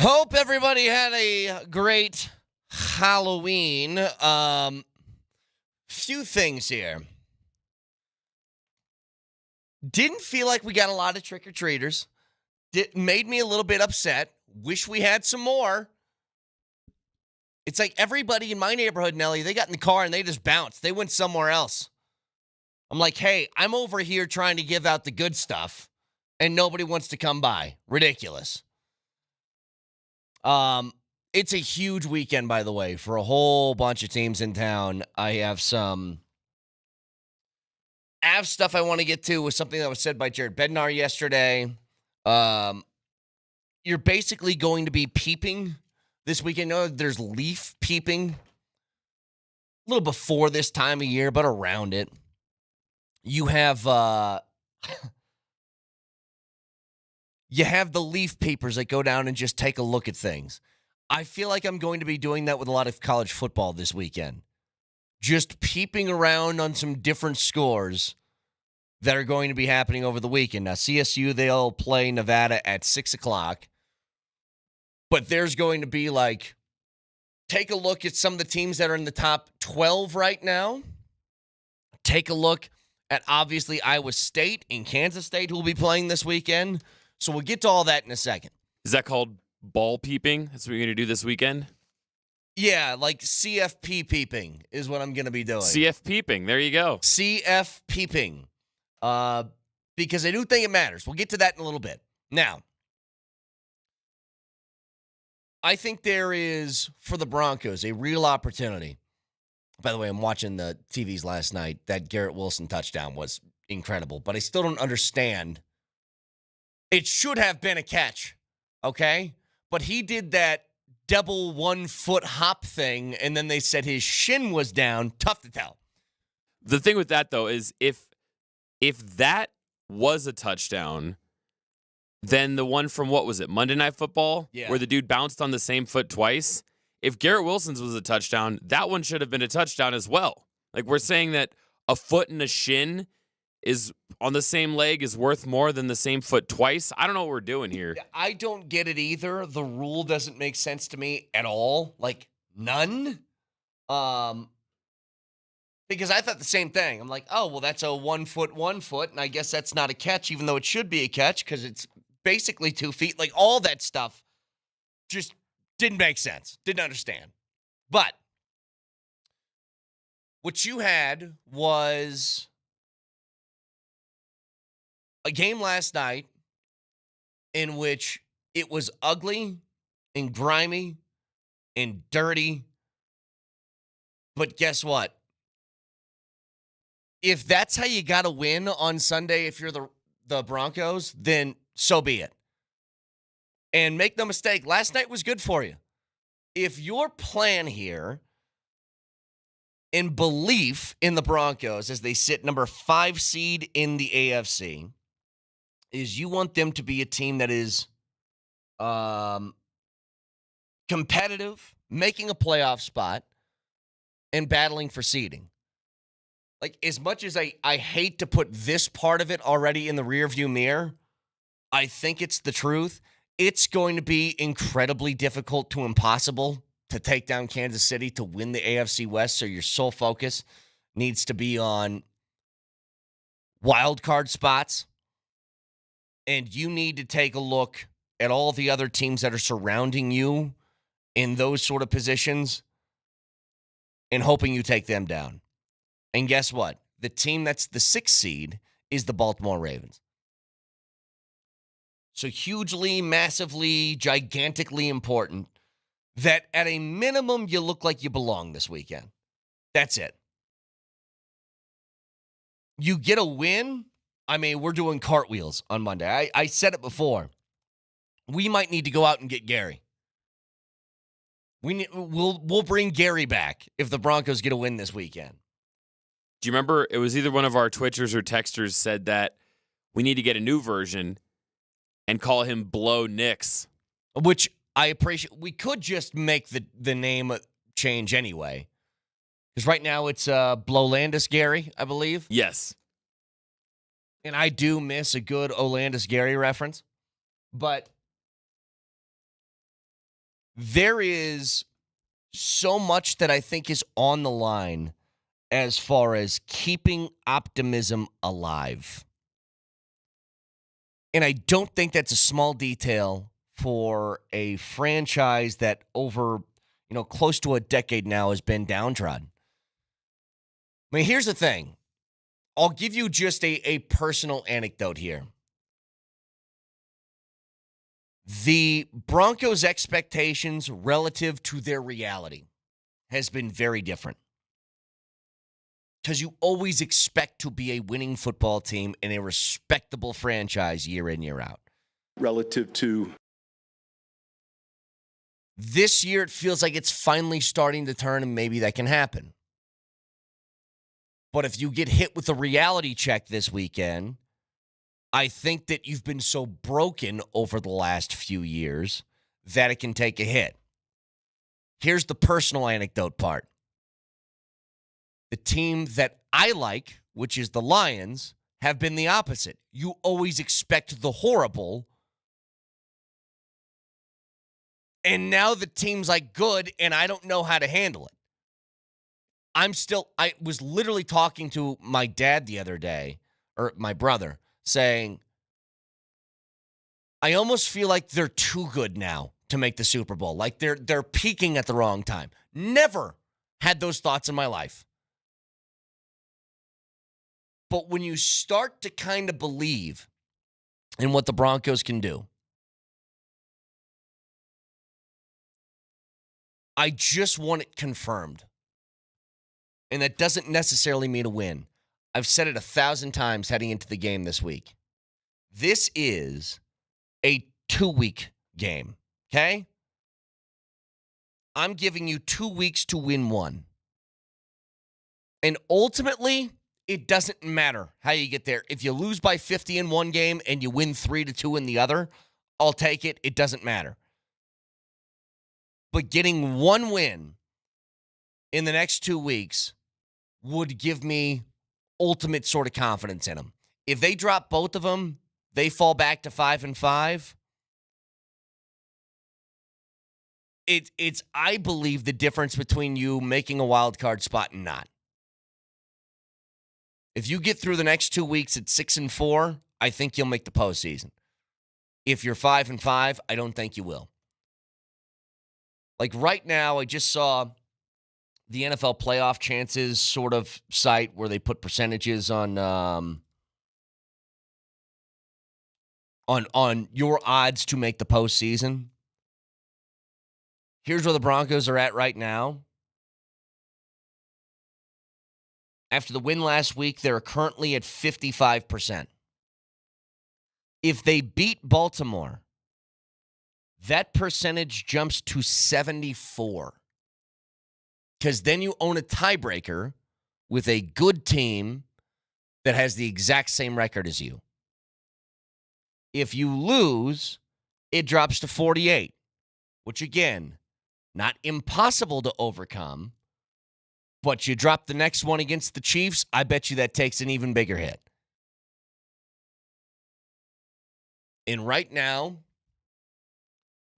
Hope everybody had a great Halloween. Few things here. Didn't feel like we got a lot of trick-or-treaters. Made me a little bit upset. Wish we had some more. It's like everybody in my neighborhood, Nelly, they got in the car and they just bounced. They went somewhere else. I'm like, hey, I'm over here trying to give out the good stuff, and nobody wants to come by. Ridiculous. It's a huge weekend, by the way, for a whole bunch of teams in town. I have some Avs stuff I want to get to with something that was said by Jared Bednar yesterday. You're basically going to be peeping this weekend. No, there's leaf peeping a little before this time of year, but around it. You have you have the leaf peepers that go down and just take a look at things. I feel like I'm going to be doing that with a lot of college football this weekend. Just peeping around on some different scores that are going to be happening over the weekend. Now, CSU, they'll play Nevada at 6 o'clock. But there's going to be take a look at some of the teams that are in the top 12 right now. Take a look at, obviously, Iowa State and Kansas State, who will be playing this weekend. So we'll get to all that in a second. Is that called ball peeping? That's what you're going to do this weekend? Yeah, like CFP peeping is what I'm going to be doing. CF peeping. There you go. CF peeping. Because I do think it matters. We'll get to that in a little bit. Now, I think there is, for the Broncos, a real opportunity. By the way, I'm watching the TVs last night. That Garrett Wilson touchdown was incredible, but I still don't understand. It should have been a catch, okay? But he did that double 1-foot hop thing, and then they said his shin was down. Tough to tell. The thing with that, though, is if that was a touchdown, then the one from, what was it, Monday Night Football? Yeah. Where the dude bounced on the same foot twice? If Garrett Wilson's was a touchdown, that one should have been a touchdown as well. Like, we're saying that a foot and a shin is on the same leg is worth more than the same foot twice. I don't know what we're doing here. I don't get it either. The rule doesn't make sense to me at all. Like, none. Because I thought the same thing. I'm like, oh, well, that's a 1 foot, 1 foot, and I guess that's not a catch, even though it should be a catch because it's basically 2 feet. Like, all that stuff just didn't make sense. Didn't understand. But what you had was a game last night in which it was ugly and grimy and dirty. But guess what? If that's how you got to win on Sunday, if you're the Broncos, then so be it. And make no mistake, last night was good for you. If your plan here and belief in the Broncos as they sit number 5 seed in the AFC is you want them to be a team that is competitive, making a playoff spot, and battling for seeding. Like, as much as I hate to put this part of it already in the rearview mirror, I think it's the truth. It's going to be incredibly difficult to impossible to take down Kansas City to win the AFC West, so your sole focus needs to be on wild card spots. And you need to take a look at all the other teams that are surrounding you in those sort of positions and hoping you take them down. And guess what? The team that's the 6th seed is the Baltimore Ravens. So hugely, massively, gigantically important that at a minimum you look like you belong this weekend. That's it. You get a win. I mean, we're doing cartwheels on Monday. I said it before. We might need to go out and get Gary. We'll bring Gary back if the Broncos get a win this weekend. Do you remember it was either one of our Twitchers or texters said that we need to get a new version and call him Blow Nix? Which I appreciate. We could just make the name change anyway. Because right now it's Blowlandis Gary, I believe. Yes. And I do miss a good Olandis Gary reference. But There is so much that I think is on the line as far as keeping optimism alive. And I don't think that's a small detail for a franchise that over, close to a decade now has been downtrodden. I mean, here's the thing. I'll give you just a personal anecdote here. The Broncos' expectations relative to their reality has been very different. Because you always expect to be a winning football team and a respectable franchise year in, year out. Relative to this year, it feels like it's finally starting to turn, and maybe that can happen. But if you get hit with a reality check this weekend, I think that you've been so broken over the last few years that it can take a hit. Here's the personal anecdote part. The team that I like, which is the Lions, have been the opposite. You always expect the horrible. And now the team's like good, and I don't know how to handle it. I was literally talking to my dad the other day, or my brother, saying, I almost feel like they're too good now to make the Super Bowl. Like they're peaking at the wrong time. Never had those thoughts in my life. But when you start to kind of believe in what the Broncos can do, I just want it confirmed. And that doesn't necessarily mean a win. I've said it 1,000 times heading into the game this week. This is a 2-week game, okay? I'm giving you 2 weeks to win one. And ultimately, it doesn't matter how you get there. If you lose by 50 in one game and you win 3-2 in the other, I'll take it. It doesn't matter. But getting one win in the next 2 weeks would give me ultimate sort of confidence in them. If they drop both of them, they fall back to 5-5. It's I believe the difference between you making a wild card spot and not. If you get through the next 2 weeks at 6-4, I think you'll make the postseason. If you're 5-5, I don't think you will. Like right now, I just saw the NFL playoff chances sort of site where they put percentages on your odds to make the postseason. Here's where the Broncos are at right now. After the win last week, they're currently at 55%. If they beat Baltimore, that percentage jumps to 74. Because then you own a tiebreaker with a good team that has the exact same record as you. If you lose, it drops to 48, which again, not impossible to overcome, but you drop the next one against the Chiefs, I bet you that takes an even bigger hit. And right now,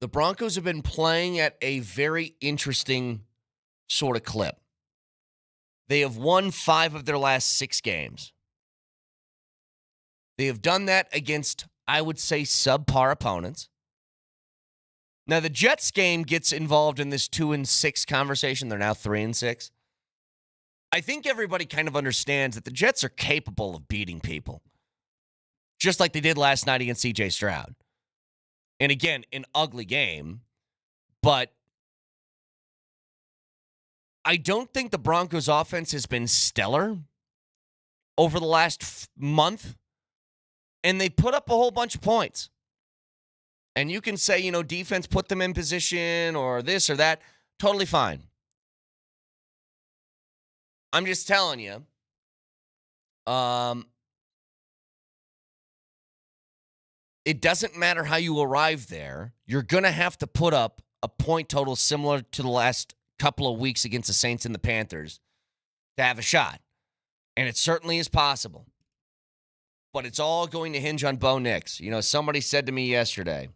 the Broncos have been playing at a very interesting sort of clip. They have won 5 of their last 6 games. They have done that against, I would say, subpar opponents. Now, the Jets game gets involved in this 2-6 conversation. They're now 3-6. I think everybody kind of understands that the Jets are capable of beating people, just like they did last night against C.J. Stroud. And again, an ugly game, but I don't think the Broncos' offense has been stellar over the last month, and they put up a whole bunch of points. And you can say, defense put them in position or this or that. Totally fine. I'm just telling you, it doesn't matter how you arrive there. You're going to have to put up a point total similar to the last couple of weeks against the Saints and the Panthers to have a shot. And it certainly is possible. But it's all going to hinge on Bo Nix. Somebody said to me yesterday,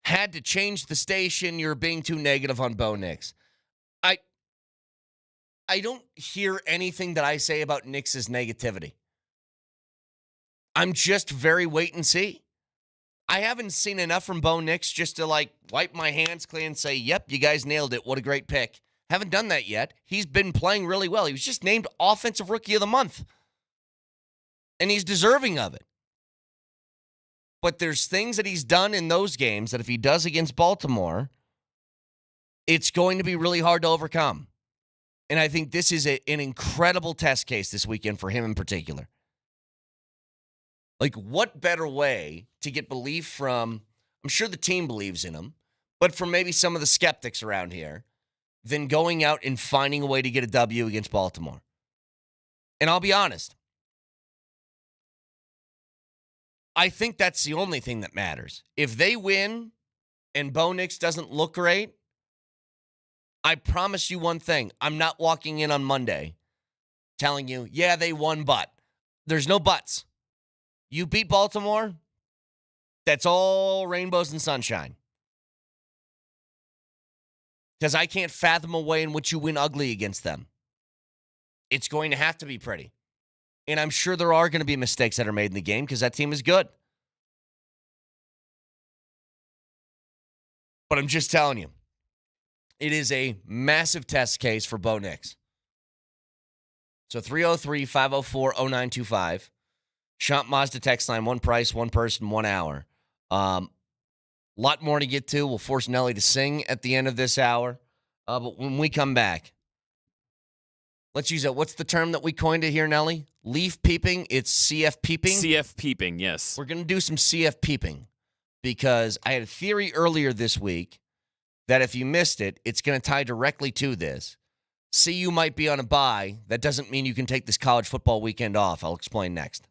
had to change the station. You're being too negative on Bo Nix. I don't hear anything that I say about Nix's negativity. I'm just very wait and see. I haven't seen enough from Bo Nix just to wipe my hands clean and say, yep, you guys nailed it. What a great pick. Haven't done that yet. He's been playing really well. He was just named Offensive Rookie of the Month. And he's deserving of it. But there's things that he's done in those games that if he does against Baltimore, it's going to be really hard to overcome. And I think this is an incredible test case this weekend for him in particular. What better way to get belief from, I'm sure the team believes in him, but from maybe some of the skeptics around here, than going out and finding a way to get a W against Baltimore. And I'll be honest, I think that's the only thing that matters. If they win and Bo Nix doesn't look great, I promise you one thing. I'm not walking in on Monday telling you, yeah, they won, but. There's no buts. You beat Baltimore, that's all rainbows and sunshine. Because I can't fathom a way in which you win ugly against them. It's going to have to be pretty. And I'm sure there are going to be mistakes that are made in the game because that team is good. But I'm just telling you, it is a massive test case for Bo Nix. So 303-504-0925. Schomp Mazda text line, one price, one person, 1 hour. Lot more to get to. We'll force Nelly to sing at the end of this hour. But when we come back, let's use it. What's the term that we coined it here, Nelly? Leaf peeping. It's CF peeping. CF peeping, yes. We're going to do some CF peeping because I had a theory earlier this week that if you missed it, it's going to tie directly to this. CU might be on a bye. That doesn't mean you can take this college football weekend off. I'll explain next.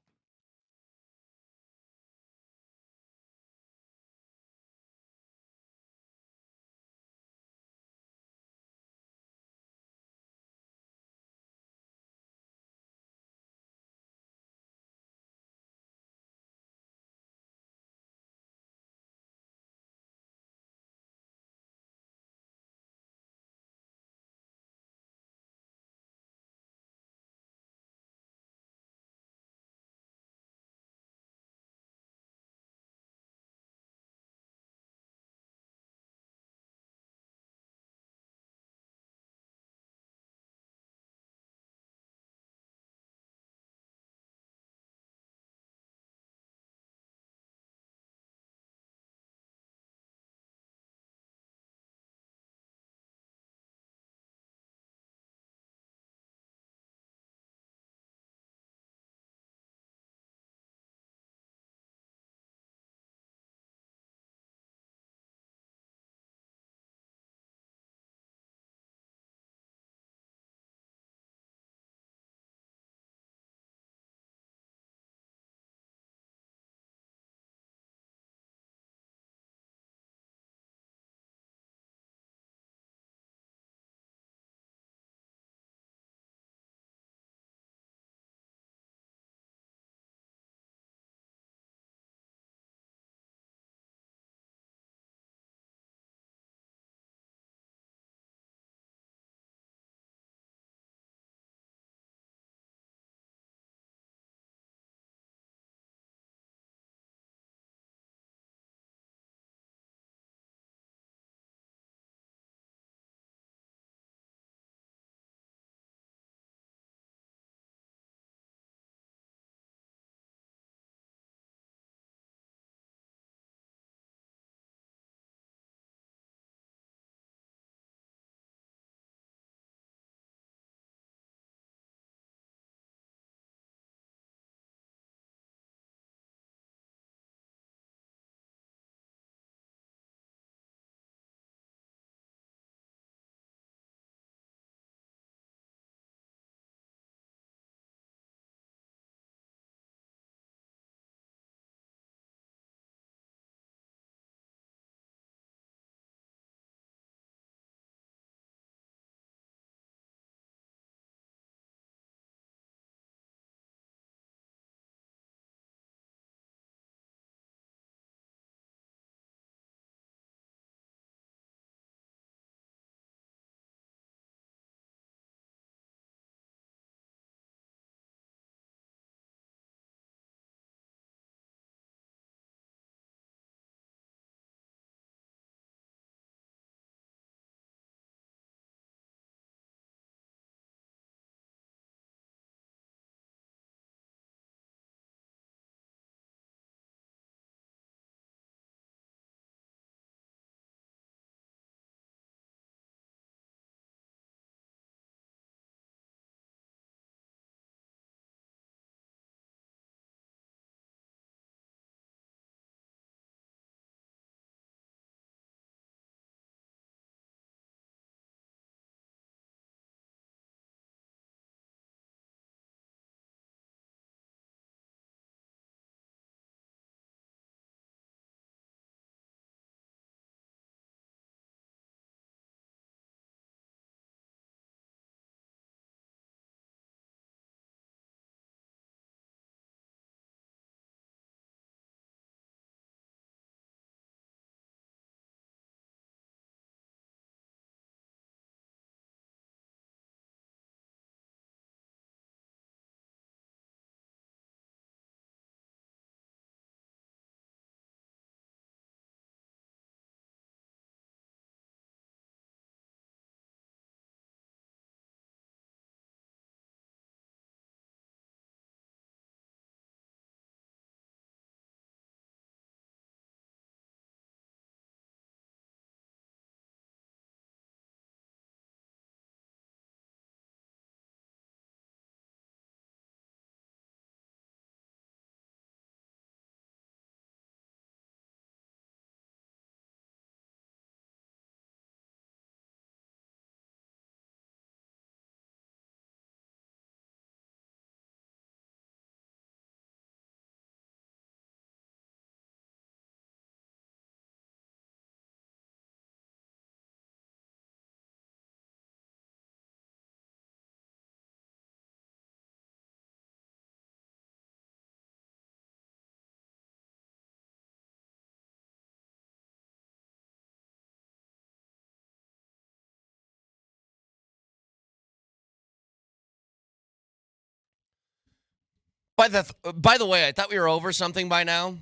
By the way, I thought we were over something by now.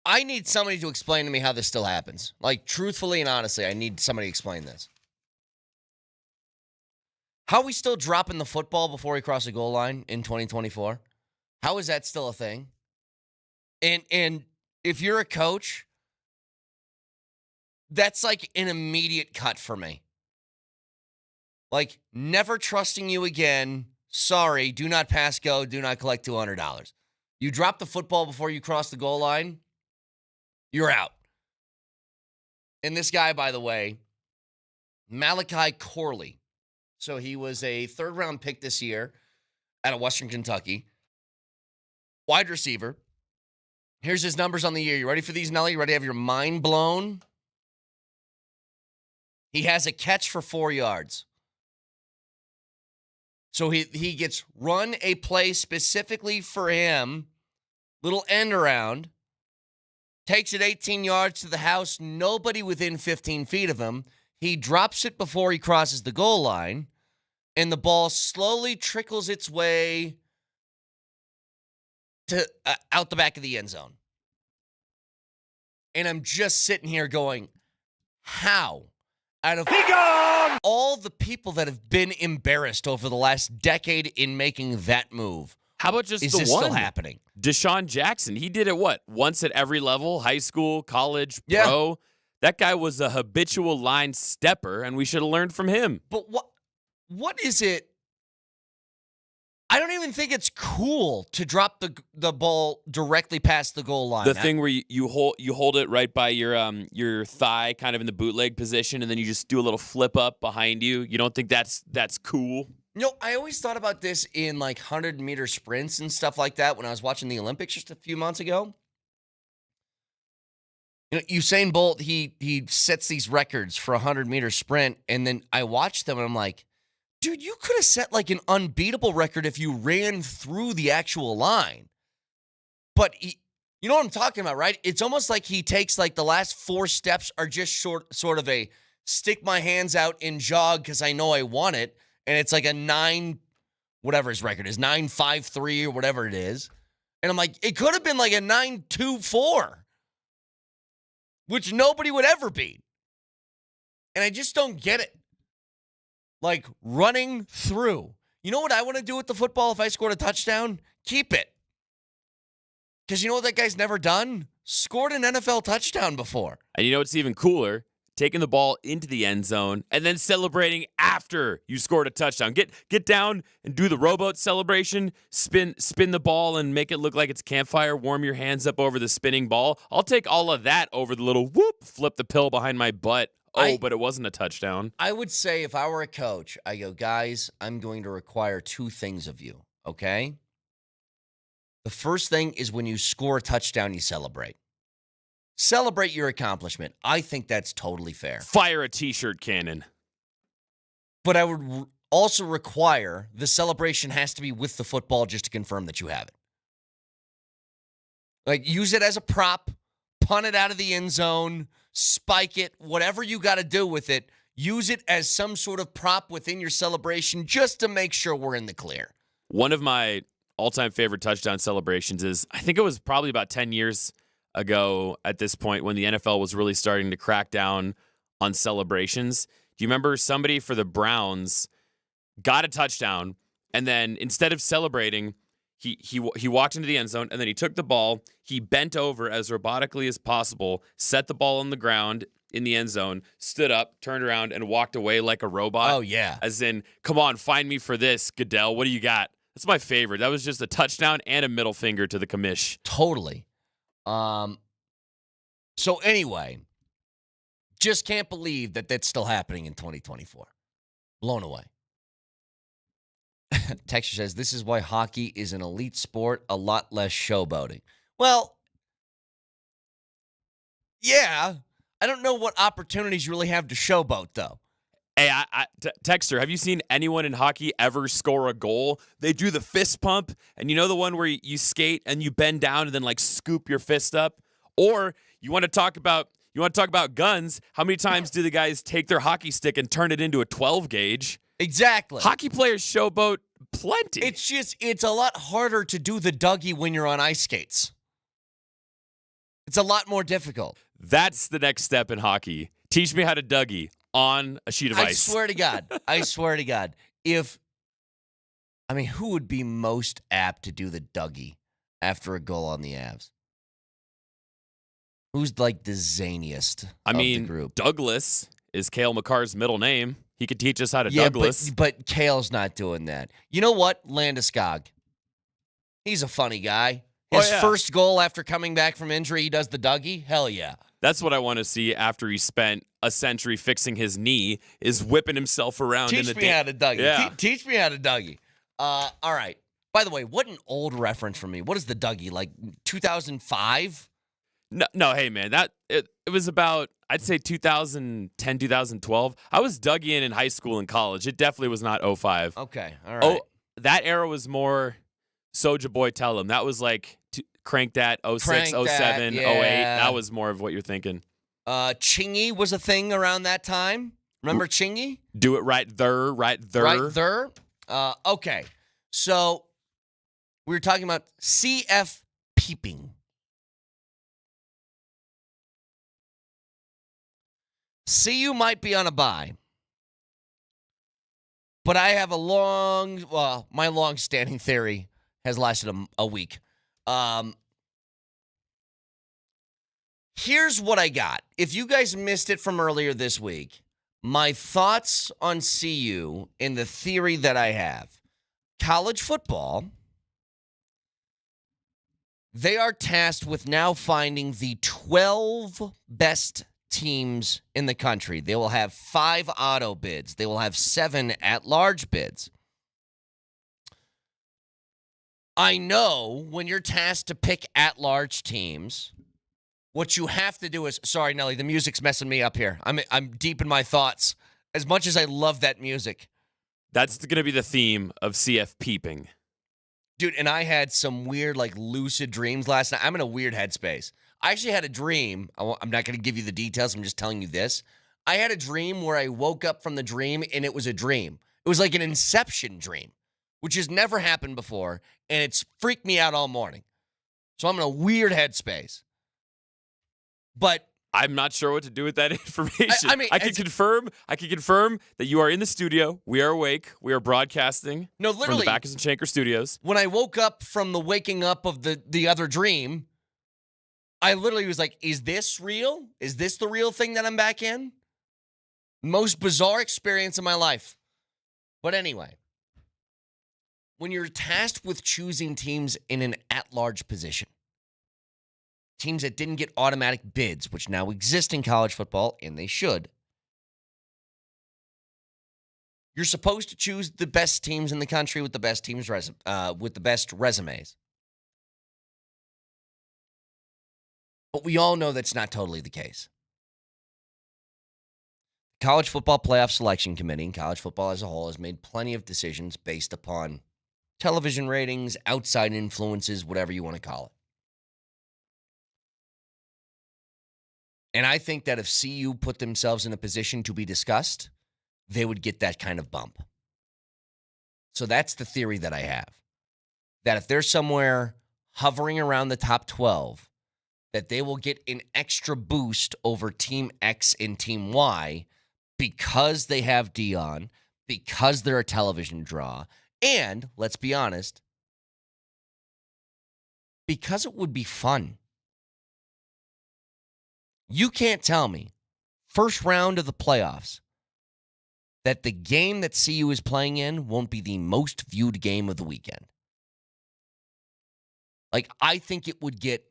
I need somebody to explain to me how this still happens. Like, truthfully and honestly, I need somebody to explain this. How are we still dropping the football before we cross the goal line in 2024? How is that still a thing? And if you're a coach, that's like an immediate cut for me. Like, never trusting you again. Sorry, do not pass go, do not collect $200. You drop the football before you cross the goal line, you're out. And this guy, by the way, Malachi Corley. So he was a third-round pick this year out of Western Kentucky. Wide receiver. Here's his numbers on the year. You ready for these, Nelly? You ready to have your mind blown? He has a catch for 4 yards. So he gets run a play specifically for him, little end around, takes it 18 yards to the house, nobody within 15 feet of him. He drops it before he crosses the goal line, and the ball slowly trickles its way to out the back of the end zone. And I'm just sitting here going, how? Out of all the people that have been embarrassed over the last decade in making that move, How about just is the this one? still happening? Deshaun Jackson. He did it, once at every level, high school, college, Yeah. pro. That guy was a habitual line stepper, and we should have learned from him. But what is it? I don't even think it's cool to drop the ball directly past the goal line. The thing where you hold it right by your thigh, kind of in the bootleg position, and then you just do a little flip up behind you. You don't think that's cool? I always thought about this in like 100-meter sprints and stuff like that when I was watching the Olympics just a few months ago. Usain Bolt, he sets these records for a 100-meter sprint, and then I watched them and I'm like, dude, you could have set like an unbeatable record if you ran through the actual line. But you know what I'm talking about, right? It's almost like he takes like the last 4 steps are just sort of a stick my hands out and jog because I know I want it. And it's like a 9, whatever his record is, 9.53 or whatever it is. And I'm like, it could have been like a 9.24, which nobody would ever beat. And I just don't get it. Like running through. You know what I want to do with the football if I scored a touchdown? Keep it. Because you know what that guy's never done? Scored an NFL touchdown before. And you know what's even cooler? Taking the ball into the end zone and then celebrating after you scored a touchdown. Get down and do the rowboat celebration. Spin the ball and make it look like it's a campfire. Warm your hands up over the spinning ball. I'll take all of that over the little whoop, flip the pill behind my butt. But it wasn't a touchdown. I would say if I were a coach, I go, guys, I'm going to require 2 things of you, okay? The first thing is when you score a touchdown, you celebrate. Celebrate your accomplishment. I think that's totally fair. Fire a T-shirt cannon. But I would also require the celebration has to be with the football just to confirm that you have it. Like, use it as a prop, punt it out of the end zone, spike it, whatever you got to do with it. Use it as some sort of prop within your celebration just to make sure we're in the clear. One of my all-time favorite touchdown celebrations is, I think it was probably about 10 years ago at this point when the NFL was really starting to crack down on celebrations. Do you remember somebody for the Browns got a touchdown, and then instead of celebrating, he walked into the end zone, and then he took the ball, he bent over as robotically as possible, set the ball on the ground in the end zone, stood up, turned around, and walked away like a robot. Oh, yeah. As in, come on, find me for this, Goodell. What do you got? That's my favorite. That was just a touchdown and a middle finger to the commish. Totally. So anyway, just can't believe that that's still happening in 2024. Blown away. Texture says, this is why hockey is an elite sport, a lot less showboating. Well, yeah. I don't know what opportunities you really have to showboat, though. Hey, Texter, have you seen anyone in hockey ever score a goal? They do the fist pump, and you know the one where you skate and you bend down and then like scoop your fist up? Or you want to talk about guns? How many times do the guys take their hockey stick and turn it into a 12 gauge? Exactly. Hockey players showboat plenty. It's a lot harder to do the Dougie when you're on ice skates. It's a lot more difficult. That's the next step in hockey. Teach me how to Dougie on a sheet of I ice. swear to God. Who would be most apt to do the Dougie after a goal on the Avs? Who's like the zaniest of the group? Douglas is Cale Makar's middle name. He could teach us how to Yeah, Douglas. but Kale's not doing that. You know what? Landeskog. He's a funny guy. His first goal after coming back from injury, he does the Dougie. Hell yeah. That's what I want to see after he spent a century fixing his knee, is whipping himself around in the Teach me how to Dougie. Yeah. Teach me how to Dougie. All right. By the way, what an old reference for me. What is the Dougie? Like 2005? No, hey man, it was about, I'd say 2010, 2012. I was Dougieing in high school and college. It definitely was not 05. Okay, all right. Oh, that era was more Soulja Boy Tell 'Em. That was like Crank That 06, Crank That, 07, yeah. 08. That was more of what you're thinking. Chingy was a thing around that time. Remember Chingy? Do it right there. Right there. Okay. So we were talking about CF peeping. CU might be on a bye, but I have my long-standing theory has lasted a week. Here's what I got. If you guys missed it from earlier this week, my thoughts on CU and the theory that I have. College football, they are tasked with now finding the 12 best teams in the country. They will have 5 auto bids. They will have 7 at-large bids. I know when you're tasked to pick at-large teams, what you have to do is, sorry, Nelly, the music's messing me up here. I'm deep in my thoughts. As much as I love that music. That's going to be the theme of CF peeping. Dude, and I had some weird, lucid dreams last night. I'm in a weird headspace. I actually had a dream. I'm not going to give you the details. I'm just telling you this. I had a dream where I woke up from the dream, and it was a dream. It was like an Inception dream, which has never happened before, and it's freaked me out all morning. So I'm in a weird headspace. But I'm not sure what to do with that information. I can confirm that you are in the studio. We are awake. We are broadcasting no, from literally, the Backus and Shanker studios. When I woke up from the waking up of the other dream, I literally was like, is this real? Is this the real thing that I'm back in? Most bizarre experience of my life. But anyway, when you're tasked with choosing teams in an at-large position, teams that didn't get automatic bids, which now exist in college football, and they should, you're supposed to choose the best teams in the country with the best with the best resumes. But we all know that's not totally the case. College Football Playoff Selection Committee and college football as a whole has made plenty of decisions based upon television ratings, outside influences, whatever you want to call it. And I think that if CU put themselves in a position to be discussed, they would get that kind of bump. So that's the theory that I have. That if they're somewhere hovering around the top 12, that they will get an extra boost over Team X and Team Y because they have Dion, because they're a television draw, and, let's be honest, because it would be fun. You can't tell me, first round of the playoffs, that the game that CU is playing in won't be the most viewed game of the weekend. I think it would get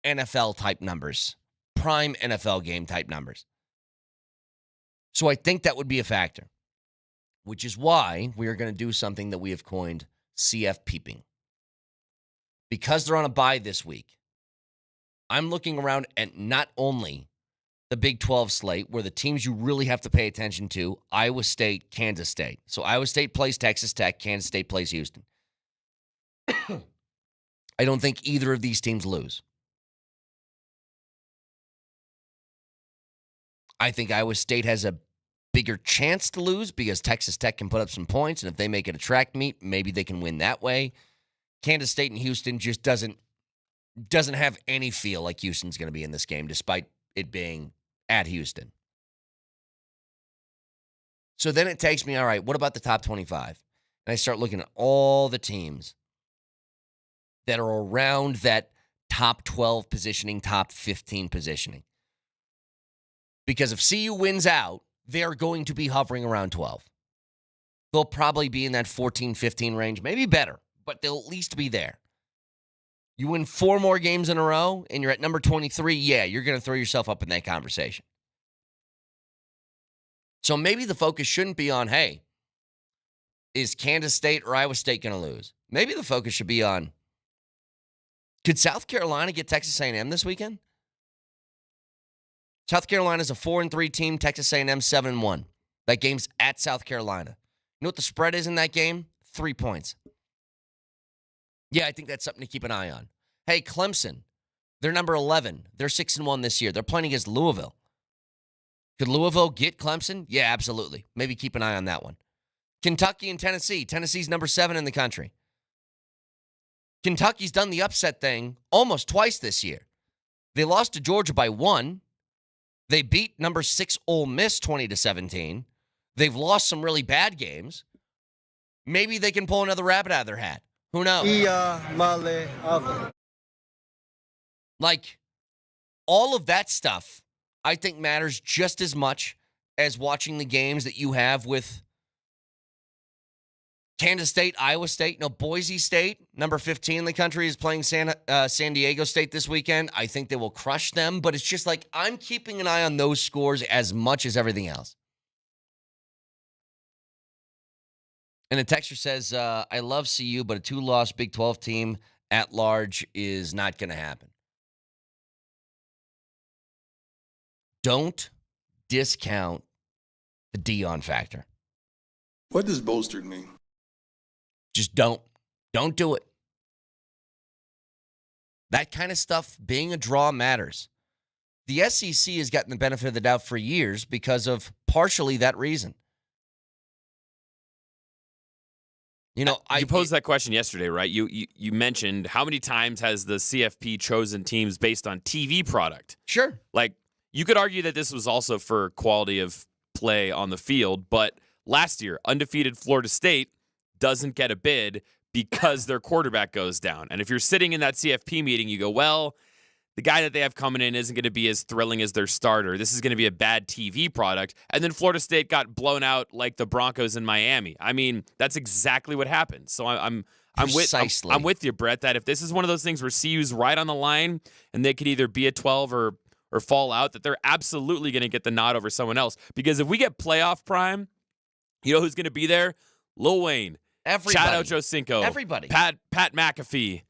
NFL-type numbers, prime NFL game-type numbers. So I think that would be a factor, which is why we are going to do something that we have coined CF peeping. Because they're on a bye this week, I'm looking around at not only the Big 12 slate, where the teams you really have to pay attention to, Iowa State, Kansas State. So Iowa State plays Texas Tech, Kansas State plays Houston. I don't think either of these teams lose. I think Iowa State has a bigger chance to lose because Texas Tech can put up some points, and if they make it a track meet, maybe they can win that way. Kansas State and Houston just doesn't have any feel like Houston's going to be in this game, despite it being at Houston. So then it takes me, all right, what about the top 25? And I start looking at all the teams that are around that top 12 positioning, top 15 positioning. Because if CU wins out, they're going to be hovering around 12. They'll probably be in that 14, 15 range, maybe better, but they'll at least be there. You win 4 more games in a row and you're at number 23, yeah, you're going to throw yourself up in that conversation. So maybe the focus shouldn't be on, hey, is Kansas State or Iowa State going to lose? Maybe the focus should be on, could South Carolina get Texas A&M this weekend? South Carolina's a 4-3 team, Texas A&M 7-1. That game's at South Carolina. You know what the spread is in that game? 3 points. Yeah, I think that's something to keep an eye on. Hey, Clemson, they're number 11. They're 6-1 this year. They're playing against Louisville. Could Louisville get Clemson? Yeah, absolutely. Maybe keep an eye on that one. Kentucky and Tennessee. Tennessee's number 7 in the country. Kentucky's done the upset thing almost twice this year. They lost to Georgia by 1. They beat number 6 Ole Miss 20-17. They've lost some really bad games. Maybe they can pull another rabbit out of their hat. Who knows? Like, all of that stuff, I think, matters just as much as watching the games that you have with Kansas State, Iowa State. No, Boise State, number 15 in the country, is playing San Diego State this weekend. I think they will crush them, but it's just like I'm keeping an eye on those scores as much as everything else. And the texter says, I love CU, but a 2-loss Big 12 team at large is not going to happen. Don't discount the Deion factor. What does bolstered mean? Just don't. Don't do it. That kind of stuff, being a draw, matters. The SEC has gotten the benefit of the doubt for years because of partially that reason. You know, you posed that question yesterday, right? You mentioned how many times has the CFP chosen teams based on TV product? Sure. Like, you could argue that this was also for quality of play on the field, but last year, undefeated Florida State doesn't get a bid because their quarterback goes down. And if you're sitting in that CFP meeting, you go, well, the guy that they have coming in isn't going to be as thrilling as their starter. This is going to be a bad TV product. And then Florida State got blown out like the Broncos in Miami. I mean, that's exactly what happened. So I'm with you, Brett, that if this is one of those things where CU's right on the line and they could either be a 12 or fall out, that they're absolutely going to get the nod over someone else. Because if we get playoff prime, you know who's going to be there? Lil Wayne. Everybody. Chad Ochocinco. Everybody. Pat McAfee.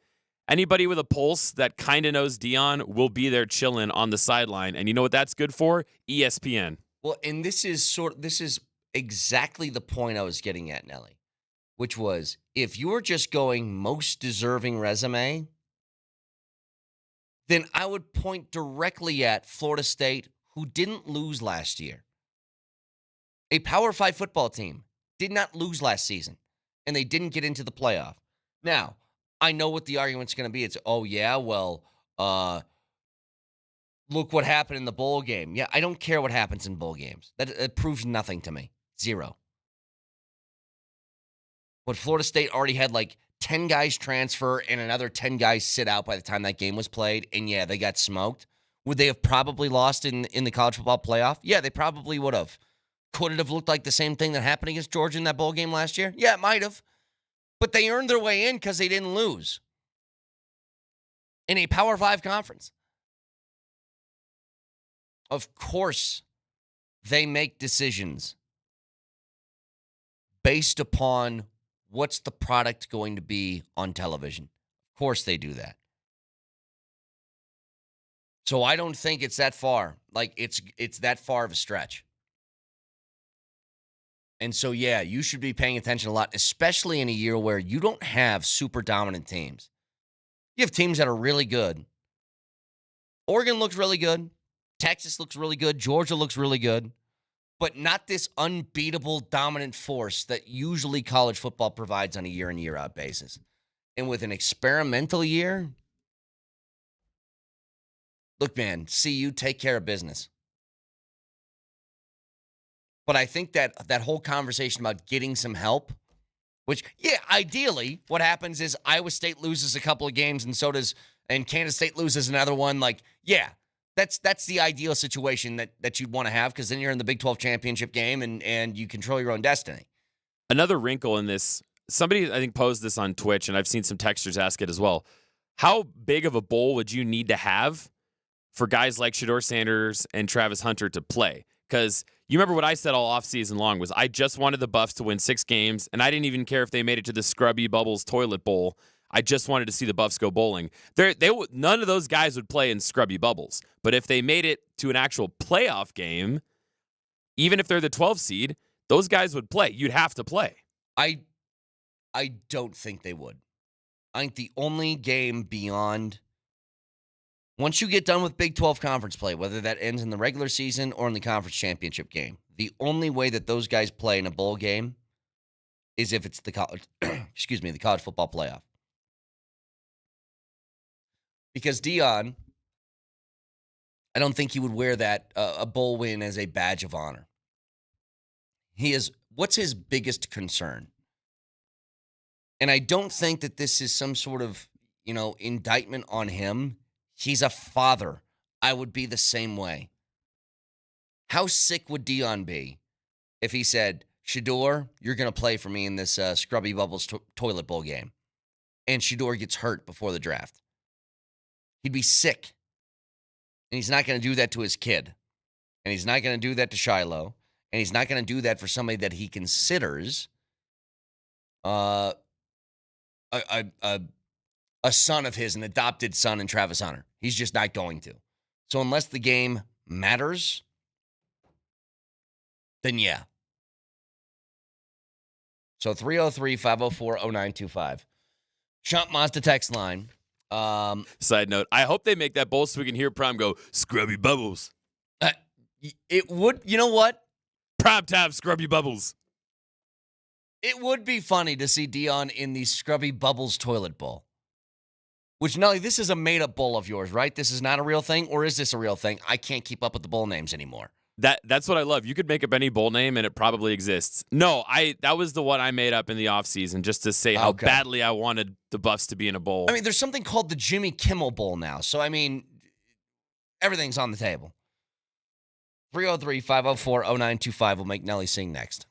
Anybody with a pulse that kind of knows Deion will be there chilling on the sideline. And you know what that's good for? ESPN. Well, and this is exactly the point I was getting at, Nelly, which was if you're just going most deserving resume, then I would point directly at Florida State, who didn't lose last year. A Power 5 football team did not lose last season, and they didn't get into the playoff. Now, I know what the argument's going to be. It's, oh, yeah, well, look what happened in the bowl game. Yeah, I don't care what happens in bowl games. That proves nothing to me. Zero. But Florida State already had like 10 guys transfer and another 10 guys sit out by the time that game was played, and yeah, they got smoked. Would they have probably lost in the college football playoff? Yeah, they probably would have. Could it have looked like the same thing that happened against Georgia in that bowl game last year? Yeah, it might have. But they earned their way in because they didn't lose in a Power 5 conference. Of course, they make decisions based upon what's the product going to be on television. Of course they do that. So I don't think it's that far. Like, it's that far of a stretch. And so, yeah, you should be paying attention a lot, especially in a year where you don't have super dominant teams. You have teams that are really good. Oregon looks really good. Texas looks really good. Georgia looks really good. but not this unbeatable dominant force that usually college football provides on a year in, year out basis. And with an experimental year, look, man, CU take care of business. But I think that whole conversation about getting some help, which, yeah, ideally, what happens is Iowa State loses a couple of games and Kansas State loses another one. Like, yeah, that's the ideal situation that you'd want to have, because then you're in the Big 12 championship game and you control your own destiny. Another wrinkle in this, somebody I think posed this on Twitch, and I've seen some texters ask it as well. How big of a bowl would you need to have for guys like Shedeur Sanders and Travis Hunter to play? Because you remember what I said all offseason long was I just wanted the Buffs to win 6 games, and I didn't even care if they made it to the Scrubby Bubbles Toilet Bowl. I just wanted to see the Buffs go bowling. None of those guys would play in Scrubby Bubbles. But if they made it to an actual playoff game, even if they're the 12 seed, those guys would play. You'd have to play. I don't think they would. I think the only game beyond, once you get done with Big 12 conference play, whether that ends in the regular season or in the conference championship game, the only way that those guys play in a bowl game is if it's the college, the college football playoff. Because Deion, I don't think he would wear that a bowl win as a badge of honor. What's his biggest concern? And I don't think that this is some sort of, indictment on him. He's a father. I would be the same way. How sick would Deion be if he said, Shedeur, you're going to play for me in this Scrubby Bubbles toilet bowl game, and Shedeur gets hurt before the draft? He'd be sick. And he's not going to do that to his kid. And he's not going to do that to Shiloh. And he's not going to do that for somebody that he considers a son of his, an adopted son in Travis Hunter. He's just not going to. So unless the game matters, then yeah. So 303-504-0925. Shump Mazda text line. Side note, I hope they make that bowl so we can hear Prime go, Scrubby Bubbles. It would, you know what? Prime time, Scrubby Bubbles. It would be funny to see Deion in the Scrubby Bubbles toilet bowl. Which, Nelly, this is a made-up bowl of yours, right? This is not a real thing, or is this a real thing? I can't keep up with the bowl names anymore. That's what I love. You could make up any bowl name, and it probably exists. No, that was the one I made up in the offseason just to say how badly I wanted the Buffs to be in a bowl. I mean, there's something called the Jimmy Kimmel Bowl now. So, I mean, everything's on the table. 303-504-0925 will make Nelly sing next.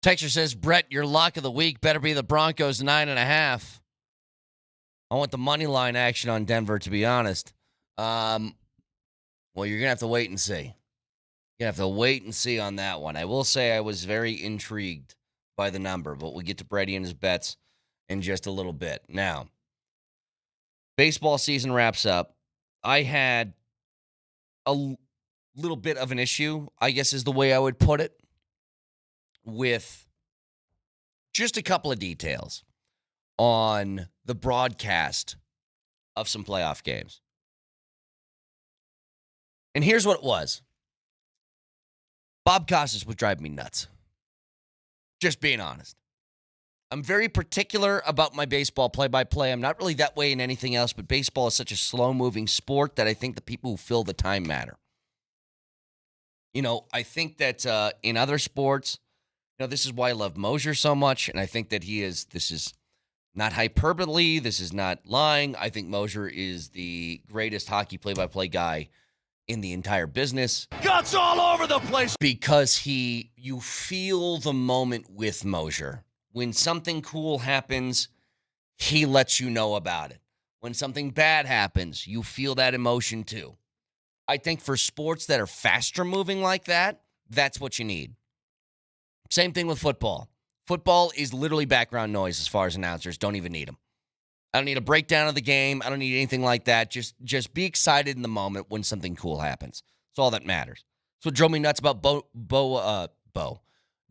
Texture says, Brett, your lock of the week better be the Broncos 9.5. I want the money line action on Denver, to be honest. Well, you're going to have to wait and see. You have to wait and see on that one. I will say I was very intrigued by the number, but we'll get to Brady and his bets in just a little bit. Now, baseball season wraps up. I had a little bit of an issue, I guess is the way I would put it, with just a couple of details on the broadcast of some playoff games. And here's what it was. Bob Costas would drive me nuts. Just being honest. I'm very particular about my baseball play-by-play. I'm not really that way in anything else, but baseball is such a slow-moving sport that I think the people who fill the time matter. You know, I think that in other sports, you know, this is why I love Mosier so much, and I think that this is not hyperbole, this is not lying. I think Mosier is the greatest hockey play-by-play guy in the entire business. Guts all over the place. Because you feel the moment with Mosier. When something cool happens, he lets you know about it. When something bad happens, you feel that emotion too. I think for sports that are faster moving like that, that's what you need. Same thing with football. Football is literally background noise as far as announcers. Don't even need them. I don't need a breakdown of the game. I don't need anything like that. Just be excited in the moment when something cool happens. That's all that matters. That's what drove me nuts about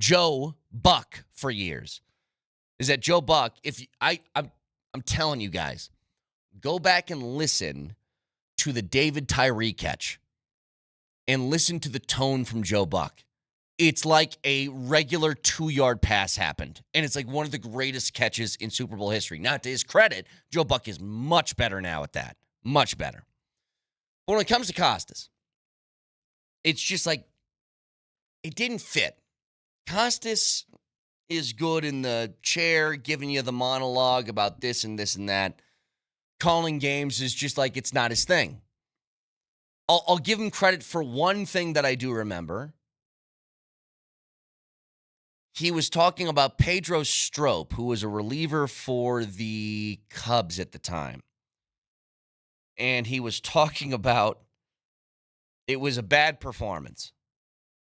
Joe Buck for years. Is that Joe Buck, I'm telling you guys, go back and listen to the David Tyree catch and listen to the tone from Joe Buck. It's like a regular 2-yard pass happened, and it's like one of the greatest catches in Super Bowl history. Now, to his credit, Joe Buck is much better now at that. Much better. But when it comes to Costas, it's just like it didn't fit. Costas is good in the chair, giving you the monologue about this and this and that. Calling games is just like it's not his thing. I'll give him credit for one thing that I do remember. He was talking about Pedro Strop, who was a reliever for the Cubs at the time. And he was talking about it was a bad performance.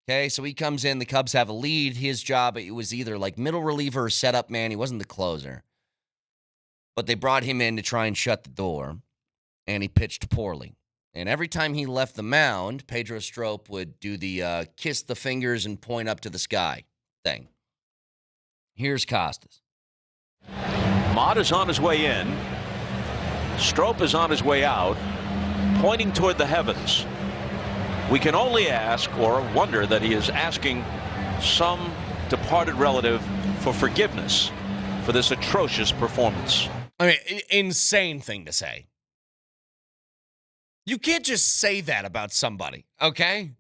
Okay, so he comes in, the Cubs have a lead. His job, it was either like middle reliever or setup man. He wasn't the closer. But they brought him in to try and shut the door, and he pitched poorly. And every time he left the mound, Pedro Strop would do the kiss the fingers and point up to the sky thing. Here's Costas. Mott is on his way in. Strop is on his way out, pointing toward the heavens. We can only ask or wonder that he is asking some departed relative for forgiveness for this atrocious performance. I mean, insane thing to say. You can't just say that about somebody, okay?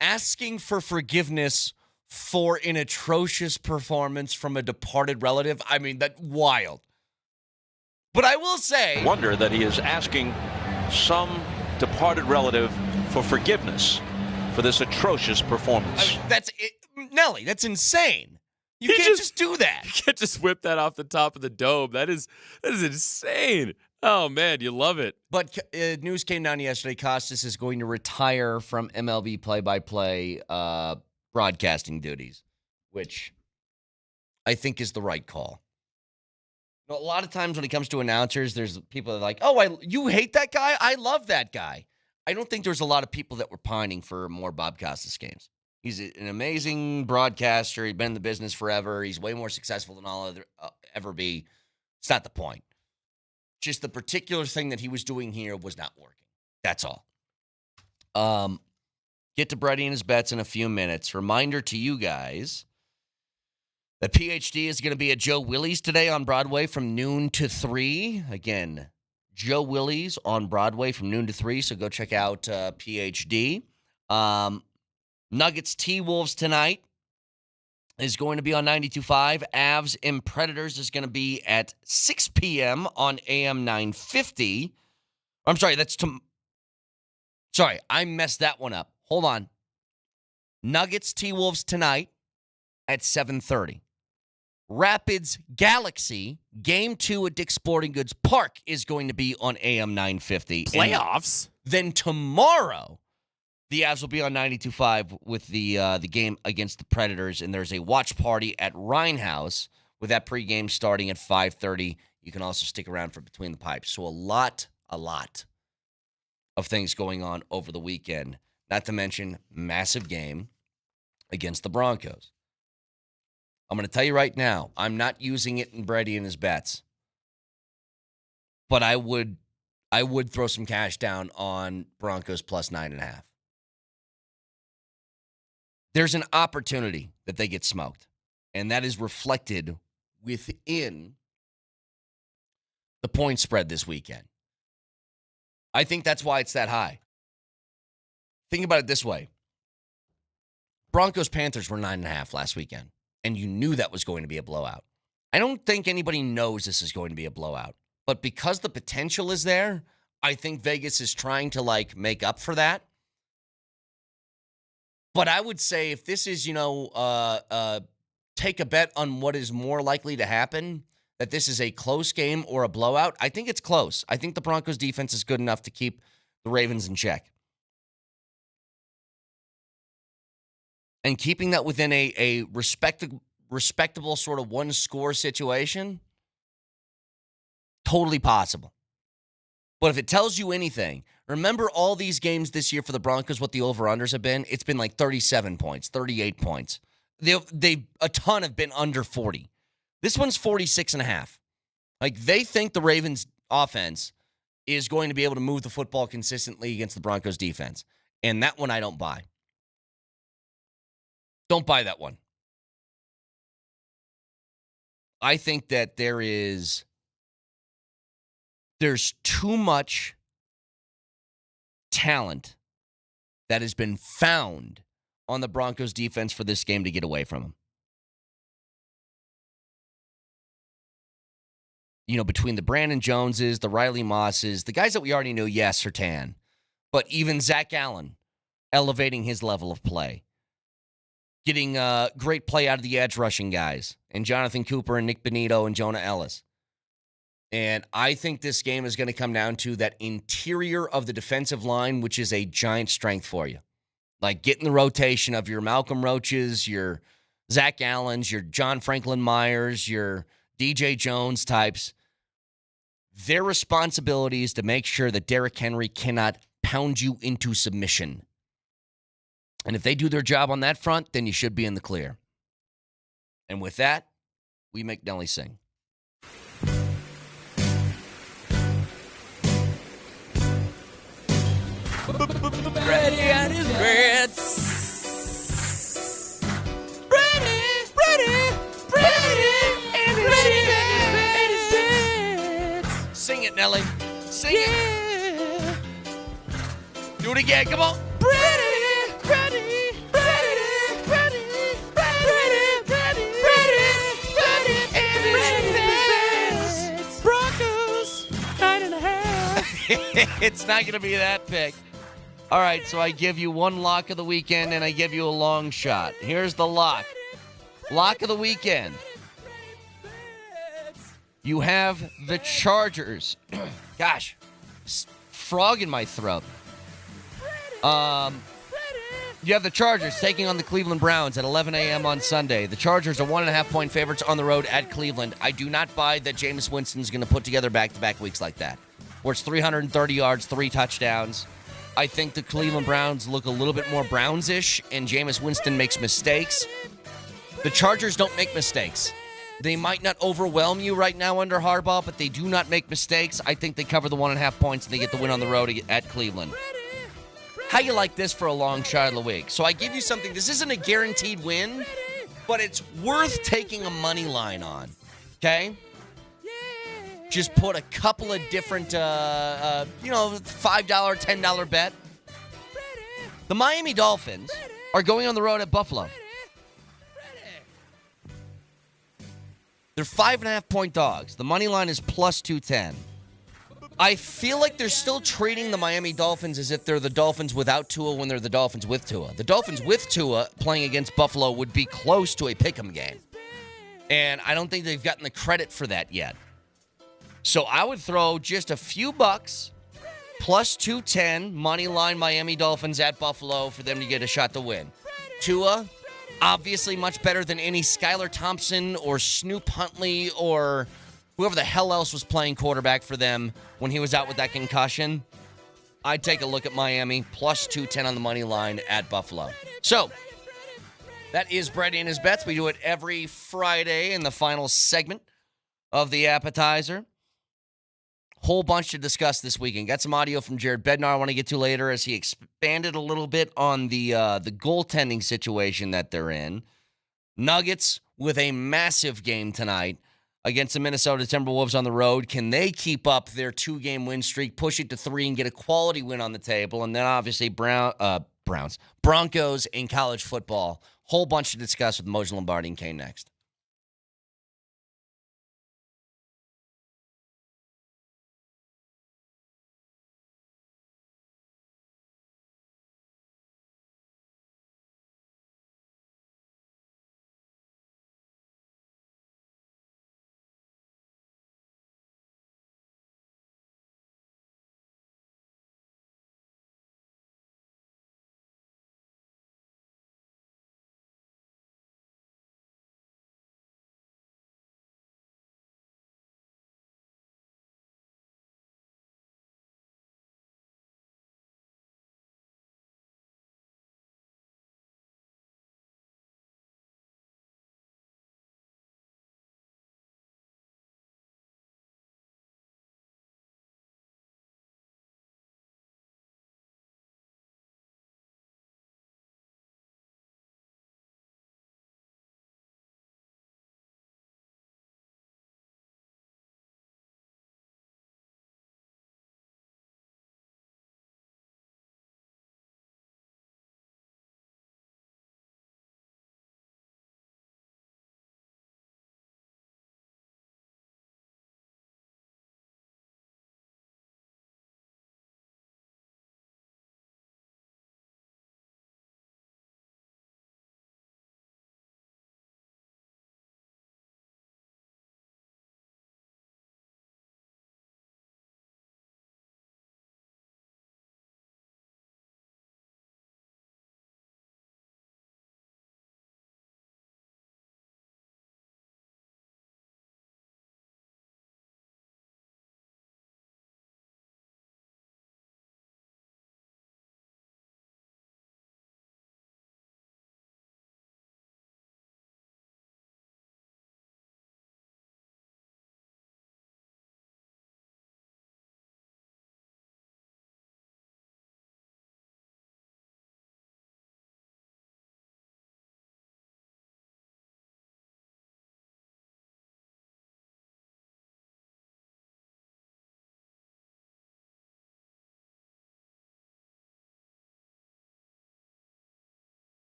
Asking for forgiveness for an atrocious performance from a departed relative, I mean, that's wild. But I will say... Wonder that he is asking some departed relative for forgiveness for this atrocious performance. I mean, Nelly, that's insane. You can't just do that. You can't just whip that off the top of the dome. That is insane. Oh, man, you love it. But news came down yesterday. Costas is going to retire from MLB play-by-play broadcasting duties, which I think is the right call. You know, a lot of times when it comes to announcers, there's people that are like, oh, you hate that guy? I love that guy. I don't think there's a lot of people that were pining for more Bob Costas games. He's an amazing broadcaster. He's been in the business forever. He's way more successful than I'll ever be. It's not the point. Just the particular thing that he was doing here was not working. That's all. Get to Brady and his bets in a few minutes. Reminder to you guys that PhD is going to be at Joe Willie's today on Broadway from noon to 3. Again, Joe Willie's on Broadway from noon to 3, so go check out PhD. Nuggets T-Wolves tonight is going to be on 92.5. Avs and Predators is going to be at 6 p.m. on AM 950. I'm sorry, sorry, I messed that one up. Hold on. Nuggets T-Wolves tonight at 7:30. Rapids Galaxy Game 2 at Dick's Sporting Goods Park is going to be on AM 950. Playoffs? Then tomorrow, the Avs will be on 92.5 with the game against the Predators, and there's a watch party at Rhine House with that pregame starting at 5:30. You can also stick around for Between the Pipes. So a lot of things going on over the weekend, not to mention massive game against the Broncos. I'm going to tell you right now, I'm not using it in Brady and his bets, but I would throw some cash down on Broncos plus 9.5. There's an opportunity that they get smoked, and that is reflected within the point spread this weekend. I think that's why it's that high. Think about it this way. Broncos-Panthers were 9.5 last weekend, and you knew that was going to be a blowout. I don't think anybody knows this is going to be a blowout, but because the potential is there, I think Vegas is trying to, make up for that. But I would say if this is, take a bet on what is more likely to happen, that this is a close game or a blowout, I think it's close. I think the Broncos defense is good enough to keep the Ravens in check. And keeping that within a respectable sort of one-score situation, totally possible. But if it tells you anything, remember all these games this year for the Broncos, what the over-unders have been? It's been like 37 points, 38 points. A ton have been under 40. This one's 46.5. They think the Ravens offense is going to be able to move the football consistently against the Broncos defense. And that one I don't buy. Don't buy that one. I think that there's too much talent that has been found on the Broncos defense for this game to get away from them. Between the Brandon Joneses, the Riley Mosses, the guys that we already knew, yes, Surtain, but even Zach Allen elevating his level of play. Getting great play out of the edge rushing guys, and Jonathan Cooper and Nick Benito and Jonah Ellis. And I think this game is going to come down to that interior of the defensive line, which is a giant strength for you. Getting the rotation of your Malcolm Roaches, your Zach Allens, your John Franklin Myers, your DJ Jones types. Their responsibility is to make sure that Derrick Henry cannot pound you into submission. And if they do their job on that front, then you should be in the clear. And with that, we make Nelly sing. Brady and his grits. Sing it, Nelly. Sing it. Do it again. Come on. Broncos, 9.5. It's not going to be that big. All right, so I give you one lock of the weekend, and I give you a long shot. Here's the lock. Lock of the weekend. You have the Chargers. Gosh, frog in my throat. You have the Chargers taking on the Cleveland Browns at 11 a.m. on Sunday. The Chargers are 1.5-point favorites on the road at Cleveland. I do not buy that Jameis Winston's going to put together back-to-back weeks like that, where it's 330 yards, 3 touchdowns. I think the Cleveland Browns look a little bit more Browns-ish, and Jameis Winston makes mistakes. The Chargers don't make mistakes. They might not overwhelm you right now under Harbaugh, but they do not make mistakes. I think they cover the 1.5 points, and they get the win on the road at Cleveland. How you like this for a long shot of the week? So I give you something. This isn't a guaranteed win, but it's worth taking a money line on, okay? Just put a couple of different, $5, $10 bet. The Miami Dolphins are going on the road at Buffalo. They're 5.5-point dogs. The money line is plus 210. I feel like they're still treating the Miami Dolphins as if they're the Dolphins without Tua when they're the Dolphins with Tua. The Dolphins with Tua playing against Buffalo would be close to a pick'em game. And I don't think they've gotten the credit for that yet. So I would throw just a few bucks, plus 210, money line Miami Dolphins at Buffalo for them to get a shot to win. Tua, obviously much better than any Skylar Thompson or Snoop Huntley or whoever the hell else was playing quarterback for them when he was out with that concussion. I'd take a look at Miami, plus 210 on the money line at Buffalo. So, that is Brady and his bets. We do it every Friday in the final segment of the appetizer. Whole bunch to discuss this weekend. Got some audio from Jared Bednar I want to get to later as he expanded a little bit on the goaltending situation that they're in. Nuggets with a massive game tonight against the Minnesota Timberwolves on the road. Can they keep up their 2-game win streak, push it to 3, and get a quality win on the table? And then obviously Broncos in college football. Whole bunch to discuss with Moshe Lombardi and Kane next.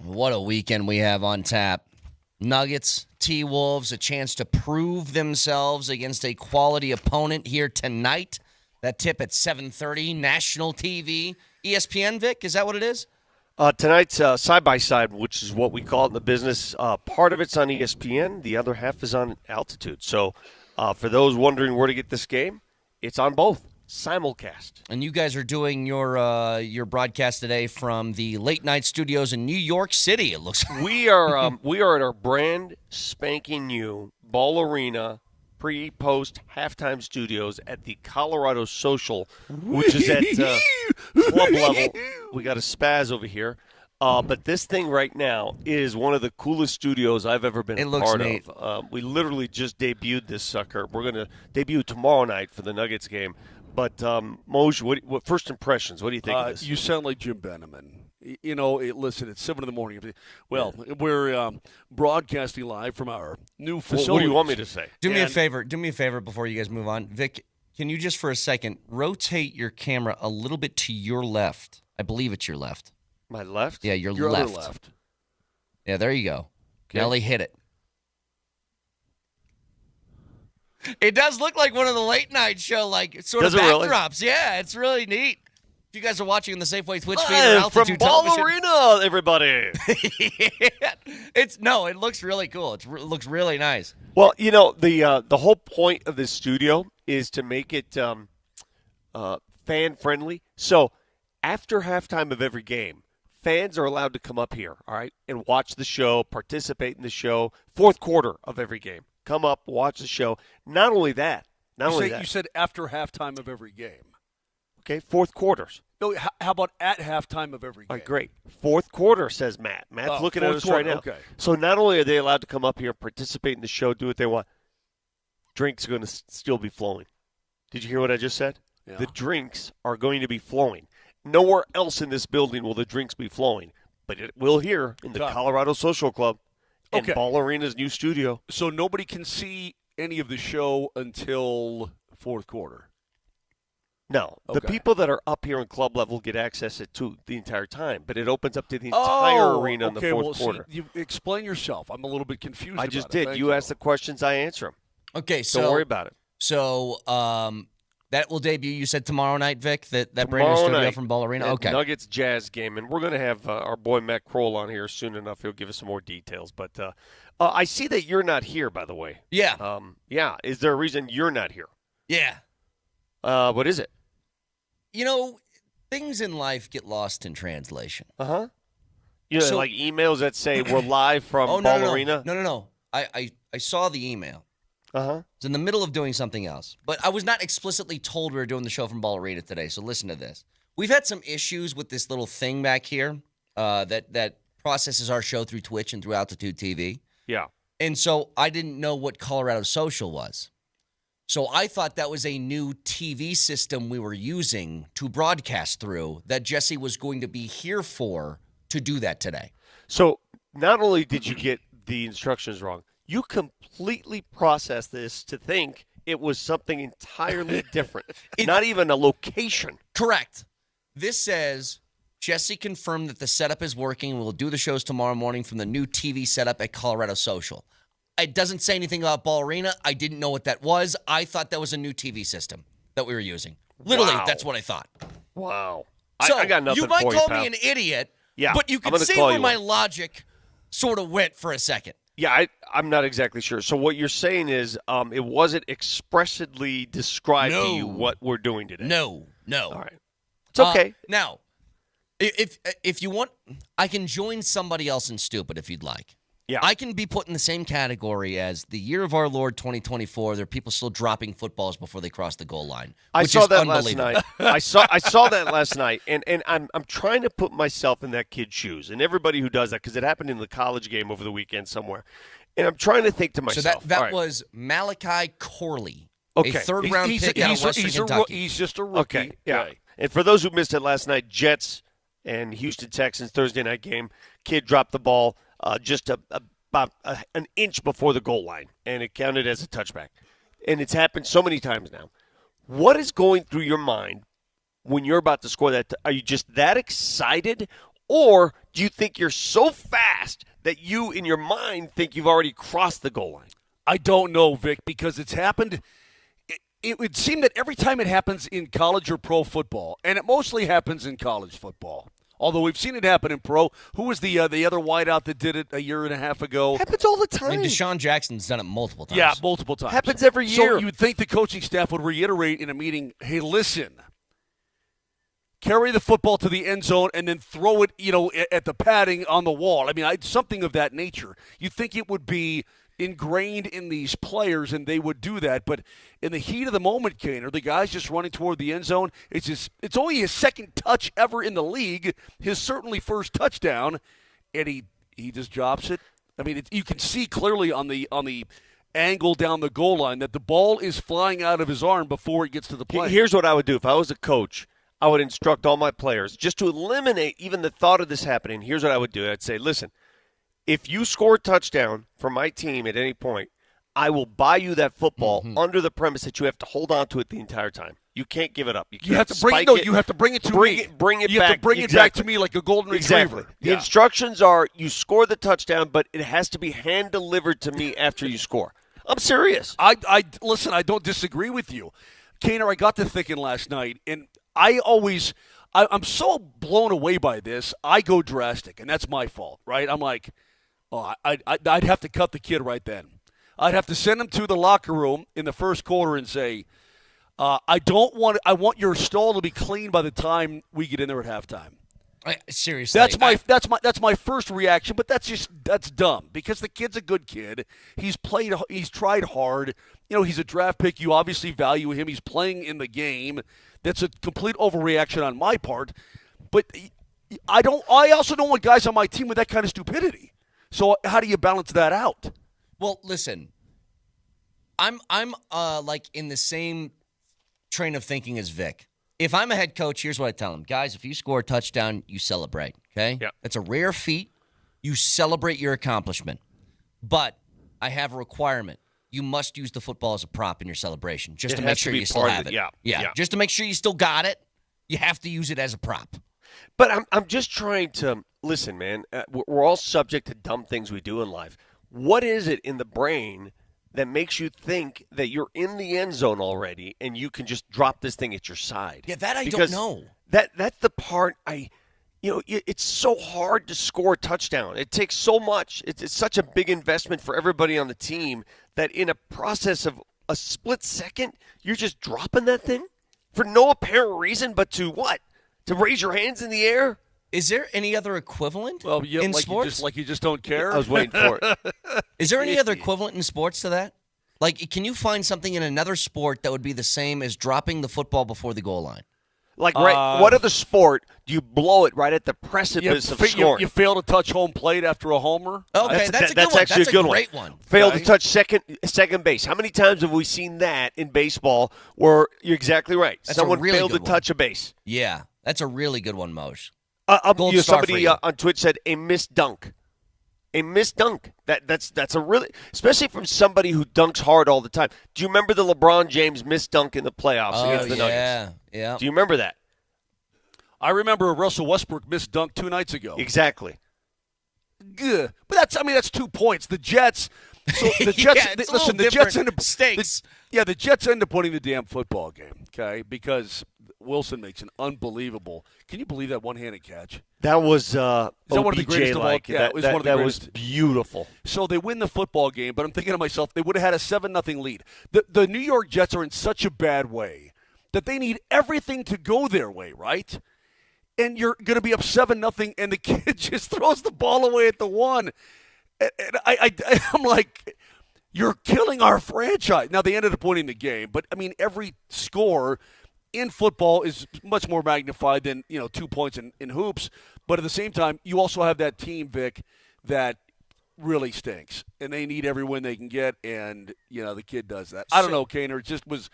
What a weekend we have on tap. Nuggets, T-Wolves, a chance to prove themselves against a quality opponent here tonight. That tip at 7:30, national TV. ESPN, Vic, is that what it is? Tonight's side-by-side, which is what we call it in the business. Part of it's on ESPN. The other half is on Altitude. So for those wondering where to get this game, it's on both. Simulcast. And you guys are doing your broadcast today from the late night studios in New York City, it looks like. We are at our brand spanking new Ball Arena pre-post halftime studios at the Colorado Social, which is at club level. We got a spaz over here. But this thing right now is one of the coolest studios I've ever been a part of. We literally just debuted this sucker. We're going to debut tomorrow night for the Nuggets game. But, Moj, what first impressions? What do you think of this? You sound like Jim Beneman. You know, listen, it's 7 in the morning. Well, we're broadcasting live from our new facility. What do you want me to say? Do me a favor before you guys move on. Vic, can you just for a second rotate your camera a little bit to your left? I believe it's your left. My left? Yeah, your Your left. other left. Yeah, there you go. Okay. Nelly hit it. It does look like one of the late night show, like sort Does of it really? backdrops. Yeah, it's really neat. If you guys are watching on the Safeway Twitch feed or Live Altitude from Ball Television, Arena, everybody. it looks really cool. It looks really nice. Well, you know, the whole point of this studio is to make it fan friendly. So after halftime of every game, fans are allowed to come up here, all right, and watch the show, participate in the show. Fourth quarter of every game, come up, watch the show. Not only that, You said after halftime of every game. Okay, fourth quarters. No, how about at halftime of every game? All right, great. Fourth quarter, says Matt. Matt's looking at fourth us right quarter, now. okay. So not only are they allowed to come up here, participate in the show, do what they want, drinks are going to still be flowing. Did you hear what I just said? Yeah. The drinks are going to be flowing. Nowhere else in this building will the drinks be flowing, but it will here in the Got it. Colorado Social Club and Okay. Ball Arena's new studio. So nobody can see any of the show until fourth quarter. No, the Okay. people that are up here in club level get access to the entire time, but it opens up to the entire arena in the fourth quarter. See, you explain yourself. I'm a little bit confused. I just about it. did. Thank You asked the questions, I answer them. Okay, so Don't worry about it. So that will debut. You said tomorrow night, Vic. That brand new Tomorrow studio night from Ball Arena. at Okay. Nuggets Jazz game, and we're going to have our boy Matt Kroll on here soon enough. He'll give us some more details. But I see that you're not here, by the way. Yeah. Yeah. Is there a reason you're not here? Yeah. What is it? You know, things in life get lost in translation. You know, So- like emails that say we're live from Oh, Ball no. Arena. No. I saw the email. Uh huh. I was in the middle of doing something else, but I was not explicitly told we were doing the show from Ball Arena today. So listen to this. We've had some issues with this little thing back here that processes our show through Twitch and through Altitude TV. Yeah. And so I didn't know what Colorado Social was. So I thought that was a new TV system we were using to broadcast through that Jesse was going to be here for to do that today. So not only did you get the instructions wrong, you completely processed this to think it was something entirely different. Not even a location. Correct. This says Jesse confirmed that the setup is working. We'll do the shows tomorrow morning from the new TV setup at Colorado Social. It doesn't say anything about Ball Arena. I didn't know what that was. I thought that was a new TV system that we were using. Literally, Wow. that's what I thought. Wow. So I got nothing you might for call pal. me an idiot, Yeah, but you I'm can gonna see call where you my one. logic sort of went for a second. Yeah, I'm not exactly sure. So what you're saying is it wasn't expressly described to you No. what we're doing today. No. All right. It's okay. Now, if you want, I can join somebody else in stupid if you'd like. Yeah. I can be put in the same category as the year of our Lord 2024. There are people still dropping footballs before they cross the goal line. I which saw is that last unbelievable. night. I saw that last night, and I'm trying to put myself in that kid's shoes, and everybody who does that, because it happened in the college game over the weekend somewhere, and I'm trying to think to So myself. that all right, was Malachi Corley, Okay. a third-round pick out of Western Kentucky. He's just a rookie. okay, yeah. And for those who missed it last night, Jets and Houston Texans Thursday night game, kid dropped the ball just about an inch before the goal line, and it counted as a touchback. And it's happened so many times now. What is going through your mind when you're about to score that? Are you just that excited, Or do you think you're so fast that you, in your mind, think you've already crossed the goal line? I don't know, Vic, because it's happened. It would seem that every time it happens in college or pro football, and it mostly happens in college football, although we've seen it happen in pro. Who was the other wideout that did it a year and a half ago? Happens all the I time. mean, Deshaun Jackson's done it multiple times. Yeah, multiple times. Happens every year. So you would think the coaching staff would reiterate in a meeting, hey, listen, carry the football to the end zone and then throw it, at the padding on the wall. I mean, something of that nature. You'd think it would be ingrained in these players and they would do that, but in the heat of the moment, Kaner, the guy's just running toward the end zone. It's only his second touch ever in the league, his certainly first touchdown, and he just drops it. I mean, you can see clearly on the angle down the goal line that the ball is flying out of his arm before it gets to the play. Here's what I would do if I was a coach. I would instruct all my players just to eliminate even the thought of this happening. Here's what I would do. I'd say, listen, if you score a touchdown for my team at any point, I will buy you that football under the premise that you have to hold on to it the entire time. You can't give it up. You have to bring it. No, you have to bring it to me. Bring it you back. have to bring it back to me like a golden Exactly. retriever. The instructions are you score the touchdown, but it has to be hand delivered to me after you score. I'm serious. Listen, I don't disagree with you. Kaner, I got to thinking last night, and I'm so blown away by this, I go drastic, and that's my fault, right? I'm like, I'd have to cut the kid right then. I'd have to send him to the locker room in the first quarter and say, I want your stall to be clean by the time we get in there at halftime. Seriously. That's my first reaction, but that's dumb because the kid's a good kid. He's tried hard. He's a draft pick. You obviously value him. He's playing in the game. That's a complete overreaction on my part. But I also don't want guys on my team with that kind of stupidity. So how do you balance that out? Well, listen. I'm like in the same train of thinking as Vic. If I'm a head coach, here's what I tell them. Guys, if you score a touchdown, you celebrate, okay? Yeah. That's a rare feat. You celebrate your accomplishment. But I have a requirement. You must use the football as a prop in your celebration just It to has make to sure be you still part of have it. it. Yeah. Just to make sure you still got it, you have to use it as a prop. But I'm just trying to listen, man. We're all subject to dumb things we do in life. What is it in the brain that makes you think that you're in the end zone already and you can just drop this thing at your side? Yeah, that I Because don't know. That's the part it's so hard to score a touchdown. It takes so much. It's such a big investment for everybody on the team that in a process of a split second, you're just dropping that thing for no apparent reason but to what? To raise your hands in the air? Is there any other equivalent in sports? You just don't care? I was waiting for it. Is there any other equivalent in sports to that? Like, can you find something in another sport that would be the same as dropping the football before the goal line? Like, what other sport do you blow it right at the precipice of scoring? You fail to touch home plate after a homer? Okay, that's a good one. Actually That's a good great one. Fail to touch second base. How many times have we seen that in baseball where you're exactly right? That's Someone a really failed to good touch a base. Yeah, that's a really good one, Moj. Somebody for you. on Twitch said a missed dunk. A missed dunk. That's a really, especially from somebody who dunks hard all the time. Do you remember the LeBron James missed dunk in the playoffs against the Nuggets? Yeah. Do you remember that? I remember a Russell Westbrook missed dunk 2 nights ago. Exactly. Good. But that's 2 points. The Jets. So the Jets. It's a listen, little the Jets different end up stakes. the Jets end up winning the damn football game. Okay, because Wilson makes an unbelievable. Can you believe that one-handed catch? That was one of the greatest of all? like. Yeah, it was that, one of the that greatest. was beautiful. So they win the football game, but I'm thinking to myself, they would have had a 7-0 lead. The New York Jets are in such a bad way that they need everything to go their way, right? And you're going to be up 7-0, and the kid just throws the ball away at the 1. And I'm like, you're killing our franchise. Now, they ended up winning the game, but, I mean, every score in football is much more magnified than, 2 points in hoops. But at the same time, you also have that team, Vic, that really stinks, and they need every win they can get, and, the kid does that. I don't know, Kaner. It just was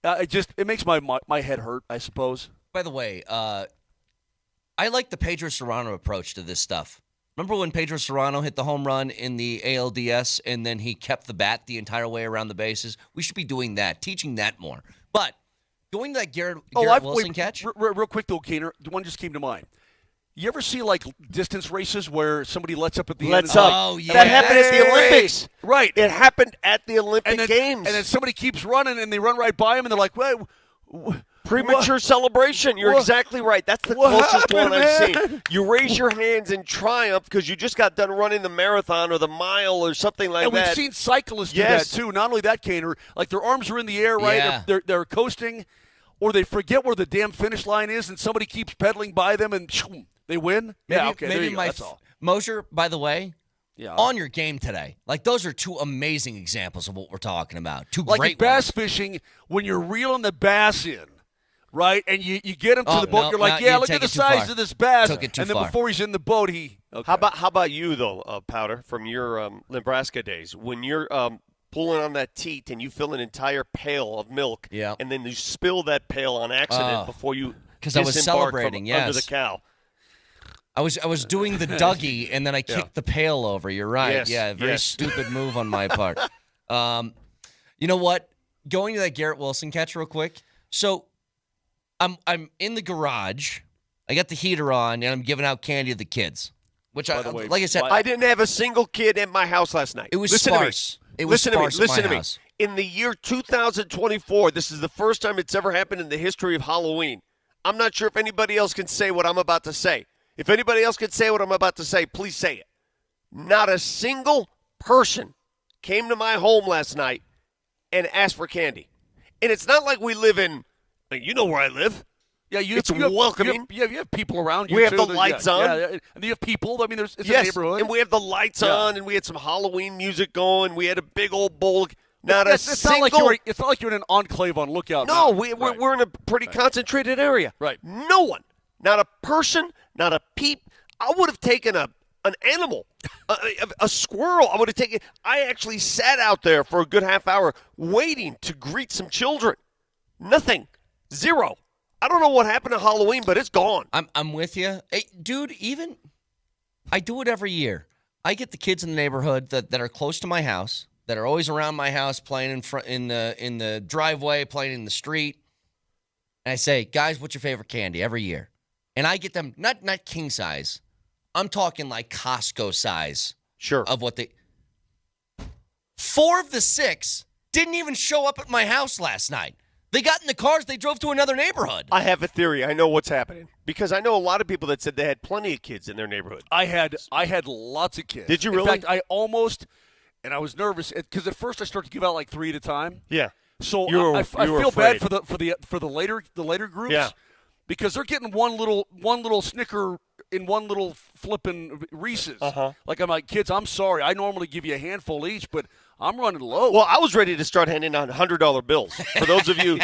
it makes my head hurt, I suppose. By the way, I like the Pedro Serrano approach to this stuff. Remember when Pedro Serrano hit the home run in the ALDS and then he kept the bat the entire way around the bases? We should be doing that, teaching that more. But going to that Garrett Wilson catch? Real quick, though, Kaner, one just came to mind. You ever see like distance races where somebody lets up at the Let's end? up. Oh, yeah. That happened at the Hey! Olympics. Right. It happened at the Olympic and then, Games. And then somebody keeps running and they run right by him and they're like, "Wait, Premature celebration. You're what- exactly right. That's the what closest one happened, I've man? seen. You raise your hands in triumph because you just got done running the marathon or the mile or something like And that. we've seen cyclists do Yes. that too. Not only that, Kaner, like their arms are in the air, right? Yeah. They're coasting, or they forget where the damn finish line is, and somebody keeps pedaling by them, and they win. Maybe, yeah, okay, there maybe you go. my That's all. Mosher, by the way, Yeah. on your game today. Like, those are two amazing examples of what we're talking about. Two Like in great bass ones. fishing, when you're reeling the bass in, right, and you get him to Oh, the boat, no, you're like, no, yeah, you look take at the it too size far. of this bass. Took it too and then far. before he's in the boat, he. Okay. How about you though, Powder, from your Nebraska days when you're pulling on that teat and you fill an entire pail of milk, Yeah. and then you spill that pail on accident Oh. before you 'Cause I was disembark from celebrating, under the yes. cow. I was doing the Dougie, and then I kicked the pail over. You're right. Yes, Yeah, very yes. stupid move on my part. You know what? Going to that Garrett Wilson catch real quick. So I'm in the garage. I got the heater on, and I'm giving out candy to the kids. Which, By the way, like I said, I didn't have a single kid at my house last night. it was Listen sparse. To me. It was Listen to me. sparse at Listen my to me. house. In the year 2024, this is the first time it's ever happened in the history of Halloween. I'm not sure if anybody else can say what I'm about to say. If anybody else can say what I'm about to say, please say it. Not a single person came to my home last night and asked for candy. And it's not like we live in, you know where I live. Yeah, It's you have, welcoming. You have people around you. We have too. the There's- lights yeah, on. yeah, and you have people. I mean, it's a Yes, neighborhood. and we have the lights Yeah. on, and we had some Halloween music going. We had a big old bowl. Not it's, a it's single. not like it's not like you're in an enclave on Lookout No, Mountain. we're in a pretty concentrated area. Right. No one, not a person, not a peep. I would have taken an animal, a squirrel. I would have taken. I actually sat out there for a good half hour waiting to greet some children. Nothing. Zero. I don't know what happened to Halloween, but it's gone. I'm with you. Hey, dude, even I do it every year. I get the kids in the neighborhood that are close to my house, that are always around my house, playing in front in the driveway, playing in the street. And I say, guys, what's your favorite candy every year? And I get them not king size. I'm talking like Costco size Sure. of what they. 4 of the 6 didn't even show up at my house last night. They got in the cars. They drove to another neighborhood. I have a theory. I know what's happening because I know a lot of people that said they had plenty of kids in their neighborhood. I had lots of kids. Did you In really? fact, I almost, and I was nervous because at first I started to give out like 3 at a time. Yeah. So You were- I you were feel afraid. bad for the later groups. Yeah. Because they're getting one little Snicker in one little flipping Reese's. Uh-huh. Like I'm like, kids, I'm sorry. I normally give you a handful each, but I'm running low. Well, I was ready to start handing out $100 bills. For those of you,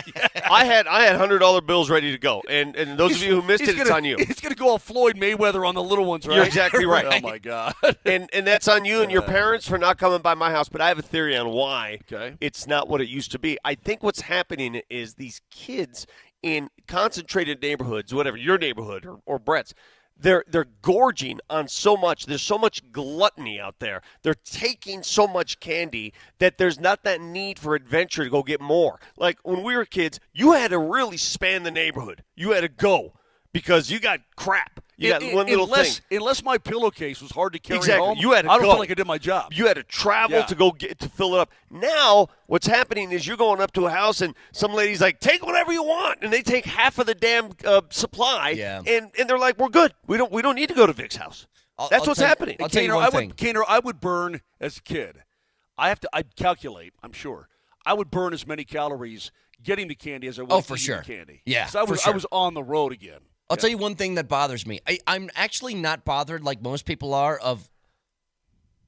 I had $100 bills ready to go, and those of you who missed it, it's on you. He's gonna go all Floyd Mayweather on the little ones, right? You're exactly right. Oh my God. And that's on you and your parents for not coming by my house. But I have a theory on why Okay. it's not what it used to be. I think what's happening is these kids in concentrated neighborhoods, whatever your neighborhood or Brett's, they're gorging on so much. There's so much gluttony out there. They're taking so much candy that there's not that need for adventure to go get more. Like when we were kids, you had to really span the neighborhood. You had to go because you got crap. You got one little thing. Unless my pillowcase was hard to carry Exactly. home, You had to I don't go. feel like I did my job. You had to travel Yeah. to go get to fill it up. Now, what's happening is you're going up to a house and some lady's like, "Take whatever you want," and they take half of the damn supply. Yeah. And they're like, "We're good. We don't need to go to Vic's house." That's what's tell you- happening. I'll tell you one thing. Kaner, I would burn as a kid. I'd calculate. I'm sure I would burn as many calories getting the candy as I would for eating sure. the candy. Yeah, 'Cause I for was sure. I was on the road again. I'll tell you one thing that bothers me. I'm actually not bothered like most people are of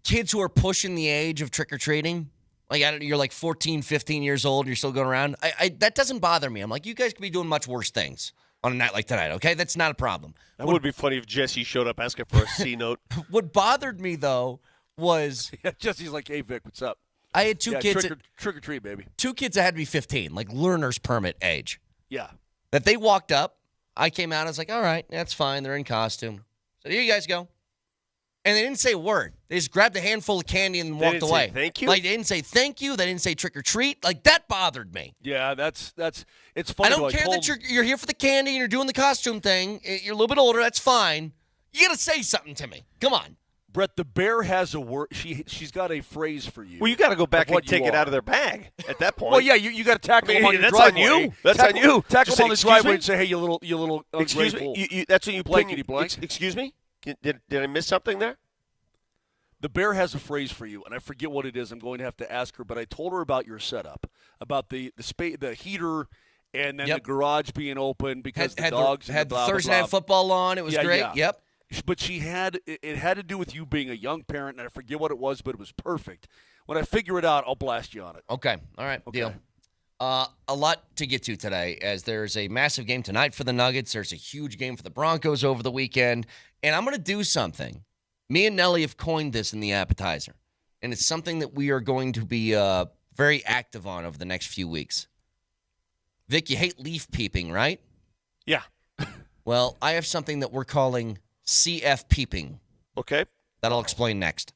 kids who are pushing the age of trick-or-treating. Like, you're like 14, 15 years old and you're still going around. That doesn't bother me. I'm like, you guys could be doing much worse things on a night like tonight, okay? That's not a problem. That would be funny if Jesse showed up asking for a C note. What bothered me, though, was Yeah, Jesse's like, "Hey Vic, what's up?" I had two Yeah, kids trick or treat, baby. that had to be 15, like learner's permit age, Yeah. that they walked up. I came out. I was like, all right, that's fine. They're in costume. So here you guys go. And they didn't say a word. They just grabbed a handful of candy and They walked didn't say away. thank you? Like, they didn't say thank you. They didn't say trick or treat. Like, that bothered me. Yeah, that's it's funny. I don't though, care told- that you're here for the candy and you're doing the costume thing. You're a little bit older. That's fine. You got to say something to me. Come on. Brett, the Bear has a word. She's got a phrase for you. Well, you got to go back of what and take you it are. out of their bag at that point. Well, yeah, you got to tackle them on your that's on driveway. you. That's on you. Tackle Just them on the say, "Excuse driveway me?" and say, "Hey, you little Excuse ungrateful." me. That's when you blankety pin, blank. Excuse me. Did I miss something there? The Bear has a phrase for you, and I forget what it is. I'm going to have to ask her, but I told her about your setup, about the heater, and then Yep. the garage being open because the Had dogs had and the blah, blah, Thursday blah. Night Football on. It was Yeah, great. yeah. Yep. But it had to do with you being a young parent, and I forget what it was, but it was perfect. When I figure it out, I'll blast you on it. Okay. All right. Okay. Deal. A lot to get to today, as there's a massive game tonight for the Nuggets. There's a huge game for the Broncos over the weekend. And I'm going to do something. Me and Nelly have coined this in the appetizer. And it's something that we are going to be very active on over the next few weeks. Vic, you hate leaf peeping, right? Yeah. Well, I have something that we're calling CF peeping. Okay. That I'll explain next.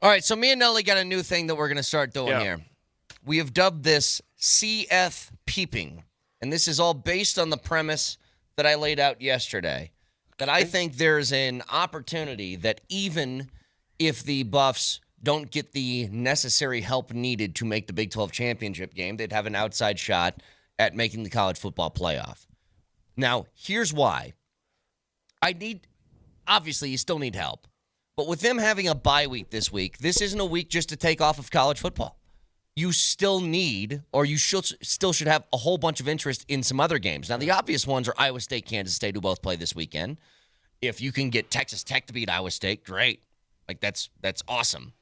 All right, so me and Nelly got a new thing that we're going to start doing here. We have dubbed this CF peeping, and this is all based on the premise that I laid out yesterday, that I think there's an opportunity that even if the Buffs don't get the necessary help needed to make the Big 12 championship game, they'd have an outside shot at making the college football playoff. Now, here's why. Obviously, you still need help. But with them having a bye week this week, this isn't a week just to take off of college football. You still need, or you still should have a whole bunch of interest in some other games. Now, the obvious ones are Iowa State, Kansas State, who both play this weekend. If you can get Texas Tech to beat Iowa State, great. Like, that's awesome.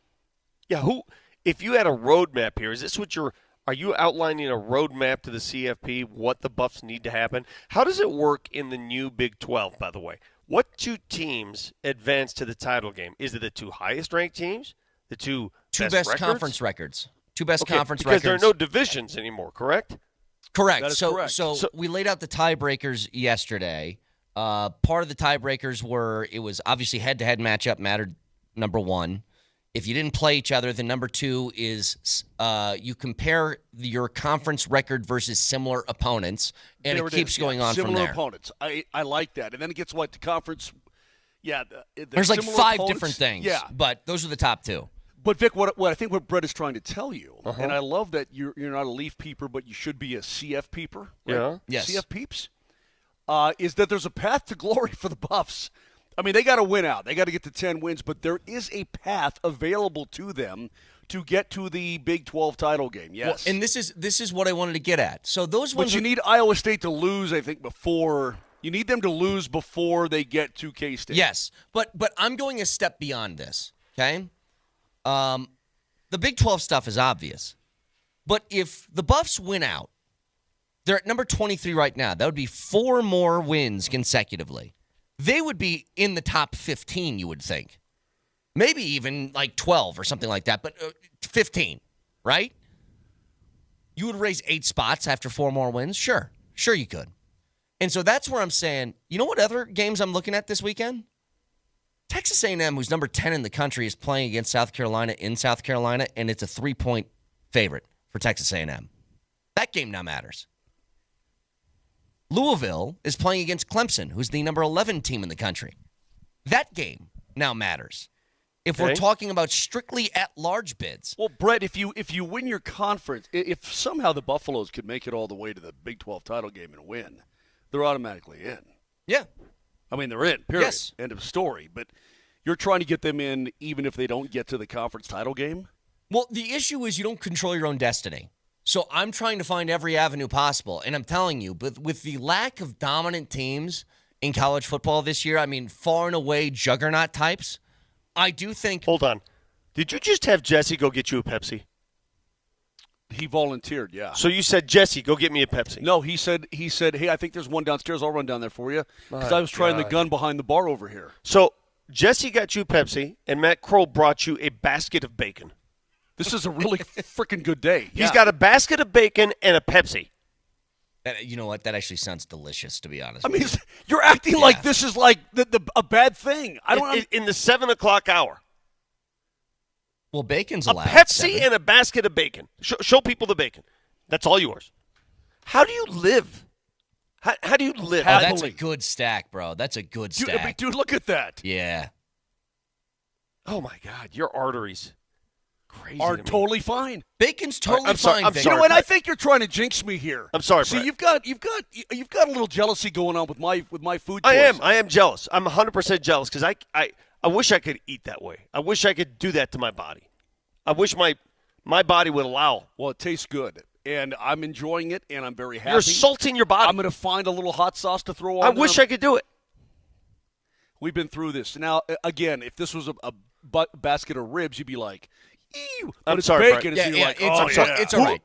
Yeah, if you had a roadmap here, are you outlining a roadmap to the CFP, what the Buffs need to happen? How does it work in the new Big 12, by the way? What two teams advance to the title game? Is it the two highest-ranked teams? The two best conference records. Two best conference because records. Because there are no divisions anymore, correct? Correct. That is correct. So we laid out the tiebreakers yesterday. Part of the tiebreakers were, it was obviously head-to-head matchup mattered, number one. If you didn't play each other, then number two is you compare your conference record versus similar opponents, and it keeps going on from there. Similar opponents. I like that. And then it gets the conference. Yeah. There's like five opponents. different things. Yeah. But those are the top two. But, Vic, what I think what Brett is trying to tell you, and I love that you're not a Leaf peeper, but you should be a CF peeper. Right? Yeah. Yes. CF peeps, is that there's a path to glory for the Buffs. I mean, they got to win out. They got to get to 10 wins, but there is a path available to them to get to the Big 12 title game. Yes. Well, and this is what I wanted to get at. So those ones. But you need Iowa State to lose, I think, before – you need them to lose before they get to K-State. Yes, but I'm going a step beyond this, okay? The Big 12 stuff is obvious. But if the Buffs win out, they're at number 23 right now. That would be 4 more wins consecutively. They would be in the top 15, you would think. Maybe even like 12 or something like that, but 15, right? You would raise 8 spots after 4 more wins? Sure you could. And so that's where I'm saying, you know what other games I'm looking at this weekend? Texas A&M, who's number 10 in the country, is playing against South Carolina in South Carolina, and it's a 3-point favorite for Texas A&M. That game now matters. Louisville is playing against Clemson, who's the number 11 team in the country. That game now matters. If we're talking about strictly at-large bids. Well, Brett, if you win your conference, if somehow the Buffaloes could make it all the way to the Big 12 title game and win, they're automatically in. Yeah. I mean, they're in, period. Yes. End of story. But you're trying to get them in even if they don't get to the conference title game? Well, the issue is you don't control your own destiny. So I'm trying to find every avenue possible. And I'm telling you, but with the lack of dominant teams in college football this year, I mean, far and away juggernaut types, I do think. Hold on. Did you just have Jesse go get you a Pepsi? He volunteered, yeah. So you said, Jesse, go get me a Pepsi. No, he said, hey, I think there's one downstairs. I'll run down there for you. Because I was trying the gun behind the bar over here. So Jesse got you Pepsi, and Matt Kroll brought you a basket of bacon. This is a really freaking good day. He's got a basket of bacon and a Pepsi. You know what? That actually sounds delicious, to be honest. I mean, you're acting like this is like a bad thing. I don't in the 7 o'clock hour. Well, bacon's A allowed. Pepsi and a basket of bacon. Show people the bacon. That's all yours. How do you live? How do you live? Oh, that's a good stack, bro. That's a good stack. Dude, look at that. Yeah. Oh, my God. Your arteries. Crazy Are to me. totally fine. Bacon's totally I'm sorry, fine. I'm Vic. You know sorry. what? I think you're trying to jinx me here. I'm sorry, See, Brett. you've got a little jealousy going on with my food I choice. am jealous. I'm 100% jealous because I wish I could eat that way. I wish I could do that to my body. I wish my body would allow. Well, it tastes good, and I'm enjoying it, and I'm very happy. You're assaulting your body. I'm going to find a little hot sauce to throw on. I wish I could do it. We've been through this. Now, again, if this was a basket of ribs, you'd be like, ew. But I'm it's sorry, bacon. Brett. And Yeah, you're like, it's all right.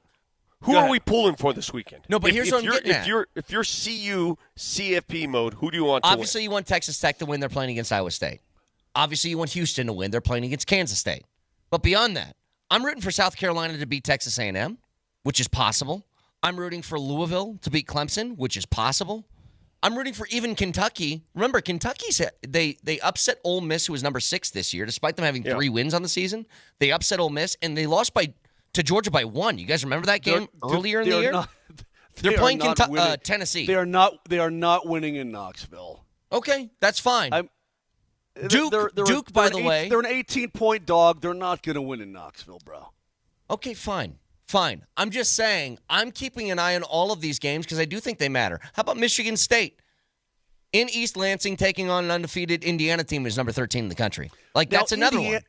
Who Go are ahead. we pulling for this weekend? No, but here's what I'm getting at. If you're CU CFP mode, who do you want to Obviously, you want Texas Tech to win. They're playing against Iowa State. Obviously, you want Houston to win. They're playing against Kansas State. But beyond that, I'm rooting for South Carolina to beat Texas A&M, which is possible. I'm rooting for Louisville to beat Clemson, which is possible. I'm rooting for even Kentucky. Remember, they upset Ole Miss, who was number 6 this year, despite them having 3 wins on the season. They upset Ole Miss, and they lost to Georgia by 1. You guys remember that game earlier in the year? They're playing Tennessee. They are not winning in Knoxville. Okay, that's fine. Duke, by the way. They're an 18-point dog. They're not going to win in Knoxville, bro. Okay, fine. I'm just saying I'm keeping an eye on all of these games because I do think they matter. How about Michigan State? In East Lansing, taking on an undefeated Indiana team who's number 13 in the country. That's another one.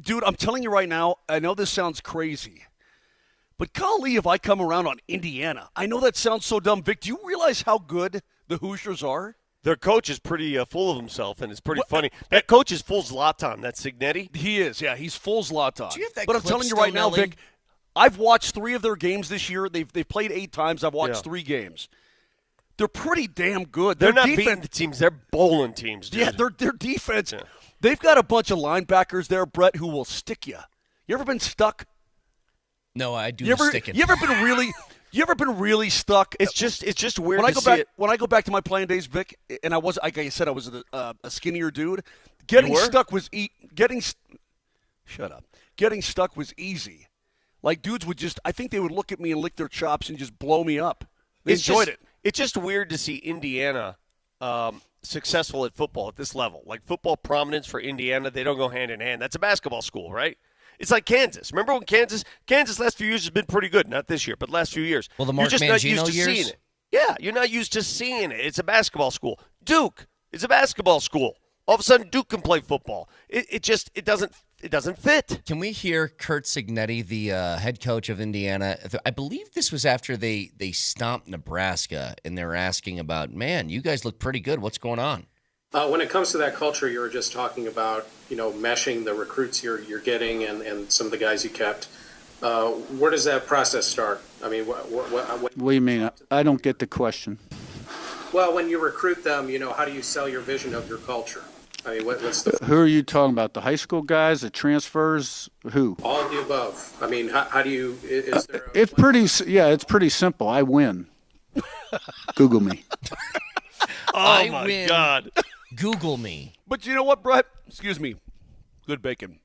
Dude, I'm telling you right now, I know this sounds crazy, but golly, if I come around on Indiana, I know that sounds so dumb. Vic, do you realize how good the Hoosiers are? Their coach is pretty full of himself, and it's pretty funny. That coach is full Zlatan. That's Signetti. He is, yeah. He's full Zlatan. Do you have that but I'm clip telling you still, right now, Nelly? Vic, I've watched 3 of their games this year. They've played 8 times. I've watched 3 games. They're pretty damn good. They're not beating the teams. They're bowling teams, dude. Yeah, their defense. Yeah. They've got a bunch of linebackers there, Brett, who will stick you. You ever been stuck? No, I do sticking. You ever been really stuck? It's just weird when I go back to my playing days, Vic, and I was, like I said, I was a skinnier dude. Getting stuck was Getting stuck was easy. Like dudes would I think they would look at me and lick their chops and just blow me up. They enjoyed it. It's just weird to see Indiana successful at football at this level. Like football prominence for Indiana, they don't go hand in hand. That's a basketball school, right? It's like Kansas. Remember when Kansas last few years has been pretty good. Not this year, but last few years. Well, the Mark You're just Mangino not used to years? seeing it. Yeah, you're not used to seeing it. It's a basketball school. Duke is a basketball school. All of a sudden, Duke can play football. It doesn't fit. Can we hear Curt Cignetti, the head coach of Indiana? I believe this was after they stomped Nebraska, and they were asking about, man, you guys look pretty good. What's going on? When it comes to that culture, you were just talking about, meshing the recruits you're getting and some of the guys you kept. Where does that process start? I mean, what do you mean? I don't get the question. Well, when you recruit them, how do you sell your vision of your culture? I mean, what's the... Who are you talking about? The high school guys, the transfers? Who? All of the above. I mean, how do you... Is there it's pretty simple. I win. Google me. Oh, my God. Google me. But you know what, Brett? Excuse me. Good bacon.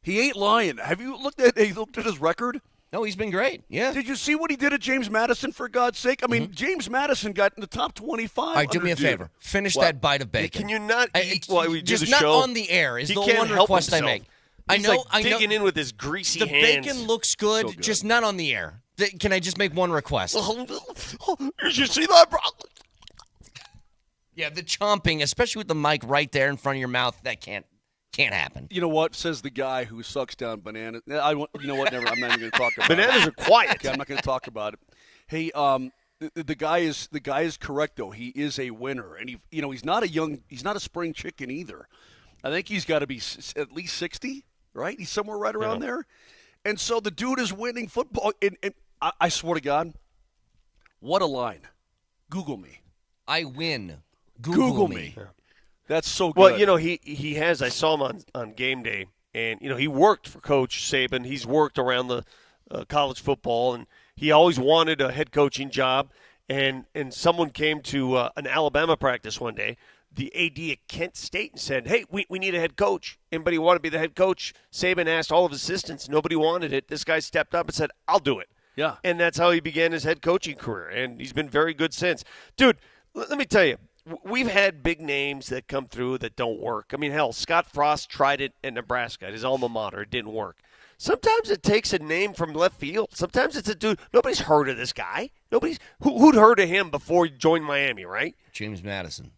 He ain't lying. Have you looked at his record? No, he's been great. Yeah. Did you see what he did at James Madison, for God's sake? I mean, James Madison got in the top 25. All right, do me a favor. Finish that bite of bacon. Can you not eat while we do just the not show? on the air is the one request I make. He's digging in with his greasy the hands. The bacon looks good, just not on the air. Can I just make one request? Did you see that, bro? Yeah, the chomping, especially with the mic right there in front of your mouth, that can't happen. You know what? Says the guy who sucks down bananas. You know what? Never. I'm not even going to talk about bananas it. are quiet. Okay, I'm not going to talk about it. Hey, the guy is correct though. He is a winner, and he's not a spring chicken either. I think he's got to be at least 60, right? He's somewhere right around there. And so the dude is winning football. And I swear to God, what a line! Google me. I win. Google me. Yeah. That's so good. Well, he has. I saw him on game day, and he worked for Coach Saban. He's worked around the college football, and he always wanted a head coaching job. And someone came to an Alabama practice one day, the AD at Kent State, and said, "Hey, we need a head coach. Anybody want to be the head coach?" Saban asked all of his assistants. Nobody wanted it. This guy stepped up and said, "I'll do it." Yeah. And that's how he began his head coaching career, and he's been very good since. Dude, let me tell you. We've had big names that come through that don't work. I mean, hell, Scott Frost tried it at Nebraska, at his alma mater. It didn't work. Sometimes it takes a name from left field. Sometimes it's a dude. Nobody's heard of this guy. Who'd heard of him before he joined Miami, right? James Madison.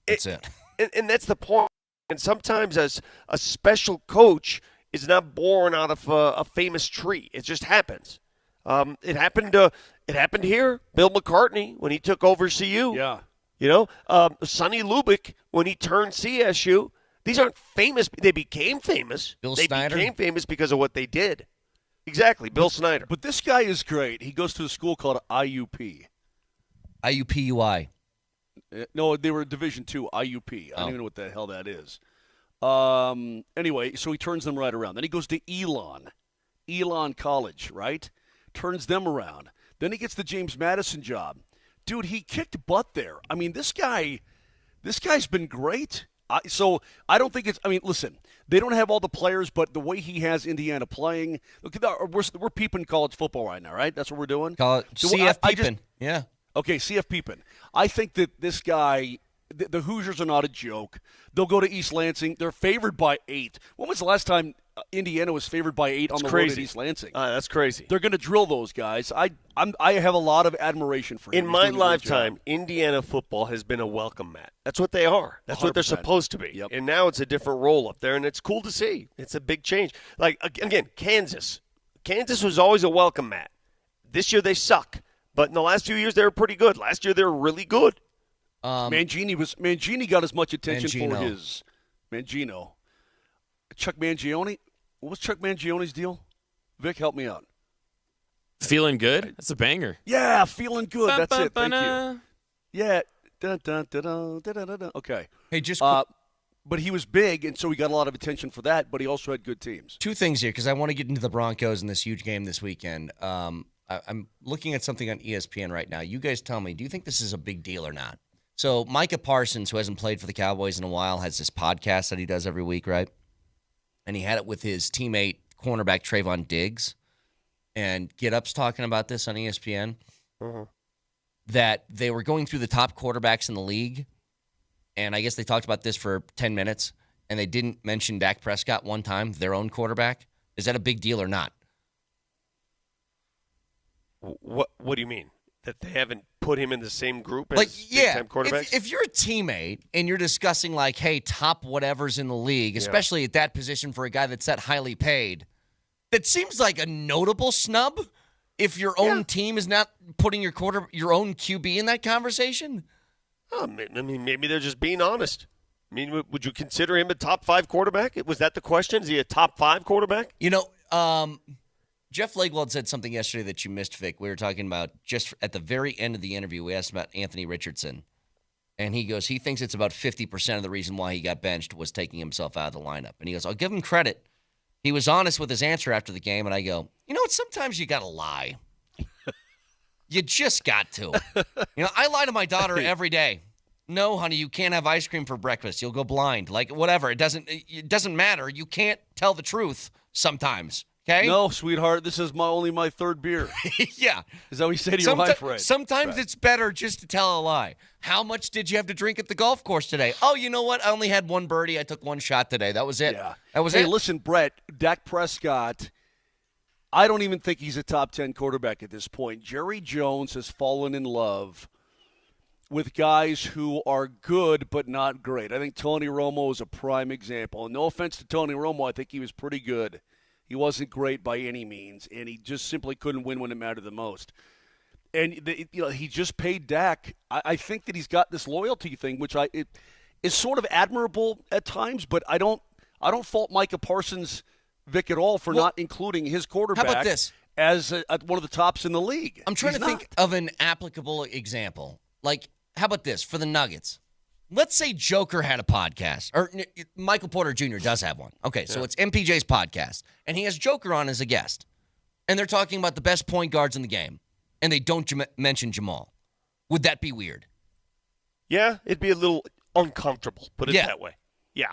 That's it. And that's the point. And sometimes as a special coach is not born out of a famous tree. It just happens. It happened here. Bill McCartney when he took over CU. Yeah. Sonny Lubick, when he turned CSU, these aren't famous. They became famous. They became famous because of what they did. Exactly, Bill Snyder. But this guy is great. He goes to a school called IUP. IUPUI. No, they were Division II, IUP. I don't even know what the hell that is. Anyway, so he turns them right around. Then he goes to Elon College, right? Turns them around. Then he gets the James Madison job. Dude, he kicked butt there. I mean, this guy's been great. So I don't think it's. I mean, listen, they don't have all the players, but the way he has Indiana playing, look, we're peeping college football right now, right? That's what we're doing. Call it CF peeping. Yeah. Okay, CF peeping. I think that this guy, the Hoosiers are not a joke. They'll go to East Lansing. They're favored by 8. When was the last time Indiana was favored by 8 on the road at East Lansing? That's crazy. They're going to drill those guys. I have a lot of admiration for him. In my lifetime, Indiana football has been a welcome mat. That's what they are. That's 100%. What they're supposed to be. Yep. And now it's a different role up there, and it's cool to see. It's a big change. Like, again, Kansas. Kansas was always a welcome mat. This year they suck. But in the last few years, they were pretty good. Last year, they were really good. Mangini got as much attention for Mangino. his Mangino. Chuck Mangione. What was Chuck Mangione's deal? Vic, help me out. Feeling good? That's a banger. Yeah, feeling good. That's it. Thank you. Ba-ba-ba-na. Yeah. Dun, dun, dun, dun, dun, dun, dun, dun. Okay. Hey, just But he was big, and so he got a lot of attention for that, but he also had good teams. 2 things here because I want to get into the Broncos in this huge game this weekend. I'm looking at something on ESPN right now. You guys tell me, do you think this is a big deal or not? So Micah Parsons, who hasn't played for the Cowboys in a while, has this podcast that he does every week, right? And he had it with his teammate, cornerback Trayvon Diggs. And Get Up's talking about this on ESPN, that they were going through the top quarterbacks in the league. And I guess they talked about this for 10 minutes, and they didn't mention Dak Prescott one time, their own quarterback. Is that a big deal or not? What do you mean? That they haven't put him in the same group as big-time quarterbacks? If you're a teammate and you're discussing, like, hey, top whatever's in the league, especially at that position for a guy that's that highly paid, that seems like a notable snub if your own team is not putting your own QB in that conversation. I mean, maybe they're just being honest. I mean, would you consider him a top 5 quarterback? Was that the question? Is he a top 5 quarterback? You know, Jeff Legwold said something yesterday that you missed, Vic. We were talking about just at the very end of the interview, we asked about Anthony Richardson. And he goes, he thinks it's about 50% of the reason why he got benched was taking himself out of the lineup. And he goes, I'll give him credit. He was honest with his answer after the game. And I go, you know what? Sometimes you got to lie. You just got to. I lie to my daughter every day. No, honey, you can't have ice cream for breakfast. You'll go blind. Like, whatever. It doesn't matter. You can't tell the truth sometimes. Okay? No, sweetheart, this is only my 3rd beer. Yeah. Is that what you say to your wife, right? Sometimes it's better just to tell a lie. How much did you have to drink at the golf course today? Oh, you know what? I only had 1 birdie. I took 1 shot today. That was it. Yeah. That was it. Hey, listen, Brett, Dak Prescott, I don't even think he's a top 10 quarterback at this point. Jerry Jones has fallen in love with guys who are good but not great. I think Tony Romo is a prime example. And no offense to Tony Romo, I think he was pretty good. He wasn't great by any means, and he just simply couldn't win when it mattered the most. And he just paid Dak. I think that he's got this loyalty thing, which is sort of admirable at times. But I don't fault Micah Parsons, Vic, at all for not including his quarterback. How about this? As one of the tops in the league. I'm trying to think of an applicable example. Like, how about this for the Nuggets? Let's say Joker had a podcast, or Michael Porter Jr. does have one. Okay, so it's MPJ's podcast, and he has Joker on as a guest, and they're talking about the best point guards in the game, and they don't mention Jamal. Would that be weird? Yeah, it'd be a little uncomfortable, put it that way. Yeah.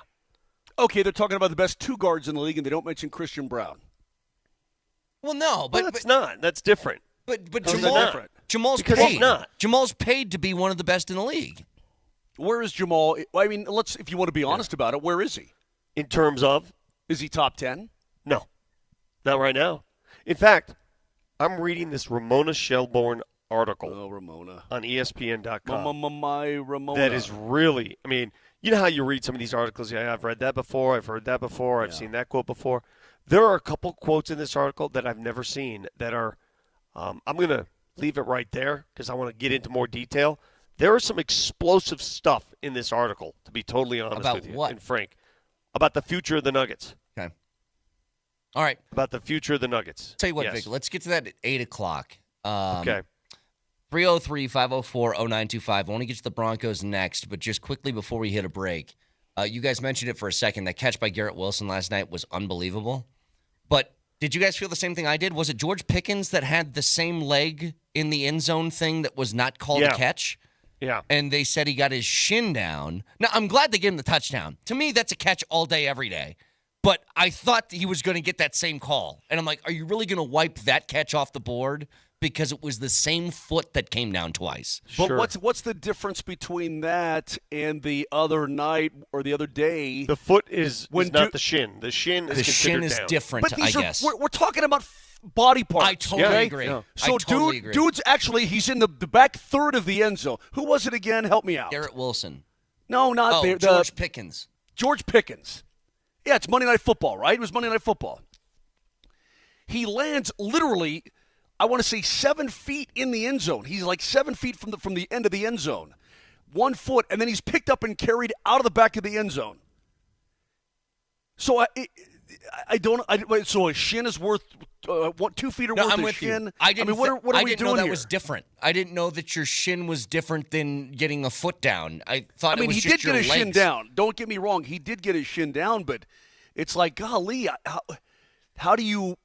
Okay, they're talking about the best 2 guards in the league, and they don't mention Christian Brown. Well, no, but that's not. That's different. But Jamal's because paid. he's not. Jamal's paid to be one of the best in the league. Where is Jamal? I mean, if you want to be honest about it, where is he? In terms of? Is he top 10? No. Not right now. In fact, I'm reading this Ramona Shelburne article on ESPN.com. My Ramona. That is really, I mean, you know how you read some of these articles? Yeah, I've read that before. I've heard that before. I've seen that quote before. There are a couple quotes in this article that I've never seen that are, I'm going to leave it right there because I want to get into more detail. There is some explosive stuff in this article, to be totally honest with you and frank, about the future of the Nuggets. Okay. All right. About the future of the Nuggets. Tell you what, Vic, let's get to that at 8 o'clock. Okay. 303-504-0925. I want to get to the Broncos next, but just quickly before we hit a break, you guys mentioned it for a second. That catch by Garrett Wilson last night was unbelievable. But did you guys feel the same thing I did? Was it George Pickens that had the same leg in the end zone thing that was not called Yeah. a catch. Yeah. And they said he got his shin down. Now, I'm glad they gave him the touchdown. To me, that's a catch all day, every day. But I thought he was going to get that same call. And I'm like, are you really going to wipe that catch off the board? Because it was the same foot that came down twice. But what's the difference between that and the other night or the other day? The foot is When not do- the shin. The shin is The shin considered is down. different, But these I are guess. we're talking about body parts. I totally okay? agree. Yeah. So I totally agree. dude's actually he's in the back third of the end zone. Who was it again? Help me out. Garrett Wilson. No, not Oh, there. George Pickens. George Pickens. Yeah, it's Monday Night Football, right? It was Monday Night Football. He lands literally, I want to say 7 feet in the end zone. He's like 7 feet from the end of the end zone. 1 foot, and then he's picked up and carried out of the back of the end zone. So so a shin is worth 2 feet or No, worth I'm of with shin. you. I didn't. what are I we didn't doing know that here? was different. I didn't know that your shin was different than getting a foot down. I thought. I mean, it was he just did get your his shin legs. down. Don't get me wrong. He did get his shin down, but it's like, golly, how do you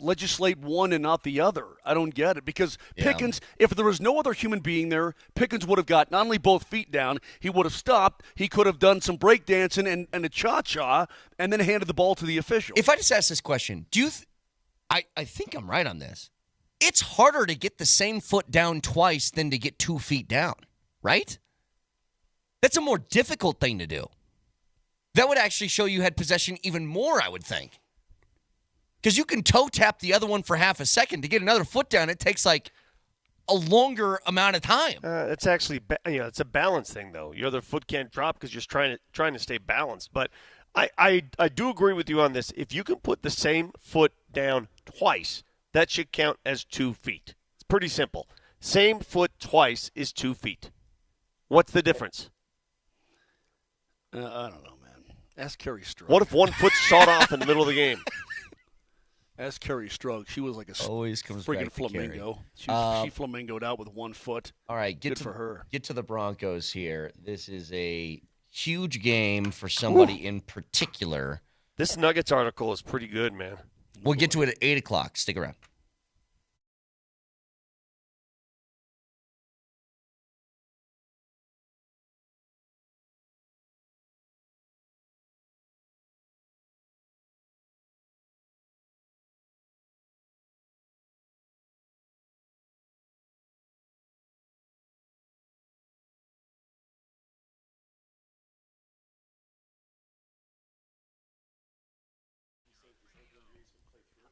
legislate one and not the other? I don't get it. Because Yeah. Pickens, if there was no other human being there, Pickens would have got not only both feet down, he would have stopped. He could have done some breakdancing and a cha-cha and then handed the ball to the official. If I just ask this question, do you? I think I'm right on this. It's harder to get the same foot down twice than to get 2 feet down, right? That's a more difficult thing to do. That would actually show you had possession even more, I would think. Because you can toe tap the other one for half a second. To get another foot down, it takes like a longer amount of time. It's actually, it's a balance thing, though. Your other foot can't drop because you're trying to stay balanced. But I do agree with you on this. If you can put the same foot down twice, that should count as 2 feet. It's pretty simple. Same foot twice is 2 feet. What's the difference? I don't know, man. Ask Kerry Strug. What if one foot's sawed off in the middle of the game? Ask Kerry Strug. She was like a Always comes freaking back to Kerry. flamingo. She flamingoed out with 1 foot. All right, Good for her. Get to the Broncos here. This is a huge game for somebody in particular. This Nuggets article is pretty good, man. We'll get to it at 8 o'clock. Stick around.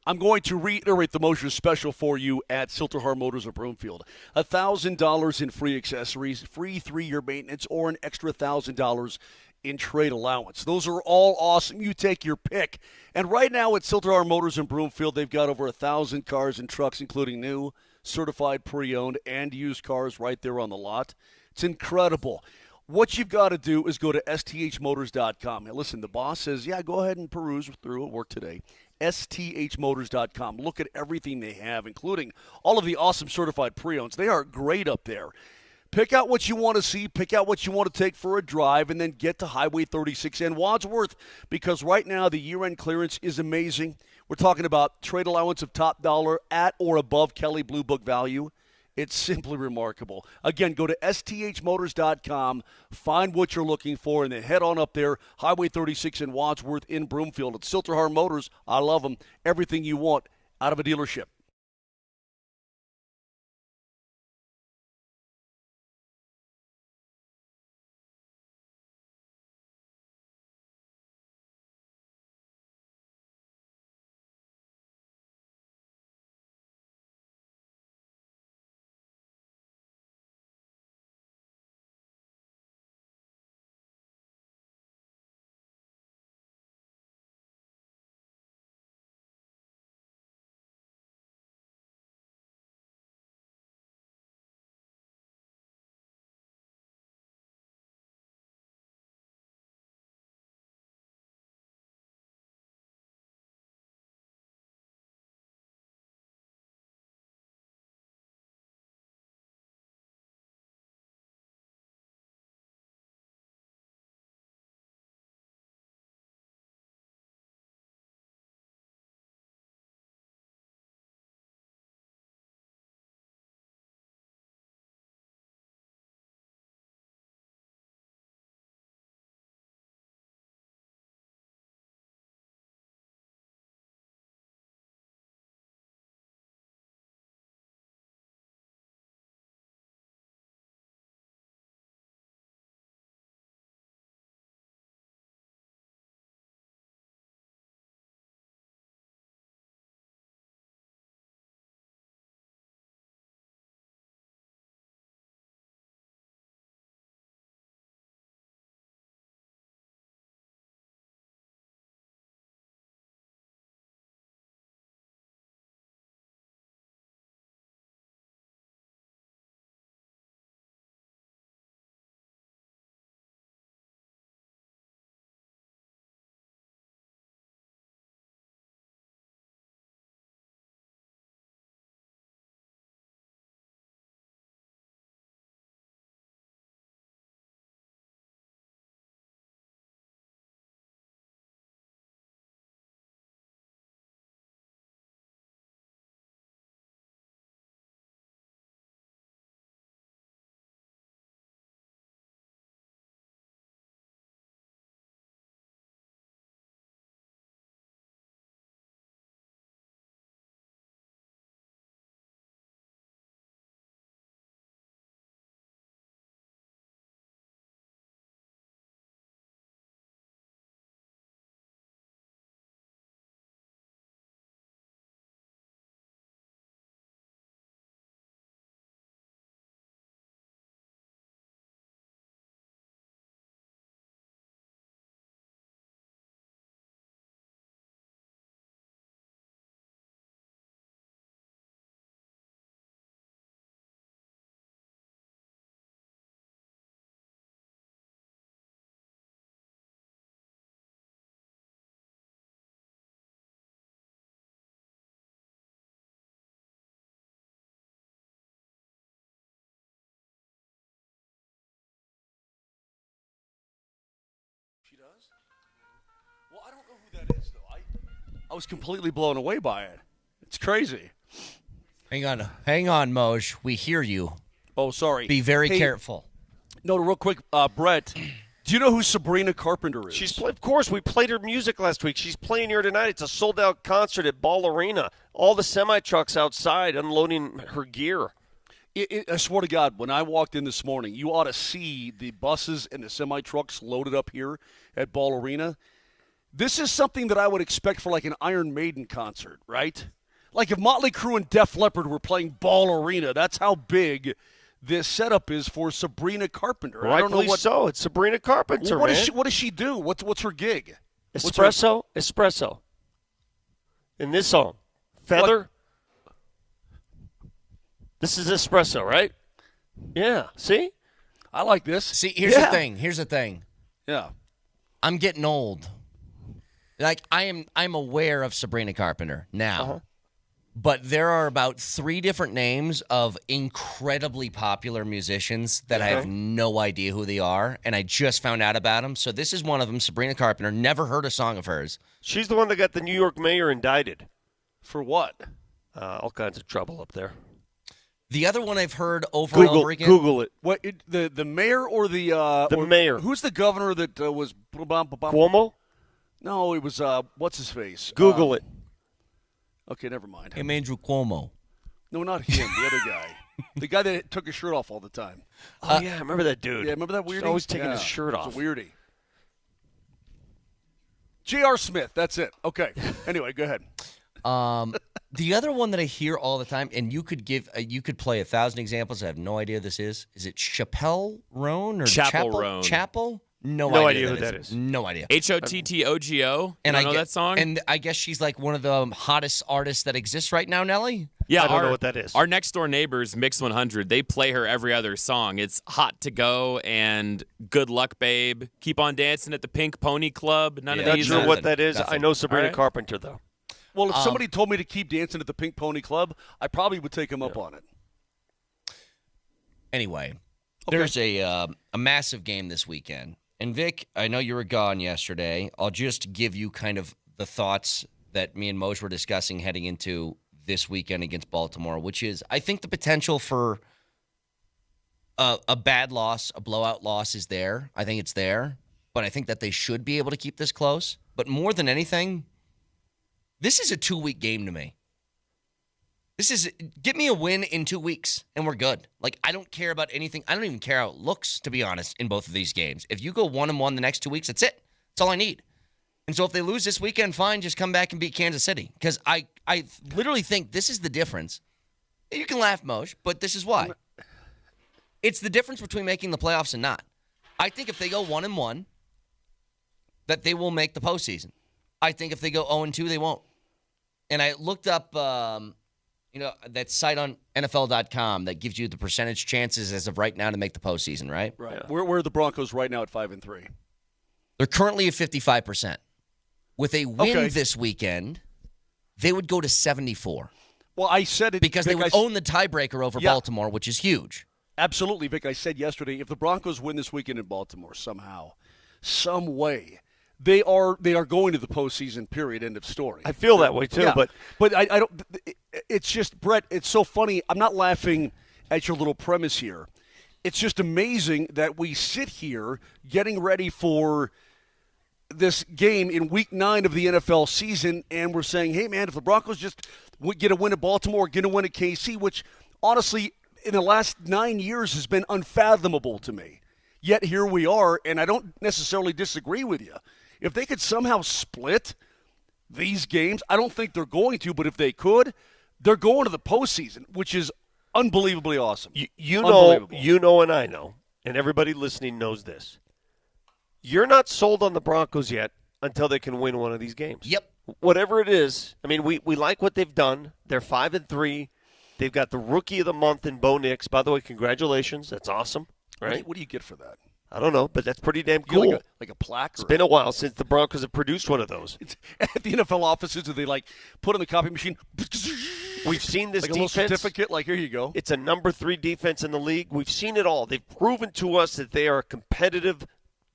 I'm going to reiterate the motion special for you at Silterhar Motors of Broomfield. $1,000 in free accessories, free 3-year maintenance, or an extra $1,000 in trade allowance. Those are all awesome. You take your pick. And right now at Silterhar Motors in Broomfield, they've got over 1,000 cars and trucks, including new, certified, pre-owned, and used cars right there on the lot. It's incredible. What you've got to do is go to sthmotors.com. Now, listen, the boss says, yeah, go ahead and peruse through it, work today. sthmotors.com. Look at everything they have, including all of the awesome certified pre-owns. They are great up there. Pick out what you want to see, pick out what you want to take for a drive, and then get to Highway 36 and Wadsworth, because right now the year-end clearance is amazing. We're talking about trade allowance of top dollar at or above Kelley Blue Book value. It's simply remarkable. Again, go to sthmotors.com, find what you're looking for, and then head on up there, Highway 36 in Wadsworth in Broomfield. It's Silterhar Motors. I love them. Everything you want out of a dealership. does? Well, I don't know who that is, though. I was completely blown away by it. It's crazy. Hang on, Moj. We hear you. Oh, sorry. Be very Hey, careful. No, real quick, Brett. Do you know who Sabrina Carpenter is? Of course, we played her music last week. She's playing here tonight. It's a sold-out concert at Ball Arena. All the semi-trucks outside unloading her gear. I swear to God, when I walked in this morning, you ought to see the buses and the semi-trucks loaded up here at Ball Arena. This is something that I would expect for like an Iron Maiden concert, right? Like if Motley Crue and Def Leppard were playing Ball Arena, that's how big this setup is for Sabrina Carpenter. I don't know what. So it's Sabrina Carpenter. What man. does she do? What's her gig? Espresso. In this song, Feather. This is Espresso, right? Yeah. See? I like this. See, here's the thing. Yeah. I'm getting old. Like I'm aware of Sabrina Carpenter now. But there are about 3 different names of incredibly popular musicians that I have no idea who they are, and I just found out about them. So this is one of them, Sabrina Carpenter. Never heard a song of hers. She's the one that got the New York mayor indicted. For what? All kinds of trouble up there. The other one I've heard over and over again. Google it. What? The mayor or the mayor? Who's the governor that was Cuomo? No, it was what's his face? Google it. Okay, never mind. Hey, Andrew Cuomo. No, not him. The other guy. The guy that took his shirt off all the time. Oh, yeah, I remember that dude. Yeah, remember that weirdy? He's always taking his Yeah, shirt it's off. a weirdy. J.R. Smith, that's it. Okay. Anyway, go ahead. The other one that I hear all the time, and you could play 1,000 examples. I have no idea who this is. Is it Chappelle Roan or Chappell Roan. Chapel? No idea who that is. No idea. HOTTOGO. And I know that song. And I guess she's like one of the hottest artists that exists right now, Nelly. Yeah, I don't know what that is. Our next door neighbors, Mix 100, they play her every other song. It's Hot to Go and Good Luck, Babe. Keep on Dancing at the Pink Pony Club. None of Not these. sure what that is. Nothing. I know Sabrina All right. Carpenter, though. Well, if somebody told me to keep dancing at the Pink Pony Club, I probably would take him up on it. Anyway, there's a massive game this weekend. And Vic, I know you were gone yesterday. I'll just give you kind of the thoughts that me and Moj were discussing heading into this weekend against Baltimore, which is I think the potential for a bad loss, a blowout loss is there. I think it's there. But I think that they should be able to keep this close. But more than anything, this is a 2-week game to me. Get me a win in 2 weeks, and we're good. Like, I don't care about anything. I don't even care how it looks, to be honest, in both of these games. If you go 1-1 the next 2 weeks, that's it. That's all I need. And so if they lose this weekend, fine, just come back and beat Kansas City. Because I literally think this is the difference. You can laugh, Moj, but this is why. It's the difference between making the playoffs and not. I think if they go 1-1, that they will make the postseason. I think if they go 0-2, they won't. And I looked up, that site on NFL.com that gives you the percentage chances as of right now to make the postseason, right? Right. Yeah. Where are the Broncos right now at 5-3? They're currently at 55%. With a win this weekend, they would go to 74. Well, I said it because Vic, they would own the tiebreaker over Baltimore, which is huge. Absolutely, Vic. I said yesterday, if the Broncos win this weekend in Baltimore somehow, some way, they are going to the postseason. Period. End of story. I feel that way too, yeah. but I don't. It's just, Brett. It's so funny. I'm not laughing at your little premise here. It's just amazing that we sit here getting ready for this game in Week 9 of the NFL season, and we're saying, "Hey, man, if the Broncos just get a win at Baltimore, get a win at KC," which honestly, in the last 9 years, has been unfathomable to me. Yet here we are, and I don't necessarily disagree with you. If they could somehow split these games, I don't think they're going to, but if they could, they're going to the postseason, which is unbelievably awesome. You know, and I know, and everybody listening knows this. You're not sold on the Broncos yet until they can win one of these games. Yep. Whatever it is, I mean, we like what they've done. They're 5-3. They've got the Rookie of the Month in Bo Nix. By the way, congratulations. That's awesome. Right? What do you get for that? I don't know, but that's pretty damn cool. Like a plaque? It's been a while since the Broncos have produced one of those. It's at the NFL offices, do they put in the copy machine? We've seen this like a defense. little certificate, here you go. It's a number 3 defense in the league. We've seen it all. They've proven to us that they are a competitive,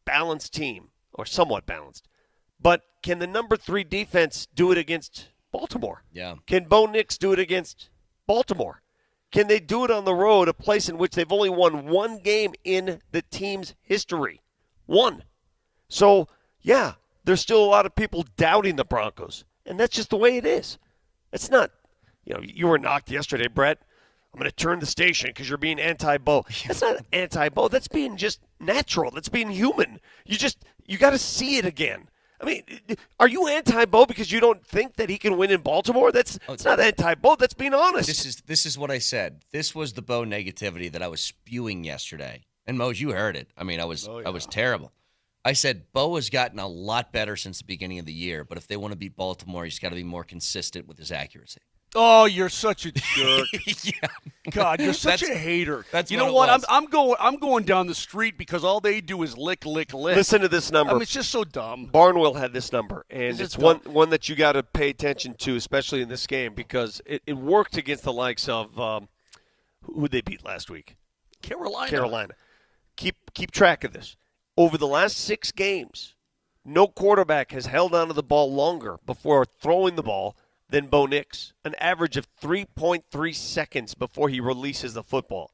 balanced team or somewhat balanced. But can the number 3 defense do it against Baltimore? Yeah. Can Bo Nix do it against Baltimore? Can they do it on the road, a place in which they've only won one game in the team's history? One. So, yeah, there's still a lot of people doubting the Broncos, and that's just the way it is. It's not, you were knocked yesterday, Brett. I'm going to turn the station because you're being anti-Bo. That's not anti-Bo. That's being just natural. That's being human. You got to see it again. I mean, are you anti-Bo because you don't think that he can win in Baltimore? It's not anti-Bo. That's being honest. This is what I said. This was the Bo negativity that I was spewing yesterday. And Mose, you heard it. I mean, I was terrible. I said Bo has gotten a lot better since the beginning of the year, but if they want to beat Baltimore, he's got to be more consistent with his accuracy. Oh, you're such a jerk. Yeah. God, you're such a hater. That's you what know it what? was. I'm going down the street because all they do is lick. Listen to this number. I mean, it's just so dumb. Barnwell had this number, and it's dumb. one that you got to pay attention to, especially in this game, because it worked against the likes of who they beat last week? Carolina. Keep track of this. Over the last 6 games, no quarterback has held onto the ball longer before throwing the ball than Bo Nix, an average of 3.3 seconds before he releases the football.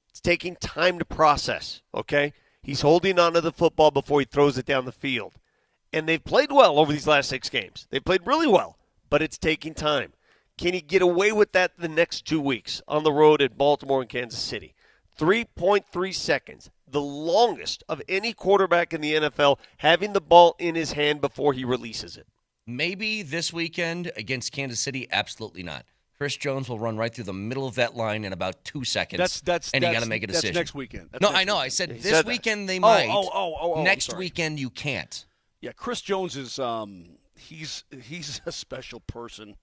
It's taking time to process, okay? He's holding onto the football before he throws it down the field. And they've played well over these last 6 games. They've played really well, but it's taking time. Can he get away with that the next 2 weeks on the road at Baltimore and Kansas City? 3.3 seconds, the longest of any quarterback in the NFL having the ball in his hand before he releases it. Maybe this weekend against Kansas City, absolutely not. Chris Jones will run right through the middle of that line in about 2 seconds. And you got to make a decision. That's next weekend. I know. I said this weekend they might. Next weekend you can't. Yeah, Chris Jones is he's a special person.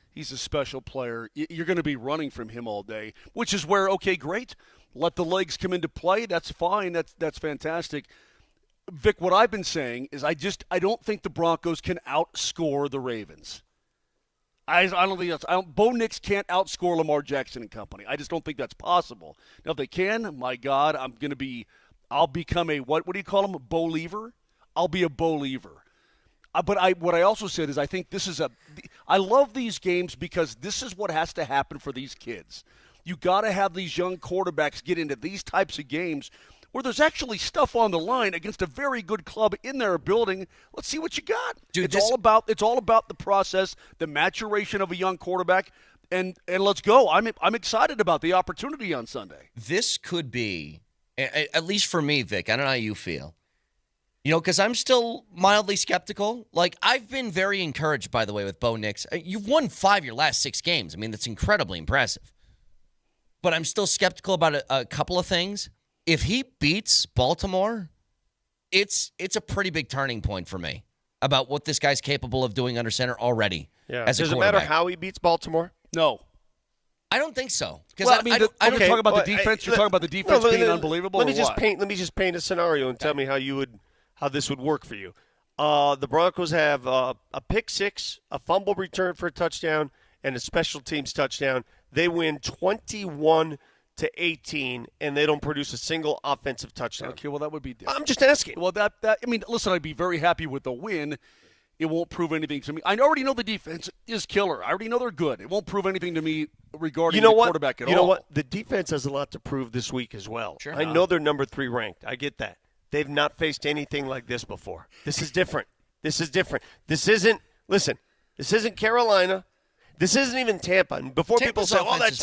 He's a special player. You're going to be running from him all day, which is where, okay, great. Let the legs come into play. That's fine. That's fantastic. Vic, what I've been saying is I don't think the Broncos can outscore the Ravens. I don't think that's. Bo Nix can't outscore Lamar Jackson and company. I just don't think that's possible. Now, if they can, my God, I'll become a what do you call them? A Bo-lever? I'll be a Bo-lever. But what I also said is I think I love these games because this is what has to happen for these kids. You got to have these young quarterbacks get into these types of games where there's actually stuff on the line against a very good club in their building. Let's see what you got. Dude, it's all about the process, the maturation of a young quarterback, and let's go. I'm excited about the opportunity on Sunday. This could be, at least for me, Vic, I don't know how you feel. Because I'm still mildly skeptical. Like, I've been very encouraged, by the way, with Bo Nix. You've won 5 of your last 6 games. I mean, that's incredibly impressive. But I'm still skeptical about a couple of things. If he beats Baltimore, it's a pretty big turning point for me about what this guy's capable of doing under center already. Yeah. As a Does it quarterback. matter how he beats Baltimore? No. I don't think so. Well, you're talking about the defense. You're talking about the defense being unbelievable. Let me just paint a scenario and tell me how this would work for you. The Broncos have a pick six, a fumble return for a touchdown, and a special teams touchdown. They win 21-18, and they don't produce a single offensive touchdown. Okay, well, that would be different. I'm just asking. Well, listen, I'd be very happy with the win. It won't prove anything to me. I already know the defense is killer. I already know they're good. It won't prove anything to me regarding the quarterback at all. You know what? The defense has a lot to prove this week as well. Sure. I know they're number 3 ranked. I get that. They've not faced anything like this before. This is different. This isn't Carolina. This isn't even Tampa. And before Tampa's people say, offense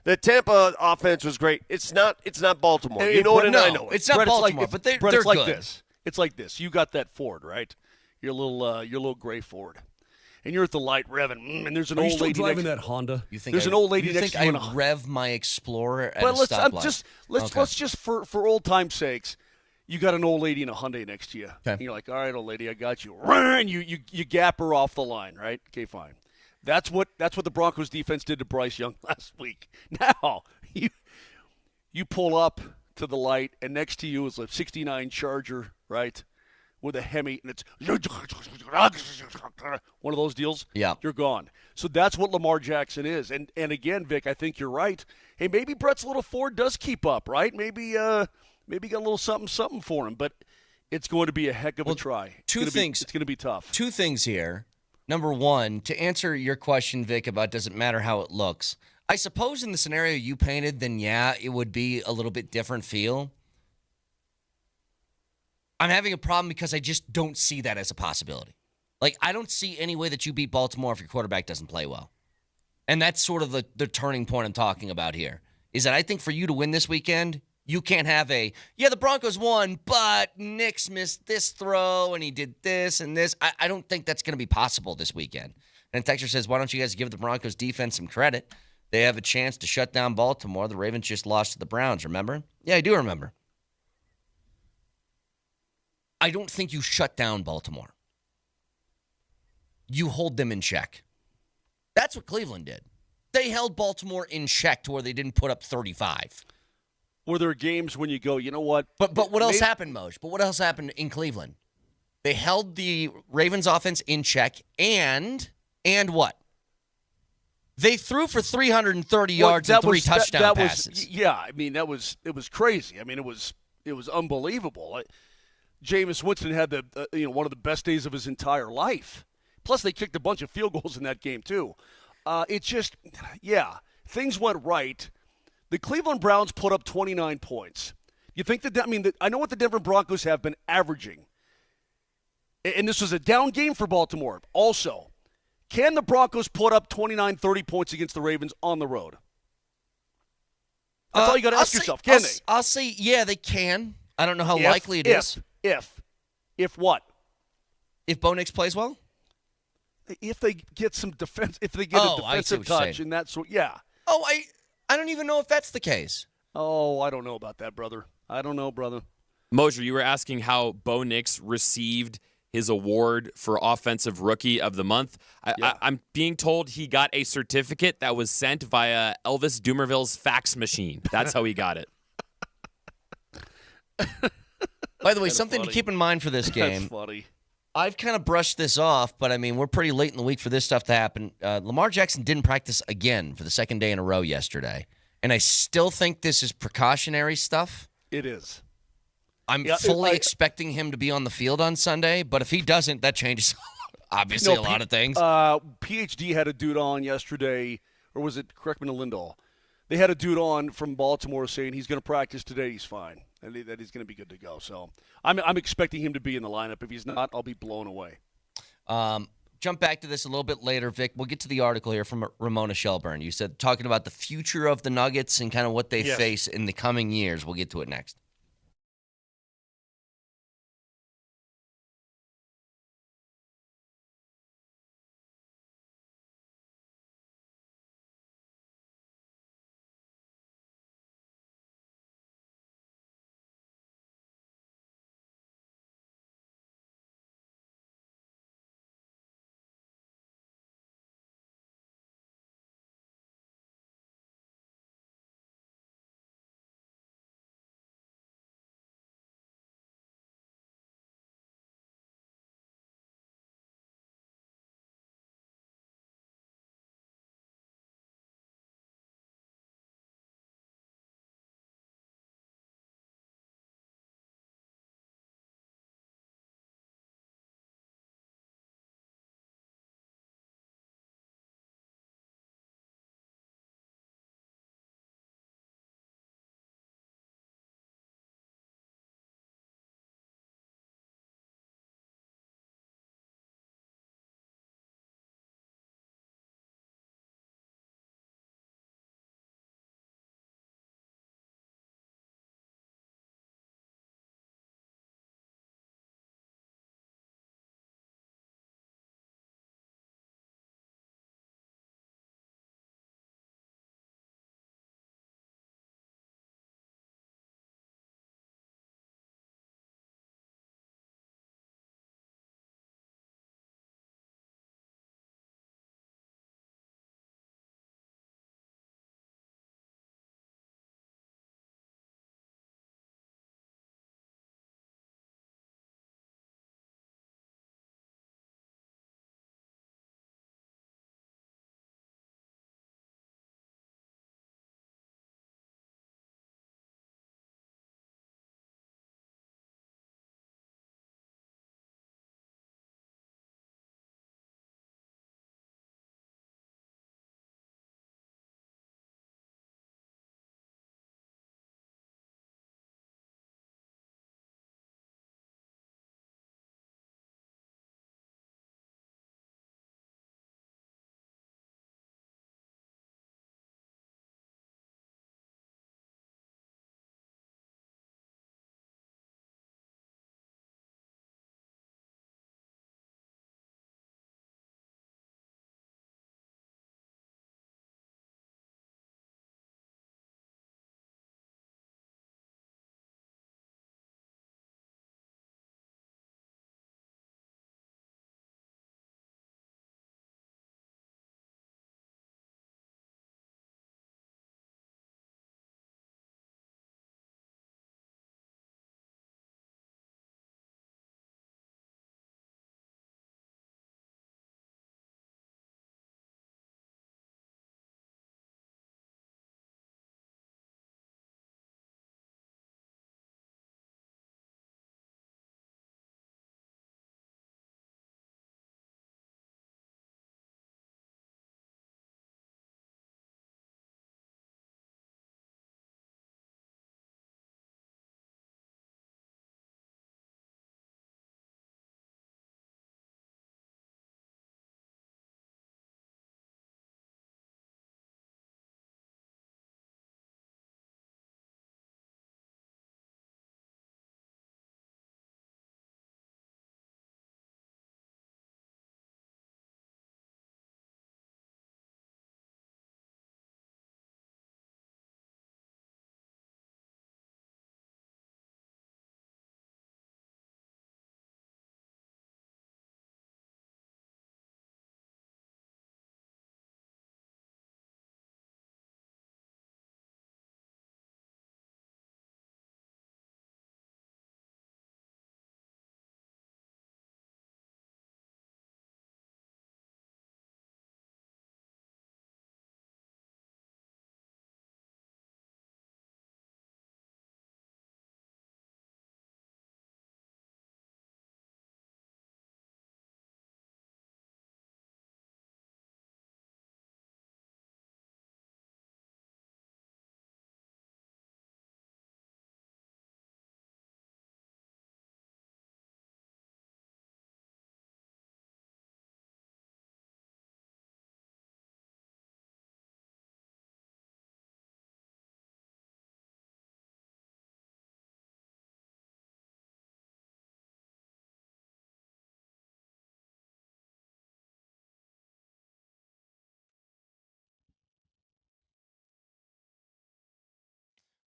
the Tampa offense was great. It's not Baltimore. You know it, and I know it. It's not Brett, Baltimore, but they're it's like good. this. It's like this. You got that Ford, right? Your little gray Ford, and you're at the light revving, and there's an Are you old still lady driving next. that Honda? You think There's an old lady you next think to you. I rev my Explorer at But a stoplight? let's just for old time's sakes, you got an old lady in a Hyundai next to you. Okay. And you're like, all right, old lady, I got you. And you gap her off the line, right? Okay, fine. That's what the Broncos defense did to Bryce Young last week. Now you pull up to the light, and next to you is a '69 Charger, right, with a Hemi, and it's one of those deals. Yeah. You're gone. So that's what Lamar Jackson is. And again, Vic, I think you're right. Hey, maybe Brett's little Ford does keep up, right? Maybe got a little something for him. But It's going to be a heck of a try. Two things. It's going to be tough. Two things here. Number one, to answer your question, Vic, about does it matter how it looks, I suppose in the scenario you painted, then yeah, it would be a little bit different feel. I'm having a problem because I just don't see that as a possibility. Like, I don't see any way that you beat Baltimore if your quarterback doesn't play well. And that's sort of the turning point I'm talking about here, is that I think for you to win this weekend, you can't have the Broncos won, but Nick's missed this throw and he did this and this. I don't think that's going to be possible this weekend. And Texter says, why don't you guys give the Broncos defense some credit? They have a chance to shut down Baltimore. The Ravens just lost to the Browns, remember? Yeah, I do remember. I don't think you shut down Baltimore. You hold them in check. That's what Cleveland did. They held Baltimore in check to where they didn't put up 35. Were there games when you go, you know what? But what else happened, Moj? But what else happened in Cleveland? They held the Ravens offense in check and what? They threw for 330 yards and 3 touchdown passes. It was crazy. I mean, it was unbelievable. Jameis Winston had one of the best days of his entire life. Plus, they kicked a bunch of field goals in that game too. Things went right. The Cleveland Browns put up 29 points. You think I know what the Denver Broncos have been averaging. And this was a down game for Baltimore. Also, can the Broncos put up 29, 30 points against the Ravens on the road? That's all you got to ask yourself. Can they? I'll say, yeah, they can. I don't know how likely it is. If what? If Bo Nix plays well? If they get some defense, if they get a defensive touch and that sort, yeah. Oh, I don't even know if that's the case. Oh, I don't know about that, brother. I don't know, brother. Mosier, you were asking how Bo Nix received his award for Offensive Rookie of the Month. I'm being told he got a certificate that was sent via Elvis Dumerville's fax machine. That's how he got it. By the way, something to keep in mind for this game. That's funny. I've kind of brushed this off, but I mean, we're pretty late in the week for this stuff to happen. Lamar Jackson didn't practice again for the second day in a row yesterday. And I still think this is precautionary stuff. It is. I'm fully expecting him to be on the field on Sunday, but if he doesn't, that changes obviously a lot of things. PhD had a dude on yesterday, or was it Kreckman and Lindahl? They had a dude on from Baltimore saying he's going to practice today, he's fine, and that he's going to be good to go. So I'm expecting him to be in the lineup. If he's not, I'll be blown away. Jump back to this a little bit later, Vic. We'll get to the article here from Ramona Shelburne. You said talking about the future of the Nuggets and kind of what they face in the coming years. We'll get to it next.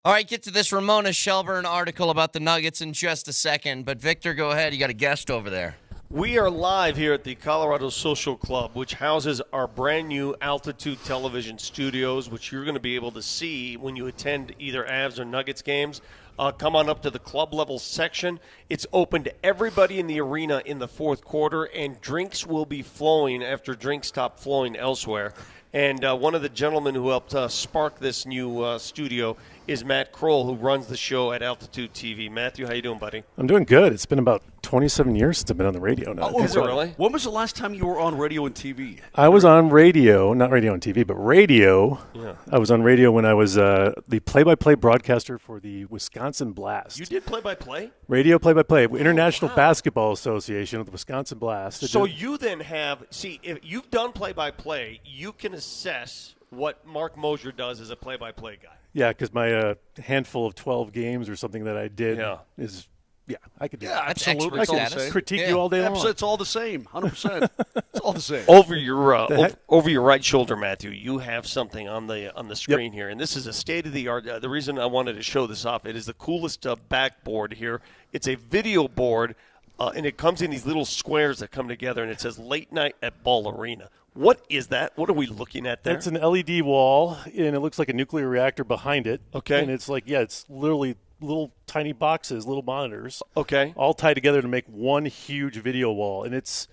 All right, get to this Ramona Shelburne article about the Nuggets in just a second. But, Victor, go ahead. You got a guest over there. We are live here at the Colorado Social Club, which houses our brand new Altitude Television studios, which you're going to be able to see when you attend either Avs or Nuggets games. Come on up to the club level section. It's open to everybody in the arena in the fourth quarter, and drinks will be flowing after drinks stop flowing elsewhere. And one of the gentlemen who helped spark this new studio is Matt Kroll, who runs the show at Altitude TV. Matthew, how you doing, buddy? I'm doing good. It's been about 27 years since I've been on the radio now. Is it really? When was the last time you were on radio and TV? I was on radio, not radio and TV, but radio. Yeah. I was on radio when I was the play-by-play broadcaster for the Wisconsin Blast. You did play-by-play? Radio play-by-play, International Basketball Association of the Wisconsin Blast. So you then have – see, if you've done play-by-play, you can assess what Mark Mosier does as a play-by-play guy. Yeah, because my handful of 12 games or something that I did is – yeah, I could do Yeah, that. That's absolutely. expert It's all the status. same. Critique you all day long. It's all the same, 100%. It's all the same. Over your heck? over your right shoulder, Matthew, you have something on the screen here, and this is a state of the art. The reason I wanted to show this off, it is the coolest backboard here. It's a video board, and it comes in these little squares that come together, and it says "Late Night at Ball Arena." What is that? What are we looking at there? It's an LED wall, and it looks like a nuclear reactor behind it. Okay. And it's like, yeah, it's literally little tiny boxes, little monitors. Okay. All tied together to make one huge video wall. And it's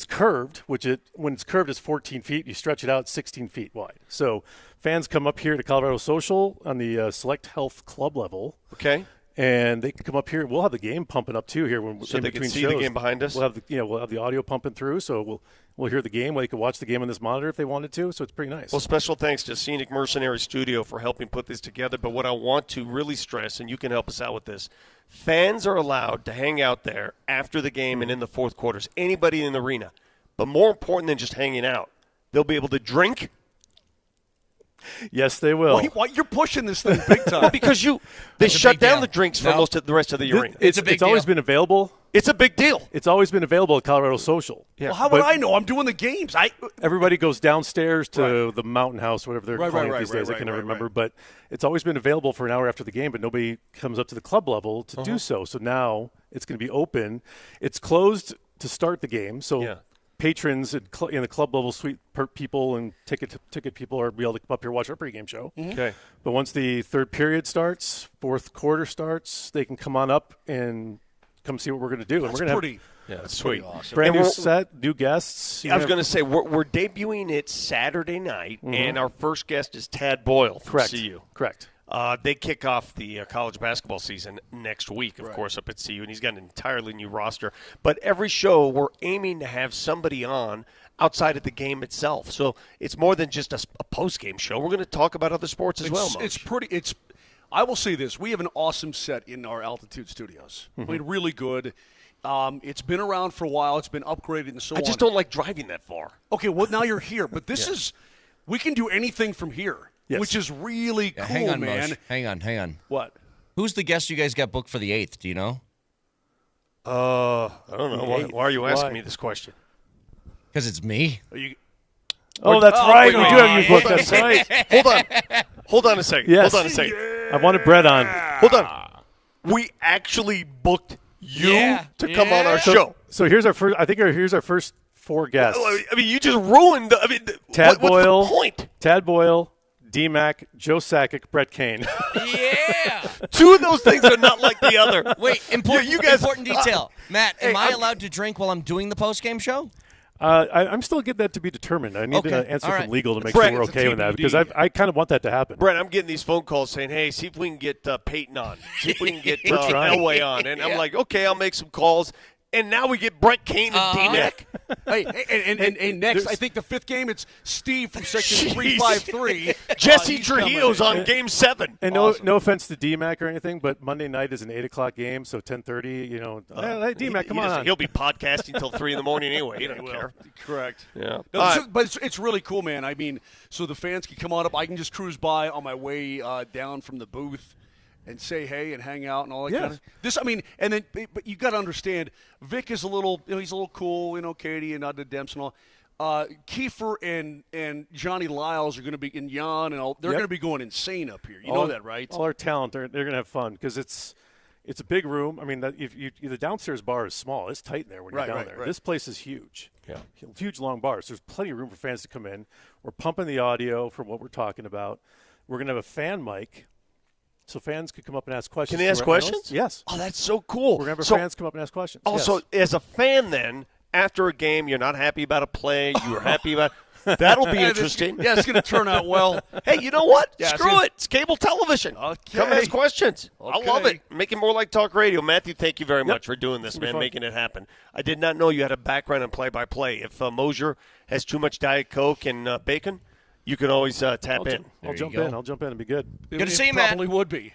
curved, when it's curved, it's 14 feet. You stretch it out, 16 feet wide. So fans come up here to Colorado Social on the Select Health Club level. Okay. And they can come up here. We'll have the game pumping up too here. So in they can between see shows. the game behind us? We'll have the audio pumping through, so we'll hear the game. They can watch the game on this monitor if they wanted to. So it's pretty nice. Well, special thanks to Scenic Mercenary Studio for helping put this together. But what I want to really stress, and you can help us out with this, fans are allowed to hang out there after the game and in the fourth quarters. Anybody in the arena. But more important than just hanging out, they'll be able to drink. Yes, they will. Why you're pushing this thing big time? Well, because they That's a shut big down deal. the drinks for No. most of the rest of the arena. It's a big always deal. been available. It's a big deal. It's always been available at Colorado Social. Well, how would I know? I'm doing the games. Everybody goes downstairs to the Mountain House, whatever they're Right, calling right, it these right, days. right, I can right, never remember. right. But it's always been available for an hour after the game, but nobody comes up to the club level to do so. So now it's going to be open. It's closed to start the game. So Yeah. patrons in the club level suite people and ticket people are be able to come up here and watch our pregame show. Okay. But once the third period starts, fourth quarter starts, they can come on up and come see what we're going to do. And That's we're going to pretty. Yeah, that's sweet. Awesome. brand And new we're- set, new guests. I was going to say, we're debuting it Saturday night, and our first guest is Tad Boyle from Correct. CU. Correct. They kick off the college basketball season next week, of course, up at CU, and he's got an entirely new roster. But every show, we're aiming to have somebody on outside of the game itself. So it's more than just a post-game show. We're going to talk about other sports as well, Moshe. It's pretty. I will say this: we have an awesome set in our Altitude Studios. I mean, really good. It's been around for a while. It's been upgraded and so on. I just don't like driving that far. Okay, well now you're here, but this is we can do anything from here, Yes. which is really cool, hang on, man. Moshe. Hang on. What? Who's the guest you guys got booked for the 8th? Do you know? I don't know. Why are you asking Why? me this question? Because it's me. Are you? Oh, that's right. We wait, do have you wait, booked. That's right. Hold on a second. Yes. Hold on a second. I wanted Brett on. Hold on. We actually booked you to come on our show. So here's our first. I think here's our first 4 guests. I mean, you just ruined. Tad what's Boyle. the point? Tad Boyle, D-Mac, Joe Sakic, Brett Kane. Yeah. Two of those things are not like the other. Wait, important, you guys- important detail. Matt, am I allowed to drink while I'm doing the post-game show? I'm still getting that to be determined. I need Okay. an answer All right. from legal to make Brett, sure we're it's a okay with that TBD. because I kind of want that to happen. Brett, I'm getting these phone calls saying, "Hey, see if we can get Peyton on. See if we can get trying. Elway on." And I'm like, "Okay, I'll make some calls." And now we get Brett Kane and D-Mac. Hey, and next, I think the 5th game, it's Steve from section Jeez. 353. Jesse He's coming. Trujillo's on Game 7. And no offense to D-Mac or anything, but Monday night is an 8:00 game, so 10:30. You know, hey, D-Mac, come on. He'll be podcasting till 3 in the morning anyway. He doesn't care. Correct. Yeah. No, All so- right. but it's really cool, man. I mean, so the fans can come on up. I can just cruise by on my way down from the booth and say hey and hang out and all that Yeah. kind of this. I mean, and then but you got to understand, Vic is a little, he's a little cool, Katie and the Demps and all. Kiefer and Johnny Lyles are going to be in Jan, and they're going to be going insane up here. You know that, right? All our talent, they're going to have fun because it's a big room. I mean, the downstairs bar is small. It's tight in there when you're down there. Right. This place is huge. Yeah. Huge, long bars. There's plenty of room for fans to come in. We're pumping the audio from what we're talking about. We're going to have a fan mic, so fans could come up and ask questions. Can they ask questions? Yes. Oh, that's so cool. We're going to have fans come up and ask questions. Also, yes. as a fan then, after a game, you're not happy about a play, you were happy about that'll be interesting. Yeah, it's going to turn out well. Hey, you know what? Yeah, Screw it. It's cable television. Okay. Come ask questions. I Okay. love it. Make it more like talk radio. Matthew, thank you very much for doing this, man, fun. making it happen. I did not know you had a background in play-by-play. If Mosier has too much Diet Coke and bacon, you can always tap in. I'll jump in. I'll jump in and be good. Good to see you, Matt. Probably would be.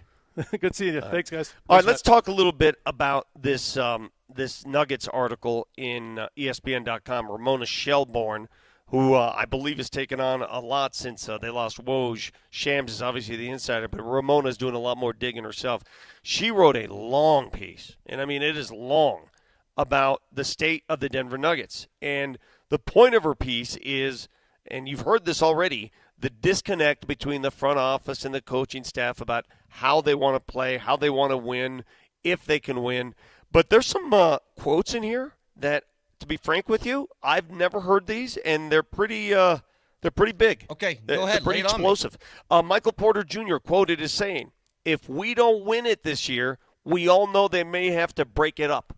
Good seeing you. Thanks, guys. All right, let's talk a little bit about this this Nuggets article in ESPN.com. Ramona Shelburne, who I believe has taken on a lot since they lost Woj. Shams is obviously the insider, but Ramona's doing a lot more digging herself. She wrote a long piece, and I mean it is long, about the state of the Denver Nuggets. And the point of her piece is, and you've heard this already, the disconnect between the front office and the coaching staff about how they want to play, how they want to win, if they can win. But there's some quotes in here that, to be frank with you, I've never heard these, and they're pretty big. Okay, They're go ahead. pretty lay it on me. explosive. Michael Porter Jr. quoted as saying, "If we don't win it this year, we all know they may have to break it up.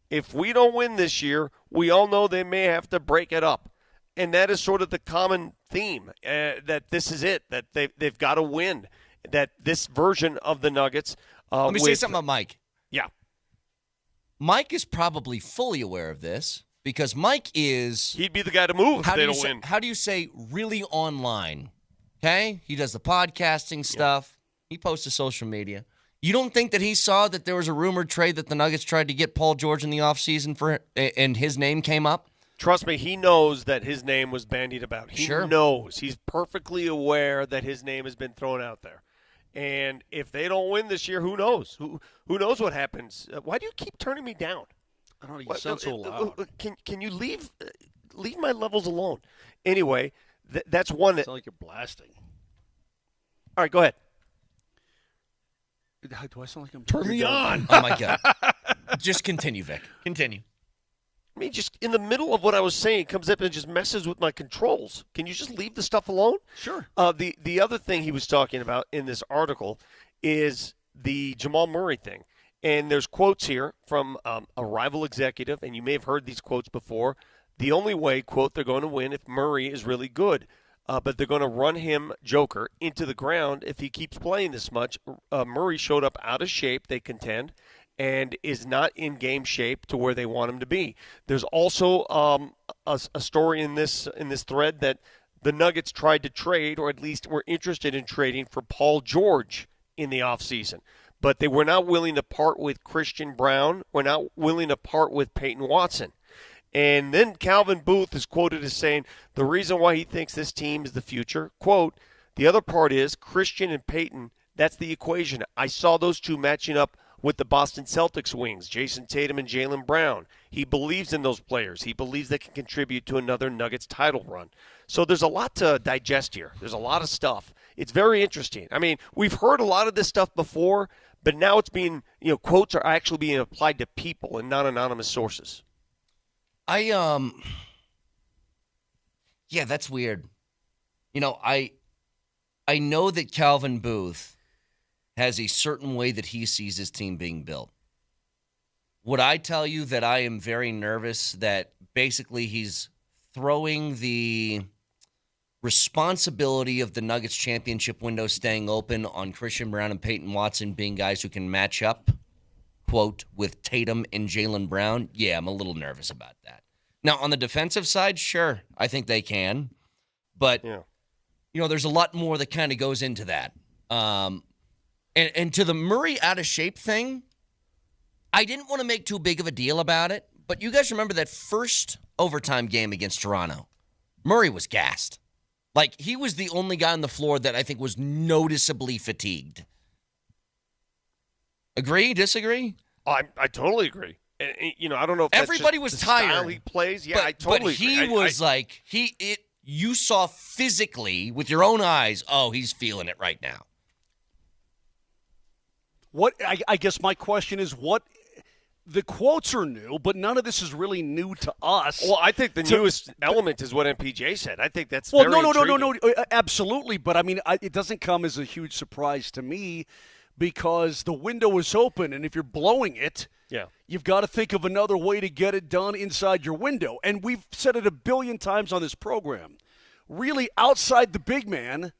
If we don't win this year, we all know they may have to break it up." And that is sort of the common theme, that this is it, that they've got to win, that this version of the Nuggets. Let me say something about Mike. Yeah. Mike is probably fully aware of this because Mike is. He'd be the guy to move if they don't say, win. How do you say really online? Okay? He does the podcasting stuff. He posts to social media. You don't think that he saw that there was a rumored trade that the Nuggets tried to get Paul George in the offseason and his name came up? Trust me, he knows that his name was bandied about. He knows. He's perfectly aware that his name has been thrown out there. And if they don't win this year, who knows? Who knows what happens? Why do you keep turning me down? I don't know. You sound so loud. Can you leave my levels alone? Anyway, that's one. Sound like you're blasting. All right, go ahead. Do I sound like I'm Turn me on? Oh, my God. Just continue, Vic. Continue. I mean, just in the middle of what I was saying, comes up and just messes with my controls. Can you just leave the stuff alone? Sure. The other thing he was talking about in this article is the Jamal Murray thing. And there's quotes here from a rival executive, and you may have heard these quotes before. The only way, quote, they're going to win if Murray is really good. But they're going to run him, Joker, into the ground if he keeps playing this much. Murray showed up out of shape, they contend, and is not in game shape to where they want him to be. There's also a story in this thread that the Nuggets tried to trade, or at least were interested in trading, for Paul George in the offseason. But they were not willing to part with Christian Brown. Were not willing to part with Peyton Watson. And then Calvin Booth is quoted as saying the reason why he thinks this team is the future, quote, the other part is Christian and Peyton, that's the equation. I saw those two matching up with the Boston Celtics wings, Jason Tatum and Jaylen Brown. He believes in those players. He believes they can contribute to another Nuggets title run. So there's a lot to digest here. There's a lot of stuff. It's very interesting. I mean, we've heard a lot of this stuff before, but now it's being, quotes are actually being applied to people and not anonymous sources. Yeah, that's weird. I know that Calvin Booth has a certain way that he sees his team being built. Would I tell you that I am very nervous that basically he's throwing the responsibility of the Nuggets championship window staying open on Christian Brown and Peyton Watson being guys who can match up, quote, with Tatum and Jaylen Brown? Yeah, I'm a little nervous about that. Now, on the defensive side, sure, I think they can. But, there's a lot more that kind of goes into that. And to the Murray out of shape thing, I didn't want to make too big of a deal about it, but you guys remember that first overtime game against Toronto? Murray was gassed. Like, he was the only guy on the floor that I think was noticeably fatigued. Agree? Disagree? I totally agree. And, I don't know if that's Everybody just was the style tired. he plays. Yeah, but, I totally But he agree. was you saw physically with your own eyes, oh, he's feeling it right now. What I guess my question is, what the quotes are new, but none of this is really new to us. Well, I think the newest element is what MPJ said. I think that's well, very no, intriguing. absolutely. But I mean, it doesn't come as a huge surprise to me because the window is open, and if you're blowing it, Yeah. you've got to think of another way to get it done inside your window. And we've said it a billion times on this program. Really, outside the big man,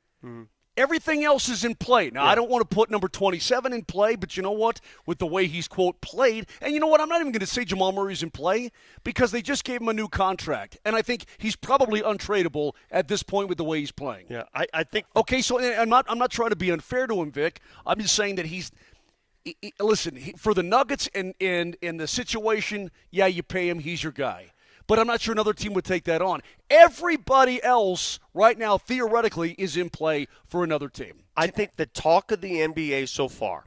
everything else is in play. Now, I don't want to put number 27 in play, but you know what? With the way he's, quote, played, and you know what? I'm not even going to say Jamal Murray's in play because they just gave him a new contract. And I think he's probably untradeable at this point with the way he's playing. Yeah, I think. Okay, so I'm not trying to be unfair to him, Vic. I'm just saying that listen, for the Nuggets and the situation, yeah, you pay him. He's your guy. But I'm not sure another team would take that on. Everybody else right now, theoretically, is in play for another team. I think the talk of the NBA so far,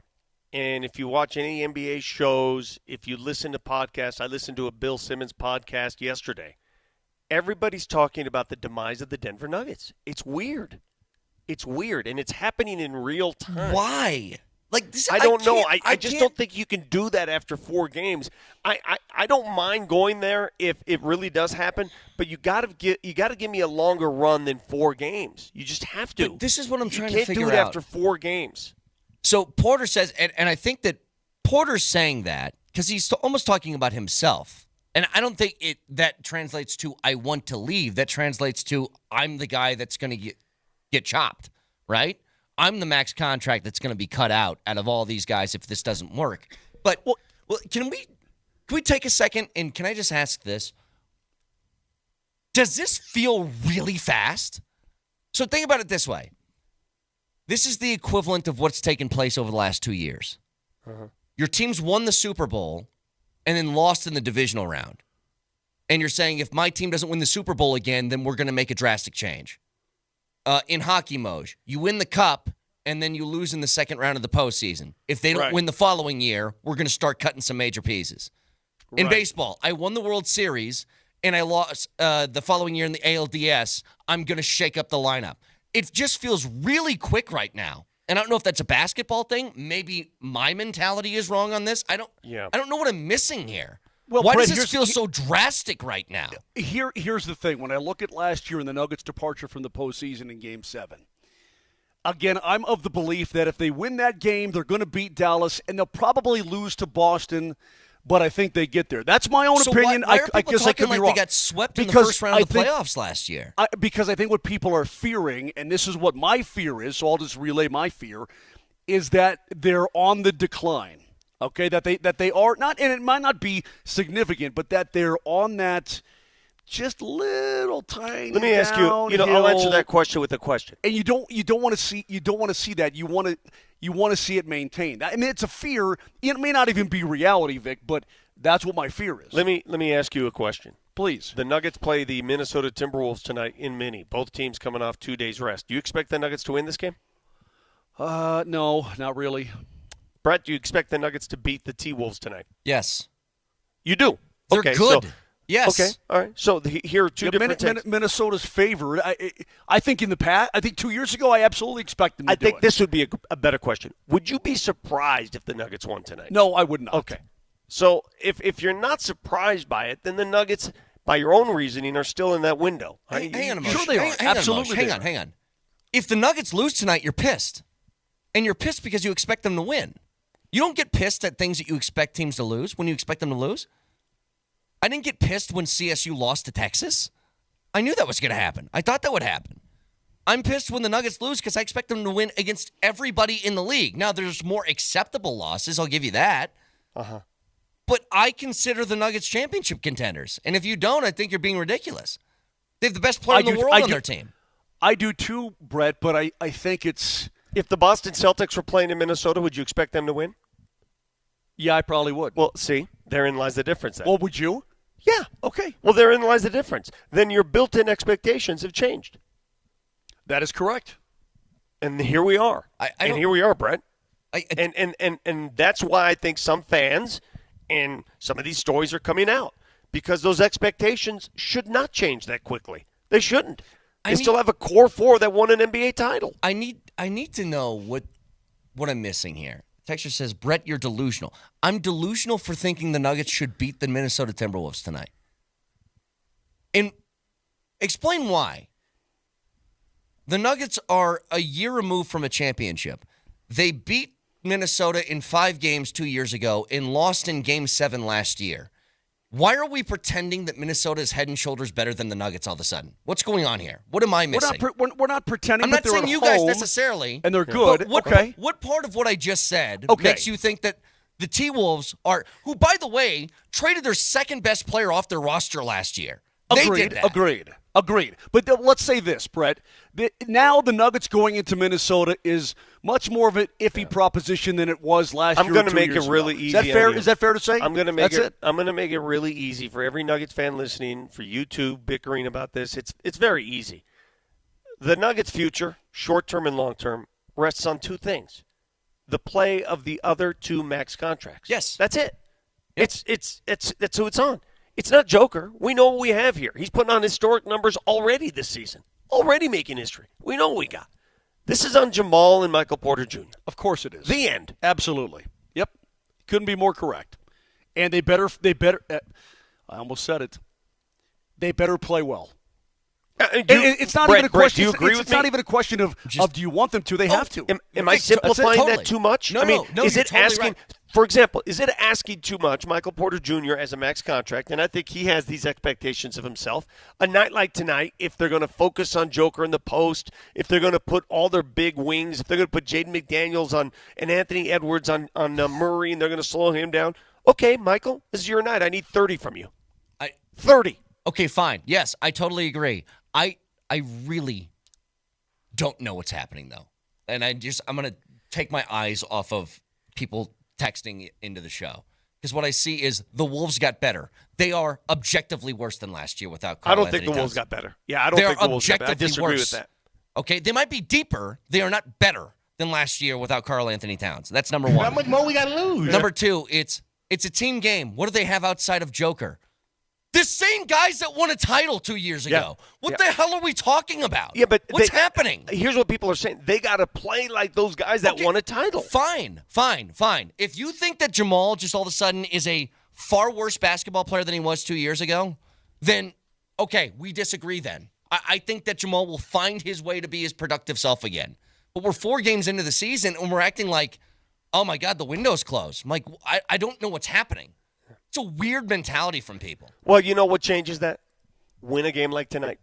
and if you watch any NBA shows, if you listen to podcasts, I listened to a Bill Simmons podcast yesterday. Everybody's talking about the demise of the Denver Nuggets. It's weird. It's weird, and it's happening in real time. Why? Like this, I don't know. I just can't- don't think you can do that after 4 games. I don't mind going there if it really does happen, but you got to give me a longer run than 4 games. You just have to. But this is what I'm trying to You can't figure do it out. after 4 games. So Porter says, and I think that Porter's saying that because he's almost talking about himself. And I don't think that translates to I want to leave. That translates to I'm the guy that's going to get chopped, right? I'm the max contract that's going to be cut out of all these guys if this doesn't work. But well, can we take a second and can I just ask this? Does this feel really fast? So think about it this way. This is the equivalent of what's taken place over the last 2 years. Your team's won the Super Bowl and then lost in the divisional round. And you're saying if my team doesn't win the Super Bowl again, then we're going to make a drastic change. In hockey mode, you win the cup and then you lose in the second round of the postseason. If they don't win the following year, we're going to start cutting some major pieces. In baseball, I won the World Series and I lost the following year in the ALDS. I'm going to shake up the lineup. It just feels really quick right now. And I don't know if that's a basketball thing. Maybe my mentality is wrong on this. I don't know what I'm missing here. Well, why Brett, does this feel so drastic right now? Here's the thing. When I look at last year and the Nuggets' departure from the postseason in Game 7, again, I'm of the belief that if they win that game, they're going to beat Dallas, and they'll probably lose to Boston, but I think they get there. That's my own opinion. Why are I people guess I talking could be like wrong. they got swept in the Because first round of the I think- playoffs last year? Because I think what people are fearing, and this is what my fear is, so I'll just relay my fear, is that they're on the decline. Okay, that they are not, and it might not be significant, but that they're on that just little tiny. Let me ask you. I'll answer that question with a question. And you don't want to see that. You want to see it maintained. I mean, it's a fear. It may not even be reality, Vic, but that's what my fear is. Let me ask you a question. Please. The Nuggets play the Minnesota Timberwolves tonight in Minnie. Both teams coming off 2 days rest. Do you expect the Nuggets to win this game? No, not really. Brett, do you expect the Nuggets to beat the T-Wolves tonight? Yes. You do? They're okay, good. So, Yes. Okay, all right. So here are two different takes. Minnesota's favored. I think in the past, I think 2 years ago, I absolutely expect them to do it. I think this would be a better question. Would you be surprised if the Nuggets won tonight? No, I would not. Okay. So if you're not surprised by it, then the Nuggets, by your own reasoning, are still in that window. Hang on a moment. Sure they are. Absolutely they are. Hang on. If the Nuggets lose tonight, you're pissed. And you're pissed because you expect them to win. You don't get pissed at things that you expect teams to lose when you expect them to lose. I didn't get pissed when CSU lost to Texas. I knew that was going to happen. I thought that would happen. I'm pissed when the Nuggets lose because I expect them to win against everybody in the league. Now, there's more acceptable losses. I'll give you that. But I consider the Nuggets championship contenders. And if you don't, I think you're being ridiculous. They have the best player in the world on their team. I do too, Brett, but I think it's... If the Boston Celtics were playing in Minnesota, would you expect them to win? Yeah, I probably would. Well, see, therein lies the difference then. Well, would you? Yeah. Okay. Well, therein lies the difference. Then your built-in expectations have changed. That is correct. And here we are. And here we are, Brett. And that's why I think some fans And some of these stories are coming out because those expectations should not change that quickly. They shouldn't. They still have a core four that won an NBA title. I need to know what I'm missing here. Texture says, Brett, you're delusional. I'm delusional for thinking the Nuggets should beat the Minnesota Timberwolves tonight. And explain why. The Nuggets are a year removed from a championship. They beat Minnesota in 5 games 2 years ago and lost in Game 7 last year. Why are we pretending that Minnesota is head and shoulders better than the Nuggets all of a sudden? What's going on here? What am I missing? We're not pretending. I'm not that they're saying at you home guys necessarily. and they're good. But what part of what I just said makes you think that the T-Wolves are, who, by the way, traded their second best player off their roster last year? They did that. Agreed. But let's say this, Brett. Now the Nuggets going into Minnesota is much more of an iffy proposition than it was last year. I'm going to make it really easy. Is that fair? Is that fair to say? I'm going to make it. I'm going to make it really easy for every Nuggets fan listening. For you two bickering about this, it's very easy. The Nuggets' future, short term and long term, rests on 2 things: the play of the other 2 max contracts. Yes, that's it. Yep. That's who it's on. It's not Joker. We know what we have here. He's putting on historic numbers already this season. Already making history. We know what we got. This is on Jamal and Michael Porter Jr. Of course it is. The end. Absolutely. Yep. Couldn't be more correct. And they better I almost said it. They better play well. It's not even a question. Do you agree with it's me? not even a question of do you want them to? They have to. Am I simplifying totally. that too much? No, I mean, no, is you're it totally asking? right. For example, is it asking too much, Michael Porter Jr. as a max contract? And I think he has these expectations of himself. A night like tonight, if they're going to focus on Joker in the post, if they're going to put all their big wings, if they're going to put Jaden McDaniels on and Anthony Edwards on Murray, and they're going to slow him down. Okay, Michael, this is your night. I need 30 from you. 30. Okay, fine. Yes, I totally agree. I really don't know what's happening, though. And I'm going to take my eyes off of people texting into the show. Because what I see is the Wolves got better. They are objectively worse than last year without Karl I don't Anthony think the Wolves Towns. got better. Yeah, I don't think the Wolves got better. I disagree with that. Okay, they might be deeper. They are not better than last year without Karl Anthony Towns. That's number 1. How much more we got to lose? Number 2, it's a team game. What do they have outside of Joker? The same guys that won a title 2 years ago. What the hell are we talking about? Yeah, but what's happening? Here's what people are saying. They got to play like those guys that won a title. Fine. If you think that Jamal just all of a sudden is a far worse basketball player than he was 2 years ago, then, okay, we disagree then. I think that Jamal will find his way to be his productive self again. But we're 4 games into the season, and we're acting like, oh, my God, the window's closed. I'm like, I don't know what's happening. It's a weird mentality from people. Well, you know what changes that? Win a game like tonight.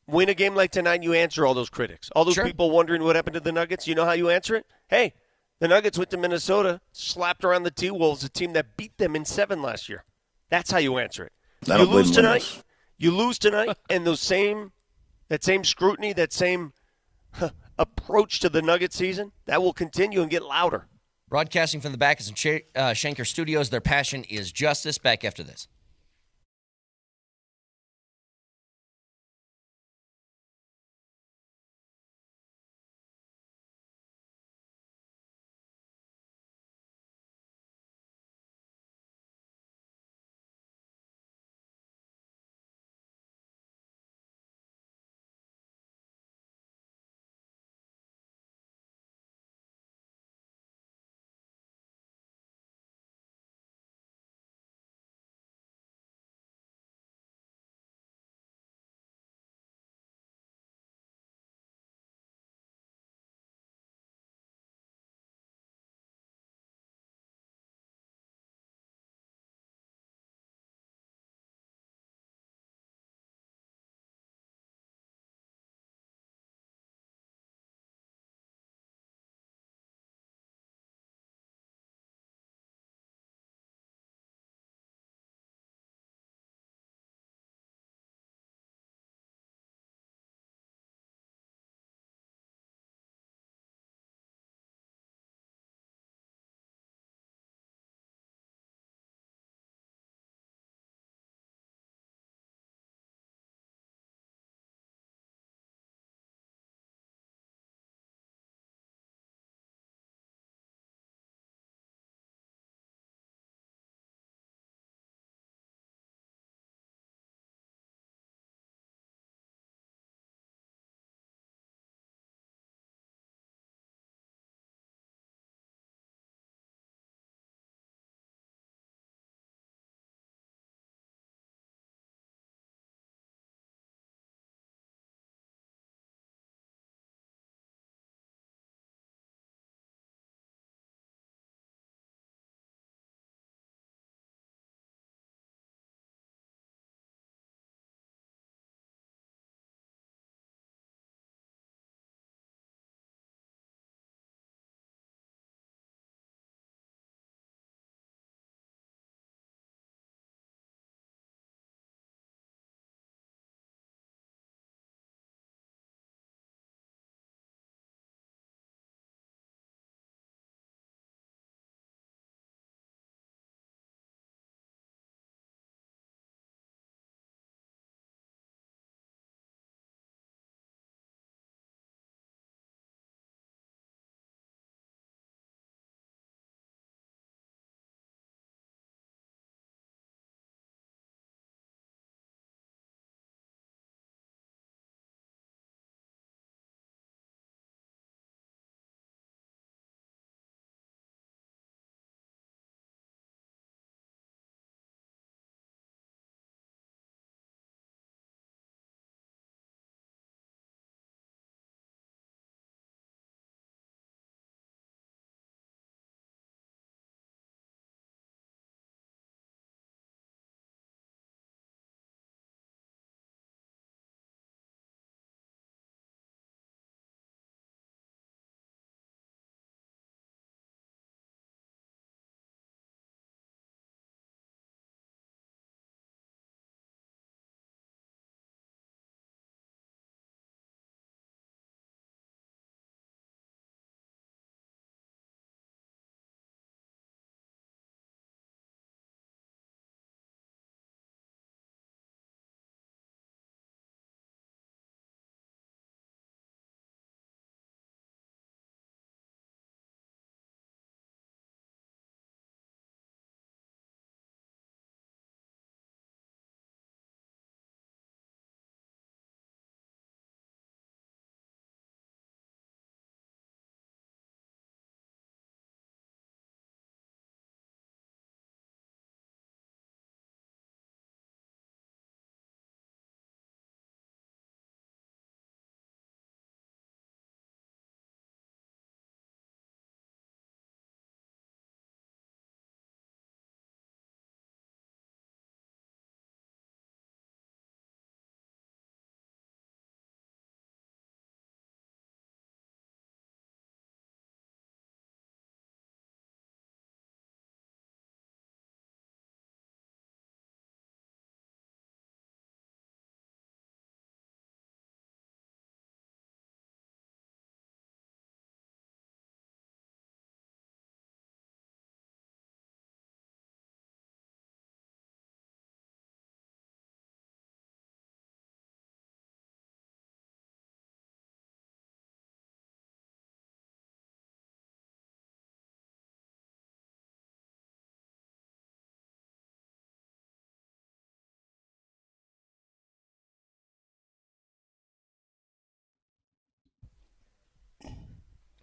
Win a game like tonight, you answer all those critics. All those people wondering what happened to the Nuggets. You know how you answer it? Hey, the Nuggets went to Minnesota, slapped around the T-Wolves, a team that beat them in 7 last year. That's how you answer it. You lose tonight, and that same scrutiny, that same approach to the Nuggets season, that will continue and get louder. Broadcasting from the Backus and Schenker Studios, their passion is justice. Back after this.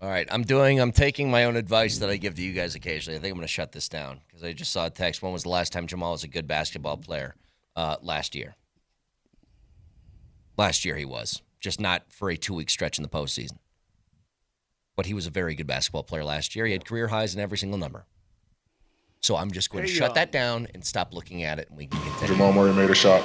All right, I'm taking my own advice that I give to you guys occasionally. I think I'm going to shut this down because I just saw a text. When was the last time Jamal was a good basketball player? Last year. Last year he was, just not for a 2-week stretch in the postseason. But he was a very good basketball player last year. He had career highs in every single number. So I'm just going to shut that down and stop looking at it, and we can continue. Jamal Murray made a shot.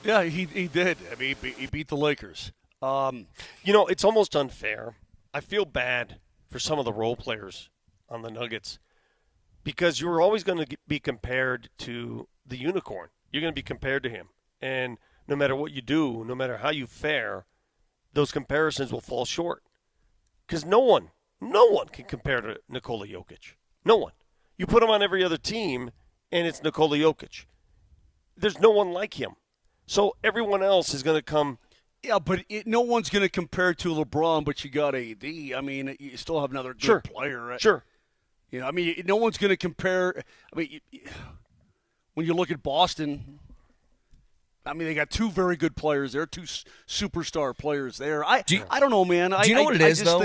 Yeah, he did. I mean, he beat the Lakers. It's almost unfair. I feel bad for some of the role players on the Nuggets because you're always going to be compared to the unicorn. You're going to be compared to him. And no matter what you do, no matter how you fare, those comparisons will fall short. Because no one can compare to Nikola Jokic. No one. You put him on every other team, and it's Nikola Jokic. There's no one like him. So everyone else is going to come. Yeah, but no one's going to compare to LeBron, but you got AD. I mean, you still have another good player. Right? Sure. You know, I mean, no one's going to compare. I mean, when you look at Boston, I mean, they got two very good players there, two superstar players there. I don't know, man. Do you know what it is, though?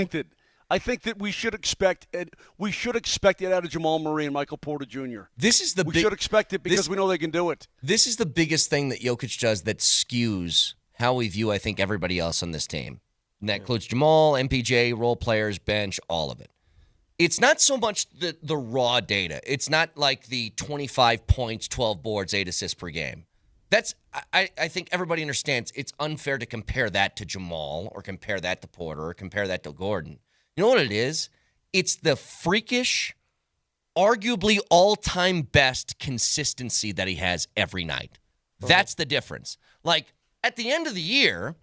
I think that we should expect it. We should expect it out of Jamal Murray and Michael Porter Jr. We should expect it because we know they can do it. This is the biggest thing that Jokic does that skews how we view, I think, everybody else on this team. And that includes Jamal, MPJ, role players, bench, all of it. It's not so much the raw data. It's not like the 25 points, 12 boards, 8 assists per game. I think everybody understands it's unfair to compare that to Jamal or compare that to Porter or compare that to Gordon. You know what it is? It's the freakish, arguably all-time best consistency that he has every night. That's the difference. Like, at the end of the year,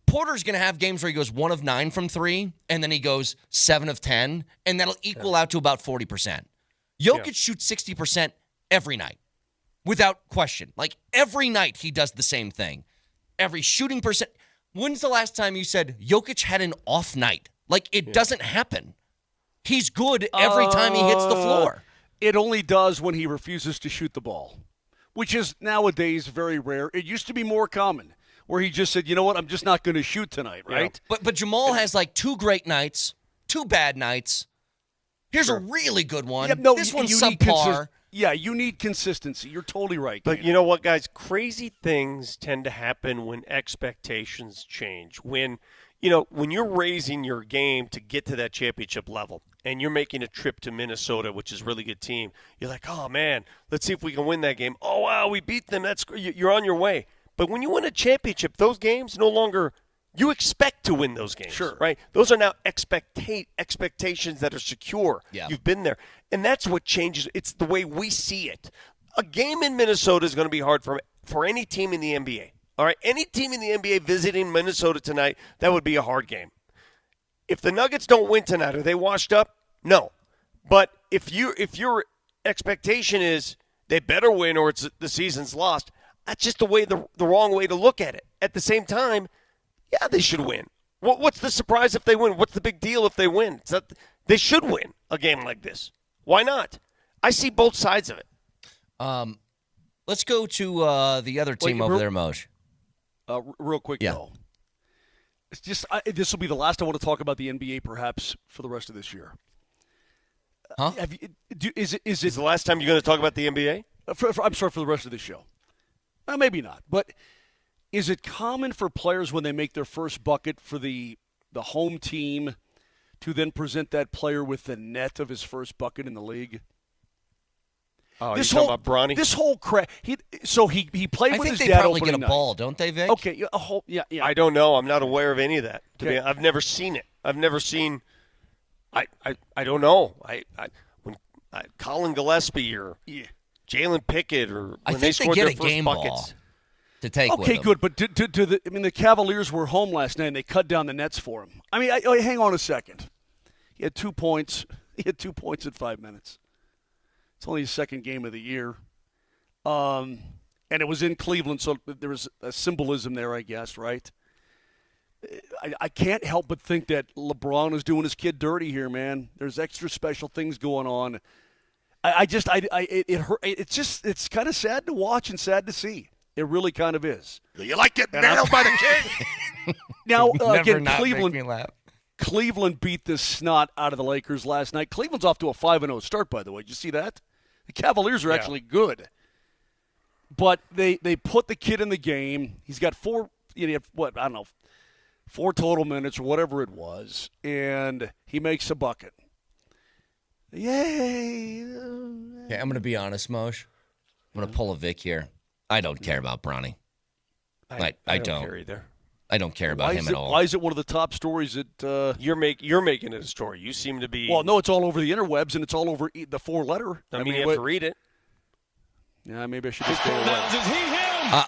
Porter's going to have games where he goes 1 of 9 from 3, and then he goes 7 of 10, and that'll equal out to about 40%. Jokic shoots 60% every night, without question. Like, every night he does the same thing. Every shooting percent. When's the last time you said Jokic had an off night? Like, it doesn't happen. He's good every time he hits the floor. It only does when he refuses to shoot the ball, which is nowadays very rare. It used to be more common, where he just said, you know what, I'm just not going to shoot tonight, right? Yeah. But Jamal has like 2 great nights, 2 bad nights. Here's a really good one. Yeah, this one's subpar. You need consistency. You're totally right. But Gabe. you know what, guys? Crazy things tend to happen when expectations change. When you're raising your game to get to that championship level and you're making a trip to Minnesota, which is a really good team, you're like, oh, man, let's see if we can win that game. Oh, wow, we beat them. You're on your way. But when you win a championship, those games no longer – you expect to win those games, right? Those are now expectations that are secure. Yeah. You've been there. And that's what changes. It's the way we see it. A game in Minnesota is going to be hard for any team in the NBA. All right, any team in the NBA visiting Minnesota tonight, that would be a hard game. If the Nuggets don't win tonight, are they washed up? No. But if your expectation is they better win or the season's lost, that's just the wrong way to look at it. At the same time, yeah, they should win. What's the surprise if they win? What's the big deal if they win? They should win a game like this. Why not? I see both sides of it. Let's go to the other team over there, Moj. Real quick, though. It's just this will be the last I want to talk about the NBA, perhaps, for the rest of this year. Huh? Is it the last time you're going to talk about the NBA? I'm sorry, for the rest of this show. Maybe not. But is it common for players when they make their first bucket for the home team to then present that player with the net of his first bucket in the league? Oh, you're talking about Bronny? This whole crap. He played with his dad. I think they probably opening get a ball, don't they, Vic? Okay, yeah. I don't know. I'm not aware of any of that. I've never seen it. I've never seen. I don't know. When Colin Gillespie or Jalen Pickett or when they scored their first buckets. To take okay, good, but the Cavaliers were home last night and they cut down the nets for him. I mean, hang on a second. He had 2 points. He had 2 points in 5 minutes. It's only his second game of the year, and it was in Cleveland, so there was a symbolism there, I guess, right? I can't help but think that LeBron is doing his kid dirty here, man. There's extra special things going on. It's kind of sad to watch and sad to see. It really kind of is. You like getting nailed by the king? Now, Never again, not Cleveland. Make me laugh. Cleveland beat the snot out of the Lakers last night. Cleveland's off to a 5-0 start, by the way. Did you see that? The Cavaliers are actually good. But they put the kid in the game. He's got 4 total minutes or whatever it was, and he makes a bucket. Yay. Okay, I'm going to be honest, Moshe. I'm going to pull a Vic here. I don't care about Bronny. I don't care either. I don't care about him at all. Why is it one of the top stories that You're making it a story. You seem to be. Well, no, it's all over the interwebs, and it's all over the 4-letter. I mean, you have to read it. Yeah, maybe I should just stay away.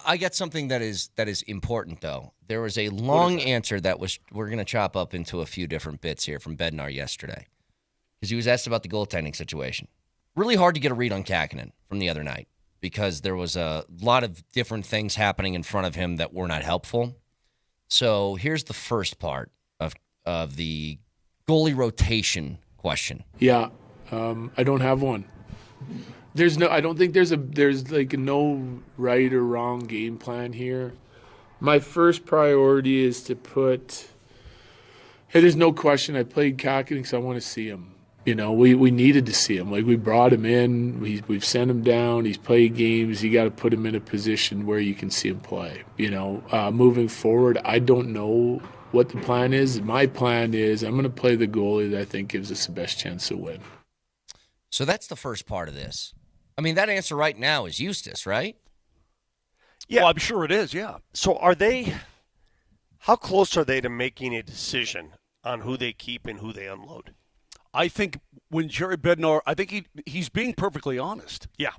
I got something that is important, though. There was a long answer that we're going to chop up into a few different bits here from Bednar yesterday. Because he was asked about the goaltending situation. Really hard to get a read on Kakinen from the other night because there was a lot of different things happening in front of him that were not helpful. So here's the first part of the goalie rotation question. Yeah, I don't have one. I don't think there's no right or wrong game plan here. My first priority is to put. Hey, there's no question. I played Kakinen because I want to see him. You know, we needed to see him. Like, we brought him in. We've sent him down. He's played games. You got to put him in a position where you can see him play. You know, moving forward, I don't know what the plan is. My plan is I'm going to play the goalie that I think gives us the best chance to win. So that's the first part of this. I mean, that answer right now is Eustace, right? Yeah, well, I'm sure it is, yeah. So how close are they to making a decision on who they keep and who they unload? I think when Jerry Bednar, I think he's being perfectly honest. Yeah.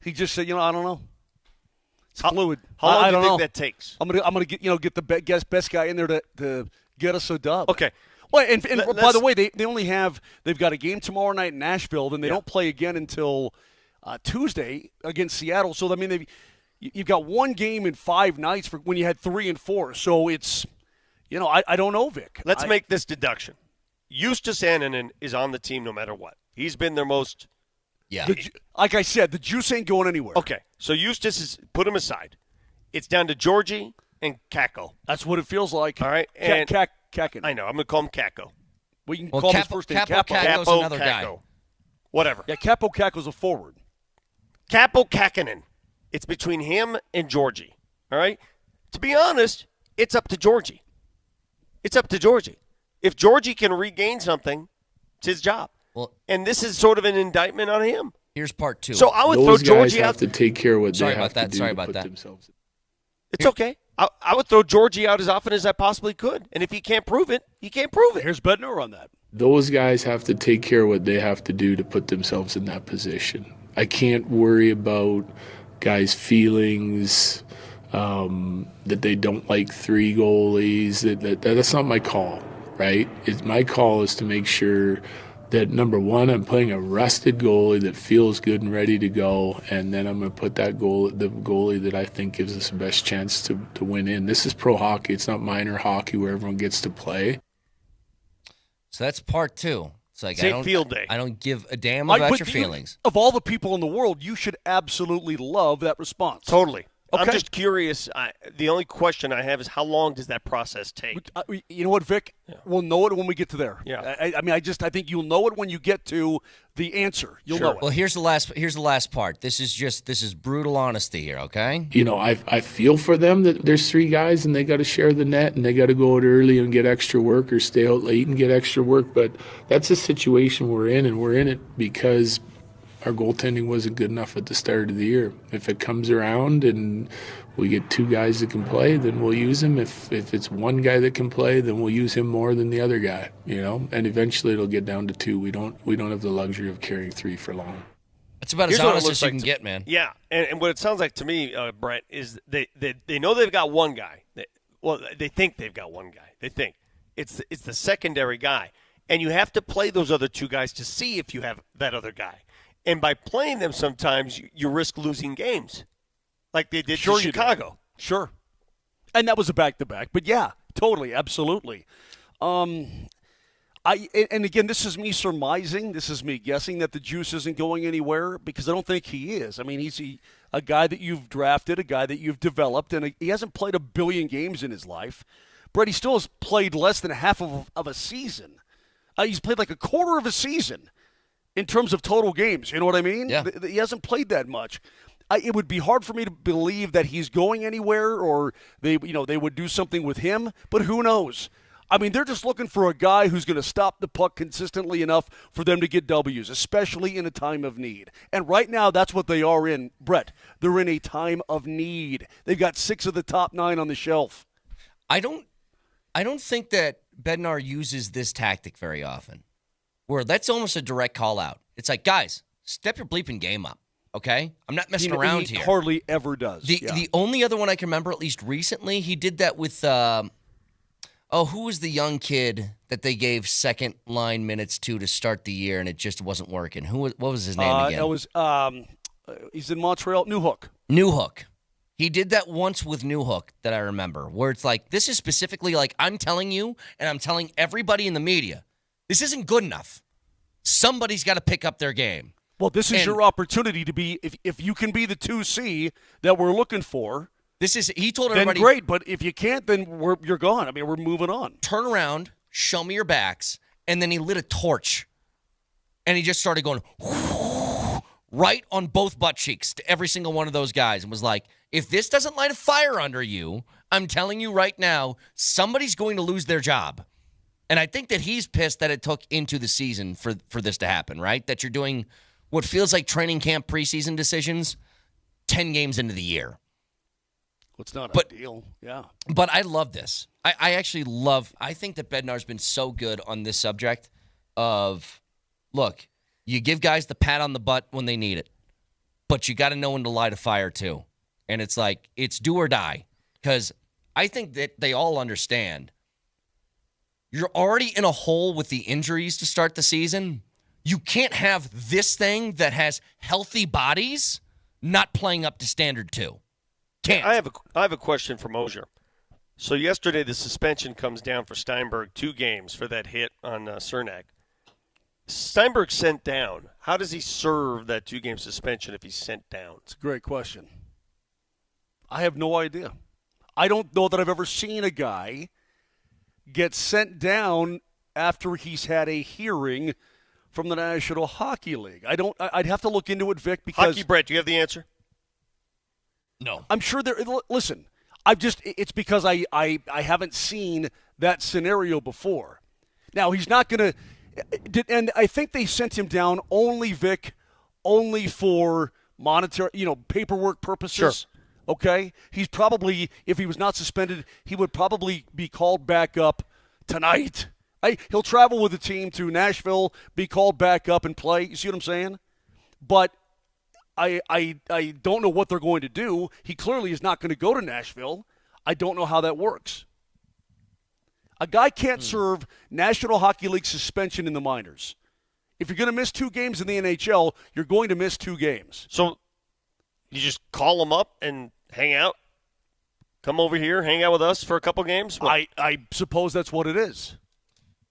He just said, I don't know. It's fluid. How long do you think know. that takes? I'm gonna get the best guy in there to get us a dub. Okay. Well, and by the way, they've got a game tomorrow night in Nashville, then they don't play again until Tuesday against Seattle. So I mean, you've got one game in 5 nights for when you had 3 and 4. So it's, I don't know, Vic. Let's make this deduction. Eustace Annunen is on the team no matter what. He's been their most. Yeah. Like I said, the juice ain't going anywhere. Okay, so Eustace is put him aside. It's down to Georgie and Kakko. That's what it feels like. All right, and Kakinen. I know. I'm gonna call him Kakko. We can call him his first name. Kakko's another guy. Whatever. Yeah, Kaapo Kakko's a forward. Kaapo Kakkonen. It's between him and Georgie. All right. To be honest, it's up to Georgie. It's up to Georgie. If Georgie can regain something, it's his job. Well, and this is sort of an indictment on him. Here's part 2. So I would Those throw Georgie guys out. have to take care of what Sorry they about have that. to do Sorry to about put that. themselves. It's okay. I would throw Georgie out as often as I possibly could. And if he can't prove it, he can't prove it. Here's Bednar on that. Those guys have to take care of what they have to do to put themselves in that position. I can't worry about guys' feelings, that they don't like 3 goalies. That's not my call, right? My call is to make sure that, number one, I'm playing a rested goalie that feels good and ready to go, and then I'm going to put the goalie that I think gives us the best chance to win in. This is pro hockey. It's not minor hockey where everyone gets to play. So that's part 2. It's like field day. I don't give a damn about your feelings. Of all the people in the world, you should absolutely love that response. Totally. Okay. I'm just curious. The only question I have is how long does that process take? You know what, Vic? Yeah. We'll know it when we get to there. Yeah. I think you'll know it when you get to the answer. You'll know it. Well, here's the last part. This is brutal honesty here, okay? I feel for them that there's 3 guys and they got to share the net and they got to go out early and get extra work or stay out late and get extra work. But that's a situation we're in, and we're in it because our goaltending wasn't good enough at the start of the year. If it comes around and we get 2 guys that can play, then we'll use him. If it's 1 guy that can play, then we'll use him more than the other guy, And eventually it'll get down to 2. We don't have the luxury of carrying 3 for long. That's about as honest as you can get, man. Yeah, and what it sounds like to me, Brett, is they know they've got 1 guy. They think they've got 1 guy. They think it's the secondary guy, and you have to play those other 2 guys to see if you have that other guy. And by playing them sometimes, you risk losing games like they did to Chicago. Sure. And that was a back-to-back. But, yeah, totally, absolutely. And again, this is me surmising. This is me guessing that the juice isn't going anywhere because I don't think he is. I mean, he's a guy that you've drafted, a guy that you've developed, and he hasn't played a billion games in his life. Brett, he still has played less than half of a season. He's played like a quarter of a season in terms of total games. You know what I mean? Yeah. He hasn't played that much. It would be hard for me to believe that he's going anywhere or they would do something with him, but who knows? I mean, they're just looking for a guy who's going to stop the puck consistently enough for them to get W's, especially in a time of need. And right now, that's what they are in, Brett. They're in a time of need. They've got 6 of the top 9 on the shelf. I don't think that Bednar uses this tactic very often, where that's almost a direct call out. It's like, guys, step your bleeping game up, okay? I'm not messing around he here. Hardly ever does. The only other one I can remember, at least recently, he did that with, who was the young kid that they gave second line minutes to start the year, and it just wasn't working? What was his name again? That was he's in Montreal, Newhook. Newhook. He did that once with Newhook that I remember, where it's like, this is specifically like, I'm telling you, and I'm telling everybody in the media, this isn't good enough. Somebody's got to pick up their game. Well, this is your opportunity to be, if you can be the 2C that we're looking for. He told everybody. Then great, but if you can't, then you're gone. I mean, we're moving on. Turn around, show me your backs, and then he lit a torch, and he just started going right on both butt cheeks to every single one of those guys and was like, if this doesn't light a fire under you, I'm telling you right now, somebody's going to lose their job. And I think that he's pissed that it took into the season for this to happen, right? That you're doing what feels like training camp preseason decisions 10 games into the year. Well, it's not ideal. Yeah. But I love this. I think that Bednar's been so good on this subject of, look, you give guys the pat on the butt when they need it, but you got to know when to light a fire too. And it's like, it's do or die. Because I think that they all understand you're already in a hole with the injuries to start the season. You can't have this thing that has healthy bodies not playing up to standard too. Can't. I have a question for Mosier. So yesterday the suspension comes down for Steinberg, 2 games for that hit on Cernak. Steinberg sent down. How does he serve that 2-game suspension if he's sent down? It's a great question. I have no idea. I don't know that I've ever seen a guy get sent down after he's had a hearing from the National Hockey League. I'd have to look into it, Vic, because Hockey Brett, do you have the answer? No. I'm sure there. Listen, it's because I haven't seen that scenario before. Now he's not going to, and I think they sent him down only, Vic, only for monetary, paperwork purposes. Sure. Okay? He's probably, if he was not suspended, he would probably be called back up tonight. He'll travel with the team to Nashville, be called back up and play. You see what I'm saying? But I don't know what they're going to do. He clearly is not going to go to Nashville. I don't know how that works. A guy can't serve National Hockey League suspension in the minors. If you're going to miss 2 games in the NHL, you're going to miss 2 games. So you just call him up and hang out? Come over here, hang out with us for a couple games? I suppose that's what it is.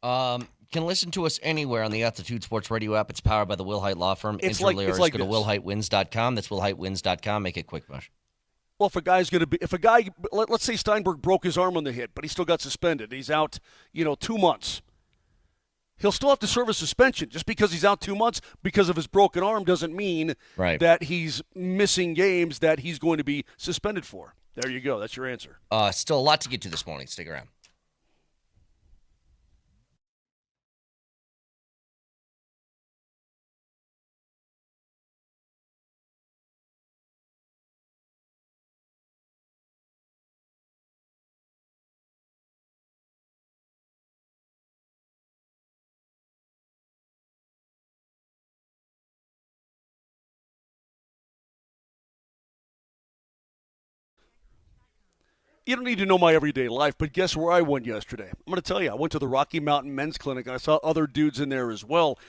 Can listen to us anywhere on the Altitude Sports Radio app. It's powered by the Will Height Law Firm. It's like go to willheightwins.com. That's willheightwins.com. Make it quick, Bush. Well, let's say Steinberg broke his arm on the hit, but he still got suspended. He's out, 2 months. He'll still have to serve a suspension. Just because he's out 2 months because of his broken arm doesn't mean that he's missing games that he's going to be suspended for. There you go. That's your answer. Still a lot to get to this morning. Stick around. You don't need to know my everyday life, but guess where I went yesterday? I'm going to tell you. I went to the Rocky Mountain Men's Clinic, and I saw other dudes in there as well.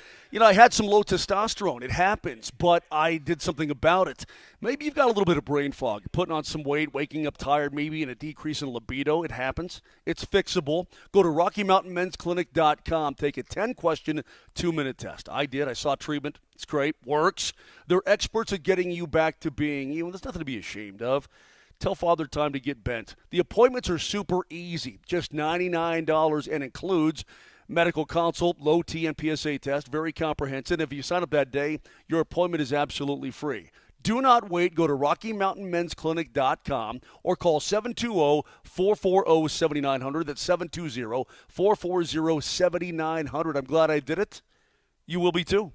I had some low testosterone. It happens, but I did something about it. Maybe you've got a little bit of brain fog. You're putting on some weight, waking up tired, maybe, and a decrease in libido. It happens. It's fixable. Go to RockyMountainMen'sClinic.com. Take a 10-question, 2-minute test. I did. I saw treatment. It's great. Works. They're experts at getting you back to being you. There's nothing to be ashamed of. tell Father Time to get bent. The appointments are super easy, just $99 and includes medical consult, low T and PSA test, very comprehensive. If you sign up that day, your appointment is absolutely free. Do not wait. Go to RockyMountainMen'sClinic.com or call 720-440-7900. That's 720-440-7900. I'm glad I did it. You will be too.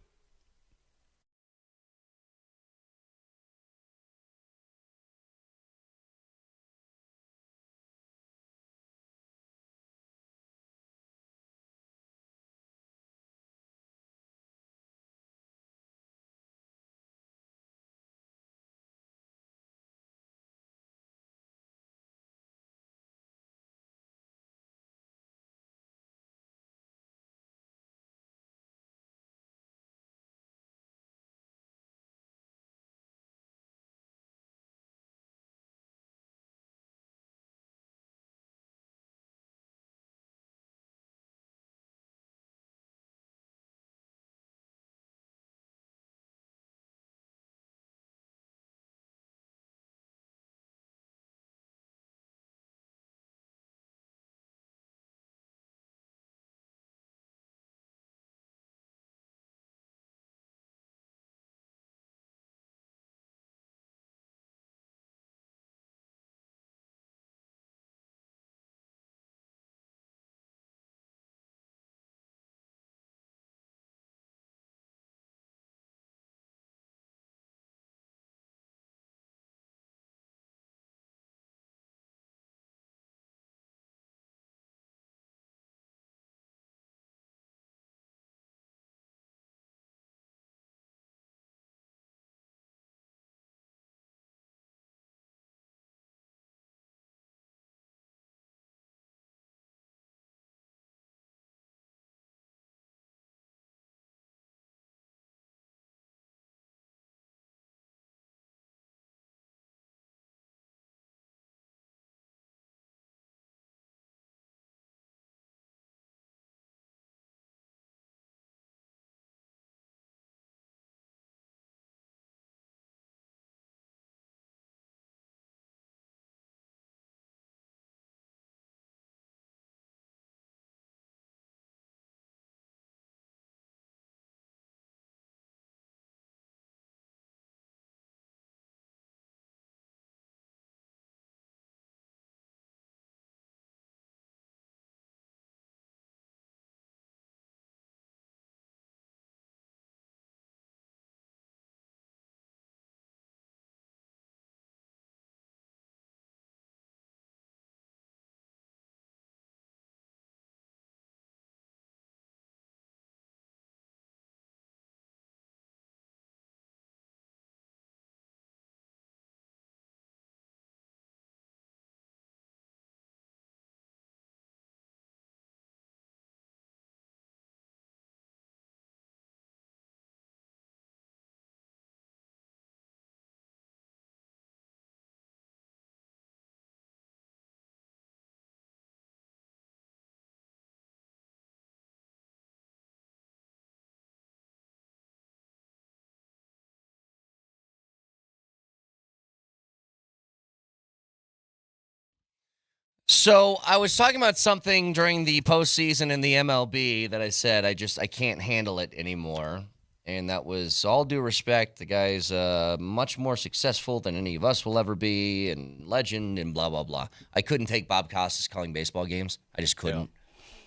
So I was talking about something during the postseason in the MLB that I said I can't handle it anymore. And that was all due respect. The guy's much more successful than any of us will ever be, and legend, and blah, blah, blah. I couldn't take Bob Costas calling baseball games. I just couldn't.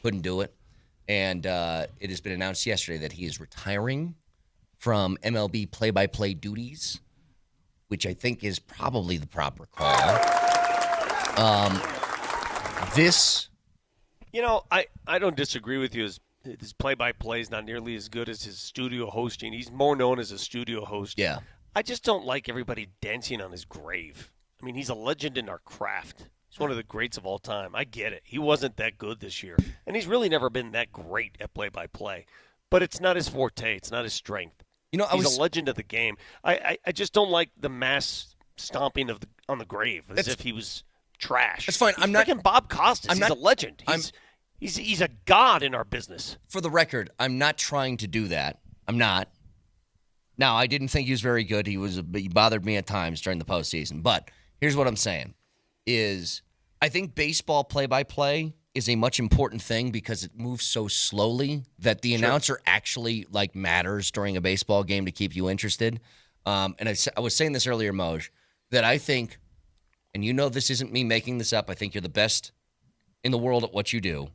Couldn't do it. And it has been announced yesterday that he is retiring from MLB play-by-play duties, which I think is probably the proper call. I don't disagree with you. His play-by-play is not nearly as good as his studio hosting. He's more known as a studio host. Yeah. I just don't like everybody dancing on his grave. I mean, he's a legend in our craft. He's one of the greats of all time. I get it. He wasn't that good this year. And he's really never been that great at play-by-play. But it's not his forte. It's not his strength. He's a legend of the game. I just don't like the mass stomping on the grave as if he was trash. That's fine. I'm not Bob Costas. He's a legend. He's a god in our business. For the record, I'm not trying to do that. I'm not. Now, I didn't think he was very good. He bothered me at times during the postseason. But Here's what I'm saying is I think baseball play-by-play is a much important thing because it moves so slowly that the announcer actually like matters during a baseball game to keep you interested. And I was saying this earlier, Moj, that I think, and you know this isn't me making this up, I think you're the best in the world at what you do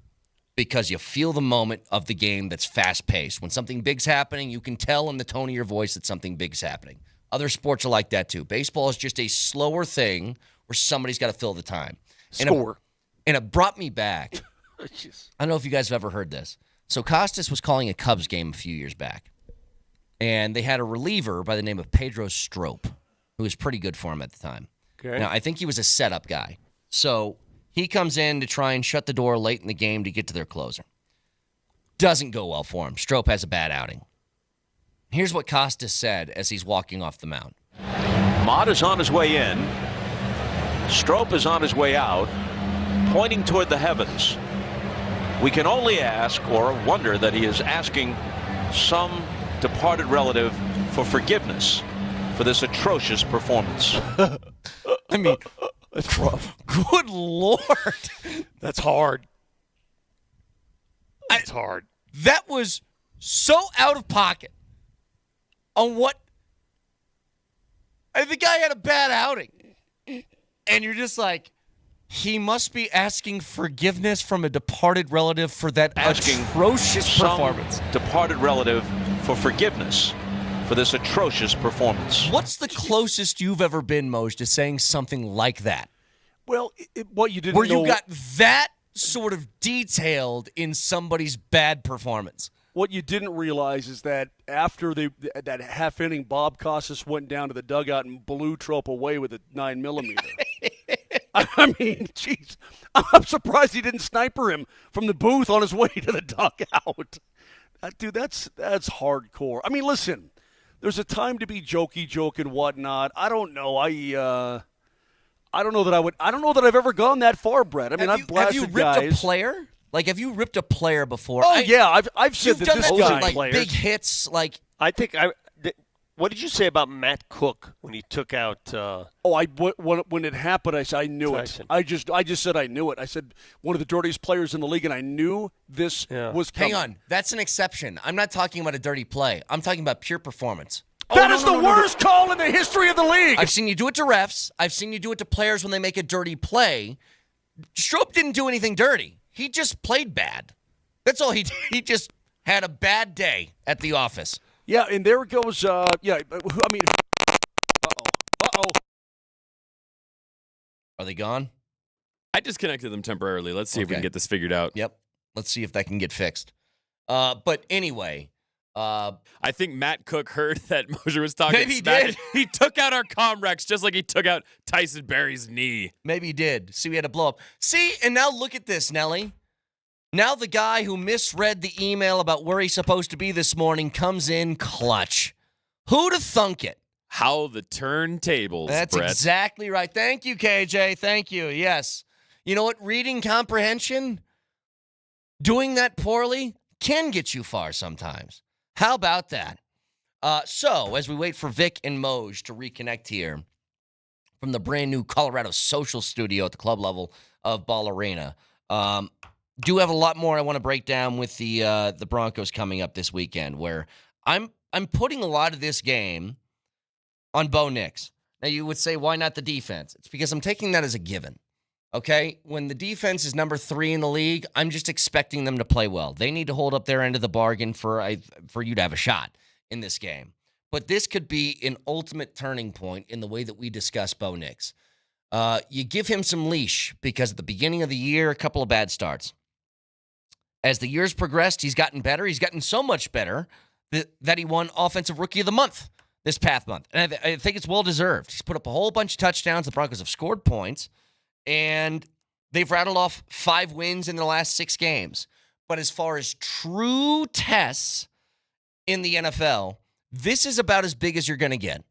because you feel the moment of the game that's fast-paced. When something big's happening, you can tell in the tone of your voice that something big's happening. Other sports are like that too. Baseball is just a slower thing where somebody's got to fill the time. Score. And it brought me back. I don't know if you guys have ever heard this. So Costas was calling a Cubs game a few years back. And they had a reliever by the name of Pedro Strop, who was pretty good for him at the time. Okay. Now, I think he was a setup guy. So he comes in to try and shut the door late in the game to get to their closer. Doesn't go well for him. Strop has a bad outing. Here's what Costas said as he's walking off the mound. Mott is on his way in. Strop is on his way out, pointing toward the heavens. We can only ask or wonder that he is asking some departed relative for forgiveness for this atrocious performance. I mean, That's rough. good Lord. That's hard. That's hard. That was so out of pocket on what. The guy had a bad outing. And you're just like, he must be asking forgiveness from a departed relative for that Asking atrocious some performance. departed relative for forgiveness for this atrocious performance. What's the closest you've ever been, Moj, to saying something like that? Well, what you didn't Where know. you got that sort of detailed in somebody's bad performance. What you didn't realize is that after that half inning, Bob Costas went down to the dugout and blew Trope away with a 9mm. I mean, jeez, I'm surprised he didn't sniper him from the booth on his way to the dugout. Dude, that's hardcore. I mean, listen, there's a time to be jokey and whatnot. I don't know. I don't know that I would. I don't know that I've ever gone that far, Brett. I mean, I've blasted have you ripped guys. a player? Like, have you ripped a player before? Oh yeah, I've said You've that done this that guy to, like players. big hits, like I think what did you say about Matt Cook when he took out? When it happened, I knew Tyson. it. I just said I knew it. I said one of the dirtiest players in the league, and I knew this was coming. hang on, that's an exception. I'm not talking about a dirty play. I'm talking about pure performance. That is the worst call in the history of the league. I've seen you do it to refs. I've seen you do it to players when they make a dirty play. Strop didn't do anything dirty. He just played bad. That's all he did. He just had a bad day at the office. Yeah, and there goes. I mean, uh-oh. Are they gone? I disconnected them temporarily. Let's see if we Okay. can get this figured out. Yep. Let's see if that can get fixed. But anyway, I think Matt Cook heard that Mosier was talking Maybe he smack. did. He took out our Comrex just like he took out Tyson Berry's knee. maybe he did. See, we had a blow up. See, and now look at this, Nelly. Now the guy who misread the email about where he's supposed to be this morning comes in clutch. Who'd have thunk it? How the turntables, That's Brett. exactly right. Thank you, KJ. Thank you. Yes. You know what? Reading comprehension, doing that poorly can get you far sometimes. How about that? So, as we wait for Vic and Moj to reconnect here from the brand new Colorado Social Studio at the club level of Ball Arena, do have a lot more I want to break down with the Broncos coming up this weekend, where I'm putting a lot of this game on Bo Nix. Now, you would say, why not the defense? It's because I'm taking that as a given. Okay? When the defense is number 3 in the league, I'm just expecting them to play well. They need to hold up their end of the bargain for you to have a shot in this game. But this could be an ultimate turning point in the way that we discuss Bo Nix. You give him some leash because at the beginning of the year, a couple of bad starts. As the years progressed, he's gotten better. He's gotten so much better that he won Offensive Rookie of the Month this past month. And I think it's well-deserved. He's put up a whole bunch of touchdowns. The Broncos have scored points. And they've rattled off 5 wins in the last 6 games. But as far as true tests in the NFL, this is about as big as you're going to get.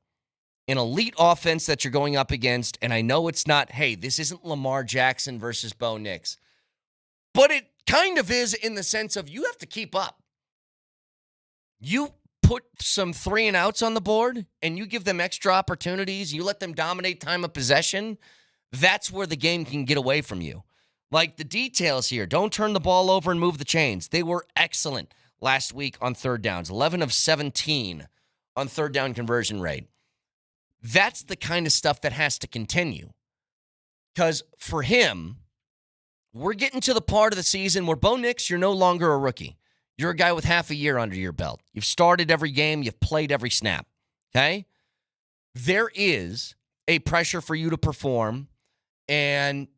An elite offense that you're going up against. And I know it's not, hey, this isn't Lamar Jackson versus Bo Nix. But it kind of is in the sense of you have to keep up. You put some 3 and outs on the board and you give them extra opportunities, you let them dominate time of possession, that's where the game can get away from you. Like the details here, don't turn the ball over and move the chains. They were excellent last week on third downs, 11 of 17 on third down conversion rate. That's the kind of stuff that has to continue. Because for him, we're getting to the part of the season where Bo Nix, you're no longer a rookie. You're a guy with half a year under your belt. You've started every game. You've played every snap. Okay? There is a pressure for you to perform. And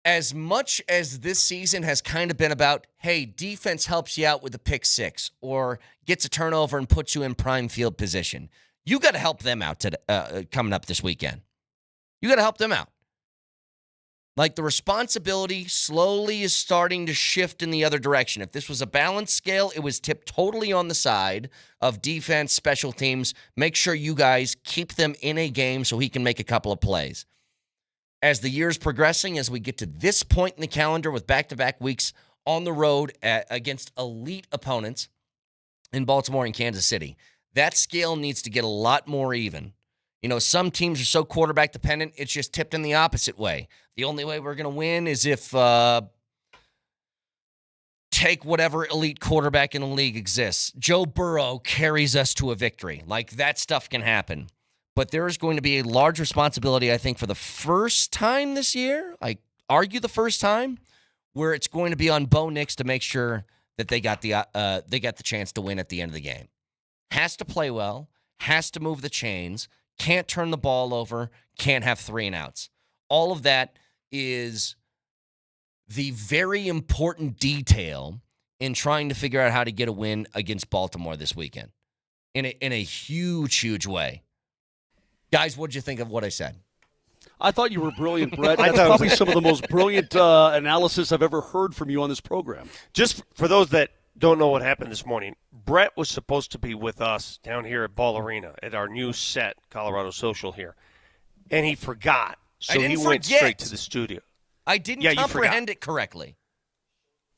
as much as this season has kind of been about, hey, defense helps you out with a pick six or gets a turnover and puts you in prime field position, you got to help them out coming up this weekend. You got to help them out. Like the responsibility slowly is starting to shift in the other direction. If this was a balanced scale, it was tipped totally on the side of defense, special teams. Make sure you guys keep them in a game so he can make a couple of plays. As the year's progressing, as we get to this point in the calendar with back-to-back weeks on the road against elite opponents in Baltimore and Kansas City, that scale needs to get a lot more even. You know, some teams are so quarterback dependent, it's just tipped in the opposite way. The only way we're going to win is if take whatever elite quarterback in the league exists. Joe Burrow carries us to a victory. Like, that stuff can happen. But there is going to be a large responsibility, I think, for the first time this year, I argue the first time, where it's going to be on Bo Nix to make sure that they got the chance to win at the end of the game. Has to play well, has to move the chains, can't turn the ball over, can't have 3 and outs. All of that is the very important detail in trying to figure out how to get a win against Baltimore this weekend in a huge, huge way. Guys, what did you think of what I said? I thought you were brilliant, Brett. That's probably some of the most brilliant analysis I've ever heard from you on this program. Just for those that don't know what happened this morning, Brett was supposed to be with us down here at Ball Arena at our new set, Colorado Social here, and he forgot. So he went straight to the studio. I didn't comprehend it correctly.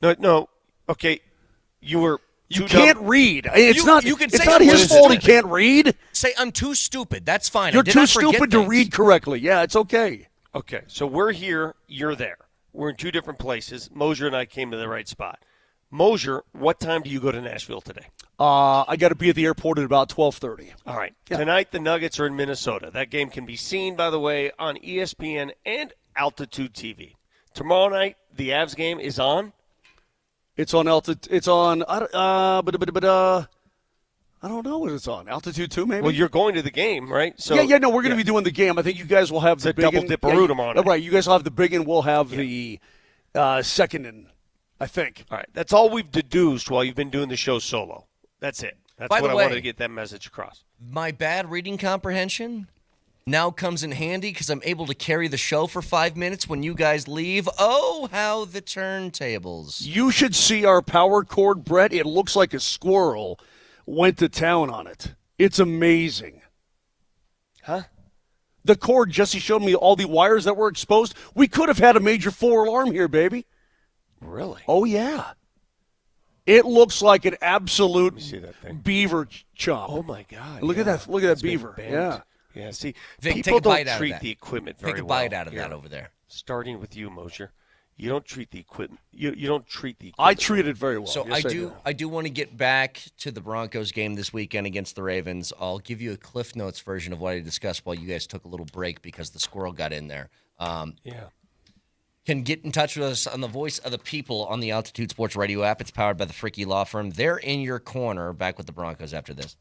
No. Okay, you were. You can't read. It's not say his fault he can't read. Say I'm too stupid. That's fine. You're too stupid to read correctly. Yeah, it's okay. Okay, so we're here. You're there. We're in 2 different places. Mosier and I came to the right spot. Mosier, what time do you go to Nashville today? I got to be at the airport at about 12:30. All right. Yeah. Tonight the Nuggets are in Minnesota. That game can be seen, by the way, on ESPN and Altitude TV. Tomorrow night the Avs game is on. It's on Altitude. It's on. I don't know what it's on. Altitude 2, maybe. Well, you're going to the game, right? So yeah. No, we're going to be doing the game. I think you guys will have the big double dipperootum on it. Right. You guys will have the big, and we'll have the second, and I think. All right. That's all we've deduced while you've been doing the show solo. That's it. That's what I wanted to get that message across. My bad reading comprehension now comes in handy because I'm able to carry the show for 5 minutes when you guys leave. Oh, how the turntables. You should see our power cord, Brett. It looks like a squirrel went to town on it. It's amazing. Huh? The cord, Jesse showed me all the wires that were exposed. We could have had a major 4 alarm here, baby. Really? Oh, yeah. It looks like an absolute beaver chomp. Oh, my God. Look at that. Look at that beaver. Yeah. Yeah, see, Vic, people don't treat the equipment very well. Take a bite out of that over there. Starting with you, Mosier. You don't treat the equipment. You don't treat the I equipment. treat it very well. So yes, I do want to get back to the Broncos game this weekend against the Ravens. I'll give you a Cliff Notes version of what I discussed while you guys took a little break because the squirrel got in there. Can get in touch with us on the Voice of the People on the Altitude Sports Radio app. It's powered by the Fricky Law Firm. They're in your corner. Back with the Broncos after this.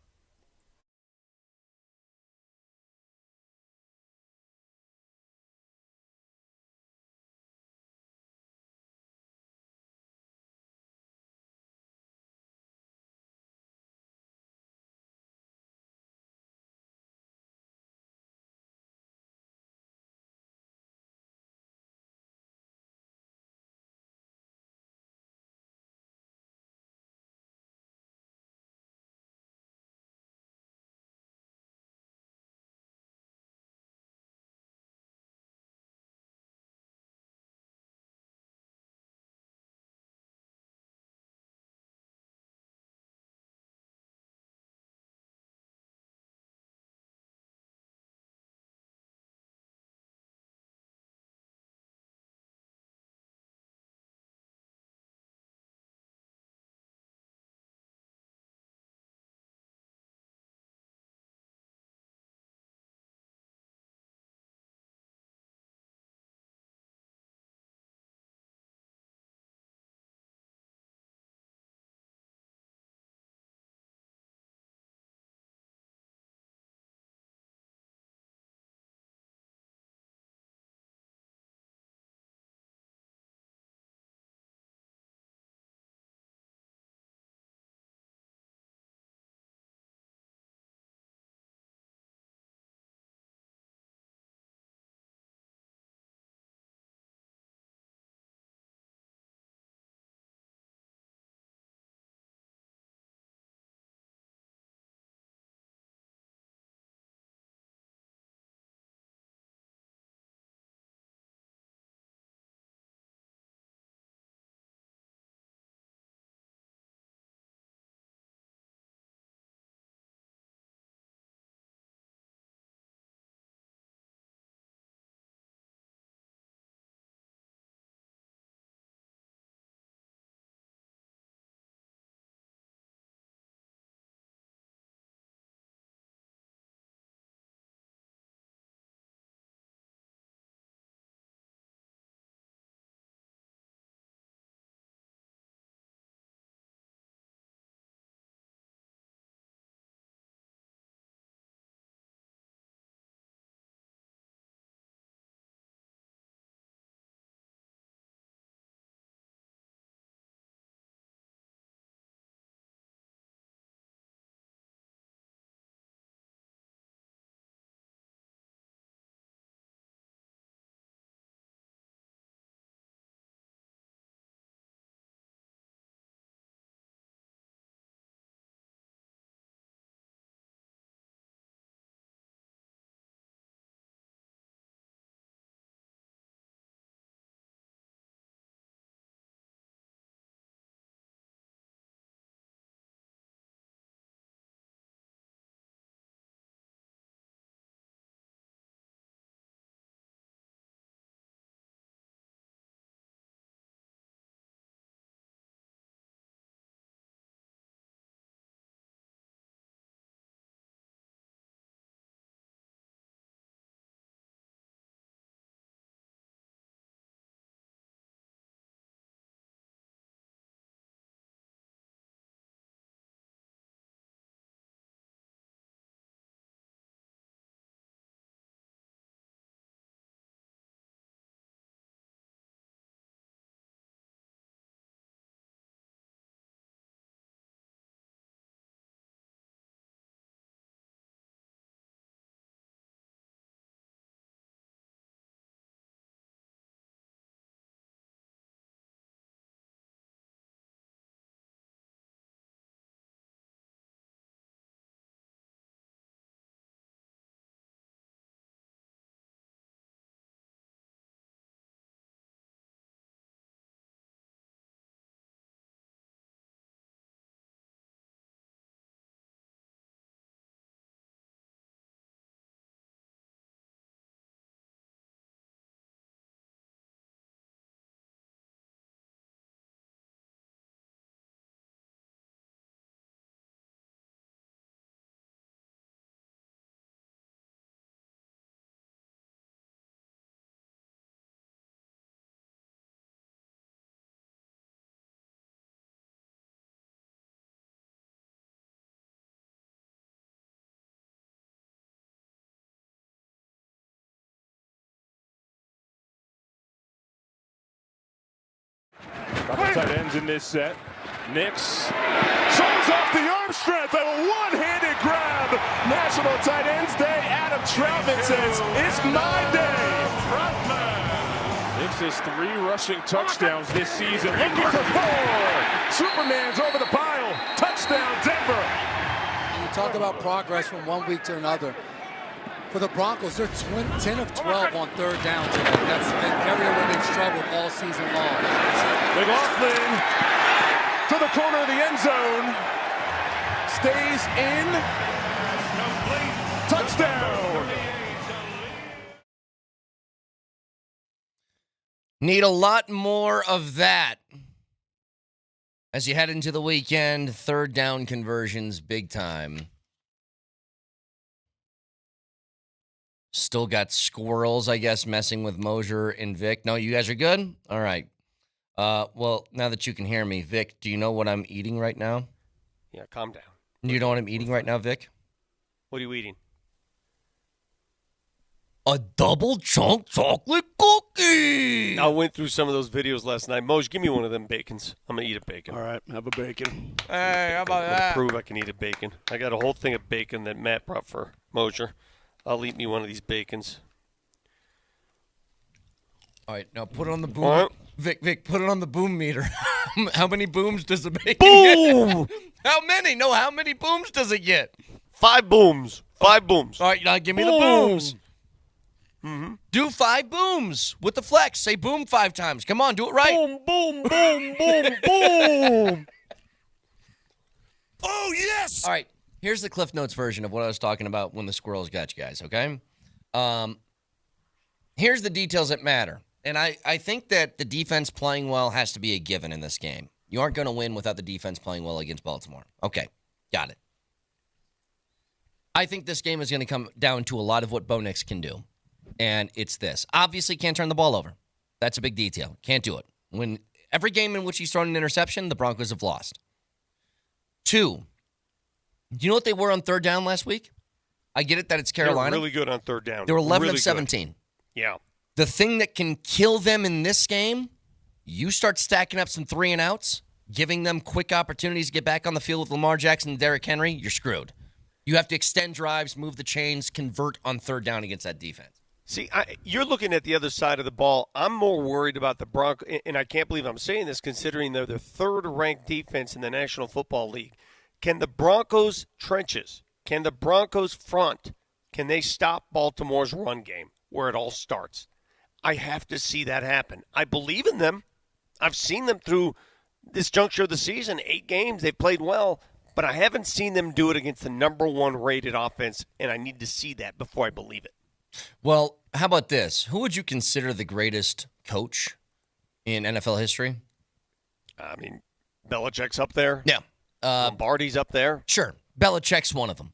tight ends in this set. Nix shows off the arm strength of a one-handed grab. National Tight Ends Day. Adam Troutman says, it's my day. Nix has 3 rushing touchdowns this season. Looking for 4. Superman's over the pile. Touchdown, Denver. You talk about progress from one week to another. For the Broncos, they're 10 of 12 on third down today. That's an area where they've struggled all season long. McLaughlin to the corner of the end zone. Stays in. Touchdown. Need a lot more of that. As you head into the weekend, third down conversions, big time. Still got squirrels, I guess, messing with Mosier and Vic. No, you guys are good? All right. Well, now that you can hear me, Vic, do you know what I'm eating right now? Yeah, calm down. You know what I'm eating right now, Vic? What are you eating? A double chunk chocolate cookie. I went through some of those videos last night. Moj, give me one of them bacons. I'm going to eat a bacon. All right, have a bacon. Hey, how about that? Prove I can eat a bacon. I got a whole thing of bacon that Matt brought for Mosier. I'll eat me one of these bacons. All right, now put it on the boom. What? Vic, put it on the boom meter. How many booms does the bacon Boom! get? How many? No, how many booms does it get? 5 booms. 5 booms. All right, now give me the booms. Mm-hmm. Do 5 booms with the flex. Say boom 5 times. Come on, do it right. Boom, boom, boom, boom, boom. Oh, yes! All right, here's the Cliff Notes version of what I was talking about when the squirrels got you guys, okay? Here's the details that matter. And I think that the defense playing well has to be a given in this game. You aren't going to win without the defense playing well against Baltimore. Okay, got it. I think this game is going to come down to a lot of what Bo Nix can do. And it's this. Obviously, can't turn the ball over. That's a big detail. Can't do it. When every game in which he's thrown an interception, the Broncos have lost. 2, do you know what they were on third down last week? I get it that it's Carolina. They're really good on third down. They were 11 really of 17. Good. Yeah. The thing that can kill them in this game, you start stacking up some 3 and outs, giving them quick opportunities to get back on the field with Lamar Jackson and Derrick Henry, you're screwed. You have to extend drives, move the chains, convert on third down against that defense. See, you're looking at the other side of the ball. I'm more worried about the Broncos, and I can't believe I'm saying this considering they're the 3rd-ranked defense in the National Football League. Can the Broncos trenches, can the Broncos front, can they stop Baltimore's run game where it all starts? I have to see that happen. I believe in them. I've seen them through this juncture of the season, 8 games. They've played well, but I haven't seen them do it against the number 1 rated offense, and I need to see that before I believe it. Well, how about this? Who would you consider the greatest coach in NFL history? I mean, Belichick's up there. Yeah. Lombardi's up there. Sure. Belichick's one of them.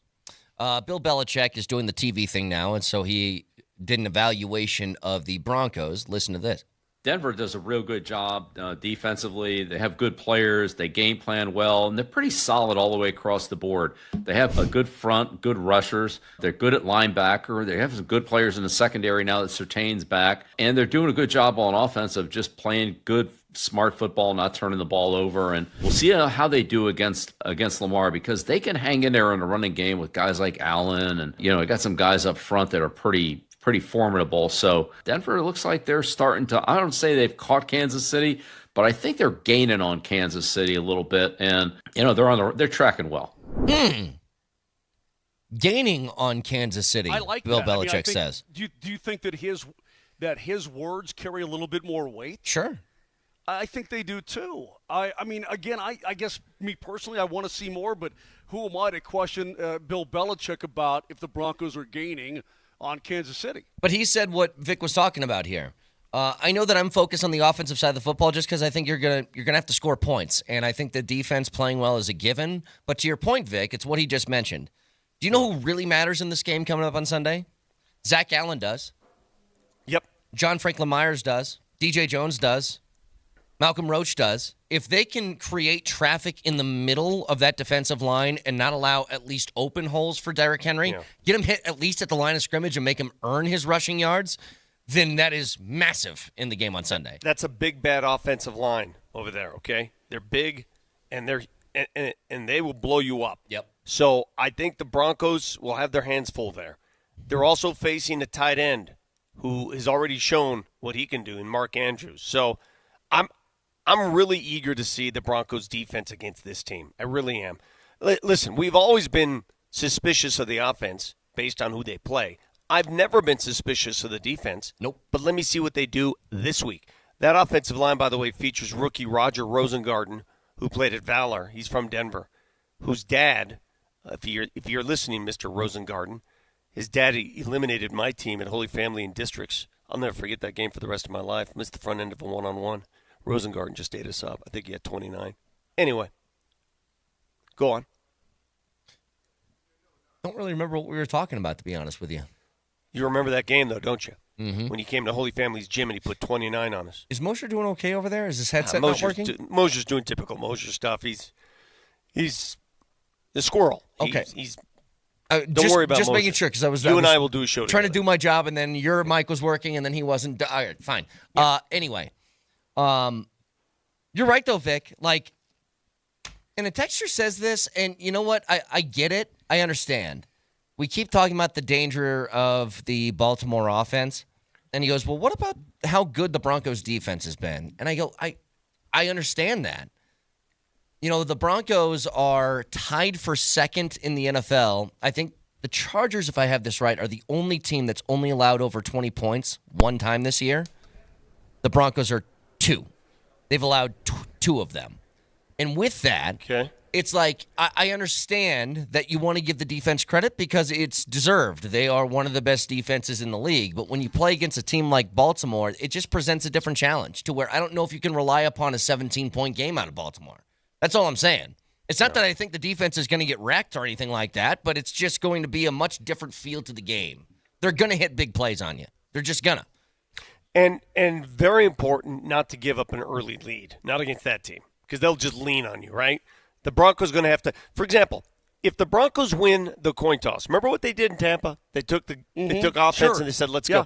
Bill Belichick is doing the TV thing now, and so he did an evaluation of the Broncos. Listen to this. Denver does a real good job defensively. They have good players. They game plan well, and they're pretty solid all the way across the board. They have a good front, good rushers. They're good at linebacker. They have some good players in the secondary now that Surtain's back, and they're doing a good job on offense of just playing good, smart football, not turning the ball over. And we'll see how they do against Lamar, because they can hang in there in a running game with guys like Allen, and I got some guys up front that are pretty formidable. So Denver looks like they're starting to, I don't say they've caught Kansas City, but I think they're gaining on Kansas City a little bit, and they're tracking well. Gaining on Kansas City. I like Bill that. Belichick says. Do you think that his words carry a little bit more weight? Sure. I think they do too. I mean, again, I guess me personally, I want to see more, but who am I to question Bill Belichick about if the Broncos are gaining on Kansas City? But he said what Vic was talking about here. I know that I'm focused on the offensive side of the football just because I think you're gonna have to score points, and I think the defense playing well is a given. But to your point, Vic, it's what he just mentioned. Do you know who really matters in this game coming up on Sunday? Zach Allen does. Yep. John Franklin Myers does. DJ Jones does. Malcolm Roach does. If they can create traffic in the middle of that defensive line and not allow at least open holes for Derrick Henry, get him hit at least at the line of scrimmage and make him earn his rushing yards, then that is massive in the game on Sunday. That's a big, bad offensive line. over there. Okay, they're big, and and they will blow you up. Yep. So I think the Broncos will have their hands full there. They're also facing a tight end who has already shown what he can do in Mark Andrews. So I'm really eager to see the Broncos defense against this team. I really am. Listen, we've always been suspicious of the offense based on who they play. I've never been suspicious of the defense. Nope. But let me see what they do this week. That offensive line, by the way, features rookie Roger Rosengarten, who played at Valor. He's from Denver, whose dad, if you're listening, Mr. Rosengarten, his dad eliminated my team at Holy Family in districts. I'll never forget that game for the rest of my life. Missed the front end of a one-on-one. Rosengarten just ate us up. I think he had 29. Anyway, go on. Don't really remember what we were talking about, to be honest with you. You remember that game, though, don't you? Mm-hmm. When he came to Holy Family's gym and he put 29 on us. Is Mosher doing okay over there? Is his headset not working? Mosher's doing typical Mosher stuff. He's the squirrel. Okay. Don't worry about just Mosher. making sure, because You and I will do a show trying together. to do my job, and then your mic was working, and then he wasn't. All right, fine. Yeah. Anyway, you're right, though, Vic. Like, and a texter says this, and you know what? I get it. I understand. We keep talking about the danger of the Baltimore offense, and he goes, well, what about how good the Broncos defense has been? And I go, I understand that. You know, the Broncos are tied for second in the NFL. I think the Chargers, if I have this right, are the only team that's only allowed over 20 points one time this year. The Broncos are 2. They've allowed 2 of them. And with that, it's like I understand that you want to give the defense credit because it's deserved. They are one of the best defenses in the league. But when you play against a team like Baltimore, it just presents a different challenge to where I don't know if you can rely upon a 17-point game out of Baltimore. That's all I'm saying. It's not that I think the defense is going to get wrecked or anything like that, but it's just going to be a much different feel to the game. They're going to hit big plays on you. They're just going to. And very important not to give up an early lead, not against that team, because they'll just lean on you, right? The Broncos going to have to, for example, if the Broncos win the coin toss, remember what they did in Tampa? They took offense and they said, let's go.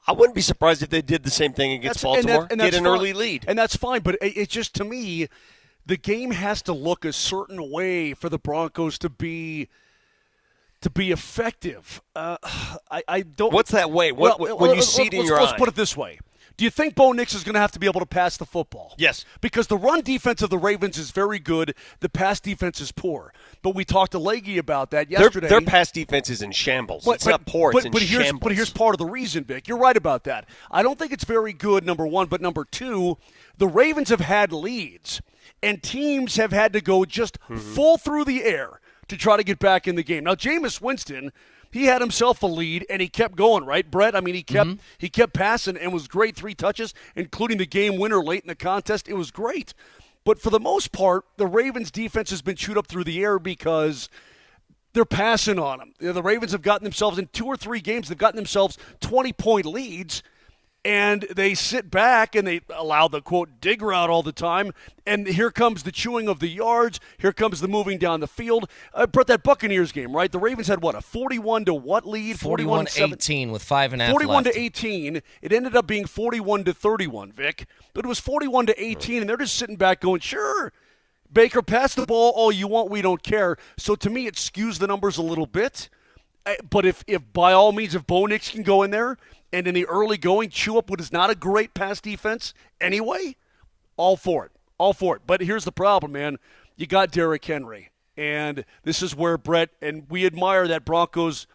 I wouldn't be surprised if they did the same thing against Baltimore, get an early lead. And that's fine, but it's just, to me, the game has to look a certain way for the Broncos to be effective. I don't. What's that way? When you see it in your eye? Let's put it this way. Do you think Bo Nix is going to have to be able to pass the football? Yes. Because the run defense of the Ravens is very good. The pass defense is poor. But we talked to Leggy about that yesterday. Their pass defense is in shambles. It's not poor, it's in shambles. But here's part of the reason, Vic. You're right about that. I don't think it's very good, number one. But number two, the Ravens have had leads, and teams have had to go just full through the air to try to get back in the game. Now, Jameis Winston, he had himself a lead, and he kept going, right, Brett? I mean, he kept passing and was great. 3 touches, including the game winner late in the contest. It was great. But for the most part, the Ravens' defense has been chewed up through the air because they're passing on them. The Ravens have gotten themselves, in 2 or 3 games, they've gotten themselves 20-point leads, and they sit back and they allow the, quote, dig route all the time. And here comes the chewing of the yards. Here comes the moving down the field. Brett, that Buccaneers game, right? The Ravens had, what, a 41 to what lead? 41-18 with 5.5 left. 41-18. It ended up being 41-31, Vic. But it was 41-18, and they're just sitting back going, sure, Baker, pass the ball all you want. We don't care. So to me, it skews the numbers a little bit. But if by all means, if Bo Nix can go in there and in the early going chew up what is not a great pass defense anyway, all for it. All for it. But here's the problem, man. You got Derrick Henry. And this is where, Brett, and we admire that Broncos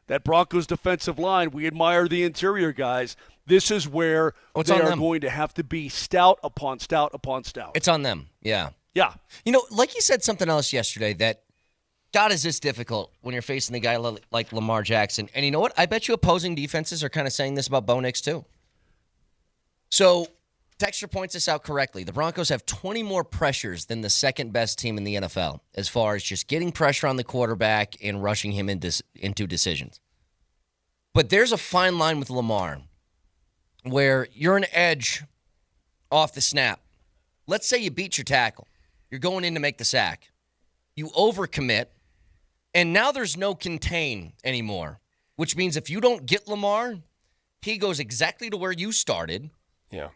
defensive line. We admire the interior guys. This is where they are going to have to be stout upon stout upon stout. It's on them, yeah. Yeah. You know, like you said something else yesterday that, God, is this difficult when you're facing a guy like Lamar Jackson. And you know what? I bet you opposing defenses are kind of saying this about Bo Nix too. So, Texture points this out correctly. The Broncos have 20 more pressures than the second best team in the NFL as far as just getting pressure on the quarterback and rushing him into decisions. But there's a fine line with Lamar where you're an edge off the snap. Let's say you beat your tackle. You're going in to make the sack. You overcommit. And now there's no contain anymore, which means if you don't get Lamar, he goes exactly to where you started,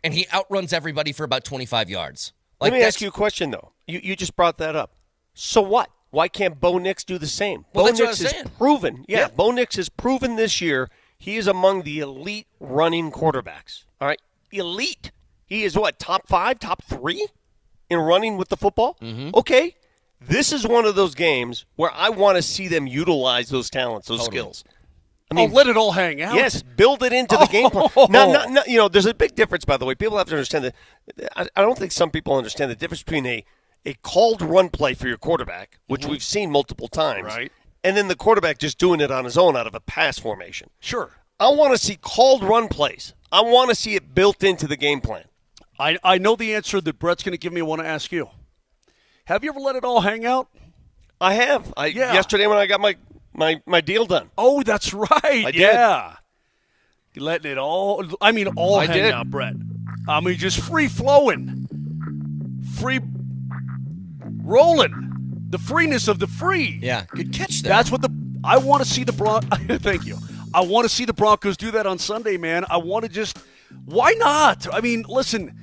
and he outruns everybody for about 25 yards. Let me ask you a question, though. You just brought that up. So what? Why can't Bo Nix do the same? Well, Bo that's what I Nix was is saying. proven. Yeah, Bo Nix has proven this year he is among the elite running quarterbacks. All right? Elite. He is what, top 5, top 3 in running with the football? Mm-hmm. Okay. This is one of those games where I want to see them utilize those talents, those skills. I mean, let it all hang out. Yes, build it into the game plan. Now, there's a big difference, by the way. People have to understand that. I don't think some people understand the difference between a called run play for your quarterback, which we've seen multiple times, right, and then the quarterback just doing it on his own out of a pass formation. Sure. I want to see called run plays. I want to see it built into the game plan. I know the answer that Brett's going to give me. I want to ask you. Have you ever let it all hang out? I have. Yesterday when I got my deal done. Oh, that's right. I did. Yeah. You're letting it all hang out, Brett. I mean, just free flowing. Free rolling. The freeness of the free. Yeah, good catch there. That's what I want to see the Thank you. I want to see the Broncos do that on Sunday, man. I want to just, why not? I mean, listen,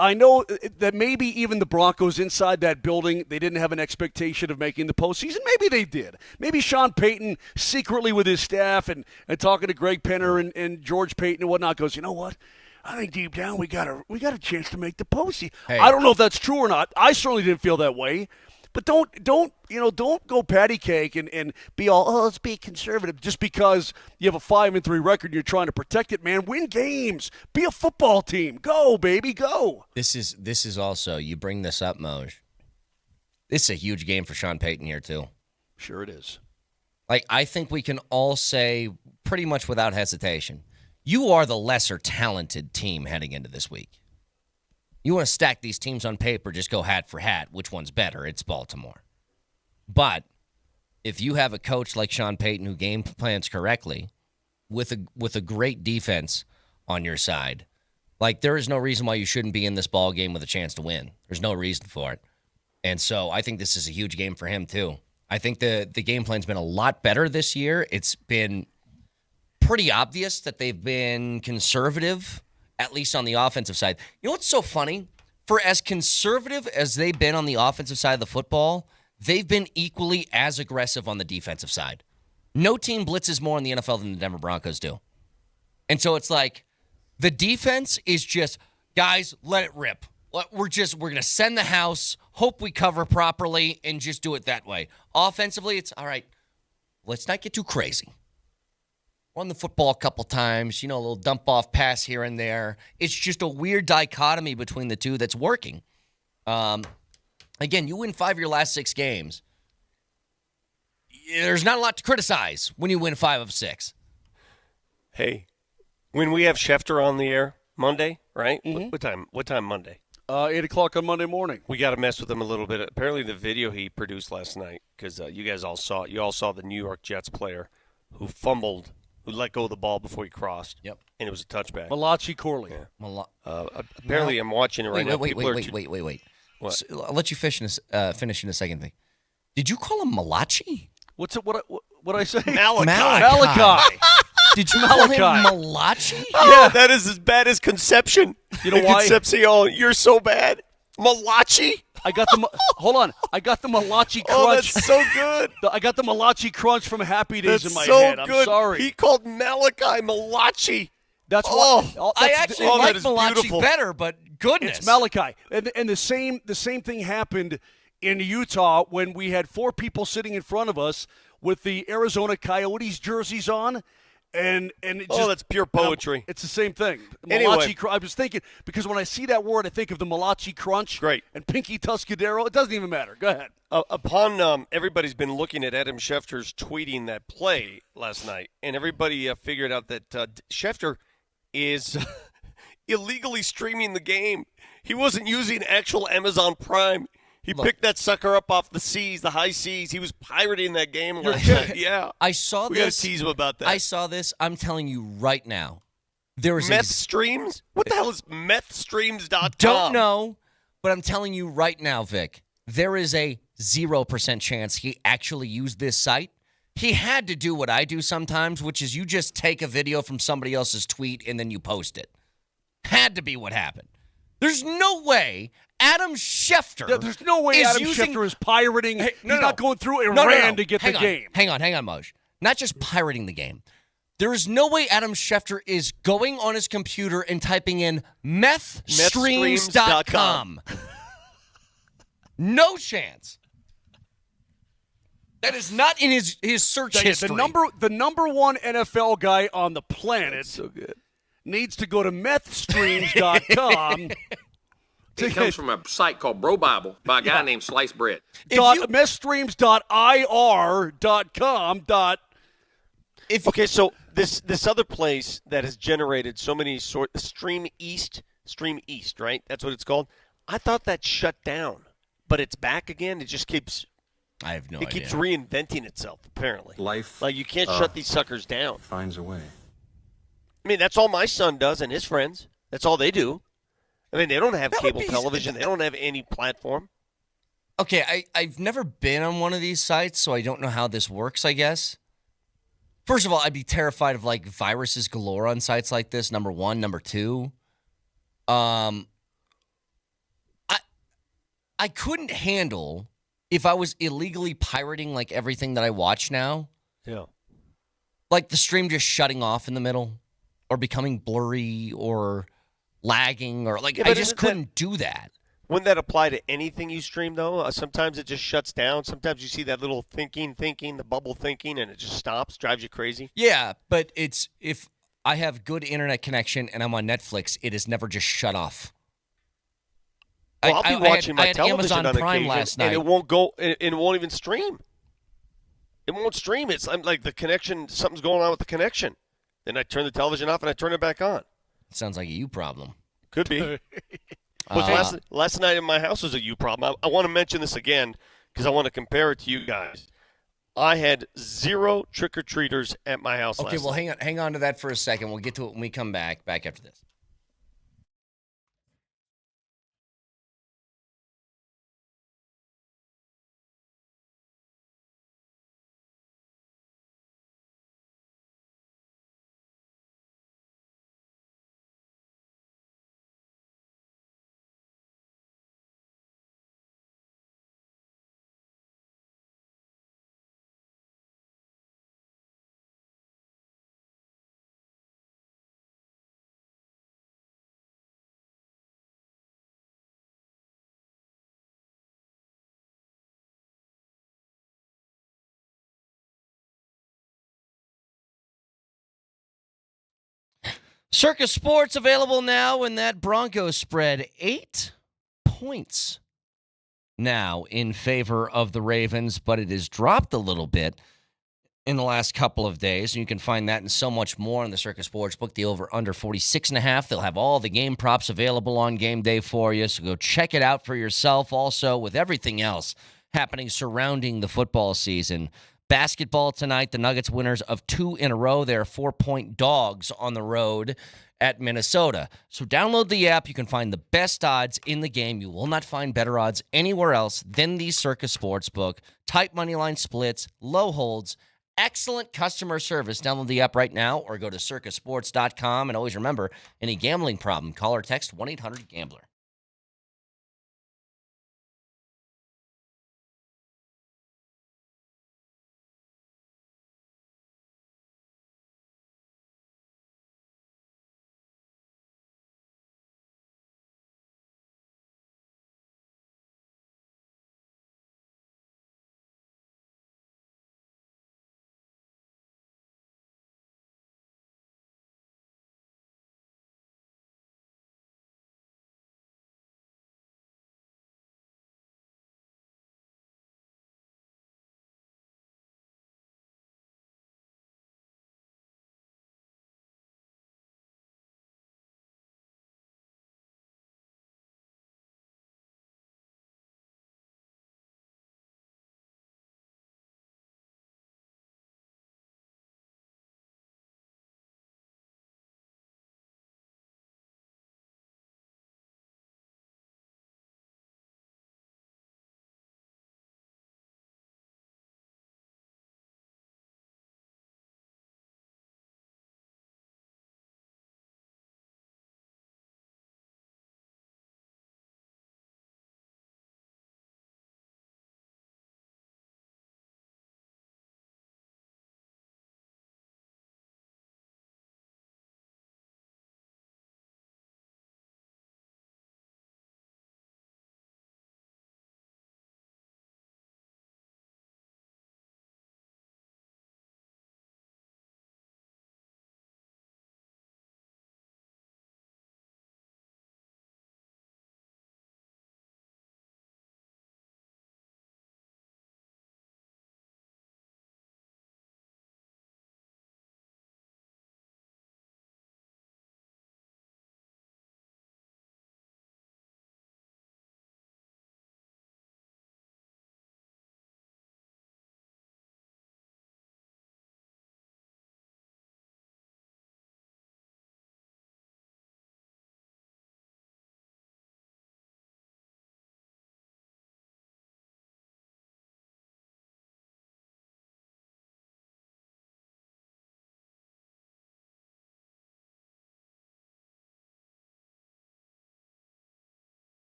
I know that maybe even the Broncos inside that building, they didn't have an expectation of making the postseason. Maybe they did. Maybe Sean Payton secretly with his staff and talking to Greg Penner and George Payton and whatnot goes, you know what? I think deep down we got a chance to make the postseason. Hey. I don't know if that's true or not. I certainly didn't feel that way. But don't go patty cake and be all, let's be conservative just because you have a 5-3 record and you're trying to protect it, man. Win games. Be a football team. Go, baby, go. This is also, you bring this up, Moj. This is a huge game for Sean Payton here, too. Sure it is. Like, I think we can all say pretty much without hesitation, you are the lesser talented team heading into this week. You want to stack these teams on paper, just go hat for hat. Which one's better? It's Baltimore. But if you have a coach like Sean Payton who game plans correctly with a great defense on your side, like there is no reason why you shouldn't be in this ball game with a chance to win. There's no reason for it. And so I think this is a huge game for him too. I think the game plan's been a lot better this year. It's been pretty obvious that they've been conservative, at least on the offensive side. You know what's so funny? For as conservative as they've been on the offensive side of the football, they've been equally as aggressive on the defensive side. No team blitzes more in the NFL than the Denver Broncos do. And so it's like the defense is just, guys, let it rip. We're going to send the house, hope we cover properly, and just do it that way. Offensively, it's, all right, let's not get too crazy. Run the football a couple times, a little dump-off pass here and there. It's just a weird dichotomy between the two that's working. Again, you win 5 of your last 6 games. There's not a lot to criticize when you win 5 of 6. Hey, when we have Schefter on the air Monday, right? Mm-hmm. What time Monday? 8 o'clock on Monday morning. We got to mess with him a little bit. Apparently the video he produced last night, because you guys all saw it. You all saw the New York Jets player who fumbled, who let go of the ball before he crossed. Yep. And it was a touchback. Malachi Corley. Yeah. Apparently I'm watching it right now. Wait. What? So, I'll let you finish in a second thing. Did you call him Malachi? What I say? Malachi. Did you call him Malachi? Yeah, that is as bad as Conception. You know why? Concepcion, you're so bad. Malachi. I got the hold on. I got the Malachi crunch. Oh, that's so good. I got the Malachi crunch from Happy Days in my so head. Good. I'm sorry. He called Malachi Malachi. That's I actually like that is Malachi beautiful. better, but goodness, it's Malachi. And the same thing happened in Utah when we had 4 people sitting in front of us with the Arizona Coyotes jerseys on. And it just, that's pure poetry. It's the same thing. Anyway. I was thinking, because when I see that word, I think of the Malachi Crunch. Great. And Pinky Tuscadero. It doesn't even matter. Go ahead. Upon everybody's been looking at Adam Schefter's tweeting that play last night, and everybody figured out that Schefter is illegally streaming the game. He wasn't using actual Amazon Prime. He picked that sucker up off the seas, the high seas. He was pirating that game last night. Yeah. I saw this. We got to tease him about that. I saw this. I'm telling you right now. There is Meth Streams? What the hell is methstreams.com? Don't know, but I'm telling you right now, Vic, there is a 0% chance he actually used this site. He had to do what I do sometimes, which is you just take a video from somebody else's tweet and then you post it. Had to be what happened. There's no way Adam Schefter. There's no way Adam Schefter is pirating. He's not going through Iran to get the game. Hang on, Moj. Not just pirating the game. There is no way Adam Schefter is going on his computer and typing in methstreams.com. No chance. That is not in his search history. The number one NFL guy on the planet needs to go to methstreams.com. It comes from a site called Bro Bible by a guy named Slice Bread. Methstreams.ir.com. Okay, so this other place that has generated so many Stream East, right? That's what it's called. I thought that shut down, but it's back again. It just keeps. I have no idea. It keeps reinventing itself. Apparently, life. Like you can't shut these suckers down. Finds a way. I mean, that's all my son does and his friends. That's all they do. I mean, they don't have cable television. They don't have any platform. Okay, I've never been on one of these sites, so I don't know how this works, I guess. First of all, I'd be terrified of, like, viruses galore on sites like this, number one. Number two, I couldn't handle if I was illegally pirating, like, everything that I watch now. Yeah. Like the stream just shutting off in the middle or becoming blurry or lagging or, like, I just couldn't do that. Wouldn't that apply to anything you stream, though? Sometimes it just shuts down. Sometimes you see that little thinking, the bubble thinking, and it just stops, drives you crazy. Yeah, but it's if I have good internet connection and I'm on Netflix, it is never just shut off. Well, I'll be watching my television Amazon on Prime occasion, last night. and it won't go. It won't even stream. It won't stream. It's like the connection. Something's going on with the connection. Then I turn the television off and I turn it back on. Sounds like a you problem. Could be. Last night in my house was a you problem. I want to mention this again because I want to compare it to you guys. I had 0 trick-or-treaters at my house last night. Hang on to that for a second. We'll get to it when we come back after this. Circus Sports available now, and that Broncos spread 8 points now in favor of the Ravens, but it has dropped a little bit in the last couple of days, and you can find that and so much more on the Circus Sports book. The over under 46.5. They'll have all the game props available on game day for you, so go check it out for yourself. Also, with everything else happening surrounding the football season. Basketball tonight, the Nuggets winners of 2 in a row. They're 4-point dogs on the road at Minnesota. So download the app. You can find the best odds in the game. You will not find better odds anywhere else than the Circus Sportsbook. Tight moneyline splits, low holds, excellent customer service. Download the app right now or go to circusports.com. And always remember, any gambling problem, call or text 1-800-GAMBLER.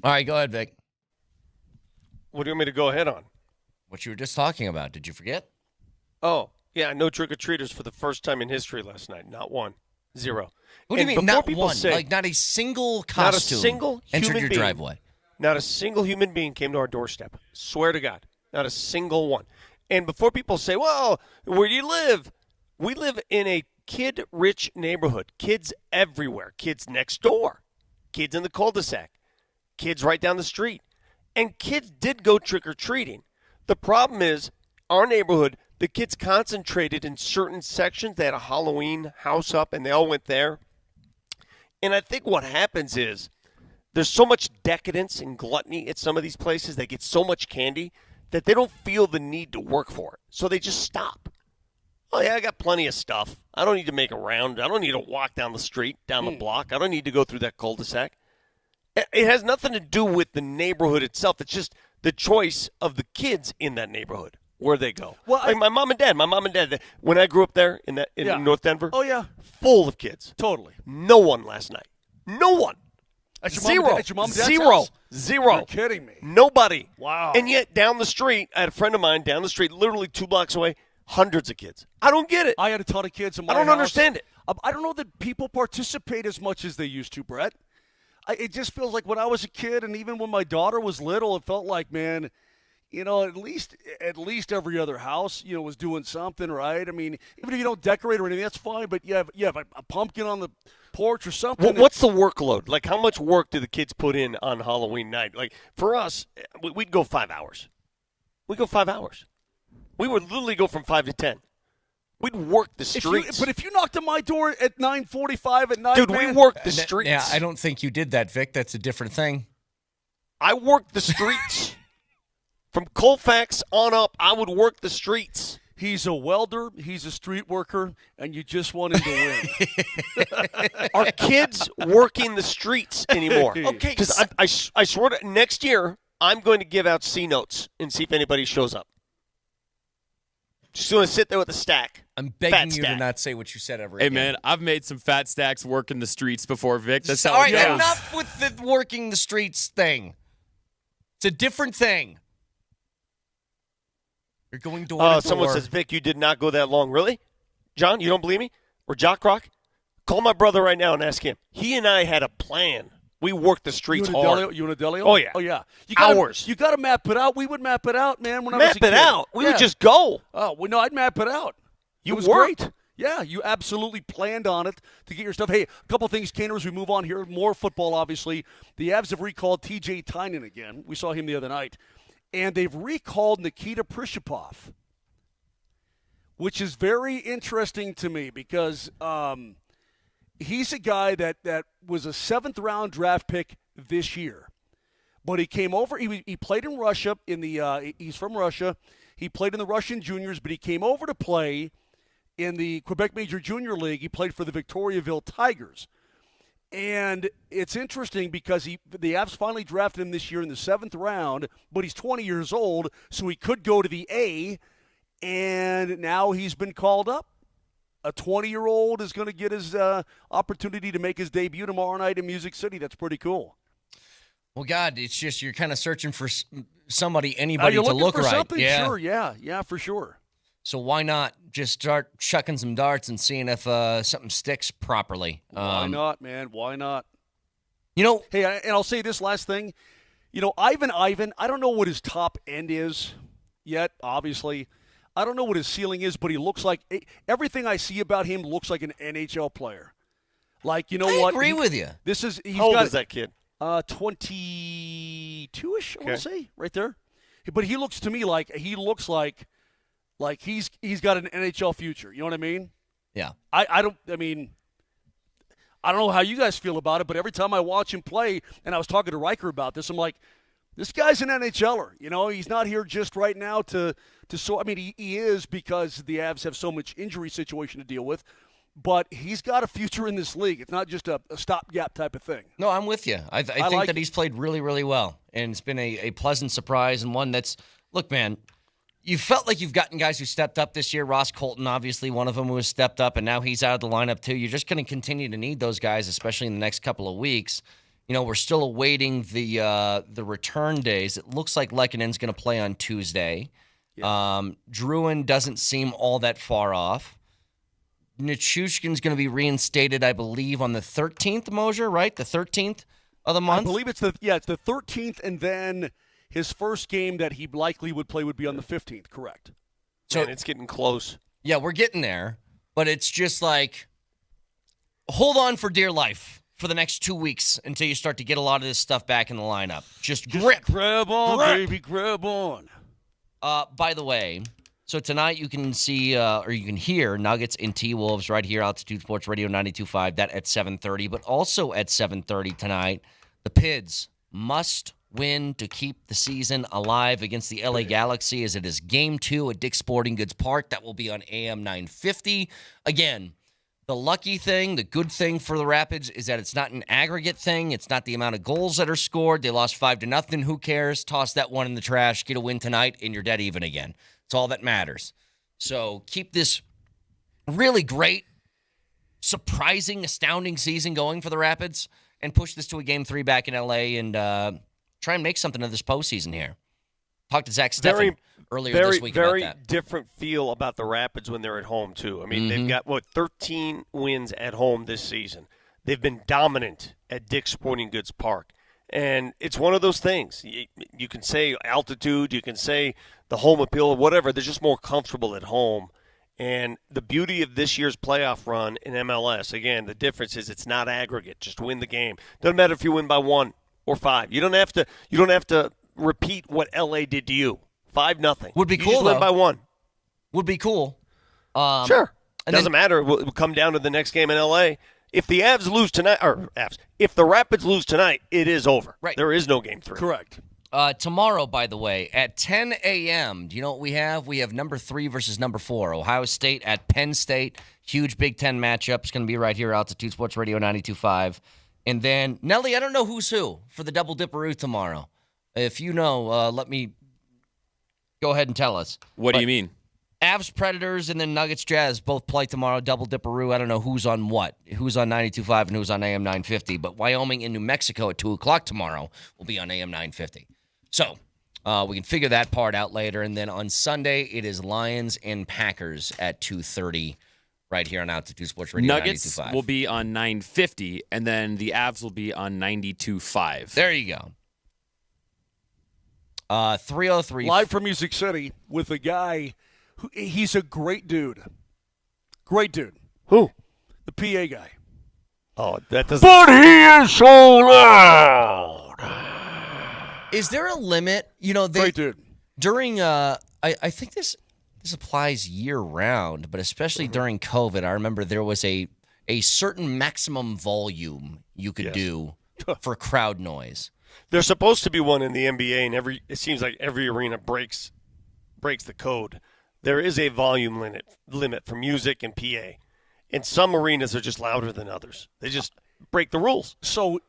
All right, go ahead, Vic. What do you want me to go ahead on? What you were just talking about. Did you forget? Oh, yeah, no trick-or-treaters for the first time in history last night. Not one. Zero. What do you And mean, before not people one? say- Like, not a single Not a costume single entered human your being. driveway. Not a single human being came to our doorstep. Swear to God. Not a single one. And before people say, well, where do you live? We live in a kid-rich neighborhood. Kids everywhere. Kids next door. Kids in the cul-de-sac. Kids right down the street. And kids did go trick-or-treating. The problem is, our neighborhood, the kids concentrated in certain sections. They had a Halloween house up, and they all went there. And I think what happens is there's so much decadence and gluttony at some of these places. They get so much candy that they don't feel the need to work for it. So they just stop. Oh, yeah, I got plenty of stuff. I don't need to make a round. I don't need to walk down the street, down the block. I don't need to go through that cul-de-sac. It has nothing to do with the neighborhood itself. It's just the choice of the kids in that neighborhood, where they go. Well, like my mom and dad, when I grew up there in North Denver, Oh, yeah. full of kids. Totally. No one last night. No one. At your Zero. Mom and, at your mom and dad's Zero. house? Zero. You're kidding me. Nobody. Wow. And yet down the street, I had a friend of mine down the street, literally 2 blocks away, hundreds of kids. I don't get it. I had a ton of kids in my I don't house. understand it. I don't know that people participate as much as they used to, Brett. It just feels like when I was a kid, and even when my daughter was little, it felt like, man, you know, at least every other house, you know, was doing something, right? I mean, even if you don't decorate or anything, that's fine. But you have a pumpkin on the porch or something. What's the workload? Like, how much work do the kids put in on Halloween night? Like, for us, we'd go 5 hours. We'd go 5 hours. We would literally go from 5 to 10. We'd work the streets. But if you knocked on my door at 9:45 at night, Dude, man, we worked the streets. Yeah, I don't think you did that, Vic. That's a different thing. I worked the streets. From Colfax on up, I would work the streets. He's a welder, he's a street worker, and you just want him to win. Are kids working the streets anymore? Okay, Because I swear to next year, I'm going to give out C-notes and see if anybody shows up. Just going to sit there with a stack. I'm begging Fat you to stack. not say what you said ever Hey, again. man, I've made some fat stacks working the streets before, Vic. That's how All it right, goes. enough with the working the streets thing. It's a different thing. You're going door to door. Someone says, Vic, you did not go that long. Really? John, you don't believe me? Or Jock Rock? Call my brother right now and ask him. He and I had a plan. We worked the streets hard. You and Adelio? Oh, yeah. Oh, yeah. Hours. You got to map it out. We would map it out, man, when I was a Map kid. it out. We Yeah. would just go. Oh, well, no, I'd map it out. You It was worked. great. Yeah, you absolutely planned on it to get your stuff. Hey, a couple things, Kaner, as we move on here. More football, obviously. The Avs have recalled T.J. Tynan again. We saw him the other night. And they've recalled Nikita Prishopov, which is very interesting to me because he's a guy that was a 7th-round draft pick this year. But he came over. He played in Russia. He's from Russia. He played in the Russian juniors, but he came over to play in the Quebec Major Junior League. He played for the Victoriaville Tigers. And it's interesting because the Avs finally drafted him this year in the 7th round, but he's 20 years old, so he could go to the A, and now he's been called up. A 20-year-old is going to get his opportunity to make his debut tomorrow night in Music City. That's pretty cool. Well, God, it's just you're kind of searching for anybody you're to looking look for right. something? Yeah. Sure, yeah, for sure. So why not just start chucking some darts and seeing if something sticks properly? Why not, man? Why not? You know, hey, and I'll say this last thing. You know, Ivan, I don't know what his top end is yet, obviously. I don't know what his ceiling is, but he looks like everything I see about him looks like an NHL player. Like, you know what? I agree with you. How old is that kid? 22-ish, I want to say, right there. But he looks to me like he's got an NHL future. You know what I mean? Yeah. I don't know how you guys feel about it, but every time I watch him play, and I was talking to Riker about this, I'm like, this guy's an NHLer. You know, he's not here just right now to I mean, he is because the Avs have so much injury situation to deal with, but he's got a future in this league. It's not just a stopgap type of thing. No, I'm with you. I think like that he's played really, really well, and it's been a pleasant surprise and one that's, look, man, you felt like you've gotten guys who stepped up this year. Ross Colton, obviously, one of them who has stepped up, and now he's out of the lineup too. You're just going to continue to need those guys, especially in the next couple of weeks. we're still awaiting the return days. It looks like Lekkonen's going to play on Tuesday. Druin doesn't seem all that far off. Nichushkin's going to be reinstated, I believe, on the 13th, Mosier, right? The 13th of the month? I believe it's the 13th, and then his first game that he likely would play would be on the 15th, correct? So it's getting close. Yeah, we're getting there, but it's just like, hold on for dear life for the next 2 weeks until you start to get a lot of this stuff back in the lineup. Just grip. Grab on, baby, grab on. By the way, so tonight you can see or you can hear Nuggets and T-Wolves right here, Altitude Sports Radio 92.5, that at 7:30. But also at 7:30 tonight, the Pids must win to keep the season alive against the LA Galaxy, as it is Game 2 at Dick's Sporting Goods Park. That will be on AM 950. Again, the lucky thing, the good thing for the Rapids is that it's not an aggregate thing. It's not the amount of goals that are scored. They lost 5-0. Who cares? Toss that one in the trash. Get a win tonight, and you're dead even again. It's all that matters. So keep this really great, surprising, astounding season going for the Rapids and push this to a Game 3 back in L.A. and try and make something of this postseason here. Talked to Zach Steffen earlier this week about that. Very different feel about the Rapids when they're at home, too. I mean, they've got, 13 wins at home this season. They've been dominant at Dick's Sporting Goods Park. And it's one of those things. You can say altitude, you can say the home appeal, or whatever. They're just more comfortable at home. And the beauty of this year's playoff run in MLS, again, the difference is it's not aggregate. Just win the game. Doesn't matter if you win by 1 or 5. You don't have to repeat what LA did to you. 5-0. Would be you cool, just win though. by 1. Would be cool. Sure. Doesn't matter. It will come down to the next game in LA. If the Avs lose tonight, if the Rapids lose tonight, it is over. Right. There is no Game 3. Correct. Tomorrow, by the way, at 10 a.m., do you know what we have? We have number 3 versus number 4. Ohio State at Penn State. Huge Big Ten matchup. It's going to be right here, Altitude Sports Radio 92.5. And then, Nelly, I don't know who's who for the Double Dipperoo tomorrow. If you know, let me go ahead and tell us. What do you mean? Avs Predators and then Nuggets Jazz both play tomorrow. Double Dipperoo. I don't know who's on what. Who's on 92.5 and who's on AM 950. But Wyoming and New Mexico at 2 o'clock tomorrow will be on AM 950. So we can figure that part out later. And then on Sunday, it is Lions and Packers at 2:30 right here on Altitude Sports Radio 92.5. Nuggets will be on 950, and then the Avs will be on 92.5. There you go. 303. Live from Music City with a guy who, he's a great dude. Great dude. Who? The PA guy. Oh, that doesn't. But he is so loud. Is there a limit? Great dude. During, I think this applies year-round, but especially during COVID, I remember there was a certain maximum volume you could do for crowd noise. There's supposed to be one in the NBA, and it seems like every arena breaks the code. There is a volume limit for music and PA. And some arenas are just louder than others. They just break the rules. So,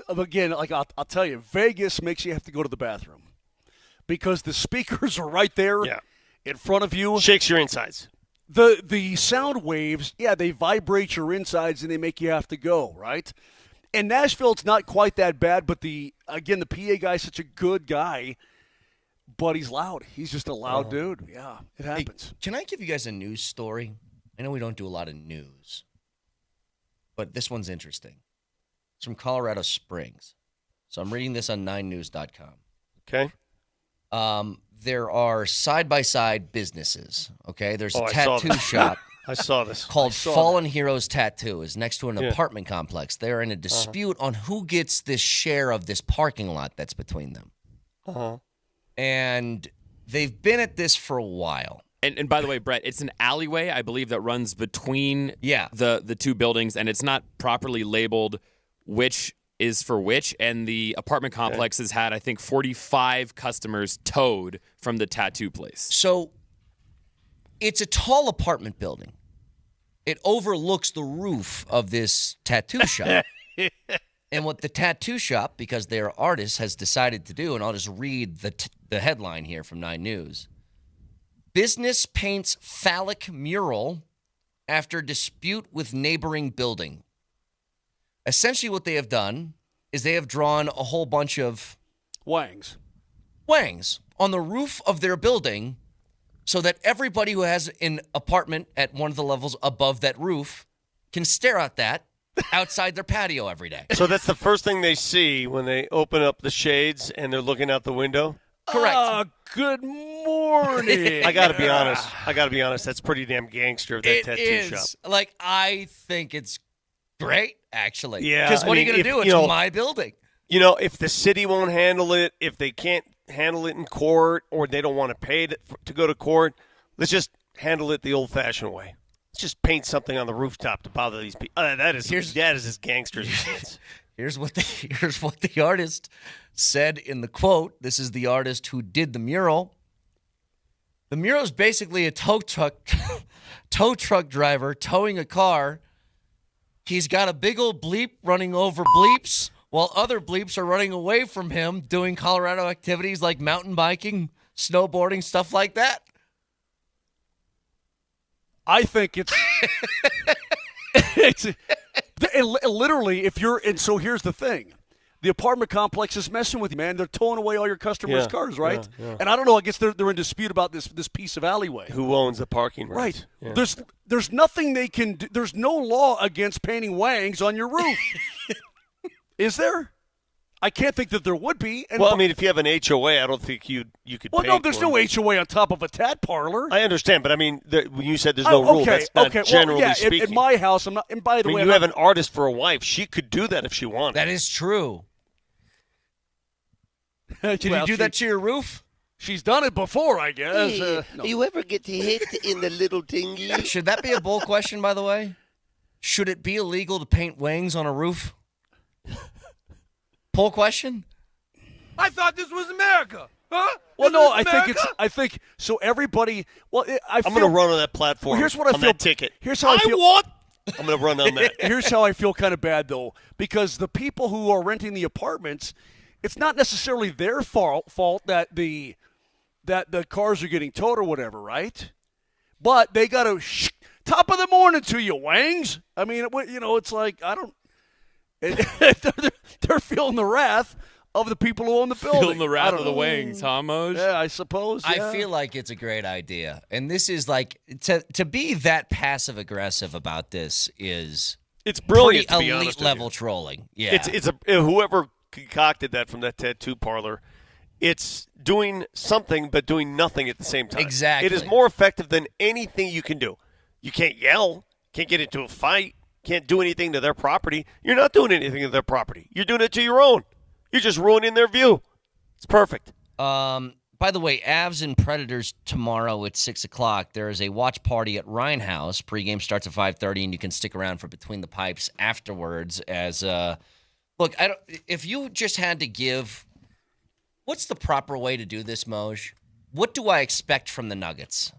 again, like I'll tell you, Vegas makes you have to go to the bathroom because the speakers are right there in front of you. Shakes your insides. The sound waves, they vibrate your insides and they make you have to go, right? In Nashville, it's not quite that bad, but the PA guy's such a good guy, but he's loud. He's just a loud dude. Yeah, it happens. Hey, can I give you guys a news story? I know we don't do a lot of news, but this one's interesting. It's from Colorado Springs. So I'm reading this on 9news.com. Okay. There are side-by-side businesses, okay? There's a I saw tattoo this. shop. I saw this. Called Fallen Heroes Tattoo. Is next to an apartment complex. They're in a dispute on who gets this share of this parking lot that's between them. And they've been at this for a while. And by the way, Brett, it's an alleyway, I believe, that runs between the two buildings, and it's not properly labeled which is for which. And the apartment complex has had, I think, 45 customers towed from the tattoo place. So it's a tall apartment building. It overlooks the roof of this tattoo shop. And what the tattoo shop, because they're artists, has decided to do, and I'll just read the headline here from 9 News. Business paints phallic mural after dispute with neighboring building. Essentially what they have done is they have drawn a whole bunch of wangs on the roof of their building so that everybody who has an apartment at one of the levels above that roof can stare at that outside their patio every day. So that's the first thing they see when they open up the shades and they're looking out the window? Correct. Good morning. I got to be honest. That's pretty damn gangster of that tattoo shop. Like, I think it's great, actually. Yeah. Because what are you going to do? It's my building. You know, if the city won't handle it, if they can't handle it in court, or they don't want to pay to go to court, let's just handle it the old-fashioned way. Let's just paint something on the rooftop to bother these people. That is as gangster as it gets. Here's what the artist said in the quote. This is the artist who did the mural. The mural is basically a tow truck driver towing a car. He's got a big old bleep running over bleeps while other bleeps are running away from him doing Colorado activities like mountain biking, snowboarding, stuff like that. I think it's literally, if you're, and so here's the thing. The apartment complex is messing with you, man. They're towing away all your customers' cars, right? Yeah. And I don't know, I guess they're in dispute about this piece of alleyway. Who owns the parking rights? Right. Yeah. There's nothing they can do. There's no law against painting wangs on your roof. Is there? I can't think that there would be. And well, I mean, if you have an HOA, I don't think you could. Well, pay no, there's for no it. HOA on top of a tat parlor. I understand, but I mean, when you said there's no rule, that's not generally speaking. At my house, I'm not. And by the way, you have an artist for a wife. She could do that if she wanted. That is true. Did you do that to your roof? She's done it before, I guess. Hey, no. You ever get hit in the little dingy? Should that be a bold question, by the way? Should it be illegal to paint wangs on a roof? Poll question? I thought this was America. Huh? Well, no, I think so. Everybody. Well, I'm going to run on that platform. Well, here's what I on feel. That ticket. Here's how I feel. I'm going to run on that. Here's how I feel kind of bad though, because the people who are renting the apartments, it's not necessarily their fault that the cars are getting towed or whatever, right? But they got to top of the morning to you, wangs. I mean, it's like I don't. They're feeling the wrath of the people who own the building. Feeling the wrath of the wangs, huh, Moj? Yeah, I suppose. Yeah. I feel like it's a great idea. And this is like, to be that passive-aggressive about this is it's brilliant, pretty to be honest elite-level with you. trolling. Yeah. It's whoever concocted that from that tattoo parlor, it's doing something but doing nothing at the same time. Exactly. It is more effective than anything you can do. You can't yell, can't get into a fight, can't do anything to their property. You're not doing anything to their property. You're doing it to your own. You're just ruining their view. It's perfect. By the way, Avs and Predators tomorrow at 6 o'clock. There is a watch party at Ryan House. Pregame starts at 5:30, and you can stick around for Between the Pipes afterwards. As look, if you just had to give, what's the proper way to do this, Moj? What do I expect from the Nuggets?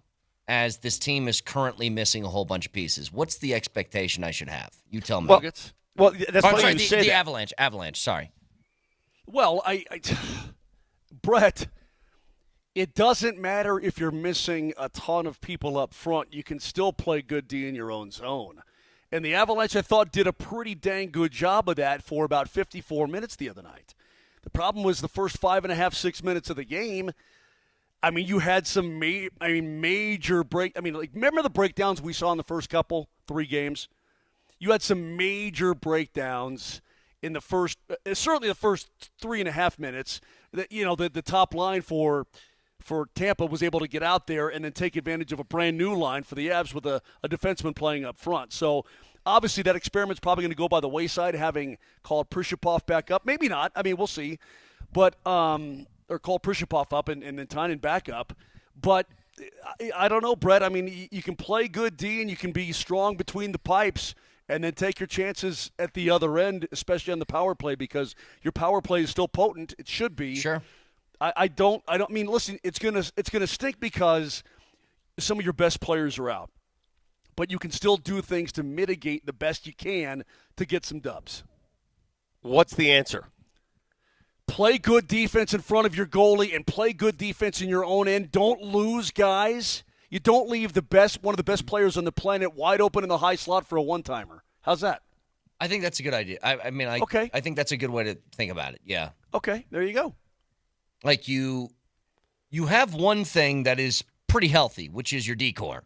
As this team is currently missing a whole bunch of pieces, what's the expectation I should have? You tell me. Well, that's funny sorry, you say the that. Avalanche. Sorry. Well, Brett, it doesn't matter if you're missing a ton of people up front. You can still play good D in your own zone. And the Avalanche, I thought, did a pretty dang good job of that for about 54 minutes the other night. The problem was the first 5.5, 6 minutes of the game. I mean, you had some major break. I mean, like, remember the breakdowns we saw in the first 3 games? You had some major breakdowns in the first, certainly the first 3.5 minutes. That, you know, the top line for Tampa was able to get out there and then take advantage of a brand new line for the Avs with a defenseman playing up front. So obviously that experiment's probably going to go by the wayside, having called Prishopov back up. Maybe not. I mean, we'll see. But or call Prishopov up and then Tynan back up. But I don't know, Brett. I mean, you can play good D and you can be strong between the pipes and then take your chances at the other end, especially on the power play, because your power play is still potent. It should be. Sure. I don't mean, listen, it's gonna stink because some of your best players are out. But you can still do things to mitigate the best you can to get some dubs. What's the answer? Play good defense in front of your goalie and play good defense in your own end. Don't lose guys. You don't leave one of the best players on the planet wide open in the high slot for a one-timer. How's that? I think that's a good idea. I mean, Okay. I think that's a good way to think about it. Yeah. Okay, there you go. Like you have one thing that is pretty healthy, which is your decor.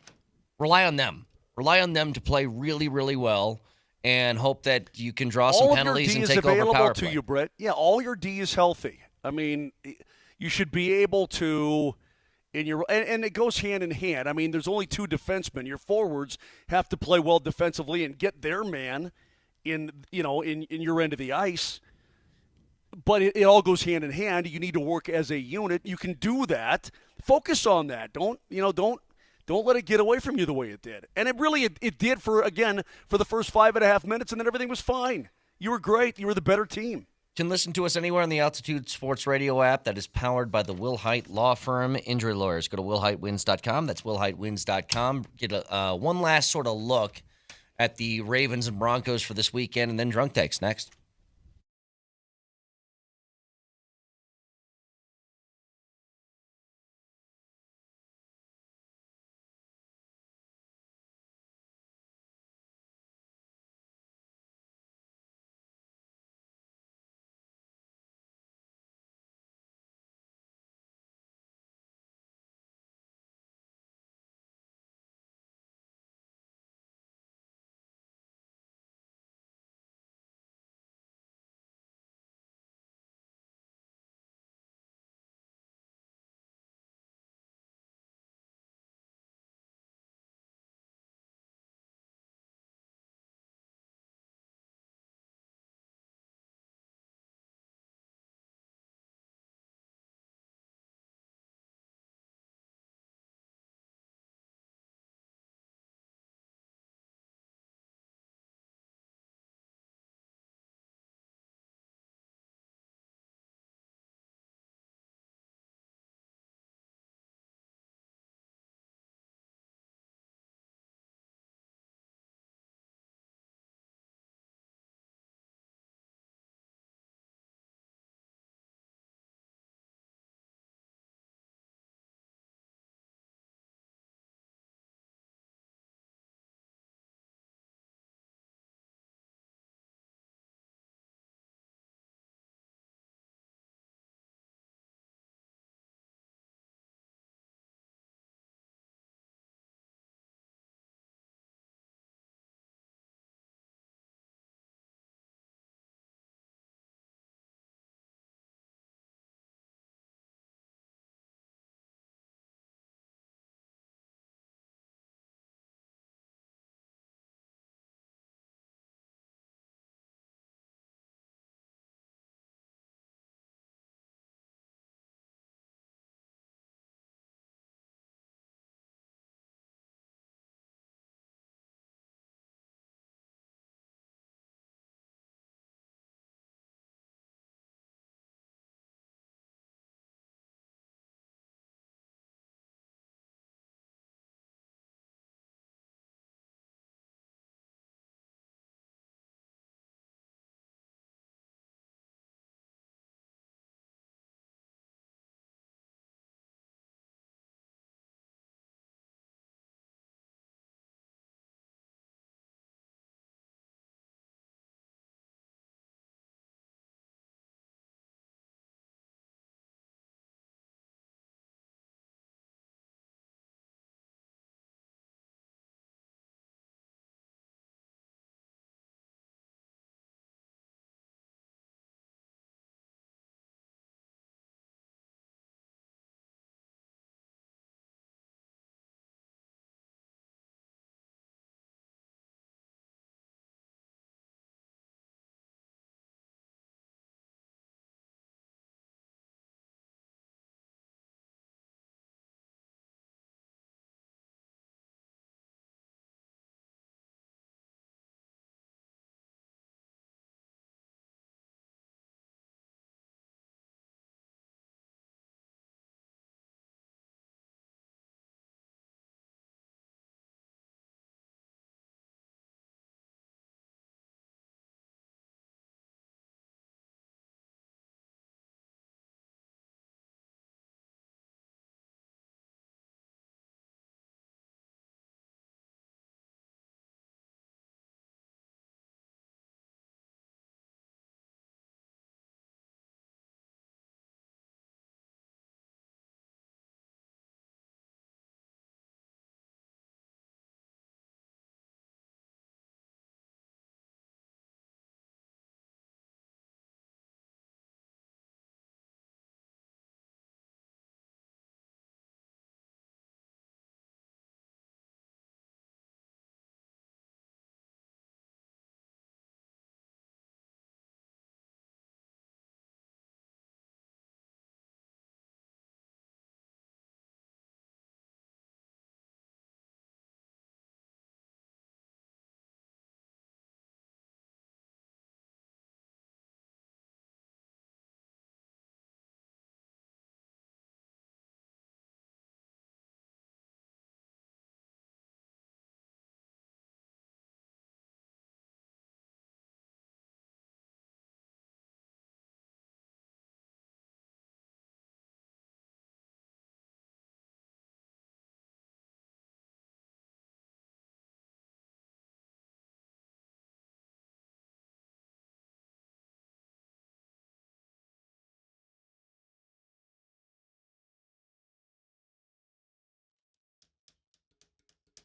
Rely on them. Rely on them to play really, really well, and hope that you can draw some penalties and take over power play. All of your D is available to you, Brett. Yeah, all your D is healthy. I mean, you should be able to. And it goes hand in hand. I mean, there's only two defensemen. Your forwards have to play well defensively and get their man in your end of the ice. But it all goes hand in hand. You need to work as a unit. You can do that. Focus on that. Don't let it get away from you the way it did. And it did for the first 5.5 minutes, and then everything was fine. You were great. You were the better team. Can listen to us anywhere on the Altitude Sports Radio app that is powered by the Will Hite Law Firm. Injury lawyers. Go to willhitewins.com. That's willhitewins.com. Get one last sort of look at the Ravens and Broncos for this weekend, and then Drunk Takes next.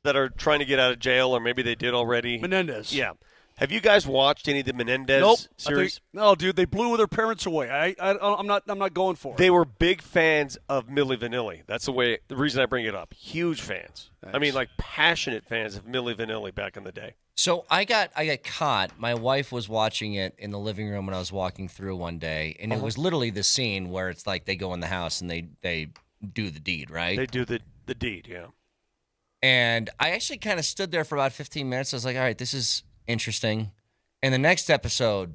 that are trying to get out of jail, or maybe they did already. Menendez. Yeah. Have you guys watched any of the Menendez Nope. series? No, dude, they blew their parents away. I'm not going for it. They were big fans of Milli Vanilli. That's the reason I bring it up. Huge fans. Thanks. I mean, like passionate fans of Milli Vanilli back in the day. So I got caught. My wife was watching it in the living room when I was walking through one day, and it was literally the scene where it's like they go in the house and they do the deed, right? They do the deed, yeah. And I actually kind of stood there for about 15 minutes. I was like, all right, this is interesting. And the next episode,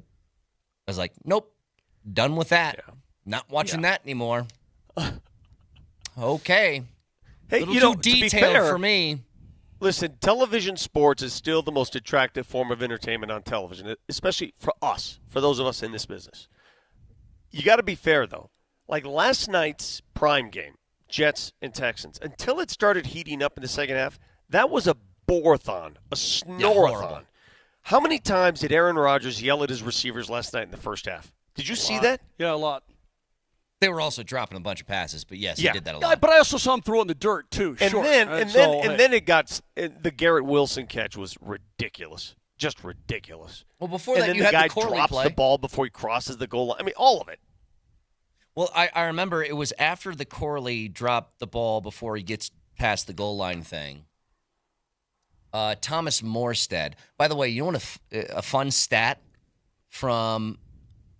I was like, nope, done with that. Yeah. Not watching that anymore. Okay. Hey, little you know, too to be detailed fair, for me. Listen, television sports is still the most attractive form of entertainment on television, especially for us, for those of us in this business. You got to be fair, though. Like last night's prime game, Jets and Texans, until it started heating up in the second half, that was a bore-a-thon, a snore-a-thon. How many times did Aaron Rodgers yell at his receivers last night in the first half? Did you see that? Yeah, a lot. They were also dropping a bunch of passes, but yes, he did that a lot. Yeah, but I also saw him throw in the dirt too. And then it got the Garrett Wilson catch was ridiculous, just ridiculous. Well, before and that, then you the had guy the Corley drops play. the ball before he crosses the goal line. I mean, all of it. Well, I remember it was after the Corley dropped the ball before he gets past the goal line thing. Thomas Morstead. By the way, you know what a fun stat from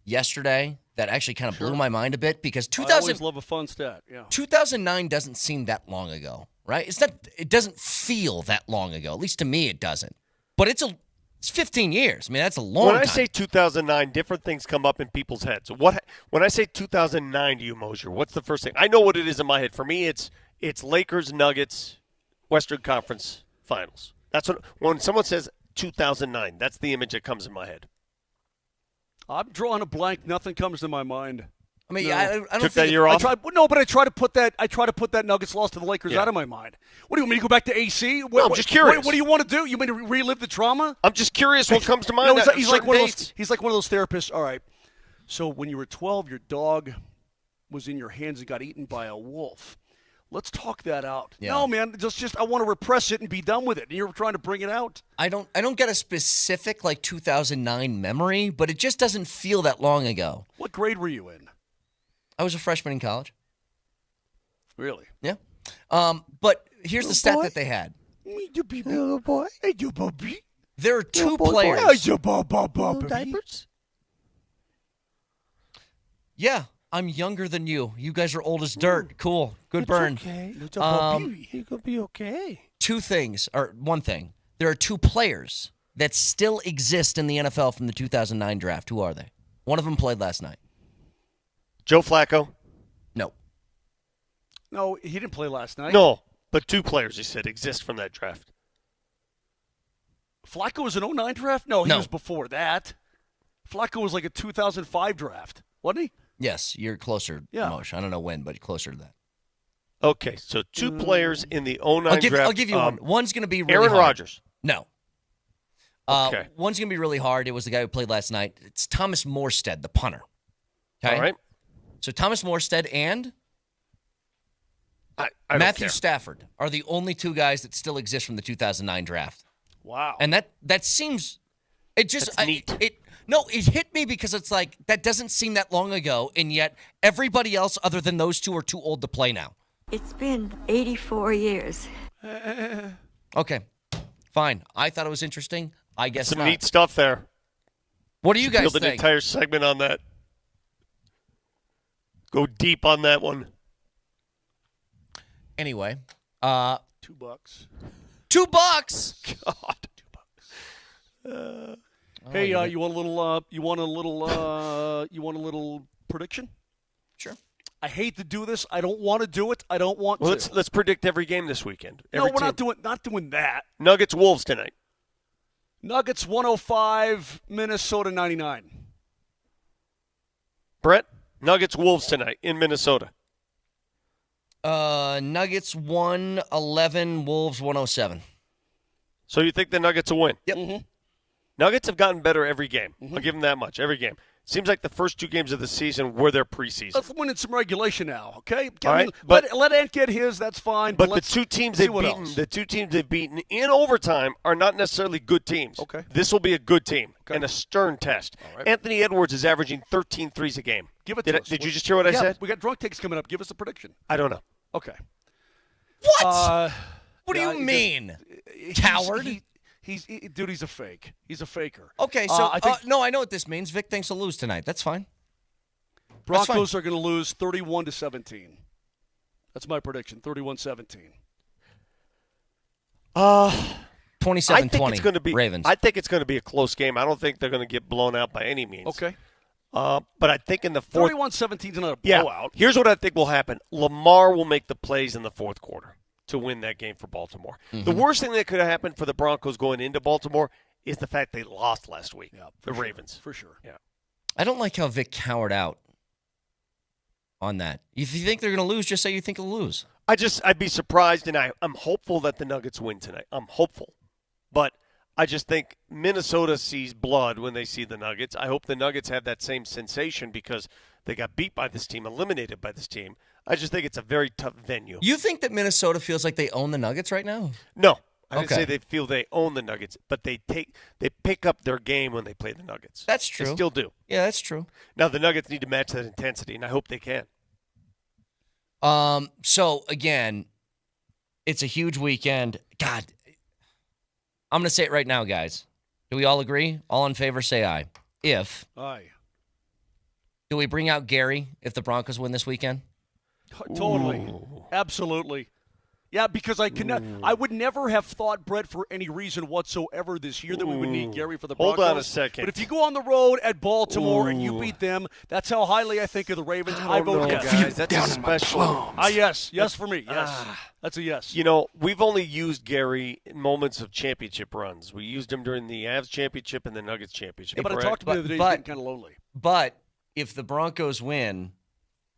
yesterday that actually kind of blew my mind a bit? Because I always love a fun stat. Yeah. 2009 doesn't seem that long ago, right? It doesn't feel that long ago. At least to me, it doesn't. But it's 15 years. I mean, that's a long time. When I say 2009, different things come up in people's heads. When I say 2009 to you, Mosier, what's the first thing? I know what it is in my head. For me, it's Lakers, Nuggets, Western Conference Finals. That's when someone says 2009, that's the image that comes in my head. I'm drawing a blank. Nothing comes to my mind. I mean, no. I don't Took think that year off? But I try to put that Nuggets loss to the Lakers out of my mind. What do you mean? You go back to AC? I'm just curious. What do you want to do? You mean to relive the trauma? I'm just curious what comes to mind. He's like one of those therapists. All right. So when you were 12, your dog was in your hands and got eaten by a wolf. Let's talk that out. Yeah. No, man, just I want to repress it and be done with it. And you're trying to bring it out. I don't get a specific 2009 memory, but it just doesn't feel that long ago. What grade were you in? I was a freshman in college. Really? Yeah. But here's the stat that they had. Little boy. Hey, you baby. There are two players. Diapers? Yeah, I'm younger than you. You guys are old as dirt. Cool. Good burn. Okay. You're gonna be okay. One thing. There are two players that still exist in the NFL from the 2009 draft. Who are they? One of them played last night. Joe Flacco? No. No, he didn't play last night. No, but two players, he said, exist from that draft. Flacco was an 09 draft? No, he was before that. Flacco was like a 2005 draft, wasn't he? Yes, you're closer, Mosh. I don't know when, but closer to that. Okay, so two players in the 09 draft. I'll give you one. One's going to be really Aaron hard. Rodgers. No. Okay. One's going to be really hard. It was the guy who played last night. It's Thomas Morstead, the punter. Okay? All right. So Thomas Morstead and I don't Matthew care. Stafford are the only two guys that still exist from the 2009 draft. Wow. And that seems – it just – That's neat. It hit me because it's like that doesn't seem that long ago, and yet everybody else other than those two are too old to play now. It's been 84 years. Okay, fine. I thought it was interesting. I guess Some not. neat stuff there. What do you guys Build an think? entire segment on that. Go deep on that one. Anyway, $2. $2. God. Hey, you want a little prediction? Sure. I hate to do this. I don't want to do it. I don't want Well, to. let's predict every game this weekend. No, Every we're team. not doing that. Nuggets Wolves tonight. Nuggets 105, Minnesota 99. Brett, Nuggets Wolves tonight in Minnesota. Nuggets 111, Wolves 107. So you think the Nuggets will win? Yep. Mm-hmm. Nuggets have gotten better every game. I'll give them that much. Every game. Seems like the first 2 games of the season were their preseason. Let's win in some regulation now, okay? All right, let Ant get his. That's fine. But the let's two teams see they've what beaten, else. the 2 teams they've beaten in overtime are not necessarily good teams. Okay. This will be a good team and a stern test. right. Anthony Edwards is averaging 13 threes a game. Give it to us. Did you just hear what I said? We got drunk takes coming up. Give us a prediction. I don't know. Okay. What? What do yeah, you mean? He's- Coward? Dude, he's a fake. He's a faker. Okay, so I think no, I know what this means. Vic thinks he'll lose tonight. That's fine. Broncos are going to lose 31-17. That's my prediction. 31-17. 27-20. I think it's going to be Ravens. I think it's going to be a close game. I don't think they're going to get blown out by any means. Okay. But I think in the fourth 31-17 is not a Yeah. blowout. Here's what I think will happen. Lamar will make the plays in the fourth quarter to win that game for Baltimore. The worst thing that could have happened for the Broncos going into Baltimore is the fact they lost last week. The Ravens. For sure. Yeah. I don't like how Vic cowered out on that. If you think they're going to lose, just say you think they'll lose. I'd be surprised, and I'm hopeful that the Nuggets win tonight. I'm hopeful. But I just think Minnesota sees blood when they see the Nuggets. I hope the Nuggets have that same sensation because they got beat by this team, eliminated by this team. I just think it's a very tough venue. You think that Minnesota feels like they own the Nuggets right now? No. I didn't Okay. say they feel they own the Nuggets, but they pick up their game when they play the Nuggets. That's true. They still do. Yeah, that's true. Now the Nuggets need to match that intensity, and I hope they can. So again, it's a huge weekend. God, I'm going to say it right now, guys. Do we all agree? All in favor, say aye. Aye. Do we bring out Gary if the Broncos win this weekend? Totally. Absolutely. Yeah, because I would never have thought, Brett, for any reason whatsoever this year that we would need Gary for the Broncos. Hold on a second. But if you go on the road at Baltimore and you beat them, that's how highly I think of the Ravens. I vote yes. Guys, that's a special. Yes for me. Yes. That's a yes. You know, we've only used Gary in moments of championship runs. We used him during the Avs championship and the Nuggets championship. Yeah, but I correct? talked to him the other day. He's getting kind of lonely. But if the Broncos win,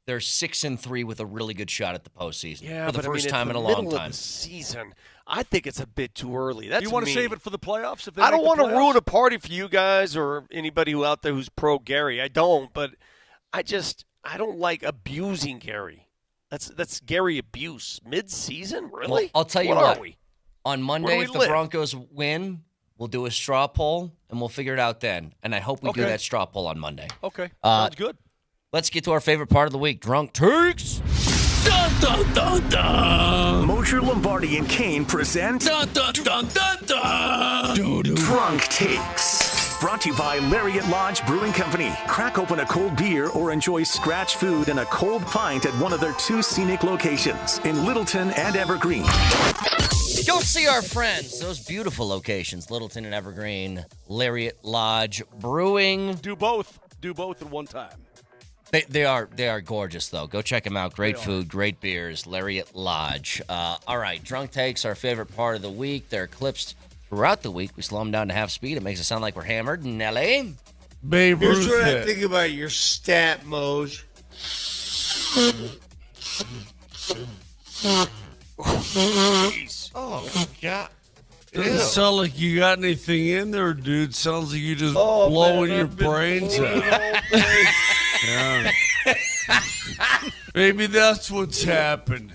they're 6-3 with a really good shot at the postseason for the first time in a long middle time. Of the season, I think it's a bit too early. That's you want me. to save it for the playoffs? If they I don't want to ruin a party for you guys or anybody who out there who's pro Gary. I don't, but I don't like abusing Gary. That's Gary abuse mid-season, really? Well, I'll tell you what. Are we? On Monday, if the Broncos win, we'll do a straw poll, and we'll figure it out then. And I hope we do that straw poll on Monday. Okay, sounds good. Let's get to our favorite part of the week, Drunk Takes. Dun, dun, dun, dun. Mosher, Lombardi, and Kane present dun, dun, dun, dun, dun. Drunk Takes. Brought to you by Lariat Lodge Brewing Company. Crack open a cold beer or enjoy scratch food and a cold pint at one of their 2 scenic locations in Littleton and Evergreen. Go see our friends. Those beautiful locations, Littleton and Evergreen, Lariat Lodge Brewing. Do both at one time. They are gorgeous, though. Go check them out. Great food, great beers, Lariat Lodge. All right, Drunk Takes, our favorite part of the week. They're clips throughout the week. We slow them down to half speed. It makes it sound like we're hammered. Nelly? Babe Ruth. Here's what I think about your stat, Moj. Oh, God. Doesn't sound like you got anything in there, dude. Sounds like you just blowing your brains out. Yeah. Maybe that's what's happened.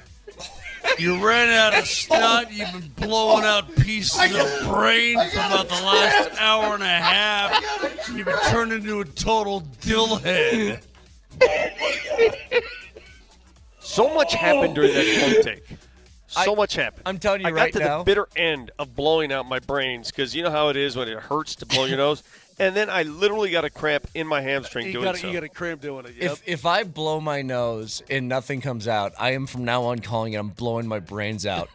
You ran out of snot. You've been blowing out pieces of brain for about the last hour and a half. You've been turned into a total dillhead. So much happened during that drunk take. So much happened. I'm telling you I right got to now. the bitter end of blowing out my brains because you know how it is when it hurts to blow your nose. And then I literally got a cramp in my hamstring doing so. You got a cramp doing it. Yep. If I blow my nose and nothing comes out, I am from now on calling it I'm blowing my brains out.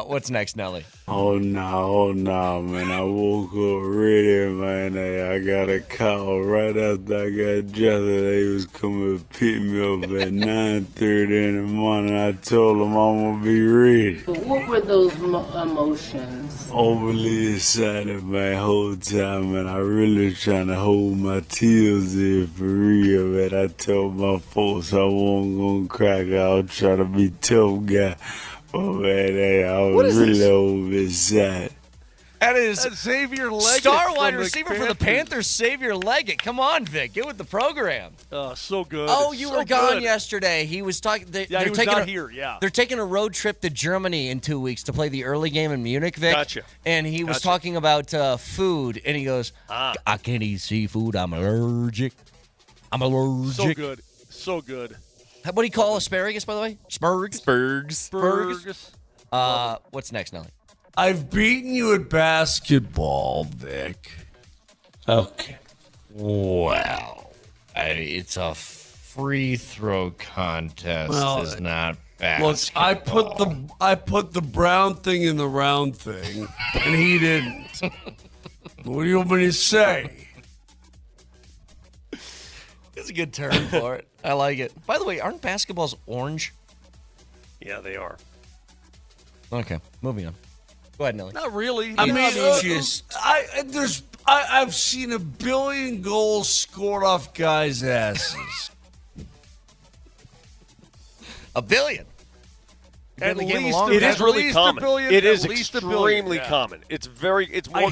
What's next, Nelly? Oh no, man. I woke up ready, man. I got a call right after I got dressed. They was coming to pick me up at 9:30 in the morning. I told them I'm going to be ready. What were those emotions? Overly excited my whole time, and I really trying to hold my tears in for real, man. I told my folks I wasn't going to crack. I was trying to be tough guy. Oh, man, I was really over excited. That is Xavier Leggett. star wide from the receiver for the Panthers, Xavier Leggett. Come on, Vic. Get with the program. So good. Oh, you So were gone good. yesterday. He was talking. Yeah, he was not here, yeah. They're taking a road trip to Germany in 2 weeks to play the early game in Munich, Vic. Gotcha. And he was talking about food, and he goes, I can't eat seafood. I'm allergic. I'm allergic. So good. So good. What do you call asparagus, by the way? Spurgs? Spurgs. What's next, Nelly? I've beaten you at basketball, Vic. Okay. Well, it's a free throw contest. Well, Is not Look, basketball. I put the brown thing in the round thing, and he didn't. What do you want me to say? It's a good term for it. I like it. By the way, aren't basketballs orange? Yeah, they are. Okay, moving on. Go ahead, Nelly. Not really. I mean, just I've seen 1 billion goals scored off guys' asses. 1 billion. At Been in the game a least long It time. is really least common. a billion, It at is least a extremely billion, yeah. common. It's I more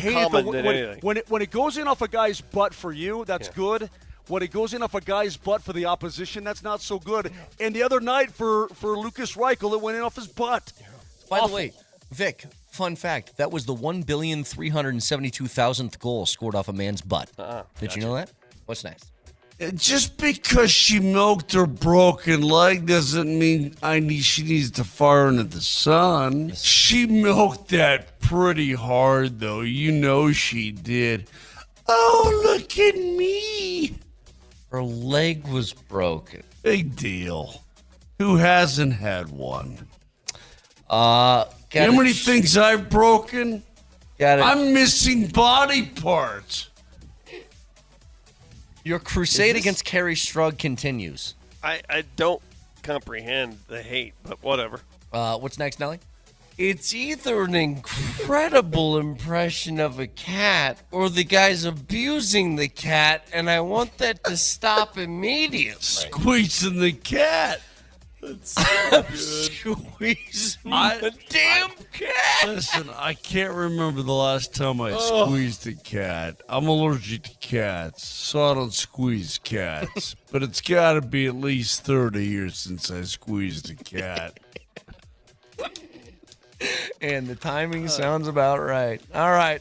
hate common it than anything. when it goes in off a guy's butt for you, that's good. When it goes in off a guy's butt for the opposition, that's not so good. And the other night for Lucas Reichel, it went in off his butt. By the way, Vic, fun fact, that was the 1,372,000th goal scored off a man's butt. Did you know that? What's next? Just because she milked her broken leg doesn't mean she needs to fire into the sun. She milked that pretty hard, though. You know she did. Oh, look at me. Her leg was broken. Big deal. Who hasn't had one? You Got know how many things I've broken? Got it. I'm missing body parts. Your crusade against Kerry Strug continues. I don't comprehend the hate, but whatever. What's next, Nelly? It's either an incredible impression of a cat or the guy's abusing the cat, and I want that to stop immediately. Squeezing the cat. Squeeze the damn cat. Listen, I can't remember the last time I squeezed a cat. I'm allergic to cats, so I don't squeeze cats. But it's got to be at least 30 years since I squeezed a cat. And the timing sounds about right. All right.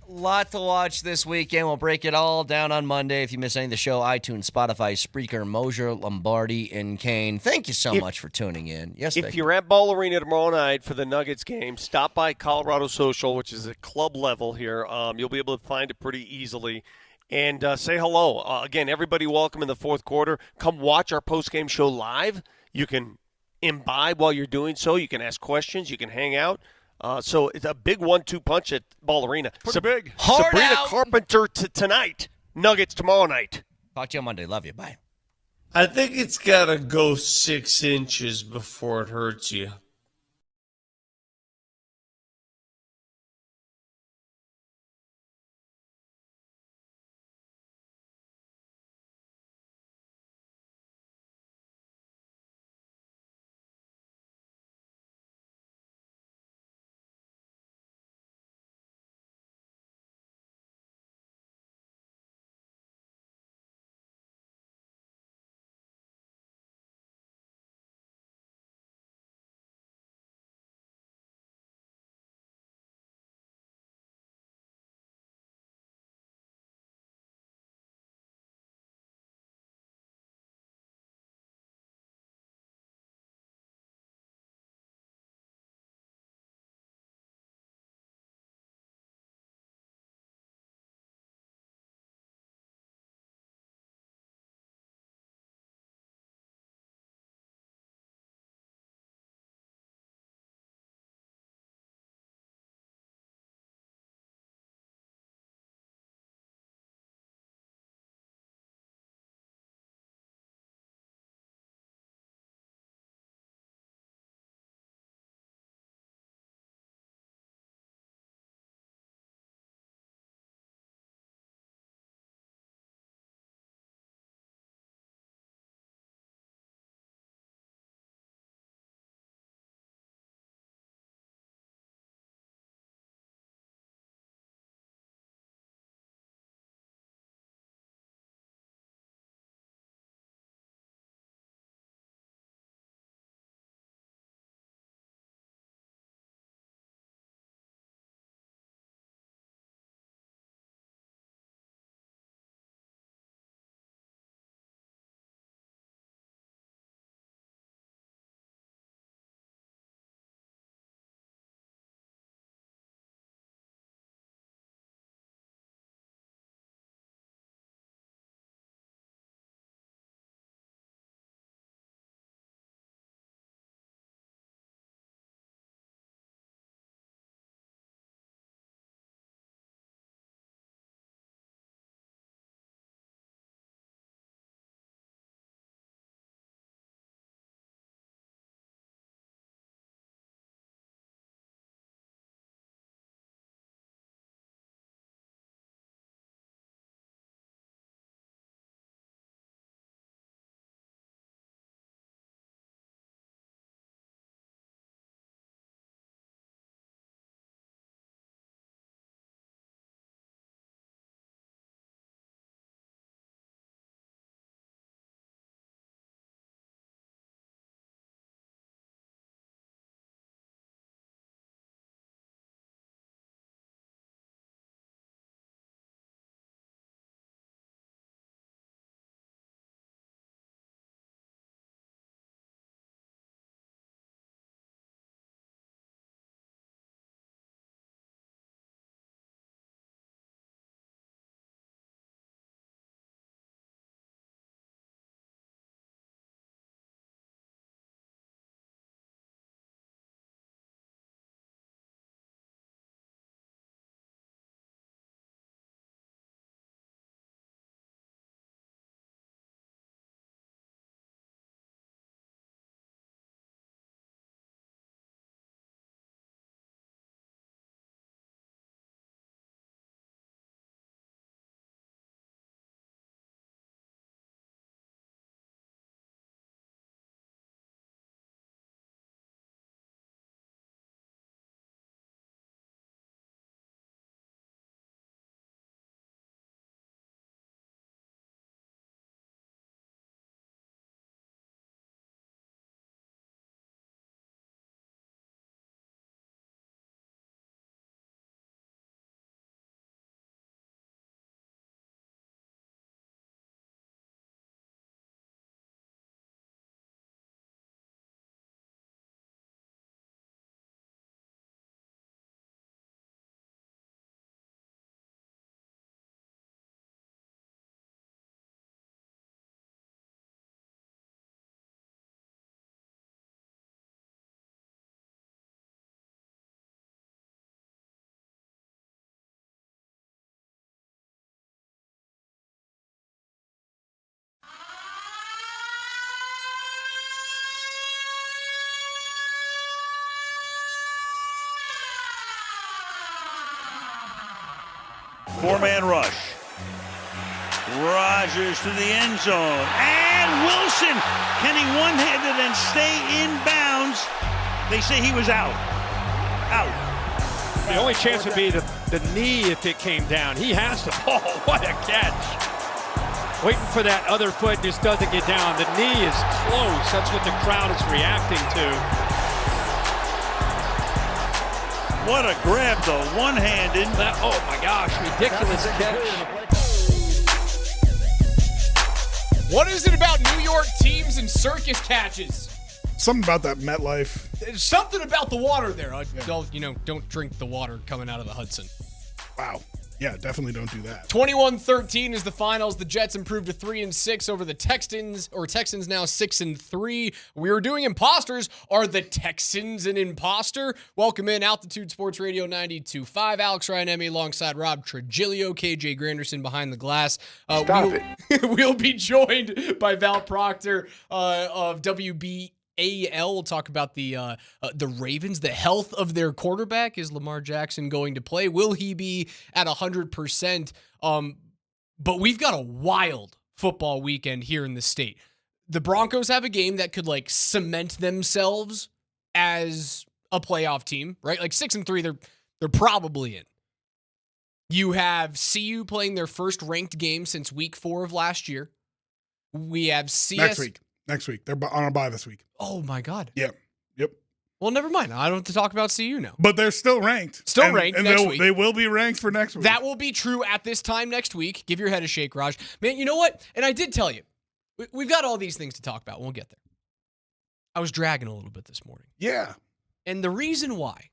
Lot to watch this weekend. We'll break it all down on Monday. If you miss any of the show, iTunes, Spotify, Spreaker, Mosier, Lombardi, and Kane. Thank you so much for tuning in. Yes, If Vic? you're at Ball Arena tomorrow night for the Nuggets game, stop by Colorado Social, which is at club level here. You'll be able to find it pretty easily. And say hello. Again, everybody welcome in the fourth quarter. Come watch our post-game show live. You can imbibe while you're doing so. You can ask questions. You can hang out. So it's a big 1-2 punch at Ball Arena. Pretty big. Hard Sabrina out. Carpenter tonight. Nuggets tomorrow night. Talk to you on Monday. Love you. Bye. I think it's got to go 6 inches before it hurts you. Four-man rush. Rogers to the end zone. And Wilson, can he one-handed and stay in bounds? They say he was out. The only chance would be the knee if it came down. He has to. Oh, what a catch. Waiting for that other foot, just doesn't get down. The knee is close. That's what the crowd is reacting to. What a grab, though. One-handed. Oh, my gosh. Ridiculous catch. What is it about New York teams and circus catches? Something about that MetLife. There's something about the water there. Don't drink the water coming out of the Hudson. Wow. Yeah, definitely don't do that. 21-13 is the finals. The Jets improved to 3-6 over the Texans, or Texans now 6-3. We were doing imposters. Are the Texans an imposter? Welcome in Altitude Sports Radio 92.5. Alex Ryan-Emmy alongside Rob Trujillo, KJ Granderson behind the glass. We'll be joined by Val Proctor of WBAL. We'll talk about the Ravens, the health of their quarterback. Is Lamar Jackson going to play? Will he be at 100%? But we've got a wild football weekend here in the state. The Broncos have a game that could cement themselves as a playoff team, right? 6-3, they're probably in. You have CU playing their first ranked game since week 4 of last year. We have CS Next week. They're on a bye this week. Oh, my God. Yeah. Yep. Well, never mind. I don't have to talk about CU now. But they're still ranked. Ranked next week. They will be ranked for next week. That will be true at this time next week. Give your head a shake, Raj. Man, you know what? And I did tell you, we've got all these things to talk about. We'll get there. I was dragging a little bit this morning. Yeah. And the reason why,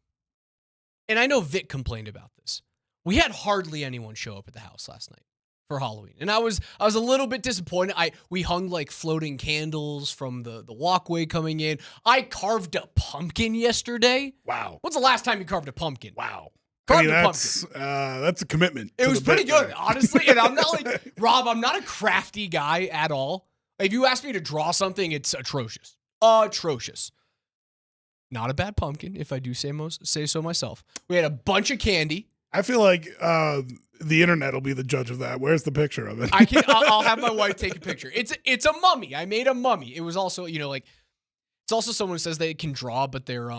and I know Vic complained about this, we had hardly anyone show up at the house last night for Halloween. And I was a little bit disappointed. We hung floating candles from the walkway coming in. I carved a pumpkin yesterday. Wow. When's the last time you carved a pumpkin? Wow. Carved a pumpkin. That's a commitment. It was pretty good, honestly. And I'm not Rob, I'm not a crafty guy at all. If you ask me to draw something, it's atrocious. Atrocious. Not a bad pumpkin, if I do say so myself. We had a bunch of candy. I feel like the internet will be the judge of that. Where's the picture of it? I'll have my wife take a picture. It's a mummy. I made a mummy. It was also, it's also someone who says they can draw, but they're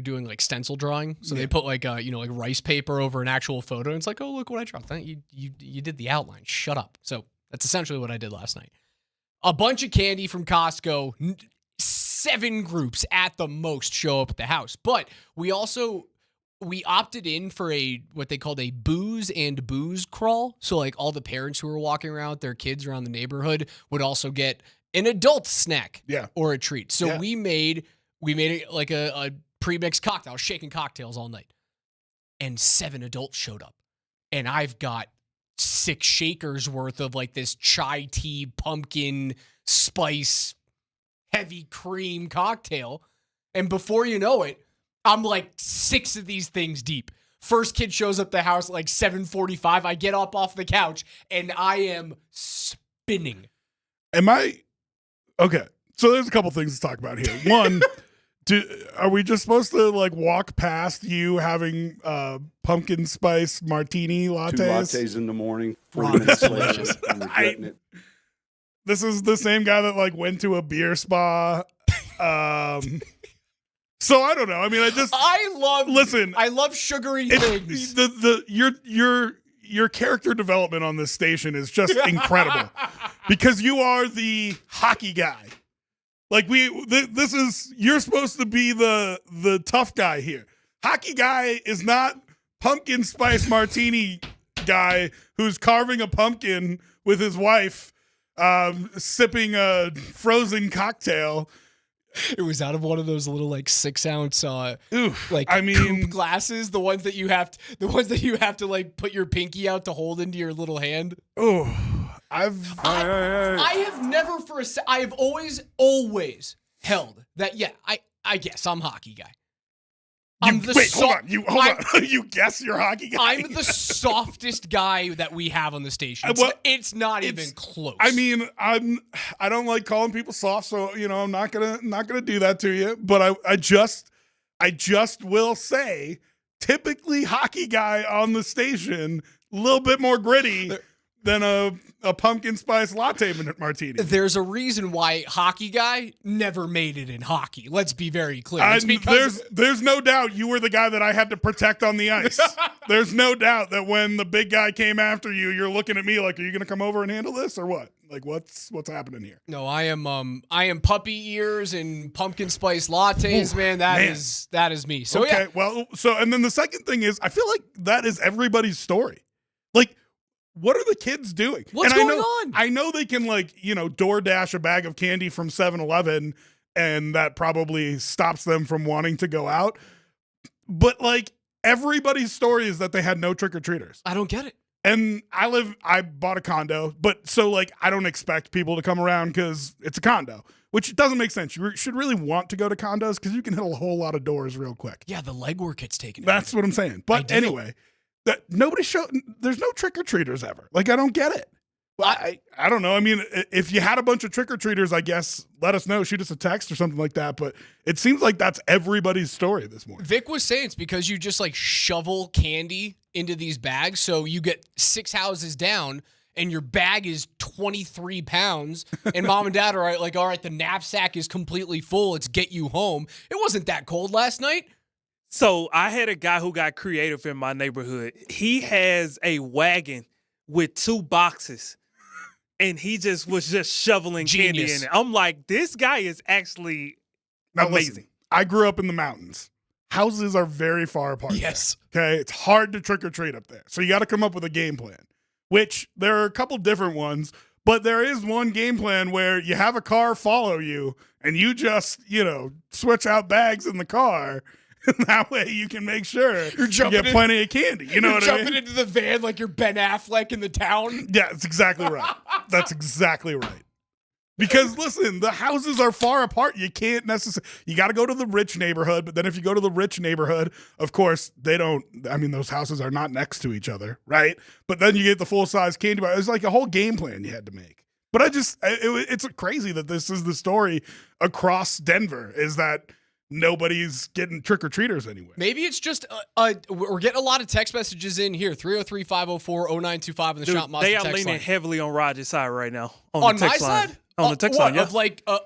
doing stencil drawing. So they put rice paper over an actual photo. And it's oh, look what I drew. You did the outline. Shut up. So that's essentially what I did last night. A bunch of candy from Costco. 7 groups at the most show up at the house. But we opted in for what they called a booze and booze crawl. So all the parents who were walking around with their kids around the neighborhood would also get an adult snack or a treat. So we made it a pre-mixed cocktail. I was shaking cocktails all night. And 7 adults showed up. And I've got 6 shakers worth of this chai tea pumpkin spice heavy cream cocktail. And before you know it, I'm 6 of these things deep. First kid shows up the house at 7:45. I get up off the couch and I am spinning. Okay. So there's a couple things to talk about here. One, are we just supposed to walk past you having pumpkin spice martini lattes? 2 lattes in the morning, 40 minutes later, I'm regretting it. This is the same guy that went to a beer spa. So I don't know. I mean, I love sugary things. Your character development on this station is just incredible because you are the hockey guy. You're supposed to be the tough guy here. Hockey guy is not pumpkin spice martini guy who's carving a pumpkin with his wife, sipping a frozen cocktail. It was out of one of those little 6-ounce coupe glasses, the ones that you have to put your pinky out to hold into your little hand. Oh, I have always held that. Yeah, I guess I'm a hockey guy. Hold on. You guess you're a hockey guy? I'm the softest guy that we have on the station. It's not even close. I mean, I don't like calling people soft, so I'm not gonna do that to you. But I just will say typically hockey guy on the station, a little bit more gritty than a pumpkin spice latte martini. There's a reason why hockey guy never made it in hockey. Let's be very clear. It's because there's no doubt you were the guy that I had to protect on the ice. There's no doubt that when the big guy came after you, you're looking at me like, are you going to come over and handle this or what? Like, what's happening here? No, I am puppy ears and pumpkin spice lattes, man. That is me. So okay, yeah. Well, and then the second thing is, I feel like that is everybody's story. Like, what are the kids doing? What's going on? I know they can, like, DoorDash a bag of candy from 7-Eleven, and that probably stops them from wanting to go out. But, like, everybody's story is that they had no trick-or-treaters. I don't get it. And I bought a condo, but so, like, I don't expect people to come around because it's a condo, which doesn't make sense. You should really want to go to condos because you can hit a whole lot of doors real quick. Yeah, the legwork gets taken. That's what I'm saying. But anyway, that there's no trick-or-treaters ever. Like, I don't get it. I don't know. I mean, if you had a bunch of trick-or-treaters, I guess, let us know. Shoot us a text or something like that. But it seems like that's everybody's story this morning. Vic was saying it's because you just, like, shovel candy into these bags. So you get 6 houses down and your bag is 23 pounds. And mom and dad are like, all right, the knapsack is completely full. Let's get you home. It wasn't that cold last night. So I had a guy who got creative in my neighborhood. He has a wagon with 2 boxes. And he was just shoveling candy in it. I'm like, this guy is actually amazing. Listen, I grew up in the mountains. Houses are very far apart. Yes. There, okay. It's hard to trick or treat up there. So you got to come up with a game plan, which there are a couple different ones, but there is one game plan where you have a car follow you and you just, switch out bags in the car. And that way you can make sure you get plenty of candy. You know what I mean? Jumping into the van like you're Ben Affleck in The Town. Yeah, that's exactly right. That's exactly right. Because listen, the houses are far apart. You can't necessarily. You got to go to the rich neighborhood. But then if you go to the rich neighborhood, of course those houses are not next to each other, right? But then you get the full size candy bar. It's like a whole game plan you had to make. But it's crazy that this is the story across Denver. Is that nobody's getting trick-or-treaters anywhere. Maybe it's just we're getting a lot of text messages in here. 303-504-0925 in the Shop Mazda They are text leaning line. heavily on Roger's side right now. On the text my line. side? On the text line, yeah.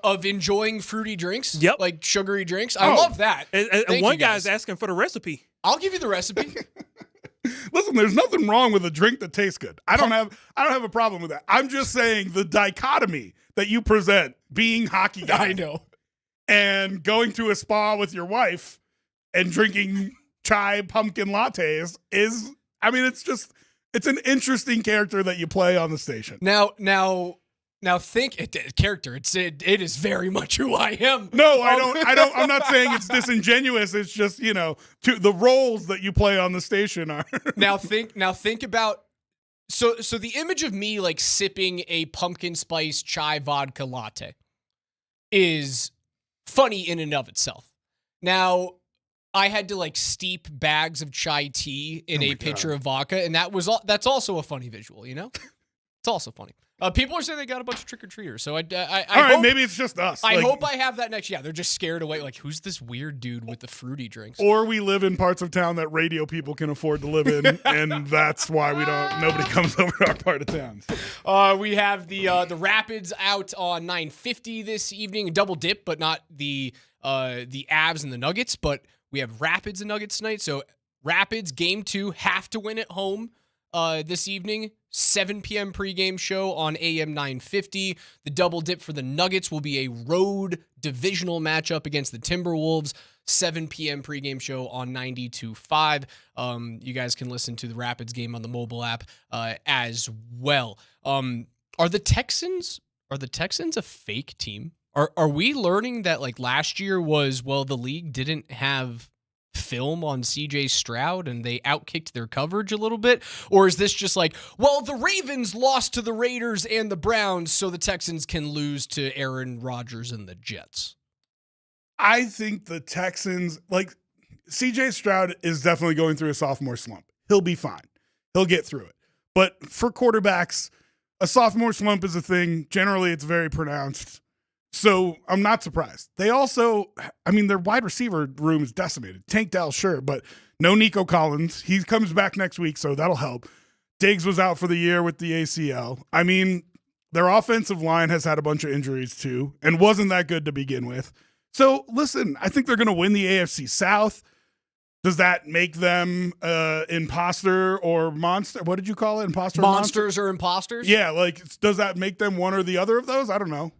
Of enjoying fruity drinks? Yep. Like sugary drinks? I love that. And one guy's asking for the recipe. I'll give you the recipe. Listen, there's nothing wrong with a drink that tastes good. I don't have a problem with that. I'm just saying the dichotomy that you present, being hockey guy. I know. And going to a spa with your wife and drinking chai pumpkin lattes it's an interesting character that you play on the station. Now think character. It is very much who I am. No, I'm not saying it's disingenuous. It's just, the roles that you play on the station are. Now think about so the image of me like sipping a pumpkin spice chai vodka latte is funny in and of itself. Now, I had to like steep bags of chai tea in a pitcher of vodka, and that's also a funny visual, It's also funny. People are saying they got a bunch of trick-or-treaters, so I hope, maybe it's just us. I hope I have that next. Yeah, they're just scared away. Like, who's this weird dude with the fruity drinks? Or we live in parts of town that radio people can afford to live in, and that's why nobody comes over to our part of town. We have the Rapids out on 9:50 this evening, double dip, but not the Avs and the Nuggets. But we have Rapids and Nuggets tonight. So Rapids game 2 have to win at home this evening. 7 p.m. pregame show on AM 950. The double dip for the Nuggets will be a road divisional matchup against the Timberwolves. 7 p.m. pregame show on 92.5. You guys can listen to the Rapids game on the mobile app as well. Are the Texans a fake team? Are we learning that like last year the league didn't have film on CJ Stroud and they outkicked their coverage a little bit? Or is this just like, the Ravens lost to the Raiders and the Browns, so the Texans can lose to Aaron Rodgers and the Jets? I think the Texans, like, CJ Stroud is definitely going through a sophomore slump. He'll be fine. He'll get through it. But for quarterbacks, a sophomore slump is a thing. Generally, it's very pronounced. So I'm not surprised. They also, their wide receiver room is decimated. Tank Dell, sure, but No Nico Collins. He comes back next week, so that'll help. Diggs was out for the year with the ACL. I mean, their offensive line has had a bunch of injuries too and wasn't that good to begin with. So, listen, I think they're going to win the AFC South. Does that make them imposter or monster? What did you call it? Imposter or Monsters or imposters? Yeah, like, does that make them one or the other of those? I don't know.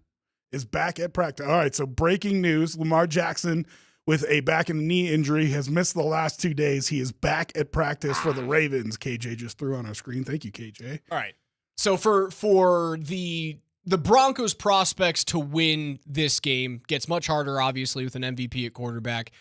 Is back at practice. All right, so breaking news. Lamar Jackson with a back and knee injury has missed the last 2 days. He is back at practice for the Ravens. KJ just threw on our screen. Thank you, KJ. All right. So for the Broncos prospects to win this game gets much harder, obviously, with an MVP at quarterback.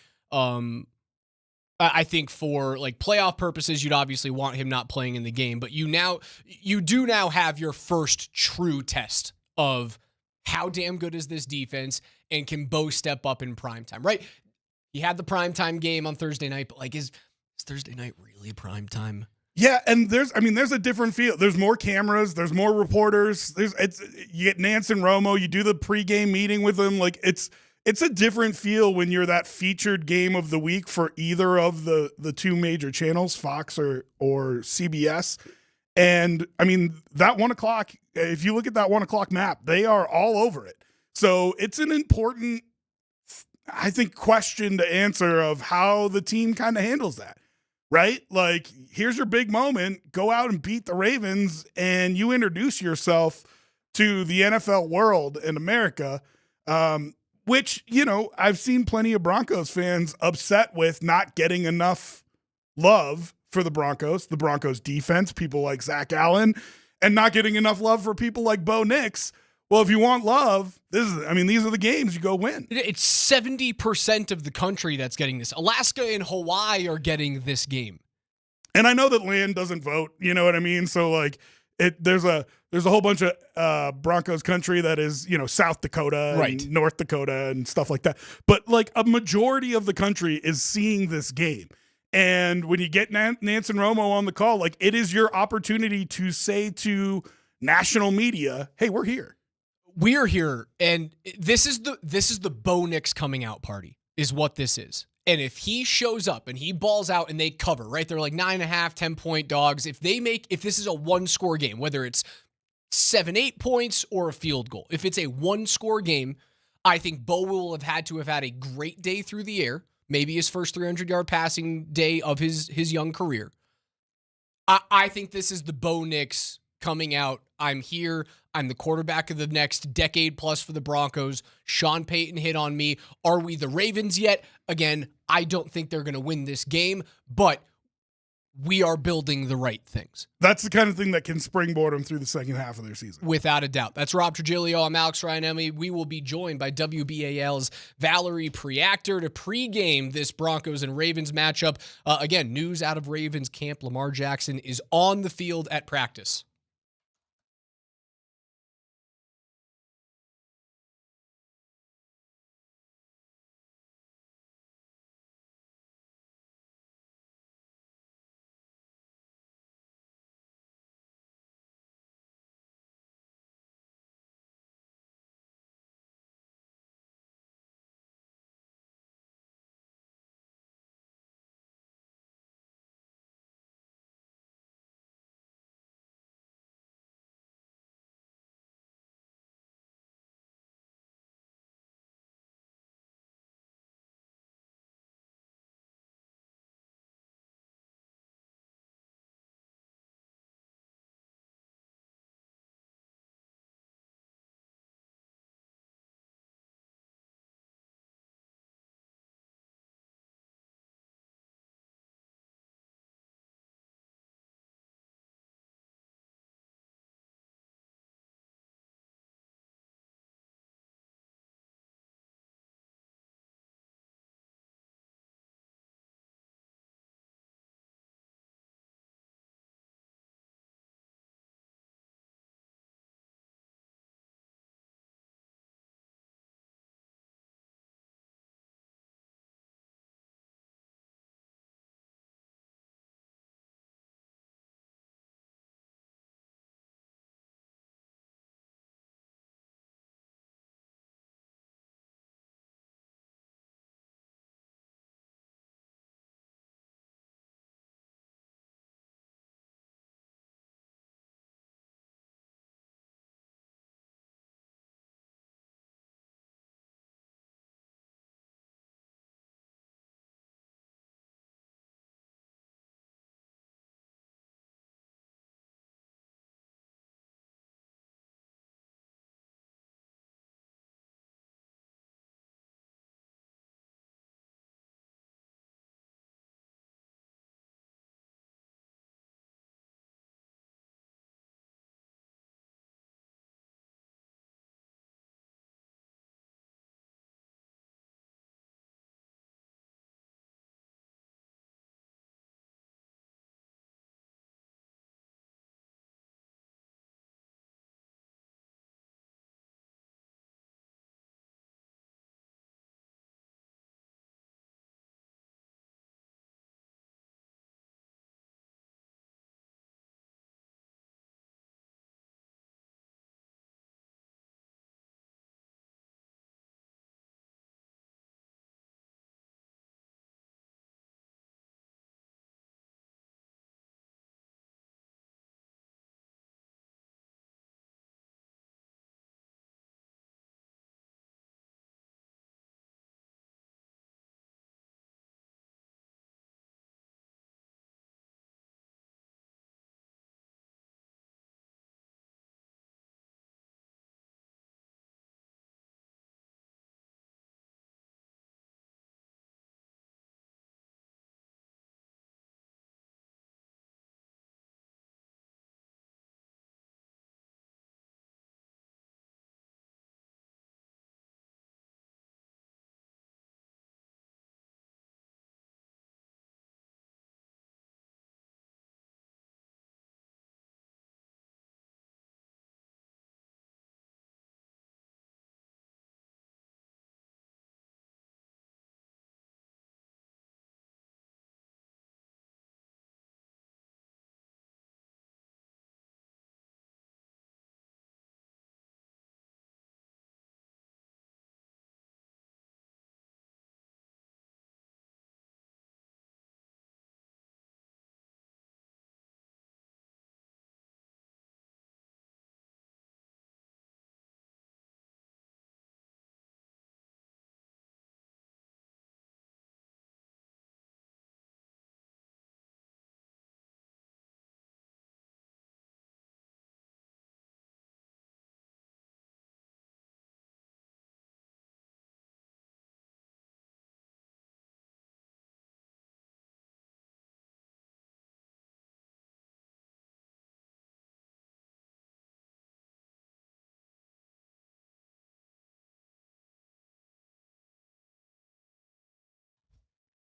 I think for like playoff purposes, you'd obviously want him not playing in the game, but you do now have your first true test of how damn good is this defense and can Bo step up in primetime, right? He had the primetime game on Thursday night, but like, is Thursday night really primetime? Yeah, and there's a different feel. There's more cameras. There's more reporters. You get Nance and Romo. You do the pregame meeting with them. Like it's a different feel when you're that featured game of the week for either of the two major channels, Fox or CBS. And I mean that 1 o'clock. If you look at that 1 o'clock map, they are all over it. So it's an important, I think, question to answer of how the team kind of handles that. Right? Like, here's your big moment. Go out and beat the Ravens, and you introduce yourself to the NFL world in America, which, I've seen plenty of Broncos fans upset with not getting enough love for the Broncos defense, people like Zach Allen, and not getting enough love for people like Bo Nix. Well, if you want love, these are the games you go win. It's 70% of the country that's getting this. Alaska and Hawaii are getting this game. And I know that land doesn't vote, you know what I mean? So like there's a whole bunch of Broncos country that is, South Dakota and North Dakota and stuff like that. But like a majority of the country is seeing this game. And when you get Nance and Romo on the call, like it is your opportunity to say to national media, hey, we're here. We're here, and this is the Bo Nix coming out party is what this is. And if he shows up and he balls out and they cover, right? They're like 9.5, 10-point dogs. If this is a one-score game, whether it's 7-8 points or a field goal, if it's a one-score game, I think Bo will have had a great day through the air, maybe his first 300-yard passing day of his young career. I think this is the Bo Nix coming out. I'm here. I'm the quarterback of the next decade plus for the Broncos. Sean Payton hit on me. Are we the Ravens yet? Again, I don't think they're going to win this game, but we are building the right things. That's the kind of thing that can springboard them through the second half of their season. Without a doubt. That's Rob Trigilio. I'm Alex Ryan. We will be joined by WBAL's Valerie Preactor to pregame this Broncos and Ravens matchup. Again, news out of Ravens camp. Lamar Jackson is on the field at practice.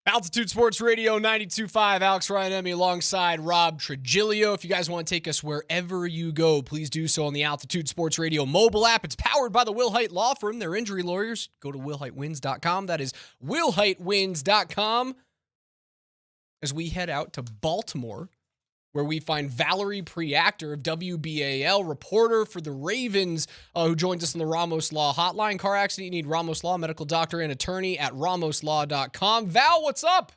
Altitude Sports Radio 92.5, Alex Ryan-Emmy alongside Rob Trigilio. If you guys want to take us wherever you go, please do so on the Altitude Sports Radio mobile app. It's powered by the Wilhite Law Firm. They're injury lawyers. Go to WilhiteWins.com. That is WilhiteWins.com. As we head out to Baltimore, where we find Valerie Preactor of WBAL, reporter for the Ravens, who joins us on the Ramos Law Hotline. Car accident, you need Ramos Law, medical doctor and attorney at RamosLaw.com. Val, what's up?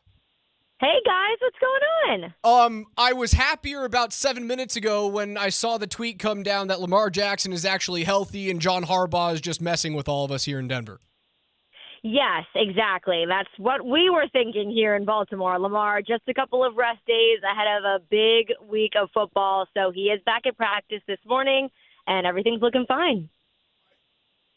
Hey, guys, what's going on? I was happier about 7 minutes ago when I saw the tweet come down that Lamar Jackson is actually healthy and John Harbaugh is just messing with all of us here in Denver. Yes, exactly. That's what we were thinking here in Baltimore. Lamar, just a couple of rest days ahead of a big week of football. So he is back at practice this morning, and everything's looking fine.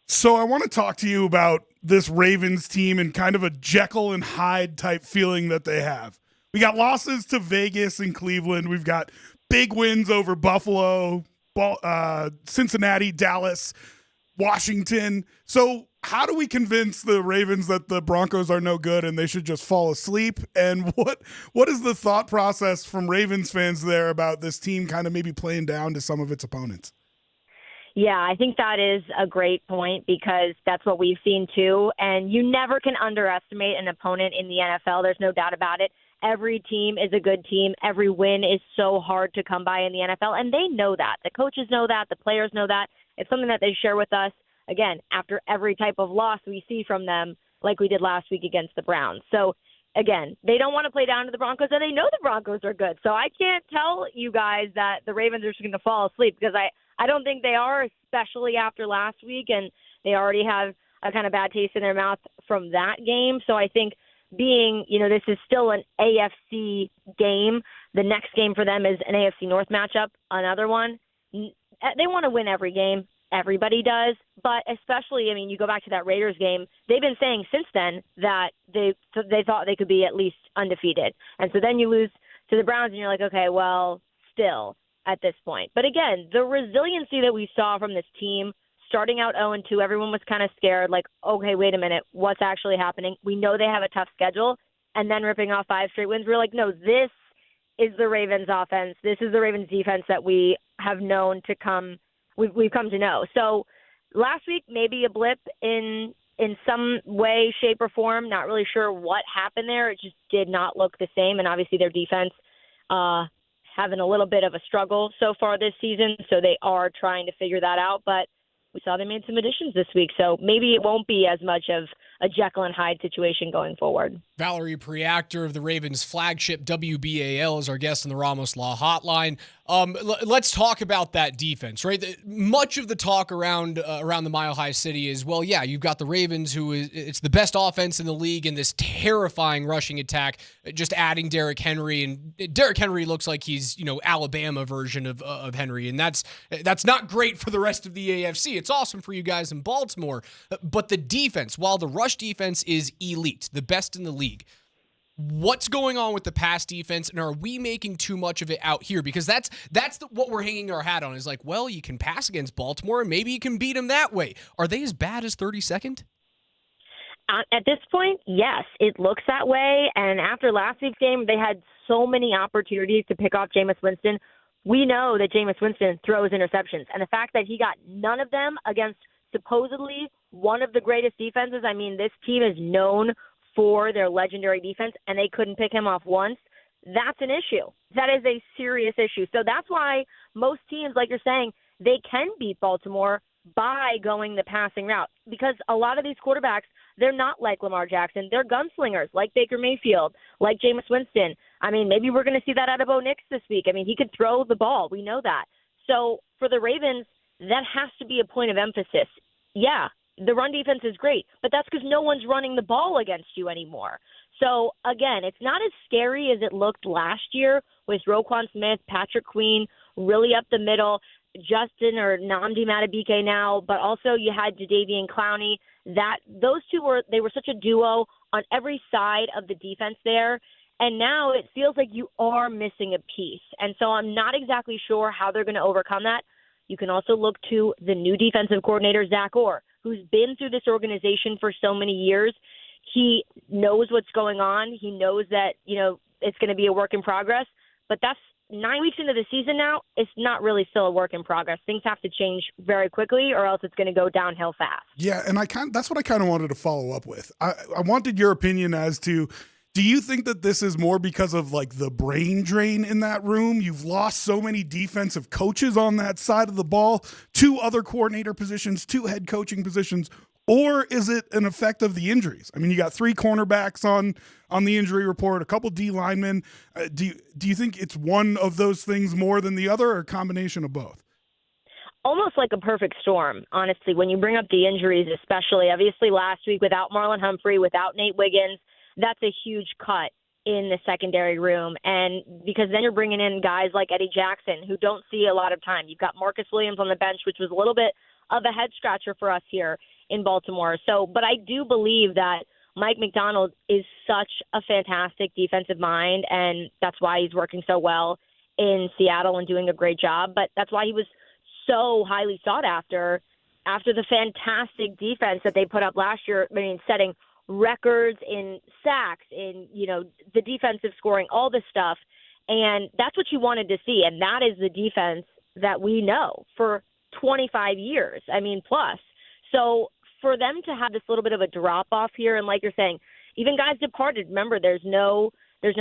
So I want to talk to you about this Ravens team and kind of a Jekyll and Hyde type feeling that they have. We got losses to Vegas and Cleveland. We've got big wins over Buffalo, Cincinnati, Dallas, Washington. So how do we convince the Ravens that the Broncos are no good and they should just fall asleep? And what is the thought process from Ravens fans there about this team kind of maybe playing down to some of its opponents? Yeah, I think that is a great point because that's what we've seen too. And you never can underestimate an opponent in the NFL. There's no doubt about it. Every team is a good team. Every win is so hard to come by in the NFL, and they know that. The coaches know that. The players know that. It's something that they share with us. Again, after every type of loss we see from them, like we did last week against the Browns. So, again, they don't want to play down to the Broncos, and they know the Broncos are good. So I can't tell you guys that the Ravens are just going to fall asleep because I don't think they are, especially after last week, and they already have a kind of bad taste in their mouth from that game. So I think being, this is still an AFC game. The next game for them is an AFC North matchup, another one. They want to win every game. Everybody does, but especially, you go back to that Raiders game, they've been saying since then that they thought they could be at least undefeated. And so then you lose to the Browns and you're like, okay, well, still at this point. But again, the resiliency that we saw from this team starting out 0-2, everyone was kind of scared, like, okay, wait a minute, what's actually happening? We know they have a tough schedule, and then ripping off 5 straight wins. We're like, no, this is the Ravens offense. This is the Ravens defense that we have known to come we've come to know. So last week, maybe a blip in some way, shape, or form. Not really sure what happened there. It just did not look the same. And obviously their defense having a little bit of a struggle so far this season. So they are trying to figure that out. But we saw they made some additions this week. So maybe it won't be as much of a Jekyll and Hyde situation going forward. Valerie Preactor of the Ravens flagship WBAL is our guest on the Ramos Law Hotline. Let's talk about that defense, right? Much of the talk around the Mile High City is, well, yeah, you've got the Ravens, it's the best offense in the league, and this terrifying rushing attack, just adding Derrick Henry, and Derrick Henry looks like he's Alabama version of Henry, and that's not great for the rest of the AFC. It's awesome for you guys in Baltimore, but the defense, while the rush defense is elite, the best in the league. What's going on with the pass defense, and are we making too much of it out here? Because that's what we're hanging our hat on is like, well, you can pass against Baltimore, and maybe you can beat them that way. Are they as bad as 32nd? At this point, yes, it looks that way. And after last week's game, they had so many opportunities to pick off Jameis Winston. We know that Jameis Winston throws interceptions, and the fact that he got none of them against supposedly one of the greatest defenses. This team is known for their legendary defense, and they couldn't pick him off once. That's an issue. That is a serious issue. So that's why most teams, like you're saying, they can beat Baltimore by going the passing route, because a lot of these quarterbacks, they're not like Lamar Jackson. They're gunslingers like Baker Mayfield, like Jameis Winston. Maybe we're going to see that out of Bo Nix this week. He could throw the ball. We know that. So for the Ravens, that has to be a point of emphasis. Yeah, the run defense is great, but that's because no one's running the ball against you anymore. So, again, it's not as scary as it looked last year with Roquan Smith, Patrick Queen, really up the middle, Justin or Nnamdi Madubuike now, but also you had Jadeveon Clowney. Those two were such a duo on every side of the defense there, and now it feels like you are missing a piece. And so I'm not exactly sure how they're going to overcome that. You can also look to the new defensive coordinator, Zach Orr, who's been through this organization for so many years. he knows what's going on. He knows that, it's going to be a work in progress. But that's 9 weeks into the season now. It's not really still a work in progress. Things have to change very quickly or else it's going to go downhill fast. Yeah, and that's what I kind of wanted to follow up with. I wanted your opinion as to, do you think that this is more because of like the brain drain in that room? You've lost so many defensive coaches on that side of the ball, 2 other coordinator positions, 2 head coaching positions, or is it an effect of the injuries? I mean, you got 3 cornerbacks on the injury report, a couple D linemen. Do you think it's one of those things more than the other, or a combination of both? Almost like a perfect storm, honestly, when you bring up the injuries, especially obviously last week without Marlon Humphrey, without Nate Wiggins. That's a huge cut in the secondary room. And because then you're bringing in guys like Eddie Jackson, who don't see a lot of time. You've got Marcus Williams on the bench, which was a little bit of a head scratcher for us here in Baltimore. But I do believe that Mike McDonald is such a fantastic defensive mind, and that's why he's working so well in Seattle and doing a great job. But that's why he was so highly sought after the fantastic defense that they put up last year. I mean, setting records in sacks, in, the defensive scoring, all this stuff. And that's what you wanted to see. And that is the defense that we know for 25 years. I mean, plus. So for them to have this little bit of a drop off here, and like you're saying, even guys departed. Remember, there's no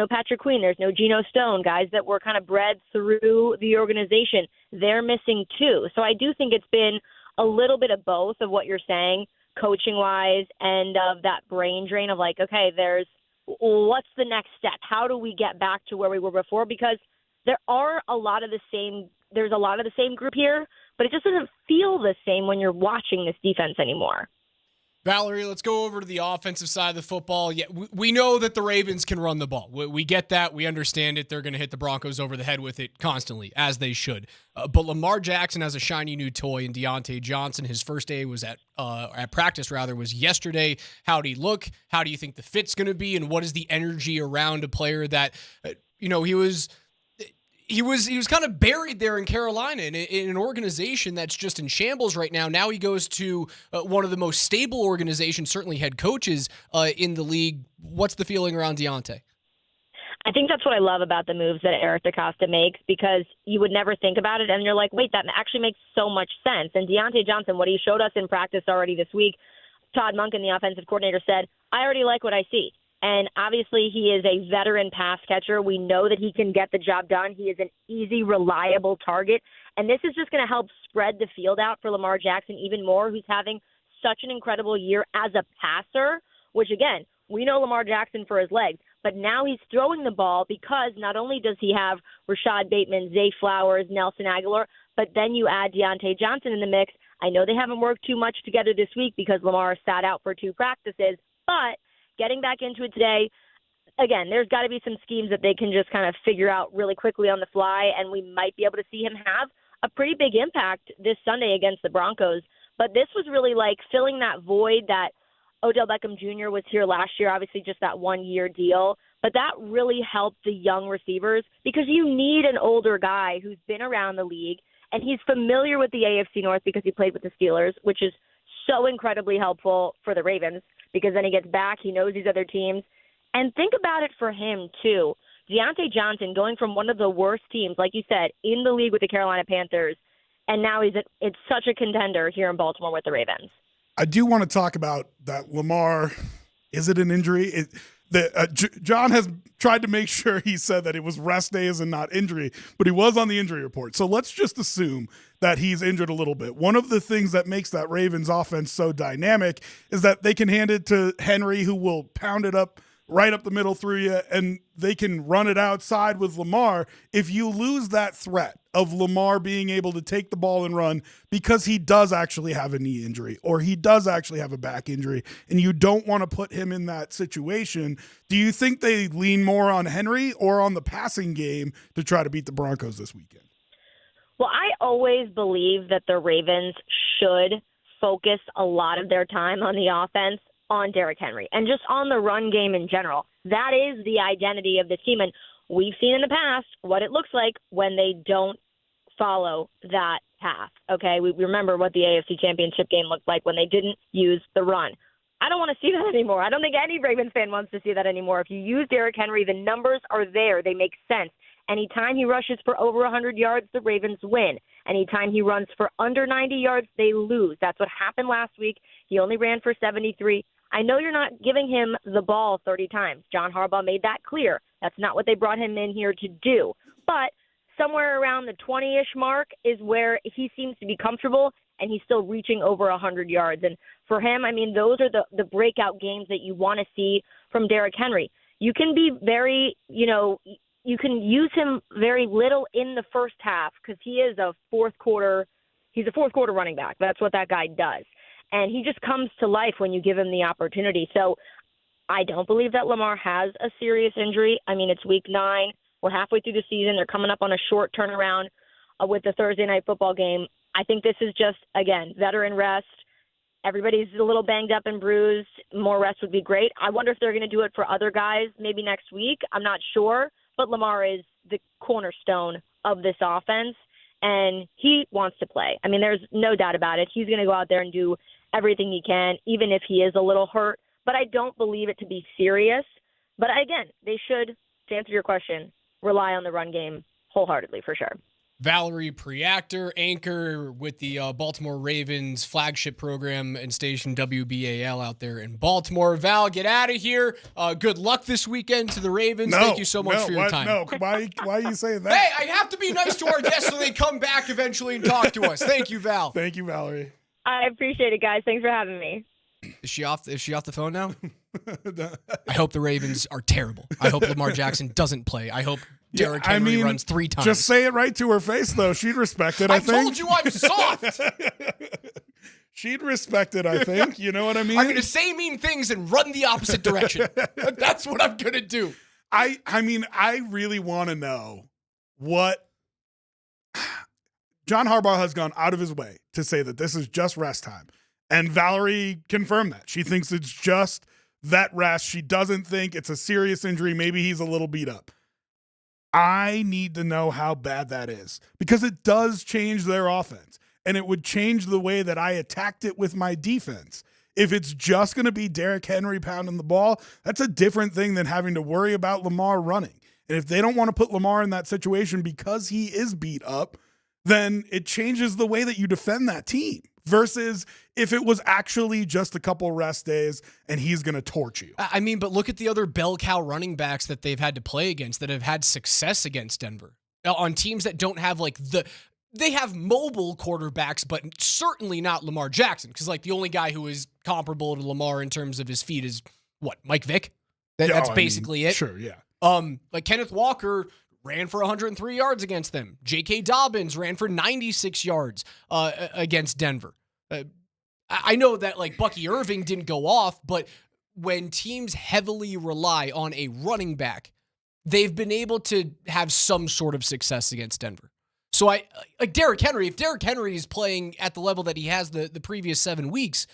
Patrick Queen, there's no Geno Stone, guys that were kind of bred through the organization. They're missing too. So I do think it's been a little bit of both of what you're saying, coaching wise, and of that brain drain of like, okay, what's the next step? How do we get back to where we were before? Because there's a lot of the same group here, but it just doesn't feel the same when you're watching this defense anymore. Valerie, let's go over to the offensive side of the football. Yeah, we know that the Ravens can run the ball. We get that. We understand it. They're going to hit the Broncos over the head with it constantly, as they should. But Lamar Jackson has a shiny new toy in Deontay Johnson. His first day was at practice, was yesterday. How did he look? How do you think the fit's going to be? And what is the energy around a player that, he was kind of buried there in Carolina in an organization that's just in shambles right now. Now he goes to one of the most stable organizations, certainly head coaches in the league. What's the feeling around Deontay? I think that's what I love about the moves that Eric DeCosta makes, because you would never think about it, and you're like, wait, that actually makes so much sense. And Deontay Johnson, what he showed us in practice already this week, Todd Monken, the offensive coordinator, said, I already like what I see. And obviously he is a veteran pass catcher. We know that he can get the job done. He is an easy, reliable target. And this is just going to help spread the field out for Lamar Jackson even more, who's having such an incredible year as a passer, which, again, we know Lamar Jackson for his legs. But now he's throwing the ball because not only does he have Rashad Bateman, Zay Flowers, Nelson Aguilar, but then you add Deontay Johnson in the mix. I know they haven't worked too much together this week because Lamar sat out for 2 practices, but getting back into it today, again, there's got to be some schemes that they can just kind of figure out really quickly on the fly, and we might be able to see him have a pretty big impact this Sunday against the Broncos. But this was really like filling that void that Odell Beckham Jr. was here last year, obviously just that 1-year deal. But that really helped the young receivers because you need an older guy who's been around the league, and he's familiar with the AFC North because he played with the Steelers, which is so incredibly helpful for the Ravens, because then he gets back, he knows these other teams. And think about it for him, too. Deontay Johnson going from one of the worst teams, like you said, in the league with the Carolina Panthers, and now it's such a contender here in Baltimore with the Ravens. I do want to talk about that Lamar. Is it an injury? John has tried to make sure he said that it was rest days and not injury, but he was on the injury report. So let's just assume that he's injured a little bit. One of the things that makes that Ravens offense so dynamic is that they can hand it to Henry, who will pound it up right up the middle through you, and they can run it outside with Lamar. If you lose that threat of Lamar being able to take the ball and run because he does actually have a knee injury or he does actually have a back injury, and you don't want to put him in that situation, do you think they lean more on Henry or on the passing game to try to beat the Broncos this weekend? Well, I always believe that the Ravens should focus a lot of their time on the offense on Derrick Henry and just on the run game in general. That is the identity of the team, and we've seen in the past what it looks like when they don't follow that path. Okay, we remember what the AFC Championship game looked like when they didn't use the run. I don't want to see that anymore. I don't think any Ravens fan wants to see that anymore. If you use Derrick Henry, the numbers are there. They make sense. Anytime he rushes for over 100 yards, the Ravens win. Anytime he runs for under 90 yards, they lose. That's what happened last week. He only ran for 73. I know you're not giving him the ball 30 times. John Harbaugh made that clear. That's not what they brought him in here to do. But somewhere around the 20-ish mark is where he seems to be comfortable, and he's still reaching over 100 yards. And for him, I mean, those are the breakout games that you want to see from Derrick Henry. You can be very, you can use him very little in the first half because he is he's a fourth quarter running back. That's what that guy does. And he just comes to life when you give him the opportunity. So I don't believe that Lamar has a serious injury. I mean, it's week 9. We're halfway through the season. They're coming up on a short turnaround with the Thursday night football game. I think this is just, again, veteran rest. Everybody's a little banged up and bruised. More rest would be great. I wonder if they're going to do it for other guys maybe next week. I'm not sure. But Lamar is the cornerstone of this offense, and he wants to play. I mean, there's no doubt about it. He's going to go out there and do everything he can, even if he is a little hurt. But I don't believe it to be serious. But again, they should, to answer your question, rely on the run game wholeheartedly for sure. Valerie Preactor, anchor with the Baltimore Ravens flagship program and station WBAL out there in Baltimore. Val, get out of here. Good luck this weekend to the Ravens. Thank you so much for your time. No, why are you saying that? Hey, I have to be nice to our guests so they come back eventually and talk to us. Thank you, Val. Thank you, Valerie. I appreciate it, guys. Thanks for having me. Is she off the phone now? I hope the Ravens are terrible. I hope Lamar Jackson doesn't play. I hope Derrick Henry runs 3 times. Just say it right to her face, though. She'd respect it, I think. I told you I'm soft. She'd respect it, I think. You know what I mean? I'm going to say mean things and run the opposite direction. That's what I'm going to do. I mean, I really want to know what John Harbaugh has gone out of his way to say that this is just rest time. And Valerie confirmed that. She thinks it's just that rest. She doesn't think it's a serious injury. Maybe he's a little beat up. I need to know how bad that is because it does change their offense, and it would change the way that I attacked it with my defense. If it's just going to be Derrick Henry pounding the ball, that's a different thing than having to worry about Lamar running. And if they don't want to put Lamar in that situation because he is beat up, then it changes the way that you defend that team versus if it was actually just a couple rest days and he's going to torch you. I mean, but look at the other bell cow running backs that they've had to play against that have had success against Denver on teams that don't have they have mobile quarterbacks, but certainly not Lamar Jackson. Because the only guy who is comparable to Lamar in terms of his feet is Mike Vick. That's basically it. Sure. Yeah. Kenneth Walker ran for 103 yards against them. J.K. Dobbins ran for 96 yards against Denver. I know that Bucky Irving didn't go off, but when teams heavily rely on a running back, they've been able to have some sort of success against Denver. So Derrick Henry, if Derrick Henry is playing at the level that he has the previous 7 weeks,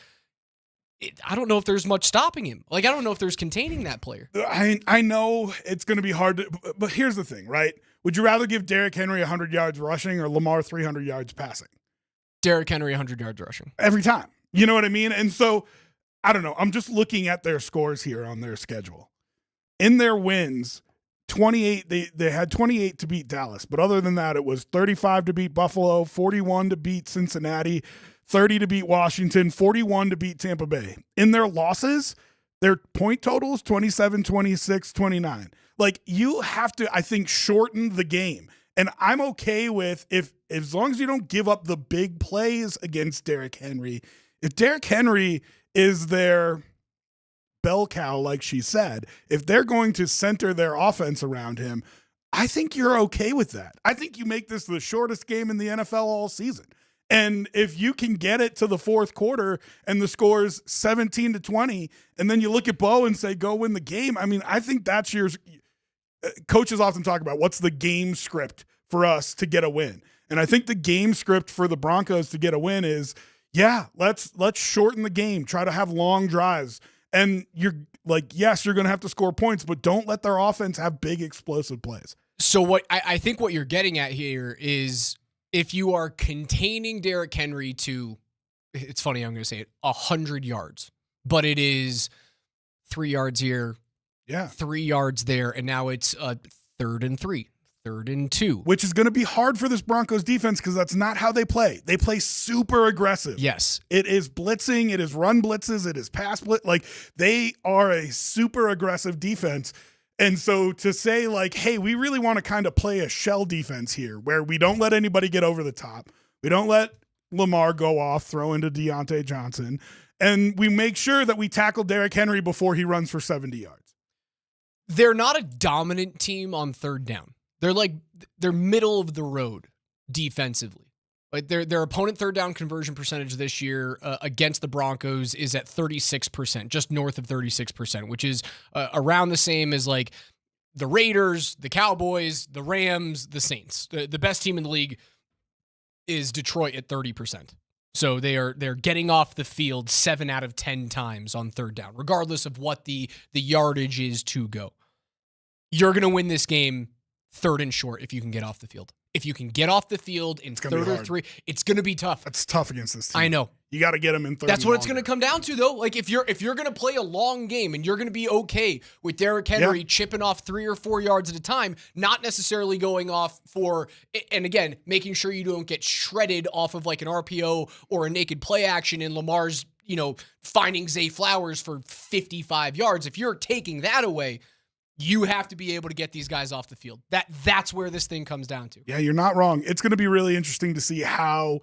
I don't know if there's much stopping him. I don't know if there's containing that player. I know it's going to be hard but here's the thing, right? Would you rather give Derrick Henry 100 yards rushing or Lamar 300 yards passing? Derrick Henry 100 yards rushing. Every time. You know what I mean? And so, I don't know. I'm just looking at their scores here on their schedule. In their wins, 28, they had 28 to beat Dallas. But other than that, it was 35 to beat Buffalo, 41 to beat Cincinnati, 30 to beat Washington, 41 to beat Tampa Bay. In their losses, their point totals, 27, 26, 29. You have to, I think, shorten the game. And I'm okay with as long as you don't give up the big plays against Derrick Henry. If Derrick Henry is their bell cow, like she said, if they're going to center their offense around him, I think you're okay with that. I think you make this the shortest game in the NFL all season. And if you can get it to the fourth quarter and the score's 17-20, and then you look at Bo and say, go win the game. I mean, I think that's your coaches often talk about what's the game script for us to get a win. And I think the game script for the Broncos to get a win is, let's shorten the game, try to have long drives. And you're yes, you're going to have to score points, but don't let their offense have big explosive plays. So what I think what you're getting at here is if you are containing Derrick Henry to, it's funny, I'm going to say it, 100 yards. but it is 3 yards here, 3 yards there, and now it's 3rd and 3, 3rd and 2. Which is going to be hard for this Broncos defense because that's not how they play. They play super aggressive. Yes. It is blitzing. It is run blitzes. It is pass blitz. Like, they are a super aggressive defense. And so to say, like, hey, we really want to kind of play a shell defense here where we don't let anybody get over the top. We don't let Lamar go off, throw into Deontay Johnson. And we make sure that we tackle Derrick Henry before he runs for 70 yards. They're not a dominant team on 3rd down. They're middle of the road defensively. Like their opponent 3rd down conversion percentage this year against the Broncos is at 36%, just north of 36%, which is around the same as like the Raiders, the Cowboys, the Rams, the Saints. The best team in the league is Detroit at 30%. So they're getting off the field 7 out of 10 times on 3rd down, regardless of what the yardage is to go. You're going to win this game 3rd and short if you can get off the field. If you can get off the field in 3rd or 3, it's going to be tough. It's tough against this team. I know. You got to get them in 3rd. That's what it's going to come down to, though. Like if you're going to play a long game and you're going to be okay with Derrick Henry chipping off 3 or 4 yards at a time, not necessarily going off for, and again, making sure you don't get shredded off of like an RPO or a naked play action in Lamar's, finding Zay Flowers for 55 yards. If you're taking that away, you have to be able to get these guys off the field. That's where this thing comes down to. Yeah, you're not wrong. It's going to be really interesting to see how,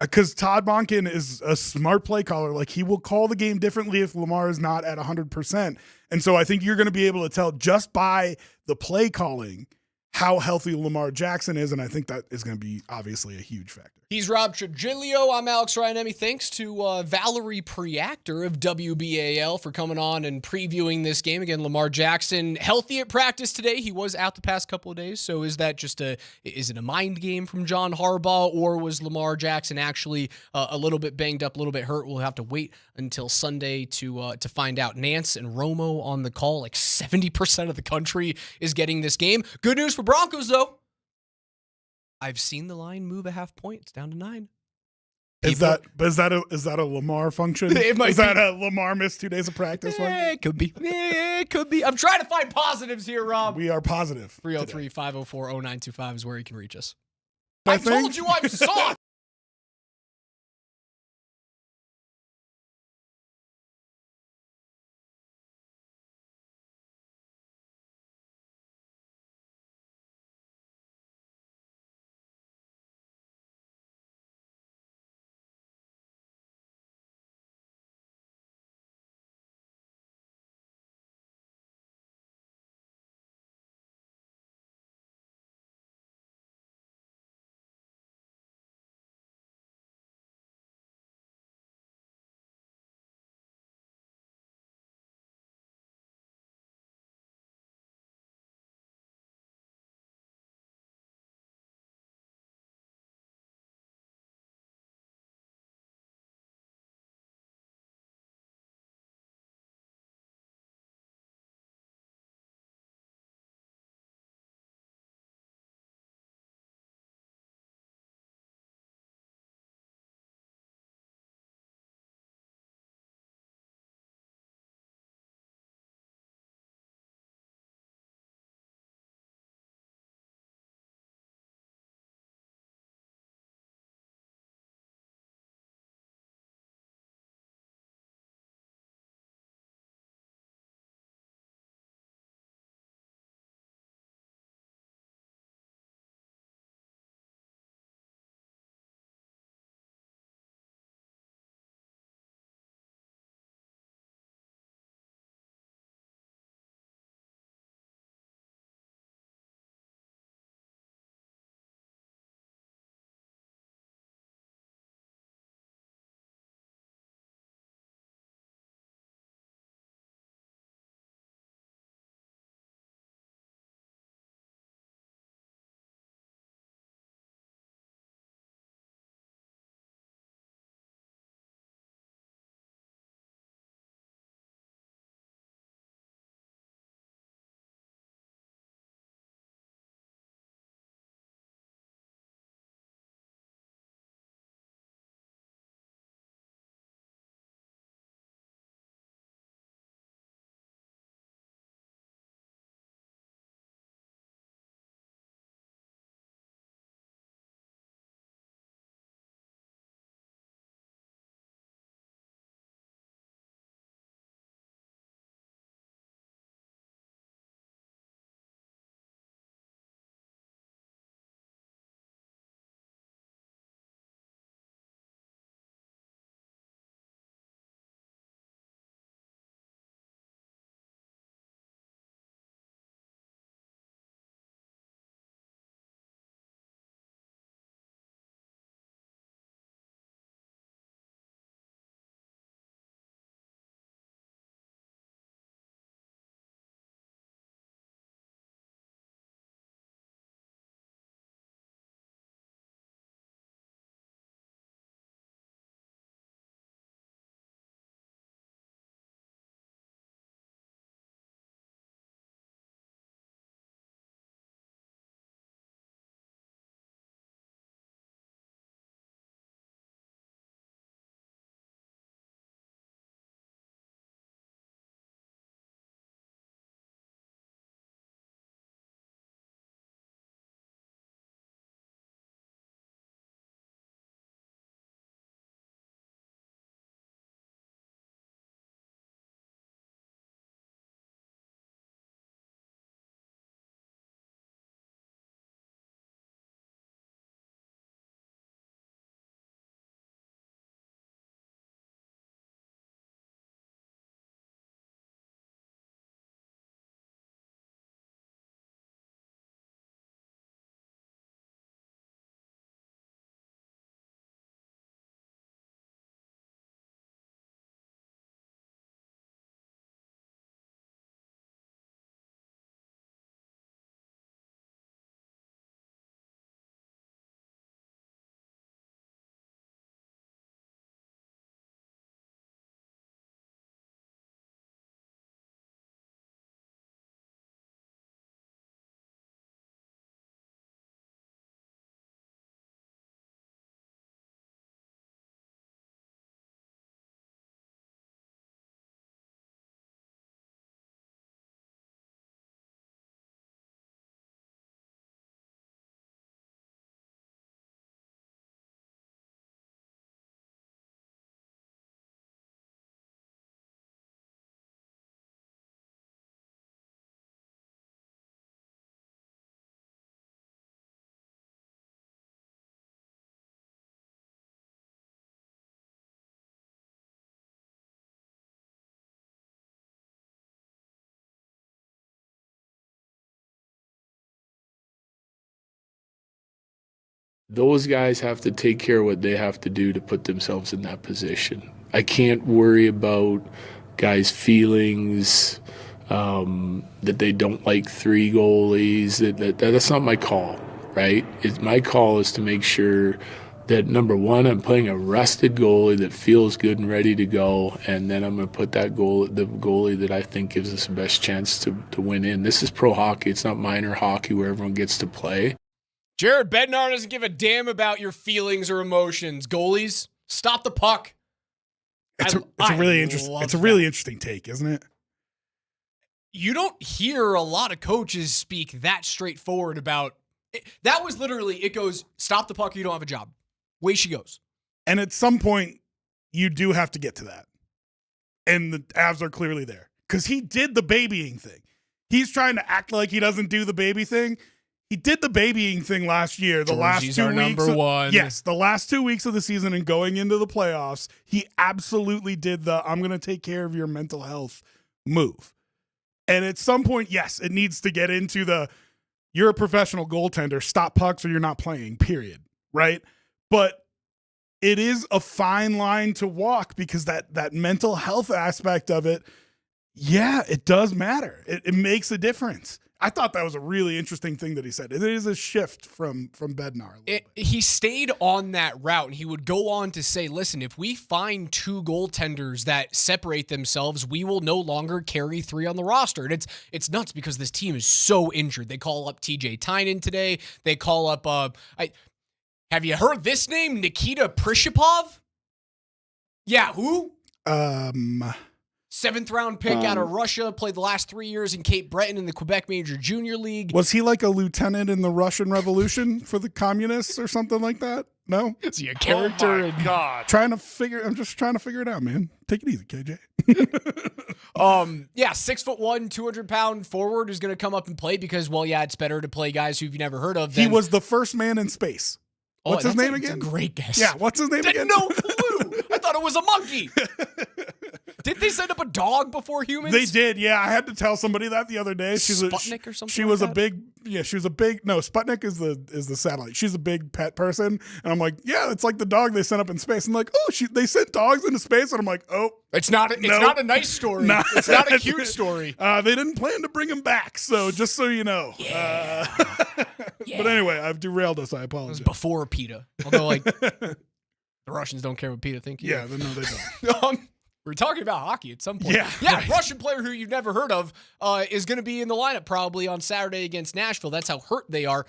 because Todd Monken is a smart play caller. Like, he will call the game differently if Lamar is not at 100%. And so I think you're going to be able to tell just by the play calling how healthy Lamar Jackson is, and I think that is going to be obviously a huge factor. He's Rob Trigilio. I'm Alex Ryanemi. Thanks to Valerie Preactor of WBAL for coming on and previewing this game. Again, Lamar Jackson healthy at practice today. He was out the past couple of days. So is that just is it a mind game from John Harbaugh, or was Lamar Jackson actually a little bit banged up, a little bit hurt? We'll have to wait until Sunday to find out. Nance and Romo on the call. Like 70% of the country is getting this game. Good news for Broncos, though. I've seen the line move a half point. It's down to 9. Is that a Lamar function? It might is that a Lamar missed 2 days of practice? It could be. It could be. I'm trying to find positives here, Rob. We are positive. 303-504-0925 is where you can reach us. I I told you I'm soft. Those guys have to take care of what they have to do to put themselves in that position. I can't worry about guys' feelings, that they don't like 3 goalies. That's not my call, right? My call is to make sure that, number one, I'm playing a rested goalie that feels good and ready to go, and then I'm going to put the goalie that I think gives us the best chance to win in. This is pro hockey. It's not minor hockey where everyone gets to play. Jared Bednar doesn't give a damn about your feelings or emotions. Goalies, stop the puck. It's a really interesting take, isn't it? You don't hear a lot of coaches speak that straightforward about it. That was literally, it goes, stop the puck or you don't have a job. Way she goes. And at some point, you do have to get to that. And the Avs are clearly there. Because he did the babying thing. He's trying to act like he doesn't do the baby thing. He did the babying thing last year. The last 2 weeks. Number one. Yes, the last 2 weeks of the season and going into the playoffs, he absolutely did the I'm going to take care of your mental health move. And at some point, yes, it needs to get into the you're a professional goaltender, stop pucks or you're not playing, period. Right? But it is a fine line to walk because that mental health aspect of it, yeah, it does matter. It makes a difference. I thought that was a really interesting thing that he said. It is a shift from Bednar. He stayed on that route, and he would go on to say, listen, if we find 2 goaltenders that separate themselves, we will no longer carry 3 on the roster. And it's nuts because this team is so injured. They call up TJ Tynan today. They call up, have you heard this name? Nikita Prishapov? Yeah, who? 7th round pick out of Russia, played the last 3 years in Cape Breton in the Quebec Major Junior League. Was he like a lieutenant in the Russian Revolution for the communists or something like that? No? Is he a character? Oh my God. I'm just trying to figure it out, man. Take it easy, KJ. 6'1", 200-pound forward who's going to come up and play because, well, yeah, it's better to play guys who you've never heard of. He was the first man in space. What's his name again? That's a great guess. Yeah, what's his name again? No clue. I thought it was a monkey. Did they send up a dog before humans? They did, yeah. I had to tell somebody that the other day. Sputnik or something. She was a big, she was a big. No, Sputnik is the satellite. She's a big pet person, and I'm like, yeah, it's like the dog they sent up in space. I'm like, oh, they sent dogs into space, and I'm like, oh, it's not a nice story. It's not a cute story. They didn't plan to bring him back, so just so you know. Yeah. But anyway, I've derailed us. I apologize. It was before PETA. Although, like, the Russians don't care what PETA think. Yeah, no, they don't. We're talking about hockey at some point. Yeah, right. Russian player who you've never heard of is going to be in the lineup probably on Saturday against Nashville. That's how hurt they are.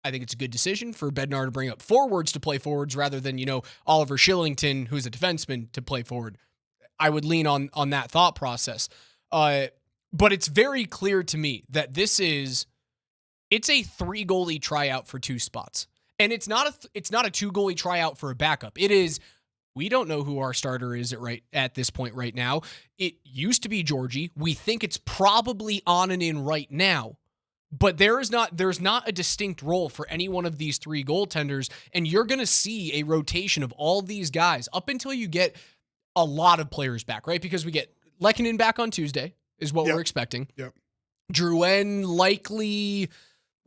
I think it's a good decision for Bednar to bring up forwards to play forwards rather than, Oliver Shillington, who's a defenseman, to play forward. I would lean on that thought process. But it's very clear to me that it's a 3-goalie tryout for 2 spots. And it's not a 2-goalie tryout for a backup. It is, we don't know who our starter is at this point right now. It used to be Georgie. We think it's probably on and in right now. But there's not a distinct role for any one of these 3 goaltenders, and you're going to see a rotation of all these guys up until you get a lot of players back, right? Because we get Lehkonen back on Tuesday is what we're expecting. Yep. Drouin likely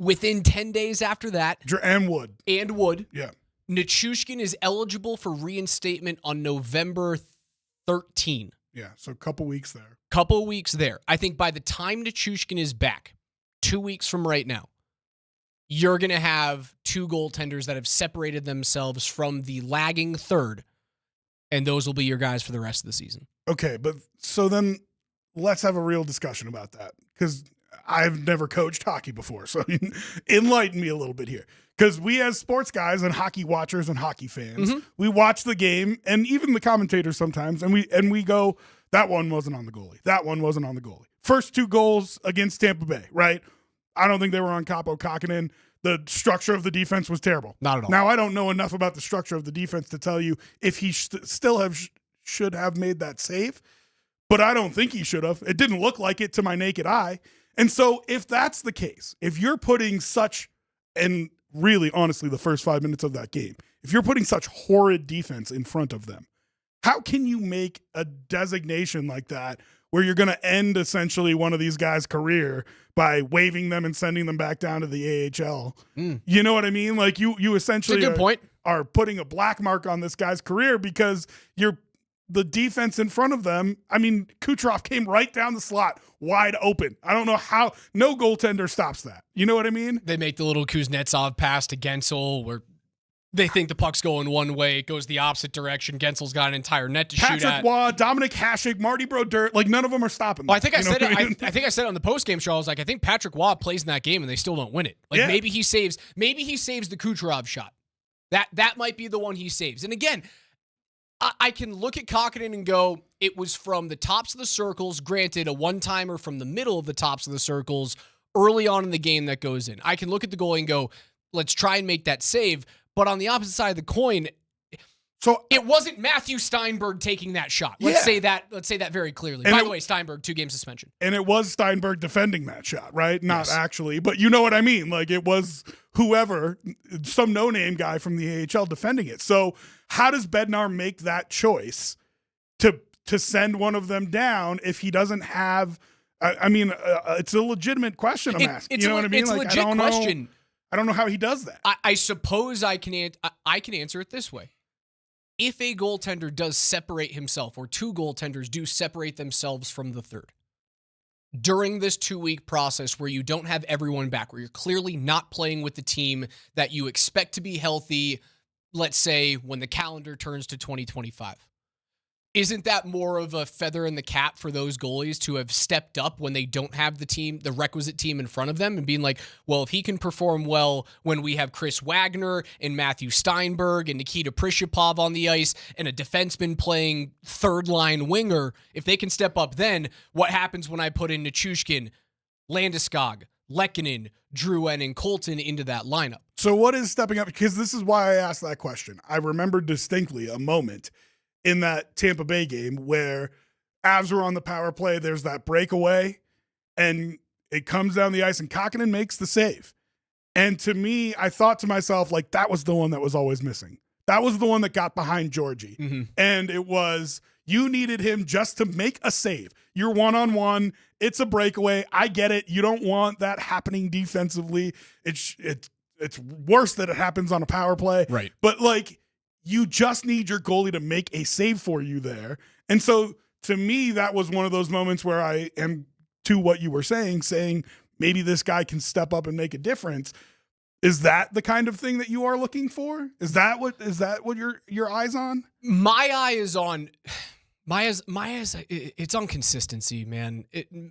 within 10 days after that. And Wood. Yeah. Nichushkin is eligible for reinstatement on November 13. Yeah, so a couple weeks there. I think by the time Nichushkin is back, 2 weeks from right now, you're going to have 2 goaltenders that have separated themselves from the lagging third, and those will be your guys for the rest of the season. Okay, but so then let's have a real discussion about that, because I've never coached hockey before, so enlighten me a little bit here. Because we as sports guys and hockey watchers and hockey fans, we watch the game, and even the commentators sometimes, and we go, that one wasn't on the goalie. That one wasn't on the goalie. First 2 goals against Tampa Bay, right? I don't think they were on Kaapo Kähkönen. The structure of the defense was terrible. Not at all. Now, I don't know enough about the structure of the defense to tell you if he should have made that save, but I don't think he should have. It didn't look like it to my naked eye. And so if that's the case, if you're putting and really, honestly, the first 5 minutes of that game, if you're putting such horrid defense in front of them, how can you make a designation like that where you're going to end essentially one of these guys' career by waiving them and sending them back down to the AHL. You know what I mean? Like you essentially are putting a black mark on this guy's career because the defense in front of them. I mean, Kucherov came right down the slot, wide open. I don't know how. No goaltender stops that. You know what I mean? They make the little Kuznetsov pass to Gensel where they think the puck's going one way, it goes the opposite direction. Gensel's got an entire net to shoot at. Patrick Waugh, Dominic Hasek, Marty Brodeur, like none of them are stopping. Well, I think I said it. I think I said it on the postgame show. I was like, I think Patrick Waugh plays in that game and they still don't win it. Like maybe he saves the Kucherov shot. That might be the one he saves. And again, I can look at Kokkonen and go, it was from the tops of the circles. Granted, a one-timer from the middle of the tops of the circles early on in the game that goes in. I can look at the goalie and go, let's try and make that save. But on the opposite side of the coin, so it wasn't Matthew Steinberg taking that shot. Let's say that very clearly. By the way, Steinberg, 2-game suspension. And it was Steinberg defending that shot, right? Not actually, but you know what I mean. Like it was whoever, some no-name guy from the AHL defending it. So how does Bednar make that choice to send one of them down if he doesn't have? I mean, it's a legitimate question I'm asking. You know what I mean? It's a legit question. I don't know how he does that. I suppose I can answer it this way. If a goaltender does separate himself, or two goaltenders do separate themselves from the third, during this 2-week process where you don't have everyone back, where you're clearly not playing with the team that you expect to be healthy, let's say when the calendar turns to 2025, isn't that more of a feather in the cap for those goalies to have stepped up when they don't have the requisite team in front of them and being like, well, if he can perform well when we have Chris Wagner and Matthew Steinberg and Nikita Prisyapov on the ice and a defenseman playing third-line winger, if they can step up then, what happens when I put in Nichushkin, Landeskog, Lehkonen, Drouin, and Colton into that lineup? So what is stepping up? Because this is why I asked that question. I remember distinctly a moment in that Tampa Bay game where Avs were on the power play, there's that breakaway, and it comes down the ice, and Kokkonen makes the save. And to me, I thought to myself, like, that was the one that was always missing. That was the one that got behind Georgie. Mm-hmm. And it was, you needed him just to make a save. You're one-on-one. It's a breakaway. I get it. You don't want that happening defensively. It's worse that it happens on a power play. Right. But, like, you just need your goalie to make a save for you there. And so to me, that was one of those moments where I am, to what you were saying maybe this guy can step up and make a difference. Is that the kind of thing that you are looking for? Is that what your eye's on? My eye is on it's on consistency, man.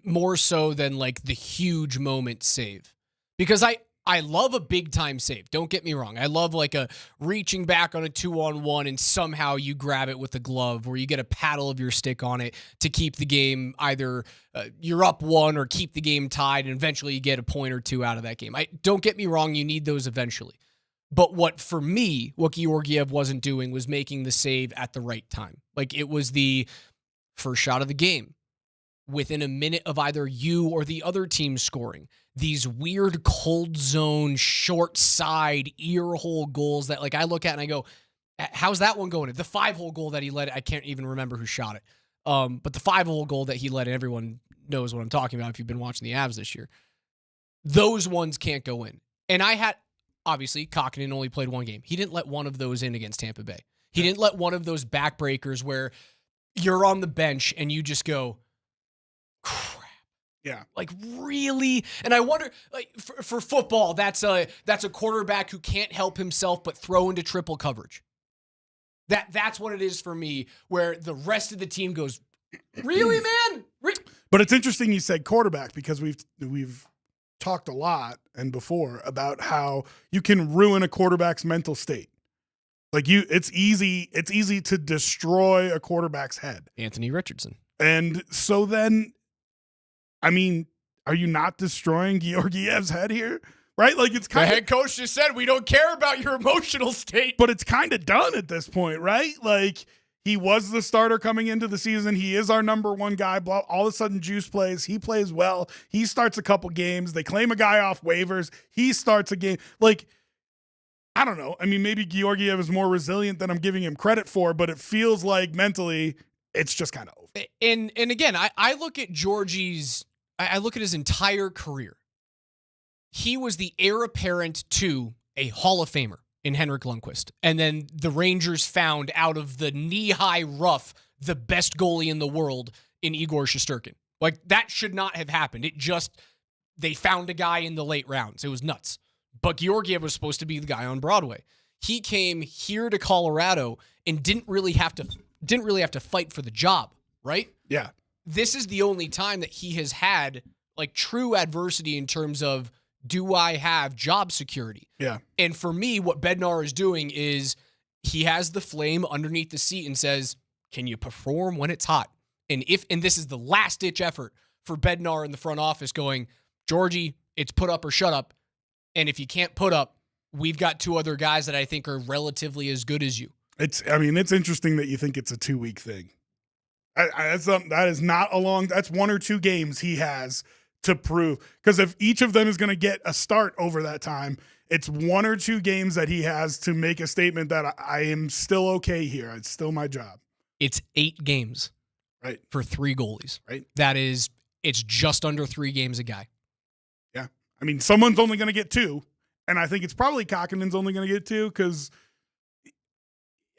More so than like the huge moment save. Because I love a big-time save. Don't get me wrong. I love like a reaching back on a 2-on-1 and somehow you grab it with a glove where you get a paddle of your stick on it to keep the game either you're up 1 or keep the game tied, and eventually you get a point or two out of that game. Don't get me wrong. You need those eventually. But what Georgiev wasn't doing was making the save at the right time. Like it was the first shot of the game within a minute of either you or the other team scoring. These weird cold zone, short side, ear hole goals that like I look at and I go, how's that one going? The 5-hole goal that he led, I can't even remember who shot it. But the 5-hole goal that he led, and everyone knows what I'm talking about if you've been watching the Avs this year. Those ones can't go in. And obviously, Kokkonen only played one game. He didn't let one of those in against Tampa Bay. He didn't let one of those backbreakers where you're on the bench and you just go, crap. Yeah. Like really? And I wonder, like for football, that's a quarterback who can't help himself but throw into triple coverage. That's what it is for me, where the rest of the team goes, really, man? But it's interesting you said quarterback, because we've talked a lot and before about how you can ruin a quarterback's mental state. Like it's easy to destroy a quarterback's head. Anthony Richardson. And so then, I mean, are you not destroying Georgiev's head here? Right? Like it's kind of, the head coach just said, we don't care about your emotional state. But it's kind of done at this point, right? Like he was the starter coming into the season. He is our number one guy. All of a sudden, Juice plays. He plays well. He starts a couple games. They claim a guy off waivers. He starts a game. Like, I don't know. I mean, maybe Georgiev is more resilient than I'm giving him credit for, but it feels like mentally it's just kind of over. And again, I look at I look at his entire career. He was the heir apparent to a Hall of Famer in Henrik Lundqvist. And then the Rangers found out of the knee-high rough the best goalie in the world in Igor Shesterkin. Like, that should not have happened. They found a guy in the late rounds. It was nuts. But Georgiev was supposed to be the guy on Broadway. He came here to Colorado and didn't really have to fight for the job, right? Yeah. This is the only time that he has had like true adversity in terms of, do I have job security? Yeah. And for me, what Bednar is doing is he has the flame underneath the seat and says, can you perform when it's hot? And this is the last ditch effort for Bednar in the front office going, Georgie, it's put up or shut up. And if you can't put up, we've got two other guys that I think are relatively as good as you. It's interesting that you think it's a 2-week thing. That is not a long, that's 1 or 2 games he has to prove. Because if each of them is going to get a start over that time, it's 1 or 2 games that he has to make a statement that I am still okay here. It's still my job. It's 8 games. Right. For 3 goalies. Right. It's just under 3 games a guy. Yeah. I mean, someone's only going to get 2. And I think it's probably Kakkonen's only going to get 2 because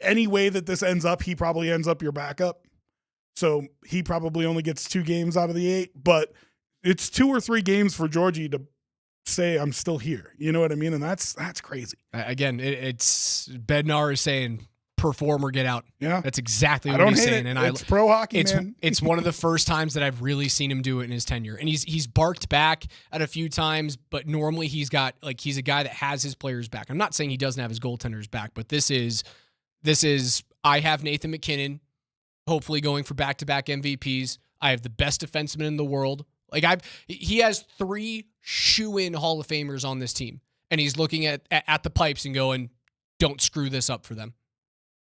any way that this ends up, he probably ends up your backup. So he probably only gets 2 games out of the 8. But it's 2 or 3 games for Georgie to say, I'm still here. You know what I mean? And that's crazy. Again, it's Bednar is saying, perform or get out. Yeah. That's exactly what he's saying. It. And it's pro hockey, man. It's one of the first times that I've really seen him do it in his tenure. And he's barked back at a few times, but normally he's a guy that has his players back. I'm not saying he doesn't have his goaltenders back, but this is I have Nathan MacKinnon hopefully going for back-to-back MVPs. I have the best defenseman in the world. He has 3 shoe-in Hall of Famers on this team. And he's looking at the pipes and going, don't screw this up for them.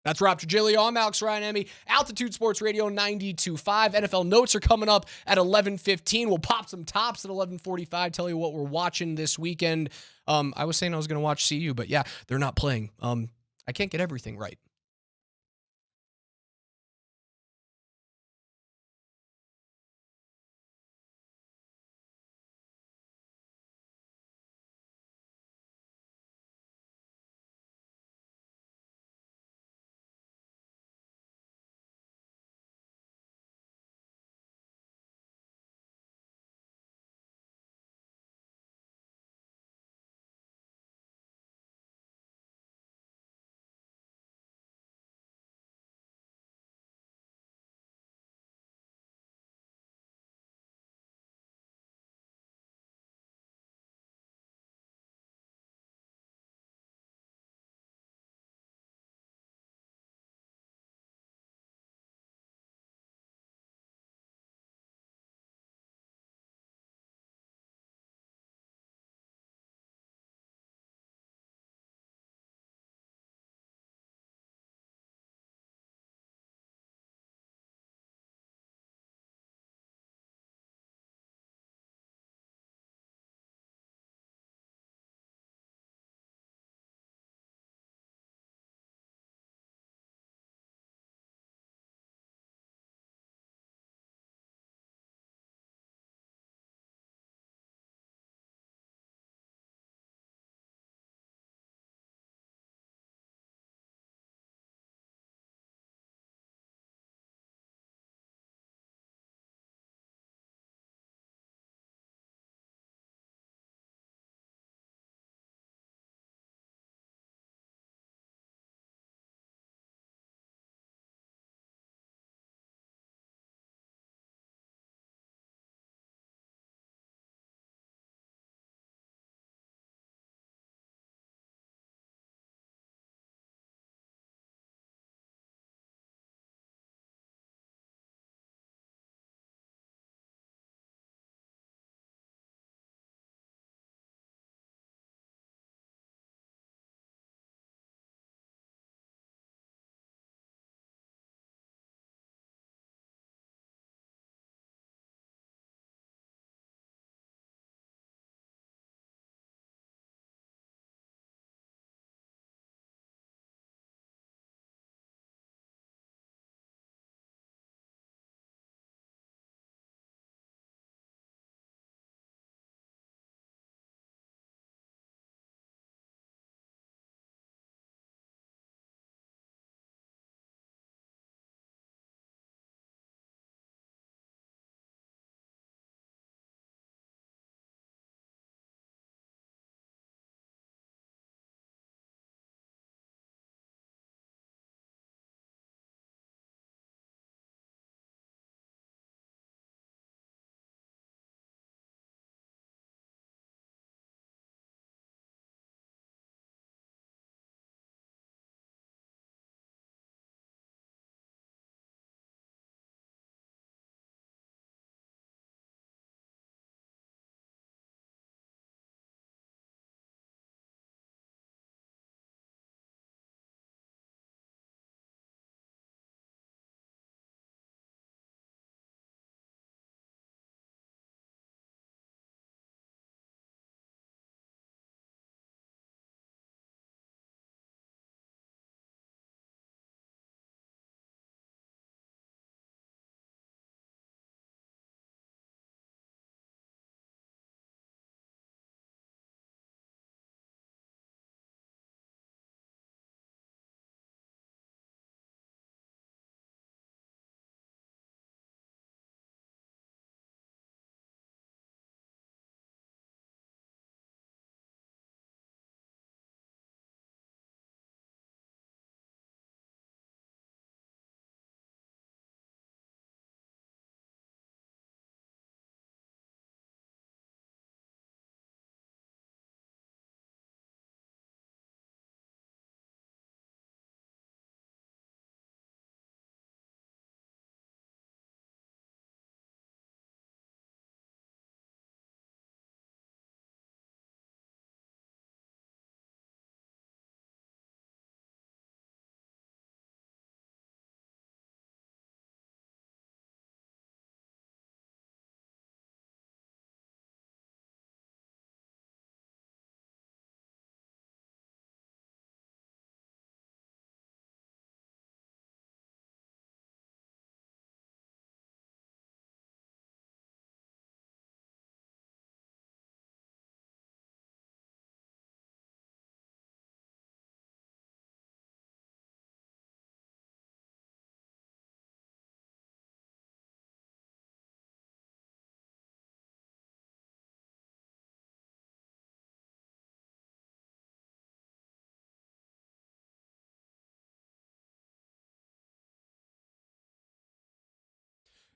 That's Rob Trigilio. I'm Alex Ryan-Emmy. Altitude Sports Radio 92.5. NFL notes are coming up at 11:15. We'll pop some tops at 11:45. Tell you what we're watching this weekend. I was saying I was going to watch CU, but yeah, they're not playing. I can't get everything right.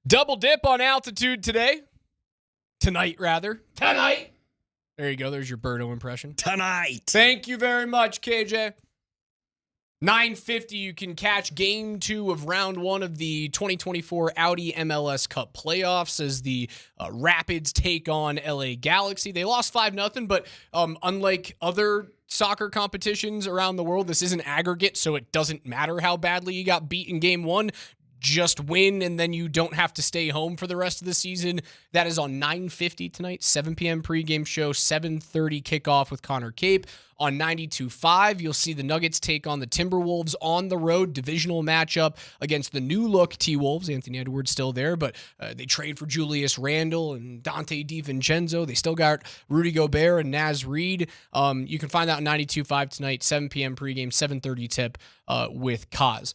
Double dip on altitude today. Tonight, rather. Tonight. There you go. There's your Birdo impression. Tonight. Thank you very much, KJ. 9:50, you can catch Game 2 of Round 1 of the 2024 Audi MLS Cup playoffs as the Rapids take on LA Galaxy. They lost 5-0, but unlike other soccer competitions around the world, this is an aggregate, so it doesn't matter how badly you got beat in Game 1. Just win, and then you don't have to stay home for the rest of the season. That is on 9:50 tonight, 7 p.m. pregame show, 7:30 kickoff with Connor Cape. On 92.5, you'll see the Nuggets take on the Timberwolves on the road, divisional matchup against the new-look T-Wolves. Anthony Edwards still there, but they trade for Julius Randle and Dante DiVincenzo. They still got Rudy Gobert and Naz Reid. You can find that on 92.5 tonight, 7 p.m. pregame, 7:30 tip with Kaz.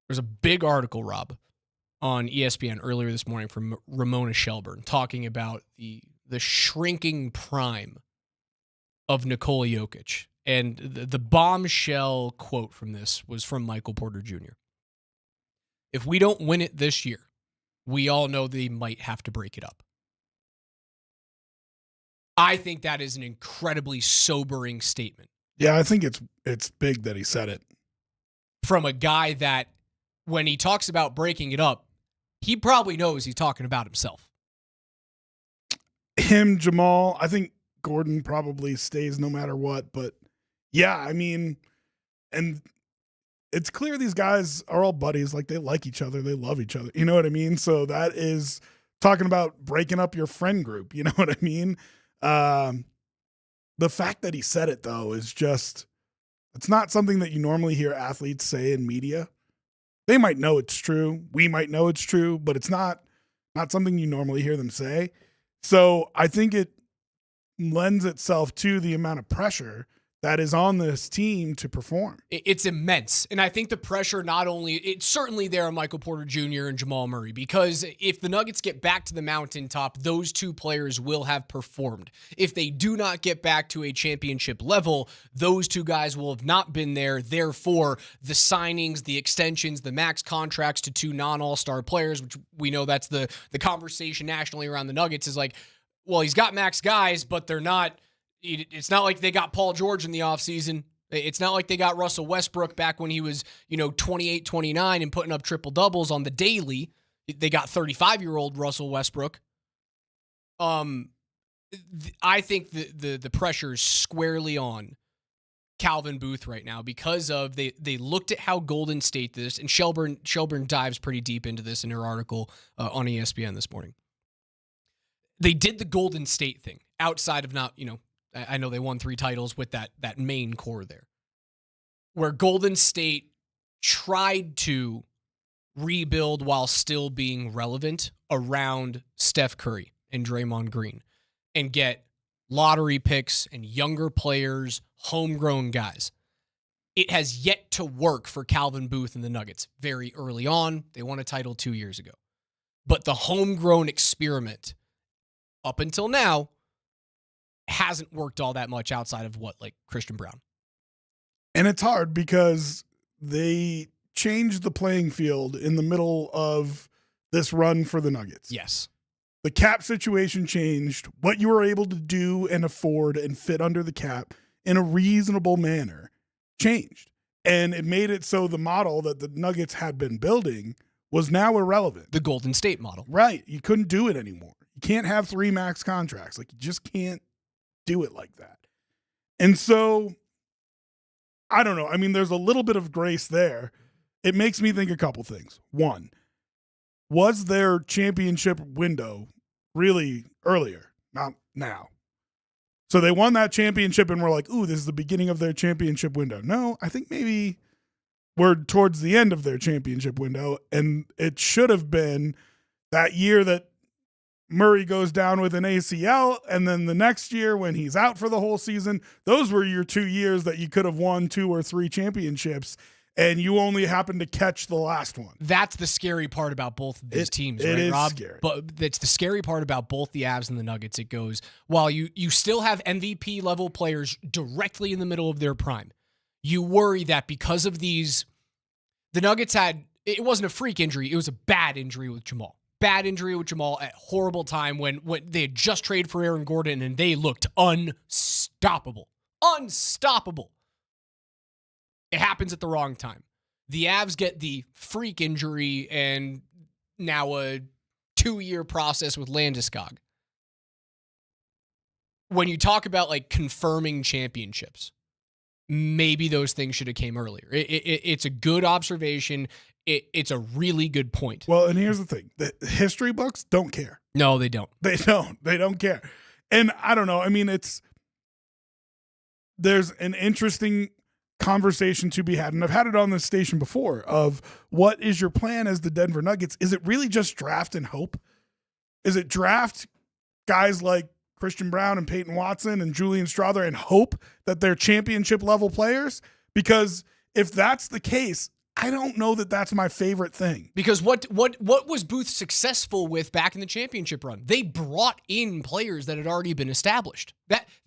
There's a big article, Rob, on ESPN earlier this morning from Ramona Shelburne talking about the shrinking prime of Nikola Jokic. And the bombshell quote from this was from Michael Porter Jr. If we don't win it this year, we all know they might have to break it up. I think that is an incredibly sobering statement. Yeah, I think it's big that he said it. From a guy that, when he talks about breaking it up, he probably knows he's talking about himself. Him, Jamal, I think Gordon probably stays no matter what. But yeah, I mean, and it's clear these guys are all buddies. Like, they like each other. They love each other. You know what I mean? So that is talking about breaking up your friend group. You know what I mean? The fact that he said it, though, is just, it's not something that you normally hear athletes say in media. They might know it's true. We might know it's true, but it's not something you normally hear them say. So I think it lends itself to the amount of pressure that is on this team to perform. It's immense. And I think the pressure it's certainly there on Michael Porter Jr. and Jamal Murray, because if the Nuggets get back to the mountaintop, those two players will have performed. If they do not get back to a championship level, those two guys will have not been there. Therefore, the signings, the extensions, the max contracts to two non-all-star players, which we know that's the conversation nationally around the Nuggets, is like, well, he's got max guys, but they're not. It's not like they got Paul George in the offseason. It's not like they got Russell Westbrook back when he was, 28, 29 and putting up triple doubles on the daily. They got 35-year-old Russell Westbrook. I think the pressure is squarely on Calvin Booth right now because of they looked at how Golden State did this, and Shelburne dives pretty deep into this in her article on ESPN this morning. They did the Golden State thing outside of not, I know they won 3 titles with that main core there, where Golden State tried to rebuild while still being relevant around Steph Curry and Draymond Green and get lottery picks and younger players, homegrown guys. It has yet to work for Calvin Booth and the Nuggets. Very early on, they won a title 2 years ago. But the homegrown experiment up until now hasn't worked all that much outside of Christian Brown. And it's hard because they changed the playing field in the middle of this run for the Nuggets. Yes. The cap situation changed. What you were able to do and afford and fit under the cap in a reasonable manner changed. And it made it so the model that the Nuggets had been building was now irrelevant. The Golden State model. Right. You couldn't do it anymore. You can't have 3 max contracts. You just can't do it like that. And so, I don't know. I mean, there's a little bit of grace there. It makes me think a couple things. One, was their championship window really earlier? Not now. So they won that championship and we're like, ooh, this is the beginning of their championship window. No, I think maybe we're towards the end of their championship window, and it should have been that year that Murray goes down with an ACL, and then the next year when he's out for the whole season. Those were your 2 years that you could have won 2 or 3 championships, and you only happened to catch the last one. That's the scary part about both of these teams, right, is Rob? Scary. But it's the scary part about both the Avs and the Nuggets. It goes, while you still have MVP level players directly in the middle of their prime, you worry that because of these, the Nuggets it wasn't a freak injury, it was a bad injury with Jamal. bad injury with Jamal at horrible time when they had just traded for Aaron Gordon and they looked unstoppable. Unstoppable. It happens at the wrong time. The Avs get the freak injury and now a 2-year process with Landeskog. When you talk about like confirming championships, maybe those things should have came earlier. It's a good observation. It's a really good point. Well, and here's the thing. The history books don't care. No, they don't. They don't care. And I don't know. I mean, there's an interesting conversation to be had, and I've had it on this station before, of what is your plan as the Denver Nuggets? Is it really just draft and hope? Is it draft guys like Christian Brown and Peyton Watson and Julian Strawther and hope that they're championship level players? Because if that's the case, I don't know that that's my favorite thing. Because what was Booth successful with back in the championship run? They brought in players that had already been established.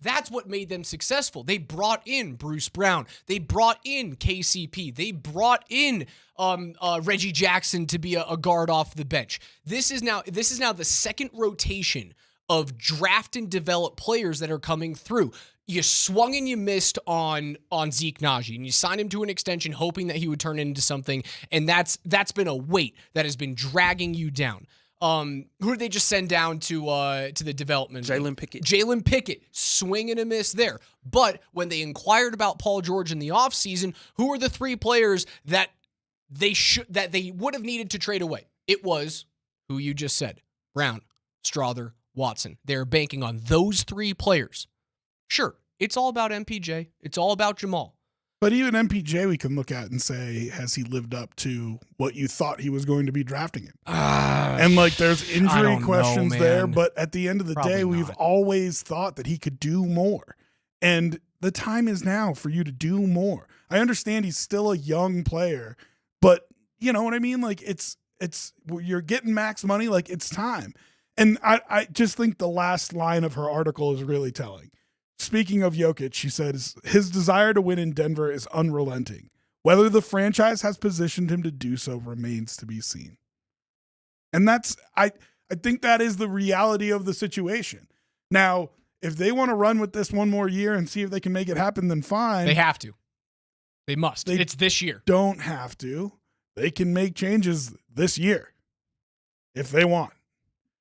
That's what made them successful. They brought in Bruce Brown. They brought in KCP. They brought in Reggie Jackson to be a guard off the bench. This is now the second rotation of draft and develop players that are coming through. You swung and you missed on Zeke Naji, and you signed him to an extension hoping that he would turn into something, and that's been a weight that has been dragging you down. Who did they just send down to the development? Jalen Pickett. Jalen Pickett, swing and a miss there. But when they inquired about Paul George in the offseason, who were the 3 players that they would have needed to trade away? It was who you just said, Brown, Strawther, Watson. They're banking on those 3 players. Sure, it's all about MPJ. It's all about Jamal. But even MPJ we can look at and say, has he lived up to what you thought he was going to be drafting him? And like there's injury questions there, but at the end of the day, we've always thought that he could do more. And the time is now for you to do more. I understand he's still a young player, but you know what I mean? Like it's you're getting max money, like it's time. And I just think the last line of her article is really telling. Speaking of Jokic, she says, his desire to win in Denver is unrelenting. Whether the franchise has positioned him to do so remains to be seen. And that's, I think that is the reality of the situation. Now, if they want to run with this one more year and see if they can make it happen, then fine. They have to. They must. It's this year. Don't have to. They can make changes this year if they want.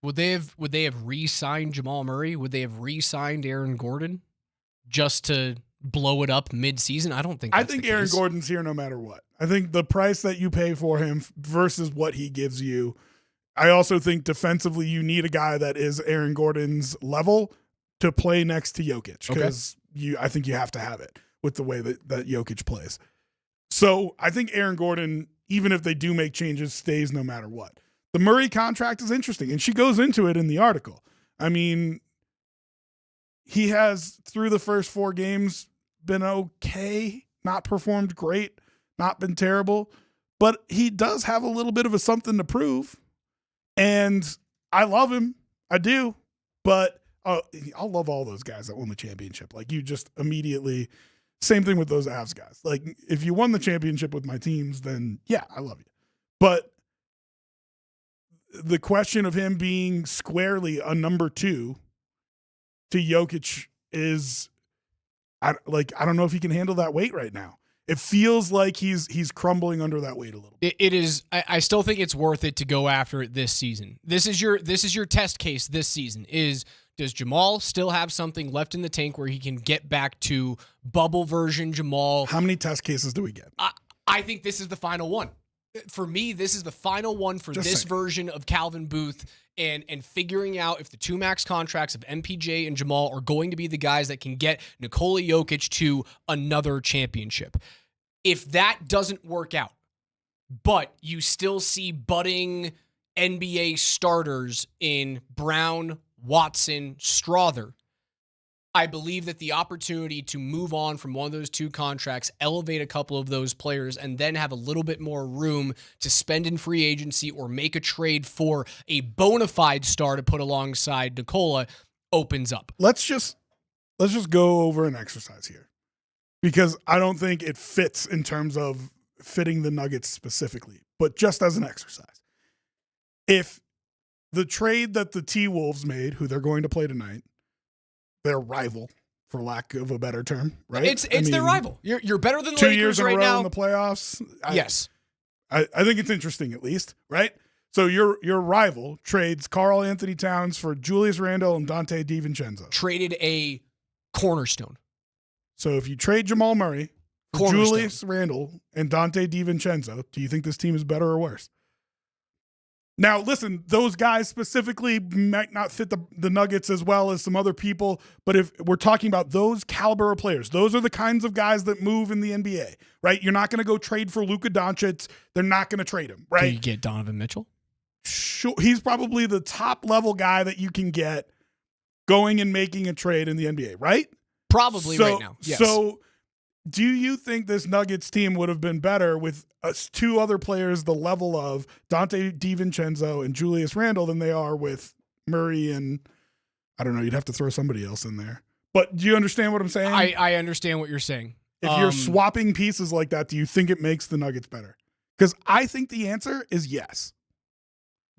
Would they have re-signed Jamal Murray? Would they have re-signed Aaron Gordon just to blow it up mid-season? I don't think that's I think the Aaron case. Gordon's here no matter what. I think the price that you pay for him versus what he gives you. I also think defensively you need a guy that is Aaron Gordon's level to play next to Jokic, because I think you have to have it with the way that Jokic plays. So I think Aaron Gordon, even if they do make changes, stays no matter what. The Murray contract is interesting, and she goes into it in the article. I mean, he has, through the first 4 games, been okay, not performed great, not been terrible, but he does have a little bit of a something to prove, and I love him. I do, but I'll love all those guys that won the championship. Like, you just immediately, same thing with those Avs guys. Like, if you won the championship with my teams, then yeah, I love you. But the question of him being squarely a number 2 to Jokic is, I don't know if he can handle that weight right now. It feels like he's crumbling under that weight a little bit. It is. I still think it's worth it to go after it this season. This is your test case this season. Does Jamal still have something left in the tank where he can get back to bubble version Jamal? How many test cases do we get? I think this is the final one. For me, this is the final one for this version of Calvin Booth and figuring out if the 2 max contracts of MPJ and Jamal are going to be the guys that can get Nikola Jokic to another championship. If that doesn't work out, but you still see budding NBA starters in Brown, Watson, Strawther, I believe that the opportunity to move on from one of those 2 contracts, elevate a couple of those players, and then have a little bit more room to spend in free agency or make a trade for a bona fide star to put alongside Nikola opens up. Let's just go over an exercise here, because I don't think it fits in terms of fitting the Nuggets specifically, but just as an exercise. If the trade that the T-Wolves made, who they're going to play tonight, their rival, for lack of a better term, right? It's their rival. You're better than the 2 Lakers years in right a row now. in the playoffs. Yes. I think it's interesting, at least, right? So your rival trades Karl Anthony Towns for Julius Randle and Dante DiVincenzo. Traded a cornerstone. So if you trade Jamal Murray, Cornerstone. Julius Randle, and Dante DiVincenzo, do you think this team is better or worse? Now, listen, those guys specifically might not fit the Nuggets as well as some other people, but if we're talking about those caliber of players, those are the kinds of guys that move in the NBA, right? You're not going to go trade for Luka Doncic. They're not going to trade him, right? Do you get Donovan Mitchell? Sure, he's probably the top level guy that you can get going and making a trade in the NBA, right? Probably right now. Yes. So do you think this Nuggets team would have been better with two other players the level of Dante DiVincenzo and Julius Randle than they are with Murray and, I don't know, you'd have to throw somebody else in there. But do you understand what I'm saying? I understand what you're saying. If you're swapping pieces like that, do you think it makes the Nuggets better? Because I think the answer is yes.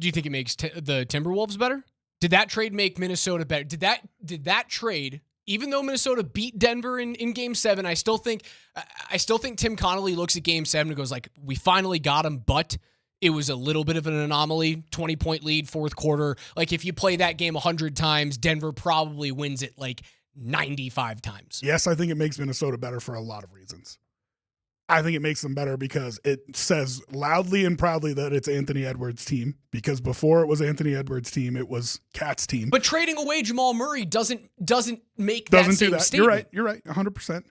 Do you think it makes the Timberwolves better? Did that trade make Minnesota better? Did that trade, even though Minnesota beat Denver in Game 7, I still think Tim Connolly looks at Game 7 and goes like, we finally got him, but it was a little bit of an anomaly. 20-point lead, fourth quarter. Like, if you play that game 100 times, Denver probably wins it like 95 times. Yes, I think it makes Minnesota better for a lot of reasons. I think it makes them better because it says loudly and proudly that it's Anthony Edwards' team, because before it was Anthony Edwards' team, it was Cat's team. But trading away Jamal Murray doesn't make that same statement. You're right, 100%.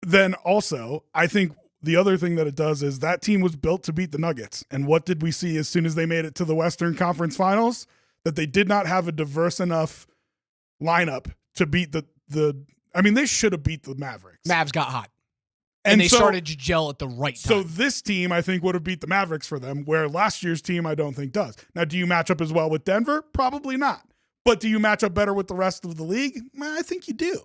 Then also, I think the other thing that it does is that team was built to beat the Nuggets. And what did we see as soon as they made it to the Western Conference Finals? That they did not have a diverse enough lineup to beat they should have beat the Mavericks. Mavs got hot. And they started to gel at the right time. So this team, I think, would have beat the Mavericks for them, where last year's team, I don't think, does. Now, do you match up as well with Denver? Probably not. But do you match up better with the rest of the league? I think you do.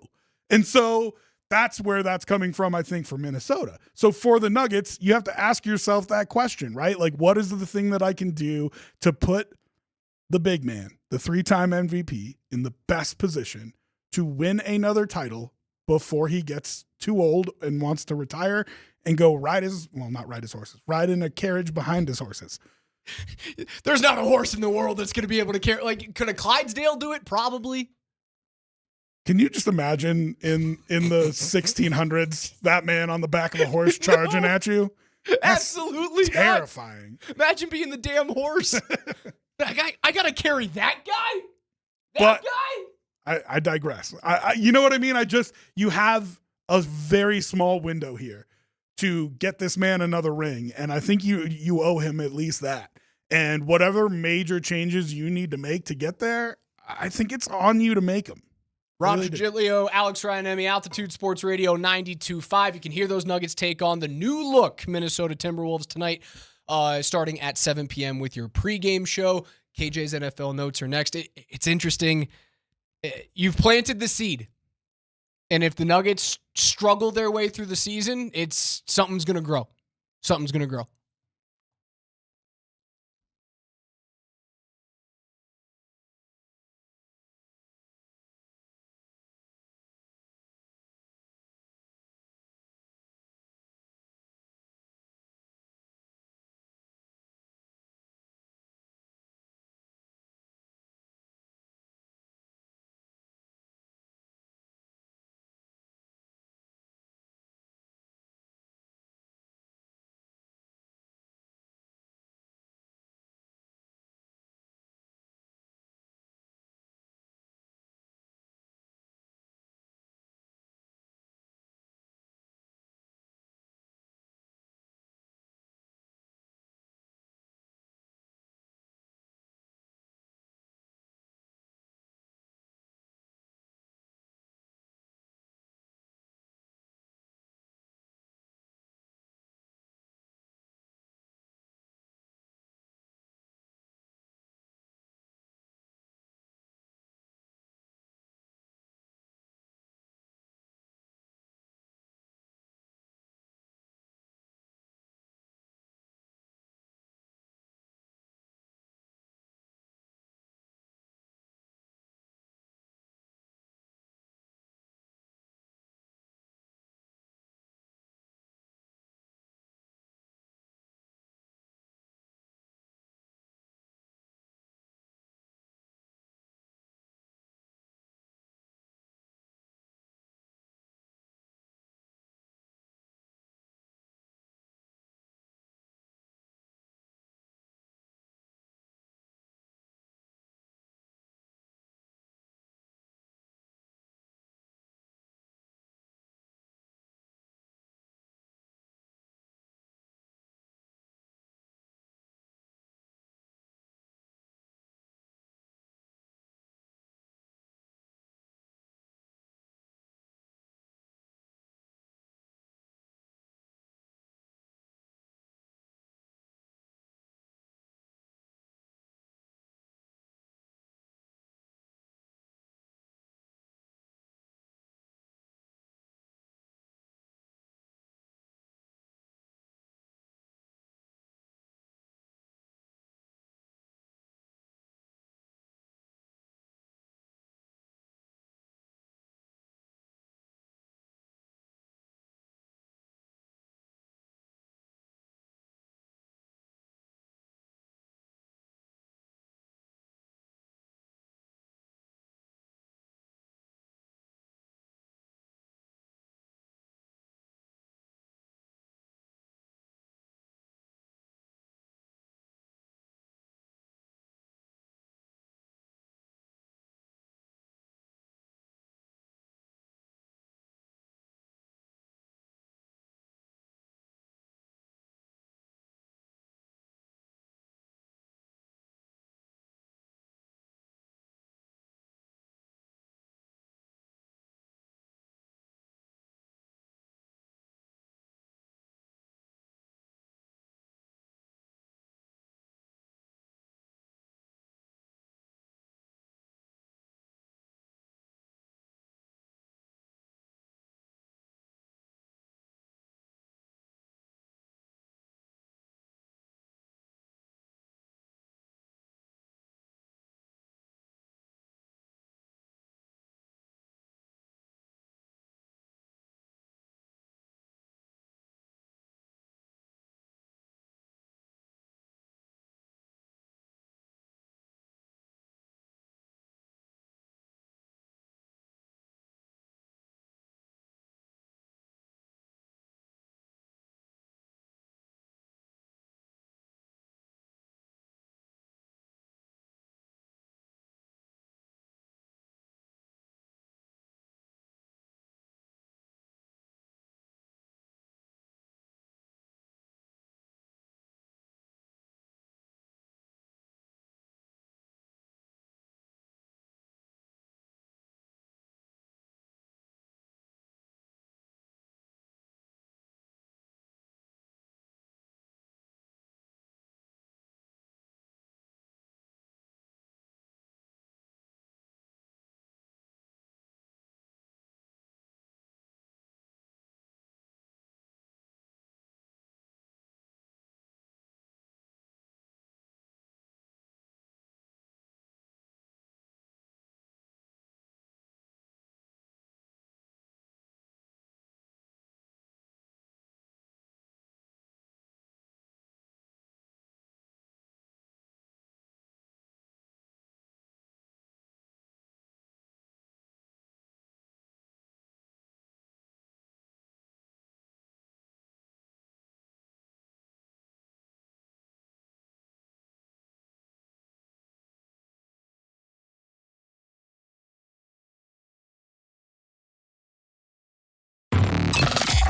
And so that's where that's coming from, I think, for Minnesota. So for the Nuggets, you have to ask yourself that question, right? Like, what is the thing that I can do to put the big man, the 3-time MVP, in the best position to win another title before he gets too old and wants to retire and go ride in a carriage behind his horses. There's not a horse in the world that's going to be able to carry. Like, could a Clydesdale do it? Probably. Can you just imagine in the 1600s, that man on the back of a horse charging at you? That's absolutely terrifying. Not. Imagine being the damn horse. I got to carry that guy? That guy? I digress. You know what I mean? You have a very small window here to get this man another ring, and I think you owe him at least that. And whatever major changes you need to make to get there, I think it's on you to make them. Rob Giglio, Alex Ryanemi, Altitude Sports Radio 92.5. You can hear those Nuggets take on the new look Minnesota Timberwolves tonight, starting at 7 p.m. with your pregame show. KJ's NFL notes are next. It's interesting. You've planted the seed. And if the Nuggets struggle their way through the season, something's going to grow. Something's going to grow.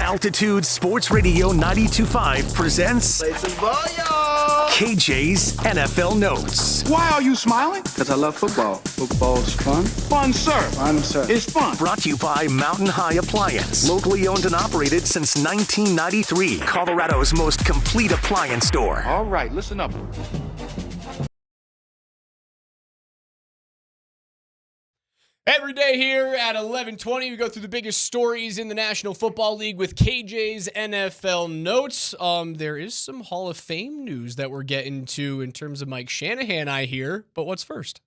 Altitude Sports Radio 92.5 presents KJ's NFL Notes. Why are you smiling? Because I love football. Football's fun. Fun, sir. Fun, sir. It's fun. Brought to you by Mountain High Appliance. Locally owned and operated since 1993. Colorado's most complete appliance store. All right, listen up. Every day here at 11:20, we go through the biggest stories in the National Football League with KJ's NFL Notes. There is some Hall of Fame news that we're getting to in terms of Mike Shanahan, I hear. But what's first?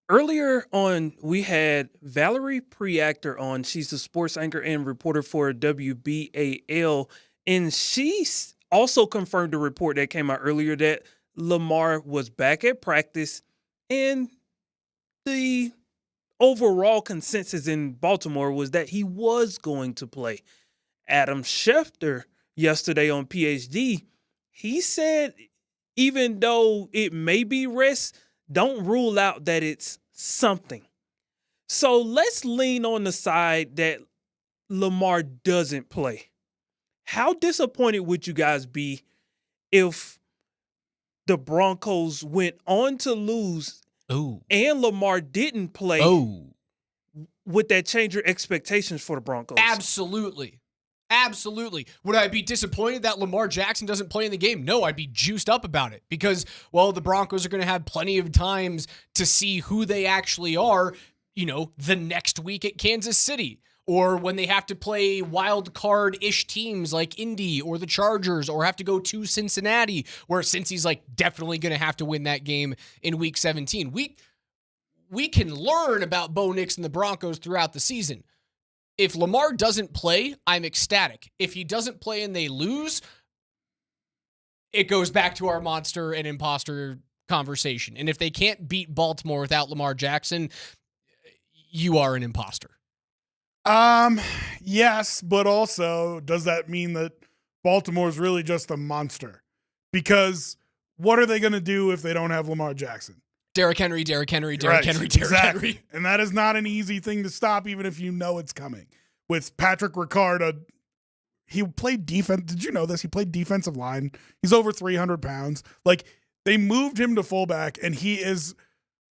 Earlier on, we had Valerie Preactor on. She's the sports anchor and reporter for WBAL. And she also confirmed a report that came out earlier that Lamar was back at practice, and the overall consensus in Baltimore was that he was going to play. Adam Schefter yesterday on PhD, he said even though it may be rest, don't rule out that it's something. So let's lean on the side that Lamar doesn't play. How disappointed would you guys be if the Broncos went on to lose and Lamar didn't play? Would that change your expectations for the Broncos? Absolutely. Absolutely. Would I be disappointed that Lamar Jackson doesn't play in the game? No, I'd be juiced up about it because, well, the Broncos are going to have plenty of times to see who they actually are, the next week at Kansas City, or when they have to play wild card-ish teams like Indy or the Chargers, or have to go to Cincinnati, where Cincy's definitely going to have to win that game in Week 17. We can learn about Bo Nix and the Broncos throughout the season. If Lamar doesn't play, I'm ecstatic. If he doesn't play and they lose, it goes back to our monster and imposter conversation. And if they can't beat Baltimore without Lamar Jackson, you are an imposter. Yes, but also, does that mean that Baltimore's really just a monster? Because what are they going to do if they don't have Lamar Jackson? Derrick Henry. Exactly. And that is not an easy thing to stop, even if you know it's coming. With Patrick Ricard, he played defense. Did you know this? He played defensive line. He's over 300 pounds. They moved him to fullback, and he is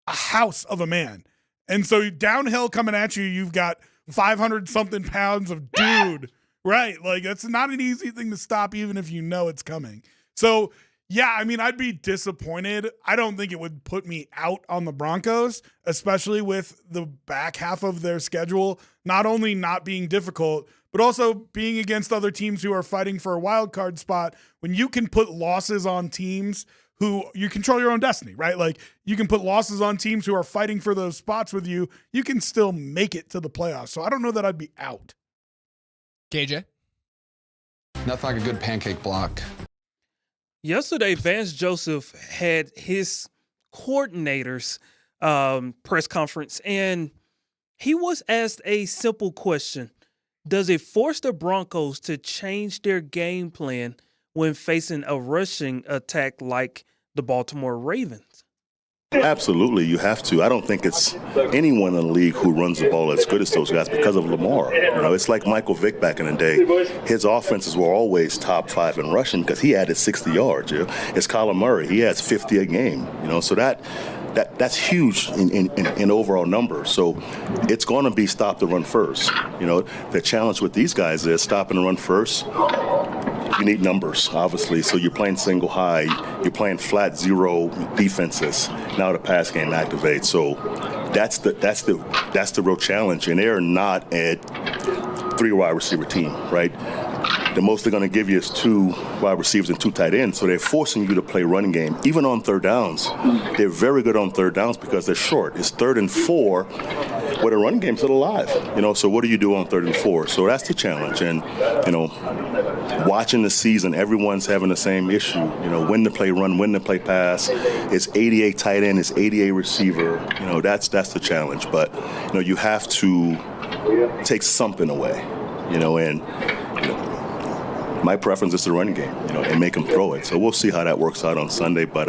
a house of a man. And so downhill coming at you, you've got 500-something pounds of dude. Right. That's not an easy thing to stop, even if you know it's coming. So, yeah, I'd be disappointed. I don't think it would put me out on the Broncos, especially with the back half of their schedule, not only not being difficult, but also being against other teams who are fighting for a wild card spot. When you can put losses on teams who you control your own destiny, right? You can put losses on teams who are fighting for those spots with you. You can still make it to the playoffs. So I don't know that I'd be out. KJ? Nothing like a good pancake block. Yesterday, Vance Joseph had his coordinators press conference, and he was asked a simple question. Does it force the Broncos to change their game plan when facing a rushing attack like the Baltimore Ravens? Absolutely, you have to. I don't think it's anyone in the league who runs the ball as good as those guys because of Lamar. It's like Michael Vick back in the day. His offenses were always top 5 in rushing because he added 60 yards. It's Kyler Murray. He has 50 a game. So that's huge in overall numbers. So it's going to be stop the run first. The challenge with these guys is stop and run first. You need numbers, obviously. So you're playing single high, you're playing flat zero defenses. Now the pass game activates. So that's the real challenge. And they're not a 3 wide receiver team, right? The most they're going to give you is 2 wide receivers and 2 tight ends. So they're forcing you to play running game, even on third downs. They're very good on third downs because they're short. It's 3rd and 4 where the running game's still alive. So what do you do on 3rd and 4? So that's the challenge. And, watching the season, everyone's having the same issue. When to play run, when to play pass. It's 88 tight end, it's 88 receiver. That's the challenge. But, you have to take something away, and my preference is the running game, and make them throw it. So we'll see how that works out on Sunday. But,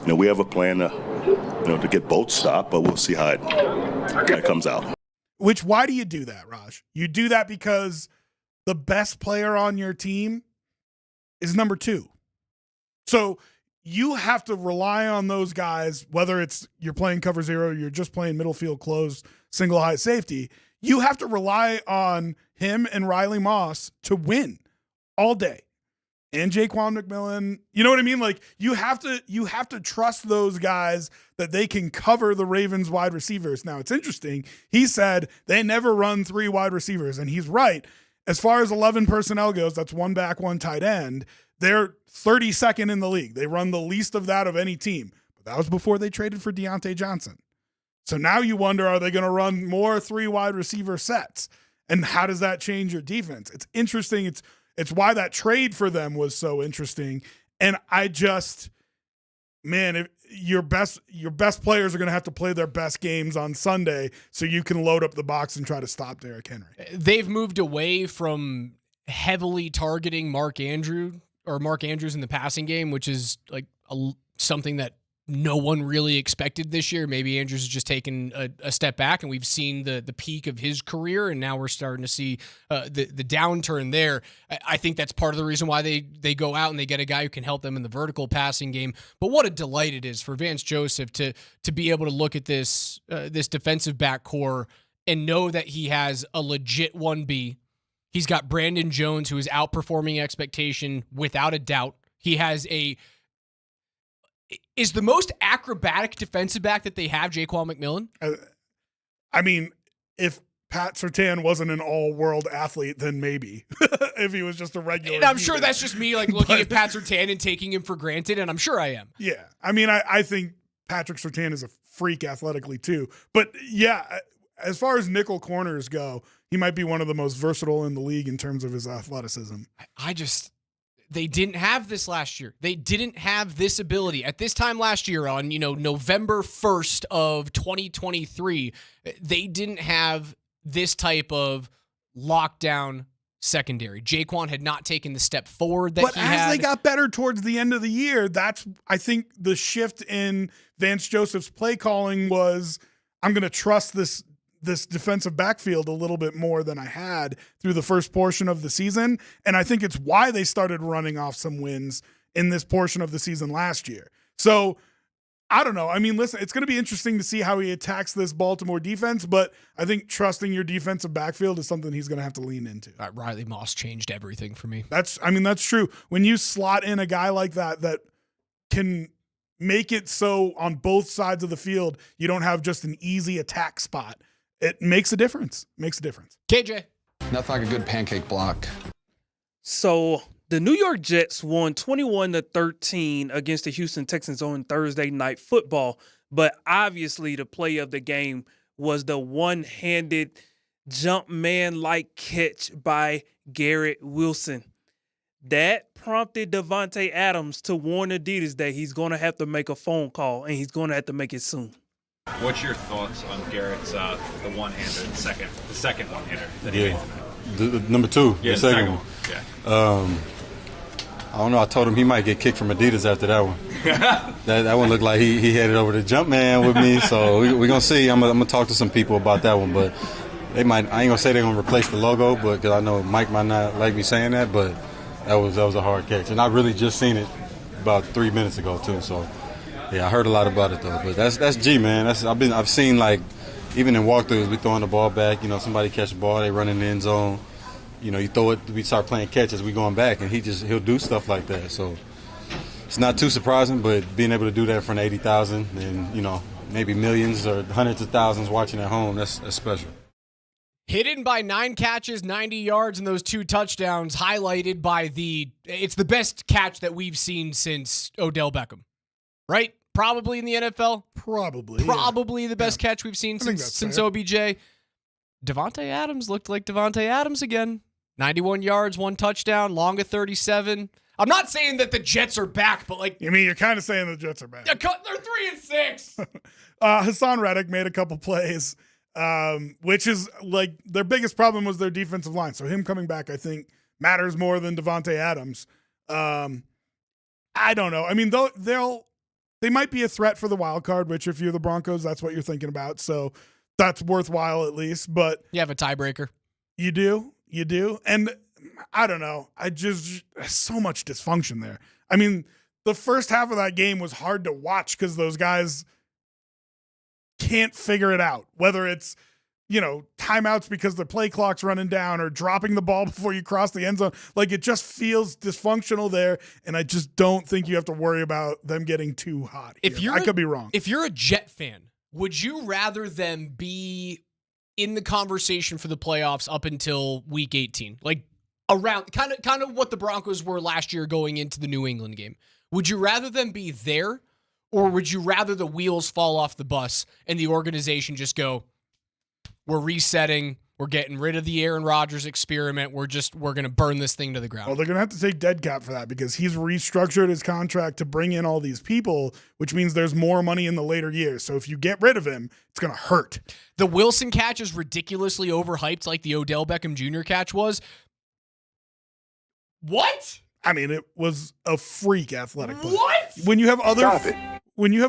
we have a plan to get both stopped, but we'll see how it comes out. Why do you do that, Raj? You do that because the best player on your team is number 2. So you have to rely on those guys, whether it's you're playing cover 0, you're just playing middle field closed, single high safety. You have to rely on him and Riley Moss to win all day. And Jaquan McMillan, you know what I mean? Like you have to trust those guys that they can cover the Ravens wide receivers. Now it's interesting. He said they never run 3 wide receivers, and he's right. As far as 11 personnel goes, that's 1 back, 1 tight end. They're 32nd in the league. They run the least of that of any team. But that was before they traded for Deontay Johnson. So now you wonder, are they going to run more 3 wide receiver sets? And how does that change your defense? It's interesting. It's why that trade for them was so interesting. And I just, man, your best players are going to have to play their best games on Sunday so you can load up the box and try to stop Derrick Henry. They've moved away from heavily targeting Mark Andrews in the passing game, which is like something that no one really expected this year. Maybe Andrews has just taken a step back, and we've seen the peak of his career, and now we're starting to see the downturn there. I think that's part of the reason why they go out and they get a guy who can help them in the vertical passing game. But what a delight it is for Vance Joseph to be able to look at this defensive back core and know that he has a legit 1B. He's got Brandon Jones, who is outperforming expectation without a doubt. He has is the most acrobatic defensive back that they have Jaquan McMillan? I mean, if Pat Surtain wasn't an all-world athlete, then maybe. If he was just a regular. And I'm sure that's just me like looking at Pat Surtain and taking him for granted, and I'm sure I am. Yeah. I mean, I think Patrick Surtain is a freak athletically too. But yeah, as far as nickel corners go, he might be one of the most versatile in the league in terms of his athleticism. They didn't have this last year. They didn't have this ability. At this time last year on, November 1st of 2023, they didn't have this type of lockdown secondary. Jaquan had not taken the step forward that he had. But as they got better towards the end of the year, that's, I think, the shift in Vance Joseph's play calling was, I'm going to trust this defensive backfield a little bit more than I had through the first portion of the season. And I think it's why they started running off some wins in this portion of the season last year. So I don't know. I mean, listen, it's going to be interesting to see how he attacks this Baltimore defense, but I think trusting your defensive backfield is something he's going to have to lean into. Riley Moss changed everything for me. That's true. When you slot in a guy like that can make it so on both sides of the field, you don't have just an easy attack spot. It makes a difference. KJ. Nothing like a good pancake block. So the New York Jets won 21-13 against the Houston Texans on Thursday Night Football. But obviously the play of the game was the one-handed jump man-like catch by Garrett Wilson. That prompted Davante Adams to warn Adidas that he's going to have to make a phone call, and he's going to have to make it soon. What's your thoughts on Garrett's the one-hander, the second one-hander that he made? The number 2, yeah, the second one. Yeah. I don't know. I told him he might get kicked from Adidas after that one. that one looked like he headed over to Jumpman with me. So we're gonna see. I'm gonna talk to some people about that one, but they might. I ain't gonna say they're gonna replace the logo, but because I know Mike might not like me saying that, but that was a hard catch, and I really just seen it about 3 minutes ago too. So. Yeah, I heard a lot about it though, but that's G, man. I've seen, like, even in walkthroughs, we throwing the ball back. Somebody catch the ball, they run in the end zone. You throw it, we start playing catches, we going back, and he'll do stuff like that. So it's not too surprising, but being able to do that in front of 80,000 and maybe millions or hundreds of thousands watching at home, that's special. Hidden by 9 catches, 90 yards, and those 2 touchdowns, highlighted by it's the best catch that we've seen since Odell Beckham, right? Probably in the NFL. Probably the best catch we've seen since OBJ. Davante Adams looked like Davante Adams again. 91 yards, 1 touchdown, long of 37. I'm not saying that the Jets are back, but like... You mean you're kind of saying the Jets are back. They're 3-6. Hassan Reddick made a couple plays, which is like their biggest problem was their defensive line. So him coming back, I think, matters more than Davante Adams. I don't know. I mean, they might be a threat for the wild card, which if you're the Broncos, that's what you're thinking about. So that's worthwhile at least. But you have a tiebreaker. You do. And I don't know. There's so much dysfunction there. I mean, the first half of that game was hard to watch because those guys can't figure it out, whether it's, timeouts because the play clock's running down or dropping the ball before you cross the end zone. Like, it just feels dysfunctional there, and I just don't think you have to worry about them getting too hot here. I could be wrong. If you're a Jet fan, would you rather them be in the conversation for the playoffs up until week 18? Like, around kind of what the Broncos were last year going into the New England game. Would you rather them be there, or would you rather the wheels fall off the bus and the organization just go, we're resetting, we're getting rid of the Aaron Rodgers experiment, we're going to burn this thing to the ground? Well, they're going to have to take dead cap for that because he's restructured his contract to bring in all these people, which means there's more money in the later years. So if you get rid of him, it's going to hurt. The Wilson catch is ridiculously overhyped like the Odell Beckham Jr. catch was. What? I mean, it was a freak athletic play. What? When you have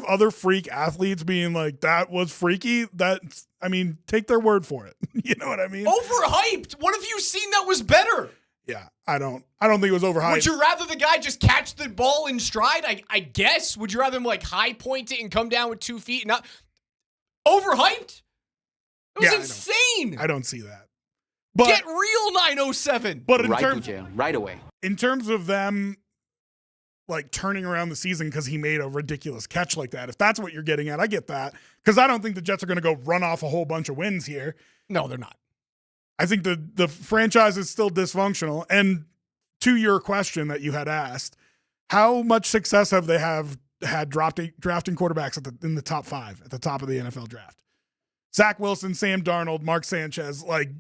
other freak athletes being like, that was freaky, take their word for it. You know what I mean? Overhyped. What have you seen that was better? Yeah, I don't think it was overhyped. Would you rather the guy just catch the ball in stride? I guess. Would you rather him like high point it and come down with 2 feet and not overhyped? It was insane. I don't see that. But get real 907. But right away. In terms of them like turning around the season because he made a ridiculous catch like that, if that's what you're getting at, I get that. Because I don't think the Jets are going to go run off a whole bunch of wins here. No, they're not. I think the franchise is still dysfunctional. And to your question that you had asked, how much success have they had drafting quarterbacks in the top 5 at the top of the NFL draft? Zach Wilson, Sam Darnold, Mark Sanchez, like.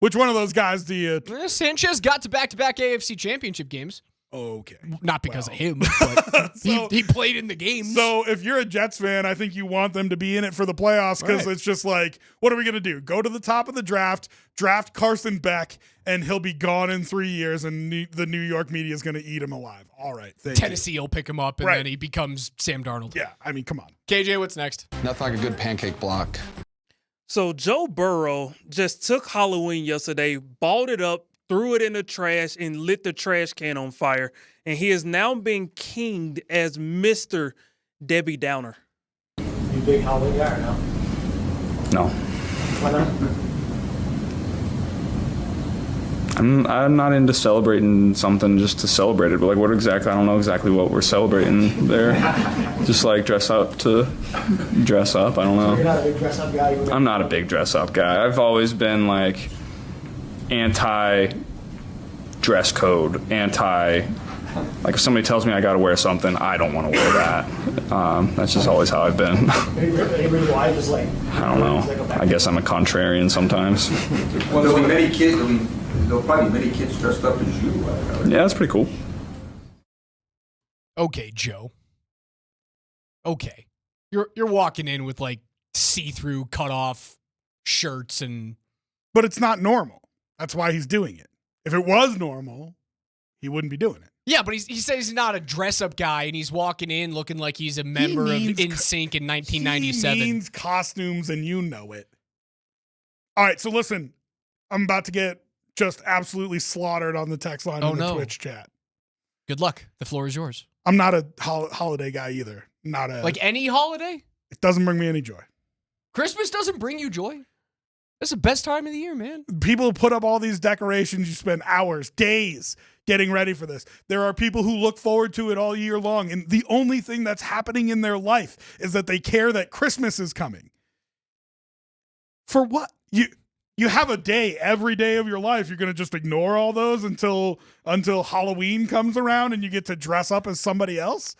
Which one of those guys do you... Sanchez got to back-to-back AFC championship games. Okay. Not because of him, but he played in the games. So if you're a Jets fan, I think you want them to be in it for the playoffs because it's just like, what are we going to do? Go to the top of the draft Carson Beck, and he'll be gone in 3 years, and the New York media is going to eat him alive. All right. Tennessee will pick him up, and then he becomes Sam Darnold. Yeah, come on. KJ, what's next? Nothing like a good pancake block. So Joe Burrow just took Halloween yesterday, balled it up, threw it in the trash, and lit the trash can on fire. And he is now being kinged as Mr. Debbie Downer. You big Halloween guy or no? No. Why not? I'm not into celebrating something just to celebrate it, but like what exactly, I don't know exactly what we're celebrating there. Just like dress up to dress up, I don't know. You're not a big dress up guy? I'm not a big dress up guy. I've always been like anti dress code, like if somebody tells me I gotta wear something, I don't want to wear that. That's just always how I've been. Any reason why? Just like, I don't know. I guess I'm a contrarian sometimes. Well, there'll be many kids. There'll probably be many kids dressed up as you. Yeah, that's pretty cool. Okay, Joe. Okay, you're walking in with like see-through cut-off shirts and. But it's not normal. That's why he's doing it. If it was normal, he wouldn't be doing it. Yeah, but he says he's not a dress-up guy, and he's walking in looking like he's a member of NSYNC in 1997. He means costumes, and you know it. All right, so listen, I'm about to get just absolutely slaughtered on the text line in the Twitch chat. Good luck. The floor is yours. I'm not a holiday guy either. Like any holiday? It doesn't bring me any joy. Christmas doesn't bring you joy? That's the best time of the year, man. People put up all these decorations. You spend hours, days getting ready for this. There are people who look forward to it all year long. And the only thing that's happening in their life is that they care that Christmas is coming. For what? You have a day every day of your life. You're going to just ignore all those until Halloween comes around and you get to dress up as somebody else?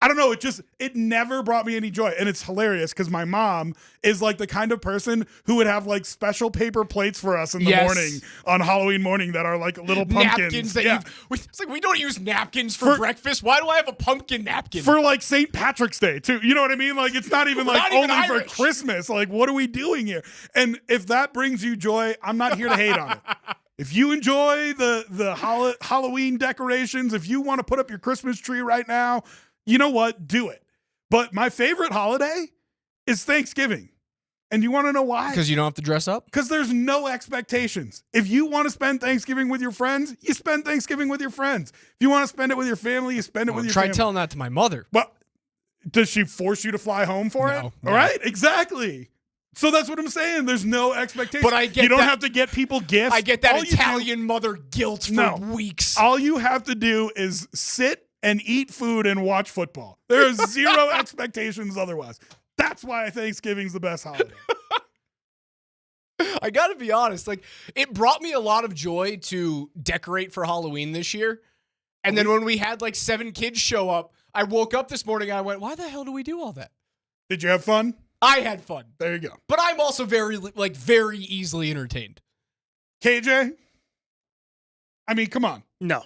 I don't know. It never brought me any joy. And it's hilarious because my mom is like the kind of person who would have like special paper plates for us in the morning on Halloween morning that are like little pumpkins. It's like we don't use napkins for breakfast. Why do I have a pumpkin napkin? For like St. Patrick's Day too. You know what I mean? Like it's not even like only for Christmas. Like what are we doing here? And if that brings you joy, I'm not here to hate on it. If you enjoy the Halloween decorations, if you want to put up your Christmas tree right now, you know what? Do it. But my favorite holiday is Thanksgiving And you want to know why? Because you don't have to dress up? Because there's no expectations. If you want to spend Thanksgiving with your friends, you spend Thanksgiving with your friends. If you want to spend it with your family, you spend it with your Try family. telling that to my mother. But does she force you to fly home for it? No. All right, exactly. So that's what I'm saying. There's no expectation. But I get you don't that- have to get people gifts. I get that All you do- Italian mother guilt for weeks. All you have to do is sit and eat food and watch football. There are zero expectations otherwise. That's why Thanksgiving's the best holiday. I got to be honest. Like, it brought me a lot of joy to decorate for Halloween this year. And then when we had like 7 kids show up, I woke up this morning and I went, why the hell do we do all that? Did you have fun? I had fun. There you go. But I'm also very easily entertained. KJ? I mean, come on. No,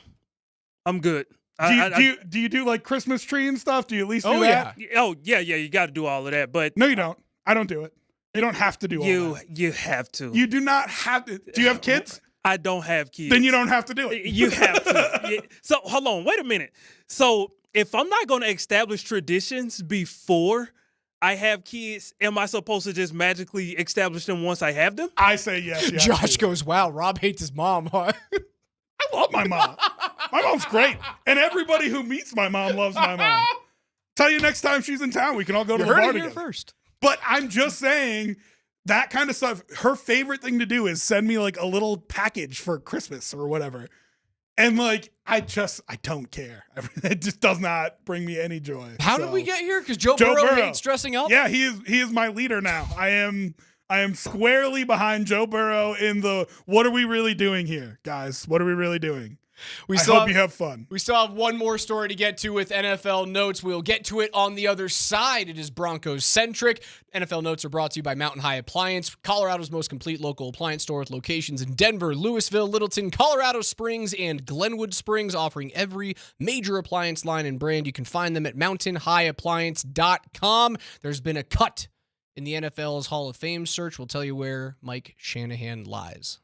I'm good. Do you do like Christmas tree and stuff? Do you at least do that? Yeah. You got to do all of that. But No, you don't. I don't do it. You don't have to do all that. You have to. You do not have to. Do you have kids? I don't have kids. Then you don't have to do it. You have to. Yeah. So hold on, wait a minute. So if I'm not going to establish traditions before I have kids, am I supposed to just magically establish them once I have them? I say yes. Josh goes, wow, Rob hates his mom, huh? I love my mom. My mom's great. And everybody who meets my mom loves my mom. Tell you next time she's in town, we can all go to You the heard bar it here together. first. But I'm just saying that kind of stuff. Her favorite thing to do is send me like a little package for Christmas or whatever. And like, I don't care. It just does not bring me any joy. How did we get here? Because Joe Burrow hates dressing up? Yeah, he is my leader now. I am squarely behind Joe Burrow in the what are we really doing here, guys? What are we really doing? I hope you have fun. We still have one more story to get to with NFL Notes. We'll get to it on the other side. It is Broncos-centric. NFL Notes are brought to you by Mountain High Appliance, Colorado's most complete local appliance store with locations in Denver, Louisville, Littleton, Colorado Springs, and Glenwood Springs, offering every major appliance line and brand. You can find them at mountainhighappliance.com. There's been a cut in the NFL's Hall of Fame search. We'll tell you where Mike Shanahan lies.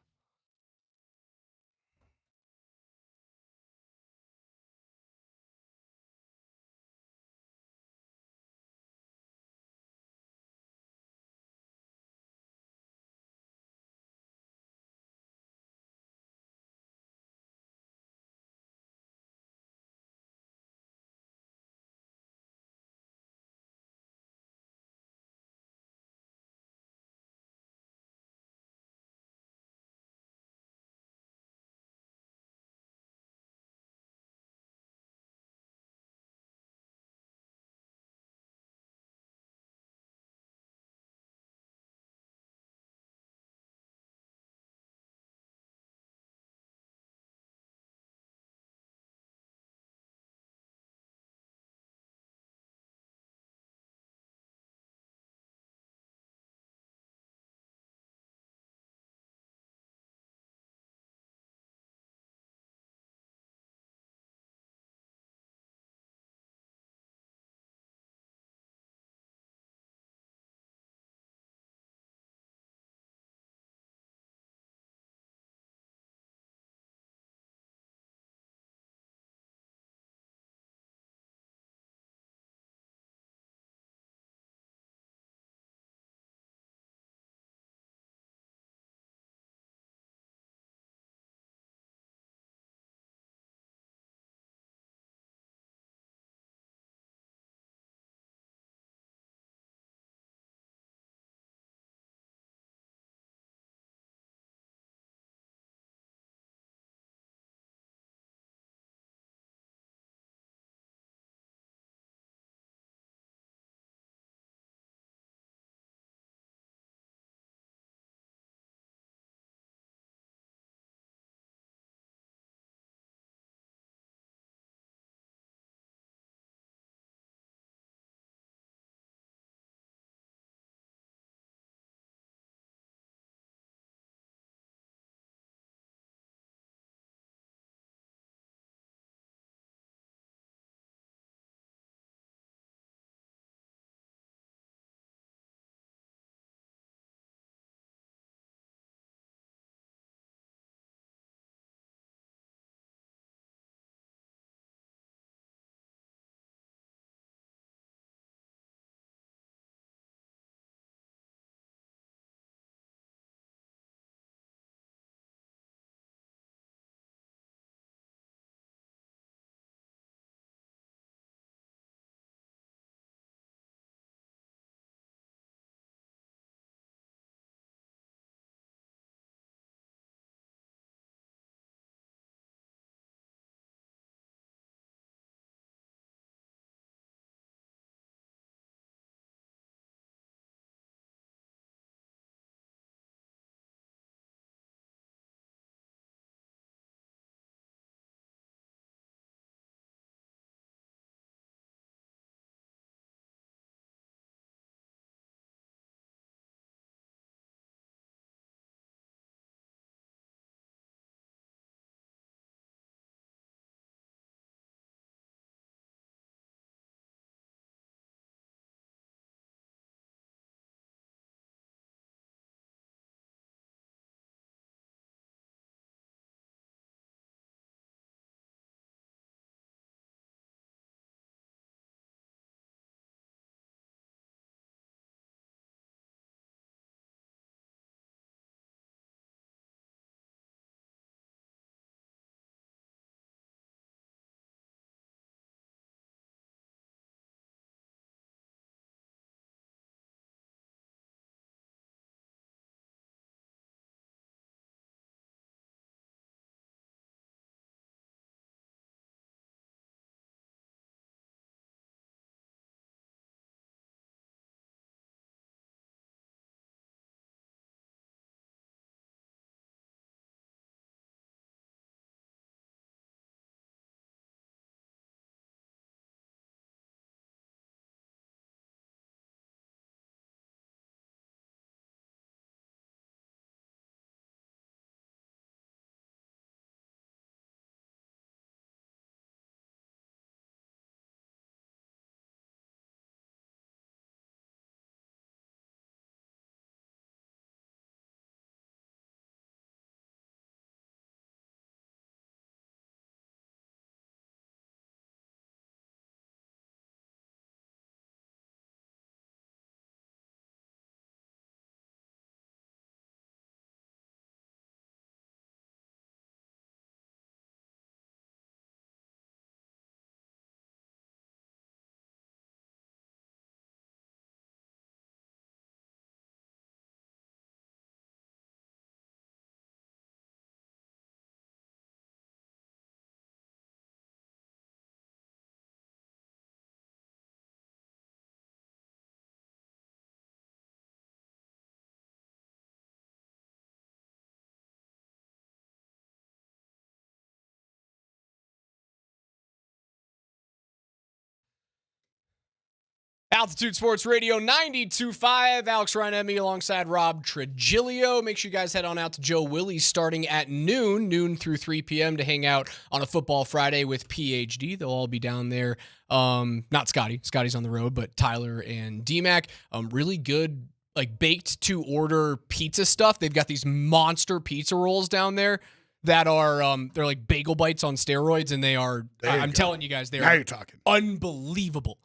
Altitude Sports Radio 92.5. Alex Ryan-Emmy alongside Rob Trigilio. Make sure you guys head on out to Joe Willie's starting at noon through 3 p.m. to hang out on a Football Friday with PhD. They'll all be down there. Not Scotty. Scotty's on the road, but Tyler and D-Mac. Really good, like, baked to order pizza stuff. They've got these monster pizza rolls down there that are they're like bagel bites on steroids, and they are, I'm telling you guys, they're now you're talking. Unbelievable.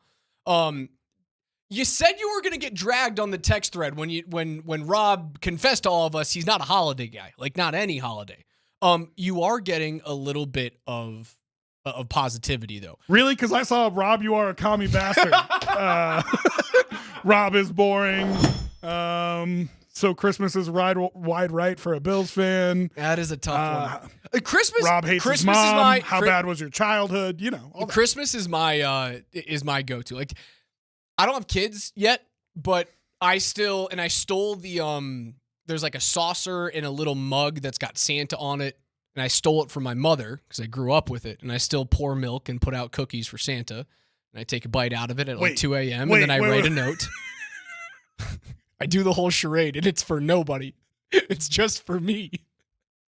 You said you were going to get dragged on the text thread when Rob confessed to all of us he's not a holiday guy, like not any holiday. You are getting a little bit of positivity though. Really? Because I saw Rob, you are a commie bastard. Rob is boring. So Christmas is wide right for a Bills fan. That is a tough one. Christmas. Rob hates Christmas his mom. is my. How bad was your childhood? You know. All Christmas is my go-to. Like, I don't have kids yet, but I stole the there's like a saucer in a little mug that's got Santa on it, and I stole it from my mother because I grew up with it, and I still pour milk and put out cookies for Santa, and I take a bite out of it at like 2 a.m. and then I write a note. I do the whole charade, and it's for nobody. It's just for me.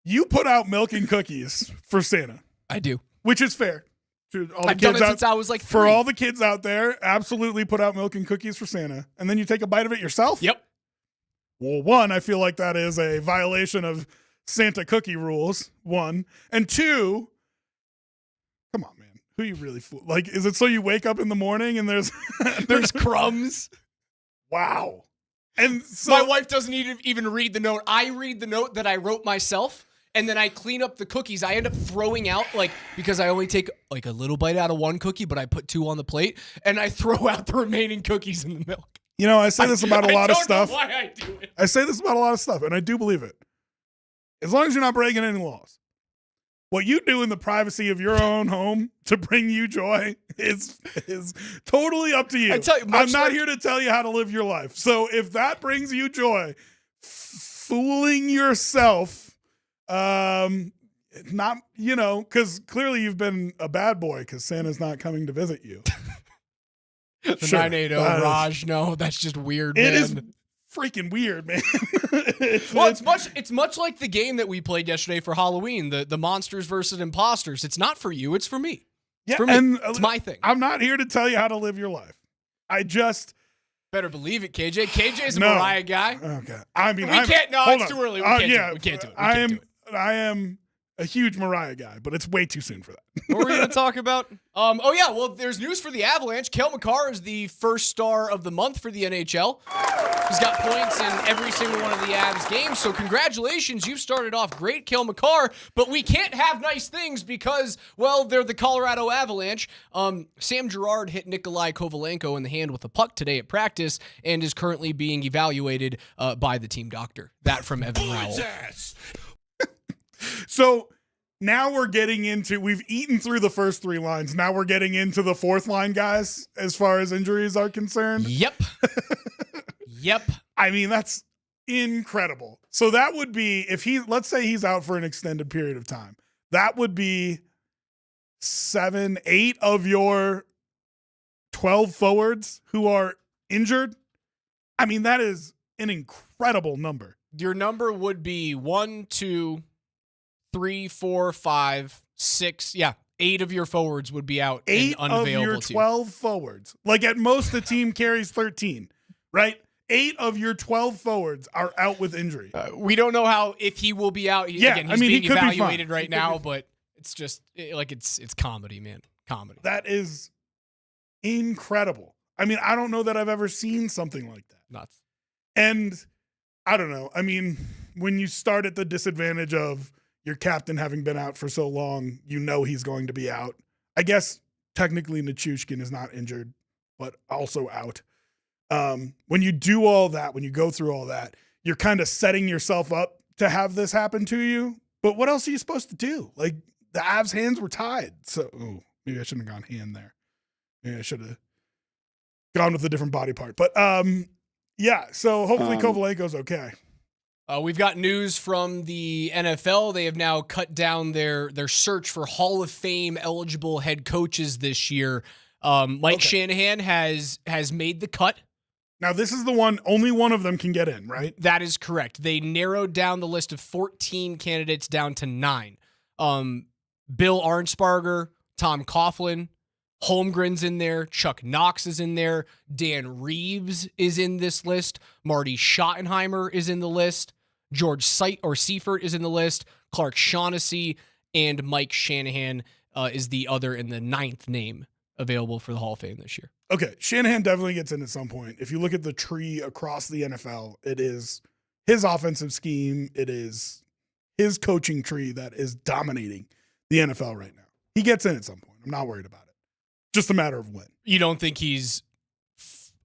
You put out milk and cookies for Santa. I do. Which is fair. To all the I've done kids it since I was like 3. For all the kids out there, absolutely put out milk and cookies for Santa. And then you take a bite of it yourself? Yep. Well, one, I feel like that is a violation of Santa cookie rules, one. And two, come on, man. Who you really fool? Like, is it so you wake up in the morning and there's crumbs? Wow. And so my wife doesn't even read the note. I read the note that I wrote myself, and then I clean up the cookies. I end up throwing out, like, because I only take like a little bite out of one cookie, but I put 2 on the plate, and I throw out the remaining cookies in the milk. You know, I say this about a lot of stuff. I don't know why I do it. I say this about a lot of stuff, and I do believe it. As long as you're not breaking any laws. What you do in the privacy of your own home to bring you joy is totally up to you. I'm not here to tell you how to live your life. So if that brings you joy, fooling yourself, not, you know, because clearly you've been a bad boy because Santa's not coming to visit you. The 980 Raj, no, that's just weird, man. It is freaking weird, man. It's much like the game that we played yesterday for Halloween, the Monsters versus Imposters. It's not for you, it's for me. It's for me. And it's my thing. I'm not here to tell you how to live your life. I just better believe it, KJ. KJ's a Mariah guy. Okay. I mean, it's too early. We can't do it. I am a huge Mariah guy, but it's way too soon for that. What were we going to talk about? Well, there's news for the Avalanche. Cale Makar is the first star of the month for the NHL. He's got points in every single one of the Avs games, so congratulations. You've started off great, Cale Makar, but we can't have nice things because, well, they're the Colorado Avalanche. Sam Girard hit Nikolai Kovalenko in the hand with a puck today at practice and is currently being evaluated by the team doctor. That from Evan Rowell. So now we're getting into, we've eaten through the first 3 lines. Now we're getting into the 4th line, guys, as far as injuries are concerned. Yep. Yep. I mean, that's incredible. So that would be, let's say he's out for an extended period of time. That would be 7, 8 of your 12 forwards who are injured. I mean, that is an incredible number. Your number would be 1, 2, 3, 4, 5, 6. Yeah, 8 of your forwards would be out. 8 and unavailable of your 12 forwards. Like at most, the team carries 13, right? 8 of your 12 forwards are out with injury. We don't know if he will be out. He's being evaluated right now, but it's just it's comedy, man. Comedy. That is incredible. I mean, I don't know that I've ever seen something like that. Nuts. And I don't know. I mean, when you start at the disadvantage of your captain having been out for so long, you know he's going to be out. I guess technically Nichushkin is not injured, but also out. When you do all that, when you go through all that, you're kind of setting yourself up to have this happen to you. But what else are you supposed to do? Like, the Avs' hands were tied. So maybe I shouldn't have gone hand there. Maybe I should have gone with a different body part. But yeah, so hopefully Kovalenko's okay. We've got news from the NFL. They have now cut down their search for Hall of Fame eligible head coaches this year. Mike Shanahan has made the cut. Now, this is the one, only one of them can get in, right? That is correct. They narrowed down the list of 14 candidates down to 9. Bill Arnsparger, Tom Coughlin, Holmgren's in there, Chuck Knox is in there, Dan Reeves is in this list, Marty Schottenheimer is in the list, George Seifert is in the list, Clark Shaughnessy, and Mike Shanahan is the other and the 9th name available for the Hall of Fame this year. Okay, Shanahan definitely gets in at some point. If you look at the tree across the NFL, it is his offensive scheme, it is his coaching tree that is dominating the NFL right now. He gets in at some point. I'm not worried about it. Just a matter of when. You don't think he's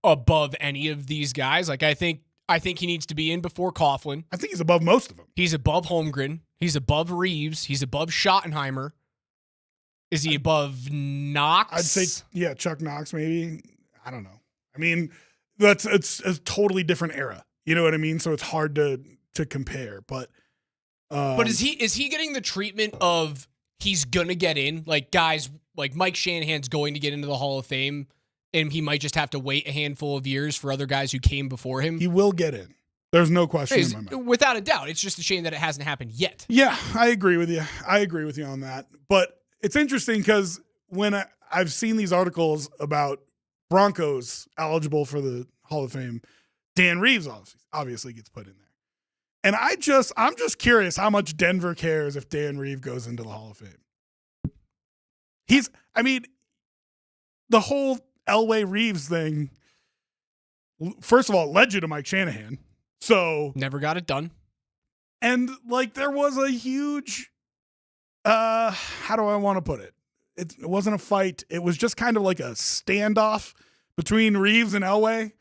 above any of these guys? Like, I think he needs to be in before Coughlin. I think he's above most of them. He's above Holmgren. He's above Reeves. He's above Schottenheimer. Is he above Knox? I'd say, yeah, Chuck Knox maybe. I don't know. I mean, it's a totally different era. You know what I mean? So it's hard to compare. But is he getting the treatment of he's gonna get in? Like, guys like Mike Shanahan's going to get into the Hall of Fame, and he might just have to wait a handful of years for other guys who came before him. He will get in. There's no question in my mind. Without a doubt. It's just a shame that it hasn't happened yet. Yeah, I agree with you. On that. But it's interesting because when I've seen these articles about Broncos eligible for the Hall of Fame, Dan Reeves obviously gets put in there. And I'm just curious how much Denver cares if Dan Reeves goes into the Hall of Fame. The whole Elway Reeves thing, first of all, led you to Mike Shanahan. So never got it done. And like there was a huge how do I want to put it? It wasn't a fight. It was just kind of like a standoff between Reeves and Elway.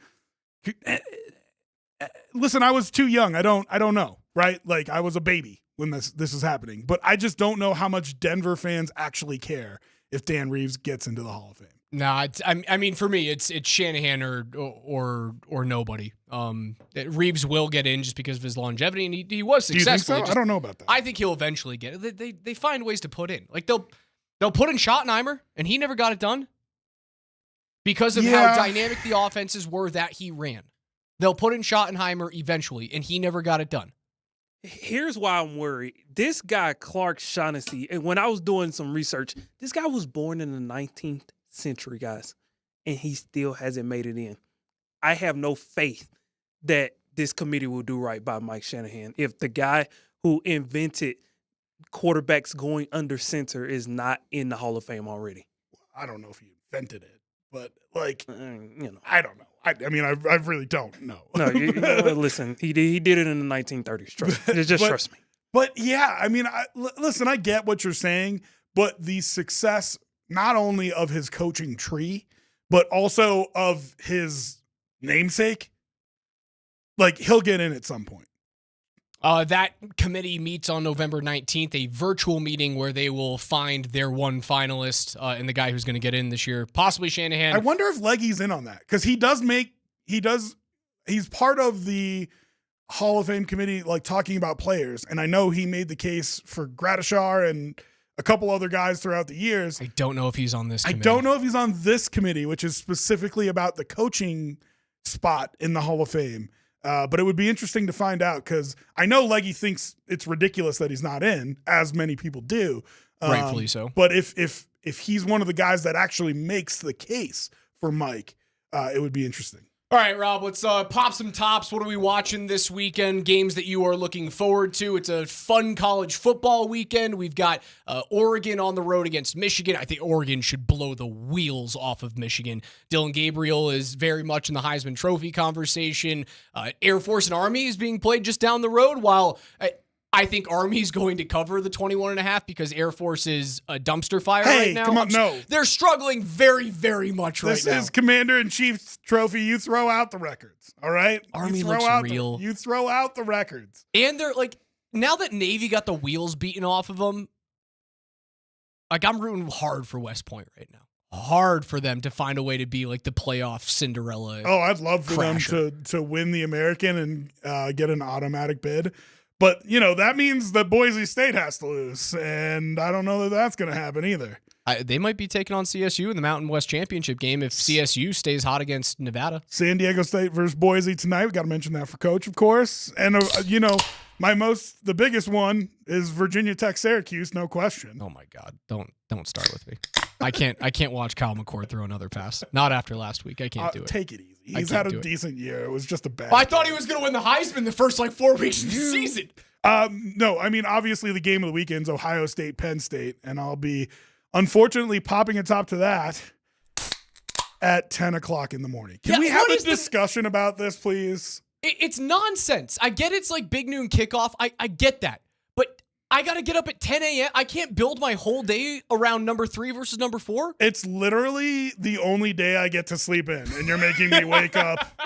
Listen, I was too young. I don't know, right? Like I was a baby when this is happening, but I just don't know how much Denver fans actually care if Dan Reeves gets into the Hall of Fame. No, I mean for me, it's Shanahan or nobody. Reeves will get in just because of his longevity, and he was successful. Do you think so? I don't know about that. I think he'll eventually get it. They find ways to put in. Like they'll put in Schottenheimer, and he never got it done because of how dynamic the offenses were that he ran. They'll put in Schottenheimer eventually, and he never got it done. Here's why I'm worried. This guy, Clark Shaughnessy, and when I was doing some research, this guy was born in the 19th century, guys, and he still hasn't made it in. I have no faith that this committee will do right by Mike Shanahan if the guy who invented quarterbacks going under center is not in the Hall of Fame already. I don't know if he invented it, but like, I don't know. I really don't know. No, listen, he did it in the 1930s. Trust me. But yeah, listen, I get what you're saying, but the success not only of his coaching tree, but also of his namesake, like he'll get in at some point. That committee meets on November 19th, a virtual meeting where they will find their one finalist and the guy who's going to get in this year, possibly Shanahan. I wonder if Leggy's in on that because he's part of the Hall of Fame committee, like talking about players. And I know he made the case for Gradishar and a couple other guys throughout the years. I don't know if he's on this committee. I don't know if he's on this committee, which is specifically about the coaching spot in the Hall of Fame. But it would be interesting to find out because I know Leggy thinks it's ridiculous that he's not in, as many people do. Rightfully so. But if he's one of the guys that actually makes the case for Mike, it would be interesting. All right, Rob, let's pop some tops. What are we watching this weekend? Games that you are looking forward to. It's a fun college football weekend. We've got Oregon on the road against Michigan. I think Oregon should blow the wheels off of Michigan. Dylan Gabriel is very much in the Heisman Trophy conversation. Air Force and Army is being played just down the road, while I think Army's going to cover the 21.5 because Air Force is a dumpster fire right now. Come on, no. They're struggling very, very much right now. This is Commander-in-Chief's trophy. You throw out the records, all right? Army looks real. You throw out the records. And they're like, now that Navy got the wheels beaten off of them, like I'm rooting hard for West Point right now. Hard for them to find a way to be like the playoff Cinderella. Oh, I'd love for crasher. them to win the American and get an automatic bid. But, that means that Boise State has to lose, and I don't know that that's going to happen either. They might be taking on CSU in the Mountain West Championship game if CSU stays hot against Nevada. San Diego State versus Boise tonight. We got to mention that for Coach, of course. And the biggest one is Virginia Tech Syracuse, no question. Oh my God! Don't start with me. I can't watch Kyle McCord throw another pass. Not after last week. I can't do it. Take it easy. He's had a decent year. It was just a bad. I thought he was going to win the Heisman the first 4 weeks of the season. No, I mean obviously the game of the weekend is Ohio State, Penn State, and I'll be unfortunately popping atop to that at 10 o'clock in the morning. Can we have a discussion about this, please? It's nonsense. I get it's like big noon kickoff. I get that. But I got to get up at 10 a.m. I can't build my whole day around number 3 versus number 4. It's literally the only day I get to sleep in, and you're making me wake up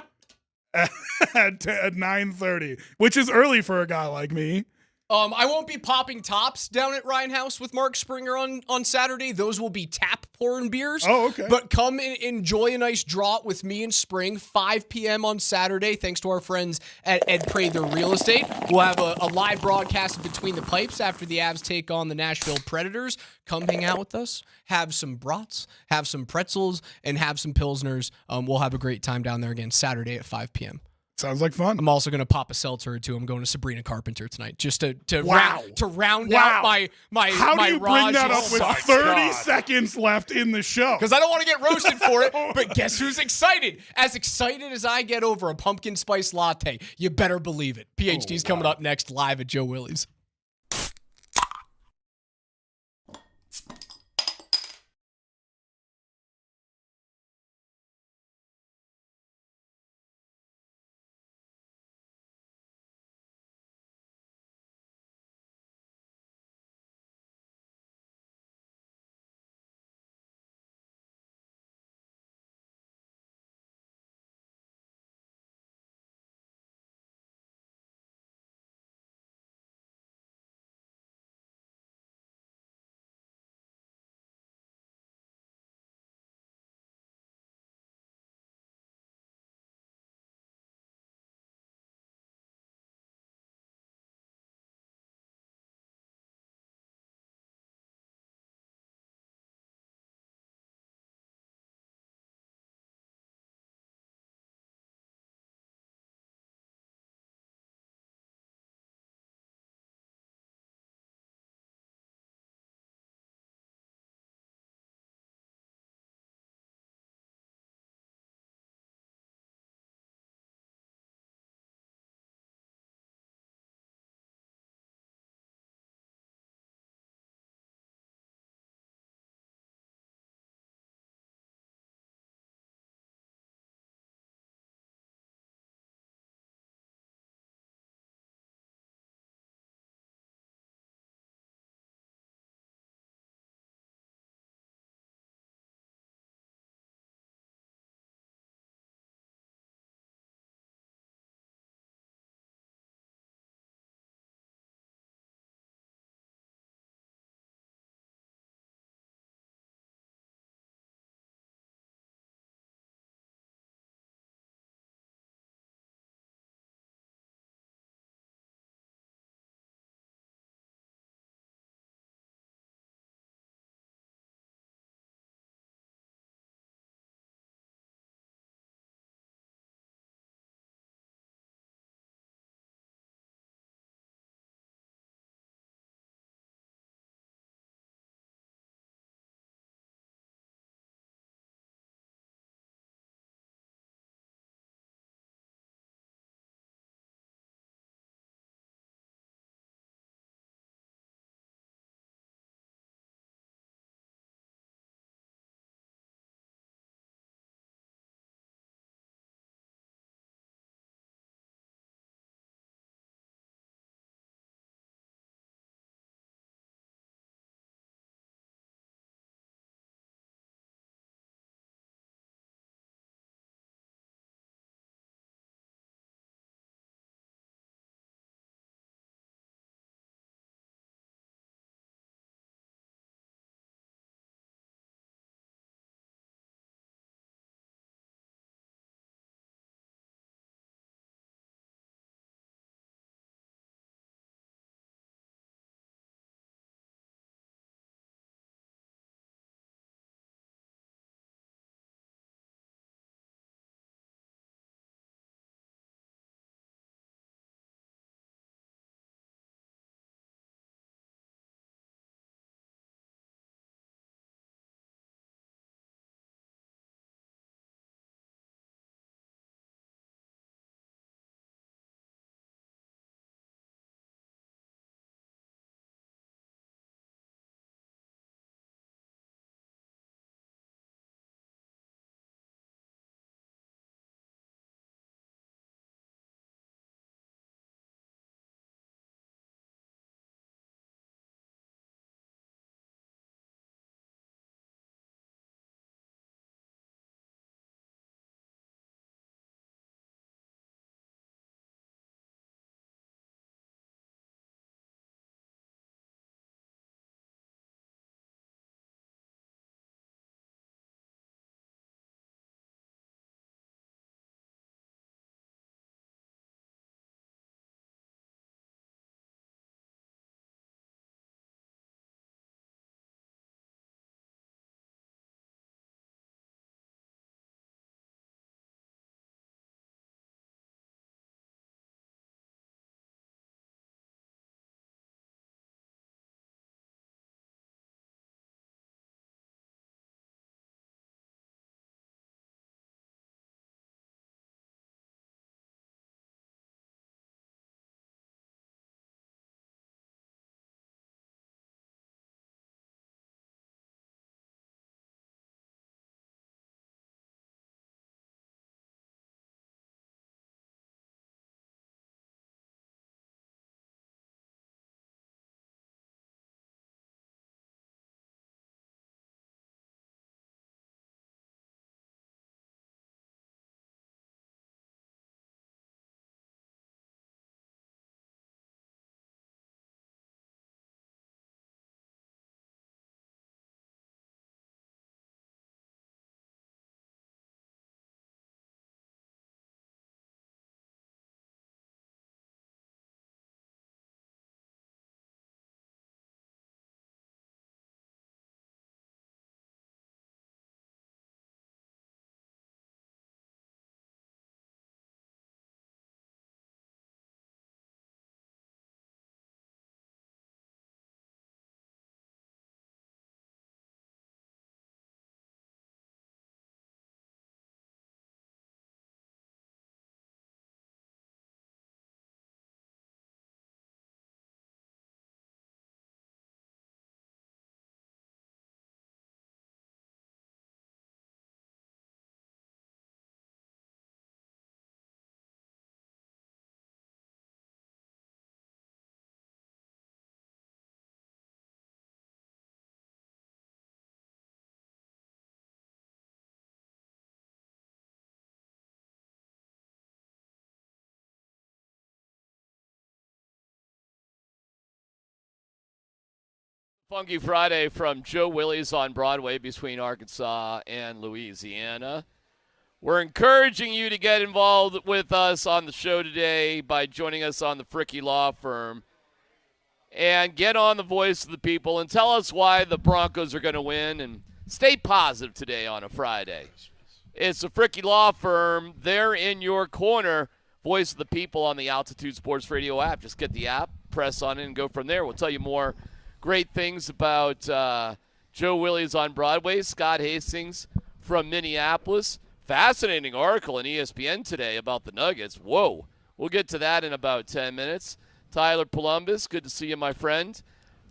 at 9:30, which is early for a guy like me. I won't be popping tops down at Ryan House with Mark Springer on Saturday. Those will be tap pouring beers. Oh, okay. But come and enjoy a nice draught with me and Spring, 5 p.m. on Saturday, thanks to our friends at Ed Prather Real Estate. We'll have a live broadcast Between the Pipes after the Avs take on the Nashville Predators. Come hang out with us, have some brats, have some pretzels, and have some Pilsners. We'll have a great time down there again Saturday at 5 p.m. Sounds like fun. I'm also going to pop a seltzer or two. I'm going to Sabrina Carpenter tonight just to Wow. round Wow. out my How do you bring that up with 30 God. seconds left in the show? Because I don't want to get roasted for it, but guess who's excited? As excited as I get over a pumpkin spice latte, you better believe it. PhD's coming up next live at Joe Willie's. Funky Friday from Joe Willie's on Broadway between Arkansas and Louisiana. We're encouraging you to get involved with us on the show today by joining us on the Fricky Law Firm and get on the voice of the people and tell us why the Broncos are going to win and stay positive today on a Friday. It's the Fricky Law Firm. They're in your corner. Voice of the people on the Altitude Sports Radio app. Just get the app, press on it, and go from there. We'll tell you more great things about Joe Willie's on Broadway, Scott Hastings from Minneapolis. Fascinating article in ESPN today about the Nuggets. Whoa. We'll get to that in about 10 minutes. Tyler Columbus, good to see you, my friend.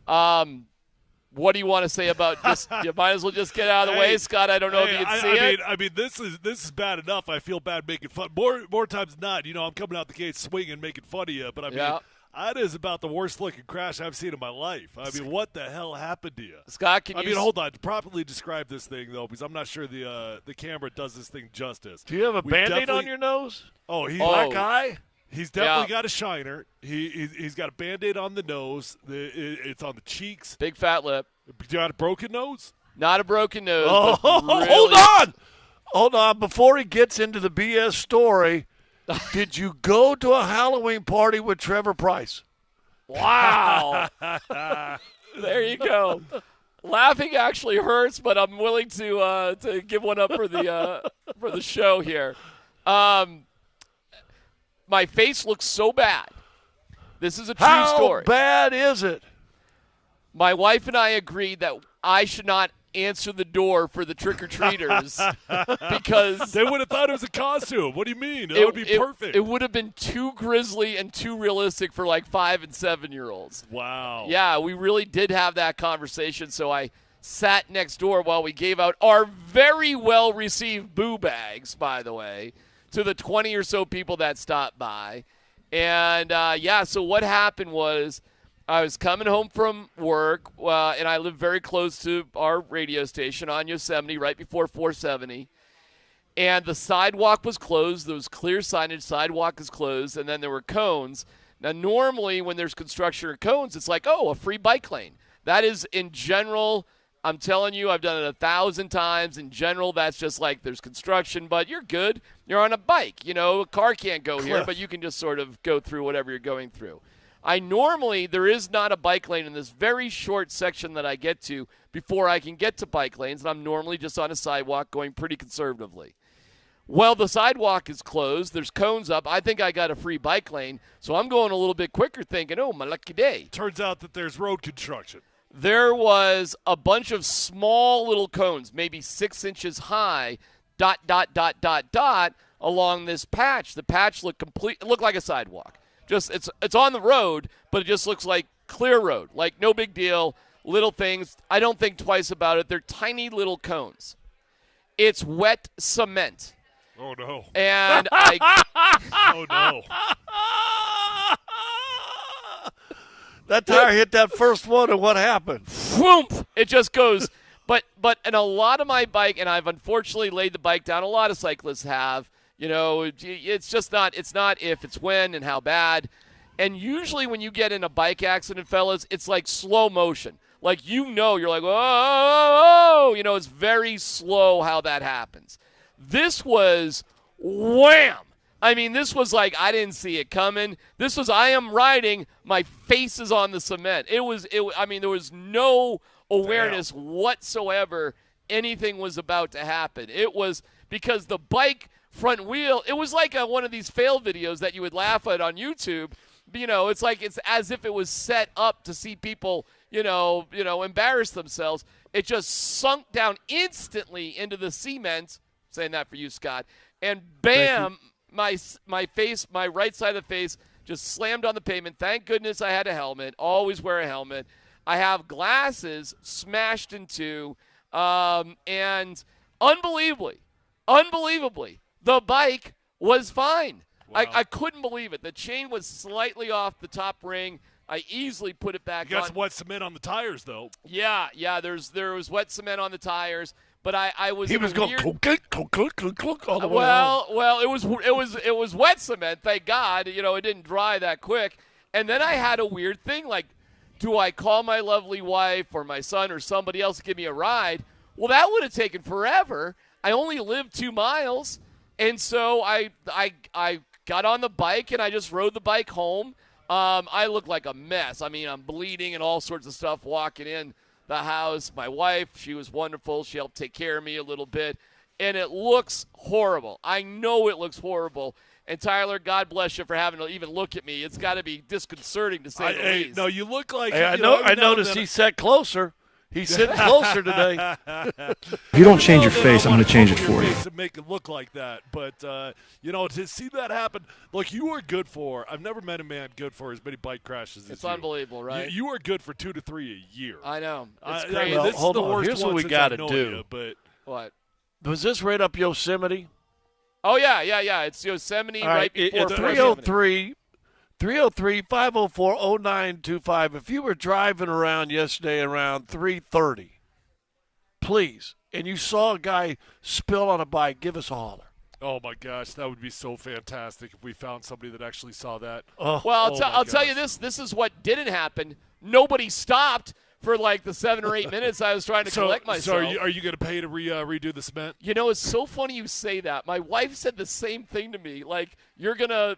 What do you want to say about this? You might as well just get out of the way, Scott. I don't know if you can see it. I mean, this is bad enough. I feel bad making fun. More times than not, I'm coming out the gate swinging, making fun of you. But I mean, that is about the worst looking crash I've seen in my life. I mean, what the hell happened to you, Scott? Hold on. Properly describe this thing though, because I'm not sure the camera does this thing justice. Do you have a Band-Aid on your nose? Oh, black eye. He's definitely got a shiner. He's got a Band-Aid on the nose. It's on the cheeks. Big fat lip. You got a broken nose? Not a broken nose. Oh, really... Hold on. Before he gets into the BS story, did you go to a Halloween party with Trevor Price? Wow. There you go. Laughing actually hurts, but I'm willing to give one up for the show here. My face looks so bad. This is a true story. How bad is it? My wife and I agreed that I should not answer the door for the trick-or-treaters because they would have thought it was a costume. What do you mean? That would be perfect. It would have been too grisly and too realistic for like 5 and 7-year-olds. Wow. Yeah, we really did have that conversation, so I sat next door while we gave out our very well-received boo bags, by the way, to the 20 or so people that stopped by. And, so what happened was I was coming home from work, and I live very close to our radio station on Yosemite, right before 470. And the sidewalk was closed. There was clear signage, sidewalk is closed, and then there were cones. Now, normally when there's construction or cones, it's like, a free bike lane. That is, in general, I'm telling you, I've done it 1,000 times. In general, that's just like there's construction, but you're good. You're on a bike. A car can't go here, but you can just sort of go through whatever you're going through. There is not a bike lane in this very short section that I get to before I can get to bike lanes, and I'm normally just on a sidewalk going pretty conservatively. Well, the sidewalk is closed. There's cones up. I think I got a free bike lane, so I'm going a little bit quicker thinking, my lucky day. Turns out that there's road construction. There was a bunch of small little cones, maybe 6 inches high, ... along this patch. The patch looked like a sidewalk. Just it's on the road, but it just looks like clear road. Like no big deal, little things. I don't think twice about it. They're tiny little cones. It's wet cement. Oh no. And oh no. That tire hit that first one, and what happened? Whoomp! It just goes. But in a lot of my bike, and I've unfortunately laid the bike down. A lot of cyclists have. It's just not. It's not if, it's when and how bad. And usually when you get in a bike accident, fellas, it's like slow motion. Like you're like, oh, it's very slow how that happens. This was wham. I mean, this was like I didn't see it coming. This was I am riding. My face is on the cement. There was no awareness whatsoever anything was about to happen. It was because the bike front wheel, it was like one of these fail videos that you would laugh at on YouTube. It's like it's as if it was set up to see people, embarrass themselves. It just sunk down instantly into the cement. Saying that for you, Scott. And bam, my face, my right side of the face just slammed on the pavement. Thank goodness I had a helmet. Always wear a helmet. I have glasses smashed in two, and unbelievably, the bike was fine. Wow. I couldn't believe it. The chain was slightly off the top ring. I easily put it back on. You got some wet cement on the tires, though. Yeah. There was wet cement on the tires, but I was. He was going clunk all the way. Well, it was wet cement. Thank God. It didn't dry that quick. And then I had a weird thing like. do I call my lovely wife or my son or somebody else to give me a ride? Well, that would have taken forever. I only live 2 miles. And so I got on the bike and I just rode the bike home. I look like a mess. I mean, I'm bleeding and all sorts of stuff walking in the house. My wife, she was wonderful. She helped take care of me a little bit. And it looks horrible. I know it looks horrible. And Tyler, God bless you for having to even look at me. It's got to be disconcerting to say the least. No, you look like. Hey, I noticed he sat closer. He's sitting closer today. If you don't change your face, I'm going to change it for you. To make it look like that, but to see that happen, look, you are good for. I've never met a man good for as many bike crashes as It's you. unbelievable, right? You are good for 2 to 3 a year. I know. It's I crazy. mean, this hold is the on. worst Here's one what we since got to I've known do. you, but What? Was this right up Yosemite? Oh, yeah. It's Yosemite All right right, before it's 303-504-0925. If you were driving around yesterday around 3:30, please, and you saw a guy spill on a bike, give us a holler. oh my gosh, that would be so fantastic if we found somebody that actually saw that. Well, I'll tell you this. This is what didn't happen. Nobody stopped for like the 7 or 8 minutes I was trying to collect myself. So are you going to pay to redo the cement? You know, it's so funny you say that. My wife said the same thing to me. Like, you're going to,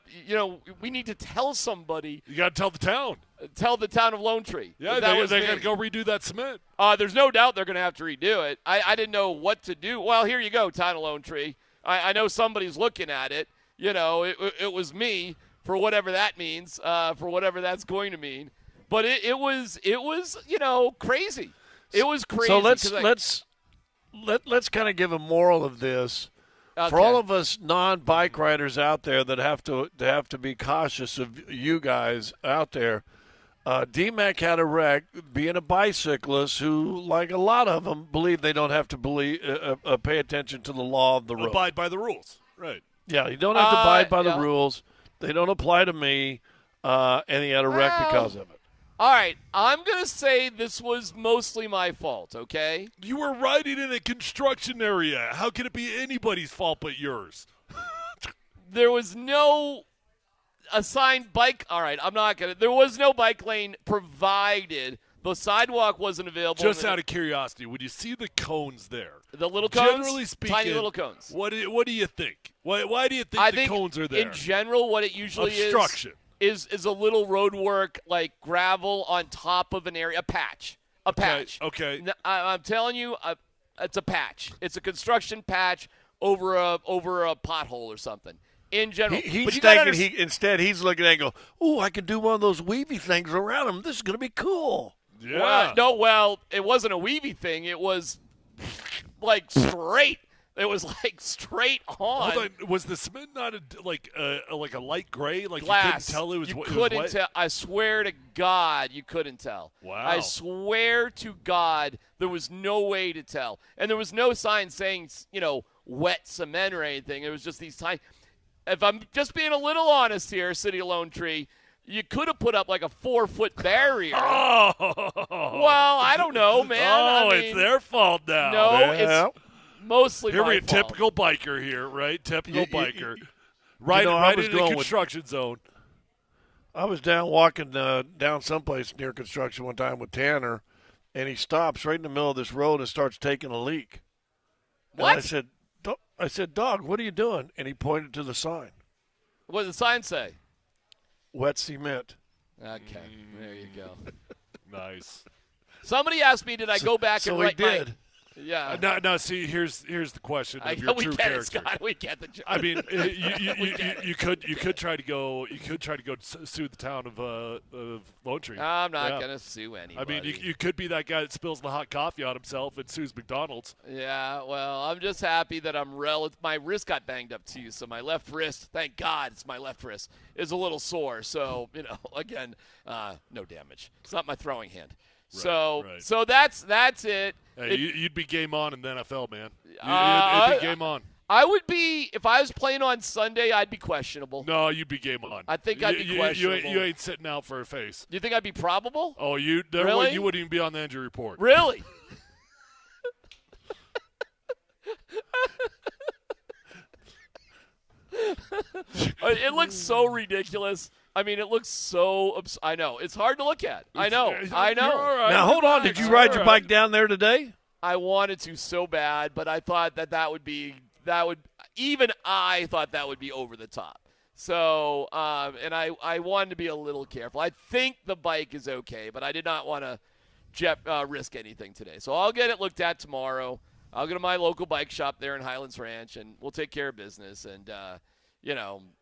we need to tell somebody. You got to tell the town. Tell the town of Lone Tree. Yeah, that they got to go redo that cement. There's no doubt they're going to have to redo it. I didn't know what to do. Well, here you go, town of Lone Tree. I know somebody's looking at it. You know, it was me, for whatever that means, for whatever that's going to mean. But it was crazy. It was crazy. So let's kind of give a moral of this for all of us non-bike riders out there that have to be cautious of you guys out there. D-Mac had a wreck, being a bicyclist who, like a lot of them, believe they don't have to pay attention to the law of the road. Abide by the rules, right? Yeah, you don't have to abide by the rules. They don't apply to me, and he had a wreck because of it. All right, I'm going to say this was mostly my fault, okay? You were riding in a construction area. How can it be anybody's fault but yours? There was no assigned bike. All right, I'm not going to. There was no bike lane provided. The sidewalk wasn't available. Just out of curiosity, would you see the cones there? The little cones? Generally speaking, tiny little cones. What do you think? Why do you think the cones are there? In general, what it usually Obstruction. is a little road work, like gravel on top of an area, a patch. Okay. I'm telling you, it's a patch. It's a construction patch over a pothole or something. In general, He's thinking instead he's looking at it and go, "Ooh, I can do one of those weavy things around him. This is going to be cool." Yeah. Well, it wasn't a weavy thing. It was like straight. It was like straight on. Hold on. Was the cement not like a light gray? Like glass. You couldn't tell it was. You it couldn't was tell. I swear to God, you couldn't tell. Wow. I swear to God, there was no way to tell, and there was no sign saying wet cement or anything. It was just these tiny. If I'm just being a little honest here, City of Lone Tree, you could have put up like a 4-foot barrier. Oh. Well, I don't know, man. Oh, I mean, it's their fault now. No, it's mostly here my we're a fault. typical biker here, right? Typical biker. Right in the construction zone. I was walking down someplace near construction one time with Tanner, and he stops right in the middle of this road and starts taking a leak. What? And I said, "Dog, what are you doing?" And he pointed to the sign. What did the sign say? Wet cement. Okay, there you go. Nice. Somebody asked me, did I go back and write he did. Yeah. No. See, here's the question of your true character. Scott. We get the joke. I mean, you could try to go sue the town of Lone Tree. I'm not gonna sue anybody. I mean, you could be that guy that spills the hot coffee on himself and sues McDonald's. Yeah. Well, I'm just happy that my wrist got banged up too, so my left wrist, thank God, it's my left wrist, is a little sore. So again, no damage. It's not my throwing hand. Right. So that's it. Hey, you'd be game on in the NFL, man. It'd be game on. I would be, if I was playing on Sunday, I'd be questionable. No, you'd be game on. I think I'd be questionable. You ain't sitting out for a face. Do you think I'd be probable? Oh, Really? You wouldn't even be on the injury report. Really? It looks so ridiculous. I mean, it looks so. I know it's hard to look at. I know. I know. Now hold on. Did you ride your bike down there today? I wanted to so bad, but I thought that would be even I thought that would be over the top. So, and I wanted to be a little careful. I think the bike is okay, but I did not want to risk anything today. So I'll get it looked at tomorrow. I'll go to my local bike shop there in Highlands Ranch, and we'll take care of business, and,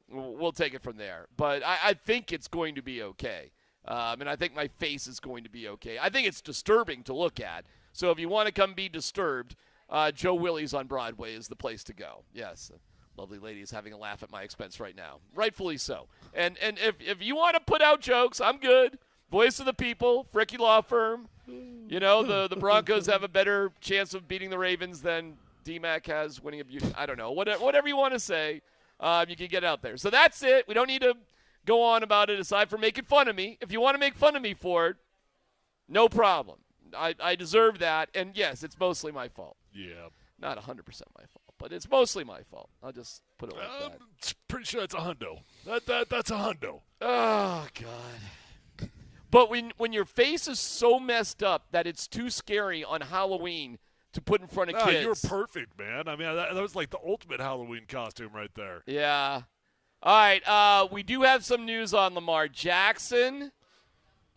we'll take it from there. But I think it's going to be okay, and I think my face is going to be okay. I think it's disturbing to look at. So if you want to come be disturbed, Joe Willie's on Broadway is the place to go. Yes. Lovely lady is having a laugh at my expense right now. Rightfully so. And if you want to put out jokes, I'm good. Voice of the people, Fricky Law Firm. You know, the Broncos have a better chance of beating the Ravens than D-Mac has winning a beauty. I don't know. Whatever you want to say, you can get out there. So that's it. We don't need to go on about it aside from making fun of me. If you want to make fun of me for it, no problem. I deserve that. And, yes, it's mostly my fault. Yeah. Not 100% my fault, but it's mostly my fault. I'll just put it like that. Pretty sure that's a hundo. That's a hundo. Oh, God. But when your face is so messed up that it's too scary on Halloween to put in front of kids. You were perfect, man. I mean, that was like the ultimate Halloween costume right there. Yeah. All right. We do have some news on Lamar Jackson.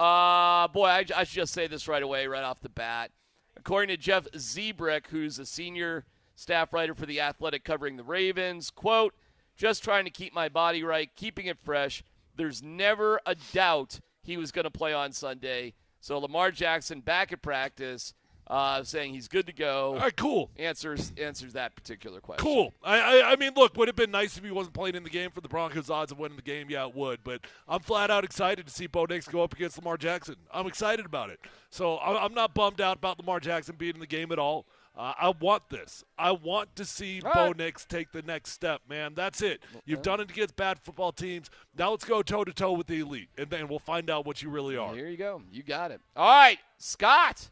I should just say this right away, right off the bat. According to Jeff Zebrick, who's a senior staff writer for The Athletic covering the Ravens, quote, just trying to keep my body right, keeping it fresh. There's never a doubt he was going to play on Sunday. So Lamar Jackson back at practice, saying he's good to go. All right, cool. Answers that particular question. Cool. I mean, look, would it have been nice if he wasn't playing in the game for the Broncos' odds of winning the game? Yeah, it would. But I'm flat out excited to see Bo Nix go up against Lamar Jackson. I'm excited about it. So I'm not bummed out about Lamar Jackson being in the game at all. I want this. I want to see Bo Nix take the next step, man. That's it. You've done it against bad football teams. Now let's go toe-to-toe with the elite, and then we'll find out what you really are. Here you go. You got it. All right, Scott.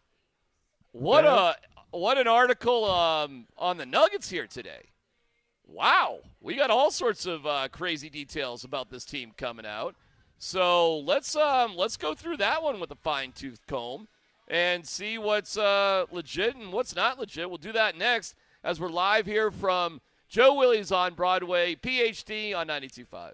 What an article on the Nuggets here today. Wow. We got all sorts of crazy details about this team coming out. So let's go through that one with a fine-tooth comb and see what's legit and what's not legit. We'll do that next as we're live here from Joe Willie's on Broadway, PhD on 92.5.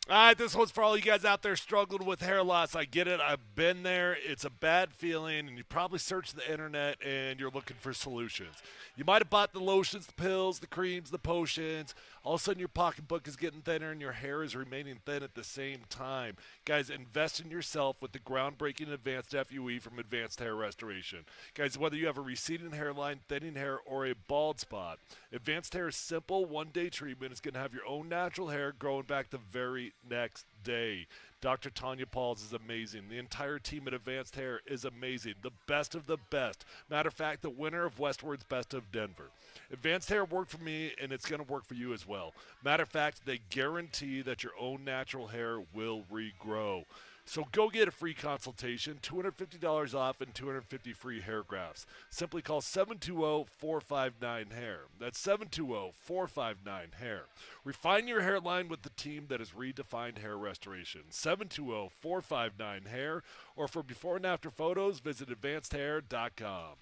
All right, this one's for all you guys out there struggling with hair loss. I get it. I've been there. It's a bad feeling, and you probably searched the internet, and you're looking for solutions. You might have bought the lotions, the pills, the creams, the potions. All of a sudden, your pocketbook is getting thinner, and your hair is remaining thin at the same time. Guys, invest in yourself with the groundbreaking Advanced FUE from Advanced Hair Restoration. Guys, whether you have a receding hairline, thinning hair, or a bald spot, Advanced Hair's simple one-day treatment is going to have your own natural hair growing back the very next day. Dr. Tanya Pauls is amazing. The entire team at Advanced Hair is amazing. The best of the best. Matter of fact, the winner of Westward's Best of Denver. Advanced Hair worked for me, and it's going to work for you as well. Matter of fact, they guarantee that your own natural hair will regrow. So go get a free consultation, $250 off, and 250 free hair grafts. Simply call 720-459-HAIR. That's 720-459-HAIR. Refine your hairline with the team that has redefined hair restoration. 720-459-HAIR. Or for before and after photos, visit advancedhair.com.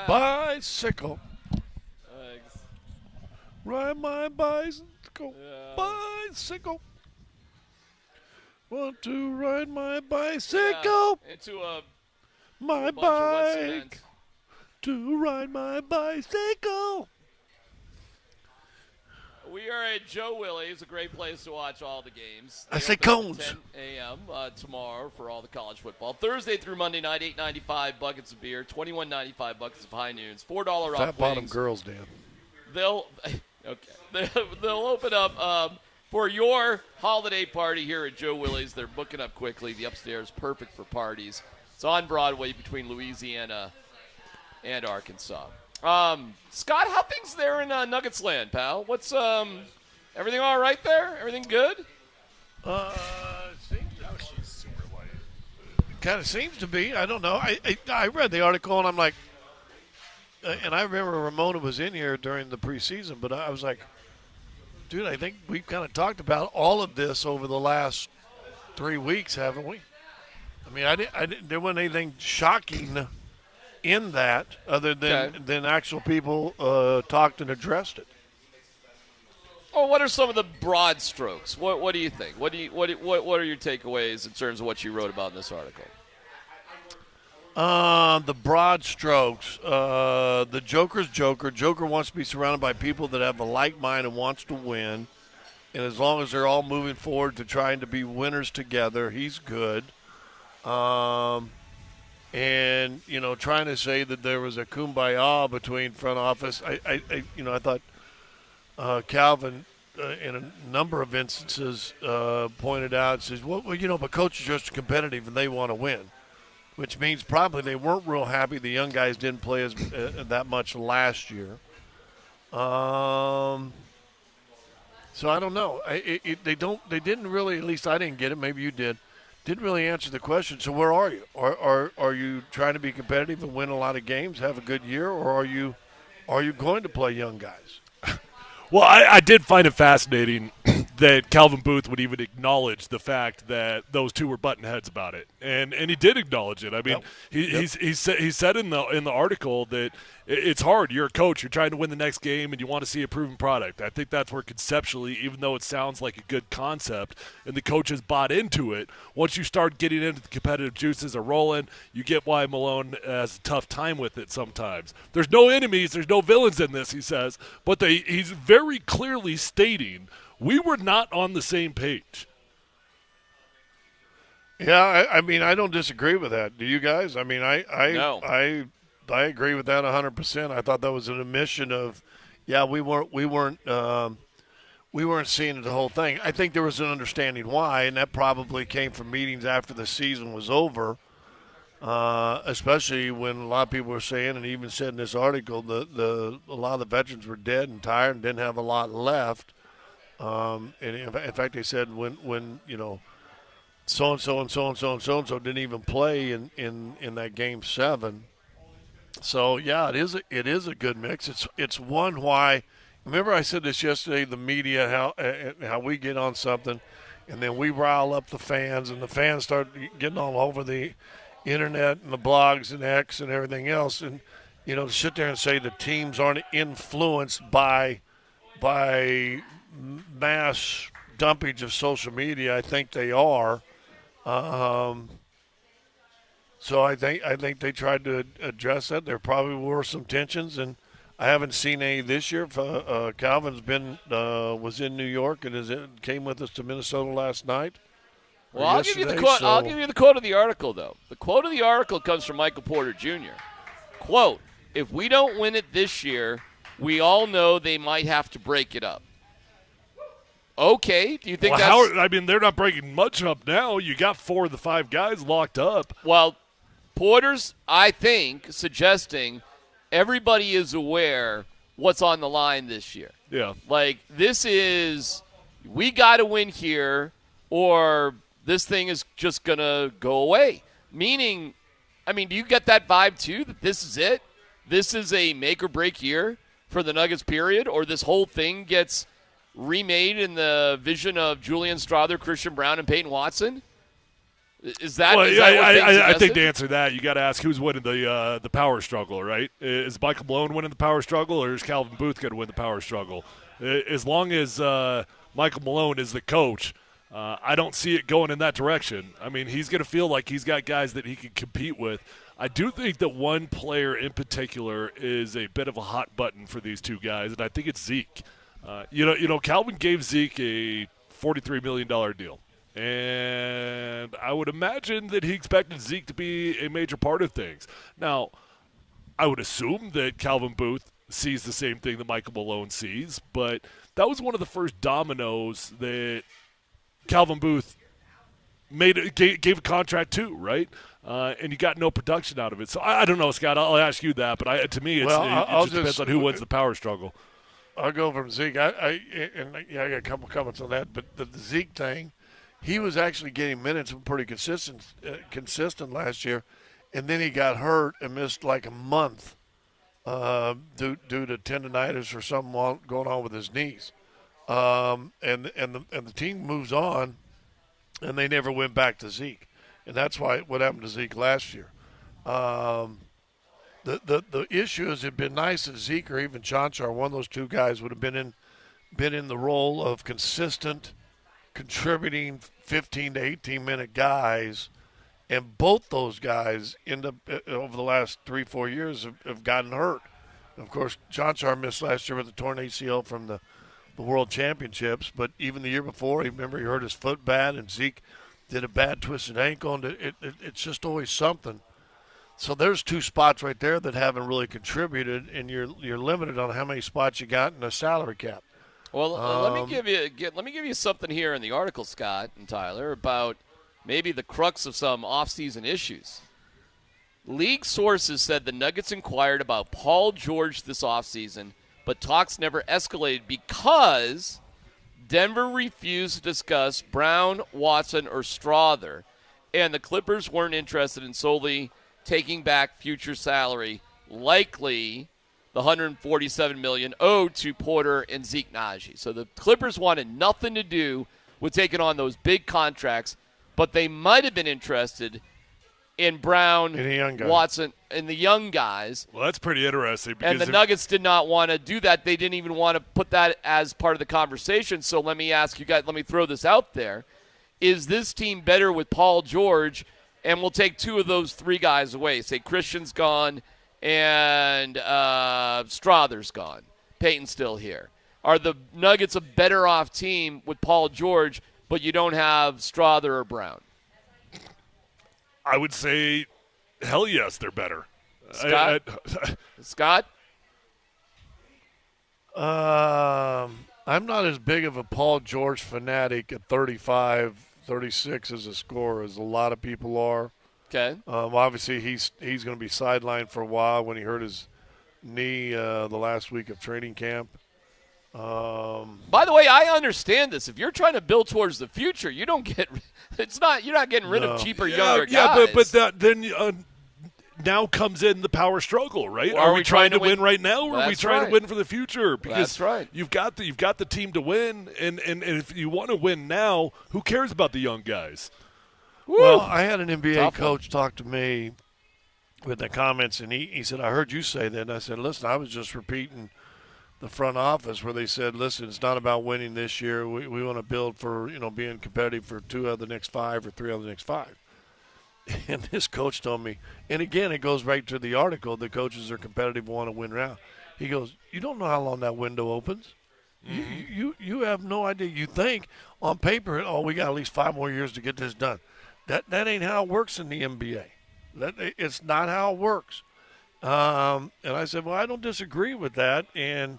Bicycle. Ride my bicycle. Bicycle. Want to ride my bicycle. Into a my bunch of what's bike. meant. To ride my bicycle. We are at Joe Willie's, a great place to watch all the games. I They say open at cones. 10 a.m. Tomorrow for all the college football. Thursday through Monday night, $8.95 buckets of beer, $21.95 buckets of high noons, $4 off Fat bottom wings. girls, Dan. They'll open up for your holiday party here at Joe Willie's. They're booking up quickly. The upstairs perfect for parties. It's on Broadway between Louisiana and Arkansas. Scott, how things there in Nuggets land, pal? What's everything all right there? Everything good? Kind of seems to be. I don't know. I read the article and I'm like, and I remember Ramona was in here during the preseason, but I was like, dude, I think we've kind of talked about all of this over the last 3 weeks, haven't we? I mean, there wasn't anything shocking in that other than actual people talked and addressed it. Oh, what are some of the broad strokes? What do you think? What are your takeaways in terms of what you wrote about in this article? The broad strokes. The Joker's Joker. Joker wants to be surrounded by people that have a like mind and wants to win. And as long as they're all moving forward to trying to be winners together, he's good. And, trying to say that there was a kumbaya between front office. I thought Calvin, in a number of instances, pointed out, says, but coaches are just competitive and they want to win, which means probably they weren't real happy the young guys didn't play as that much last year. So I don't know. They didn't really, at least I didn't get it. Maybe you did. Didn't really answer the question. So where are you? Are you trying to be competitive and win a lot of games, have a good year, or are you going to play young guys? Well, I did find it fascinating that Calvin Booth would even acknowledge the fact that those two were button heads about it, and he did acknowledge it. I mean, he said in the article that it's hard. You're a coach. You're trying to win the next game, and you want to see a proven product. I think that's where conceptually, even though it sounds like a good concept, and the coaches bought into it, once you start getting into the competitive juices are rolling, you get why Malone has a tough time with it sometimes. There's no enemies. There's no villains in this, he says, but he's very clearly stating we were not on the same page. Yeah, I mean, I don't disagree with that. Do you guys? I mean, No. I agree with that 100%. I thought that was an admission of, we weren't seeing the whole thing. I think there was an understanding why, and that probably came from meetings after the season was over, especially when a lot of people were saying, and even said in this article, a lot of the veterans were dead and tired and didn't have a lot left. And in fact, they said when so-and-so and so-and-so and so-and-so didn't even play in that Game 7. So, yeah, it is a good mix. It's one why – remember I said this yesterday, the media, how we get on something, and then we rile up the fans, and the fans start getting all over the internet and the blogs and X and everything else. And, to sit there and say the teams aren't influenced by mass dumpage of social media, I think they are. So I think they tried to address that. There probably were some tensions, and I haven't seen any this year. Calvin's was in New York and came with us to Minnesota last night. Well, I'll give you the quote. I'll give you the quote of the article, though. The quote of the article comes from Michael Porter Jr. Quote: "If we don't win it this year, we all know they might have to break it up." Okay, do you think they're not breaking much up now. You got 4 of the 5 guys locked up. Well, Porter's, I think, suggesting everybody is aware what's on the line this year. Yeah. Like, this is, we got to win here, or this thing is just going to go away. Meaning, I mean, do you get that vibe, too, that this is it? This is a make-or-break year for the Nuggets, period, or this whole thing gets remade in the vision of Julian Strother, Christian Brown, and Peyton Watson? Is that? Well, is that what I think suggested? to answer that, you got to ask who's winning the power struggle, right? Is Michael Malone winning the power struggle, or is Calvin Booth going to win the power struggle? As long as Michael Malone is the coach, I don't see it going in that direction. I mean, he's going to feel like he's got guys that he can compete with. I do think that one player in particular is a bit of a hot button for these two guys, and I think it's Zeke. Calvin gave Zeke a $43 million deal. And I would imagine that he expected Zeke to be a major part of things. Now, I would assume that Calvin Booth sees the same thing that Michael Malone sees, but that was one of the first dominoes that Calvin Booth gave a contract to, right? And you got no production out of it. So I don't know, Scott. I'll ask you that, but to me, it just depends on who wins the power struggle. I'll go from Zeke. I got a couple comments on that, but the Zeke thing, he was actually getting minutes and pretty consistent last year, and then he got hurt and missed like a month due to tendonitis or something going on with his knees. And the team moves on, and they never went back to Zeke, and that's what happened to Zeke last year. The issue is it'd been nice if Zeke or even Chanchar, one of those two guys, would have been in the role of consistent, contributing 15 to 18-minute guys, and both those guys end up over the last 3-4 years have gotten hurt. Of course, Chanchar missed last year with a torn ACL from the World Championships, but even the year before, remember he hurt his foot bad, and Zeke did a bad twisted ankle, and it's just always something. So there's two spots right there that haven't really contributed, and you're limited on how many spots you got in the salary cap. Well, let me give you something here in the article, Scott and Tyler, about maybe the crux of some offseason issues. League sources said the Nuggets inquired about Paul George this offseason, but talks never escalated because Denver refused to discuss Brown, Watson, or Strawther, and the Clippers weren't interested in solely taking back future salary, likely the $147 million owed to Porter and Zeke Naji. So the Clippers wanted nothing to do with taking on those big contracts, but they might have been interested in Brown, Watson, and the young guys. Well, that's pretty interesting. Because And the Nuggets did not want to do that. They didn't even want to put that as part of the conversation. So let me ask you guys, let me throw this out there. Is this team better with Paul George? And we'll take two of those three guys away. Say Christian's gone and Strawther's gone. Peyton's still here. Are the Nuggets a better off team with Paul George, but you don't have Strawther or Brown? I would say, hell yes, they're better. Scott? Scott? I'm not as big of a Paul George fanatic at 35, 36 as a scorer as a lot of people are. Okay. Obviously, he's going to be sidelined for a while when he hurt his knee the last week of training camp. By the way, I understand this. If you're trying to build towards the future, you don't get. You're not getting rid of cheaper younger guys. But then now comes in the power struggle, right? Well, are we trying to win right now, or are we trying to win for the future? Because that's right. You've got the team to win, and if you want to win now, who cares about the young guys? Woo. Well, I had an NBA coach talk to me with the comments, and he said, "I heard you say that." And I said, "Listen, I was just repeating the front office where they said, listen, it's not about winning this year. We want to build for, being competitive for 2 out of the next 5 or 3 out of the next 5. And this coach told me, and again, it goes right to the article, the coaches are competitive, want to win round. He goes, you don't know how long that window opens. Mm-hmm. You have no idea. You think on paper, we got at least 5 more years to get this done. That ain't how it works in the NBA. It's not how it works. And I said, well, I don't disagree with that. And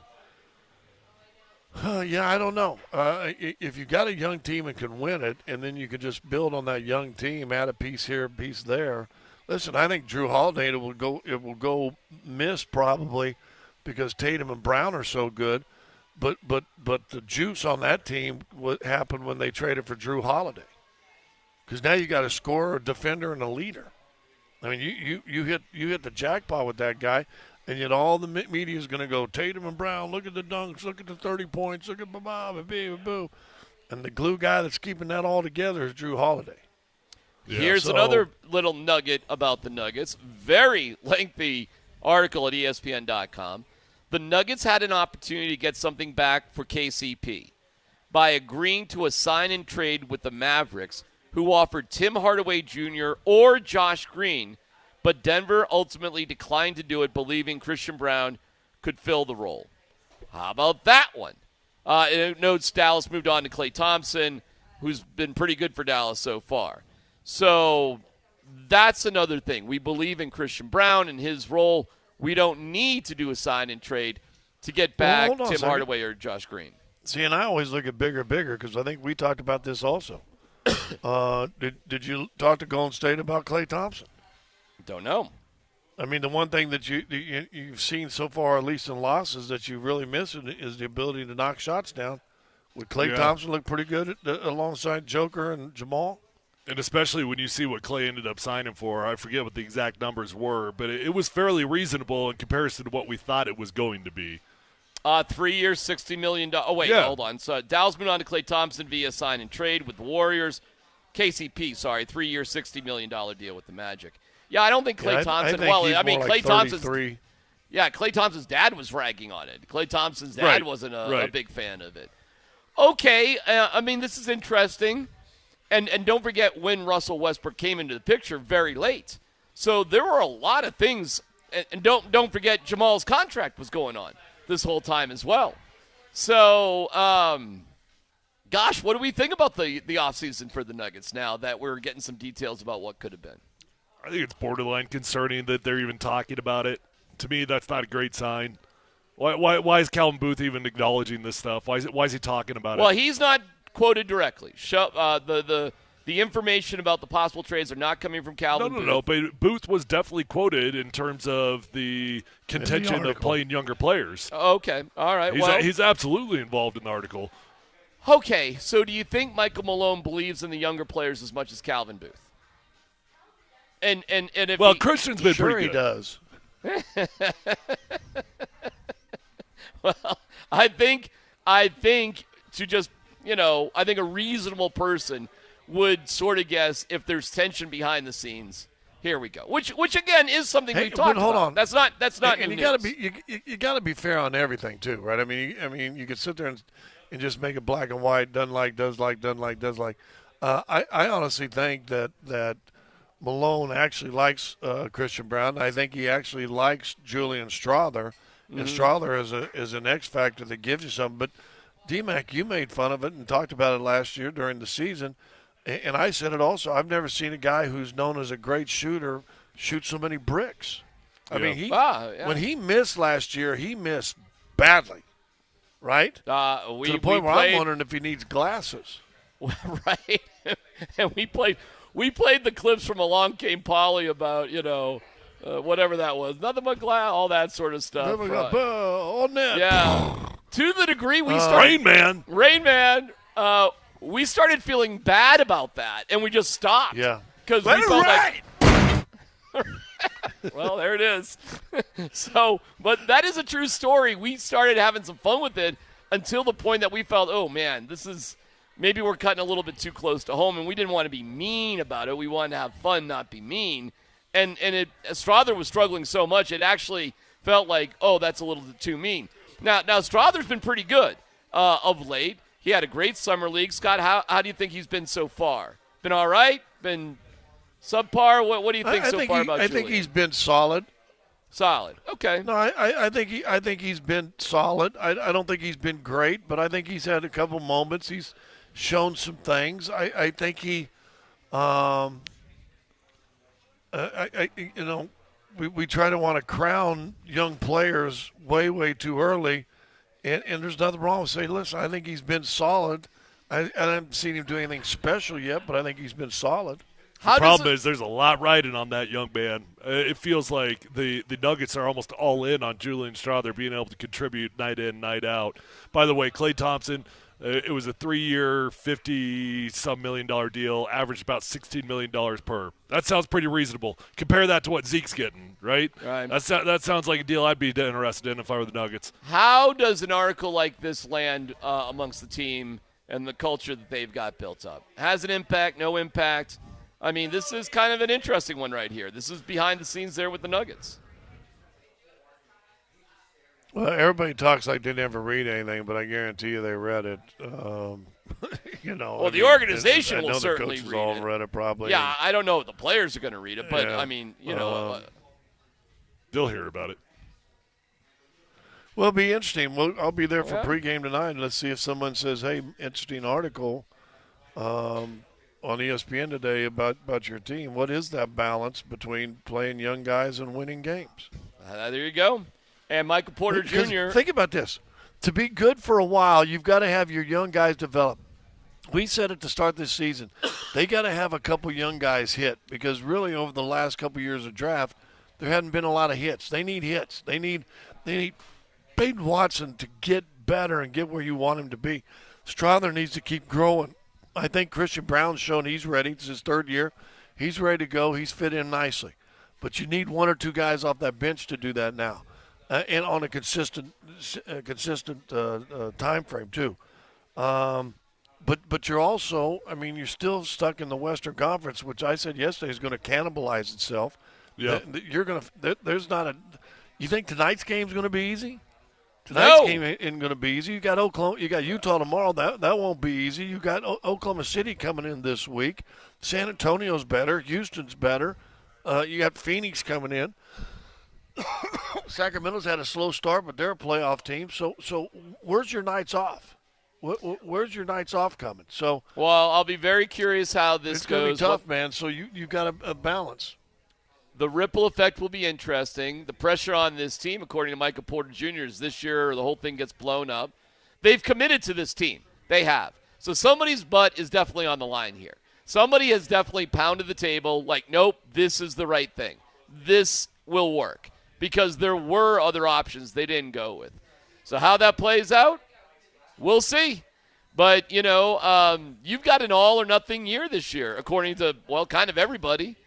I don't know. If you got a young team and can win it, and then you can just build on that young team, add a piece here, a piece there. Listen, I think Drew Holiday will go miss probably because Tatum and Brown are so good. But the juice on that team happened when they traded for Drew Holiday, because now you got a scorer, a defender, and a leader. I mean, you hit the jackpot with that guy. And yet all the media is going to go, Tatum and Brown, look at the dunks, look at the 30 points, look at boo. And the glue guy that's keeping that all together is Drew Holiday. Here's another little nugget about the Nuggets. Very lengthy article at ESPN.com. The Nuggets had an opportunity to get something back for KCP by agreeing to a sign-and trade with the Mavericks, who offered Tim Hardaway Jr. or Josh Green, but Denver ultimately declined to do it, believing Christian Braun could fill the role. How about that one? It notes Dallas moved on to Klay Thompson, who's been pretty good for Dallas so far. So that's another thing. We believe in Christian Braun and his role. We don't need to do a sign-and-trade to get back Tim Hardaway or Josh Green. See, and I always look at bigger because I think we talked about this also. Did you talk to Golden State about Klay Thompson? Don't know. I mean, the one thing that you've seen so far, at least in losses, that you really miss is the ability to knock shots down. Would Klay Thompson look pretty good alongside Joker and Jamal? And especially when you see what Klay ended up signing for. I forget what the exact numbers were, but it was fairly reasonable in comparison to what we thought it was going to be. 3 years, $60 million. Oh, wait, hold on. So Dallas moved on to Klay Thompson via sign and trade with the Warriors. KCP, 3 year, $60 million deal with the Magic. Yeah, I don't think Klay Thompson. Klay Thompson's. Yeah, Klay Thompson's dad was ragging on it. Klay Thompson's dad wasn't a big fan of it. Okay, this is interesting. And don't forget when Russell Westbrook came into the picture very late. So there were a lot of things. And don't forget Jamal's contract was going on this whole time as well. So, gosh, what do we think about the offseason for the Nuggets now that we're getting some details about what could have been? I think it's borderline concerning that they're even talking about it. To me, that's not a great sign. Why is Calvin Booth even acknowledging this stuff? Why is he talking about it? Well, he's not quoted directly. The information about the possible trades are not coming from Calvin Booth. No, but Booth was definitely quoted in terms of the contention of playing younger players. Okay, all right. He's absolutely involved in the article. Okay, so do you think Michael Malone believes in the younger players as much as Calvin Booth? And if Christian's been pretty good. He does. Well, I think to just, I think a reasonable person would sort of guess if there's tension behind the scenes. Here we go. Which again is something we've talked about. Hold on. That's not and new you news. you got to be fair on everything too, right? I mean you could sit there and just make it black and white, doesn't like, does like, doesn't like, does like. I honestly think that Malone actually likes Christian Braun. I think he actually likes Julian Strawther. And Strawther is an X factor that gives you something. But D-Mac, you made fun of it and talked about it last year during the season. And I said it also. I've never seen a guy who's known as a great shooter shoot so many bricks. I mean, when he missed last year, he missed badly, right? To the point where I'm wondering if he needs glasses. Right. And we played the clips from Along Came Polly about, whatever that was. Nothing but glass, all that sort of stuff. All net. Yeah. To the degree we started. Rain Man. We started feeling bad about that, and we just stopped. Yeah. Because we felt like. Well, there it is. But that is a true story. We started having some fun with it until the point that we felt, oh, man, maybe we're cutting a little bit too close to home, and we didn't want to be mean about it. We wanted to have fun, not be mean. And Strawther was struggling so much, it actually felt like, oh, that's a little too mean. Now Strawther's been pretty good of late. He had a great summer league. Scott, how do you think he's been so far? Been all right? Been subpar? What do you think so far about Julian? I think he's been solid. Solid. Okay. No, I think he's been solid. I don't think he's been great, but I think he's had a couple moments. He's shown some things. I think he, we try to want to crown young players way too early, and there's nothing wrong with saying, listen, I think he's been solid. I haven't seen him do anything special yet, but I think he's been solid. The problem is there's a lot riding on that young man. It feels like the Nuggets are almost all in on Julian Strawther being able to contribute night in, night out. By the way, Klay Thompson, it was a 3-year, $50-some million deal, averaged about $16 million per. That sounds pretty reasonable. Compare that to what Zeke's getting, right? Right. That sounds like a deal I'd be interested in if I were the Nuggets. How does an article like this land amongst the team and the culture that they've got built up? Has an impact, no impact? I mean, this is kind of an interesting one right here. This is behind the scenes there with the Nuggets. Well, everybody talks like they never read anything, but I guarantee you they read it. Well, the organization will certainly read read it. Read it probably. Yeah, I don't know if the players are going to read it, but I mean, they'll hear about it. Well, it'll be interesting. I'll be there for pregame tonight, and let's see if someone says, "Hey, interesting article on ESPN today about your team. What is that balance between playing young guys and winning games?" There you go. And Michael Porter Jr. Think about this. To be good for a while, you've got to have your young guys develop. We said at the start this season, they got to have a couple young guys hit because really over the last couple years of draft, there hadn't been a lot of hits. They need hits. They need Peyton Watson to get better and get where you want him to be. Strawther needs to keep growing. I think Christian Brown's shown he's ready. It's his third year. He's ready to go. He's fit in nicely. But you need one or two guys off that bench to do that now. And on a consistent time frame too, but you're also, I mean, you're still stuck in the Western Conference, which I said yesterday is going to cannibalize itself. Yeah, you're going to. There's not a. You think tonight's game's going to be easy? Tonight's game isn't going to be easy. You got Oklahoma. You got Utah tomorrow. That won't be easy. You got Oklahoma City coming in this week. San Antonio's better. Houston's better. You got Phoenix coming in. Sacramento's had a slow start, but they're a playoff team. So where's your nights off? Where's your nights off coming? So well, I'll be very curious how this it's goes. It's going to be tough, man. So you got a balance. The ripple effect will be interesting. The pressure on this team, according to Michael Porter Jr., is this year the whole thing gets blown up. They've committed to this team. They have. So somebody's butt is definitely on the line here. Somebody has definitely pounded the table like, nope, this is the right thing. This will work. Because there were other options they didn't go with. So how that plays out, we'll see. But, you've got an all-or-nothing year this year, according to, well, kind of everybody.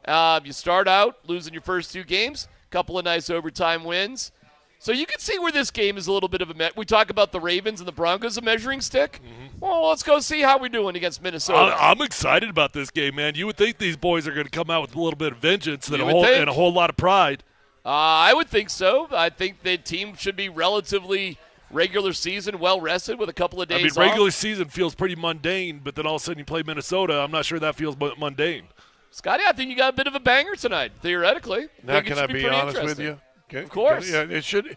You start out losing your first two games, a couple of nice overtime wins. So you can see where this game is a little bit of a we talk about the Ravens and the Broncos, a measuring stick. Mm-hmm. Well, let's go see how we're doing against Minnesota. I'm excited about this game, man. You would think these boys are going to come out with a little bit of vengeance and a whole lot of pride. I would think so. I think the team should be relatively regular season, well-rested with a couple of days off. Regular season feels pretty mundane, but then all of a sudden you play Minnesota. I'm not sure that feels mundane. Scotty, I think you got a bit of a banger tonight, theoretically. Now, can I be honest with you? Of course. Yeah, it should.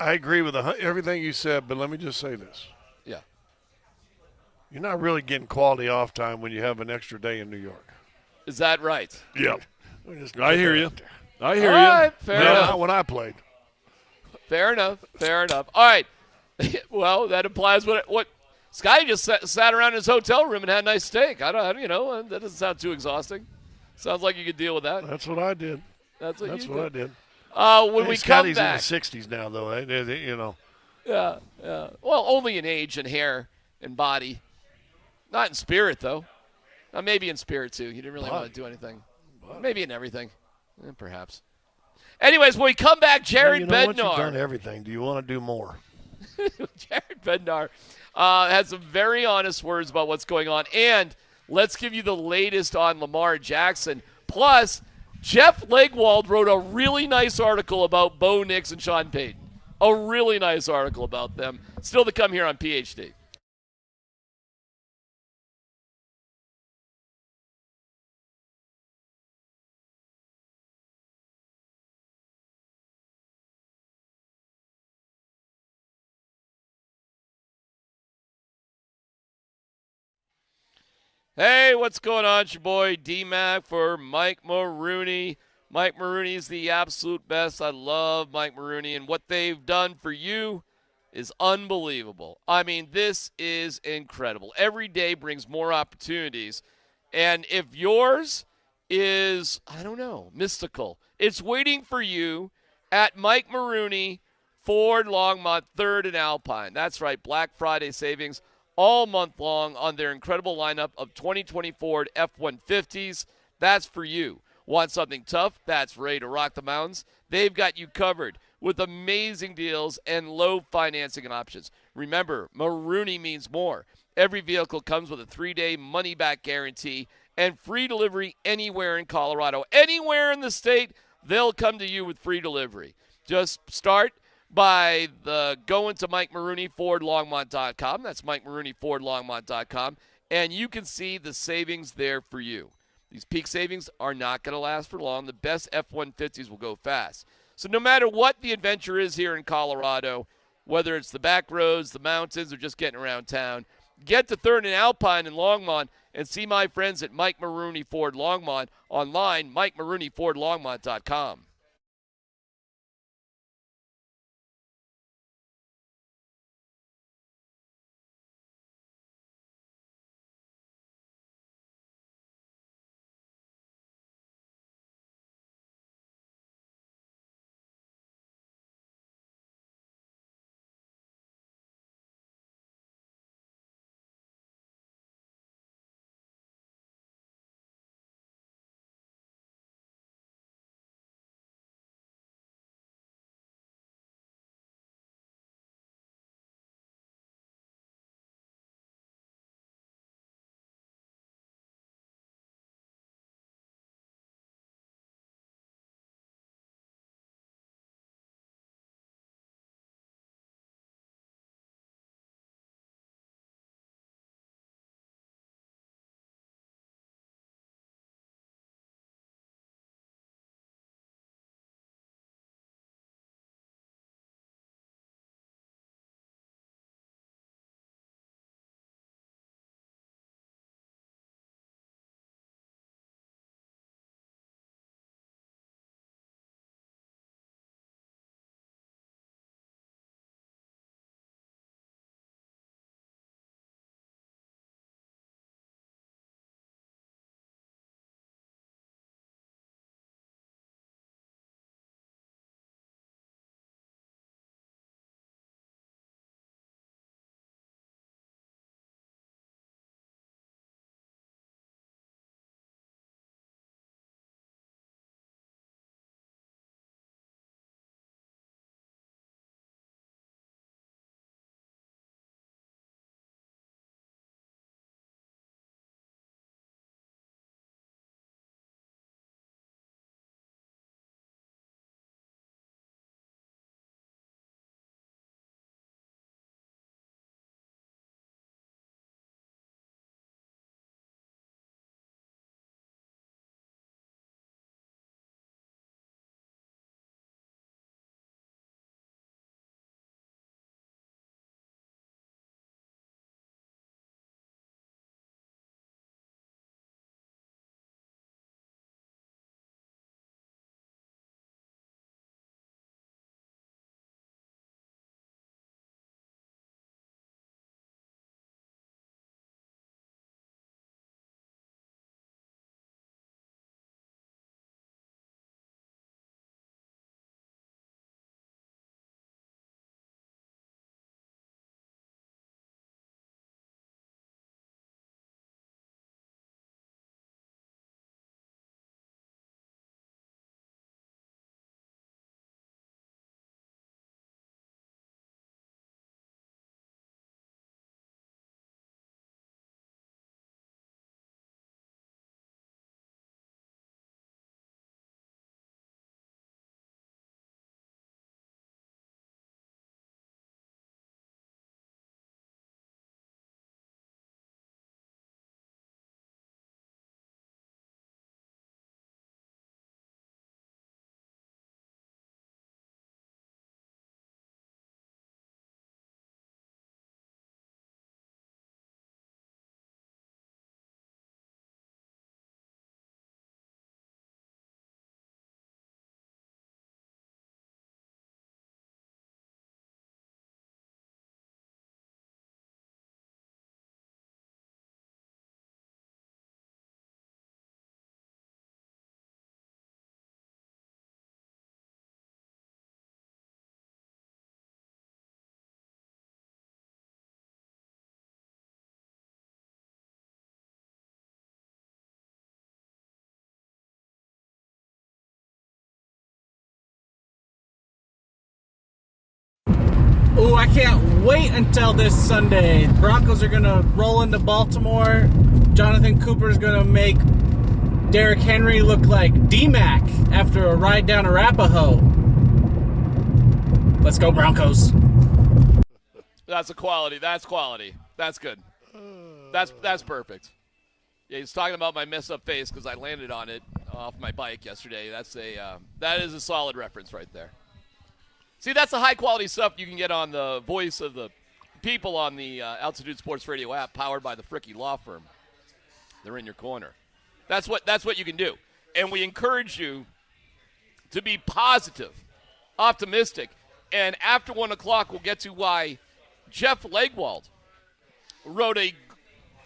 I agree with everything you said, but let me just say this. Yeah. You're not really getting quality off time when you have an extra day in New York. Is that right? Yeah. I hear you. I hear you. All right, fair enough. Not when I played. Fair enough. All right. Well, that implies what Scotty just sat around in his hotel room and had a nice steak. That doesn't sound too exhausting. Sounds like you could deal with that. That's what I did. That's what I did. When we Scotty's come back, in the 60s now, though. Yeah. Well, only in age and hair and body, not in spirit though. Maybe in spirit too. He didn't really want to do anything. Maybe in everything. Perhaps. Anyways, when we come back, Jared Bednar. Once you've done everything, do you want to do more? Jared Bednar had some very honest words about what's going on. And let's give you the latest on Lamar Jackson. Plus, Jeff Legwald wrote a really nice article about Bo Nix and Sean Payton. A really nice article about them. Still to come here on PhD. Hey, what's going on? It's your boy D-Mac for Mike Maroney. Mike Maroney is the absolute best. I love Mike Maroney, and what they've done for you is unbelievable. I mean, this is incredible. Every day brings more opportunities, and if yours is, mystical, it's waiting for you at Mike Maroney, Ford, Longmont, 3rd and Alpine. That's right, Black Friday savings all month long on their incredible lineup of 2020 Ford F-150s. That's for you. Want something tough that's ready to rock the mountains? They've got you covered with amazing deals and low financing options. Remember, Maroney means more. Every vehicle comes with a 3-day money-back guarantee and free delivery anywhere in Colorado. Anywhere in the state, they'll come to you with free delivery. Just start by going to Mike Maroney, FordLongmont.com. That's Mike Maroney, FordLongmont.com. And you can see the savings there for you. These peak savings are not going to last for long. The best F-150s will go fast. So no matter what the adventure is here in Colorado, whether it's the back roads, the mountains, or just getting around town, get to 3rd and Alpine in Longmont and see my friends at Mike Maroney Ford Longmont online, MikeMaroneyFordLongmont.com. Ooh, I can't wait until this Sunday. The Broncos are going to roll into Baltimore. Jonathan Cooper is going to make Derrick Henry look like D-Mac after a ride down Arapahoe. Let's go, Broncos. That's a quality. That's quality. That's good. That's perfect. Yeah, he's talking about my mess-up face because I landed on it off my bike yesterday. That is a solid reference right there. See, that's the high-quality stuff you can get on the voice of the people on the Altitude Sports Radio app, powered by the Fricky Law Firm. They're in your corner. That's what you can do. And we encourage you to be positive, optimistic. And after 1 o'clock, we'll get to why Jeff Legwold wrote a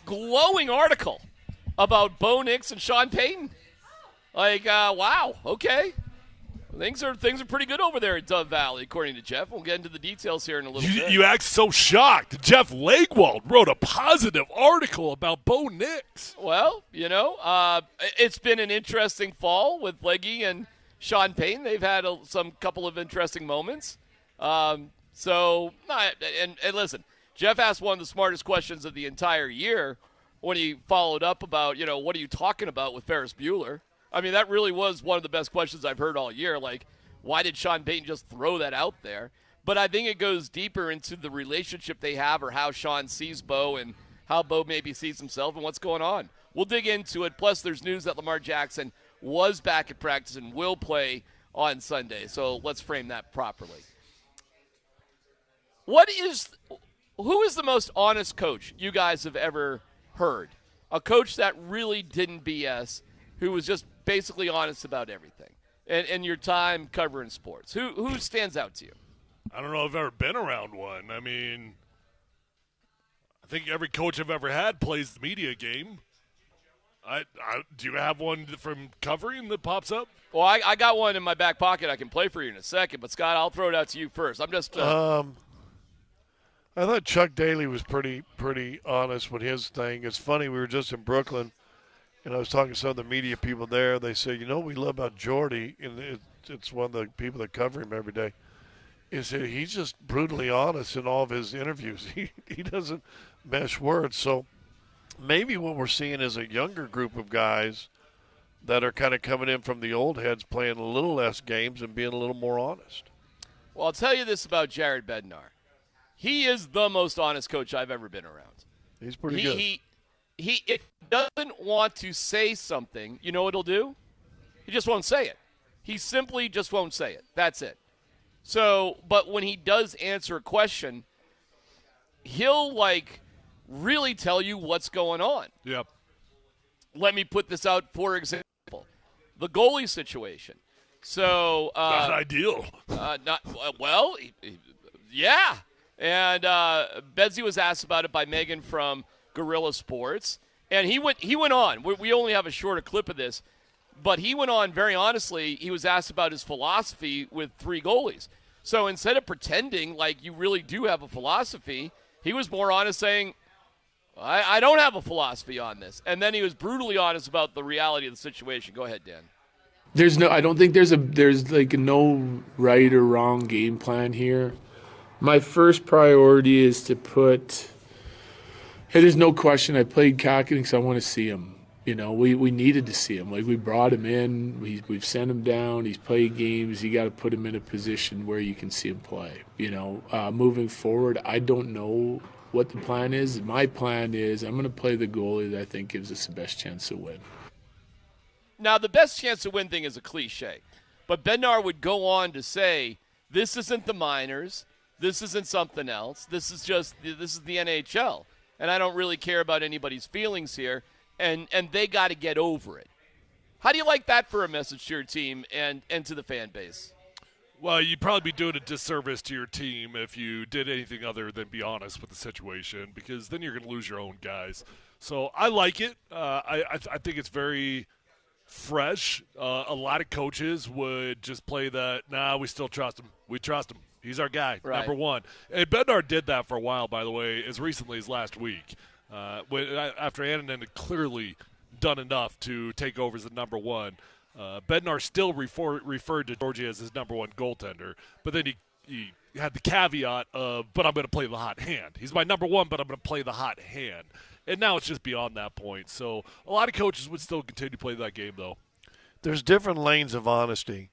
glowing article about Bo Nix and Sean Payton. Like, wow, okay. Things are pretty good over there at Dove Valley, according to Jeff. We'll get into the details here in a little bit. You act so shocked. Jeff Legwold wrote a positive article about Bo Nix. Well, it's been an interesting fall with Leggy and Sean Payton. They've had some couple of interesting moments. And listen, Jeff asked one of the smartest questions of the entire year when he followed up about, what are you talking about with Ferris Bueller? I mean, that really was one of the best questions I've heard all year. Like, why did Sean Payton just throw that out there? But I think it goes deeper into the relationship they have or how Sean sees Bo and how Bo maybe sees himself and what's going on. We'll dig into it. Plus, there's news that Lamar Jackson was back at practice and will play on Sunday. So let's frame that properly. Who is the most honest coach you guys have ever heard? A coach that really didn't BS, who was just basically honest about everything, and your time covering sports. Who stands out to you? I don't know if I've ever been around one. I mean, I think every coach I've ever had plays the media game. Do you have one from covering that pops up? Well, I got one in my back pocket I can play for you in a second, but Scott, I'll throw it out to you first. I'm just I thought Chuck Daly was pretty honest with his thing. It's funny, we were just in Brooklyn, and I was talking to some of the media people there. They say, what we love about Jordy, and it's one of the people that cover him every day, is that he's just brutally honest in all of his interviews. He doesn't mesh words. So maybe what we're seeing is a younger group of guys that are kind of coming in from the old heads, playing a little less games and being a little more honest. Well, I'll tell you this about Jared Bednar. He is the most honest coach I've ever been around. He's pretty good. He doesn't want to say something. You know what he'll do? He just won't say it. He simply just won't say it. That's it. So, but when he does answer a question, he'll really tell you what's going on. Yep. Let me put this out, for example, the goalie situation. So not ideal. Yeah. And Bedsy was asked about it by Megan from Gorilla Sports, and he went on. We only have a shorter clip of this, but he went on very honestly. He was asked about his philosophy with 3 goalies. So instead of pretending like you really do have a philosophy, he was more honest, saying, I don't have a philosophy on this. And then he was brutally honest about the reality of the situation. Go ahead, Dan. I don't think there's no right or wrong game plan here. My first priority is to there's no question I played Kotkaniemi because I want to see him. We needed to see him. We brought him in. We've sent him down. He's played games. You got to put him in a position where you can see him play. Moving forward, I don't know what the plan is. My plan is I'm going to play the goalie that I think gives us the best chance to win. Now, the best chance to win thing is a cliche, but Bednar would go on to say, this isn't the minors. This isn't something else. This is the NHL, and I don't really care about anybody's feelings here, and they got to get over it. How do you like that for a message to your team and to the fan base? Well, you'd probably be doing a disservice to your team if you did anything other than be honest with the situation, because then you're going to lose your own guys. So I like it. I think it's very fresh. A lot of coaches would just play that, we still trust him. We trust him. He's our guy, right. Number one. And Bednar did that for a while, by the way, as recently as last week. After Annunen had clearly done enough to take over as the number one, Bednar still referred to Georgie as his number one goaltender, but then he had the caveat of, but I'm going to play the hot hand. He's my number one, but I'm going to play the hot hand. And now it's just beyond that point. So a lot of coaches would still continue to play that game, though. There's different lanes of honesty.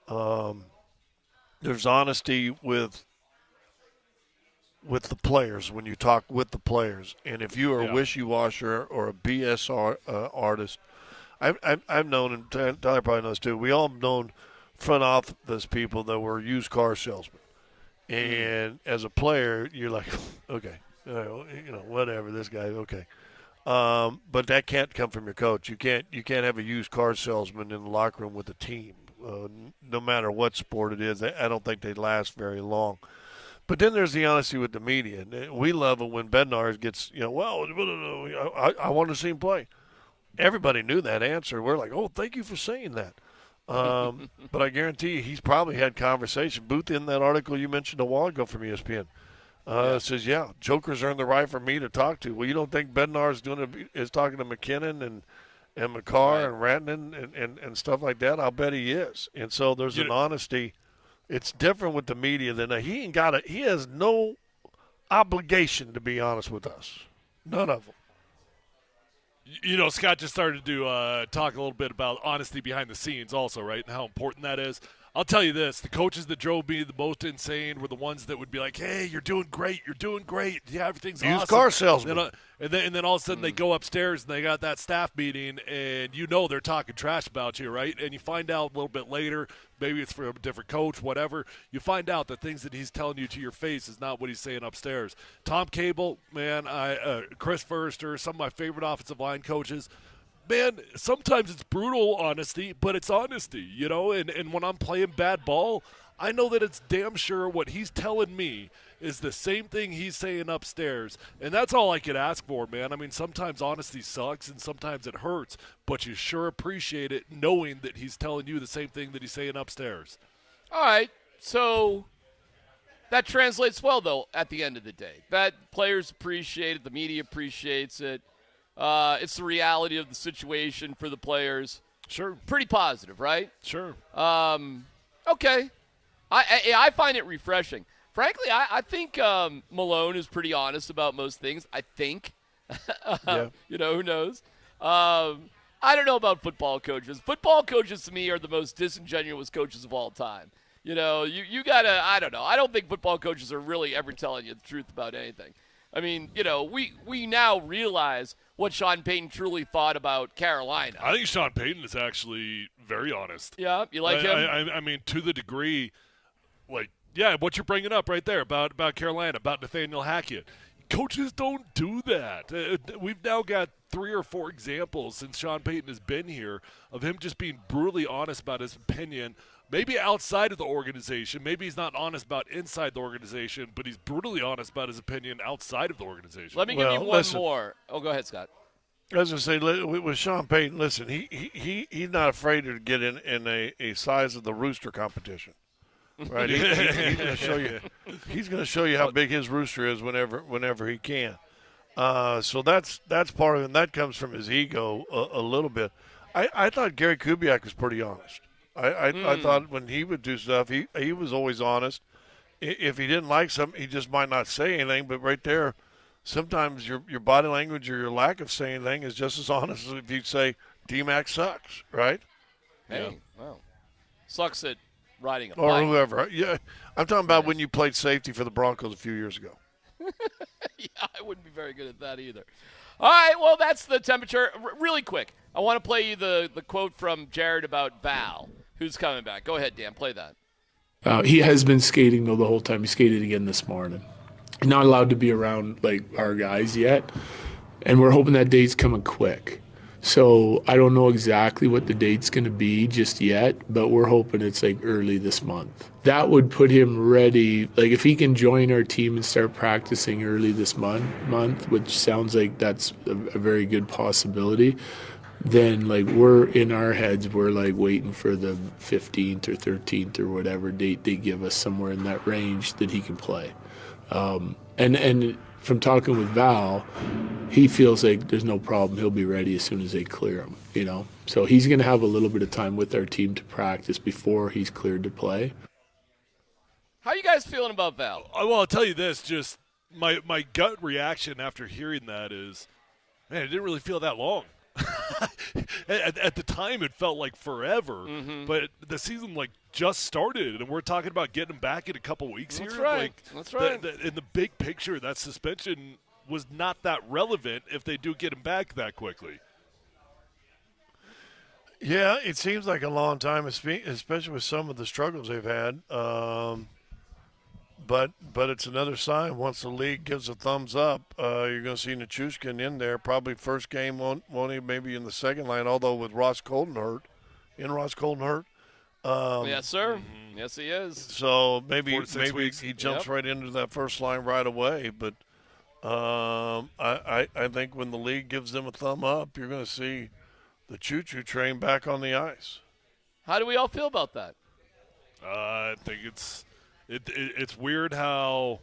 There's honesty with the players when you talk with the players. And if you are a wishy-washy or a BS artist, I've known, and Tyler probably knows too, we all have known front office people that were used car salesmen. And as a player, you're like, okay, whatever, this guy, okay. But that can't come from your coach. You can't have a used car salesman in the locker room with a team, no matter what sport it is. I don't think they last very long. But then there's the honesty with the media. We love it when Bednar gets, I want to see him play. Everybody knew that answer. We're like, oh, thank you for saying that. But I guarantee you he's probably had conversation. Booth, in that article you mentioned a while ago from ESPN, says, Joker's earned the right for me to talk to. Well, you don't think Bednar is talking to McKinnon and McCarr and Rantanen and stuff like that? I'll bet he is. And so there's an honesty. It's different with the media than he has no obligation to be honest with us. None of them. Scott just started to talk a little bit about honesty behind the scenes also, right, and how important that is. I'll tell you this, the coaches that drove me the most insane were the ones that would be like, hey, you're doing great. Yeah, everything's awesome. Used car salesman. And then all of a sudden they go upstairs and they got that staff meeting and they're talking trash about you, right? And you find out a little bit later, maybe it's from a different coach, whatever, you find out the things that he's telling you to your face is not what he's saying upstairs. Tom Cable, man, Chris Forrester, some of my favorite offensive line coaches, man, sometimes it's brutal honesty, but it's honesty, and when I'm playing bad ball, I know that it's damn sure what he's telling me is the same thing he's saying upstairs, and that's all I could ask for, man. I mean, sometimes honesty sucks and sometimes it hurts, but you sure appreciate it knowing that he's telling you the same thing that he's saying upstairs. All right, so that translates well, though, at the end of the day. That players appreciate it, the media appreciates it. It's the reality of the situation for the players. Sure. Pretty positive, right? Sure. Okay. I find it refreshing. Frankly, I think Malone is pretty honest about most things. I think. Who knows? I don't know about football coaches. Football coaches, to me, are the most disingenuous coaches of all time. You got to, I don't know. I don't think football coaches are really ever telling you the truth about anything. I mean, we now realize what Sean Payton truly thought about Carolina. I think Sean Payton is actually very honest. Yeah, you like him? I mean, to the degree, what you're bringing up right there about Carolina, about Nathaniel Hackett. Coaches don't do that. We've now got 3 or 4 examples since Sean Payton has been here of him just being brutally honest about his opinion. Maybe outside of the organization. Maybe he's not honest about inside the organization, but he's brutally honest about his opinion outside of the organization. Let me give you one more. Oh, go ahead, Scott. I was going to say, with Sean Payton, listen, he's not afraid to get in a size of the rooster competition. Right? He's going to show you. He's going to show you how big his rooster is whenever he can. So that's part of it, and that comes from his ego a little bit. I thought Gary Kubiak was pretty honest. I thought when he would do stuff, he was always honest. If he didn't like something, he just might not say anything. But right there, sometimes your body language or your lack of saying anything is just as honest as if you say D-Mac sucks, right? Hey, wow. Sucks at riding a or bike. whoever. Yeah, I'm talking about when you played safety for the Broncos a few years ago. Yeah, I wouldn't be very good at that either. All right, well, that's the temperature. Really quick, I want to play you the quote from Jared about Val, who's coming back. Go ahead, Dan, play that. He has been skating, though, the whole time. He skated again this morning. He's not allowed to be around, our guys yet, and we're hoping that date's coming quick. So I don't know exactly what the date's going to be just yet, but we're hoping it's early this month. That would put him ready. If he can join our team and start practicing early this month, which sounds like that's a very good possibility, then we're in our heads, we're waiting for the 15th or 13th or whatever date they give us, somewhere in that range that he can play. And from talking with Val, he feels like there's no problem. He'll be ready as soon as they clear him, So he's going to have a little bit of time with our team to practice before he's cleared to play. How you guys feeling about Val? Well, I'll tell you this. Just my gut reaction after hearing that is, man, it didn't really feel that long. At the time, it felt like forever. But the season just started, and we're talking about getting him back in a couple weeks That's here. right. That's right. In the big picture, that suspension was not that relevant if they do get him back that quickly. Yeah, it seems like a long time, especially with some of the struggles they've had. But it's another sign. Once the league gives a thumbs up, you're going to see Nichushkin in there. Probably first game, won't he? Maybe in the second line. Although with Ross Colton hurt, Yes, sir. Yes, he is. So maybe 4 to 6 weeks. he jumps right into that first line right away. But I think when the league gives them a thumb up, you're going to see the choo-choo train back on the ice. How do we all feel about that? I think it's weird how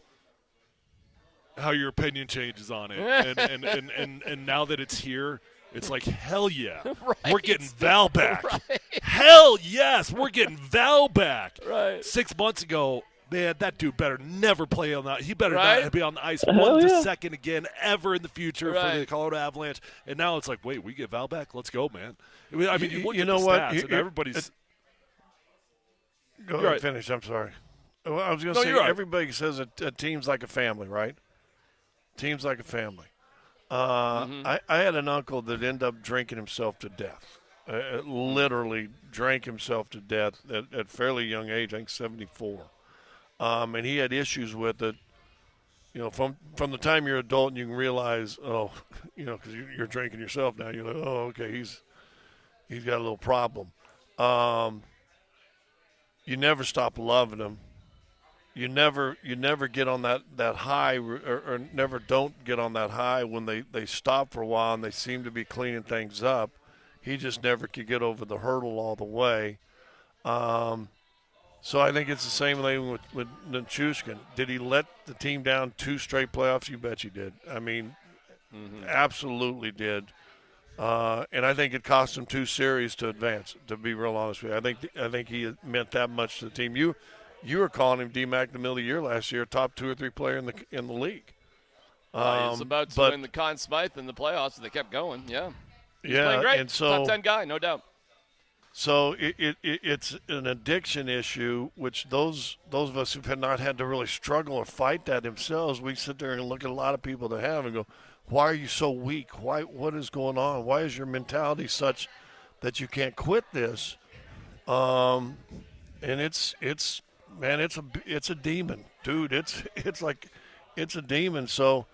your opinion changes on it, and now that it's here, it's like hell yeah, Right. we're getting Val back. Right. Hell yes, we're getting Val back. Right. 6 months ago, man, that dude better never play on that. He better Right? not be on the ice Hell one yeah. second again ever in the future for the Right. Colorado Avalanche. And now it's like, wait, we get Val back? Let's go, man. I mean, you look You at know the what? stats, and everybody's. Go You're ahead, right. finish. I'm sorry. Well, I was going No, to say, you're right. everybody says a team's like a family, right? Team's like a family. I had an uncle that ended up drinking himself to death. Literally drank himself to death at fairly young age, I think 74. And he had issues with it, from the time you're an adult and you can realize, because you're drinking yourself now, you're like, oh, okay, he's got a little problem. You never stop loving him. You never get on that high or never don't get on that high when they stop for a while and they seem to be cleaning things up. He just never could get over the hurdle all the way. So I think it's the same thing with Nichushkin. Did he let the team down 2 straight playoffs? You bet he did. I mean, absolutely did. And I think it cost him 2 series to advance, to be real honest with you. I think he meant that much to the team. You were calling him D-Mac the middle of the year last year, top 2 or 3 player in the league. He was about to win the Conn Smythe in the playoffs, and they kept going. Yeah. He's playing great. And so, top 10 guy, no doubt. So it's an addiction issue, which those of us who've not had to really struggle or fight that themselves, we sit there and look at a lot of people that have and go, why are you so weak? What is going on? Why is your mentality such that you can't quit this? And it's a demon, dude. It's a demon. So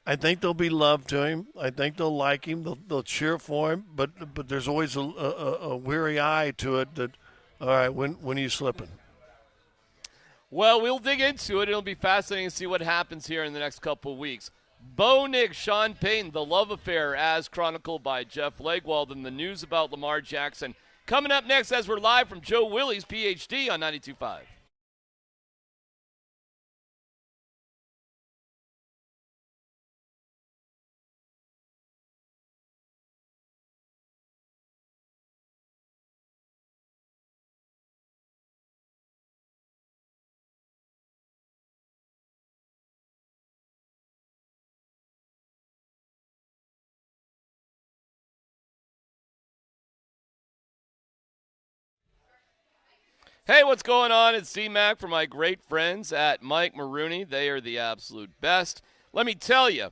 I think there'll be love to him. I think they'll like him. They'll cheer for him. But there's always a weary eye to it. That, all right, when are you slipping? Well, we'll dig into it. It'll be fascinating to see what happens here in the next couple of weeks. Bo Nix, Sean Payton, the love affair as chronicled by Jeff Legwald, and the news about Lamar Jackson. Coming up next as we're live from Joe Willie's PhD on 92.5. Hey, what's going on? It's C-Mac for my great friends at Mike Maroney. They are the absolute best. Let me tell you,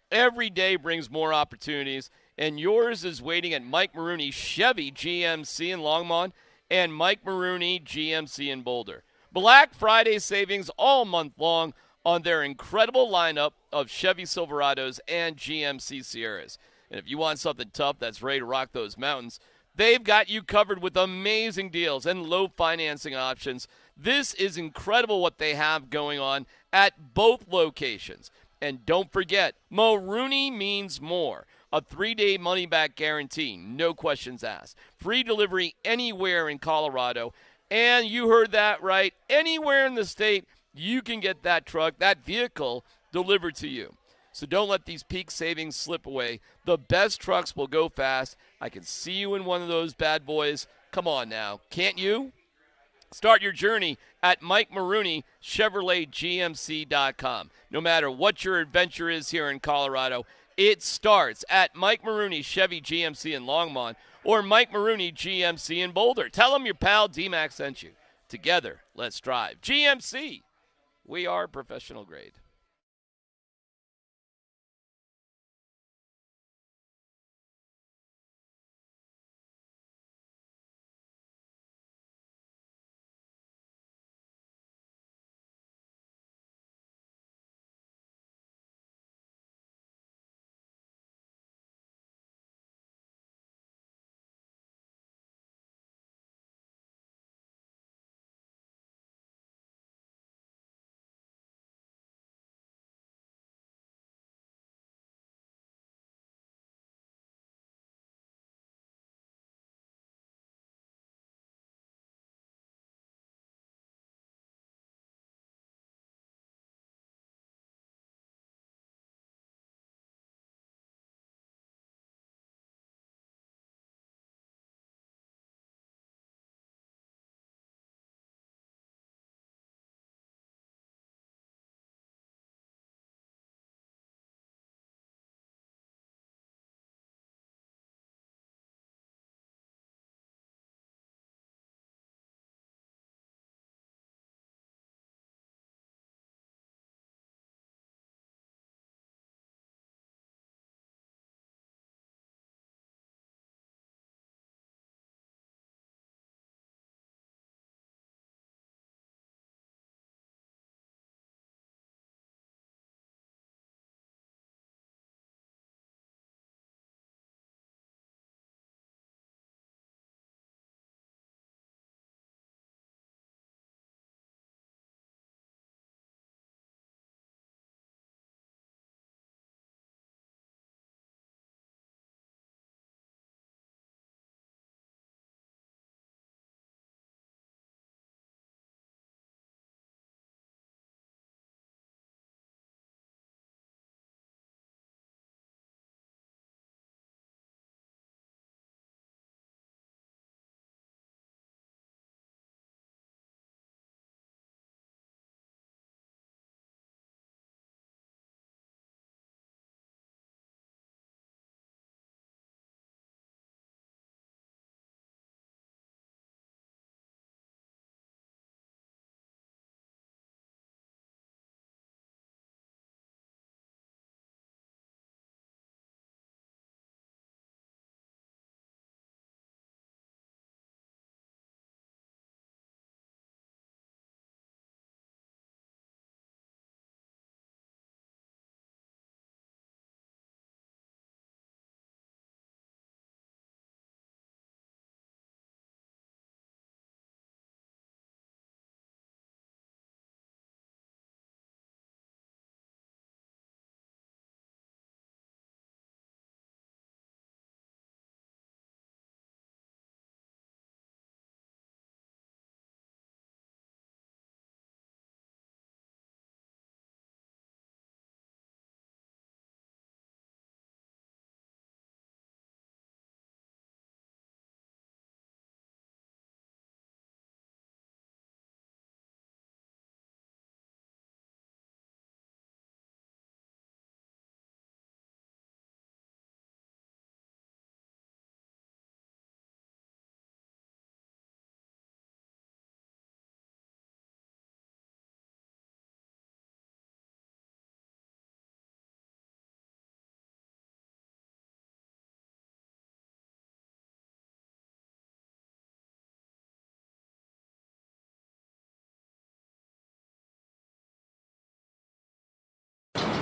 every day brings more opportunities, and yours is waiting at Mike Maroney Chevy GMC in Longmont and Mike Maroney GMC in Boulder. Black Friday savings all month long on their incredible lineup of Chevy Silverados and GMC Sierras. And if you want something tough that's ready to rock those mountains, they've got you covered with amazing deals and low financing options. This is incredible what they have going on at both locations. And don't forget, Maroney means more. A 3-day money-back guarantee, no questions asked. Free delivery anywhere in Colorado. And you heard that right. Anywhere in the state, you can get that truck, that vehicle, delivered to you. So don't let these peak savings slip away. The best trucks will go fast. I can see you in one of those bad boys. Come on now. Can't you? Start your journey at Mike Maroney, ChevroletGMC.com. No matter what your adventure is here in Colorado, it starts at Mike Maroney, Chevy GMC in Longmont, or Mike Maroney, GMC in Boulder. Tell them your pal D-Mac sent you. Together, let's drive. GMC, we are professional grade.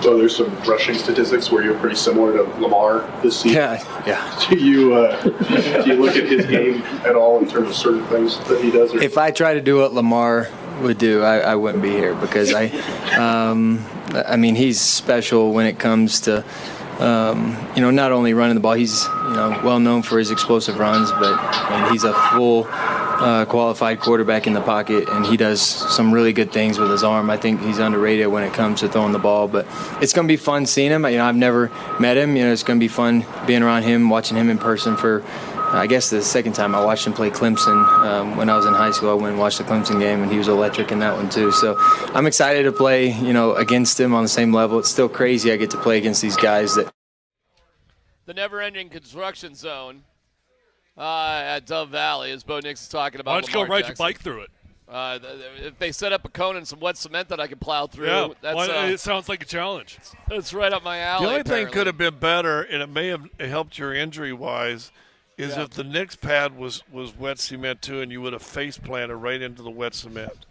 So there's some rushing statistics where you're pretty similar to Lamar this season. Yeah. Do you look at his game at all in terms of certain things that he does? Or? If I try to do what Lamar would do, I wouldn't be here because I mean, he's special when it comes to, not only running the ball. He's, well known for his explosive runs, but he's a full qualified quarterback in the pocket, and he does some really good things with his arm. I think he's underrated when it comes to throwing the ball, but it's going to be fun seeing him. I've never met him. It's going to be fun being around him, watching him in person for, I guess, the second time I watched him play Clemson. When I was in high school, I went and watched the Clemson game, and he was electric in that one too. So I'm excited to play, against him on the same level. It's still crazy I get to play against these guys that. The never-ending construction zone at Dove Valley, as Bo Nix is talking about. Why don't you go Lamar ride Jackson. your bike through it? If they set up a cone and some wet cement that I can plow through, it sounds like a challenge. That's right up my alley. The only apparently. thing could have been better, and it may have helped your injury-wise, is if the Knicks pad was wet cement too, and you would have face planted right into the wet cement.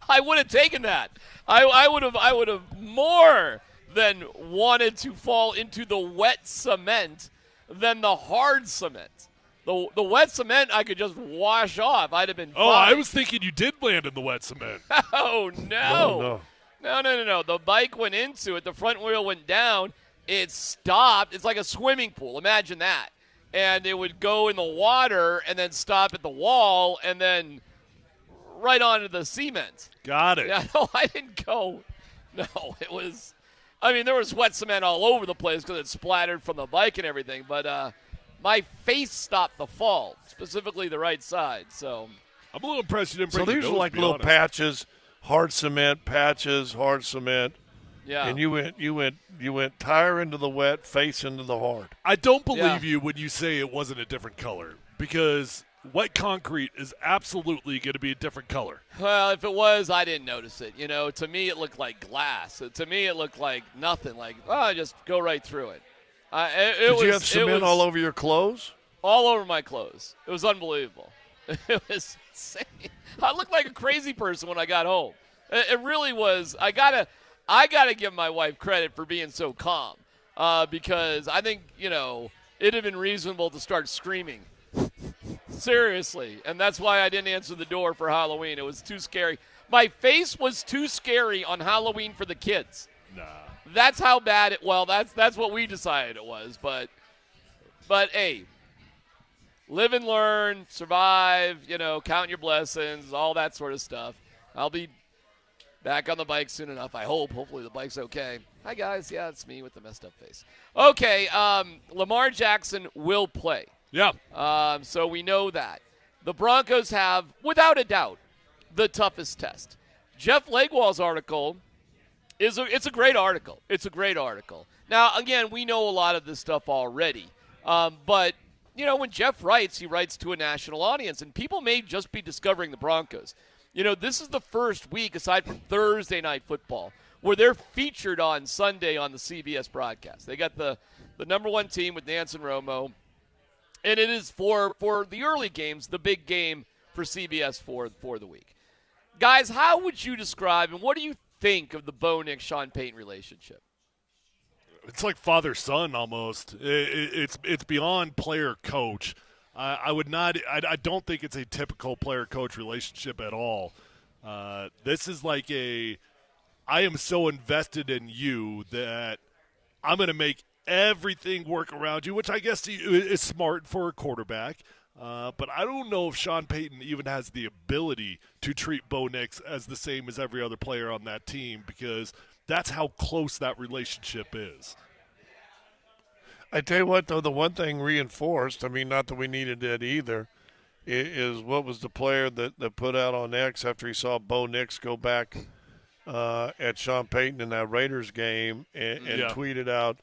I would have taken that. I would have more than wanted to fall into the wet cement than the hard cement. The wet cement I could just wash off. I'd have been fine. Oh, I was thinking you did land in the wet cement. Oh, no. No. The bike went into it. The front wheel went down. It stopped. It's like a swimming pool. Imagine that. And it would go in the water and then stop at the wall and then right onto the cement. Got it. Yeah, no, I didn't go. No, it was – there was wet cement all over the place because it splattered from the bike and everything. But my face stopped the fall, specifically the right side. So I'm a little impressed you didn't bring So these are like little patches, hard cement, patches, hard cement. Yeah. And you went tire into the wet, face into the hard. I don't believe you when you say it wasn't a different color, because wet concrete is absolutely going to be a different color. Well, if it was, I didn't notice it. To me it looked like glass. To me it looked like nothing. Like, just go right through it. Did you have cement all over your clothes? All over my clothes. It was unbelievable. It was insane. I looked like a crazy person when I got home. It really was. I gotta give my wife credit for being so calm, because I think it'd have been reasonable to start screaming. Seriously, and that's why I didn't answer the door for Halloween. It was too scary. My face was too scary on Halloween for the kids. Nah. That's how bad it. Well, that's what we decided it was. But hey, live and learn, survive. Count your blessings, all that sort of stuff. I'll be back on the bike soon enough. I hope. Hopefully the bike's okay. Hi guys. Yeah, it's me with the messed up face. Okay, Lamar Jackson will play. Yeah. So we know that. The Broncos have, without a doubt, the toughest test. Jeff Legwall's article it's a great article. It's a great article. Now, again, we know a lot of this stuff already. But, when Jeff writes, he writes to a national audience, and people may just be discovering the Broncos. This is the first week, aside from Thursday Night Football, where they're featured on Sunday on the CBS broadcast. They got the number one team with Nance and Romo. And it is for the early games, the big game for CBS for the week. Guys, how would you describe and what do you think of the Bo Nix Sean Payton relationship? It's like father-son almost. It's beyond player-coach. I don't think it's a typical player-coach relationship at all. This is like I am so invested in you that I'm going to make everything work around you, which I guess is smart for a quarterback. But I don't know if Sean Payton even has the ability to treat Bo Nix as the same as every other player on that team, because that's how close that relationship is. I tell you what, though, the one thing reinforced, not that we needed it either, is what was the player that put out on X after he saw Bo Nix go back at Sean Payton in that Raiders game and tweeted out,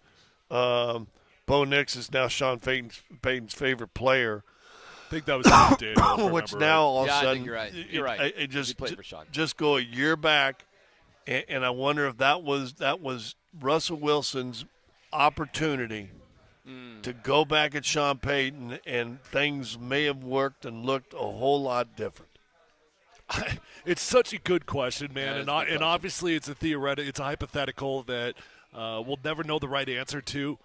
Bo Nix is now Sean Payton's favorite player. I think that was Daniel. Which now all of a sudden, I think you're right. You're right. It just he played for Sean. Just go a year back, and I wonder if that was Russell Wilson's opportunity to go back at Sean Payton, and things may have worked and looked a whole lot different. It's such a good question, man, Yeah, and obviously it's it's a hypothetical that we'll never know the right answer to.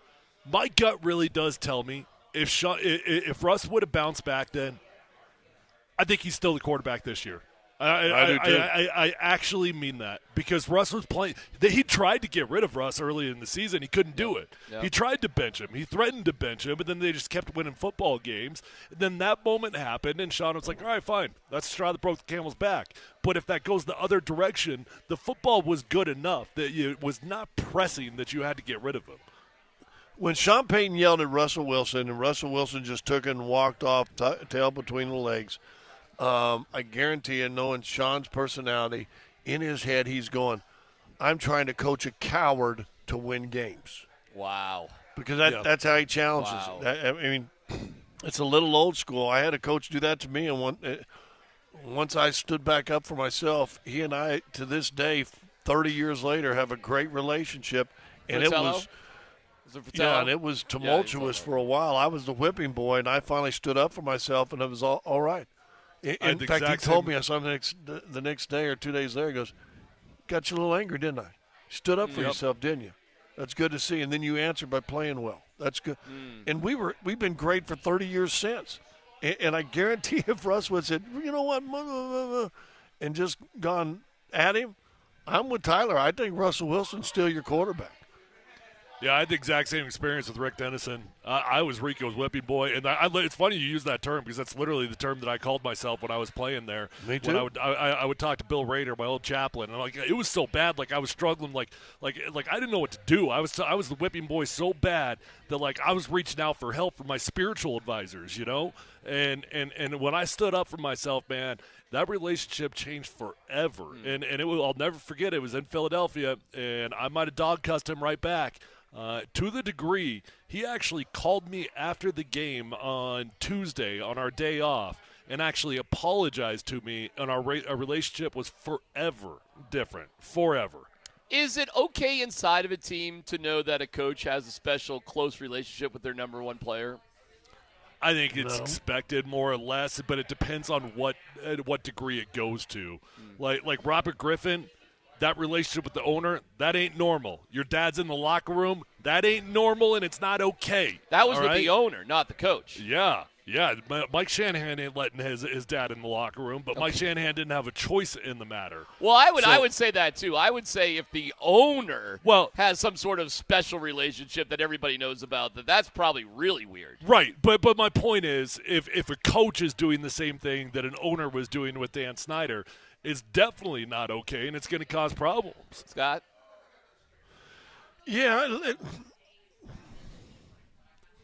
My gut really does tell me if Russ would have bounced back then, I think he's still the quarterback this year. I do too. I actually mean that because Russ was playing. He tried to get rid of Russ early in the season. He couldn't do it. Yep. He tried to bench him. He threatened to bench him, but then they just kept winning football games. And then that moment happened, and Sean was like, all right, fine. That's the straw that broke the camel's back. But if that goes the other direction, the football was good enough that it was not pressing that you had to get rid of him. When Sean Payton yelled at Russell Wilson, and Russell Wilson just took it and walked off, tail between the legs, I guarantee you, knowing Sean's personality, in his head he's going, I'm trying to coach a coward to win games. Wow. Because that's how he challenges it. I mean, it's a little old school. I had a coach do that to me, and once I stood back up for myself, he and I, to this day, 30 years later, have a great relationship. And it was – and it was tumultuous for a while. I was the whipping boy, and I finally stood up for myself, and it was all right. In fact, he told me, I saw him the next day or 2 days later, he goes, got you a little angry, didn't I? Stood up for yourself, didn't you? That's good to see. And then you answered by playing well. That's good. And we've been great for 30 years since. And I guarantee if Russ would have said, you know what, and just gone at him, I'm with Tyler. I think Russell Wilson's still your quarterback. Yeah, I had the exact same experience with Rick Dennison. I was Rico's whipping boy, and it's funny you use that term because that's literally the term that I called myself when I was playing there. Me too. When I would talk to Bill Rader, my old chaplain, and it was so bad, like I was struggling, like I didn't know what to do. I was the whipping boy so bad that I was reaching out for help from my spiritual advisors, and when I stood up for myself, man, that relationship changed forever, and I'll never forget. It was in Philadelphia, and I might have dog cussed him right back. To the degree, he actually called me after the game on Tuesday on our day off and actually apologized to me, and our relationship was forever different, forever. Is it okay inside of a team to know that a coach has a special close relationship with their number one player? I think it's expected more or less, but it depends on what degree it goes to. Like Robert Griffin, that relationship with the owner, that ain't normal. Your dad's in the locker room, that ain't normal, and it's not okay. That was with the owner, not the coach. Yeah. Mike Shanahan ain't letting his dad in the locker room, but Mike Shanahan didn't have a choice in the matter. Well, I would say that too. I would say if the owner has some sort of special relationship that everybody knows about, that's probably really weird. Right, but my point is, if a coach is doing the same thing that an owner was doing with Dan Snyder, it's definitely not okay, and it's going to cause problems. Scott? Yeah,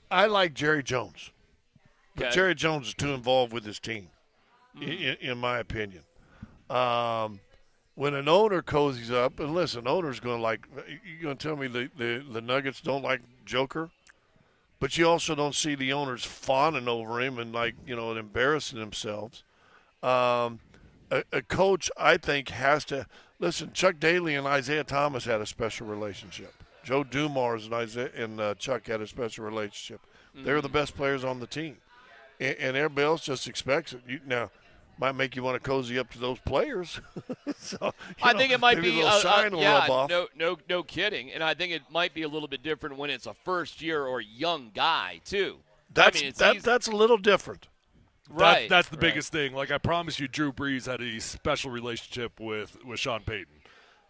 I like Jerry Jones. But Jerry Jones is too involved with his team, in my opinion. When an owner cozies up, and listen, owner's going you're going to tell me the Nuggets don't like Joker? But you also don't see the owners fawning over him and, and embarrassing themselves. A coach, I think, has to – listen, Chuck Daly and Isaiah Thomas had a special relationship. Joe Dumars and Chuck had a special relationship. They were the best players on the team. And everybody else just expects it. Now, might make you want to cozy up to those players. I think it might be rub off. No kidding. And I think it might be a little bit different when it's a first-year or young guy, too. That's a little different. Right. That's the biggest thing. I promise you, Drew Brees had a special relationship with Sean Payton.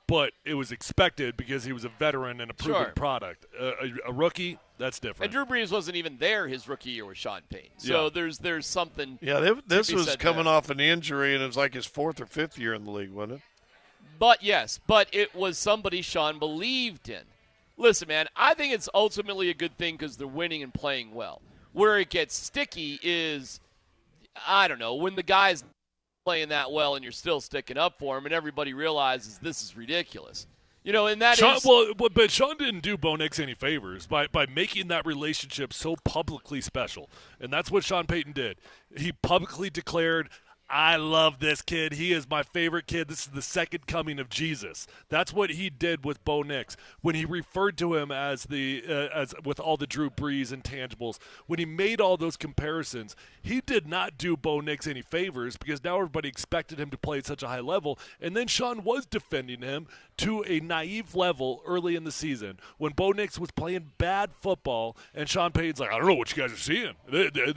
But it was expected because he was a veteran and a proven product. A rookie, that's different. And Drew Brees wasn't even there his rookie year with Sean Payton. So there's something. Yeah, this to be was said coming there. off an injury, and it was like his 4th or 5th year in the league, wasn't it? But it was somebody Sean believed in. Listen, man, I think it's ultimately a good thing because they're winning and playing well. Where it gets sticky is, I don't know, when the guy's playing that well and you're still sticking up for him and everybody realizes this is ridiculous. And that Sean, is... But Sean didn't do Bo Nix any favors by making that relationship so publicly special. And that's what Sean Payton did. He publicly declared, I love this kid. He is my favorite kid. This is the second coming of Jesus. That's what he did with Bo Nix when he referred to him as with all the Drew Brees intangibles. When he made all those comparisons, he did not do Bo Nix any favors because now everybody expected him to play at such a high level. And then Sean was defending him to a naive level early in the season when Bo Nix was playing bad football and Sean Payton's like, I don't know what you guys are seeing.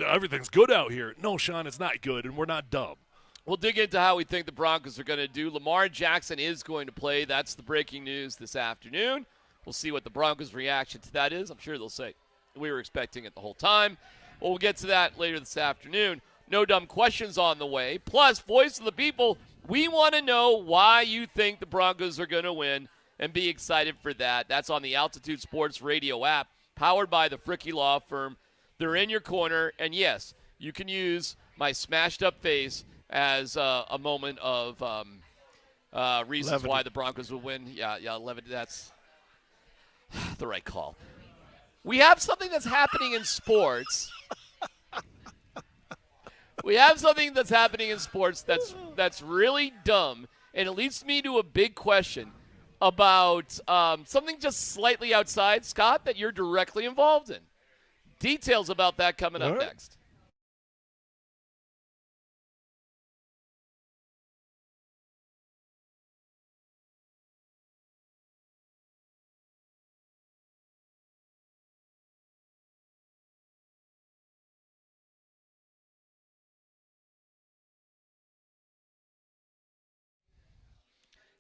Everything's good out here. No, Sean, it's not good, and we're not dumb. We'll dig into how we think the Broncos are going to do. Lamar Jackson is going to play. That's the breaking news this afternoon. We'll see what the Broncos' reaction to that is. I'm sure they'll say we were expecting it the whole time. Well, we'll get to that later this afternoon. No dumb questions on the way. Plus, voice of the people, we want to know why you think the Broncos are going to win and be excited for that. That's on the Altitude Sports Radio app, powered by the Fricky Law Firm. They're in your corner, and yes, you can use my smashed-up face as a moment of reasons Levity. why the Broncos will win. Yeah, levity, that's the right call. We have something that's happening in sports. That's really dumb, and it leads me to a big question about something just slightly outside, Scott, that you're directly involved in. Details about that coming up next.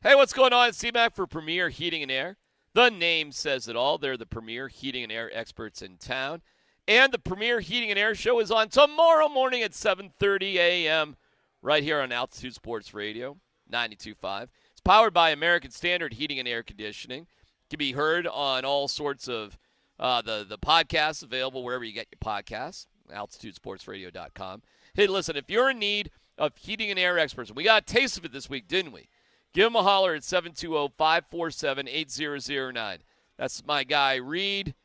Hey, what's going on? It's C-Mac for Premier Heating and Air. The name says it all. They're the premier heating and air experts in town. And the Premier Heating and Air Show is on tomorrow morning at 7:30 a.m. right here on Altitude Sports Radio, 92.5. It's powered by American Standard Heating and Air Conditioning. It can be heard on all sorts of the podcasts available wherever you get your podcasts, altitudesportsradio.com. Hey, listen, if you're in need of heating and air experts, we got a taste of it this week, didn't we? Give him a holler at 720-547-8009. That's my guy, Reed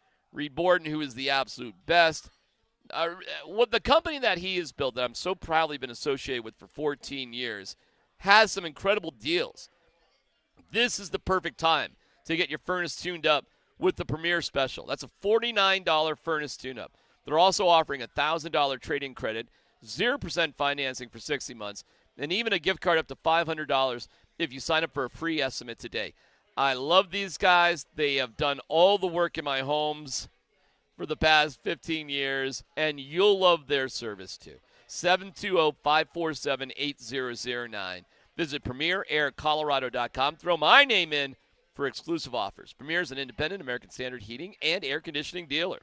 Borden, who is the absolute best. What the company that he has built, that I'm so proudly been associated with for 14 years, has some incredible deals. This is the perfect time to get your furnace tuned up with the Premier Special. That's a $49 furnace tune-up. They're also offering a $1,000 trade-in credit, 0% financing for 60 months, and even a gift card up to $500 if you sign up for a free estimate today. I love these guys. They have done all the work in my homes for the past 15 years, and you'll love their service too. 720-547-8009. Visit PremierAirColorado.com. Throw my name in for exclusive offers. Premier is an independent American Standard heating and air conditioning dealer.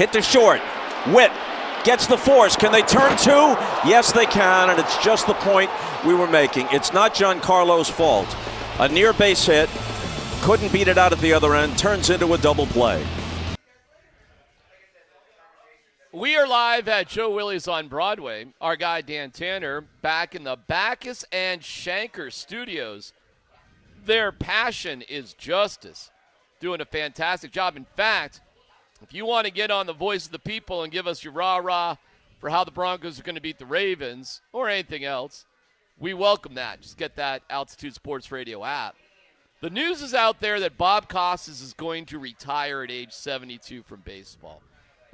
Hit to short. Witt gets the force. Can they turn two? Yes, they can, and it's just the point we were making. It's not Giancarlo's fault. A near base hit. Couldn't beat it out at the other end. Turns into a double play. We are live at Joe Willie's on Broadway. Our guy Dan Tanner back in the Backus and Shanker studios. Their passion is justice. Doing a fantastic job. In fact, if you want to get on the Voice of the People and give us your rah-rah for how the Broncos are going to beat the Ravens or anything else, we welcome that. Just get that Altitude Sports Radio app. The news is out there that Bob Costas is going to retire at age 72 from baseball.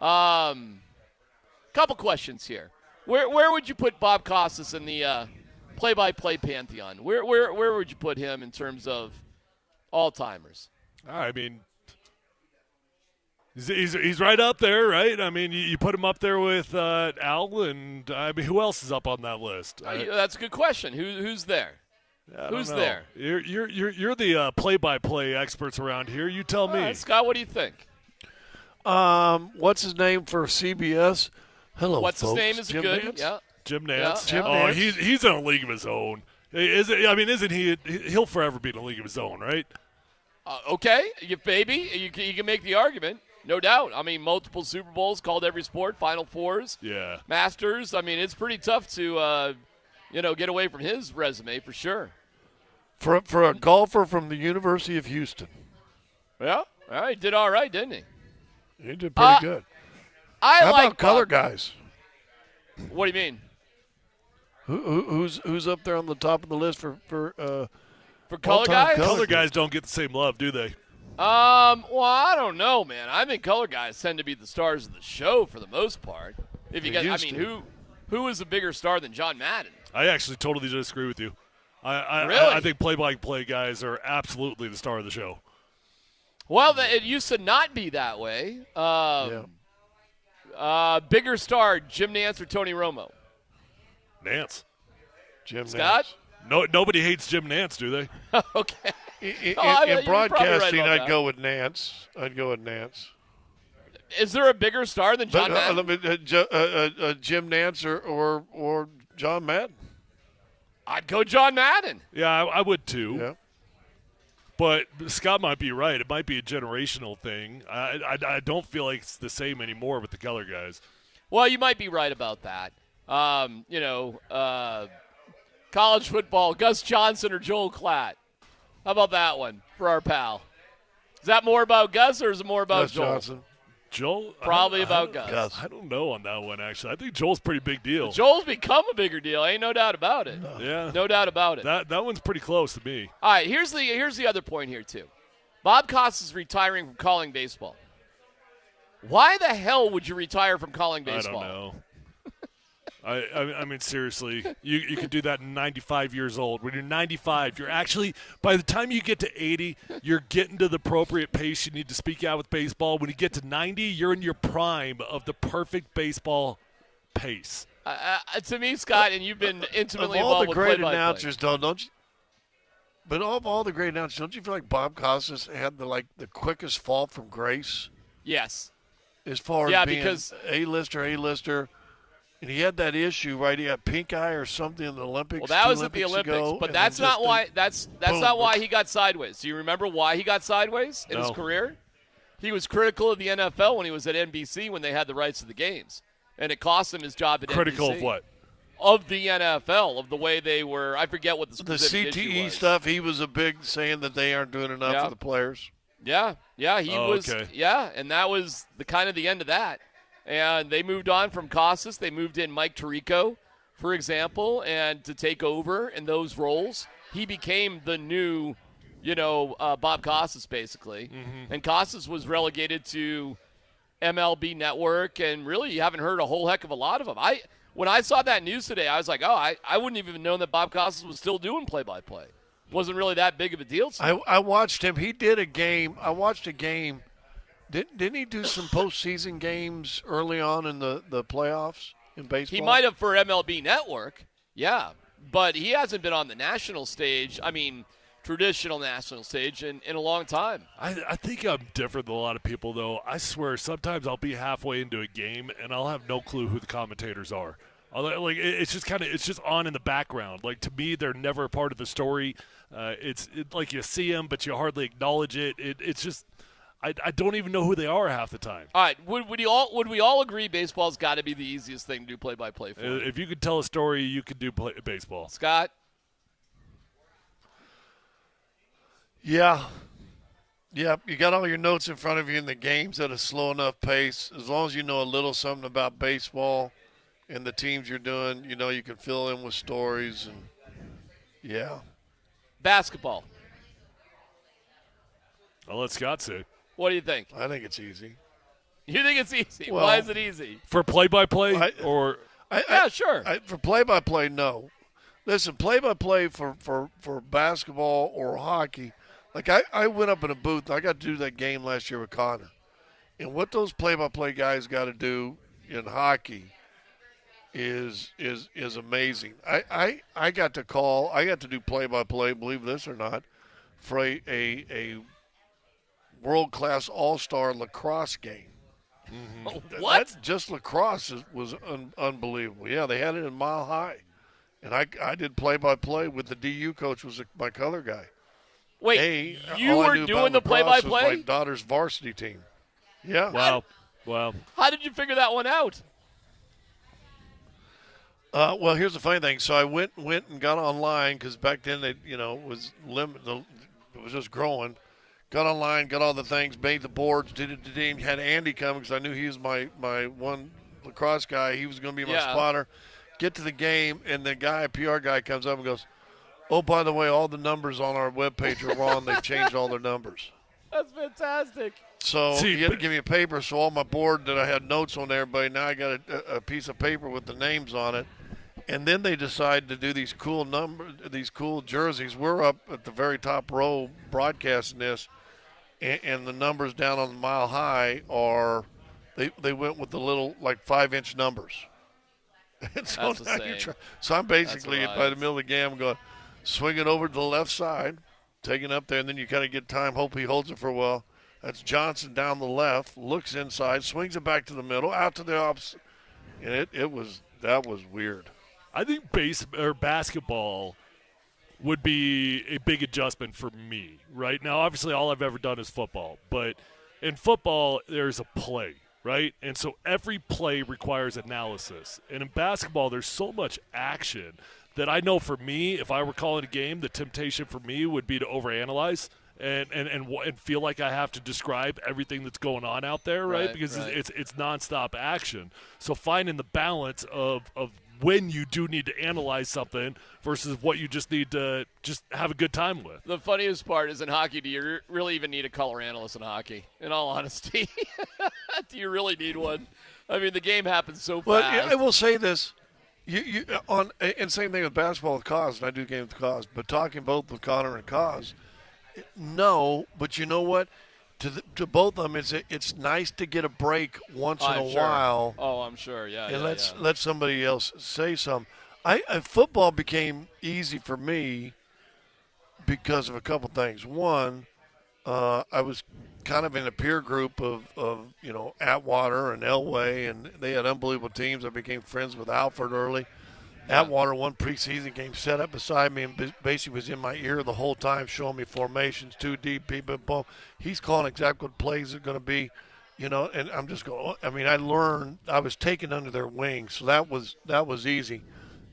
Couple questions here. Where would you put Bob Costas in the play-by-play pantheon? Where would you put him in terms of all-timers? I mean, he's right up there, right? I mean, you put him up there with Al, and I mean, who else is up on that list? That's a good question. Who's there? Who's there? You're the play-by-play experts around here. You tell me. Scott, what do you think? What's his name for CBS? Hello, What's folks. his name is Jim good. Nance? Yeah. Jim Nance. Yeah. Oh, he's in a league of his own. Isn't he? He'll forever be in a league of his own, right? Okay, you can make the argument, no doubt. I mean, multiple Super Bowls, called every sport, Final Fours, yeah, Masters. I mean, it's pretty tough to, get away from his resume for sure. For a golfer from the University of Houston. Yeah, he did all right, didn't he? He did pretty good. How about color guys? What do you mean? Who's up there on the top of the list for color guys? Color guys don't get the same love, do they? Well, I don't know, man. I think color guys tend to be the stars of the show for the most part. If you get, who is a bigger star than John Madden? I actually totally disagree with you. Really? I think play-by-play guys are absolutely the star of the show. Well, it used to not be that way. Bigger star, Jim Nance or Tony Romo? Nance. Jim Scott? Nance. Nobody hates Jim Nance, do they? Okay. In broadcasting, right I'd go with Nance. Is there a bigger star than John Madden? Jim Nance or John Madden? I'd go John Madden. Yeah, I would too. Yeah. But Scott might be right. It might be a generational thing. I don't feel like it's the same anymore with the color guys. Well, you might be right about that. College football, Gus Johnson or Joel Klatt? How about that one for our pal? Is that more about Gus or is it more about Gus Joel? Johnson. Joel? Probably about Gus. I don't know on that one, actually. I think Joel's a pretty big deal. Joel's become a bigger deal. Ain't no doubt about it. Yeah. No doubt about it. That one's pretty close to me. All right, here's the other point here, too. Bob Costas is retiring from calling baseball. Why the hell would you retire from calling baseball? I don't know. I mean, seriously, you could do that at 95 years old. When you're 95, you're actually, by the time you get to 80, you're getting to the appropriate pace you need to speak out with baseball. When you get to 90, you're in your prime of the perfect baseball pace. To me, Scott, and you've been intimately of all involved the great with announcers, don't you? But of all the great announcers, don't you feel like Bob Costas had the quickest fall from grace? Yes. As far as being because A-lister. And he had that issue, right? He had pink eye or something in the Olympics. Well, that was at the Olympics, but that's not why. That's not why he got sideways. Do you remember why he got sideways in his career? He was critical of the NFL when he was at NBC when they had the rights to the games, and it cost him his job at NBC. Critical of what? Of the NFL, of the way they were. I forget what the specific issue CTE was. stuff. He was a big saying that they aren't doing enough for the players. Yeah, he was. Okay. Yeah, and that was the end of that. And they moved on from Costas. They moved in Mike Tirico, for example, and to take over in those roles. He became the new, Bob Costas, basically. Mm-hmm. And Costas was relegated to MLB Network, and really you haven't heard a whole heck of a lot of them. When I saw that news today, I was like, I wouldn't even known that Bob Costas was still doing play-by-play. Wasn't really that big of a deal to me. I watched him. He did a game. I watched a game. Didn't he do some postseason games early on in the playoffs in baseball? He might have for MLB Network, yeah. But he hasn't been on the national stage. I mean, traditional national stage in a long time. I think I'm different than a lot of people, though. I swear, sometimes I'll be halfway into a game and I'll have no clue who the commentators are. Like it's just on in the background. Like, to me, they're never a part of the story. It's like you see them, but you hardly acknowledge it. It's just I don't even know who they are half the time. All right, would we all agree baseball's got to be the easiest thing to do play-by-play for? If you could tell a story, you could do baseball. Scott? Yeah. Yeah, you got all your notes in front of you in the games at a slow enough pace. As long as you know a little something about baseball and the teams you're doing, you can fill in with stories. And yeah. Basketball. I'll let Scott say. What do you think? I think it's easy. You think it's easy? Well, why is it easy? For play-by-play or? Yeah, sure. For play-by-play, no. Listen, play-by-play for basketball or hockey, like I went up in a booth. I got to do that game last year with Connor. And what those play-by-play guys got to do in hockey is amazing. I got to do play-by-play, believe this or not, for a world-class all-star lacrosse game. Mm-hmm. What? Just lacrosse was unbelievable. Yeah, they had it in Mile High. And I did play-by-play with the DU coach was my color guy. Wait, you were doing the play-by-play? Was my daughter's varsity team. Yeah. Wow. How did you figure that one out? Well, here's the funny thing. So I went and got online because back then it was it was just growing. Got online, got all the things, made the boards, did it. Had Andy come because I knew he was my one lacrosse guy. He was going to be my spotter. Get to the game, and the PR guy comes up and goes, "Oh, by the way, all the numbers on our webpage are wrong. They've changed all their numbers." That's fantastic. So he had to give me a paper. So all my board that I had notes on everybody, now I got a piece of paper with the names on it. And then they decided to do these cool jerseys. We're up at the very top row broadcasting this, and the numbers down on the Mile High are they went with the little 5-inch numbers. And so now so I'm basically by the middle of the game, I'm going swinging over to the left side, taking up there, and then you kind of get time. Hope he holds it for a while. That's Johnson down the left, looks inside, swings it back to the middle, out to the opposite, and that was weird. I think basketball would be a big adjustment for me. Right now, obviously, all I've ever done is football, but in football, there's a play. Right? And so every play requires analysis. And in basketball, there's so much action that I know for me, if I were calling a game, the temptation for me would be to overanalyze and feel like I have to describe everything that's going on out there, right? Because it's nonstop action. So finding the balance of when you do need to analyze something versus what you just need to just have a good time with. The funniest part is in hockey, do you really even need a color analyst in hockey, in all honesty? Do you really need one? I mean, the game happens so fast. Well, I will say this. And same thing with basketball with Cause, and I do games with Cause, but talking both with Connor and Cause, no, but you know what? To both of them, it's nice to get a break once in a while. Oh, I'm sure, yeah. And let somebody else say something. Football became easy for me because of a couple things. One, I was kind of in a peer group of Atwater and Elway, and they had unbelievable teams. I became friends with Alfred early. Atwater won preseason game, set up beside me, and basically was in my ear the whole time, showing me formations, 2 deep, people, boom. He's calling exactly what plays are going to be, and I'm just going. I mean, I learned. I was taken under their wing, so that was easy.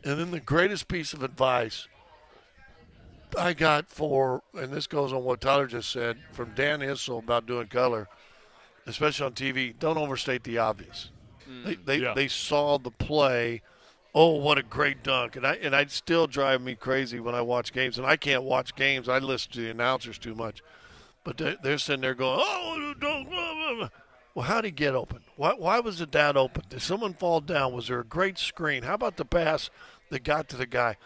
And then the greatest piece of advice I got and this goes on what Tyler just said, from Dan Issel about doing color, especially on TV, don't overstate the obvious. They saw the play. Oh, what a great dunk. And it still drive me crazy when I watch games. And I can't watch games. I listen to the announcers too much. But they're sitting there going, oh, don't. Well, how'd he get open? Why was it that open? Did someone fall down? Was there a great screen? How about the pass that got to the guy?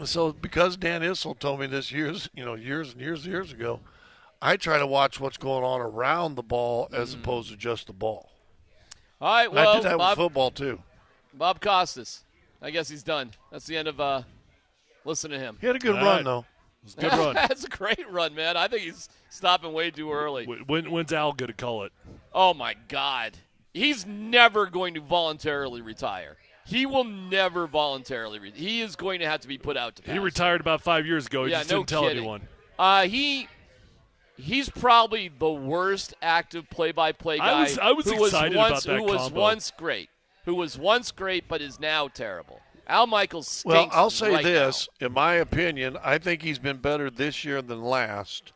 So because Dan Issel told me this years and years ago, I try to watch what's going on around the ball as opposed to just the ball. All right, well, I did that with football too. Bob Costas. I guess he's done. That's the end of listening to him. He had a good run, though. It's a good run. That's a great run, man. I think he's stopping way too early. When's Al going to call it? Oh, my God. He's never going to voluntarily retire. He will never voluntarily retire. He is going to have to be put out to pasture. He retired about 5 years ago. He just didn't tell anyone. He's probably the worst active play-by-play guy. I was excited about that Who was combo. once great, but is now terrible. Al Michaels stinks. Well, I'll say right this. In my opinion, I think he's been better this year than last.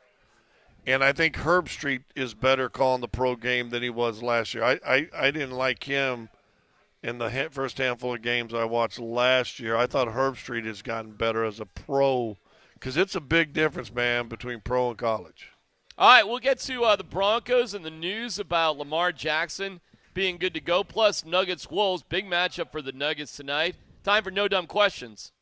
And I think Herb Street is better calling the pro game than he was last year. I didn't like him in the first handful of games I watched last year. I thought Herb Street has gotten better as a pro because it's a big difference, man, between pro and college. All right, we'll get to the Broncos and the news about Lamar Jackson being good to go, plus Nuggets-Wolves. Big matchup for the Nuggets tonight. Time for No Dumb Questions.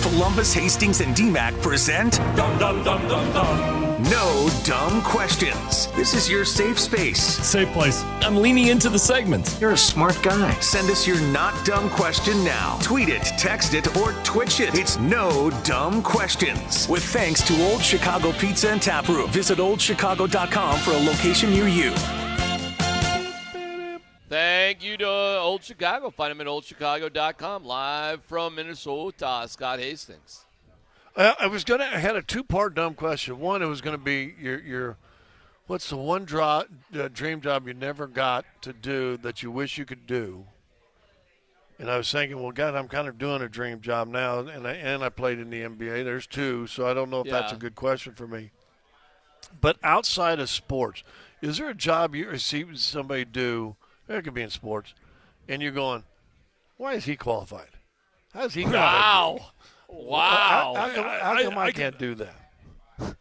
Columbus, Hastings, and DMAC present Dum Dum Dum Dum Dum. No Dumb Questions. This is your safe space. Safe place. I'm leaning into the segment. You're a smart guy. Send us your not dumb question now. Tweet it, text it, or Twitch it. It's No Dumb Questions. With thanks to Old Chicago Pizza and Tap Room. Visit oldchicago.com for a location near you. Thank you to Old Chicago. Find him at oldchicago.com. Live from Minnesota, Scott Hastings. I had a two-part dumb question. One, it was going to be your what's the one dream job you never got to do that you wish you could do? And I was thinking, well, God, I'm kind of doing a dream job now, and I played in the NBA. There's two, so I don't know if that's a good question for me. But outside of sports, is there a job you see somebody do? It could be in sports, and you're going, why is he qualified? How's he got Wow. How come I can't do that?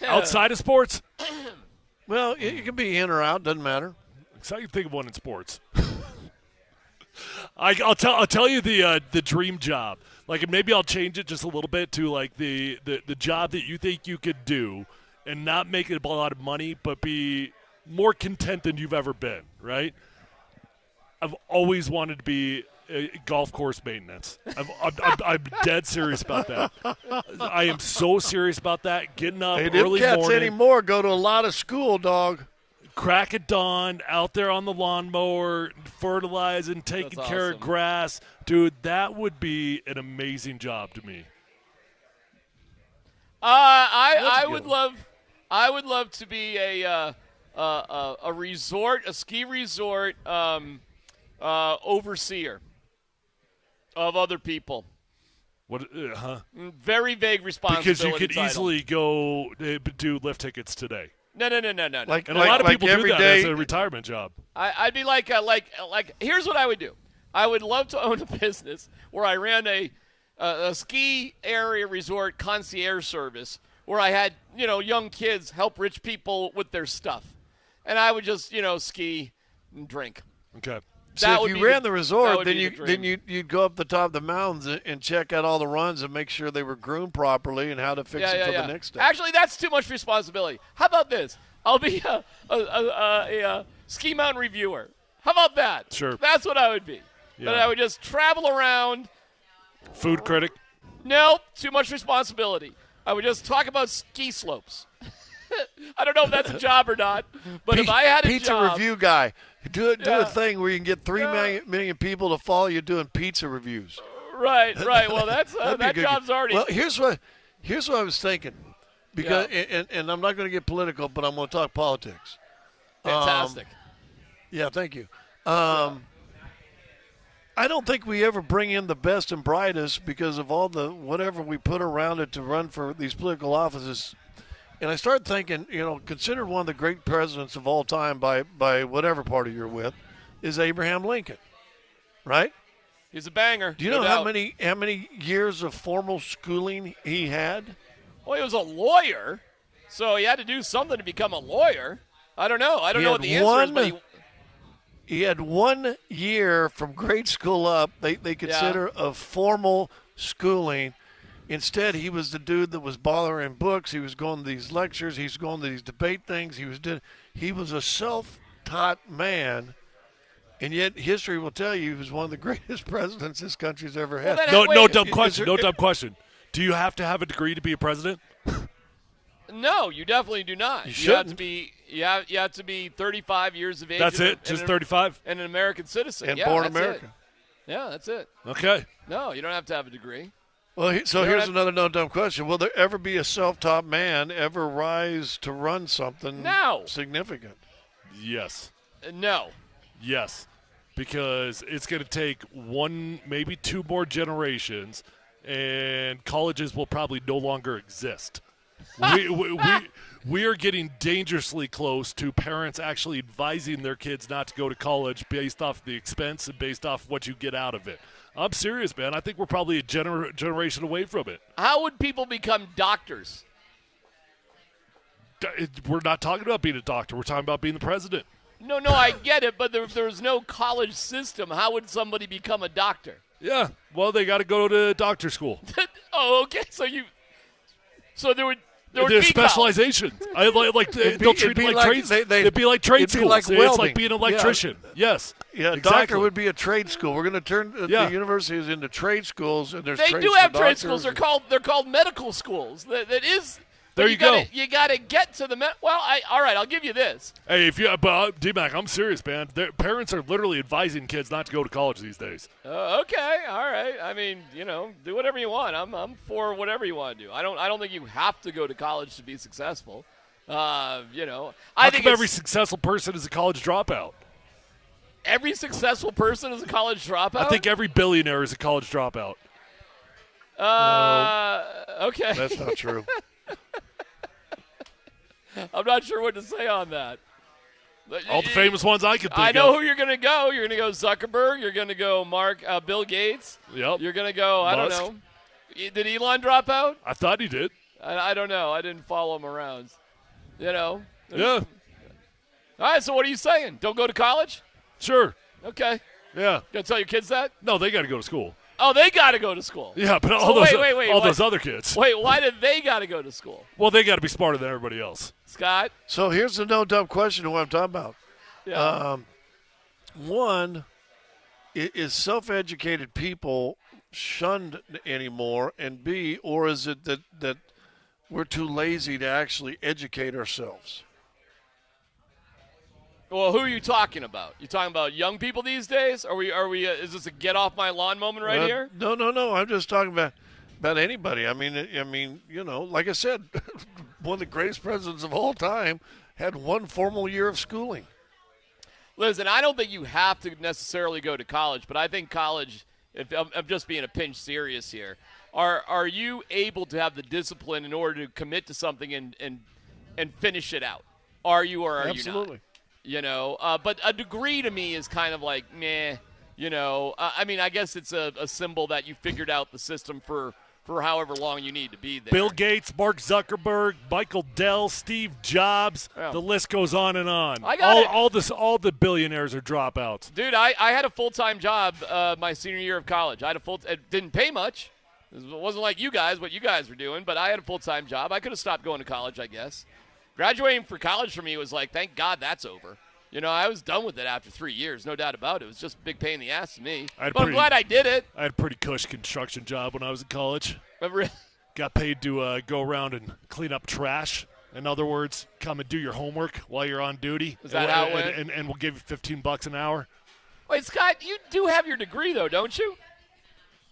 Outside of sports? Well, it can be in or out. Doesn't matter. So you think of one in sports. I'll tell you the dream job. Like maybe I'll change it just a little bit to like the job that you think you could do and not make it a lot of money, but be more content than you've ever been. Right? I've always wanted to be golf course maintenance. I'm dead serious about that. I am so serious about that. Getting up early cats morning. Anymore go to a lot of school, dog. Crack at dawn, out there on the lawnmower, fertilizing, taking care of grass. Dude, that would be an amazing job to me. I would love to be a resort, a ski resort overseer of other people. What? Very vague responsibility. Because you could easily go do lift tickets today. No. And a lot of people do that as a retirement job. I'd be like here's what I would do. I would love to own a business where I ran a ski area resort concierge service where I had young kids help rich people with their stuff, and I would just ski and drink. Okay. So if you ran the resort, then you'd go up the top of the mountains and check out all the runs and make sure they were groomed properly and how to fix it for the next day. Actually, that's too much responsibility. How about this? I'll be a ski mountain reviewer. How about that? Sure. That's what I would be. Yeah. But I would just travel around. Food critic? Nope, too much responsibility. I would just talk about ski slopes. I don't know if that's a job or not, but if I had a pizza job, review guy, do a thing where you can get 3 million people to follow you doing pizza reviews. Right. Well, that's that job's already. Well, here's what I was thinking, because and I'm not going to get political, but I'm going to talk politics. Fantastic. Thank you. I don't think we ever bring in the best and brightest because of all the whatever we put around it to run for these political offices. And I started thinking, considered one of the great presidents of all time by whatever party you're with, is Abraham Lincoln, right? He's a banger. Do you know how many years of formal schooling he had? Well, he was a lawyer, so he had to do something to become a lawyer. I don't know. I don't know what the answer is, but he had 1 year from grade school up. They consider of formal schooling. Instead, he was the dude that was bothering books. He was going to these lectures. He was going to these debate things. He was a self-taught man, and yet history will tell you he was one of the greatest presidents this country's ever had. No dumb question. Do you have to have a degree to be a president? No, you definitely do not. You have to shouldn't. be. You have to be 35 years of age. That's it? Just 35? And an American citizen. And yeah, born that's American. It. Yeah, that's it. Okay. No, you don't have to have a degree. Well, You don't here's have- another no dumb question. Will there ever be a self-taught man ever rise to run something No. significant? Yes. No. Yes. Because it's going to take one, maybe two more generations, and colleges will probably no longer exist. We are getting dangerously close to parents actually advising their kids not to go to college based off the expense and based off what you get out of it. I'm serious, man. I think we're probably a generation away from it. How would people become doctors? We're not talking about being a doctor. We're talking about being the president. No, I get it, but if there's no college system, how would somebody become a doctor? Yeah. Well, they got to go to doctor school. Oh, okay. So there would There's be specialization. They'll treat it like trades. It'd be like trade it'd be schools. like It's welding. like being an electrician. Yes. Yeah, exactly. doctor would be a trade school. We're going to turn the universities into trade schools, and there's They trades do for have trade doctors. schools. They're called medical schools. That is. There but you go. You got to get to the all right. I'll give you this. Hey, D-Mac, I'm serious, man. Their parents are literally advising kids not to go to college these days. Okay, all right. I mean, do whatever you want. I'm for whatever you want to do. I don't think you have to go to college to be successful. I How think come every successful person is a college dropout? every successful person is a college dropout. I think every billionaire is a college dropout. Okay. That's not true. I'm not sure what to say on that. All the famous ones I could think I know of. who you're going to go. You're going to go Zuckerberg. You're going to go Bill Gates. Yep. You're going to go, I don't Musk. know. Did Elon drop out? I thought he did. I don't know. I didn't follow him around. Yeah. All right, so what are you saying? Don't go to college? Sure. Okay. Yeah. Gonna tell your kids that? No, they got to go to school. Oh, they got to go to school. Yeah, but So wait, those other kids. Wait, why did they got to go to school? Well, they got to be smarter than everybody else. Scott? So here's the no dumb question of what I'm talking about. Yeah. One, is self-educated people shunned anymore? And B, or is it that we're too lazy to actually educate ourselves? Well, who are you talking about? You talking about young people these days? Are we? Is this a get off my lawn moment right here? No. I'm just talking about anybody. I mean, like I said, one of the greatest presidents of all time had one formal year of schooling. Listen, I don't think you have to necessarily go to college, but I think college. If I'm just being a pinch serious here, are you able to have the discipline in order to commit to something and finish it out? Are you or are Absolutely. you not? But a degree to me is kind of like meh. I mean, I guess it's a symbol that you figured out the system for however long you need to be there. Bill Gates, Mark Zuckerberg, Michael Dell, Steve Jobs. Yeah. The list goes on and on. I got it. All the billionaires are dropouts. Dude, I had a full-time job my senior year of college. I had it didn't pay much. It wasn't like you guys, what you guys were doing, but I had a full-time job. I could have stopped going to college, I guess. Graduating for college for me was like, thank God that's over. I was done with it after 3 years, no doubt about it. It was just a big pain in the ass to me. But I'm glad I did it. I had a pretty cush construction job when I was in college. But Got paid to go around and clean up trash. In other words, come and do your homework while you're on duty. Is that how it went? And we'll give you $15 an hour. Wait, Scott, you do have your degree, though, don't you?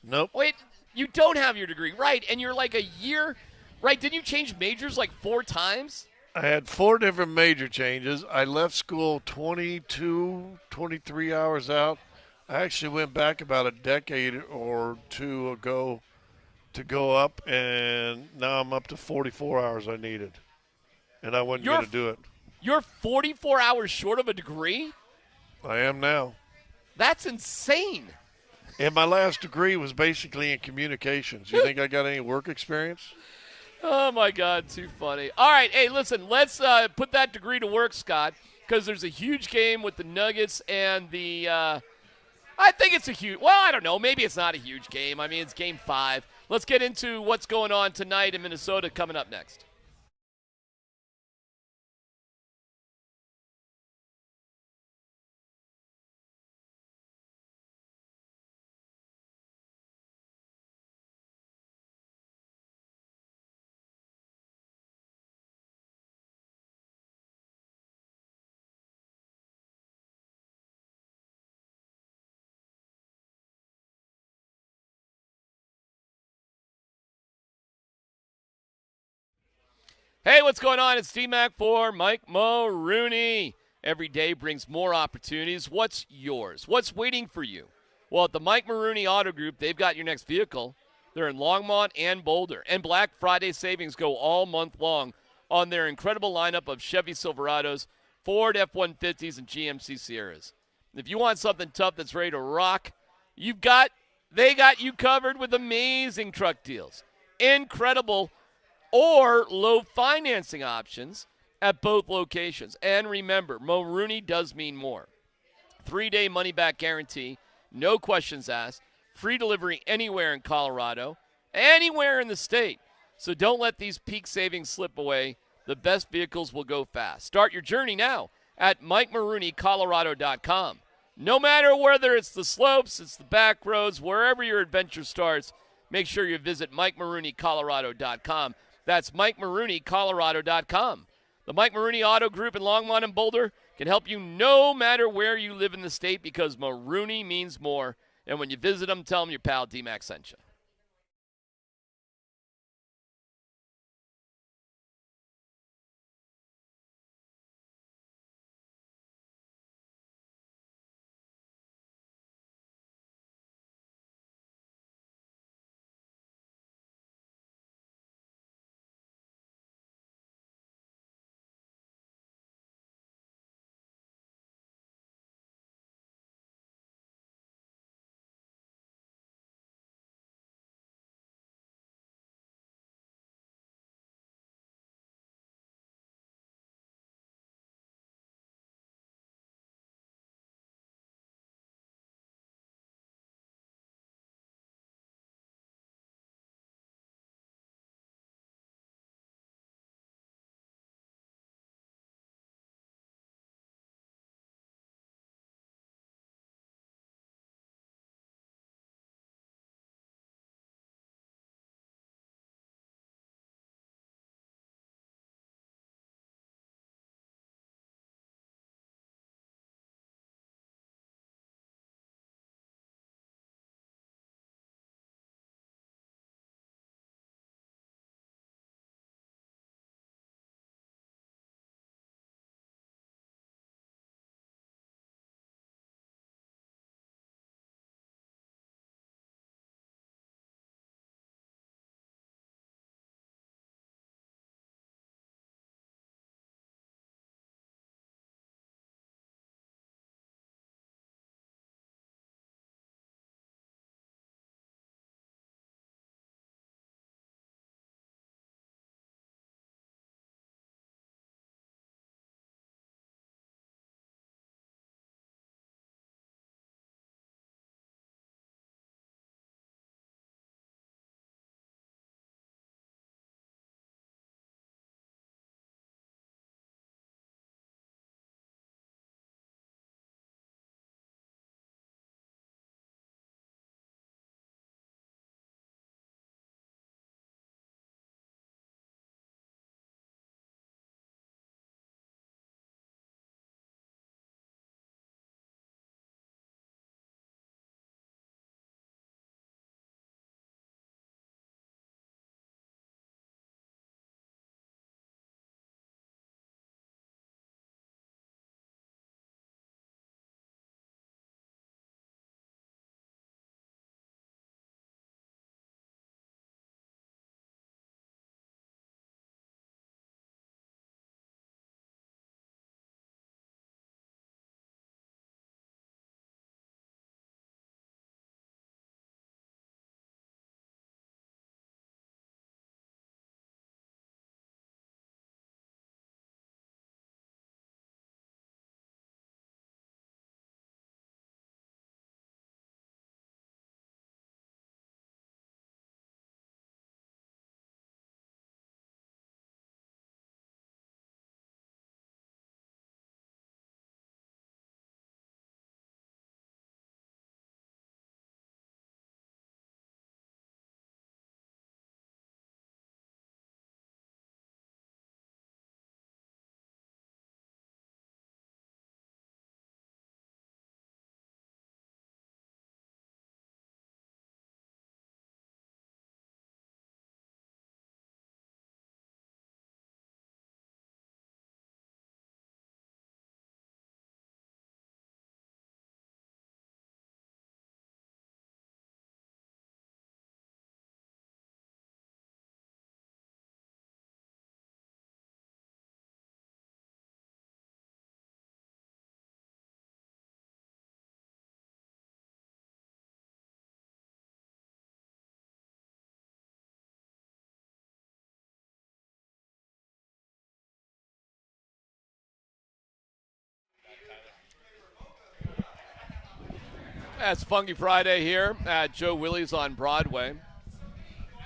Nope. Wait, you don't have your degree. Right, and you're like a year. Right, didn't you change majors like 4 times? I had 4 different major changes. I left school 22, 23 hours out. I actually went back about a decade or 2 ago to go up, and now I'm up to 44 hours I needed. And I wasn't going to do it. You're 44 hours short of a degree? I am now. That's insane. And my last degree was basically in communications. You think I got any work experience? Oh, my God, too funny. All right, hey, listen, let's put that degree to work, Scott, because there's a huge game with the Nuggets and the I think it's a huge – well, I don't know. Maybe it's not a huge game. I mean, it's Game 5. Let's get into what's going on tonight in Minnesota coming up next. Hey, what's going on? It's D-Mac for Mike Maroney. Every day brings more opportunities. What's yours? What's waiting for you? Well, at the Mike Maroney Auto Group, they've got your next vehicle. They're in Longmont and Boulder. And Black Friday savings go all month long on their incredible lineup of Chevy Silverados, Ford F-150s, and GMC Sierras. If you want something tough that's ready to rock, they got you covered with amazing truck deals. Incredible or low financing options at both locations. And remember, Maroney does mean more. 3-day money-back guarantee, no questions asked, free delivery anywhere in Colorado, anywhere in the state. So don't let these peak savings slip away. The best vehicles will go fast. Start your journey now at MikeMaroneyColorado.com. No matter whether it's the slopes, it's the back roads, wherever your adventure starts, make sure you visit MikeMaroneyColorado.com. That's MikeMaroneyColorado.com. The Mike Maroney Auto Group in Longmont and Boulder can help you no matter where you live in the state because Maroney means more. And when you visit them, tell them your pal D-Mac sent you. It's Funky Friday here at Joe Willie's on Broadway.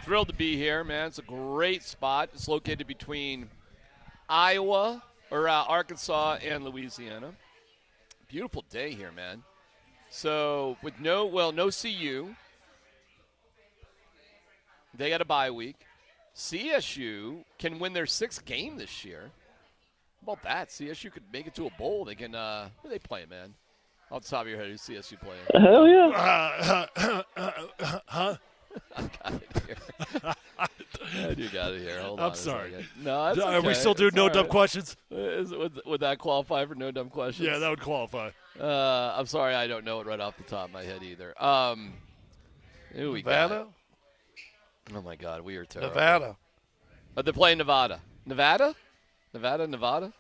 Thrilled to be here, man. It's a great spot. It's located between Arkansas and Louisiana. Beautiful day here, man. So with no CU. They got a bye week. CSU can win their 6th game this year. How about that? CSU could make it to a bowl. They can. Who are they playing, man? Off the top of your head, who's CSU playing? Hell yeah. Huh? I got it here. You got it here. Hold on. I'm sorry. No, that's okay. Are we still doing It's no all dumb right. questions? Would that qualify for no dumb questions? Yeah, that would qualify. I'm sorry, I don't know it right off the top of my head either. Who we Nevada? got? Oh my God, we are terrible. Nevada. They're playing Nevada. Nevada? Nevada?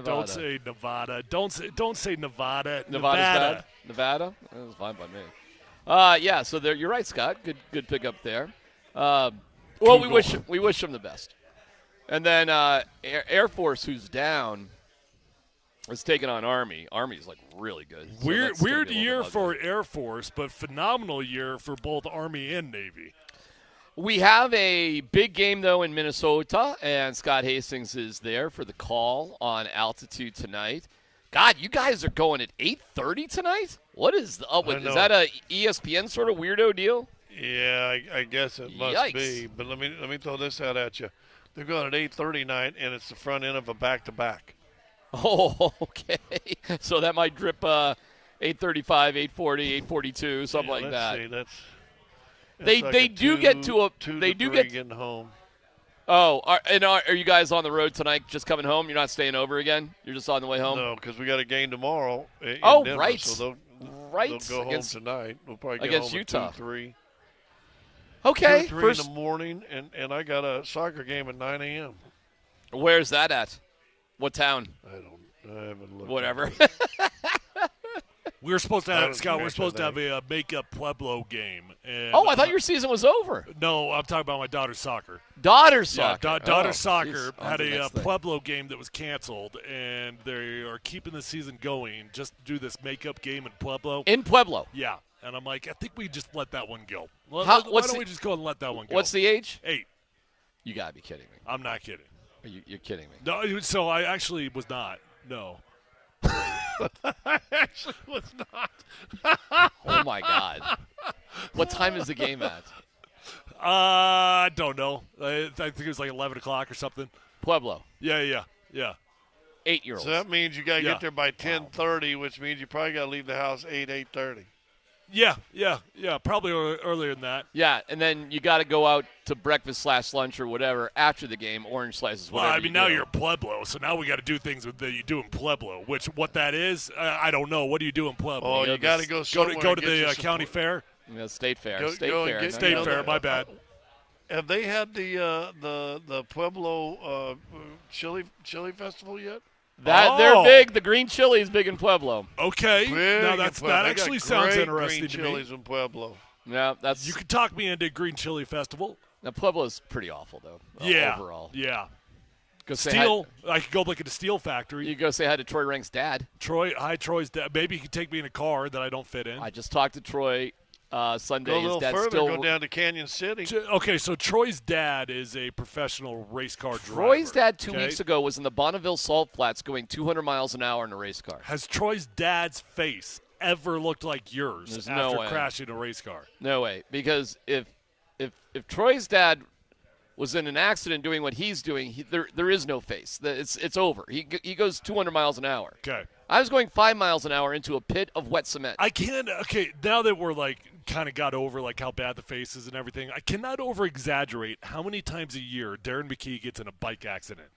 Don't say Nevada. Don't say Nevada. Nevada's Nevada. bad? Nevada? That was fine by me. Yeah, so you're right, Scott. Good pick up there. Well, we wish them the best. And then Air Force, who's down, is taking on Army. Army's like really good. So Weird year for Air Force, but phenomenal year for both Army and Navy. We have a big game, though, in Minnesota, and Scott Hastings is there for the call on Altitude tonight. God, you guys are going at 8:30 tonight? What is up with? Is that a ESPN sort of weirdo deal? Yeah, I guess it must Yikes. be. But let me throw this out at you. They're going at 8:30 tonight, and it's the front end of a back-to-back. Oh, okay. So that might drip 8:35, 8:40, 8:42, something like that. See, that's They like do get to a two they to do three get getting home. Oh, are you guys on the road tonight? Just coming home? You're not staying over again? You're just on the way home? No, because we got a game tomorrow. In Oh, Denver, right. So Right. they'll go Against- home tonight. We'll probably get against home Utah. at 2-3. Okay. 2 or 3 First, in the morning, and I got a soccer game at 9 a.m. where's that at? What town? I haven't looked. Whatever. We were supposed to I have don't Scott. We're think supposed to so, have a makeup Pueblo game. And, Oh, I thought your season was over. No, I'm talking about my daughter's soccer. Daughter's soccer. Yeah, daughter's Oh, soccer geez. On had to the a next thing. Pueblo game that was canceled, and they are keeping the season going just to do this makeup game in Pueblo. In Pueblo. Yeah, and I'm like, I think we just let that one go. Why what's don't the- we just go and let that one go? What's the age? 8. You got to be kidding me. I'm not kidding. You're kidding me. No, so I actually was not. No. I actually was not. Oh, my God. What time is the game at? I don't know. I think it was like 11 o'clock or something. Pueblo. Yeah. 8-year-olds. So that means you got to Yeah. get there by 10:30, which means you probably got to leave the house 8:30. Yeah. Probably earlier than that. Yeah, and then you got to go out to breakfast/lunch or whatever after the game, orange slices, Well, whatever. I mean, now you're in Pueblo, so now we got to do things that you do in Pueblo. Which what that is, I don't know. What do you do in Pueblo? Oh, you got to go somewhere. Go to and get you the some county fair. Yeah, state fair. Go- State go and fair. get- no, State no, fair. no. My bad. Have they had the Pueblo chili festival yet? They're big. The green chili is big in Pueblo. Okay. Big Now in that Pueblo. They got actually sounds great interesting green to me. chilies in Pueblo. Yeah, that's. You could talk me into Green Chili Festival. Now Pueblo's pretty awful though. Yeah. Overall. Yeah. Go say Steel. I could go look at the steel factory. You go say hi to Troy Rank's dad. Troy's dad. Maybe he could take me in a car that I don't fit in. I just talked to Troy Sunday. Go a His little dad's further. still. Go down to Canyon City. Okay, so Troy's dad is a professional race car driver. Troy's dad 2 okay? weeks ago was in the Bonneville Salt Flats going 200 miles an hour in a race car. Has Troy's dad's face ever looked like yours There's no after way. crashing a race car? No way, because if Troy's dad was in an accident doing what he's doing, there is no face. It's over. He goes 200 miles an hour. Okay. I was going 5 miles an hour into a pit of wet cement. I can't. Okay, now that we're like kind of got over like how bad the face is and everything, I cannot over exaggerate how many times a year Darren McKee gets in a bike accident.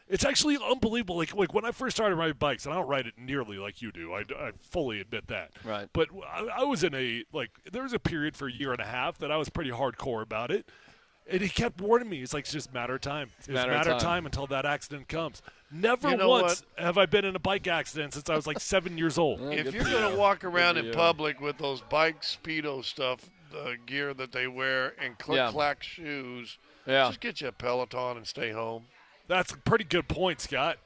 It's actually unbelievable. Like when I first started riding bikes, and I don't ride it nearly like you do. I fully admit that. Right. But I was in there was a period for a year and a half that I was pretty hardcore about it. And he kept warning me. It's like, it's just a matter of time. It's a matter of time until that accident comes. Never You know once have I been in a bike accident since I was like 7 years old. If you're going to walk around in public with those bike Speedo stuff, the gear that they wear, and click-clack shoes, just get you a Peloton and stay home. That's a pretty good point, Scott.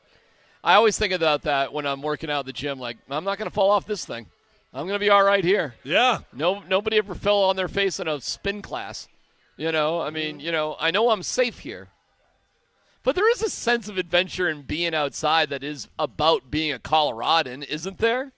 I always think about that when I'm working out at the gym. Like, I'm not going to fall off this thing. I'm going to be all right here. Yeah. Nobody ever fell on their face in a spin class. I know I'm safe here. But there is a sense of adventure in being outside that is about being a Coloradan, isn't there?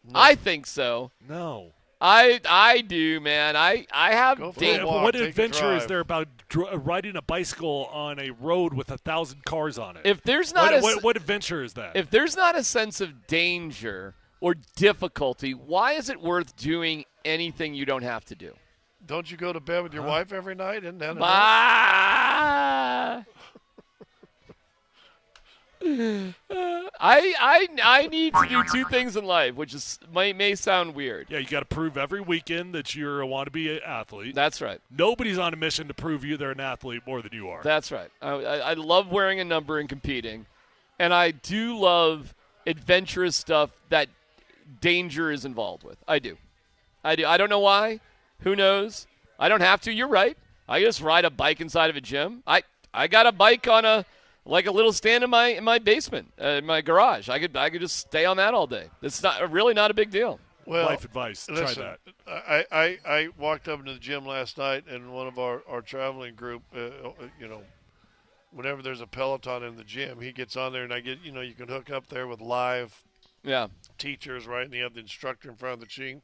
No. I think so. No. I do, man. I have what adventure is there about riding a bicycle on a road with 1,000 cars on it? If there's not what adventure is that? If there's not a sense of danger or difficulty, why is it worth doing anything you don't have to do? Don't you go to bed with your wife every night? Isn't that enough? I need to do two things in life, which may sound weird. Yeah, you got to prove every weekend that you're a wannabe athlete. That's right. Nobody's on a mission to prove they're an athlete more than you are. That's right. I love wearing a number and competing, and I do love adventurous stuff that danger is involved with. I do. I don't know why. Who knows? I don't have to. You're right. I just ride a bike inside of a gym. I got a bike on a little stand in my basement, in my garage. I could just stay on that all day. It's really not a big deal. Well, life advice. Listen, try that. I walked up into the gym last night, and one of our traveling group, whenever there's a Peloton in the gym, he gets on there, and I get, you can hook up there with live teachers, right? And you have the instructor in front of the gym.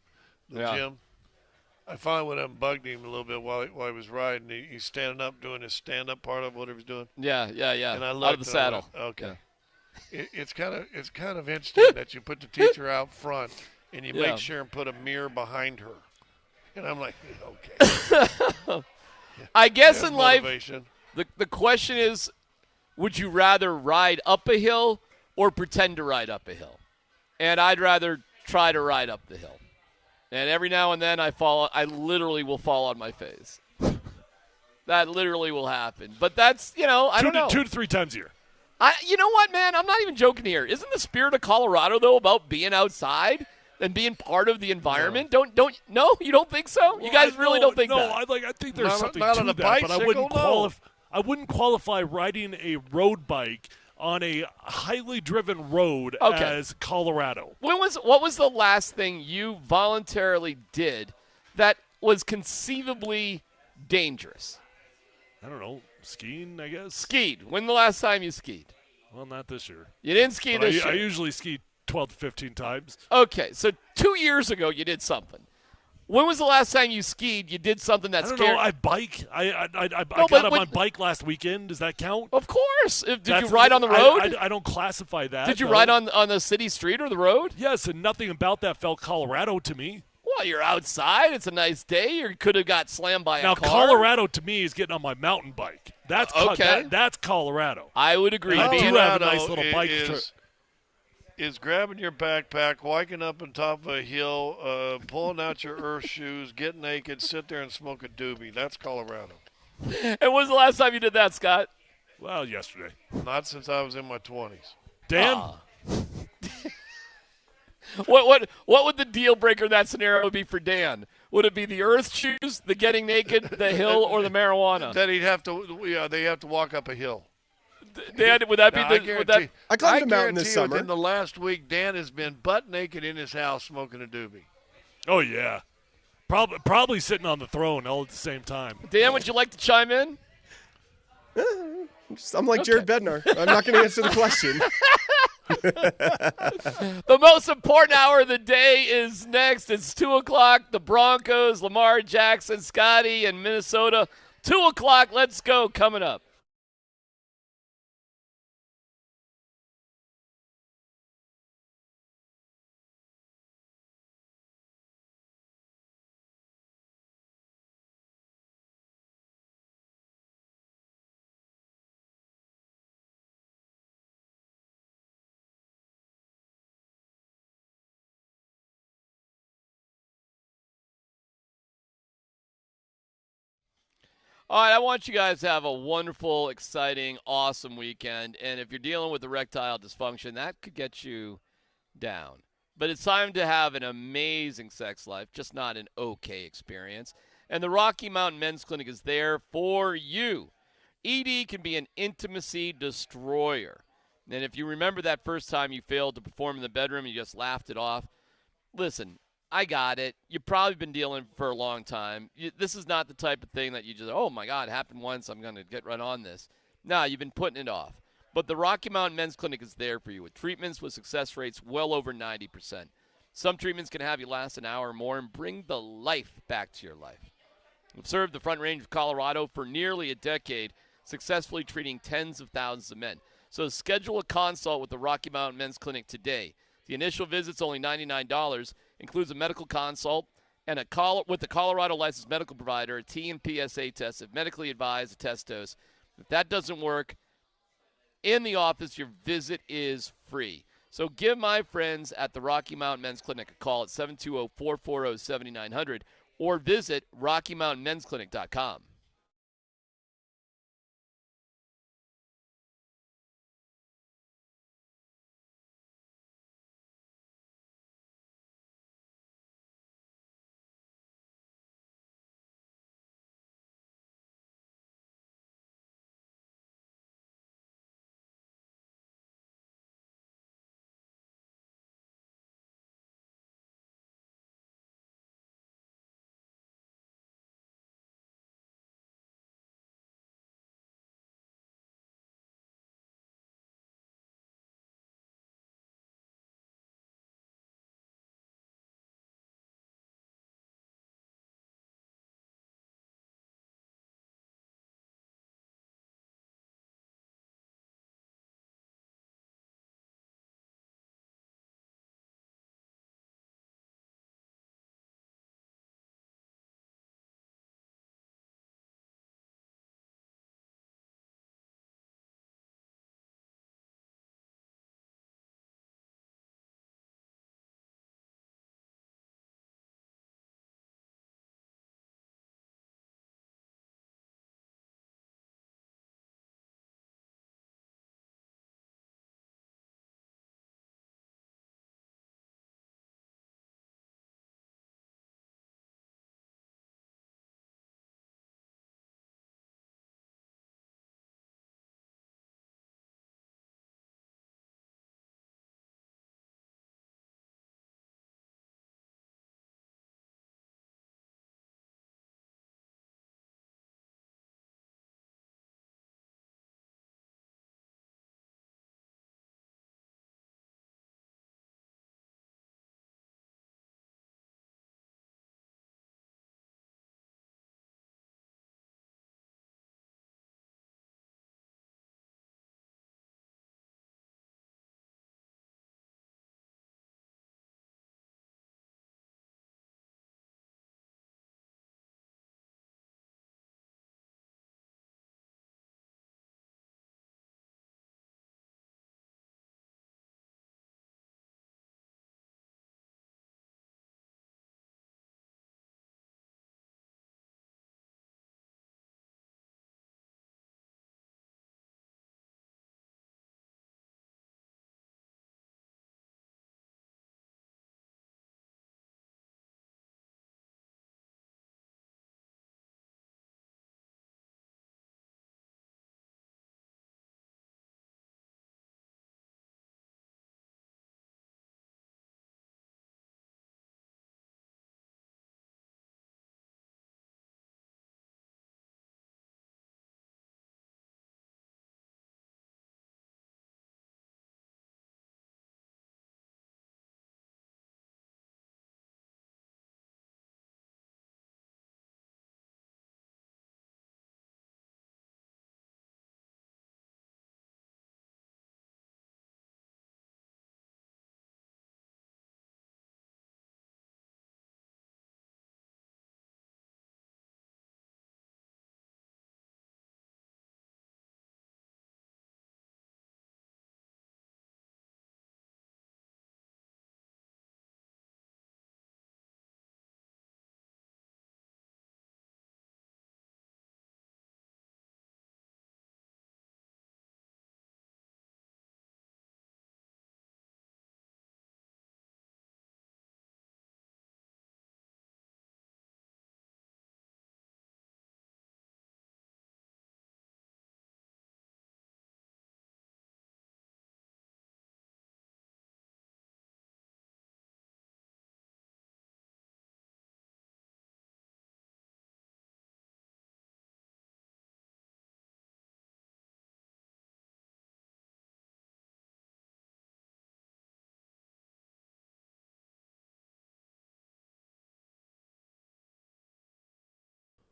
I finally went up and bugged him a little bit while he was riding. He's standing up, doing his stand-up part of whatever he's doing. Yeah. And I out of the saddle. Okay. Yeah. It's kind of interesting that you put the teacher out front and you make sure and put a mirror behind her. And I'm like, okay. I guess in life, motivation. the question is, would you rather ride up a hill or pretend to ride up a hill? And I'd rather try to ride up the hill. And every now and then I literally will fall on my face. That literally will happen. But that's, I don't know. 2 to 3 times a year. You know what, man? I'm not even joking here. Isn't the spirit of Colorado, though, about being outside and being part of the environment? No. You don't think so? Well, you guys really don't think that? No, I think there's something not to on a that, bicycle, but I wouldn't qualify riding a road bike on a highly driven road as Colorado. What was the last thing you voluntarily did that was conceivably dangerous? I don't know. Skiing, I guess. Skied. When the last time you skied? Well, not this year. You didn't ski this year? I usually ski 12 to 15 times. Okay, so 2 years ago you did something. When was the last time you skied? You did something that scared. I don't know. I bike. I got up on bike last weekend. Does that count? Of course. Did you ride on the road? I don't classify that. Did you ride on the city street or the road? Yes, and nothing about that felt Colorado to me. Well, you're outside. It's a nice day. You could have got slammed by a car. Now, Colorado to me is getting on my mountain bike. That's okay. That's Colorado. I would agree. I do have a nice little bike is grabbing your backpack, hiking up on top of a hill, pulling out your earth shoes, get naked, sit there and smoke a doobie. That's Colorado. And when was the last time you did that, Scott? Well, yesterday. Not since I was in my 20s. Dan? What would the deal breaker in that scenario be for Dan? Would it be the earth shoes, the getting naked, the hill, or the marijuana? That he'd have to. They have to walk up a hill. Dan, would that be I climbed a mountain this summer. Within the last week, Dan has been butt naked in his house smoking a doobie. Oh yeah, probably sitting on the throne all at the same time. Dan, would you like to chime in? I'm like Jared Bednar. I'm not going to answer the question. The most important hour of the day is next. It's 2 o'clock. The Broncos, Lamar Jackson, Scotty, and Minnesota. 2 o'clock. Let's go. Coming up. All right, I want you guys to have a wonderful, exciting, awesome weekend. And if you're dealing with erectile dysfunction, that could get you down. But it's time to have an amazing sex life, just not an okay experience. And the Rocky Mountain Men's Clinic is there for you. ED can be an intimacy destroyer. And if you remember that first time you failed to perform in the bedroom and you just laughed it off, listen, I got it. You've probably been dealing for a long time. This is not the type of thing that you just, oh my God, it happened once, I'm going to get right on this. No, you've been putting it off. But the Rocky Mountain Men's Clinic is there for you with treatments with success rates well over 90%. Some treatments can have you last an hour or more and bring the life back to your life. We've served the Front Range of Colorado for nearly a decade, successfully treating tens of thousands of men. So schedule a consult with the Rocky Mountain Men's Clinic today. The initial visit's only $99, includes a medical consult and with the Colorado licensed medical provider, a T and PSA test if medically advised, a test dose. If that doesn't work, in the office, your visit is free. So give my friends at the Rocky Mountain Men's Clinic a call at 720-440-7900 or visit RockyMountainMen'sClinic.com.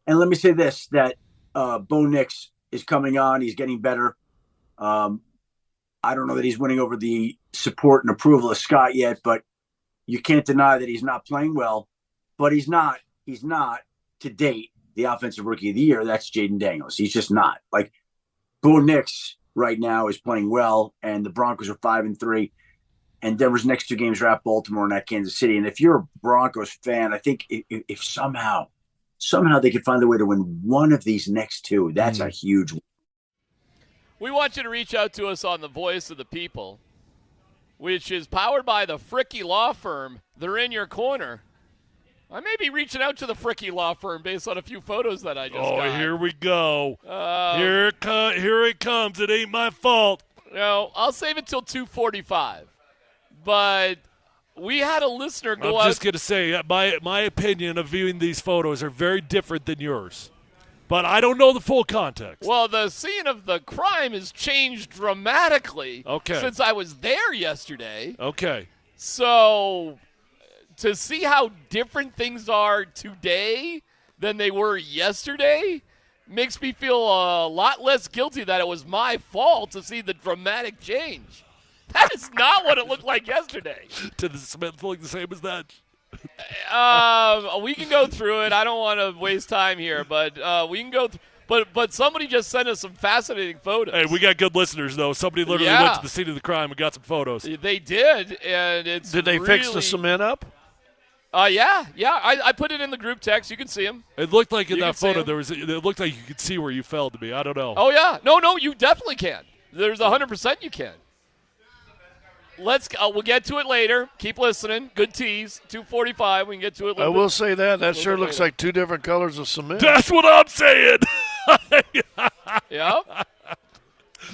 And let me say this, that Bo Nix is coming on. He's getting better. I don't know that he's winning over the support and approval of Scott yet, but you can't deny that he's not playing well. But he's not to date the offensive rookie of the year. That's Jaden Daniels. He's just not. Like, Bo Nix right now is playing well, and the Broncos are 5-3. And Denver's next 2 games are at Baltimore and at Kansas City. And if you're a Broncos fan, I think if somehow they could find a way to win one of these next 2, that's a huge win. We want you to reach out to us on the Voice of the People, which is powered by the Fricky Law Firm. They're in your corner. I may be reaching out to the Fricky Law Firm based on a few photos that I just got. Oh, here we go. Here it comes. It ain't my fault. No, I'll save it till 2:45. But we had a listener go out. I'm just going to say, my opinion of viewing these photos are very different than yours. But I don't know the full context. Well, the scene of the crime has changed dramatically since I was there yesterday. Okay. So to see how different things are today than they were yesterday makes me feel a lot less guilty that it was my fault to see the dramatic change. That is not what it looked like yesterday. Did the cement look the same as that? We can go through it. I don't want to waste time here, but we can go but somebody just sent us some fascinating photos. Hey, we got good listeners, though. Somebody literally went to the scene of the crime and got some photos. They did, and it's Did they fix the cement up? Yeah. I put it in the group text. You can see them. It looked like in that photo it looked like you could see where you fell to me. I don't know. Oh, yeah. No, you definitely can. There's 100% you can. We'll get to it later. Keep listening. Good tease. 2:45. We can get to it later. I will say that sure looks like 2 different colors of cement. That's what I'm saying. Yeah.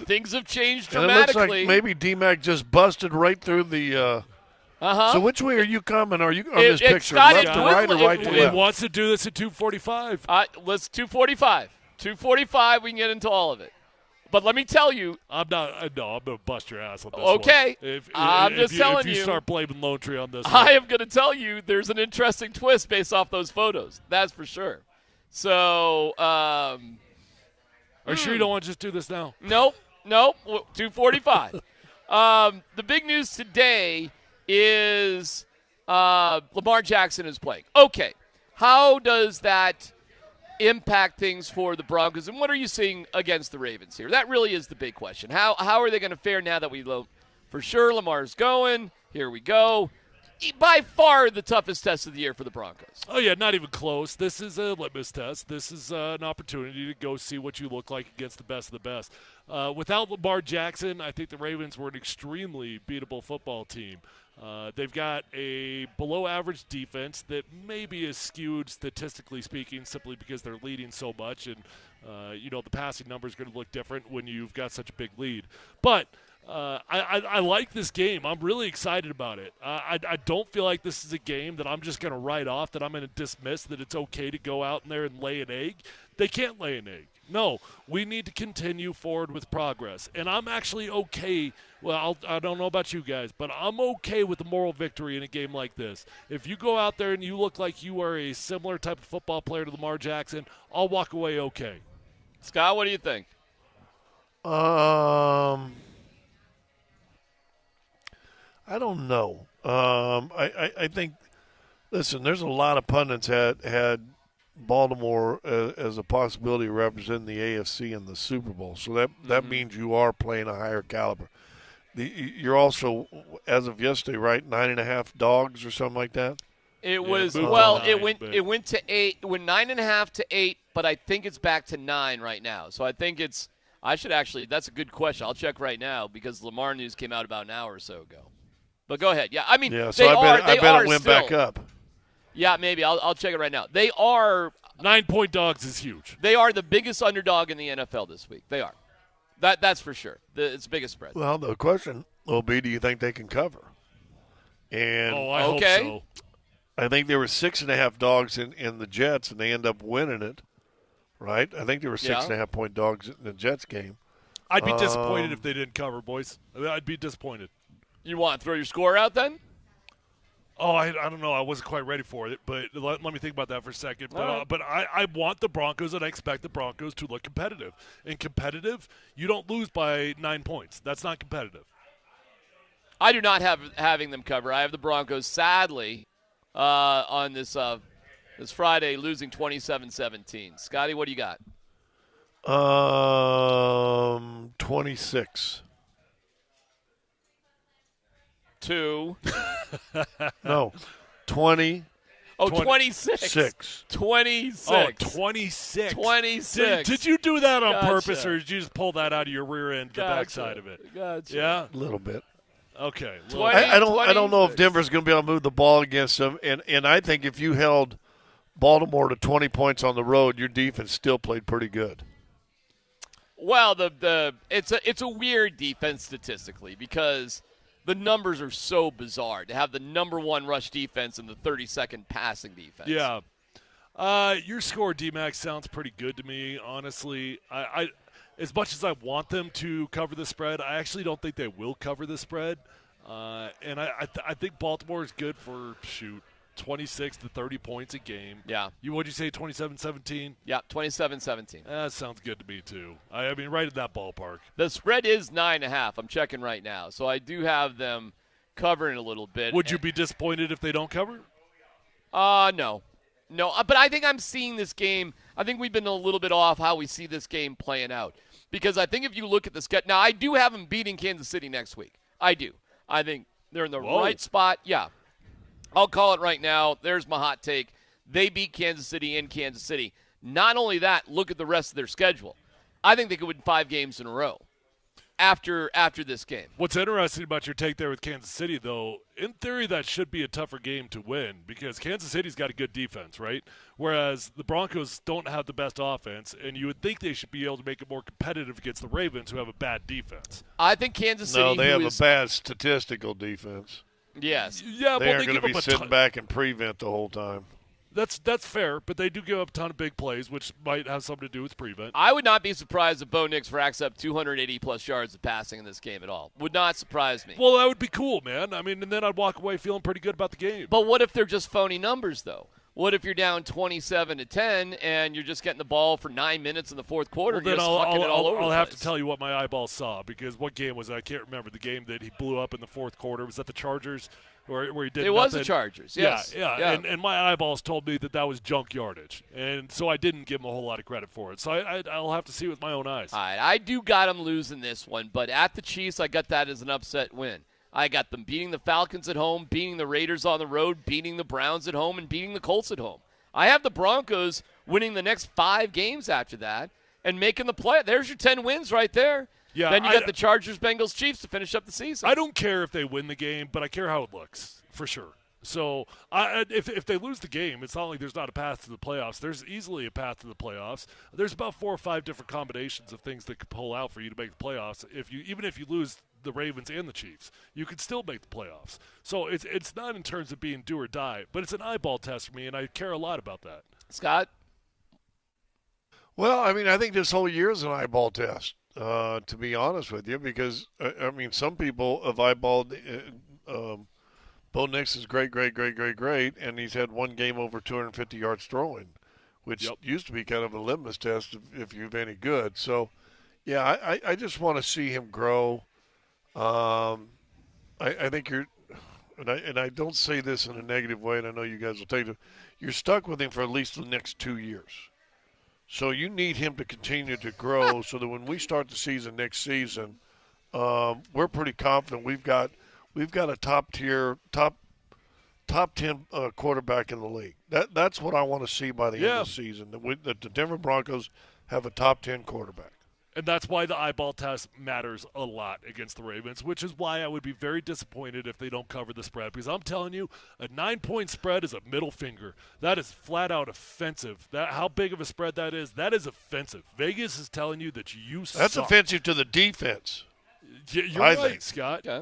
Things have changed And dramatically. it looks like maybe D-Mac just busted right through the So which way are you coming? Are you on this picture? Left to right or right to left? It wants to do this at 2:45. Let's 2:45. 2:45, we can get into all of it. But let me tell you. I'm going to bust your ass on this Okay. one. I'm just telling you. If you start blaming Lone Tree on this I am going to tell you there's an interesting twist based off those photos. That's for sure. So, are you sure you don't want to just do this now? Nope. 2:45. The big news today is Lamar Jackson is playing. Okay. How does that impact things for the Broncos, and what are you seeing against the Ravens here? That really is the big question. How are they going to fare now that we know for sure Lamar's going? Here we go. By far the toughest test of the year for the Broncos. Oh, yeah, not even close. This is a litmus test. This is an opportunity to go see what you look like against the best of the best. Without Lamar Jackson, I think the Ravens were an extremely beatable football team. They've got a below-average defense that maybe is skewed statistically speaking simply because they're leading so much, and the passing number is going to look different when you've got such a big lead. But I like this game. I'm really excited about it. I don't feel like this is a game that I'm just going to write off, that I'm going to dismiss, that it's okay to go out in there and lay an egg. They can't lay an egg. No, we need to continue forward with progress. And I'm actually okay. Well, I don't know about you guys, but I'm okay with the moral victory in a game like this. If you go out there and you look like you are a similar type of football player to Lamar Jackson, I'll walk away okay. Scott, what do you think? I don't know. I think, listen, there's a lot of pundits had Baltimore as a possibility of representing the AFC in the Super Bowl. So that means you are playing a higher caliber. You're also, as of yesterday, right, 9.5 dogs or something like that? It was it went to 8. It went 9.5 to 8, but I think it's back to 9 right now. So I think that's a good question. I'll check right now because Lamar news came out about an hour or so ago. But go ahead. Yeah, I mean, so I bet it went back up. Yeah, maybe. I'll check it right now. They are 9-point dogs is huge. They are the biggest underdog in the NFL this week. They are. That's for sure. It's the biggest spread. Well, the question will be, do you think they can cover? And I hope so. I think there were 6.5 dogs in the Jets, and they end up winning it. Right? I think there were 6.5-point dogs in the Jets game. I'd be disappointed if they didn't cover, boys. I'd be disappointed. You want to throw your score out then? Oh, I don't know. I wasn't quite ready for it, but let me think about that for a second. But I want the Broncos, and I expect the Broncos to look competitive. And competitive, you don't lose by 9 points. That's not competitive. I do not have having them cover. I have the Broncos, sadly, on this Friday, losing 27-17. Scotty, what do you got? 26. 2. No, 20. Oh, 26. 6. 26. Oh, 26. 26. Did you do that on Gotcha. purpose, or did you just pull that out of your rear end, the backside of it? Gotcha. Yeah? A little bit. Okay. I don't know if Denver's going to be able to move the ball against them, and I think if you held Baltimore to 20 points on the road, your defense still played pretty good. Well, it's a weird defense statistically because the numbers are so bizarre to have the number 1 rush defense and the 32nd passing defense. Yeah. Your score, D-Max, sounds pretty good to me, honestly. I as much as I want them to cover the spread, I actually don't think they will cover the spread. And I think Baltimore is good for, 26 to 30 points a game. Yeah. What'd you say, 27-17? Yeah, 27-17. That sounds good to me, too. I mean, right in that ballpark. The spread is 9.5. I'm checking right now. So I do have them covering a little bit. Would you be disappointed if they don't cover? No. No, but I think I'm seeing this game. I think we've been a little bit off how we see this game playing out. Because I think if you look at the schedule. Now, I do have them beating Kansas City next week. I do. I think they're in the right spot. Yeah. I'll call it right now. There's my hot take. They beat Kansas City in Kansas City. Not only that, look at the rest of their schedule. I think they could win 5 games in a row after this game. What's interesting about your take there with Kansas City, though, in theory that should be a tougher game to win because Kansas City's got a good defense, right? Whereas the Broncos don't have the best offense, and you would think they should be able to make it more competitive against the Ravens, who have a bad defense. I think Kansas City. No, they have a bad statistical defense. Yes. Yeah, they aren't going to be sitting back and prevent the whole time. That's fair, but they do give up a ton of big plays, which might have something to do with prevent. I would not be surprised if Bo Nix racks up 280-plus yards of passing in this game at all. Would not surprise me. Well, that would be cool, man. I mean, and then I'd walk away feeling pretty good about the game. But what if they're just phony numbers, though? What if you're down 27-10 and you're just getting the ball for 9 minutes in the fourth quarter? Well, then I'll have to tell you what my eyeballs saw because what game was it? I can't remember the game that he blew up in the fourth quarter. Was that the Chargers? Where he did it nothing? was the Chargers, yes. Yeah. And my eyeballs told me that was junk yardage. And so I didn't give him a whole lot of credit for it. So I'll have to see with my own eyes. All right, I do got them losing this one, but at the Chiefs, I got that as an upset win. I got them beating the Falcons at home, beating the Raiders on the road, beating the Browns at home, and beating the Colts at home. I have the Broncos winning the next 5 games after that and making the play. There's your 10 wins right there. Yeah, then you got the Chargers, Bengals, Chiefs to finish up the season. I don't care if they win the game, but I care how it looks, for sure. So if they lose the game, it's not like there's not a path to the playoffs. There's easily a path to the playoffs. There's about 4 or 5 different combinations of things that could pull out for you to make the playoffs. Even if you lose the Ravens and the Chiefs, you can still make the playoffs. So it's not in terms of being do or die, but it's an eyeball test for me, and I care a lot about that. Scott? Well, I mean, I think this whole year is an eyeball test, to be honest with you, because, I mean, some people have eyeballed Bo Nix is great, and he's had 1 game over 250 yards throwing, which used to be kind of a litmus test if you're any good. So, yeah, I just want to see him grow. I think you're – and I don't say this in a negative way, and I know you guys will take it. You're stuck with him for at least the next 2 years. So you need him to continue to grow so that when we start the season next season, we're pretty confident we've got a top 10 quarterback in the league. That's what I want to see by the end of the season, that the Denver Broncos have a top 10 quarterback. And that's why the eyeball test matters a lot against the Ravens, which is why I would be very disappointed if they don't cover the spread. Because I'm telling you, a 9-point spread is a middle finger. That is flat out offensive. How big of a spread that is offensive. Vegas is telling you that you suck. That's offensive to the defense. You're right, Scott. Yeah.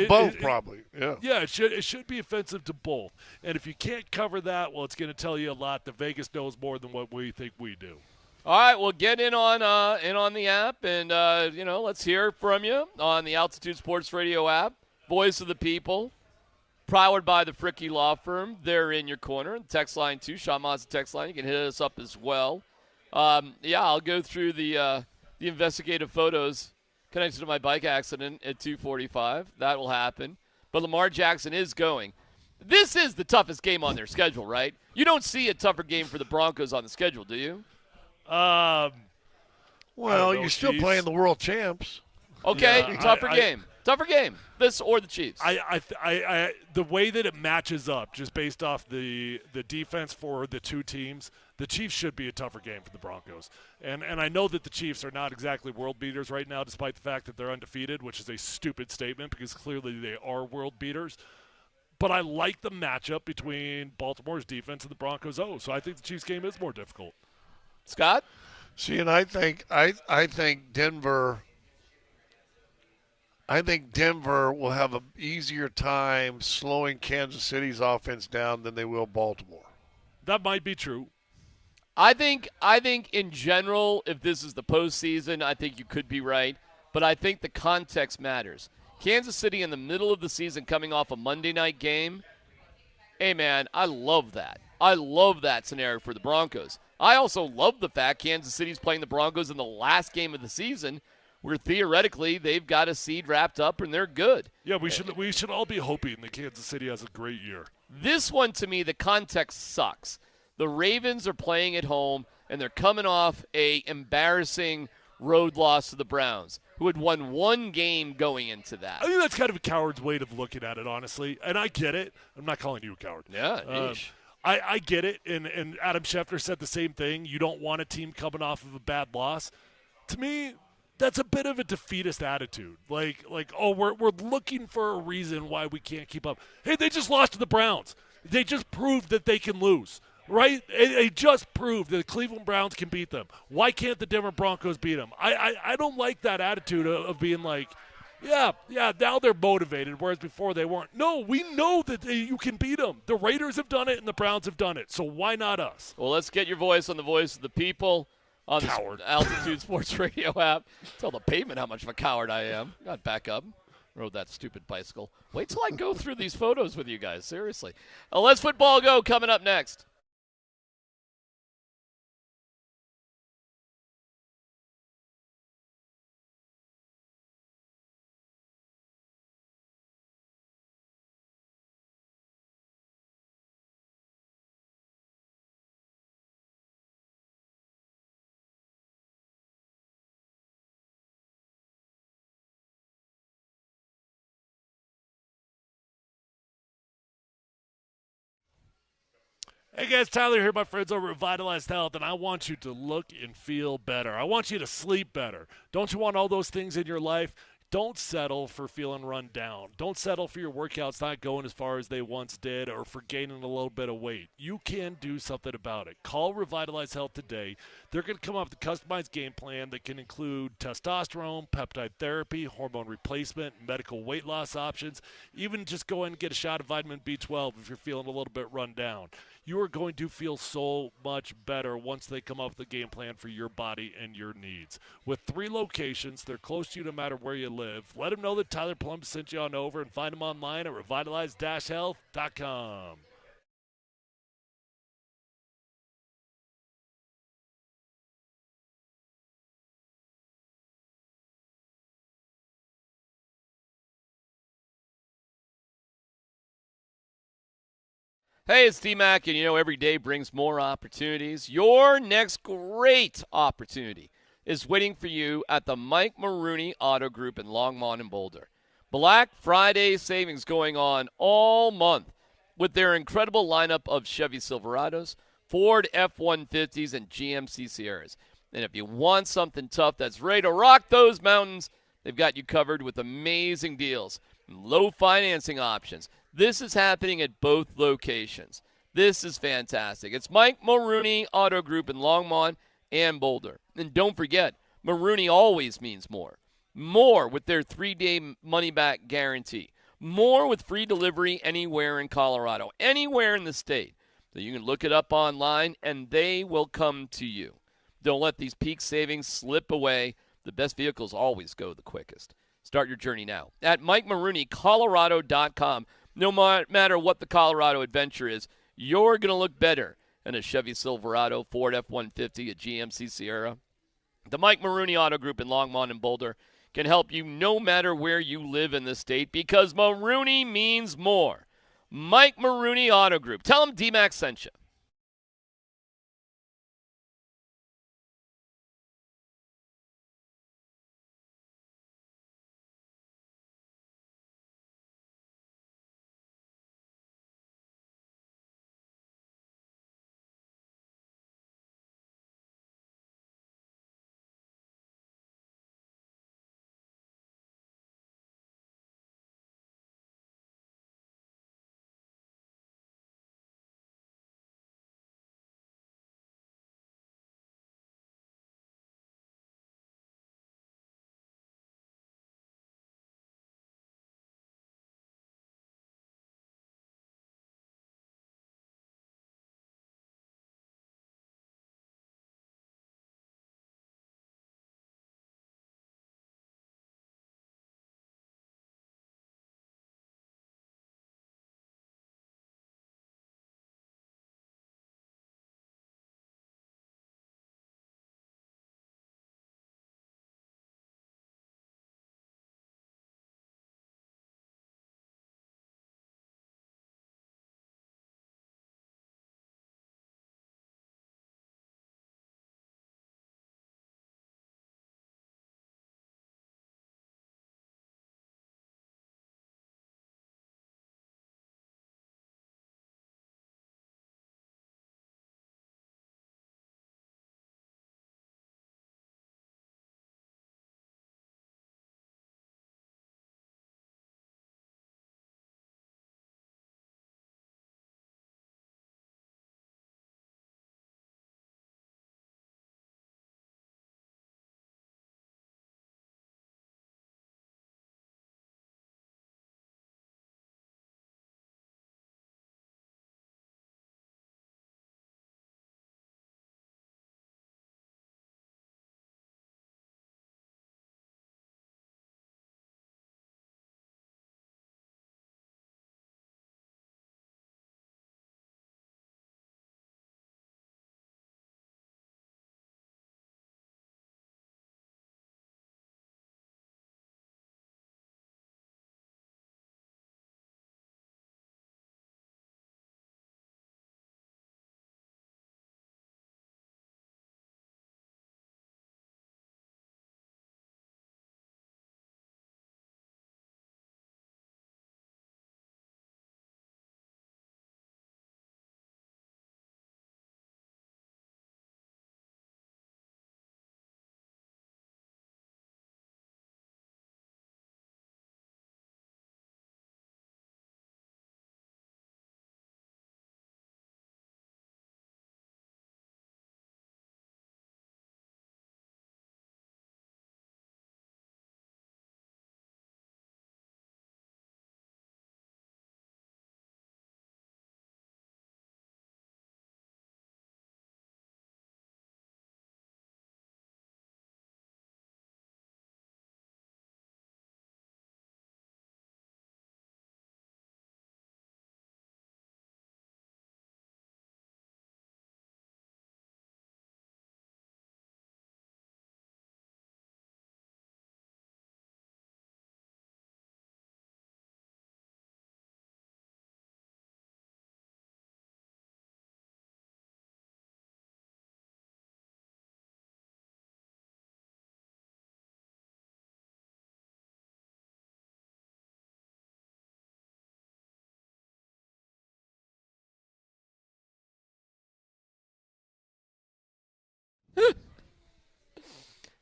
Both probably. Yeah. Yeah, it should be offensive to both. And if you can't cover that, well, it's going to tell you a lot that Vegas knows more than what we think we do. All right, well, get in on the app, and let's hear from you on the Altitude Sports Radio app. Voice of the people, powered by the Fricky Law Firm. They're in your corner. The text line, too. Sean Mazza text line. You can hit us up as well. I'll go through the investigative photos connected to my bike accident at 2:45. That will happen. But Lamar Jackson is going. This is the toughest game on their schedule, right? You don't see a tougher game for the Broncos on the schedule, do you? Well, you're still playing the world champs. Okay, tougher game. Tougher game. This or the Chiefs. The way that it matches up, just based off the defense for the two teams, the Chiefs should be a tougher game for the Broncos. And I know that the Chiefs are not exactly world beaters right now, despite the fact that they're undefeated, which is a stupid statement because clearly they are world beaters. But I like the matchup between Baltimore's defense and the Broncos' O. So I think the Chiefs game is more difficult. Scott? See, and I think Denver will have an easier time slowing Kansas City's offense down than they will Baltimore. That might be true. I think in general, if this is the postseason, I think you could be right. But I think the context matters. Kansas City in the middle of the season coming off a Monday night game, hey, man, I love that. I love that scenario for the Broncos. I also love the fact Kansas City's playing the Broncos in the last game of the season where theoretically they've got a seed wrapped up and they're good. Yeah, we should all be hoping that Kansas City has a great year. This one, to me, the context sucks. The Ravens are playing at home, and they're coming off a embarrassing road loss to the Browns, who had won one game going into that. I think that's kind of a coward's way of looking at it, honestly. And I get it. I'm not calling you a coward. Yeah, I get it. And Adam Schefter said the same thing. You don't want a team coming off of a bad loss. To me, that's a bit of a defeatist attitude. Like, we're looking for a reason why we can't keep up. Hey, they just lost to the Browns. They just proved that they can lose. Right? They just proved that the Cleveland Browns can beat them. Why can't the Denver Broncos beat them? I don't like that attitude of being like, yeah, now they're motivated, whereas before they weren't. No, we know that you can beat them. The Raiders have done it and the Browns have done it, so why not us? Well, let's get your voice on the voice of the people on the Altitude Sports Radio app. Tell the pavement how much of a coward I am. Got back up. Rode that stupid bicycle. Wait till I go through these photos with you guys, seriously. Let's football go coming up next. Hey guys, Tyler here, my friends over at Vitalized Health, and I want you to look and feel better. I want you to sleep better. Don't you want all those things in your life? Don't settle for feeling run down. Don't settle for your workouts not going as far as they once did or for gaining a little bit of weight. You can do something about it. Call Revitalize Health today. They're going to come up with a customized game plan that can include testosterone, peptide therapy, hormone replacement, medical weight loss options, even just go in and get a shot of vitamin B12 if you're feeling a little bit run down. You are going to feel so much better once they come up with a game plan for your body and your needs. With 3 locations, they're close to you no matter where you live. Let them know that Tyler Plum sent you on over and find them online at revitalize-health.com. Hey, it's D-Mac, and every day brings more opportunities. Your next great opportunity is waiting for you at the Mike Maroney Auto Group in Longmont and Boulder. Black Friday savings going on all month with their incredible lineup of Chevy Silverados, Ford F-150s, and GMC Sierras. And if you want something tough that's ready to rock those mountains, they've got you covered with amazing deals and low financing options. This is happening at both locations. This is fantastic. It's Mike Maroney Auto Group in Longmont and Boulder. And don't forget, Maroney always means more. More with their 3-day money-back guarantee. More with free delivery anywhere in Colorado, anywhere in the state. So you can look it up online, and they will come to you. Don't let these peak savings slip away. The best vehicles always go the quickest. Start your journey now at MikeMaroneyColorado.com. no matter what the Colorado adventure is, you're going to look better in a Chevy Silverado, Ford F-150, a GMC Sierra. The Mike Maroney Auto Group in Longmont and Boulder can help you no matter where you live in the state because Maroney means more. Mike Maroney Auto Group. Tell him D-Mac sent you.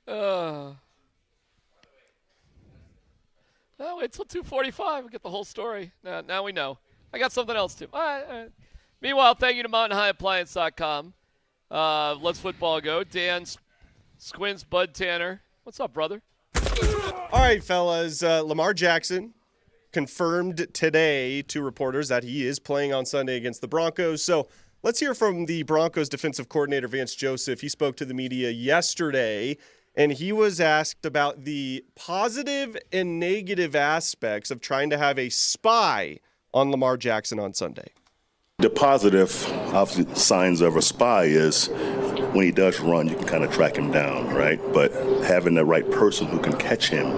Well, wait till 2:45. We'll get the whole story. Now we know. I got something else, too. All right. Meanwhile, thank you to MountainHighAppliance.com. Let's football go. Dan Squints, Bud Tanner. What's up, brother? All right, fellas. Lamar Jackson confirmed today to reporters that he is playing on Sunday against the Broncos. So let's hear from the Broncos defensive coordinator, Vance Joseph. He spoke to the media yesterday, and he was asked about the positive and negative aspects of trying to have a spy on Lamar Jackson on Sunday. The positive obviously, signs of a spy is when he does run, you can kind of track him down, right? But having the right person who can catch him,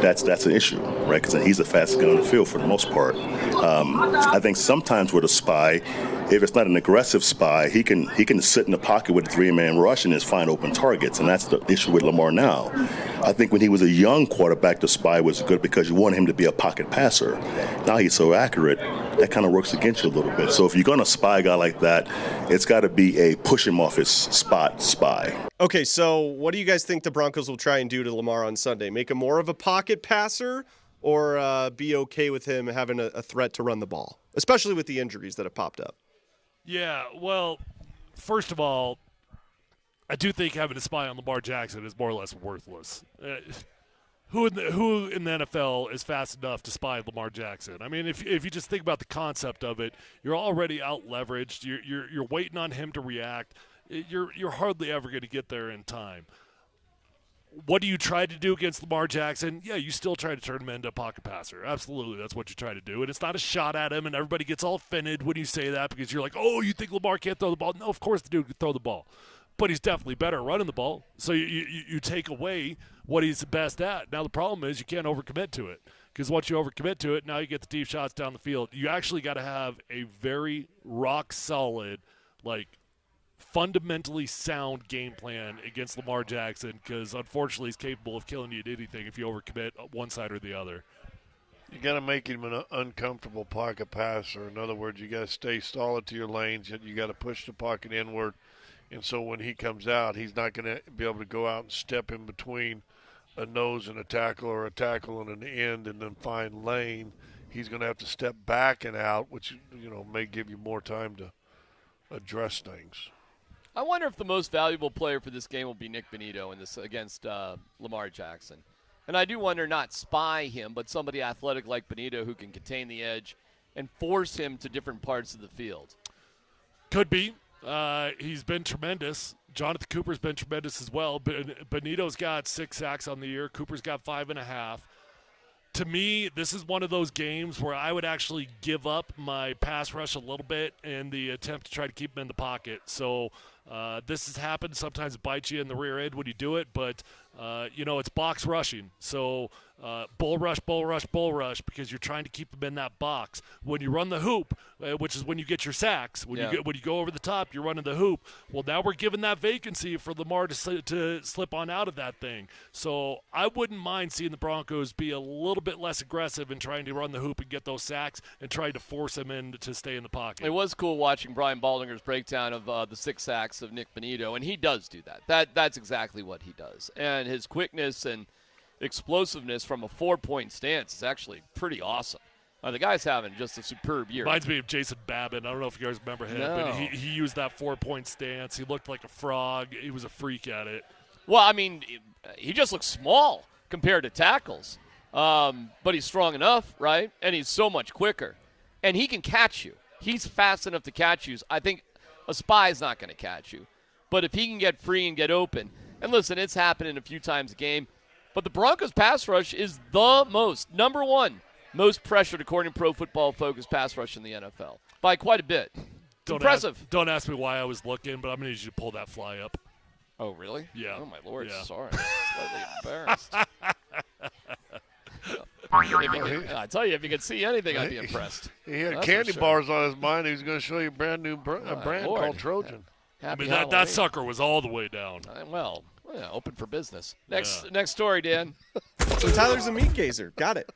that's an issue, right? Because he's the fastest guy on the field for the most part. I think sometimes with a spy, if it's not an aggressive spy, he can sit in the pocket with a three-man rush and just find open targets, and that's the issue with Lamar now. I think when he was a young quarterback, the spy was good because you want him to be a pocket passer. Now he's so accurate, that kind of works against you a little bit. So if you're going to spy a guy like that, it's got to be a push him off his spot spy. Okay, so what do you guys think the Broncos will try and do to Lamar on Sunday? Make him more of a pocket passer, or be okay with him having a threat to run the ball, especially with the injuries that have popped up? Yeah, well, first of all, I do think having a spy on Lamar Jackson is more or less worthless. Who in the NFL is fast enough to spy Lamar Jackson? I mean, if you just think about the concept of it, you're already out leveraged. You're waiting on him to react. You're hardly ever going to get there in time. What do you try to do against Lamar Jackson? Yeah, you still try to turn him into a pocket passer. Absolutely, that's what you try to do. And it's not a shot at him, and everybody gets all offended when you say that because you're like, oh, you think Lamar can't throw the ball? No, of course the dude can throw the ball. But he's definitely better at running the ball. So you take away what he's the best at. Now the problem is you can't overcommit to it, because once you overcommit to it, now you get the deep shots down the field. You actually got to have a very rock-solid, fundamentally sound game plan against Lamar Jackson, because unfortunately he's capable of killing you at anything if you overcommit one side or the other. You got to make him an uncomfortable pocket passer. In other words, you got to stay solid to your lanes. You got to push the pocket inward. And so when he comes out, he's not going to be able to go out and step in between a nose and a tackle or a tackle and an end and then find lane. He's going to have to step back and out, which may give you more time to address things. I wonder if the most valuable player for this game will be Nick Bonitto in this against Lamar Jackson. And I do wonder, not spy him, but somebody athletic like Bonitto who can contain the edge and force him to different parts of the field. Could be. He's been tremendous. Jonathan Cooper's been tremendous as well. Bonito's got 6 sacks on the year. Cooper's got 5.5. To me, this is one of those games where I would actually give up my pass rush a little bit in the attempt to try to keep him in the pocket. So this has happened. Sometimes it bites you in the rear end when you do it, but it's box rushing. So bull rush, because you're trying to keep them in that box. When you run the hoop, which is when you get your sacks, when you go over the top, you're running the hoop. Well, now we're giving that vacancy for Lamar to slip on out of that thing. So I wouldn't mind seeing the Broncos be a little bit less aggressive in trying to run the hoop and get those sacks and trying to force him in to stay in the pocket. It was cool watching Brian Baldinger's breakdown of the 6 sacks of Nick Bonitto, and he does do that. That's exactly what he does. And his quickness and explosiveness from a 4-point stance is actually pretty awesome. The guy's having just a superb year. Reminds me of Jason Babin. I don't know if you guys remember him, but he used that 4-point stance. He looked like a frog. He was a freak at it. Well, I mean, he just looks small compared to tackles. But he's strong enough, right? And he's so much quicker. And he can catch you. He's fast enough to catch you. I think a spy's not going to catch you. But if he can get free and get open, and listen, it's happening a few times a game, but the Broncos' pass rush is the number one most pressured, according to Pro Football Focus, pass rush in the NFL by quite a bit. Impressive. Don't ask me why I was looking, but I'm going to need you to pull that fly up. Oh, really? Yeah. Oh, my Lord. Yeah. Sorry. Slightly embarrassed. I tell you, if you could see anything, I'd be impressed. He had candy bars on his mind. He was going to show you a brand new brand Lord. called Trojan. That sucker was all the way down. Open for business. Next story, Dan. So Tyler's a meat gazer. Got it.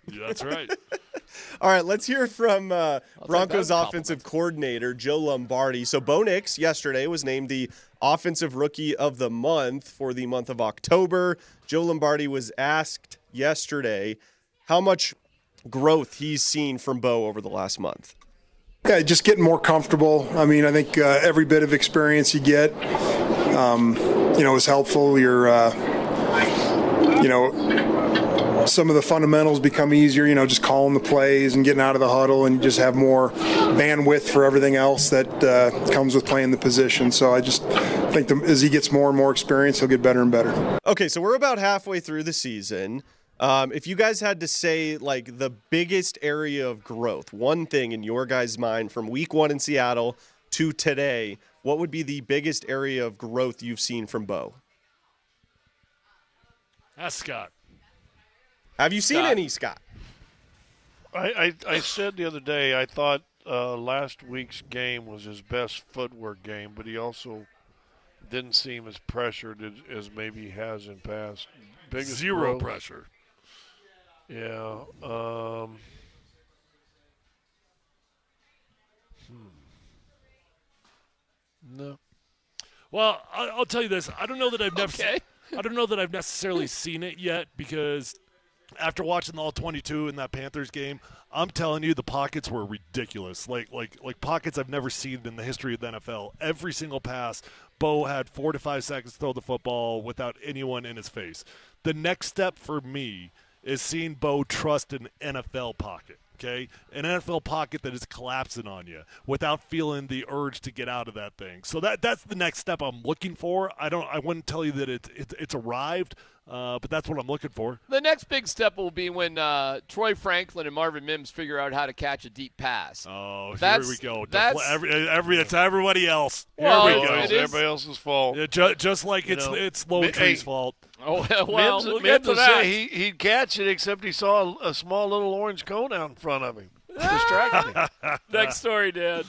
Yeah, that's right. All right, let's hear from Broncos offensive coordinator Joe Lombardi. So Bo Nix yesterday was named the Offensive Rookie of the Month for the month of October. Joe Lombardi was asked yesterday how much growth he's seen from Bo over the last month. Yeah, just getting more comfortable. I mean, I think every bit of experience you get, is helpful. Some of the fundamentals become easier, just calling the plays and getting out of the huddle, and just have more bandwidth for everything else that comes with playing the position. So I just think as he gets more and more experience, he'll get better and better. Okay, so we're about halfway through the season. If you guys had to say like the biggest area of growth, one thing in your guys' mind from week 1 in Seattle to today, what would be the biggest area of growth you've seen from Bo? That's Scott. Have you seen any, Scott? I said the other day I thought last week's game was his best footwork game, but he also didn't seem as pressured as maybe he has in past. Biggest Zero growth. pressure. Yeah. No. Well, I'll tell you this. I don't know that I've necessarily seen it yet, because after watching the all 22 in that Panthers game, I'm telling you the pockets were ridiculous. Like pockets I've never seen in the history of the NFL. Every single pass, Bo had 4 to 5 seconds to throw the football without anyone in his face. The next step for me is seeing Bo trust an NFL pocket. Okay, an NFL pocket that is collapsing on you without feeling the urge to get out of that thing. So that's the next step I'm looking for. I wouldn't tell you that it's arrived, but that's what I'm looking for. The next big step will be when Troy Franklin and Marvin Mims figure out how to catch a deep pass. Oh, That's- here we go. that's- It's everybody else. Here Well, we go. it is- Everybody else's fault. Yeah, just like it's Lowentree's fault. Oh, well, Mims, we'll Mims get to will that. say he'd catch it, except he saw a small little orange cone out in front of him. Distracted him. Next story, Dan.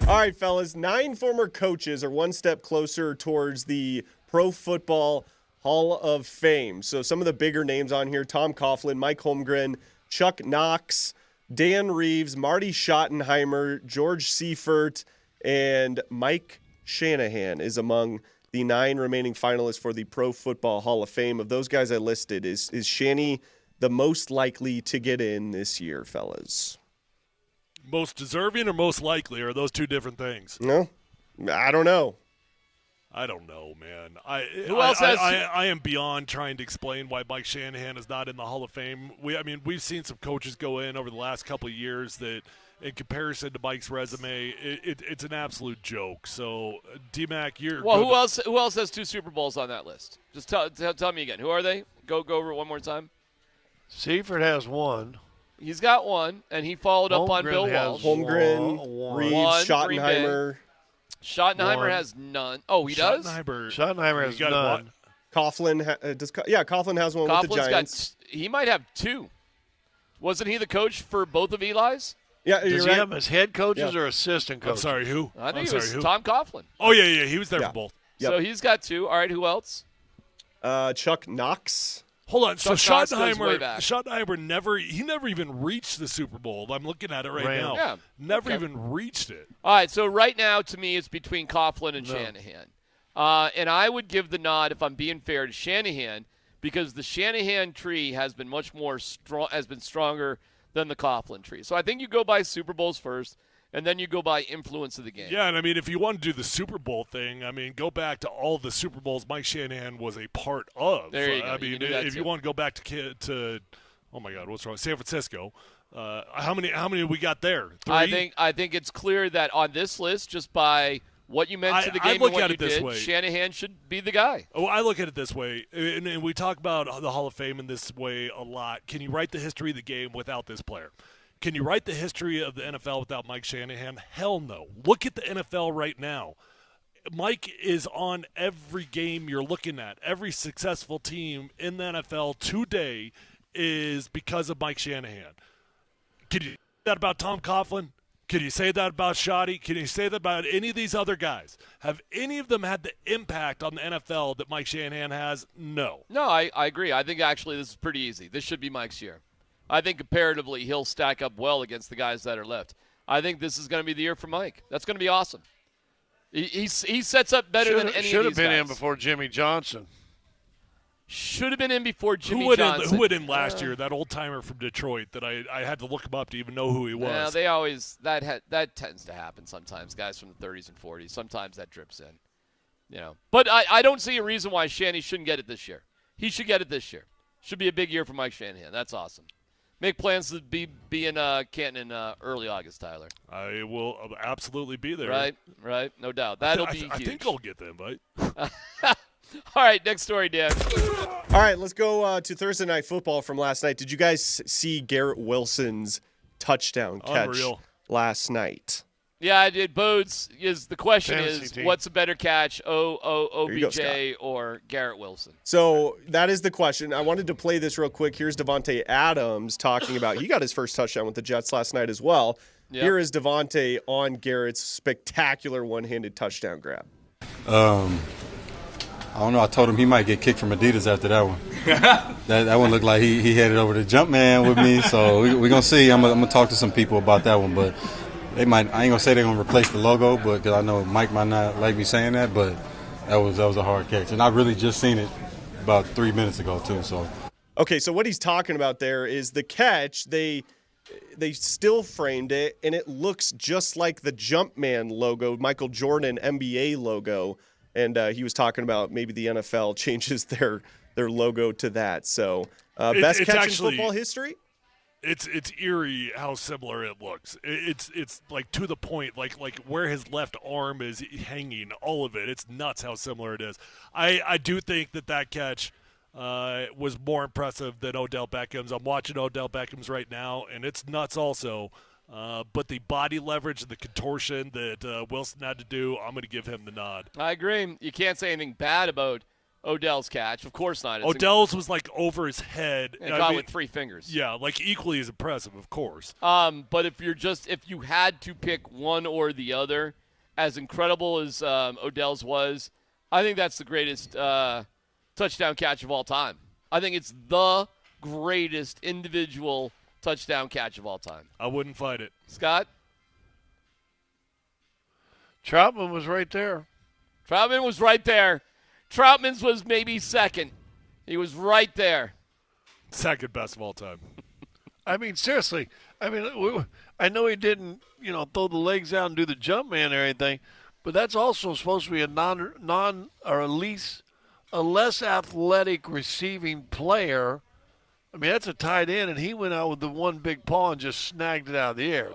All right, fellas. 9 former coaches are one step closer towards the Pro Football Hall of Fame. So some of the bigger names on here: Tom Coughlin, Mike Holmgren, Chuck Knox, Dan Reeves, Marty Schottenheimer, George Seifert, and Mike Shanahan is among the 9 remaining finalists for the Pro Football Hall of Fame. Of those guys I listed, is Shanny the most likely to get in this year, fellas? Most deserving or most likely, or are those two different things? No, I don't know. I don't know, man. Who else has- I am beyond trying to explain why Mike Shanahan is not in the Hall of Fame. We've seen some coaches go in over the last couple of years that, in comparison to Mike's resume, it's an absolute joke. So, D-Mac, you're Well, good. who else has 2 Super Bowls on that list? Just tell me again. Who are they? Go over it one more time. Seifert has 1. He's got 1, and he followed up on Holmgren Bill has Walsh. Holmgren, Reeves, One, Green Bay. Schottenheimer. Schottenheimer One. has none. Oh, he does? Schottenheimer has He's got none. Coughlin Coughlin has one with the Coughlin's Giants. he might have 2. Wasn't he the coach for both of Eli's? Yeah, Does you're he right. have him as head coaches Yeah. or assistant I'm coaches? sorry, who? I think I'm it was sorry, who? Tom Coughlin. Oh, yeah, he was there Yeah. for both. Yep. So he's got 2. All right, who else? Chuck Knox. Hold on. So Chuck Knox goes way back. Schottenheimer never even reached the Super Bowl. I'm looking at it right Rams. now. Yeah. Never Okay. even reached it. All right, so right now, to me, it's between Coughlin and Shanahan. And I would give the nod, if I'm being fair, to Shanahan, because the Shanahan tree has been much more stronger than the Coughlin tree. So I think you go by Super Bowls first, and then you go by influence of the game. Yeah, and if you want to do the Super Bowl thing, go back to all the Super Bowls Mike Shanahan was a part of. There you go. You can do that if you too. want to go back to oh my God, what's wrong? San Francisco. How many we got there? 3? I think it's clear that on this list, just by what you meant to the I game look and what at you it this did, way. Shanahan should be the guy. Oh, I look at it this way, and we talk about the Hall of Fame in this way a lot. Can you write the history of the game without this player? Can you write the history of the NFL without Mike Shanahan? Hell no. Look at the NFL right now. Mike is on every game you're looking at. Every successful team in the NFL today is because of Mike Shanahan. Can you say that about Tom Coughlin? Can you say that about Shoddy? Can you say that about any of these other guys? Have any of them had the impact on the NFL that Mike Shanahan has? No. No, I agree. I think actually this is pretty easy. This should be Mike's year. I think comparatively he'll stack up well against the guys that are left. I think this is going to be the year for Mike. That's going to be awesome. He sets up better than any of these guys. Should have been in before Jimmy Johnson. Should have been in before Jimmy Johnson. Johnson. Who went in last year? That old timer from Detroit that I had to look him up to even know who he was. Yeah, they always that tends to happen sometimes. Guys from the 30s and 40s. Sometimes that drips in. But I don't see a reason why Shanny shouldn't get it this year. He should get it this year. Should be a big year for Mike Shanahan. That's awesome. Make plans to be in Canton in early August, Tyler. I will absolutely be there. Right, no doubt. That'll be I huge. think I'll get the invite. All right, next story, Dan. All right, let's go to Thursday Night Football from last night. Did you guys see Garrett Wilson's touchdown catch last night? Yeah, I did. Bodes is the question Fantasy is team. what's a better catch, OBJ Scott. or Garrett Wilson? So that is the question. I wanted to play this real quick. Here's Devontae Adams talking about he got his first touchdown with the Jets last night as well. Yep. Here is Devontae on Garrett's spectacular one-handed touchdown grab. I don't know. I told him he might get kicked from Adidas after that one. that one looked like he headed over to Jumpman with me. So we're going to see. I'm gonna talk to some people about that one. But they might. I ain't going to say they're going to replace the logo, but because I know Mike might not like me saying that. But that was a hard catch. And I really just seen it about 3 minutes ago, too. So. Okay, so what he's talking about there is the catch. They still framed it, and it looks just like the Jumpman logo, Michael Jordan NBA logo. And he was talking about maybe the NFL changes their logo to that. So best catch in football history? It's eerie how similar it looks. It's like to the point, like where his left arm is hanging, all of it. It's nuts how similar it is. I do think that catch was more impressive than Odell Beckham's. I'm watching Odell Beckham's right now, and it's nuts also. But the body leverage and the contortion that Wilson had to do, I'm going to give him the nod. I agree. You can't say anything bad about Odell's catch. Of course not. It's Odell's was like over his head. and caught with 3 fingers. Yeah, like equally as impressive, of course. But if you had to pick one or the other, as incredible as Odell's was, I think that's the greatest touchdown catch of all time. I think it's the greatest individual touchdown catch of all time. I wouldn't fight it. Scott? Troutman was right there. Troutman was right there. Troutman's was maybe second. He was right there. Second best of all time. I mean, seriously. I mean, I know he didn't, throw the legs out and do the jump man or anything, but that's also supposed to be a less athletic receiving player. I mean, that's a tight end, and he went out with the one big paw and just snagged it out of the air.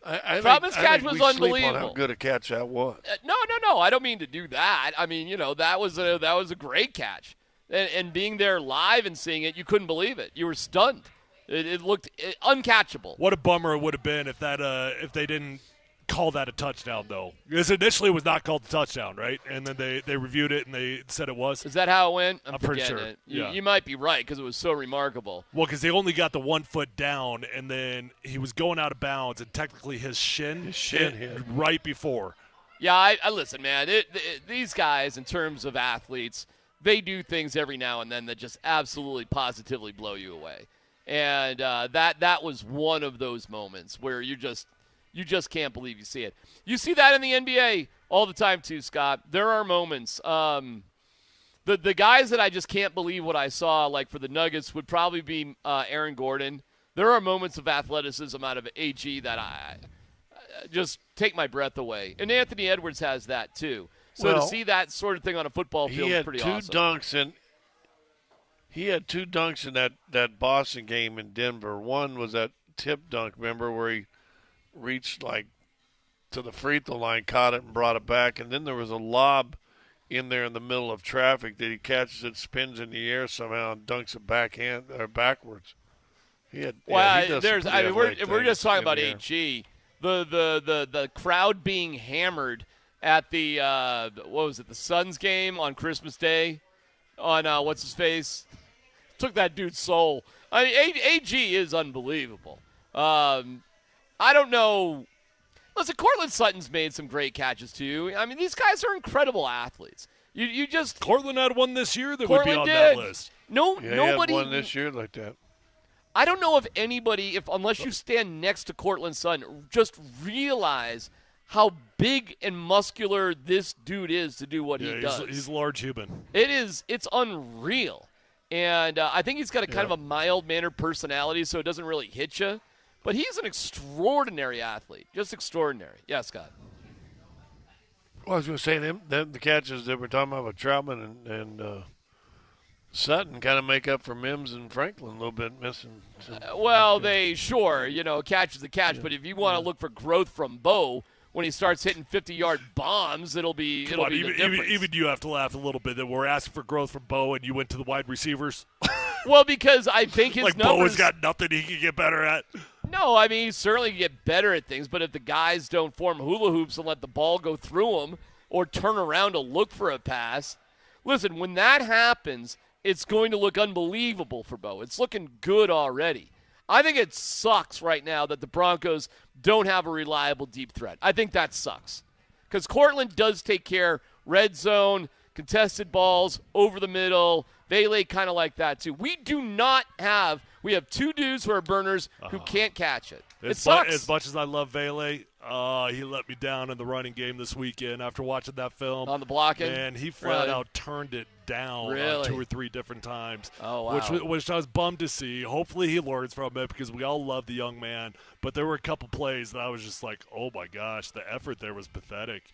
Troutman's catch was unbelievable. Sleep on how good a catch that was. No. I don't mean to do that. I mean, that was a great catch, and being there live and seeing it, you couldn't believe it. You were stunned. It looked uncatchable. What a bummer it would have been if they didn't call that a touchdown, though. Because initially it was not called a touchdown, right? And then they reviewed it and they said it was. Is that how it went? I'm pretty sure. It. Yeah. You might be right because it was so remarkable. Well, because they only got the 1 foot down, and then he was going out of bounds, and technically his shin hit right before. Yeah, I listen, man. These guys, in terms of athletes, they do things every now and then that just absolutely positively blow you away. And that was one of those moments where you just can't believe you see it. You see that in the NBA all the time too, Scott. There are moments. The guys that I just can't believe what I saw, like for the Nuggets, would probably be Aaron Gordon. There are moments of athleticism out of AG that I just take my breath away. And Anthony Edwards has that too. So to see that sort of thing on a football field is pretty awesome. He had two dunks in that Boston game in Denver. One was that tip dunk, remember, where he reached like to the free throw line, caught it and brought it back. And then there was a lob in there in the middle of traffic that he catches it, spins in the air somehow, and dunks it backhand or backwards. If we're just talking about AG. The crowd being hammered at the the Suns game on Christmas Day on what's his face took that dude's soul. I mean, AG is unbelievable. I don't know. Listen, Cortland Sutton's made some great catches too. I mean, these guys are incredible athletes. You just Cortland had one this year that Cortland would be on did. that list. Nobody he had one this year like that. I don't know if anybody, unless you stand next to Cortland Sutton, just realize how big and muscular this dude is to do what he does. He's a large human. It's unreal. And I think he's got a kind of a mild-mannered personality, so it doesn't really hit you. But he's an extraordinary athlete, just extraordinary. Yeah, Scott. Well, I was going to say, the catches that we're talking about with Troutman and Sutton kind of make up for Mims and Franklin a little bit missing. Catch is a catch. But if you want to look for growth from Bo, when he starts hitting 50-yard bombs, it'll be the difference. Even you have to laugh a little bit that we're asking for growth from Bo, and you went to the wide receivers. Well, because I think his like numbers. Bo has got nothing he can get better at. No, I mean, he certainly can get better at things, but if the guys don't form hula hoops and let the ball go through them or turn around to look for a pass, listen, when that happens, it's going to look unbelievable for Bo. It's looking good already. I think it sucks right now that the Broncos don't have a reliable deep threat. I think that sucks because Cortland does take care red zone, contested balls, over the middle. Vele kind of like that too. We have two dudes who are burners who can't catch it. It sucks. As much as I love Vele, he let me down in the running game this weekend after watching that film. On the blocking? And he flat out turned it down on 2 or 3 different times. Oh, wow. Which I was bummed to see. Hopefully he learns from it because we all love the young man. But there were a couple plays that I was just like, oh, my gosh, the effort there was pathetic.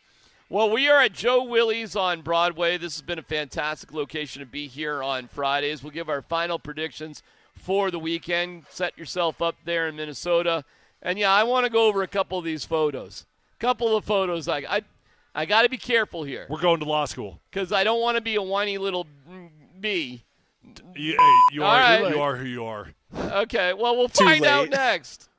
Well, we are at Joe Willie's on Broadway. This has been a fantastic location to be here on Fridays. We'll give our final predictions for the weekend. Set yourself up there in Minnesota. And, yeah, I want to go over a couple of these photos. Couple of photos. I got to be careful here. We're going to law school. Because I don't want to be a whiny little bee. You are who you are. Okay, well, we'll find out next.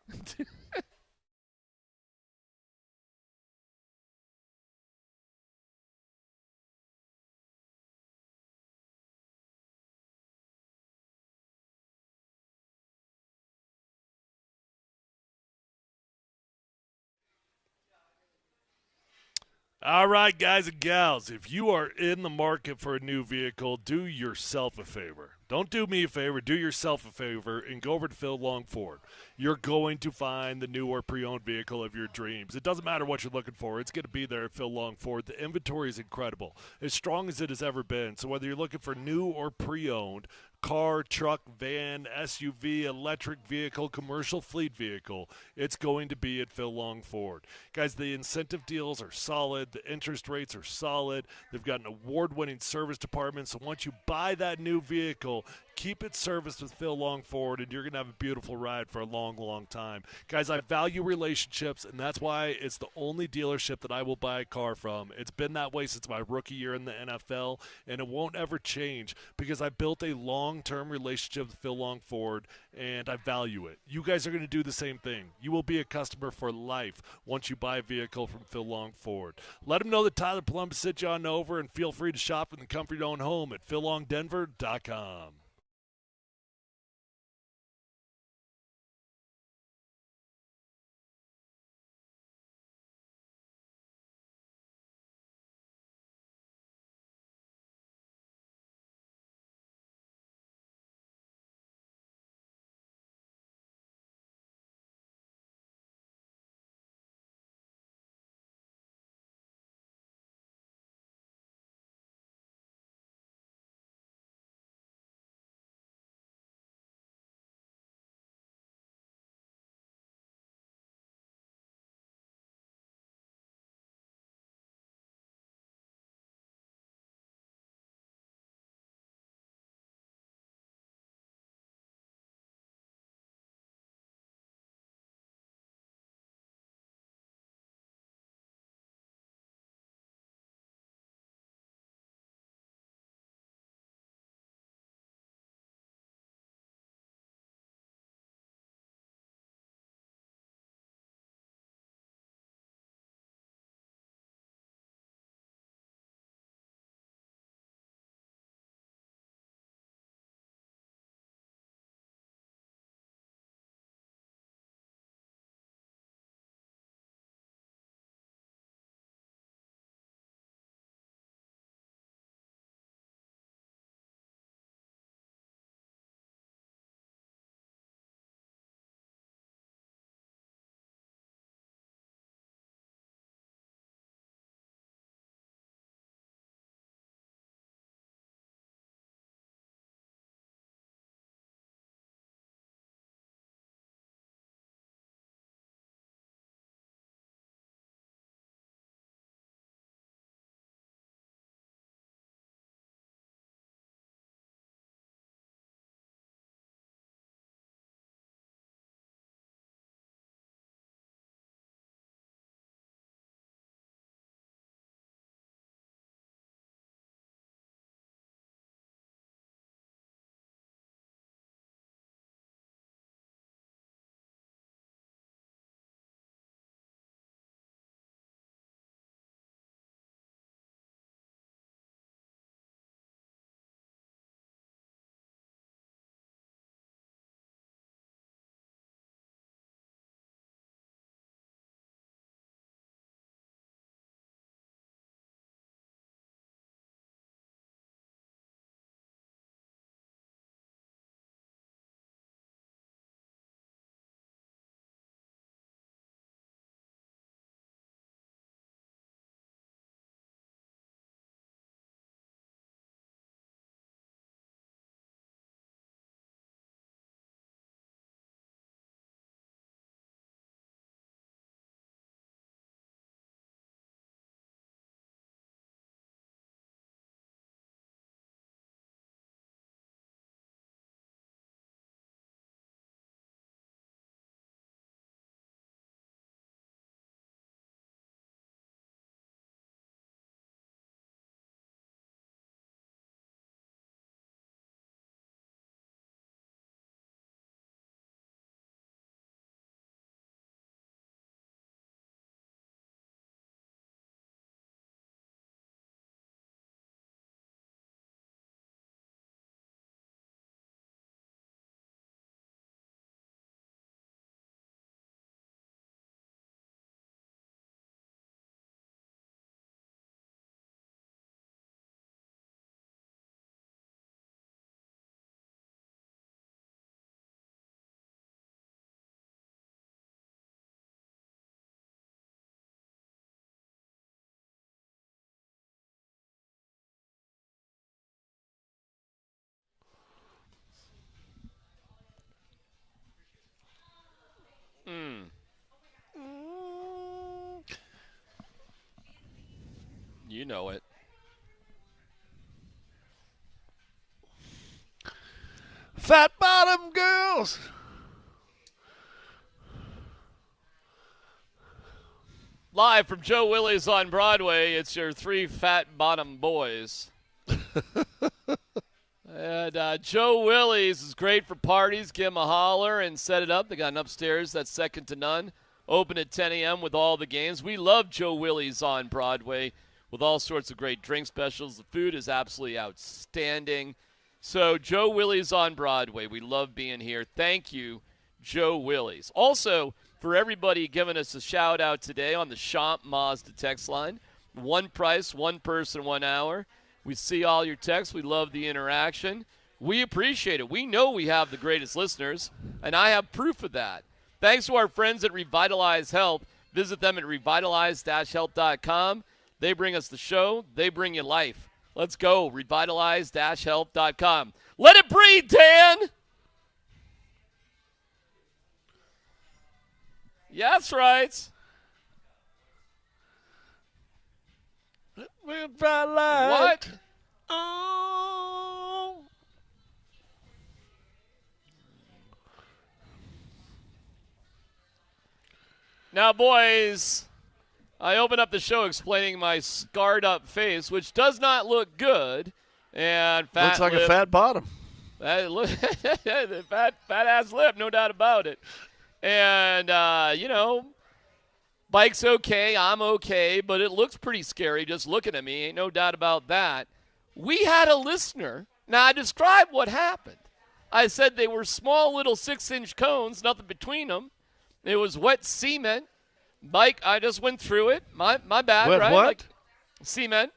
All right, guys and gals, if you are in the market for a new vehicle, do yourself a favor. Don't do me a favor, do yourself a favor, and go over to Phil Long Ford. You're going to find the new or pre-owned vehicle of your dreams. It doesn't matter what you're looking for. It's going to be there at Phil Long Ford. The inventory is incredible, as strong as it has ever been. So whether you're looking for new or pre-owned, car, truck, van, SUV, electric vehicle, commercial fleet vehicle, it's going to be at Phil Long Ford. Guys, the incentive deals are solid. The interest rates are solid. They've got an award-winning service department. So once you buy that new vehicle, keep it serviced with Phil Long Ford, and you're going to have a beautiful ride for a long, long time. Guys, I value relationships, and that's why it's the only dealership that I will buy a car from. It's been that way since my rookie year in the NFL, and it won't ever change because I built a long-term relationship with Phil Long Ford, and I value it. You guys are going to do the same thing. You will be a customer for life once you buy a vehicle from Phil Long Ford. Let them know that Tyler Plum sent you on over, and feel free to shop in the comfort of your own home at phillongdenver.com. You know it. Fat bottom girls. Live from Joe Willie's on Broadway, it's your 3 fat bottom boys. And Joe Willie's is great for parties. Give them a holler and set it up. They got an upstairs that's second to none. Open at 10 a.m. with all the games. We love Joe Willie's on Broadway with all sorts of great drink specials. The food is absolutely outstanding. So Joe Willie's on Broadway. We love being here. Thank you, Joe Willie's. Also, for everybody giving us a shout-out today on the Shop Mazda text line, one price, one person, 1 hour. We see all your texts. We love the interaction. We appreciate it. We know we have the greatest listeners, and I have proof of that. Thanks to our friends at Revitalize Health. Visit them at revitalize-health.com. They bring us the show. They bring you life. Let's go, revitalize-health.com. Let it breathe, Dan! Yeah, that's right. What? Oh. Now, boys, I open up the show explaining my scarred-up face, which does not look good, and fat Looks like lip. a fat bottom. The fat-ass lip, no doubt about it. And, bike's okay, I'm okay, but it looks pretty scary just looking at me. Ain't no doubt about that. We had a listener. Now, I described what happened. I said they were small little 6-inch cones, nothing between them. It was wet cement. Bike, I just went through it. My bad, Wet right? what? Like cement.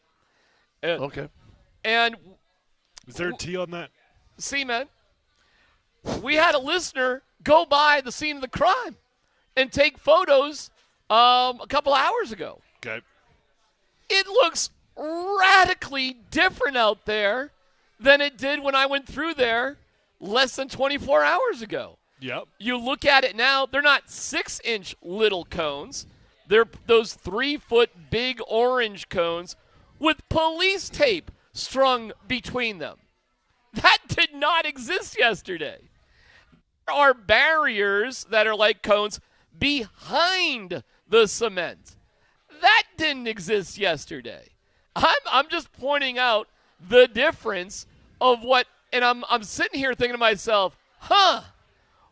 Okay. And is there a T on that? Cement. We had a listener go by the scene of the crime and take photos a couple hours ago. Okay. It looks radically different out there than it did when I went through there less than 24 hours ago. Yep. You look at it now, they're not 6-inch little cones. They're those 3-foot big orange cones with police tape strung between them. That did not exist yesterday. There are barriers that are like cones behind the cement. That didn't exist yesterday. I'm just pointing out the difference of what, and I'm sitting here thinking to myself,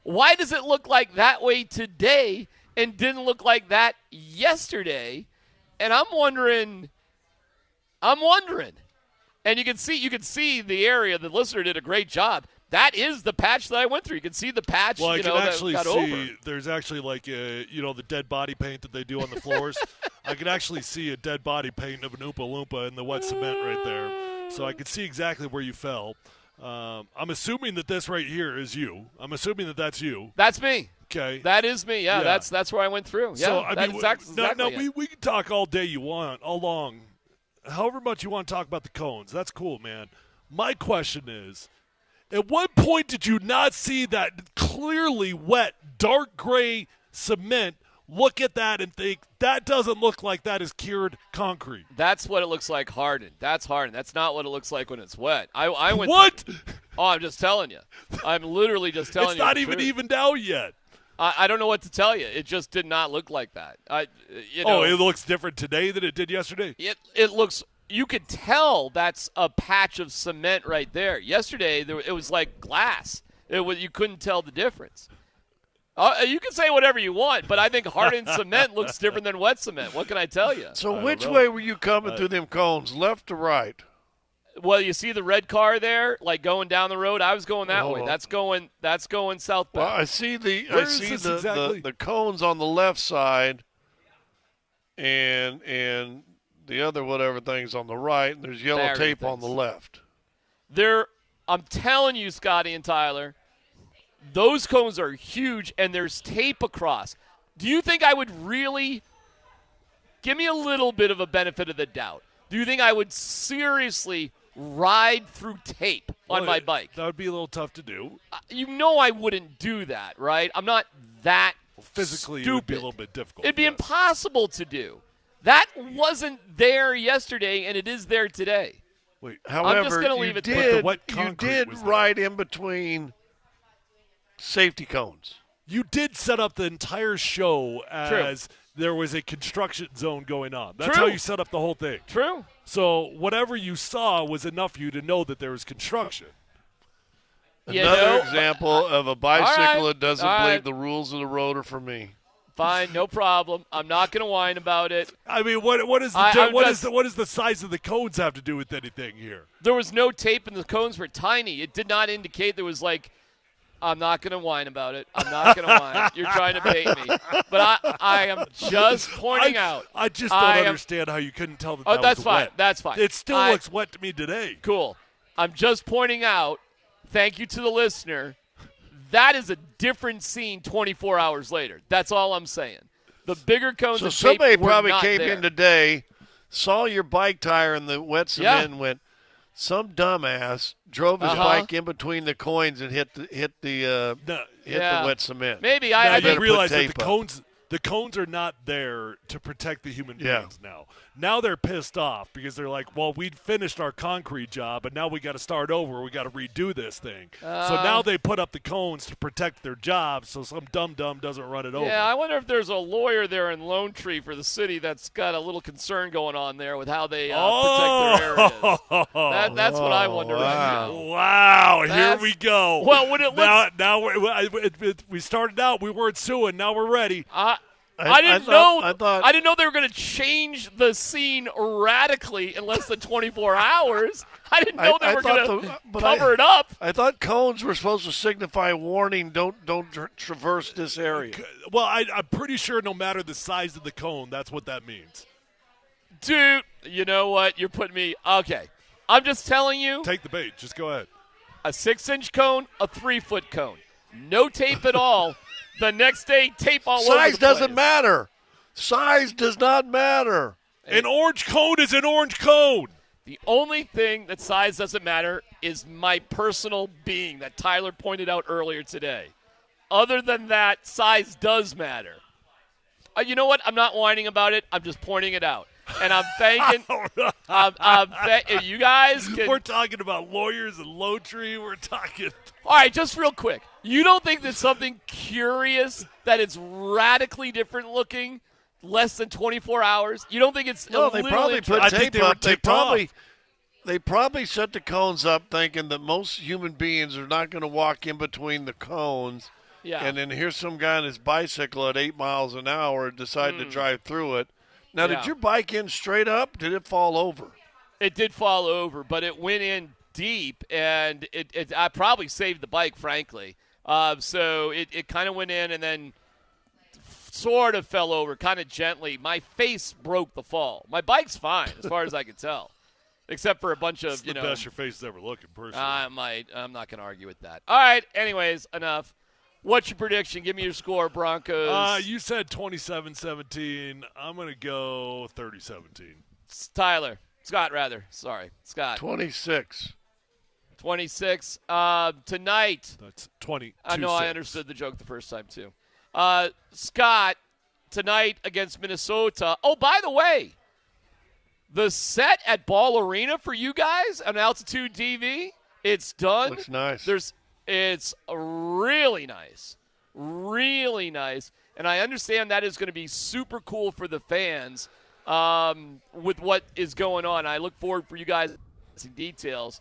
why does it look like that way today and didn't look like that yesterday? And I'm wondering. And you can see the area. The listener did a great job. That is the patch that I went through. You can see the patch. Well, I can actually that got see over. there's actually like the dead body paint that they do on the floors. I can actually see a dead body paint of an Oompa Loompa in the wet cement right there. So I can see exactly where you fell. I'm assuming that this right here is you. I'm assuming that that's you. That's me. Okay. That is me. Yeah. That's where I went through. Yeah. So I mean, exactly we can talk all day you want, all long, however much you want to talk about the cones. That's cool, man. My question is, at what point did you not see that clearly wet, dark gray cement? Look at that and think, that doesn't look like that is cured concrete. That's what it looks like hardened. That's hardened. That's not what it looks like when it's wet. I went. What? Oh, I'm just telling you. I'm literally just telling you. It's not the even truth. evened out yet. I don't know what to tell you. It just did not look like that. Oh, it looks different today than it did yesterday? It looks – you could tell that's a patch of cement right there. Yesterday, it was like glass. You couldn't tell the difference. You can say whatever you want, but I think hardened cement looks different than wet cement. What can I tell you? So which way were you coming through them cones, left or right? Well, you see the red car there, like going down the road. I was going that way. That's going southbound. Well, I see Where is this exactly? the cones on the left side, and the other whatever thing's on the right, and there's yellow tape on the left. I'm telling you, Scotty and Tyler, those cones are huge, and there's tape across. Do you think I would really give me a little bit of a benefit of the doubt? Do you think I would seriously ride through tape on my bike? That would be a little tough to do. You know I wouldn't do that, right? I'm not that physically stupid. It would be a little bit difficult. It'd be impossible to do. That wasn't there yesterday, and it is there today. Wait, I'm however, just going to leave it you there. did ride in between safety cones. You did set up the entire show as there was a construction zone going on. That's how you set up the whole thing. True. So whatever you saw was enough for you to know that there was construction. Another example of a bicycle All right. that doesn't All believe right. the rules of the road are for me. Fine, no problem. I'm not going to whine about it. I mean, what is the size of the cones have to do with anything here? There was no tape, and the cones were tiny. It did not indicate there was like. I'm not going to whine about it. I'm not going to whine. You're trying to bait me. But I am just pointing out. I just don't understand how you couldn't tell that that that's was fine. wet. That's fine. It still looks wet to me today. Cool. I'm just pointing out, thank you to the listener, that is a different scene 24 hours later. That's all I'm saying. The bigger cones So of tape somebody were probably not came there. in today, saw your bike tire in the wet cement, and went, some dumbass drove his bike in between the coins and hit the wet cement. Maybe I didn't realize that the cones are not there to protect the human beings now. Now they're pissed off because they're like, well, we'd finished our concrete job, and now we got to start over. We got to redo this thing. So now they put up the cones to protect their job so some dum-dum doesn't run it over. Yeah, I wonder if there's a lawyer there in Lone Tree for the city that's got a little concern going on there with how they protect their areas. That's what I wonder right now. Wow, here we go. Well, when it looks now we started out, we weren't suing. Now we're ready. I didn't know they were going to change the scene radically in less than 24 hours. I didn't know they were going to cover it up. I thought cones were supposed to signify warning. Don't traverse this area. Well, I'm pretty sure no matter the size of the cone, that's what that means. Dude, you know what? You're putting me – okay. I'm just telling you. Take the bait. Just go ahead. A 6-inch cone, a 3-foot cone. No tape at all. The next day, tape all over the place. Size doesn't matter. Size does not matter. An orange cone is an orange cone. The only thing that size doesn't matter is my personal being that Tyler pointed out earlier today. Other than that, size does matter. You know what? I'm not whining about it. I'm just pointing it out. And I'm thanking you guys. We're talking about lawyers and Lone Tree. We're talking. All right, just real quick. You don't think there's something curious that it's radically different looking less than 24 hours? You don't think it's no? They probably put tape up. They probably set the cones up thinking that most human beings are not going to walk in between the cones. Yeah. And then here's some guy on his bicycle at 8 miles an hour decide to drive through it. Now, did your bike in straight up? Did it fall over? It did fall over, but it went in deep, and I probably saved the bike, frankly. So it kind of went in and then sort of fell over, kind of gently. My face broke the fall. My bike's fine, as far as I can tell, except for a bunch of, It's the best your face has ever looked in person. I'm not going to argue with that. All right, anyways, enough. What's your prediction? Give me your score, Broncos. You said 27-17. I'm going to go 30-17. Scott, rather. Sorry, Scott. 26. 26. Tonight. That's 20. I know I understood the joke the first time, too. Scott, tonight against Minnesota. Oh, by the way, the set at Ball Arena for you guys on Altitude TV, it's done. Looks nice. It's really nice. Really nice. And I understand that is going to be super cool for the fans with what is going on. I look forward for you guys to details.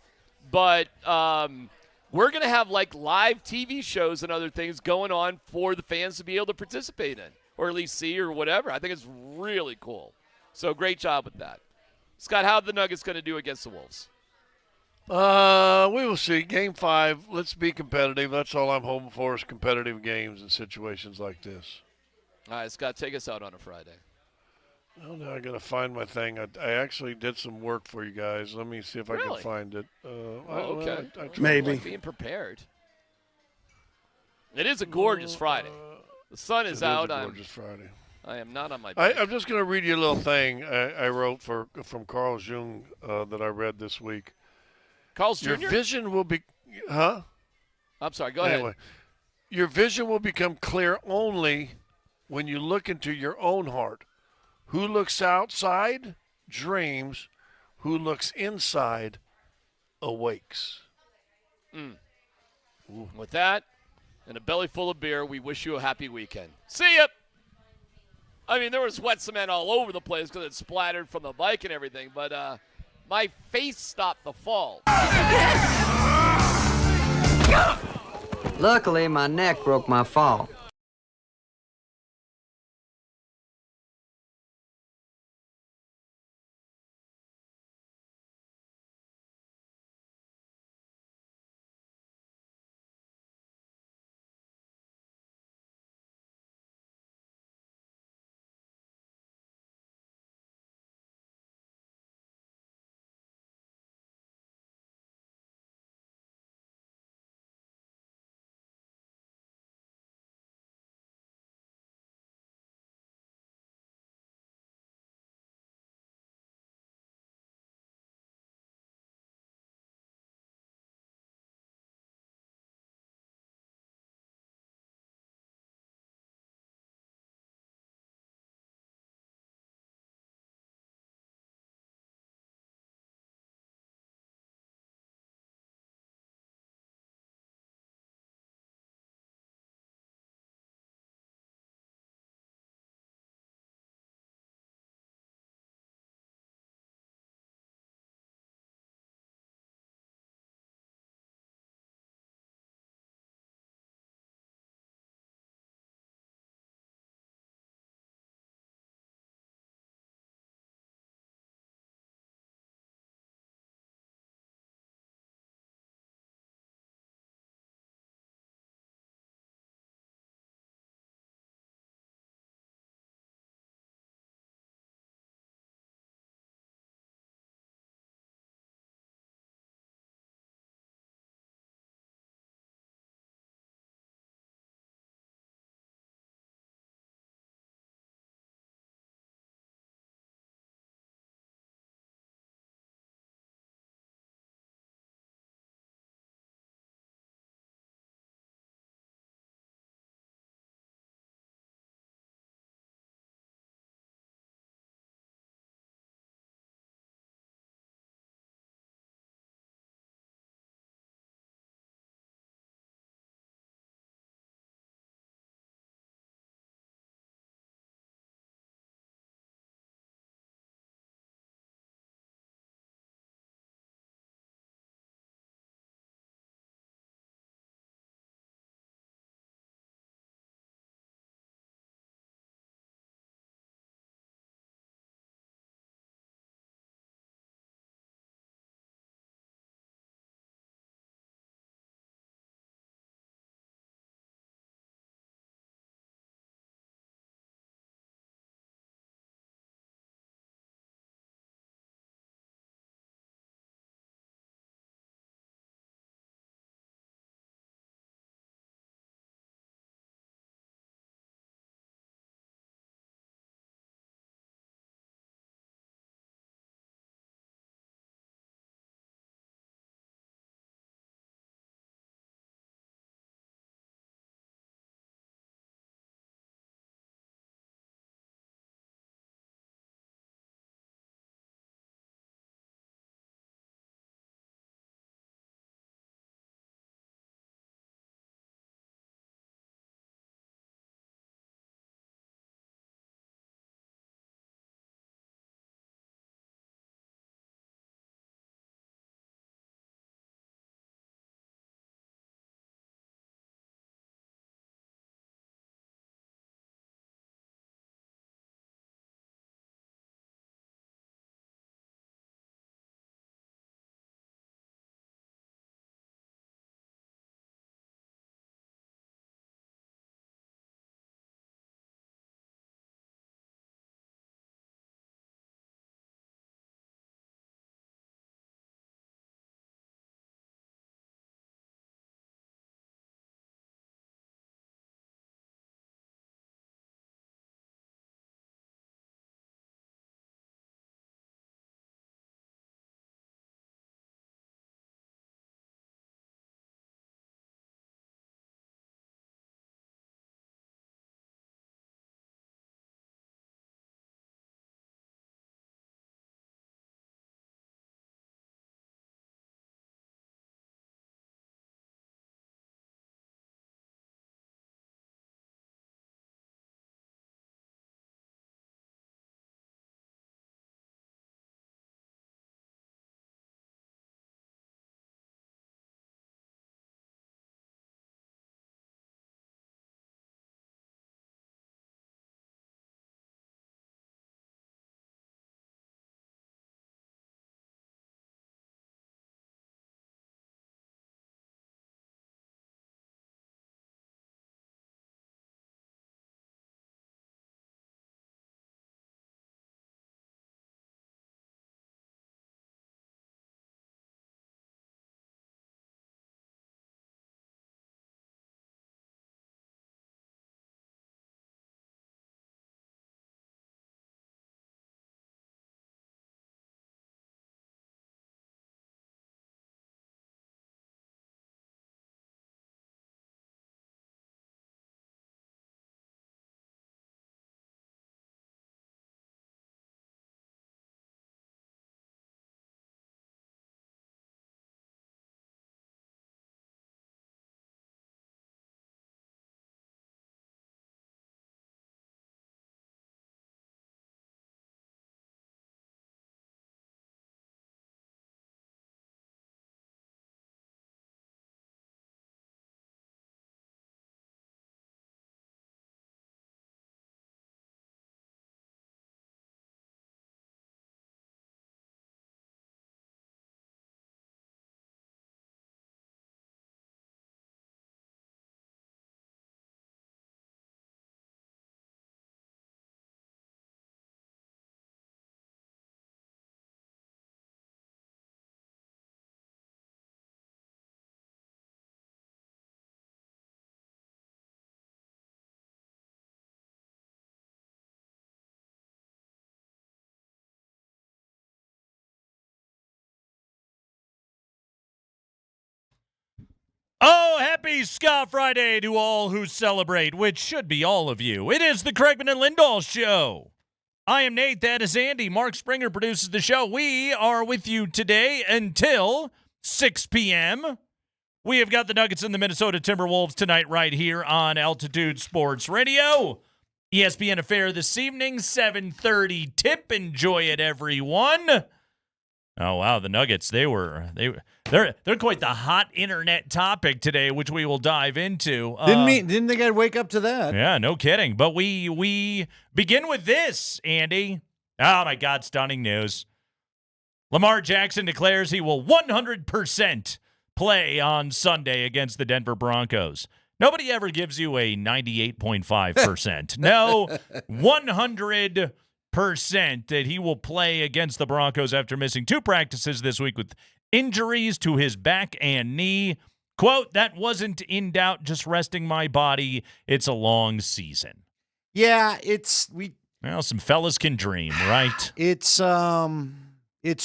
But we're going to have like live TV shows and other things going on for the fans to be able to participate in or at least see or whatever. I think it's really cool. So great job with that. Scott, how are the Nuggets going to do against the Wolves? We will see. Game 5, let's be competitive. That's all I'm hoping for is competitive games in situations like this. All right, Scott, take us out on a Friday. Well, now I got to find my thing. I actually did some work for you guys. Let me see if I can find it. Okay. Maybe. Like being prepared. It is a gorgeous Friday. The sun is out. It is a gorgeous Friday. I am not on my bike. I'm just going to read you a little thing I wrote from Carl Jung that I read this week. Carl's Jr.? Your vision will be, huh? I'm sorry, go ahead. Your vision will become clear only when you look into your own heart. Who looks outside dreams, who looks inside awakes. With that and a belly full of beer, we wish you a happy weekend. See ya! I mean, there was wet cement all over the place because it splattered from the bike and everything, but my face stopped the fall. Luckily, my neck broke my fall. Oh, happy Ska Friday to all who celebrate, which should be all of you. It is the Craigman and Lindahl Show. I am Nate. That is Andy. Mark Springer produces the show. We are with you today until 6 p.m. We have got the Nuggets and the Minnesota Timberwolves tonight right here on Altitude Sports Radio. ESPN Affair this evening, 7:30 tip. Enjoy it, everyone. Oh, wow, the Nuggets, they're quite the hot internet topic today, which we will dive into. Didn't think I'd wake up to that. Yeah, no kidding. But we begin with this, Andy. Oh, my God, stunning news. Lamar Jackson declares he will 100% play on Sunday against the Denver Broncos. Nobody ever gives you a 98.5%. No, 100% that he will play against the Broncos after missing 2 practices this week with injuries to his back and knee. Quote, that wasn't in doubt, just resting my body. It's a long season. Yeah, Well, some fellas can dream, right? It's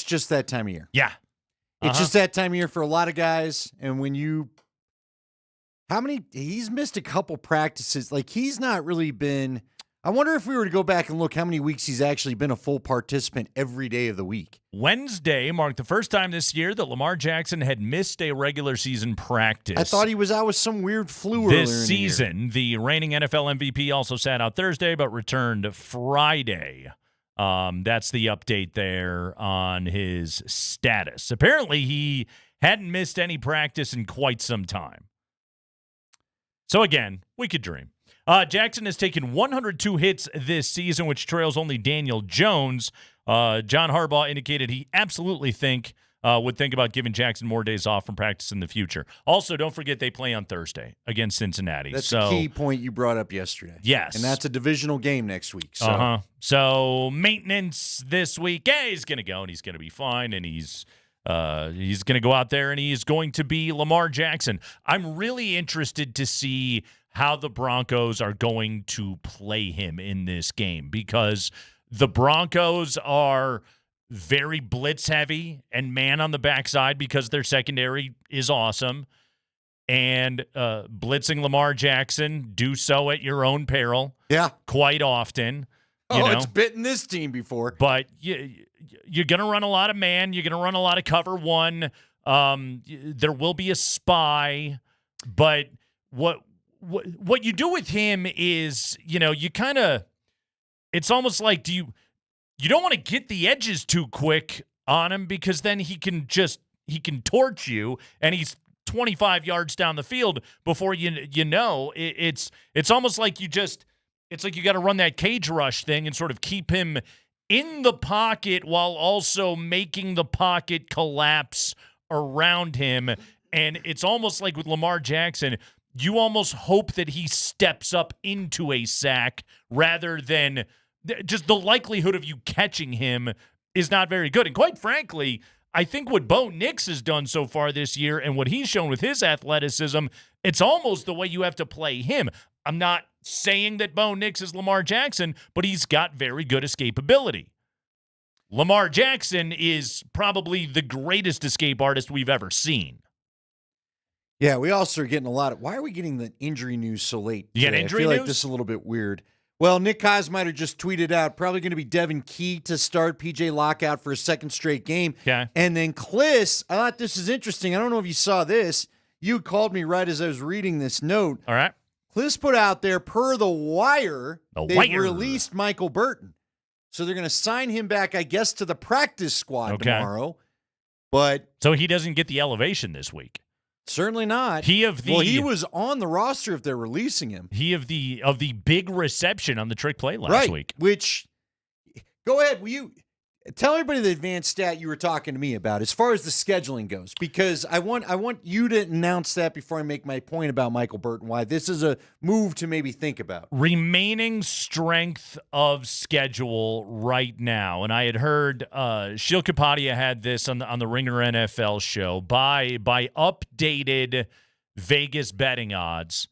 just that time of year. Yeah. It's just that time of year for a lot of guys. And when he's missed a couple practices. Like, he's not really been, I wonder if we were to go back and look how many weeks he's actually been a full participant every day of the week. Wednesday marked the first time this year that Lamar Jackson had missed a regular season practice. I thought he was out with some weird flu earlier this season. The reigning NFL MVP also sat out Thursday, but returned Friday. That's the update there on his status. Apparently, he hadn't missed any practice in quite some time. So again, we could dream. Jackson has taken 102 hits this season, which trails only Daniel Jones. John Harbaugh indicated he absolutely would think about giving Jackson more days off from practice in the future. Also, don't forget they play on Thursday against Cincinnati. That's a key point you brought up yesterday. Yes. And that's a divisional game next week. So, So maintenance this week. Yeah, he's going to go, and he's going to be fine, and he's going to go out there, and he's going to be Lamar Jackson. I'm really interested to see how the Broncos are going to play him in this game, because the Broncos are very blitz heavy and man on the backside because their secondary is awesome. And blitzing Lamar Jackson, do so at your own peril. Yeah. Quite often. It's bitten this team before. But you're going to run a lot of man. You're going to run a lot of cover one. There will be a spy. But what you do with him is, you kind of, it's almost like, you don't want to get the edges too quick on him, because then he can torch you, and he's 25 yards down the field before you know. It's almost like it's like you got to run that cage rush thing and sort of keep him in the pocket while also making the pocket collapse around him. And it's almost like with Lamar Jackson, you almost hope that he steps up into a sack rather than just the likelihood of you catching him is not very good. And quite frankly, I think what Bo Nix has done so far this year and what he's shown with his athleticism, it's almost the way you have to play him. I'm not saying that Bo Nix is Lamar Jackson, but he's got very good escapability. Lamar Jackson is probably the greatest escape artist we've ever seen. Yeah, we also are getting a lot of, why are we getting the injury news so late? You got injury I feel news? like this is a little bit weird. Well, Nick Kosmider just tweeted out, probably going to be Devin Key to start, PJ Lockout for a second straight game. Okay. And then Kliss, I thought this is interesting. I don't know if you saw this. You called me right as I was reading this note. All right. Kliss put out there, per The Wire, they released Michael Burton. So they're going to sign him back, I guess, to the practice squad tomorrow. But so he doesn't get the elevation this week. Certainly not. He was on the roster if they're releasing him. He of the big reception on the trick play last week. Which, go ahead. Will you tell everybody the advanced stat you were talking to me about as far as the scheduling goes? Because I want you to announce that before I make my point about Michael Burton, why this is a move to maybe think about. Remaining strength of schedule right now, and I had heard Shil Kapadia had this on the Ringer NFL show, by updated Vegas betting odds.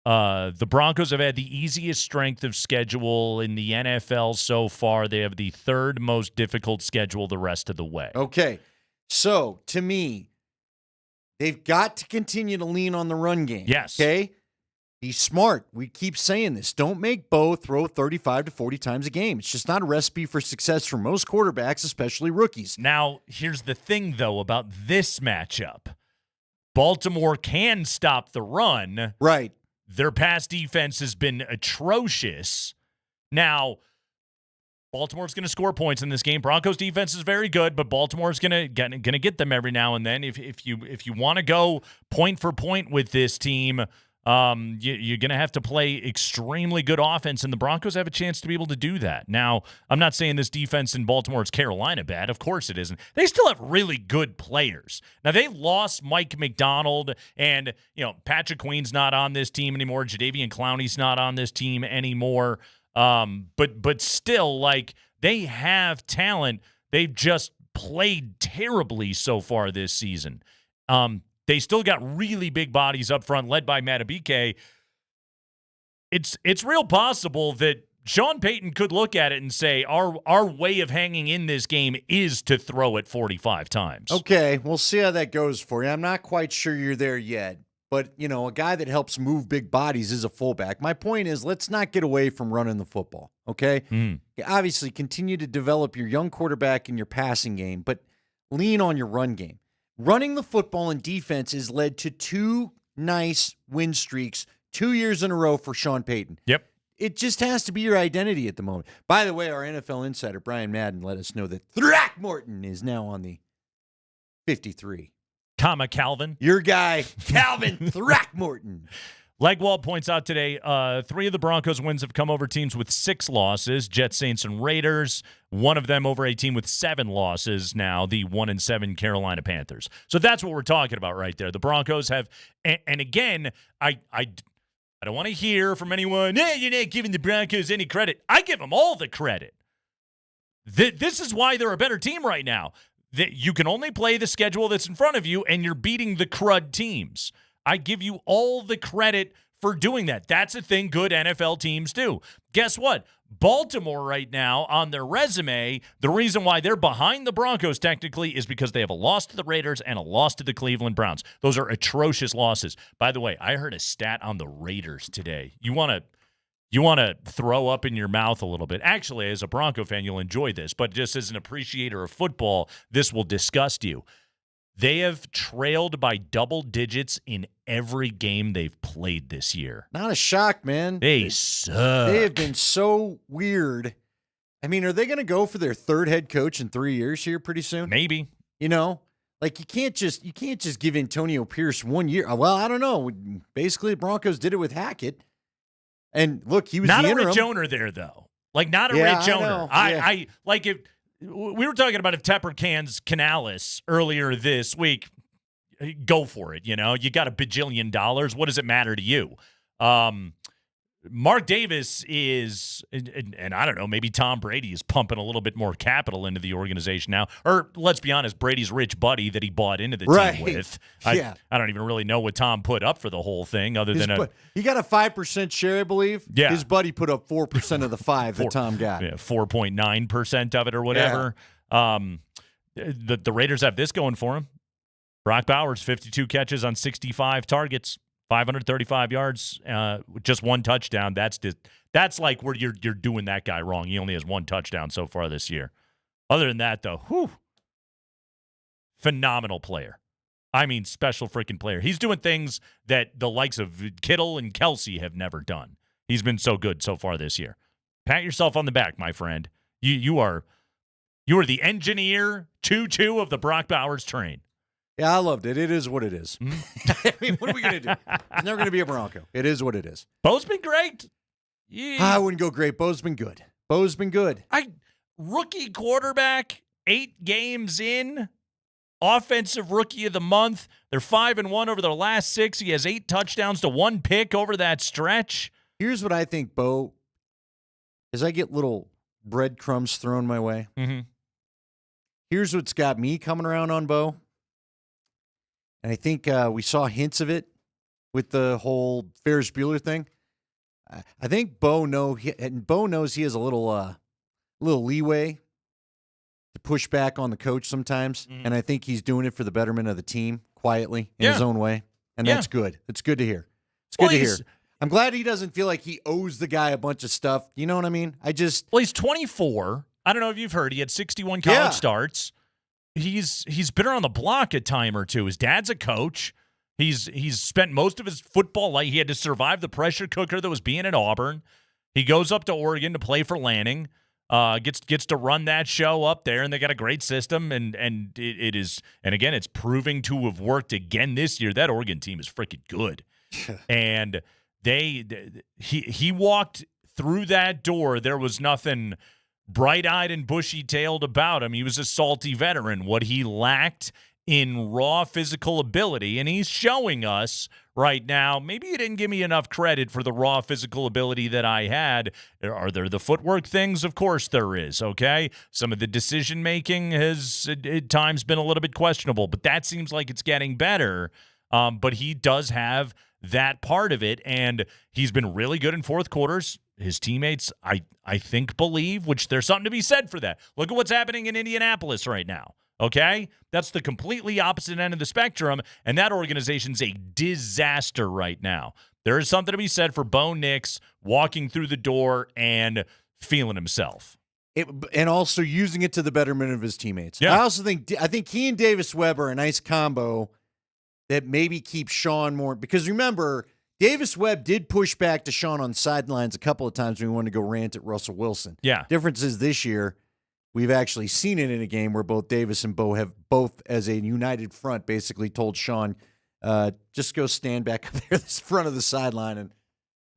The Broncos have had the easiest strength of schedule in the NFL so far. They have the third most difficult schedule the rest of the way. Okay. So, to me, They've got to continue to lean on the run game. Yes. Okay? Be smart. We keep saying this. Don't make Bo throw 35 to 40 times a game. It's just not a recipe for success for most quarterbacks, especially rookies. Now, here's the thing, though, about this matchup. Baltimore can stop the run. Right. Their pass defense has been atrocious. Now, Baltimore's going to score points in this game. Broncos defense is very good, but Baltimore's going to get them every now and then. If you want to go point for point with this team, you're going to have to play extremely good offense, and the Broncos have a chance to be able to do that. Now, I'm not saying this defense in Baltimore is Carolina bad. Of course it isn't. They still have really good players. Now, they lost Mike McDonald, and Patrick Queen's not on this team anymore. Jadeveon Clowney's not on this team anymore. But still, like, they have talent. They've just played terribly so far this season. They still got really big bodies up front, led by Madubuike. It's real possible that Sean Payton could look at it and say, our way of hanging in this game is to throw it 45 times. Okay, we'll see how that goes for you. I'm not quite sure you're there yet. But, a guy that helps move big bodies is a fullback. My point is, let's not get away from running the football, okay? Obviously, continue to develop your young quarterback in your passing game, but lean on your run game. Running the football in defense has led to 2 nice win streaks 2 years in a row for Sean Payton. Yep. It just has to be your identity at the moment. By the way, our NFL insider, Brian Madden, let us know that Throckmorton is now on the 53. Calvin. Your guy, Calvin Throckmorton. Legwald points out today, 3 of the Broncos' wins have come over teams with 6 losses, Jets, Saints, and Raiders. One of them over a team with 7 losses now, the 1-7 Carolina Panthers. So that's what we're talking about right there. The Broncos have, and again, I don't want to hear from anyone, hey, you're not giving the Broncos any credit. I give them all the credit. This is why they're a better team right now. That you can only play the schedule that's in front of you, and you're beating the crud teams. I give you all the credit for doing that. That's a thing good NFL teams do. Guess what? Baltimore right now, on their resume, the reason why they're behind the Broncos technically is because they have a loss to the Raiders and a loss to the Cleveland Browns. Those are atrocious losses. By the way, I heard a stat on the Raiders today. You want to throw up in your mouth a little bit. Actually, as a Bronco fan, you'll enjoy this, but just as an appreciator of football, this will disgust you. They have trailed by double digits in every game they've played this year. Not a shock, man. They suck. They have been so weird. I mean, are they going to go for their 3rd head coach in 3 years here pretty soon? Maybe. Like you can't just give Antonio Pierce 1 year. Well, I don't know. Basically, the Broncos did it with Hackett. And look, he was not the a interim. Rich owner there, though. Like, not a Rich owner. I like if we were talking about if Tepper cans Canales earlier this week. Go for it. You got $1 bajillion. What does it matter to you? Mark Davis is, and I don't know, maybe Tom Brady is pumping a little bit more capital into the organization now. Or let's be honest, Brady's rich buddy that he bought into the team with. I don't even really know what Tom put up for the whole thing other than he got a 5% share, I believe. Yeah. His buddy put up 4% of the 5 that Tom got. Yeah, 4.9% of it or whatever. Yeah. The Raiders have this going for him. Brock Bowers, 52 catches on 65 targets. 535 yards, just 1 touchdown. That's like where you're doing that guy wrong. He only has 1 touchdown so far this year. Other than that, though, phenomenal player. I mean, special freaking player. He's doing things that the likes of Kittle and Kelsey have never done. He's been so good so far this year. Pat yourself on the back, my friend. You are the engineer 2-2 of the Brock Bowers train. Yeah, I loved it. It is what it is. I mean, what are we going to do? It's never going to be a Bronco. It is what it is. Bo's been great. Yeah. I wouldn't go great. Bo's been good. Rookie quarterback, 8 games in, offensive rookie of the month. They're 5-1 over their last 6. He has 8 touchdowns to 1 pick over that stretch. Here's what I think, Bo, as I get little breadcrumbs thrown my way. Mm-hmm. Here's what's got me coming around on Bo. And I think we saw hints of it with the whole Ferris Bueller thing. I think Bo knows he has a little leeway to push back on the coach sometimes, and I think he's doing it for the betterment of the team, quietly in his own way, and that's good. It's good to hear. It's good to hear. I'm glad he doesn't feel like he owes the guy a bunch of stuff. You know what I mean? Well, he's 24. I don't know if you've heard. He had 61 college starts. He's been around the block a time or two. His dad's a coach. He's spent most of his football life. He had to survive the pressure cooker that was being at Auburn. He goes up to Oregon to play for Lanning. Gets to run that show up there, and they got a great system, and it is, and again, it's proving to have worked again this year. That Oregon team is freaking good, and he walked through that door. There was nothing bright-eyed and bushy-tailed about him. He was a salty veteran. What he lacked in raw physical ability, and he's showing us right now, maybe you didn't give me enough credit for the raw physical ability that I had. Are there the footwork things? Of course there is, okay? Some of the decision-making has at times been a little bit questionable, but that seems like it's getting better. But he does have that part of it, and he's been really good in fourth quarters. His teammates, I think, believe, which there's something to be said for that. Look at what's happening in Indianapolis right now. Okay? That's the completely opposite end of the spectrum, and that organization's a disaster right now. There is something to be said for Bo Nix walking through the door and feeling himself. And also using it to the betterment of his teammates. Yeah. I think he and Davis Webb are a nice combo that maybe keeps Sean more. Because remember, Davis Webb did push back to Sean on sidelines a couple of times when we wanted to go rant at Russell Wilson. Yeah. Difference is this year, we've actually seen it in a game where both Davis and Bo have both, as a united front, basically told Sean, just go stand back up there, this front of the sideline, and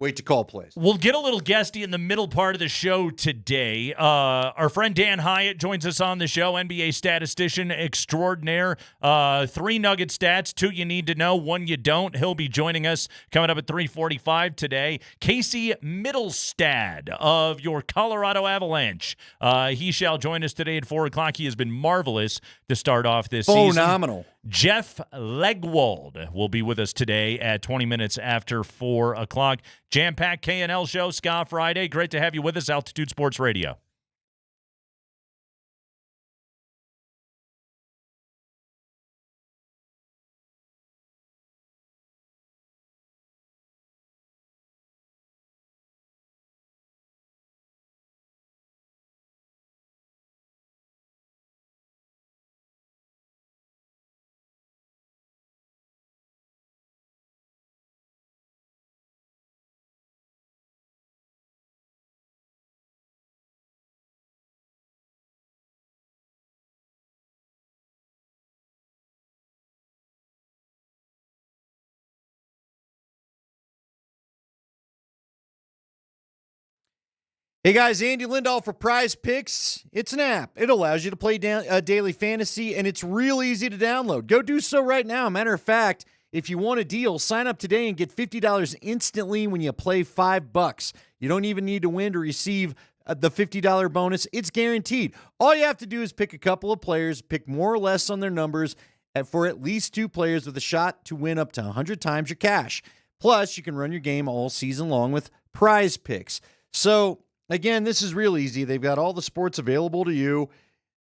wait to call plays. We'll get a little guesty in the middle part of the show today. Our friend Dan Hyatt joins us on the show, NBA statistician extraordinaire. 3 Nugget stats, 2 you need to know, 1 you don't. He'll be joining us coming up at 3:45 today. Casey Middlestad of your Colorado Avalanche. He shall join us today at 4 o'clock. He has been marvelous to start off this season. Phenomenal. Jeff Legwold will be with us today at 20 minutes after 4 o'clock. Jam-packed K&L show, Ska Friday. Great to have you with us, Altitude Sports Radio. Hey guys, Andy Lindahl for Prize Picks. It's an app. It allows you to play daily fantasy, and it's real easy to download. Go do so right now. Matter of fact, if you want a deal, sign up today and get $50 instantly when you play $5. You don't even need to win to receive the $50 bonus. It's guaranteed. All you have to do is pick a couple of players, pick more or less on their numbers, and for at least 2 players with a shot to win up to 100 times your cash. Plus, you can run your game all season long with Prize Picks. So, again, this is real easy. They've got all the sports available to you.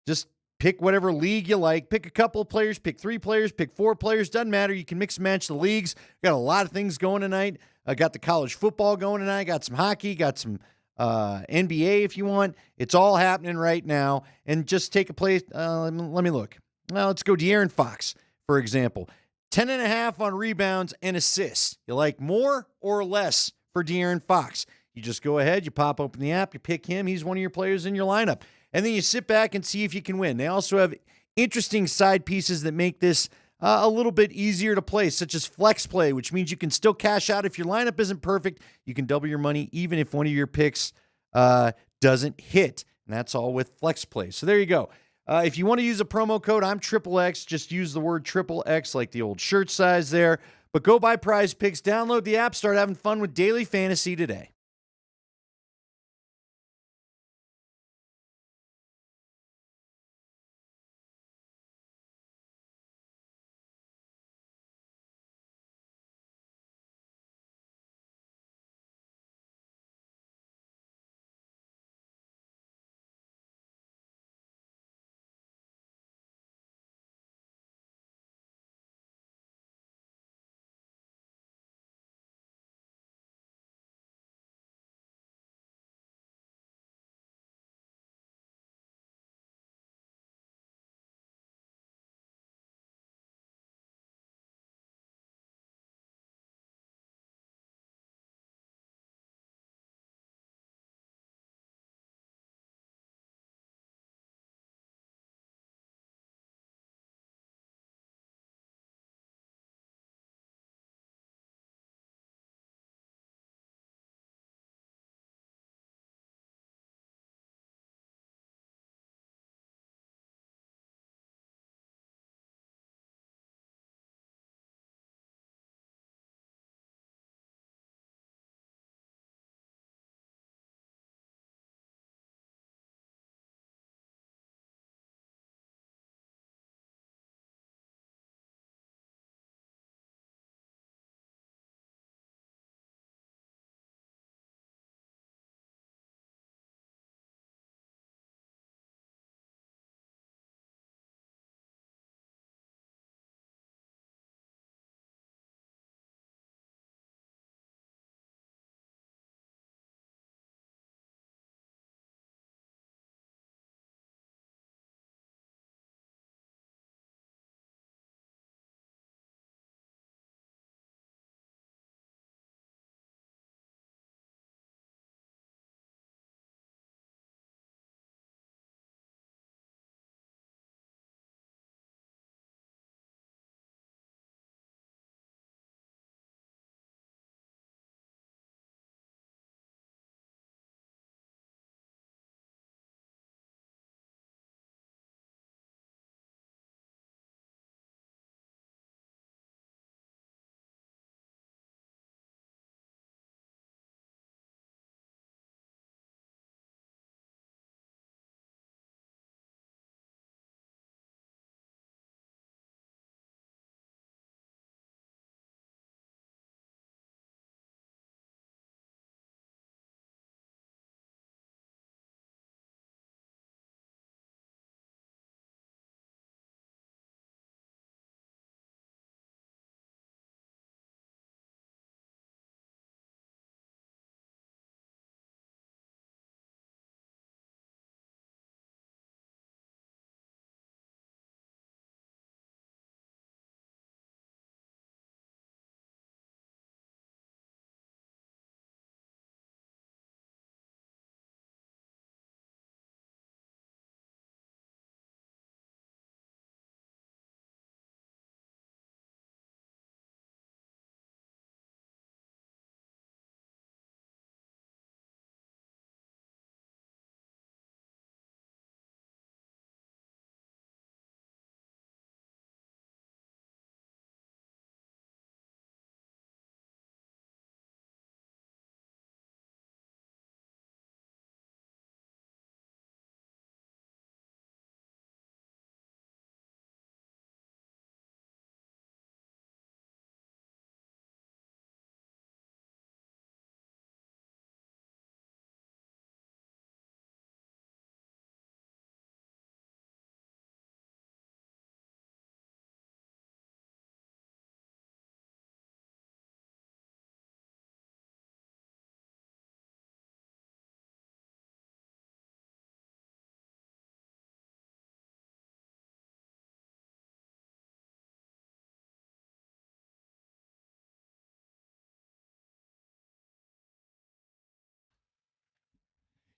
Just pick whatever league you like. Pick a couple of players, pick 3 players, pick 4 players. Doesn't matter. You can mix and match the leagues. Got a lot of things going tonight. I got the college football going tonight. Got some hockey. Got some NBA if you want. It's all happening right now. And just take a play. Let me look. Well, let's go De'Aaron Fox, for example. 10.5 on rebounds and assists. You like more or less for De'Aaron Fox? You just go ahead, you pop open the app, you pick him. He's one of your players in your lineup. And then you sit back and see if you can win. They also have interesting side pieces that make this a little bit easier to play, such as flex play, which means you can still cash out if your lineup isn't perfect. You can double your money even if one of your picks doesn't hit. And that's all with flex play. So there you go. If you want to use a promo code, I'm XXX. Just use the word XXX like the old shirt size there. But go buy Prize Picks, download the app, start having fun with daily fantasy today.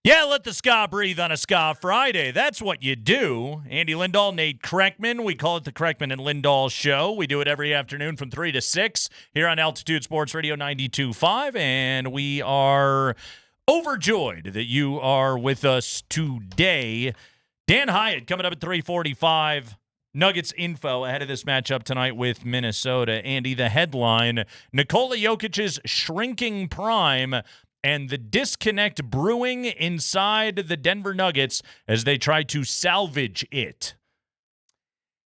Yeah, let the ska breathe on a Ska Friday. That's what you do. Andy Lindahl, Nate Kreckman. We call it the Kreckman and Lindahl Show. We do it every afternoon from 3 to 6 here on Altitude Sports Radio 92.5, and we are overjoyed that you are with us today. Dan Hyatt coming up at 3:45. Nuggets info ahead of this matchup tonight with Minnesota. Andy, the headline, Nikola Jokic's shrinking prime and the disconnect brewing inside the Denver Nuggets as they try to salvage it.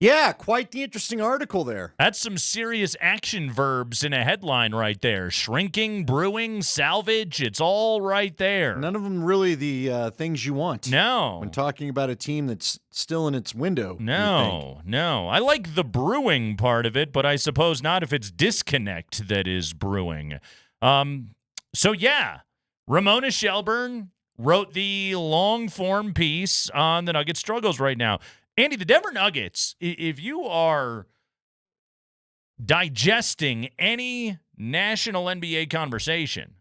Yeah, quite the interesting article there. That's some serious action verbs in a headline right there. Shrinking, brewing, salvage, it's all right there. None of them really the things you want. No. When talking about a team that's still in its window. No. I like the brewing part of it, but I suppose not if it's disconnect that is brewing. So, yeah, Ramona Shelburne wrote the long-form piece on the Nuggets' struggles right now. Andy, the Denver Nuggets, if you are digesting any national NBA conversation,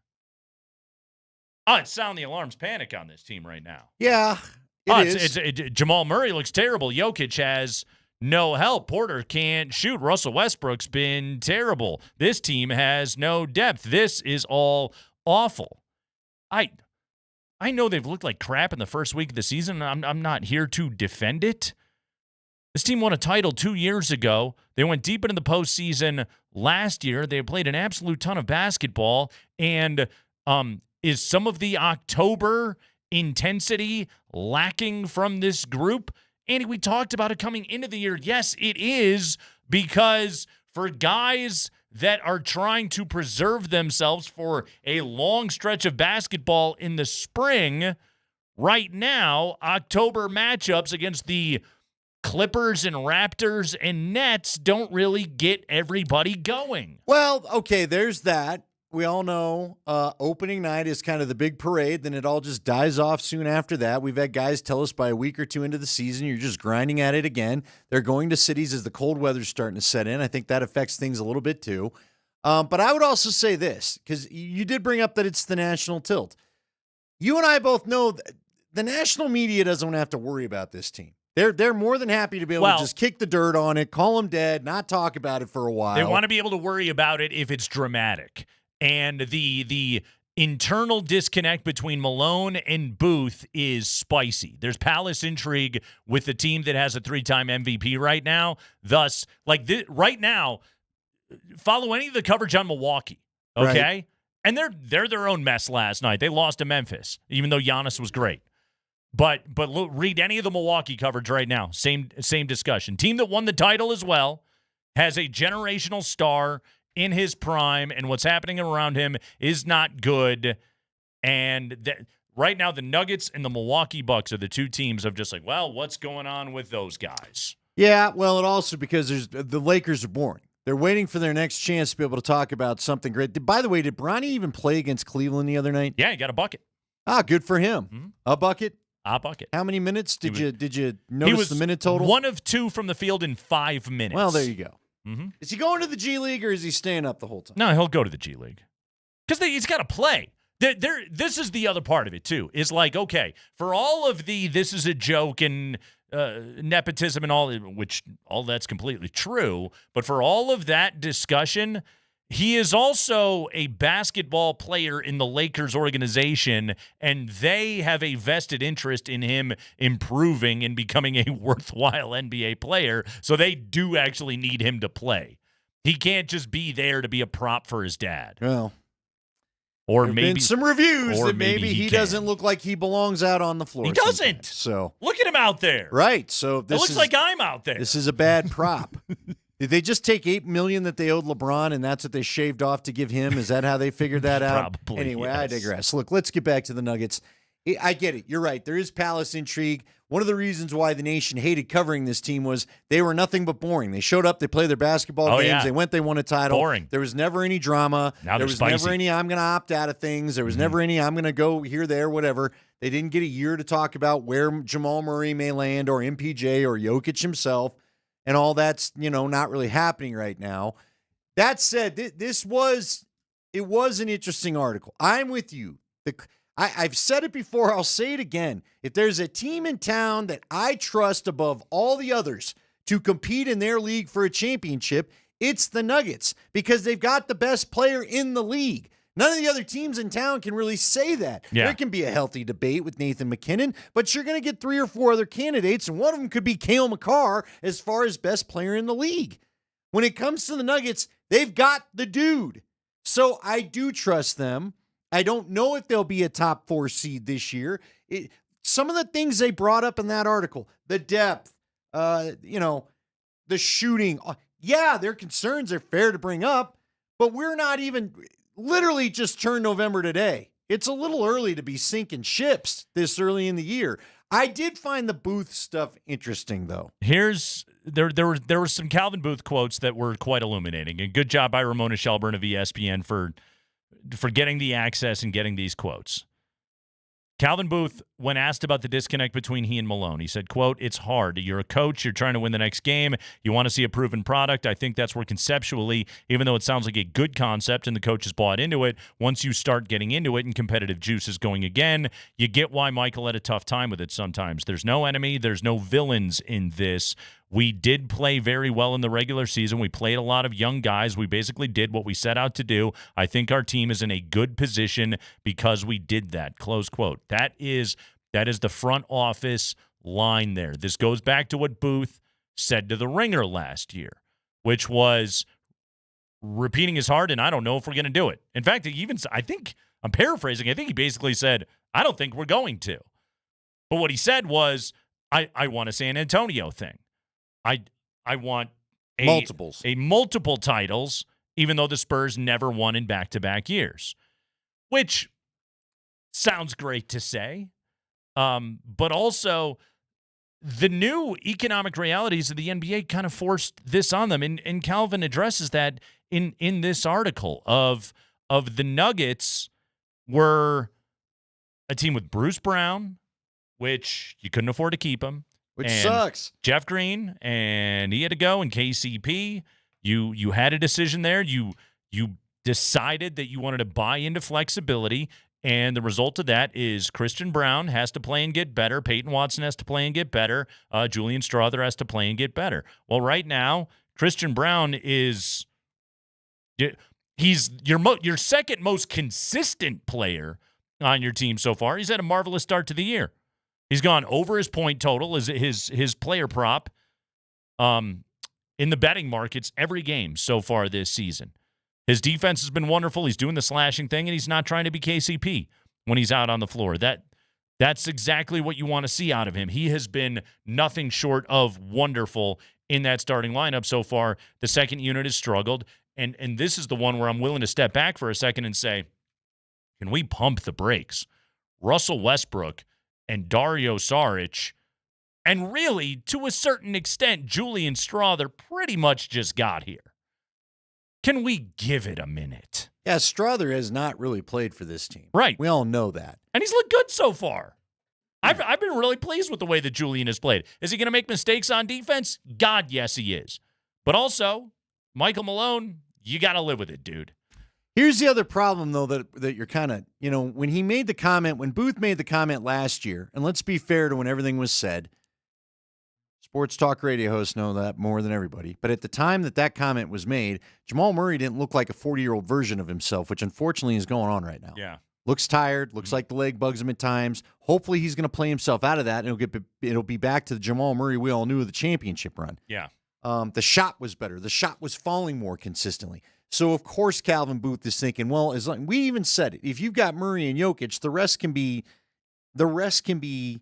it's sound the alarms panic on this team right now. Yeah, it is. Jamal Murray looks terrible. Jokic has no help. Porter can't shoot. Russell Westbrook's been terrible. This team has no depth. This is all awful. I know they've looked like crap in the first week of the season. I'm not here to defend it. This team won a title 2 years ago. They went deep into the postseason last year. They played an absolute ton of basketball. And is some of the October intensity lacking from this group? Andy, we talked about it coming into the year. Yes, it is, because for guys that are trying to preserve themselves for a long stretch of basketball in the spring, right now, October matchups against the Clippers and Raptors and Nets don't really get everybody going. Well, okay, there's that. We all know opening night is kind of the big parade, then it all just dies off soon after that. We've had guys tell us by a week or two into the season, you're just grinding at it again. They're going to cities as the cold weather's starting to set in. I think that affects things a little bit too. But I would also say this, because you did bring up that it's the national tilt. You and I both know that the national media doesn't have to worry about this team. They're more than happy to be able to just kick the dirt on it, call them dead, not talk about it for a while. They want to be able to worry about it if it's dramatic. And the internal disconnect between Malone and Booth is spicy. There's palace intrigue with the team that has a 3-time MVP right now. Thus, right now, follow any of the coverage on Milwaukee, okay? Right. And they're their own mess last night. They lost to Memphis, even though Giannis was great. But look, read any of the Milwaukee coverage right now. Same discussion. Team that won the title as well has a generational star in his prime, and what's happening around him is not good. And right now, the Nuggets and the Milwaukee Bucks are the two teams of just like, well, what's going on with those guys? Yeah, well, it also because the Lakers are boring. They're waiting for their next chance to be able to talk about something great. By the way, did Bronny even play against Cleveland the other night? Yeah, he got a bucket. Good for him. Mm-hmm. A bucket? A bucket. How many minutes did you notice the minute total? 1 of 2 from the field in 5 minutes. Well, there you go. Mm-hmm. Is he going to the G League or is he staying up the whole time? No, he'll go to the G League because he's got to play. This is the other part of it too. Is like, okay, for all of this is a joke and nepotism and all, which all that's completely true. But for all of that discussion, he is also a basketball player in the Lakers organization, and they have a vested interest in him improving and becoming a worthwhile NBA player, so they do actually need him to play. He can't just be there to be a prop for his dad. Well, or there have maybe been some reviews that maybe he doesn't look like he belongs out on the floor. He doesn't. Sometimes. So look at him out there. Right. So this it looks like I'm out there. This is a bad prop. Did they just take $8 million that they owed LeBron, and that's what they shaved off to give him? Is that how they figured that out? Probably. Anyway, yes. I digress. Look, let's get back to the Nuggets. I get it. You're right. There is palace intrigue. One of the reasons why the nation hated covering this team was they were nothing but boring. They showed up, they played their basketball games, yeah. They went, they won a title. Boring. There was never any drama. Now there was spicy. never any I'm going to opt out of things. There was never any I'm going to go here, there, whatever. They didn't get a year to talk about where Jamal Murray may land or MPJ or Jokic himself. And all that's, not really happening right now. That said, it was an interesting article. I'm with you. I've said it before, I'll say it again. If there's a team in town that I trust above all the others to compete in their league for a championship, it's the Nuggets, because they've got the best player in the league. None of the other teams in town can really say that. Yeah. There can be a healthy debate with Nathan McKinnon, but you're going to get 3 or 4 other candidates, and one of them could be Cale Makar as far as best player in the league. When it comes to the Nuggets, they've got the dude. So I do trust them. I don't know if they'll be a top 4 seed this year. Some of the things they brought up in that article, the depth, the shooting. Yeah, their concerns are fair to bring up, but we're not even literally just turned November today. It's a little early to be sinking ships this early in the year. I did find the Booth stuff interesting, though. There were some Calvin Booth quotes that were quite illuminating. And good job by Ramona Shelburne of ESPN for getting the access and getting these quotes. Calvin Booth, when asked about the disconnect between he and Malone, he said, quote, "It's hard. You're a coach. You're trying to win the next game. You want to see a proven product. I think that's where conceptually, even though it sounds like a good concept and the coach has bought into it, once you start getting into it and competitive juice is going again, you get why Michael had a tough time with it sometimes. There's no enemy. There's no villains in this. We did play very well in the regular season. We played a lot of young guys. We basically did what we set out to do. I think our team is in a good position because we did that." Close quote. That is the front office line there. This goes back to what Booth said to The Ringer last year, which was repeating is hard, and I don't know if we're going to do it. In fact, I think I'm paraphrasing. I think he basically said, I don't think we're going to. But what he said was, I want a San Antonio thing. I want multiple titles, even though the Spurs never won in back-to-back years, which sounds great to say, but also the new economic realities of the NBA kind of forced this on them, and Calvin addresses that in this article of the Nuggets were a team with Bruce Brown, which you couldn't afford to keep him. Which sucks. Jeff Green, and he had to go, and KCP. You had a decision there. You decided that you wanted to buy into flexibility, and the result of that is Christian Brown has to play and get better. Peyton Watson has to play and get better. Julian Strawther has to play and get better. Well, right now, Christian Brown he's your second most consistent player on your team so far. He's had a marvelous start to the year. He's gone over his point total, his player prop in the betting markets every game so far this season. His defense has been wonderful. He's doing the slashing thing, and he's not trying to be KCP when he's out on the floor. That's exactly what you want to see out of him. He has been nothing short of wonderful in that starting lineup so far. The second unit has struggled, and this is the one where I'm willing to step back for a second and say, can we pump the brakes? Russell Westbrook and Dario Saric, and really, to a certain extent, Julian Strawther pretty much just got here. Can we give it a minute? Yeah, Strawther has not really played for this team. Right. We all know that. And he's looked good so far. I've been really pleased with the way that Julian has played. Is he going to make mistakes on defense? God, yes, he is. But also, Michael Malone, you got to live with it, dude. Here's the other problem, though, that you're kind of, when he made the comment, when Booth made the comment last year, and let's be fair to when everything was said, sports talk radio hosts know that more than everybody, but at the time that comment was made, Jamal Murray didn't look like a 40-year-old version of himself, which unfortunately is going on right now. Yeah. Looks tired, looks like the leg bugs him at times. Hopefully he's going to play himself out of that, and it'll be back to the Jamal Murray we all knew of the championship run. Yeah. The shot was better. The shot was falling more consistently. So, of course, Calvin Booth is thinking, well, as long, we even said it, if you've got Murray and Jokic, the rest can be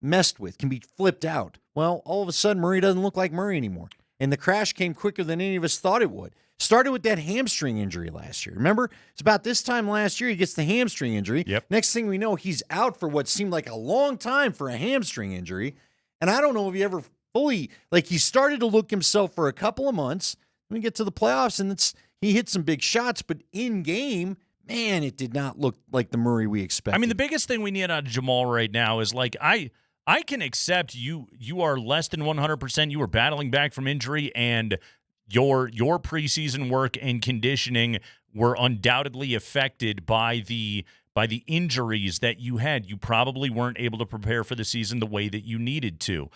messed with, can be flipped out. Well, all of a sudden, Murray doesn't look like Murray anymore. And the crash came quicker than any of us thought it would. Started with that hamstring injury last year. Remember? It's about this time last year he gets the hamstring injury. Yep. Next thing we know, he's out for what seemed like a long time for a hamstring injury. And I don't know if he ever fully, he started to look himself for a couple of months. Then we get to the playoffs, and he hit some big shots, but in game, man, it did not look like the Murray we expected. I mean, the biggest thing we need out of Jamal right now is I can accept you are less than 100%. You were battling back from injury, and your preseason work and conditioning were undoubtedly affected by the by the injuries that you had. You probably weren't able to prepare for the season the way that you needed to.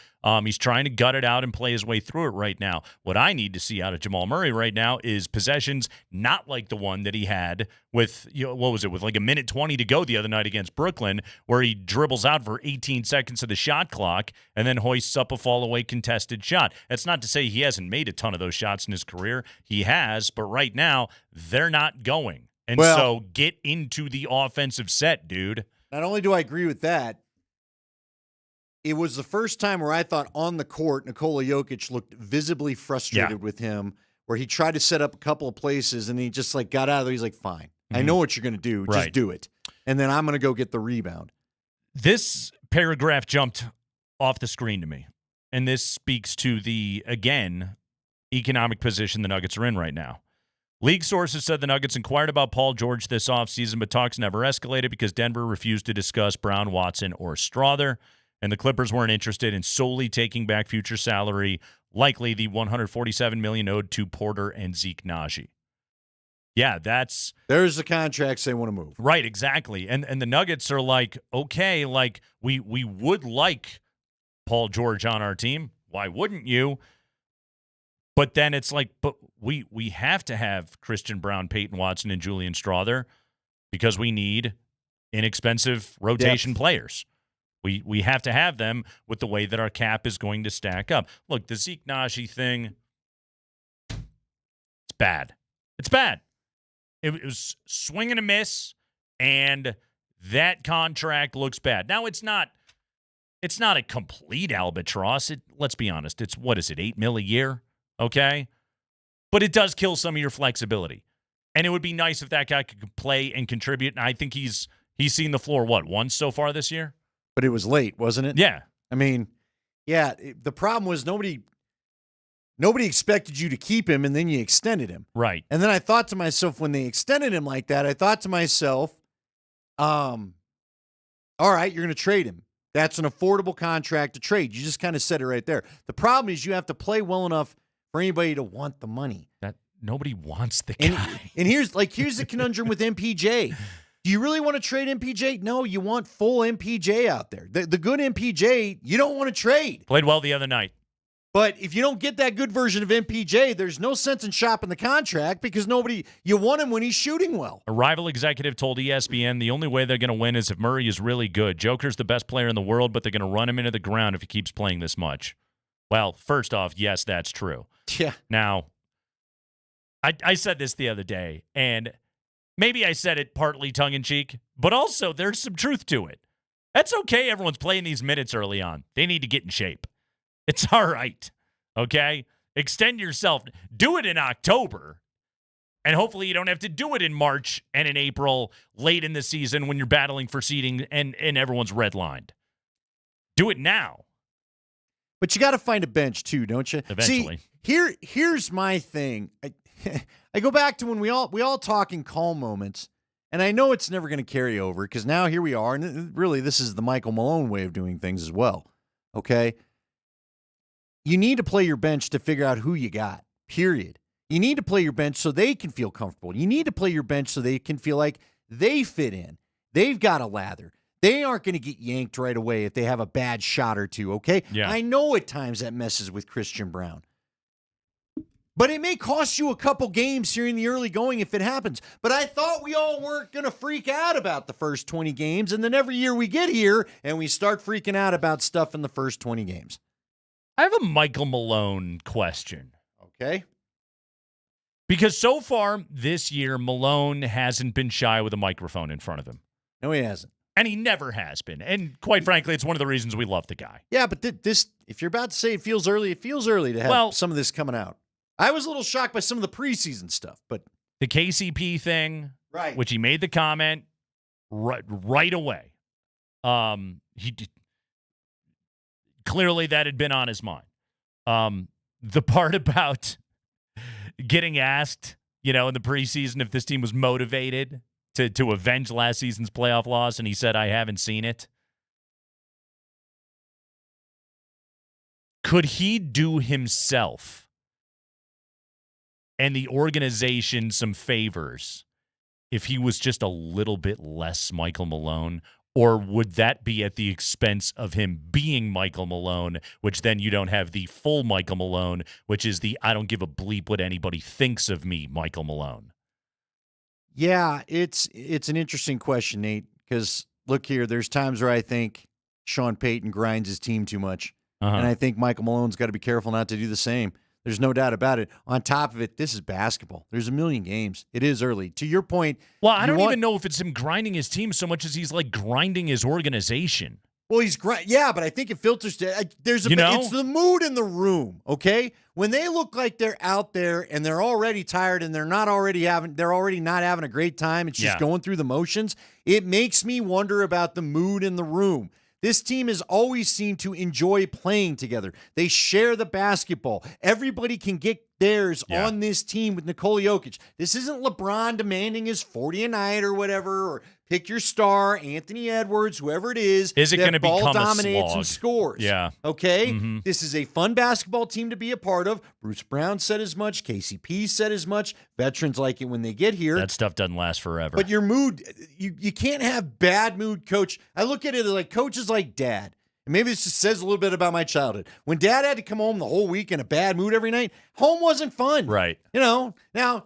He's trying to gut it out and play his way through it right now. What I need to see out of Jamal Murray right now is possessions not like the one that he had with, with like a minute 20 to go the other night against Brooklyn, where he dribbles out for 18 seconds of the shot clock and then hoists up a fall-away contested shot. That's not to say he hasn't made a ton of those shots in his career. He has, but right now, they're not going. And so get into the offensive set, dude. Not only do I agree with that, it was the first time where I thought on the court, Nikola Jokic looked visibly frustrated with him, where he tried to set up a couple of places and he just got out of there. He's like, fine, I know what you're going to do. Right. Just do it. And then I'm going to go get the rebound. This paragraph jumped off the screen to me. And this speaks to the, again, economic position the Nuggets are in right now. League sources said the Nuggets inquired about Paul George this offseason, but talks never escalated because Denver refused to discuss Brown, Watson, or Strawther, and the Clippers weren't interested in solely taking back future salary, likely the $147 million owed to Porter and Zeke Naji. Yeah, there's the contracts they want to move. Right, exactly. And the Nuggets are like, okay, we would like Paul George on our team. Why wouldn't you? But then it's like, but we have to have Christian Brown, Peyton Watson, and Julian Strawther because we need inexpensive rotation players. We have to have them with the way that our cap is going to stack up. Look, the Zeke Naji thing, it's bad. It's bad. It was swing and a miss, and that contract looks bad. Now, it's not a complete albatross. Let's be honest. It's, what is it, $8 million a year? Okay? But it does kill some of your flexibility. And it would be nice if that guy could play and contribute. And I think he's seen the floor, once so far this year? But it was late, wasn't it? Yeah. I mean, the problem was nobody expected you to keep him, and then you extended him. Right. And then I thought to myself, when they extended him like that, I thought to myself, all right, you're going to trade him. That's an affordable contract to trade. You just kind of said it right there. The problem is you have to play well enough for anybody to want the money. That nobody wants the guy. And here's the conundrum with MPJ. Do you really want to trade MPJ? No, you want full MPJ out there. The good MPJ, you don't want to trade. Played well the other night. But if you don't get that good version of MPJ, there's no sense in shopping the contract because you want him when he's shooting well. A rival executive told ESPN the only way they're going to win is if Murray is really good. Joker's the best player in the world, but they're going to run him into the ground if he keeps playing this much. Well, first off, yes, that's true. Yeah. Now, I said this the other day, and maybe I said it partly tongue-in-cheek, but also there's some truth to it. That's okay. Everyone's playing these minutes early on. They need to get in shape. It's all right, okay? Extend yourself. Do it in October, and hopefully you don't have to do it in March and in April, late in the season when you're battling for seeding and everyone's redlined. Do it now. But you got to find a bench too, don't you? Eventually. See, here's my thing. I go back to when we all talk in calm moments, and I know it's never going to carry over because now here we are, and really this is the Michael Malone way of doing things as well, okay? You need to play your bench to figure out who you got, period. You need to play your bench so they can feel comfortable. You need to play your bench so they can feel like they fit in. They've got a lather. They aren't going to get yanked right away if they have a bad shot or two, okay? Yeah. I know at times that messes with Christian Brown. But it may cost you a couple games here in the early going if it happens. But I thought we all weren't going to freak out about the first 20 games, and then every year we get here and we start freaking out about stuff in the first 20 games. I have a Michael Malone question. Okay. Because so far this year, Malone hasn't been shy with a microphone in front of him. No, he hasn't. And he never has been. And quite frankly, it's one of the reasons we love the guy. Yeah, but this, if you're about to say it feels early to have some of this coming out. I was a little shocked by some of the preseason stuff, but the KCP thing, right, which he made the comment right away. He did, clearly that had been on his mind. The part about getting asked, in the preseason if this team was motivated to avenge last season's playoff loss, and he said, I haven't seen it. Could he do himself and the organization some favors if he was just a little bit less Michael Malone? Or would that be at the expense of him being Michael Malone, which then you don't have the full Michael Malone, which is the I don't give a bleep what anybody thinks of me, Michael Malone? Yeah, it's an interesting question, Nate, because look here, there's times where I think Sean Payton grinds his team too much. And I think Michael Malone's got to be careful not to do the same. There's no doubt about it. On top of it, this is basketball. There's a million games. It is early. To your point. Well, I don't even know if it's him grinding his team so much as he's like grinding his organization. Well, yeah, but I think it filters to it's the mood in the room, okay? When they look like they're out there and they're already tired and they're already not having a great time, it's just going through the motions, it makes me wonder about the mood in the room. This team has always seemed to enjoy playing together. They share the basketball. Everybody can get theirs on this team with Nikola Jokic. This isn't LeBron demanding his 40 a night or whatever, or pick your star, Anthony Edwards, whoever it is. Is it going to become ball a dominates slog? And scores? Yeah. Okay? This is a fun basketball team to be a part of. Bruce Brown said as much. KCP said as much. Veterans like it when they get here. That stuff doesn't last forever. But your mood, you can't have bad mood coach. I look at it like coaches like Dad. And maybe this just says a little bit about my childhood. When Dad had to come home the whole week in a bad mood every night, home wasn't fun. Right. Now,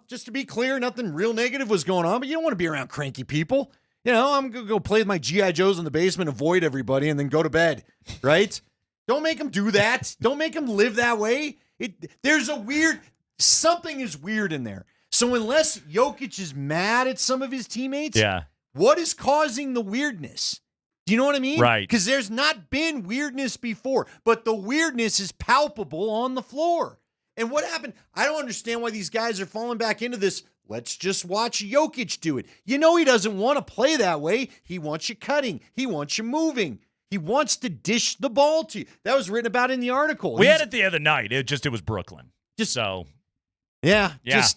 just to be clear, nothing real negative was going on, but you don't want to be around cranky people. I'm going to go play with my G.I. Joes in the basement, avoid everybody, and then go to bed, right? Don't make them do that. Don't make them live that way. Something is weird in there. So unless Jokic is mad at some of his teammates, what is causing the weirdness? Do you know what I mean? Right. Because there's not been weirdness before, but the weirdness is palpable on the floor. And what happened? I don't understand why these guys are falling back into this. Let's just watch Jokic do it. He doesn't want to play that way. He wants you cutting. He wants you moving. He wants to dish the ball to you. That was written about in the article. We had it the other night. It was Brooklyn. Just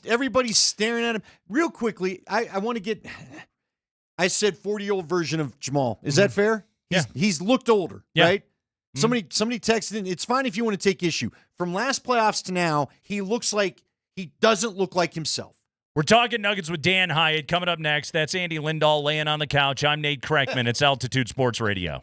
everybody's staring at him. Real quickly, I want to get... I said 40-year-old version of Jamal. Is that fair? He's looked older, right? Somebody texted in, it's fine if you want to take issue. From last playoffs to now, he doesn't look like himself. We're talking Nuggets with Dan Hyatt. Coming up next, that's Andy Lindahl laying on the couch. I'm Nate Kreckman. It's Altitude Sports Radio.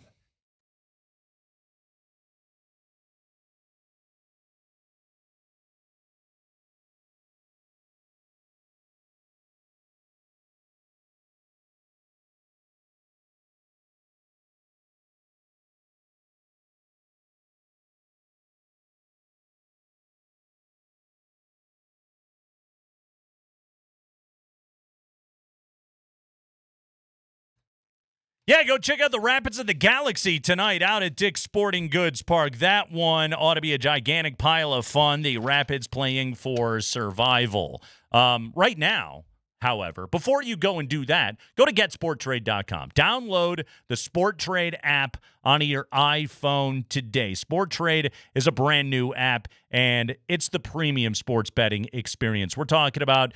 Yeah, go check out the Rapids of the Galaxy tonight out at Dick's Sporting Goods Park. That one ought to be a gigantic pile of fun. The Rapids playing for survival. Right now, however, before you go and do that, go to getsporttrade.com. Download the SportTrade app on your iPhone today. SportTrade is a brand new app, and it's the premium sports betting experience. We're talking about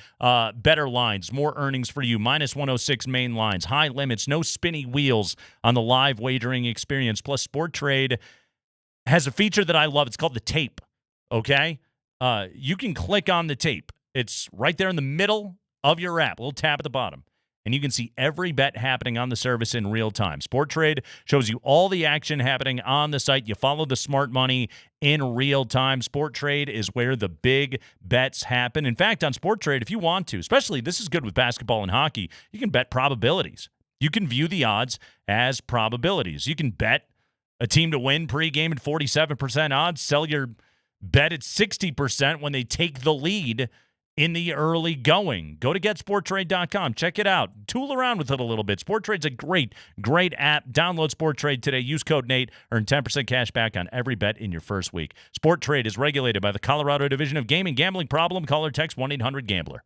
better lines, more earnings for you, minus 106 main lines, high limits, no spinny wheels on the live wagering experience. Plus, SportTrade has a feature that I love. It's called the tape, okay? You can click on the tape. It's right there in the middle of your app, a little tab at the bottom, and you can see every bet happening on the service in real time. SportTrade shows you all the action happening on the site. You follow the smart money in real time. SportTrade is where the big bets happen. In fact, on SportTrade, if you want to, especially this is good with basketball and hockey, you can bet probabilities. You can view the odds as probabilities. You can bet a team to win pregame at 47% odds, sell your bet at 60% when they take the lead in the early going. Go to getsporttrade.com. Check it out. Tool around with it a little bit. SportTrade's a great, great app. Download SportTrade today. Use code Nate. Earn 10% cash back on every bet in your first week. SportTrade is regulated by the Colorado Division of Gaming. Gambling problem? Call or text 1-800-GAMBLER.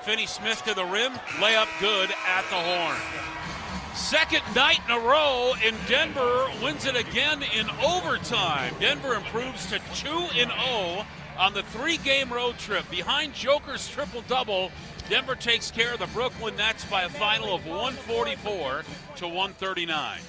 Finney-Smith to the rim, layup good at the horn. Second night in a row, and Denver wins it again in overtime. Denver improves to 2-0 on the 3-game road trip. Behind Joker's triple-double, Denver takes care of the Brooklyn Nets by a final of 144-139.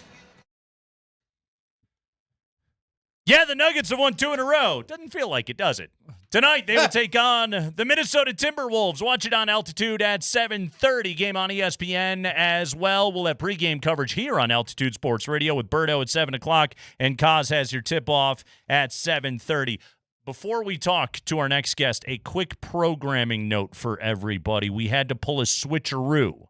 Yeah, the Nuggets have won 2 in a row. Doesn't feel like it, does it? Tonight, they will take on the Minnesota Timberwolves. Watch it on Altitude at 7:30. Game on ESPN as well. We'll have pregame coverage here on Altitude Sports Radio with Berto at 7 o'clock, and Kaz has your tip-off at 7:30. Before we talk to our next guest, a quick programming note for everybody. We had to pull a switcheroo.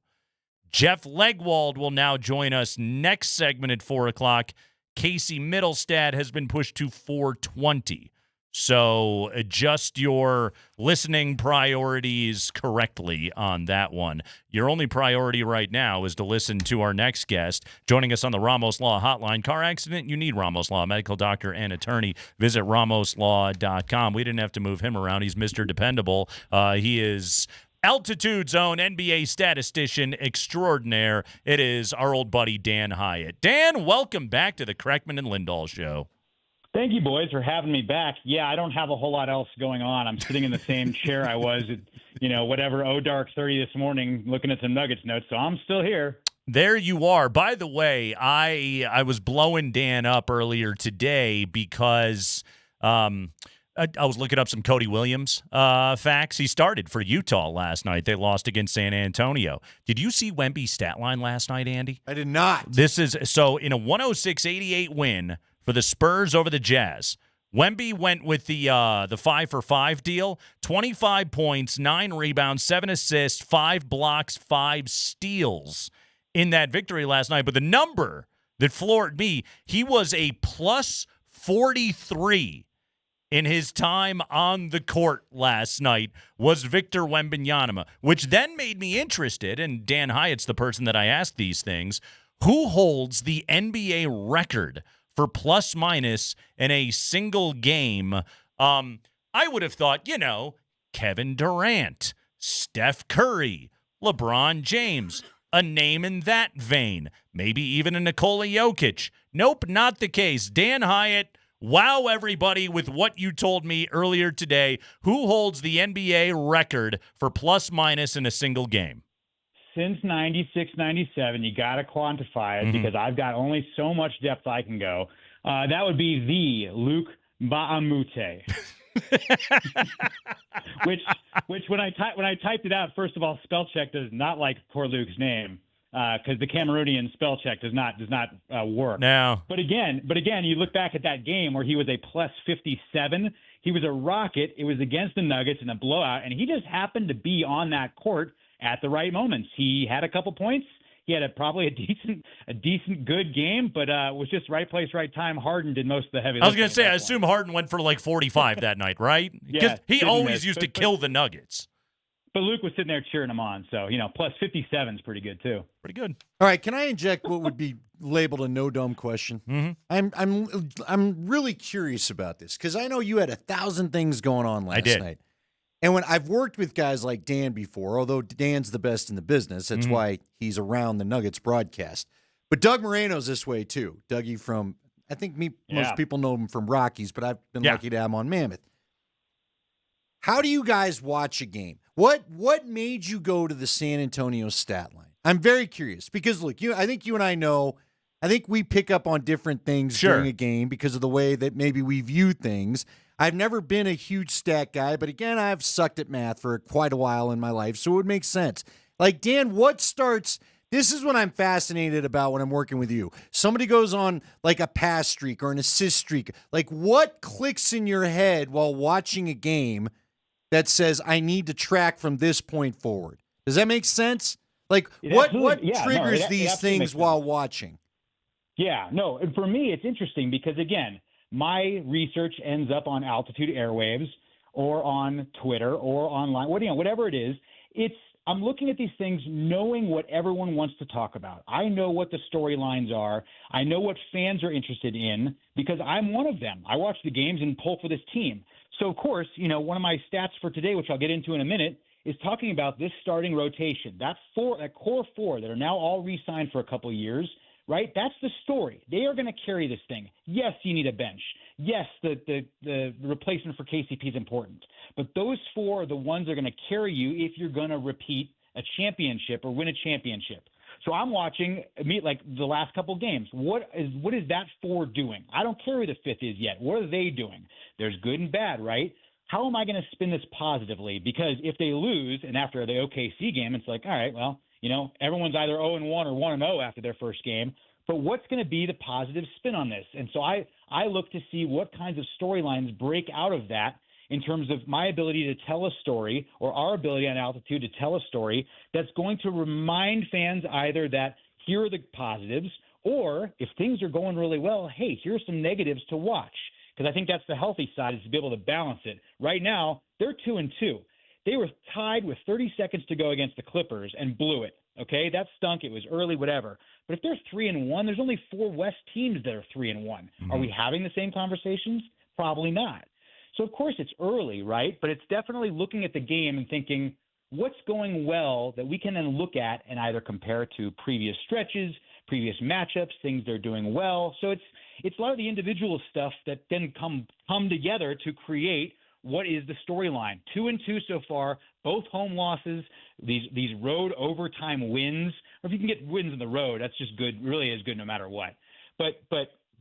Jeff Legwold will now join us next segment at 4 o'clock. Casey Middlestad has been pushed to 4:20. So adjust your listening priorities correctly on that one. Your only priority right now is to listen to our next guest. Joining us on the Ramos Law Hotline. Car accident, you need Ramos Law, medical doctor and attorney. Visit ramoslaw.com. We didn't have to move him around. He's Mr. Dependable. He is Altitude's own NBA statistician extraordinaire. It is our old buddy Dan Hyatt. Dan, welcome back to the Kreckman and Lindahl Show. Thank you, boys, for having me back. Yeah, I don't have a whole lot else going on. I'm sitting in the same chair I was at, whatever, dark 30 this morning looking at some Nuggets notes, so I'm still here. There you are. By the way, I was blowing Dan up earlier today because I was looking up some Cody Williams facts. He started for Utah last night. They lost against San Antonio. Did you see Wemby's stat line last night, Andy? I did not. This is so in a 106-88 win for the Spurs over the Jazz. Wemby went with the 5-for-5 deal, 25 points, 9 rebounds, 7 assists, 5 blocks, 5 steals in that victory last night. But the number that floored me, he was a plus 43 in his time on the court last night, was Victor Wembanyama, which then made me interested, and Dan Hyatt's the person that I asked these things, who holds the NBA record for plus-minus in a single game? I would have thought, Kevin Durant, Steph Curry, LeBron James, a name in that vein, maybe even a Nikola Jokic. Nope, not the case. Dan Hyatt, wow everybody with what you told me earlier today. Who holds the NBA record for plus-minus in a single game? Since 96-97, you got to quantify it because I've got only so much depth I can go. That would be the Luke Mbamute. which when I typed it out, first of all, spell check does not like poor Luke's name because the Cameroonian spell check does not work. No. But again, you look back at that game where he was a plus 57. He was a rocket. It was against the Nuggets in a blowout, and he just happened to be on that court at the right moments. He had a couple points. He had probably a decent good game, but was just right place, right time. Harden did most of the heavy lifting. I was going to say, I assume Harden went for like 45 that night, right? Yeah, he always used to kill the Nuggets. But Luke was sitting there cheering him on, so plus 57 is pretty good too. Pretty good. All right, can I inject what would be labeled a no dumb question? Mm-hmm. I'm really curious about this because I know you had 1,000 things going on last night. And when I've worked with guys like Dan before, although Dan's the best in the business, that's why he's around the Nuggets broadcast. But Doug Moreno's this way too. Dougie from, I think most people know him from Rockies, but I've been lucky to have him on Mammoth. How do you guys watch a game? What made you go to the San Antonio stat line? I'm very curious because look, I think you and I know. I think we pick up on different things during a game because of the way that maybe we view things. I've never been a huge stat guy, but again, I've sucked at math for quite a while in my life, so it would make sense. Like, Dan, this is what I'm fascinated about when I'm working with you. Somebody goes on like a pass streak or an assist streak. Like, what clicks in your head while watching a game that says, I need to track from this point forward? Does that make sense? Like, what triggers these things while watching? Yeah, no, and for me, it's interesting because, again, my research ends up on Altitude Airwaves or on Twitter or online, whatever it is. I'm looking at these things knowing what everyone wants to talk about. I know what the storylines are. I know what fans are interested in because I'm one of them. I watch the games and pull for this team. So, of course, one of my stats for today, which I'll get into in a minute, is talking about this starting rotation. That core four that are now all re-signed for a couple of years, right? That's the story. They are going to carry this thing. Yes, you need a bench. Yes, the replacement for KCP is important. But those four are the ones that are going to carry you if you're going to repeat a championship or win a championship. So I'm watching like the last couple games. What is that four doing? I don't care who the fifth is yet. What are they doing? There's good and bad, right? How am I going to spin this positively? Because if they lose, and after the OKC game, it's like, all right, well, everyone's either 0-1 or 1-0 after their first game. But what's going to be the positive spin on this? And so I look to see what kinds of storylines break out of that in terms of my ability to tell a story, or our ability on Altitude to tell a story that's going to remind fans either that here are the positives, or if things are going really well, hey, here's some negatives to watch. Because I think that's the healthy side, is to be able to balance it. Right now, they're 2-2. They were tied with 30 seconds to go against the Clippers and blew it. Okay, that stunk. It was early, whatever. But if they're 3-1, there's only 4 West teams that are 3-1. Are we having the same conversations? Probably not. So, of course, it's early, right? But it's definitely looking at the game and thinking, what's going well that we can then look at and either compare to previous stretches, previous matchups, things they're doing well. So it's a lot of the individual stuff that then come together to create what is the storyline. 2-2 so far, both home losses, these road overtime wins. Or if you can get wins on the road, that's just good, really is good no matter what. But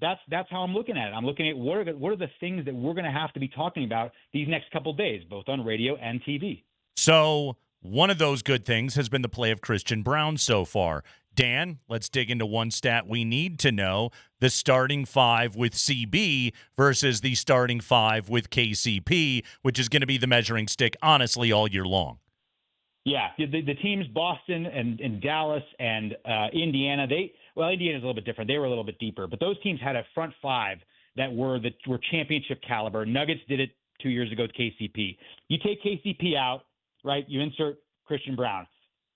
that's how I'm looking at it. I'm looking at what are the things that we're going to have to be talking about these next couple of days, both on radio and TV. So one of those good things has been the play of Christian Braun so far. Dan, let's dig into one stat we need to know: the starting 5 with CB versus the starting 5 with KCP, which is going to be the measuring stick, honestly, all year long. Yeah, the teams Boston and Dallas and Indiana, Indiana's a little bit different. They were a little bit deeper, but those teams had a front 5 that were championship caliber. Nuggets did it 2 years ago with KCP. You take KCP out, right? You insert Christian Braun.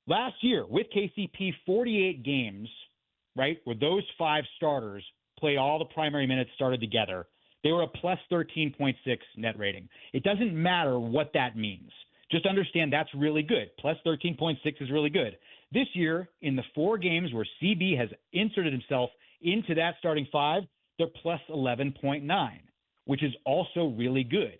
Last year with KCP, 48 games, right, where those 5 starters played all the primary minutes, started together. They were a plus 13.6 net rating. It doesn't matter what that means. Just understand that's really good. Plus 13.6 is really good. This year, in the 4 games where CB has inserted himself into that starting 5, they're plus 11.9, which is also really good.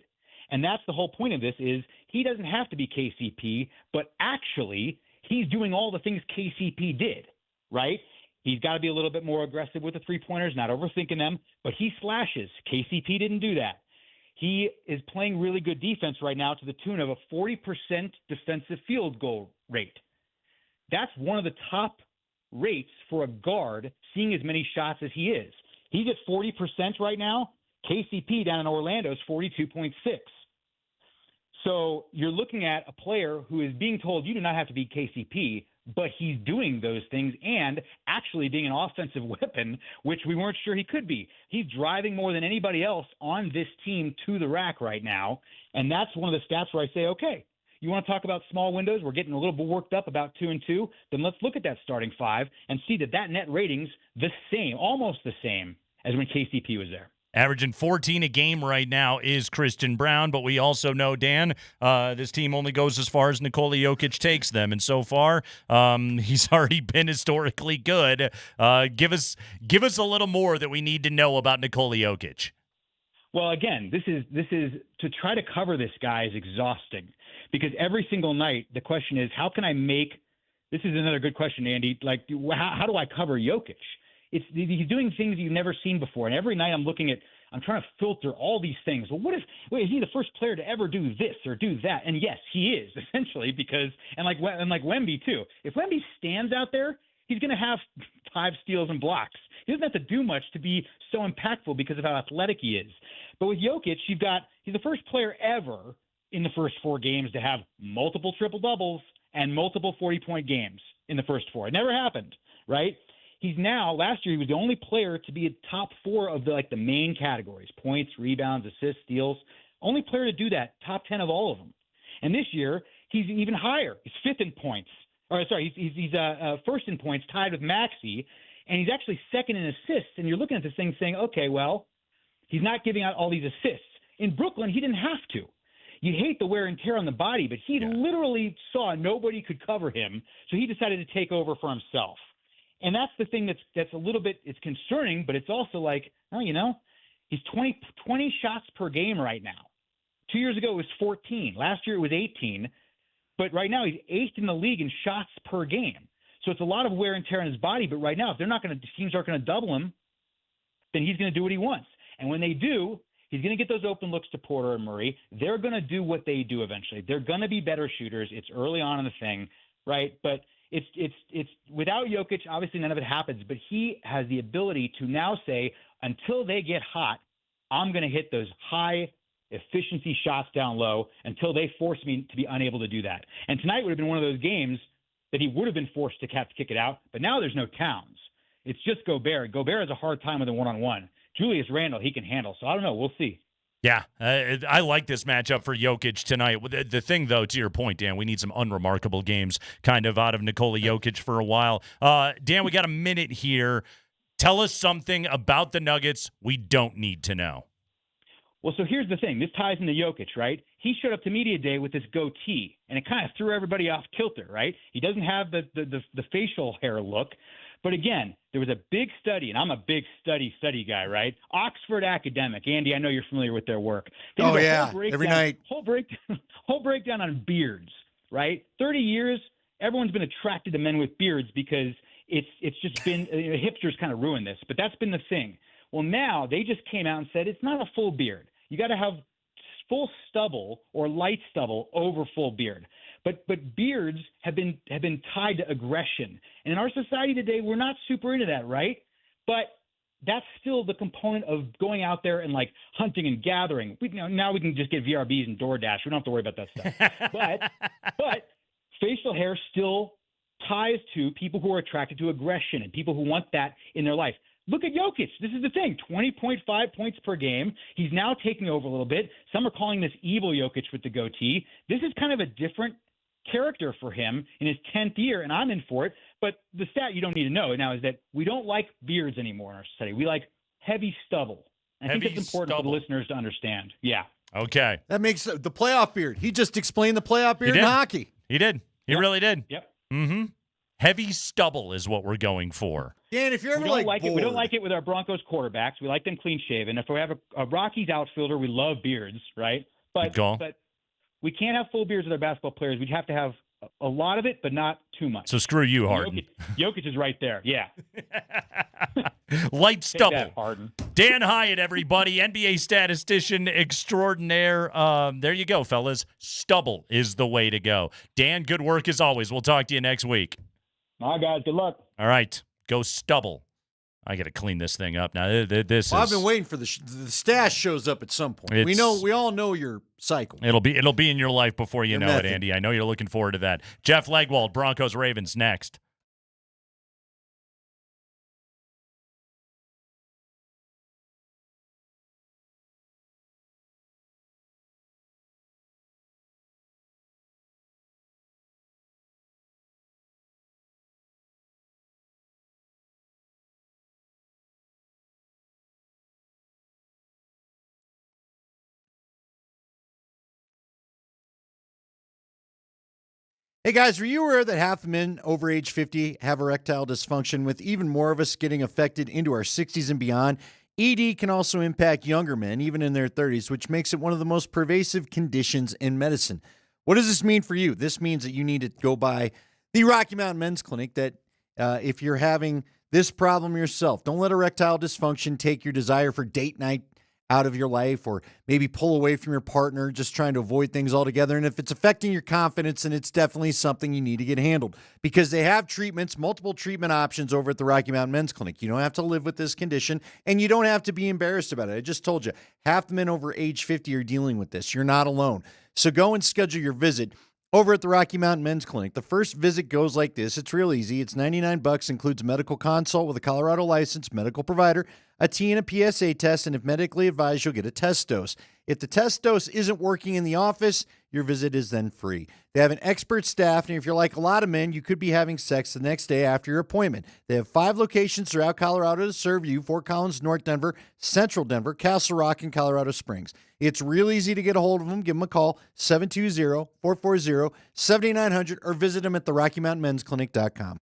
And that's the whole point of this, is he doesn't have to be KCP, but actually he's doing all the things KCP did, right? He's got to be a little bit more aggressive with the three-pointers, not overthinking them, but he slashes. KCP didn't do that. He is playing really good defense right now to the tune of a 40% defensive field goal rate. That's one of the top rates for a guard seeing as many shots as he is. He's at 40% right now. KCP down in Orlando is 42.6. So you're looking at a player who is being told you do not have to be KCP, but he's doing those things and actually being an offensive weapon, which we weren't sure he could be. He's driving more than anybody else on this team to the rack right now, and that's one of the stats where I say, okay, you want to talk about small windows? We're getting a little bit worked up about 2-2. Then let's look at that starting 5 and see that net rating's the same, almost the same as when KCP was there. Averaging 14 a game right now is Christian Braun, but we also know, Dan, this team only goes as far as Nikola Jokic takes them, and so far he's already been historically good. Give us a little more that we need to know about Nikola Jokic. Well, again, this is to try to cover this guy is exhausting, because every single night the question is, how can I make – this is another good question, Andy. Like, how do I cover Jokic? He's doing things you've never seen before, and every night I'm trying to filter all these things. Well, is he the first player to ever do this or do that? And yes, he is, essentially, because like Wemby too. If Wemby stands out there, he's going to have 5 steals and blocks. He doesn't have to do much to be so impactful because of how athletic he is. But with Jokic, he's the first player ever in the first 4 games to have multiple triple doubles and multiple 40-point games in the first 4. It never happened, right? Last year, he was the only player to be a top 4 of the main categories: points, rebounds, assists, steals. Only player to do that, top 10 of all of them. And this year, he's even higher. He's 5th in points. He's first in points, tied with Maxey, and he's actually 2nd in assists. And you're looking at this thing saying, okay, well, he's not giving out all these assists. In Brooklyn, he didn't have to. You hate the wear and tear on the body, but he literally saw nobody could cover him, so he decided to take over for himself. And that's the thing that's a little bit, it's concerning, but it's also like, oh, he's 20 shots per game right now. 2 years ago it was 14. Last year it was 18. But right now he's 8th in the league in shots per game. So it's a lot of wear and tear on his body. But right now, if teams aren't going to double him, then he's going to do what he wants. And when they do, he's going to get those open looks to Porter and Murray. They're going to do what they do eventually. They're going to be better shooters. It's early on in the thing, right? But it's without Jokic, obviously none of it happens. But he has the ability to now say, until they get hot, I'm going to hit those high efficiency shots down low until they force me to be unable to do that. And tonight would have been one of those games that he would have been forced to kick it out. But now there's no Towns. It's just Gobert. Gobert has a hard time with a one-on-one. Julius Randle, he can handle. So I don't know. We'll see. Yeah, I like this matchup for Jokic tonight. The thing, though, to your point, Dan, we need some unremarkable games kind of out of Nikola Jokic for a while. Dan, we got a minute here. Tell us something about the Nuggets we don't need to know. Well, so here's the thing. This ties into Jokic, right? He showed up to media day with this goatee, and it kind of threw everybody off kilter, right? He doesn't have the facial hair look. But again, there was a big study, and I'm a big study guy, right? Oxford Academic. Andy, I know you're familiar with their work. Every night. Whole breakdown on beards, right? 30 years, everyone's been attracted to men with beards because it's just been hipsters kind of ruined this, but that's been the thing. Well, now they just came out and said it's not a full beard. You got to have full stubble or light stubble over full beard. But beards have been tied to aggression. And in our society today, we're not super into that, right? But that's still the component of going out there and like hunting and gathering. Now we can just get VRBs and DoorDash. We don't have to worry about that stuff. but facial hair still ties to people who are attracted to aggression and people who want that in their life. Look at Jokic. This is the thing, 20.5 points per game. He's now taking over a little bit. Some are calling this evil Jokic with the goatee. This is kind of a different character for him in his 10th year, and I'm in for it. But the stat you don't need to know now is that we don't like beards anymore in our society. We like heavy stubble. I think it's important for the listeners to understand. Yeah. Okay. That makes the playoff beard. He just explained the playoff beard in hockey. He did. He really did. Yep. Mm-hmm. Heavy stubble is what we're going for. Dan, if you're ever we bored. don't like it with our Broncos quarterbacks. We like them clean shaven. If we have a Rockies outfielder, we love beards, right? But we can't have full beards with our basketball players. We'd have to have a lot of it, but not too much. So screw you, Harden. Jokic is right there. Yeah. Light stubble. Take that, Harden. Dan Hyatt, everybody, NBA statistician extraordinaire. There you go, fellas. Stubble is the way to go. Dan, good work as always. We'll talk to you next week. All right, guys. Good luck. All right. Go stubble. I got to clean this thing up now. I've been waiting for the stash shows up at some point. We all know your cycle. It'll be in your life before you know method. it, Andy. I know you're looking forward to that. Jeff Legwold, Broncos Ravens next. Hey guys, were you aware that half the men over age 50 have erectile dysfunction, with even more of us getting affected into our 60s and beyond? ED can also impact younger men, even in their 30s, which makes it one of the most pervasive conditions in medicine. What does this mean for you? This means that you need to go by the Rocky Mountain Men's Clinic, that if you're having this problem yourself, don't let erectile dysfunction take your desire for date night out of your life, or maybe pull away from your partner, just trying to avoid things altogether. And if it's affecting your confidence, then it's definitely something you need to get handled, because they have treatments, multiple treatment options over at the Rocky Mountain Men's Clinic. You don't have to live with this condition, and you don't have to be embarrassed about it. I just told you, half the men over age 50 are dealing with this. You're not alone. So go and schedule your visit over at the Rocky Mountain Men's Clinic. The first visit goes like this. It's real easy. It's $99, includes a medical consult with a Colorado licensed medical provider, a T and a PSA test, and if medically advised, you'll get a test dose. If the test dose isn't working in the office, your visit is then free. They have an expert staff, and if you're like a lot of men, you could be having sex the next day after your appointment. They have 5 locations throughout Colorado to serve you: Fort Collins, North Denver, Central Denver, Castle Rock, and Colorado Springs. It's real easy to get a hold of them. Give them a call, 720-440-7900, or visit them at the RockyMountainMen'sClinic.com.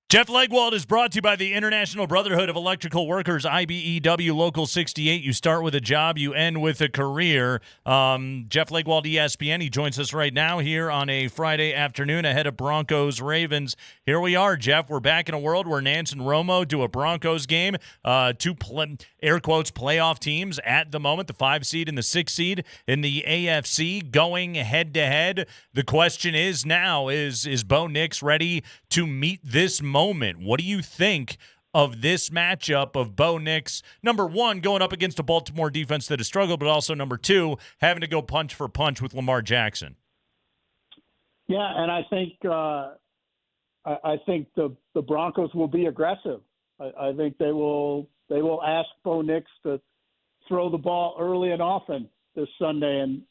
Jeff Legwold is brought to you by the International Brotherhood of Electrical Workers, IBEW Local 68. You start with a job, you end with a career. Jeff Legwold, ESPN, he joins us right now here on a Friday afternoon ahead of Broncos-Ravens. Here we are, Jeff. We're back in a world where Nance and Romo do a Broncos game. Two, air quotes, playoff teams at the moment, the 5 seed and the 6 seed in the AFC going head-to-head. The question is now, is Bo Nix ready to meet this moment? What do you think of this matchup of Bo Nix, number one, going up against a Baltimore defense that has struggled, but also number two, having to go punch for punch with Lamar Jackson? Yeah, and I think the Broncos will be aggressive. I think they will ask Bo Nix to throw the ball early and often this Sunday, and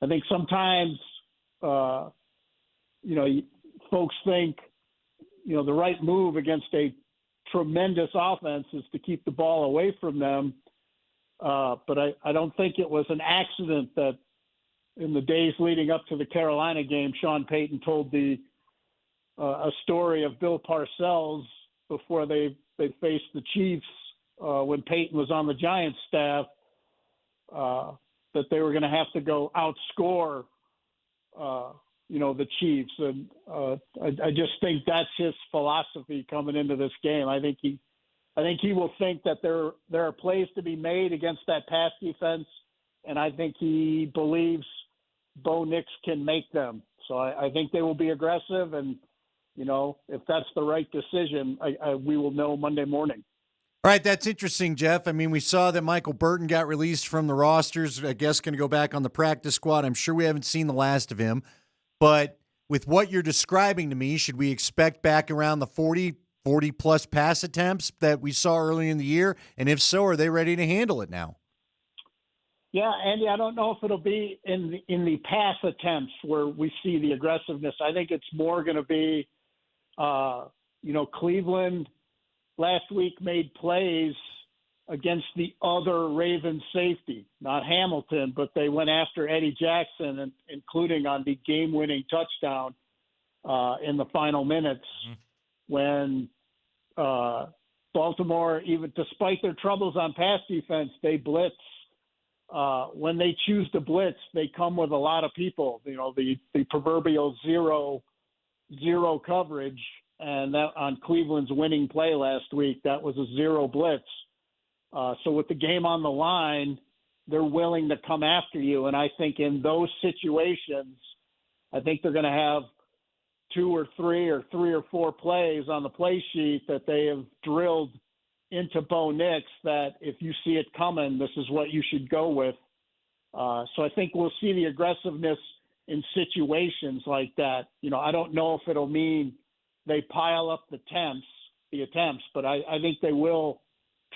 I think sometimes folks think the right move against a tremendous offense is to keep the ball away from them. But I don't think it was an accident that in the days leading up to the Carolina game, Sean Payton told a story of Bill Parcells before they faced the Chiefs when Payton was on the Giants staff, that they were going to have to go outscore, the Chiefs. And I just think that's his philosophy coming into this game. I think he will think that there are plays to be made against that pass defense, and I think he believes Bo Nix can make them. So I think they will be aggressive, and if that's the right decision, we will know Monday morning. All right, that's interesting, Jeff. I mean, we saw that Michael Burton got released from the rosters. I guess going to go back on the practice squad. I'm sure we haven't seen the last of him. But with what you're describing to me, should we expect back around the 40-plus pass attempts that we saw early in the year? And if so, are they ready to handle it now? Yeah, Andy, I don't know if it'll be in the pass attempts where we see the aggressiveness. I think it's more going to be, Cleveland last week made plays against the other Ravens safety, not Hamilton, but they went after Eddie Jackson, including on the game-winning touchdown in the final minutes when Baltimore, even despite their troubles on pass defense, they blitz. When they choose to blitz, they come with a lot of people, the proverbial zero coverage. And that on Cleveland's winning play last week, that was a zero blitz. So with the game on the line, they're willing to come after you. And I think in those situations, I think they're going to have 2 or 3 or 3 or 4 plays on the play sheet that they have drilled into Bo Nix that if you see it coming, this is what you should go with. So I think we'll see the aggressiveness in situations like that. I don't know if it'll mean they pile up the attempts, but I think they will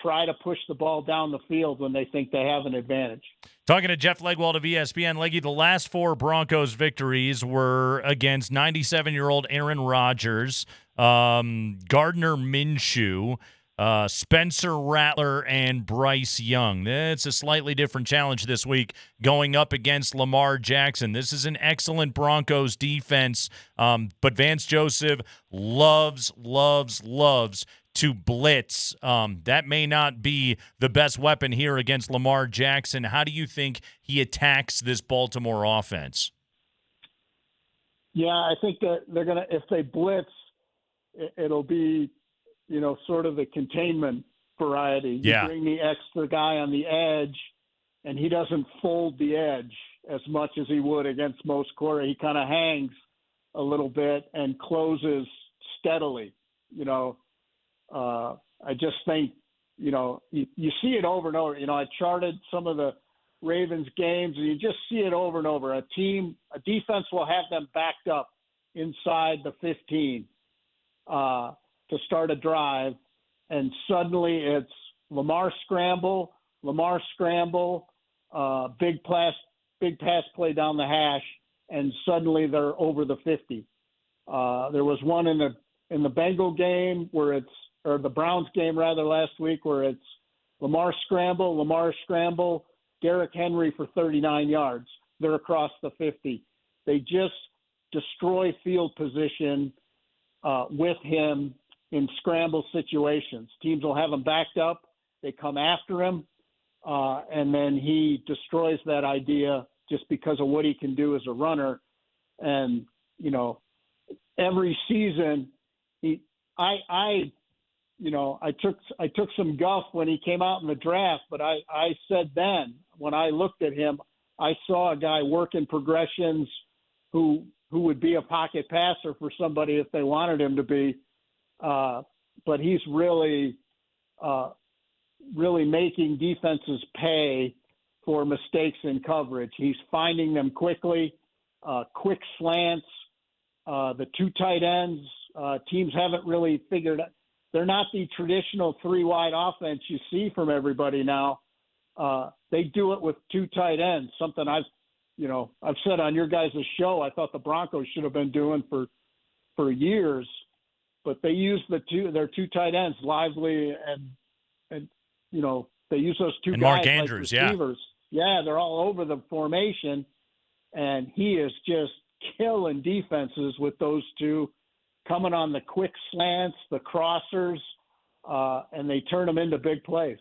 try to push the ball down the field when they think they have an advantage. Talking to Jeff Legwold of ESPN. Leggy, the last 4 Broncos victories were against 97-year-old Aaron Rodgers, Gardner Minshew, Spencer Rattler, and Bryce Young. It's a slightly different challenge this week going up against Lamar Jackson. This is an excellent Broncos defense, but Vance Joseph loves to blitz. That may not be the best weapon here against Lamar Jackson. How do you think he attacks this Baltimore offense? Yeah, I think that they're going to, if they blitz, it'll be, sort of the containment variety. You bring the extra guy on the edge, and he doesn't fold the edge as much as he would against most quarter. He kind of hangs a little bit and closes steadily. I just think, you see it over and over. I charted some of the Ravens games, and you just see it over and over. A defense will have them backed up inside the 15 to start a drive, and suddenly it's Lamar scramble, big pass play down the hash, and suddenly they're over the 50. There was one in the Bengal game or the Browns game rather last week where it's Lamar scramble, Derrick Henry for 39 yards. They're across the 50. They just destroy field position with him in scramble situations. Teams will have him backed up. They come after him, and then he destroys that idea just because of what he can do as a runner. And, every season I took some guff when he came out in the draft, but I said then when I looked at him, I saw a guy working progressions who would be a pocket passer for somebody if they wanted him to be. But he's really making defenses pay for mistakes in coverage. He's finding them quickly, quick slants, the 2 tight ends. Teams haven't really figured out. They're not the traditional 3-wide offense you see from everybody now. They do it with 2 tight ends, something I've said on your guys' show I thought the Broncos should have been doing for years. but they use their two tight ends, Lively and they use those two and guys Mark Andrews, like receivers. Yeah, they're all over the formation, and he is just killing defenses with those two coming on the quick slants, the crossers, and they turn them into big plays.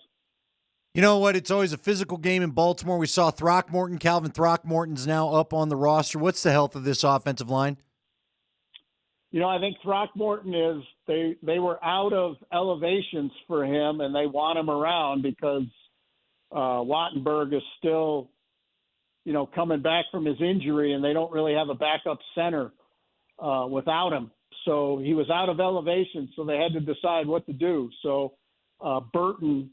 You know what? It's always a physical game in Baltimore. We saw Throckmorton. Calvin Throckmorton's now up on the roster. What's the health of this offensive line? I think Throckmorton is they were out of elevations for him, and they want him around because Wattenberg is still, coming back from his injury, and they don't really have a backup center without him. So he was out of elevation, so they had to decide what to do. So Burton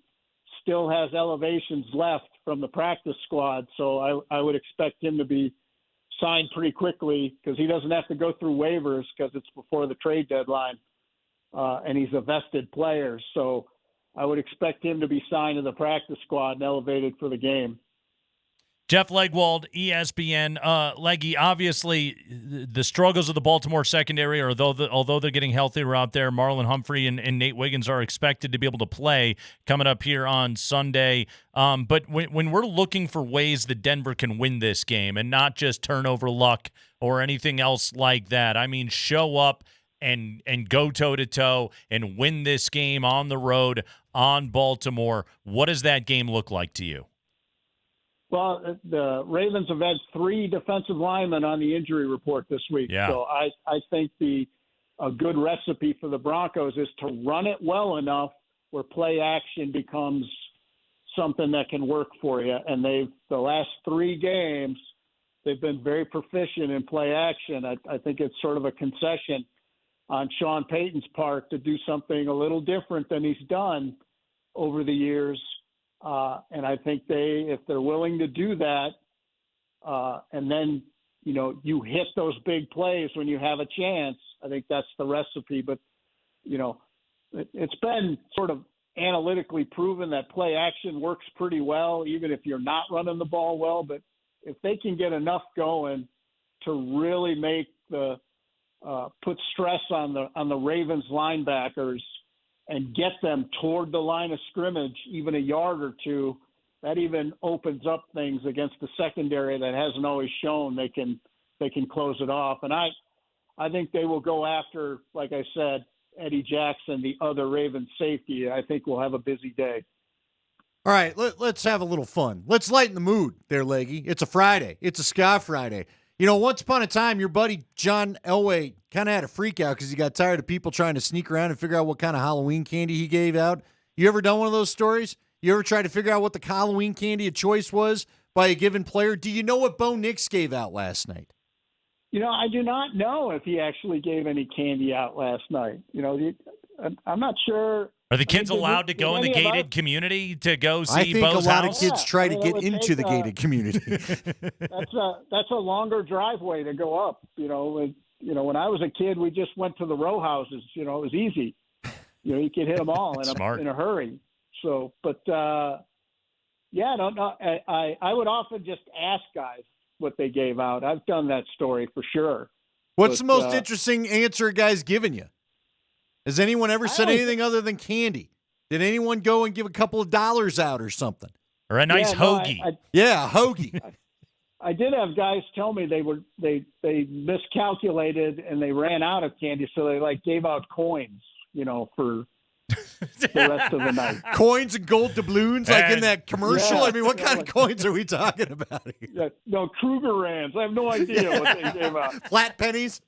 still has elevations left from the practice squad, so I would expect him to be signed pretty quickly because he doesn't have to go through waivers because it's before the trade deadline, and he's a vested player. So I would expect him to be signed to the practice squad and elevated for the game. Jeff Legwold, ESPN. Leggy, obviously the struggles of the Baltimore secondary, although they're getting healthier out there, Marlon Humphrey and Nate Wiggins are expected to be able to play coming up here on Sunday. But when we're looking for ways that Denver can win this game and not just turnover luck or anything else like that, I mean, show up and go toe-to-toe and win this game on the road on Baltimore, what does that game look like to you? Well, the Ravens have had 3 defensive linemen on the injury report this week. Yeah. So I think a good recipe for the Broncos is to run it well enough where play action becomes something that can work for you. And the last 3 games, they've been very proficient in play action. I think it's sort of a concession on Sean Payton's part to do something a little different than he's done over the years. And I think if they're willing to do that, and then, you hit those big plays when you have a chance, I think that's the recipe. But, it's been sort of analytically proven that play action works pretty well, even if you're not running the ball well. But if they can get enough going to really make put stress on the Ravens linebackers and get them toward the line of scrimmage, even a yard or two, that even opens up things against the secondary that hasn't always shown they can close it off. And I think they will go after, like I said, Eddie Jackson, the other Ravens safety. I think we'll have a busy day. All right, let's have a little fun. Let's lighten the mood there, Leggy. It's a Friday. It's a Ska Friday. Once upon a time, your buddy John Elway kind of had a freak out because he got tired of people trying to sneak around and figure out what kind of Halloween candy he gave out. You ever done one of those stories? You ever tried to figure out what the Halloween candy of choice was by a given player? Do you know what Bo Nix gave out last night? I do not know if he actually gave any candy out last night. I'm not sure. Are the kids allowed to go in the gated community to go see Bo's house? I think a lot of kids try to get into the gated community. That's a longer driveway to go up. When I was a kid, we just went to the row houses. It was easy. You could hit them all in a hurry. So, but yeah, no, I would often just ask guys what they gave out. I've done that story for sure. What's the most interesting answer a guy's given you? Has anyone ever said anything other than candy? Did anyone go and give a couple of dollars out or something? Or a nice hoagie? A hoagie. I did have guys tell me they miscalculated and they ran out of candy, so they gave out coins, for the rest of the night. Coins and gold doubloons, like in that commercial? Yeah. I mean, what kind of coins are we talking about here? Yeah, no, Krugerrands. I have no idea what they gave out. Flat pennies?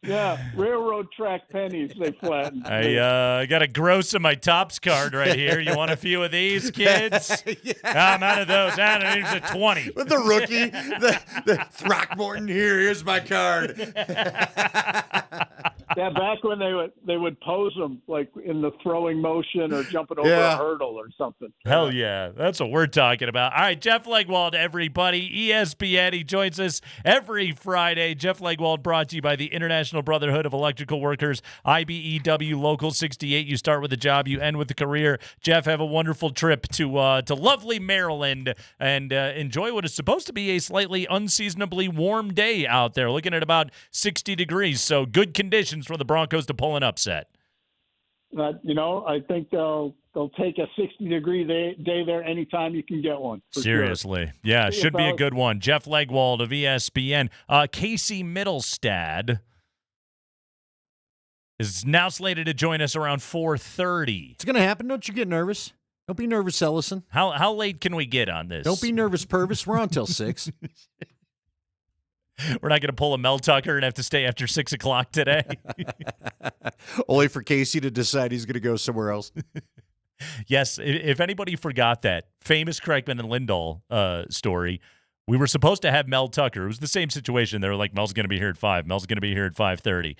Yeah, railroad track pennies they flattened. I got a gross in my Topps card right here. You want a few of these, kids? Yeah. I'm out of those. Here's a 20. With the rookie, the Throckmorton here's my card. Yeah, back when they would pose them like in the throwing motion or jumping over a hurdle or something. Hell yeah, that's what we're talking about. All right, Jeff Legwold, everybody, ESPN. He joins us every Friday. Jeff Legwold, brought to you by the International Brotherhood of Electrical Workers, IBEW Local 68. You start with a job, you end with a career. Jeff, have a wonderful trip to lovely Maryland and enjoy what is supposed to be a slightly unseasonably warm day out there. Looking at about 60 degrees, so good conditions expectations for the Broncos to pull an upset? I think they'll take a 60-degree day there anytime you can get one. Seriously. Sure. Yeah, should be a good one. Jeff Legwold of ESPN. Casey Middlestad is now slated to join us around 4:30. It's going to happen. Don't you get nervous. Don't be nervous, Ellison. How late can we get on this? Don't be nervous, Purvis. We're on till 6. We're not going to pull a Mel Tucker and have to stay after 6 o'clock today. Only for Casey to decide he's going to go somewhere else. Yes, if anybody forgot that famous Kreckman and Lindahl story, we were supposed to have Mel Tucker. It was the same situation. They were like, Mel's going to be here at 5. Mel's going to be here at 5:30.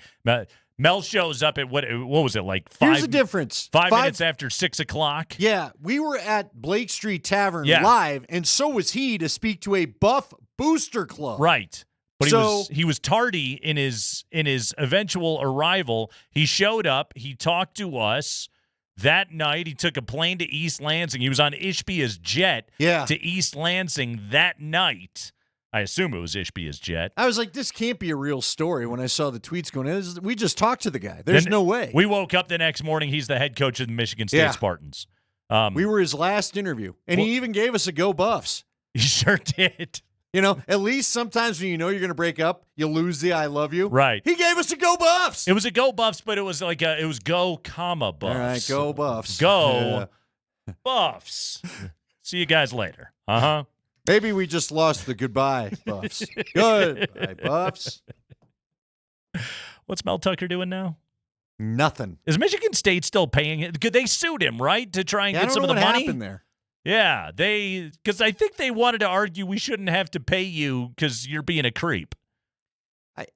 Mel shows up at what was it, like 5? Here's the difference. 5 minutes after 6 o'clock? Yeah, we were at Blake Street Tavern live, and so was he to speak to a Buff Booster Club. Right. But he was tardy in his eventual arrival. He showed up. He talked to us. That night, he took a plane to East Lansing. He was on Ishbia's jet to East Lansing that night. I assume it was Ishbia's jet. I was like, this can't be a real story when I saw the tweets going, we just talked to the guy. There's no way. We woke up the next morning. He's the head coach of the Michigan State Spartans. We were his last interview, and he even gave us a Go Buffs. He sure did. At least sometimes when you know you're going to break up, you lose the I love you. Right. He gave us a Go Buffs. It was a Go Buffs, but it was like it was Go, comma, Buffs. All right, Go Buffs. Go Buffs. See you guys later. Uh-huh. Maybe we just lost the goodbye Buffs. Goodbye, Buffs. What's Mel Tucker doing now? Nothing. Is Michigan State still paying it? Could they sued him, right, to try and get some of the money? I don't know what happened there. Yeah, because I think they wanted to argue we shouldn't have to pay you because you're being a creep.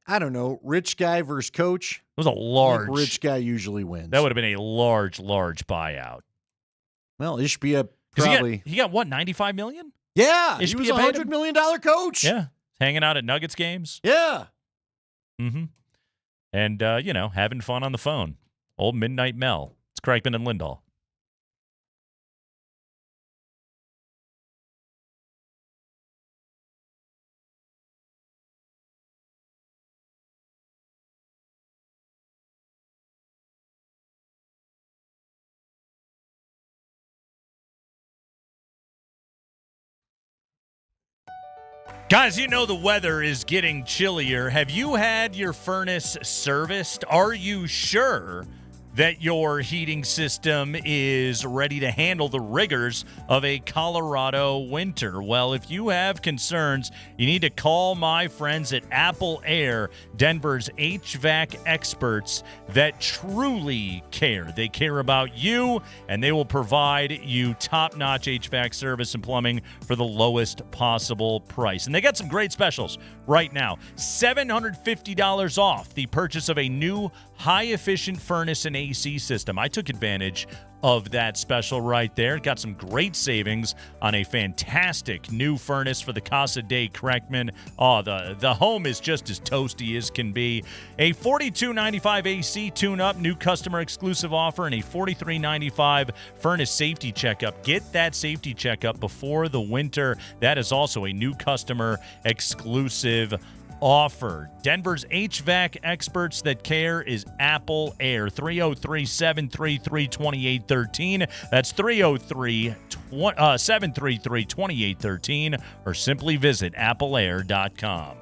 I don't know. Rich guy versus coach. It was a large. Rich guy usually wins. That would have been a large buyout. Well, Ishbia probably. He got what, $95 million? Yeah, he was a $100 million coach. Yeah, hanging out at Nuggets games. Yeah. Mm-hmm. And, having fun on the phone. Old Midnight Mel. It's Kreckman and Lindahl. Guys, you know the weather is getting chillier. Have you had your furnace serviced? Are you sure that your heating system is ready to handle the rigors of a Colorado winter? Well, if you have concerns, you need to call my friends at Apple Air, Denver's HVAC experts that truly care. They care about you, and they will provide you top-notch HVAC service and plumbing for the lowest possible price. And they got some great specials right now. $750 off the purchase of a new high-efficient furnace and AC system. I took advantage of that special right there. Got some great savings on a fantastic new furnace for the Casa de Kreckman. Oh, the home is just as toasty as can be. A $42.95 AC tune-up, new customer exclusive offer, and a $43.95 furnace safety checkup. Get that safety checkup before the winter. That is also a new customer exclusive offer. Denver's HVAC experts that care is Apple Air. 303-733-2813. That's 303-733-2813, or simply visit appleair.com.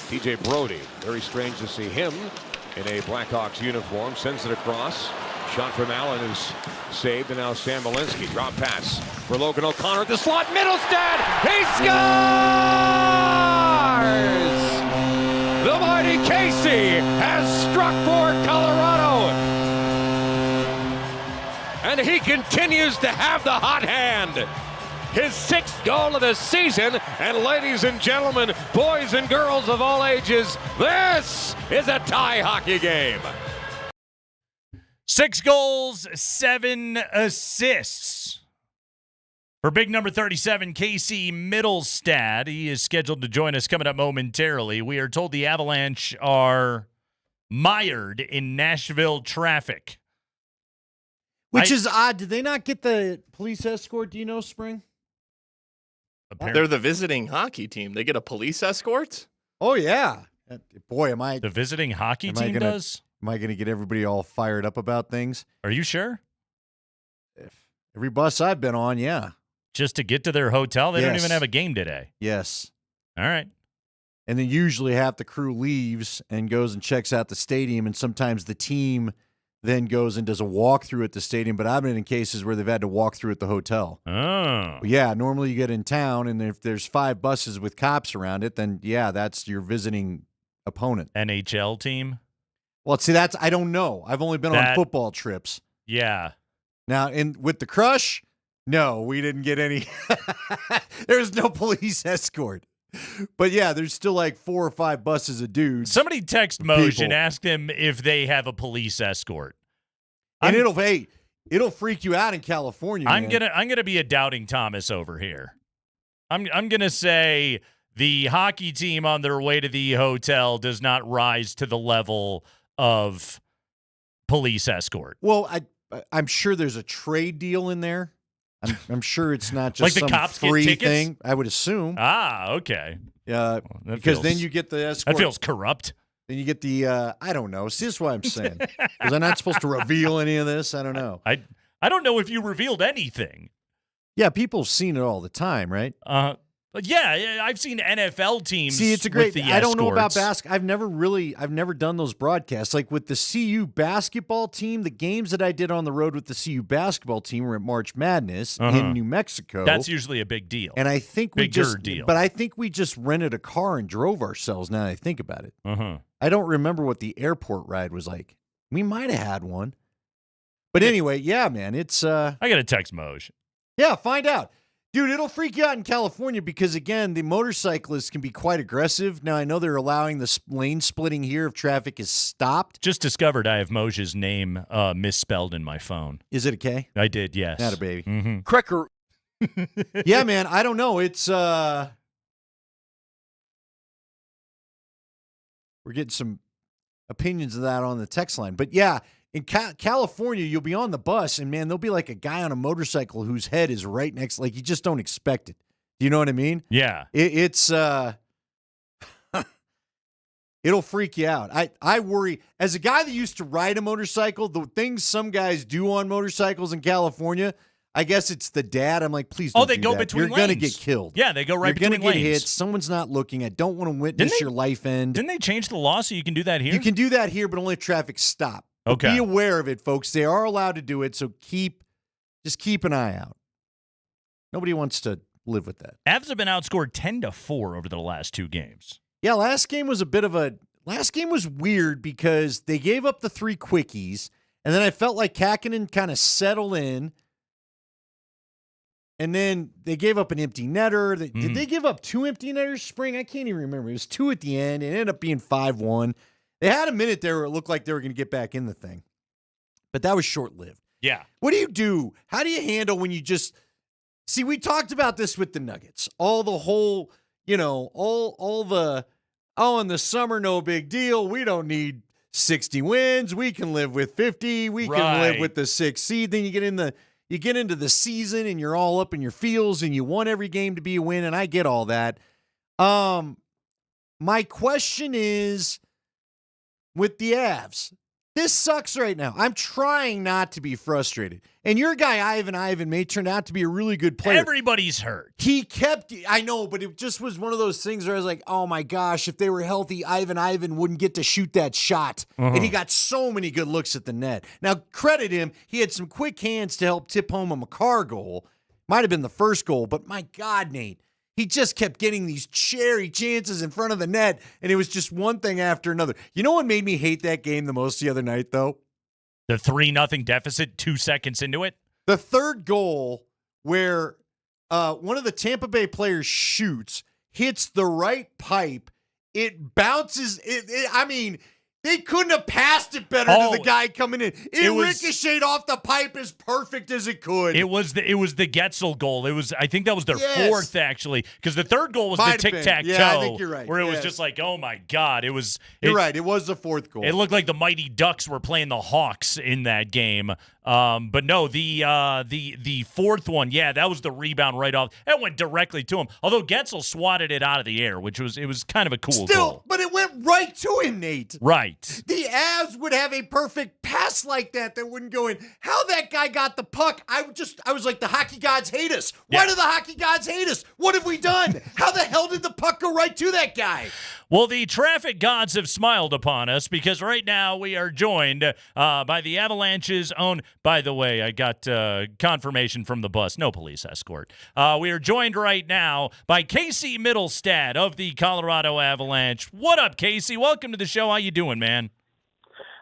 TJ Brody, very strange to see him in a Blackhawks uniform. Sends it across. Shot from Allen is saved, and now Sam Malinsky. Drop pass for Logan O'Connor at the slot. Middlestad! He scores! The mighty Casey has struck for Colorado. And he continues to have the hot hand. His 6th goal of the season. And ladies and gentlemen, boys and girls of all ages, this is a tie hockey game. 6 goals, 7 assists. For big number 37, Casey Middlestad. He is scheduled to join us coming up momentarily. We are told the Avalanche are mired in Nashville traffic. Which is odd. Did they not get the police escort? Do you know, Spring? Apparently. They're the visiting hockey team. They get a police escort? Oh, yeah. Boy, am I... The visiting hockey team does? Am I going to get everybody all fired up about things? Are you sure? Every bus I've been on, yeah. Just to get to their hotel? They don't even have a game today. Yes. All right. And then usually half the crew leaves and goes and checks out the stadium, and sometimes the team then goes and does a walkthrough at the stadium. But I've been in cases where they've had to walk through at the hotel. Oh. But yeah, normally you get in town, and if there's 5 buses with cops around it, then yeah, that's your visiting opponent. NHL team? Well, see, I don't know. I've only been on football trips. Yeah. Now, with the Crush, no, we didn't get any. There was no police escort. But yeah, there's still like 4 or 5 buses of dudes. Somebody text Moj and ask them if they have a police escort. And it'll freak you out in California. I'm gonna be a doubting Thomas over here. I'm gonna say the hockey team on their way to the hotel does not rise to the level of police escort. Well, I'm sure there's a trade deal in there. I'm sure it's not just like the some cops free get tickets? thing. I would assume. Ah, okay. Yeah, because then you get the escort. That feels corrupt. Then you get the I don't know. See, this is what I'm saying. Was I not supposed to reveal any of this? I don't know. I don't know if you revealed anything. Yeah, people have seen it all the time, right? But yeah, I've seen NFL teams. See, it's a great. With the I don't know about escorts. basketball. I've never done those broadcasts. Like with the CU basketball team, the games that I did on the road with the CU basketball team were at March Madness in New Mexico. That's usually a big deal. And I think deal. But I think we just rented a car and drove ourselves. Now that I think about it, I don't remember what the airport ride was like. We might have had one, but anyway, yeah, man, it's. I got to text Moj. Yeah, find out. Dude, it'll freak you out in California because, again, the motorcyclists can be quite aggressive. Now, I know they're allowing the lane splitting here if traffic is stopped. Just discovered I have Moj's name misspelled in my phone. Is it a K? I did, yes. Not a baby. Mm-hmm. Cracker. Yeah, man, I don't know. It's we're getting some opinions of that on the text line. But, yeah, in California, you'll be on the bus, and, man, there'll be like a guy on a motorcycle whose head is right next. Like, you just don't expect it. Do you know what I mean? Yeah. It's it'll freak you out. I worry. As a guy that used to ride a motorcycle, the things some guys do on motorcycles in California, I guess it's the dad. I'm like, please don't they do go that. between You're going to lanes. get killed. Yeah, they go right You're between gonna get lanes. hit. Someone's not looking. I don't want to witness your life end. Didn't they change the law so you can do that here? You can do that here, but only if traffic stop. But Okay. be aware of it, folks. They are allowed to do it, so just keep an eye out. Nobody wants to live with that. Avs have been outscored 10-4 over the last 2 games. Yeah, last game was weird because they gave up the 3 quickies, and then I felt like Kakinen kind of settled in, and then they gave up an empty netter. Did they give up 2 empty netters, Spring? I can't even remember. It was 2 at the end. It ended up being 5-1. They had a minute there where it looked like they were going to get back in the thing, but that was short-lived. Yeah. What do you do? How do you handle when you just see? We talked about this with the Nuggets. All the whole, all the in the summer, no big deal. We don't need 60 wins. We can live with 50. We can live with the 6th seed. Then you get into the season and you're all up in your feels and you want every game to be a win. And I get all that. My question is, with the Avs, This sucks right now. I'm trying not to be frustrated. And your guy, Ivan, may turn out to be a really good player. Everybody's hurt. He kept, I know, but it just was one of those things where I was like, oh my gosh, if they were healthy, Ivan wouldn't get to shoot that shot. And he got so many good looks at the net. Now, credit him. He had some quick hands to help tip home a Makar goal. Might have been the first goal, but my God, Nate. He just kept getting these cherry chances in front of the net, and it was just one thing after another. You know what made me hate that game the most the other night, though? The 3-0 deficit 2 seconds into it? The third goal where one of the Tampa Bay players shoots, hits the right pipe, it bounces. I mean, they couldn't have passed it better to the guy coming in. It ricocheted off the pipe as perfect as it could. It was the Getzel goal. I think that was their fourth, actually, because the third goal was the tic-tac-toe. Yeah, I think you're right. Where it was just like, oh my God. You're right. It was the fourth goal. It looked like the Mighty Ducks were playing the Hawks in that game. But no, the fourth one, that was the rebound right off. It went directly to him. Although Getzel swatted it out of the air, which was kind of a cool goal. But it went right to him, Nate. Right. The Avs would have a perfect pass like that wouldn't go in. How that guy got the puck, I was like, the hockey gods hate us. Why do the hockey gods hate us? What have we done? How the hell did the puck go right to that guy? Well, the traffic gods have smiled upon us because right now we are joined by the Avalanche's own. By the way, I got confirmation from the bus. No police escort. We are joined right now by Casey Mittelstadt of the Colorado Avalanche. What up, Casey? Welcome to the show. How you doing, man?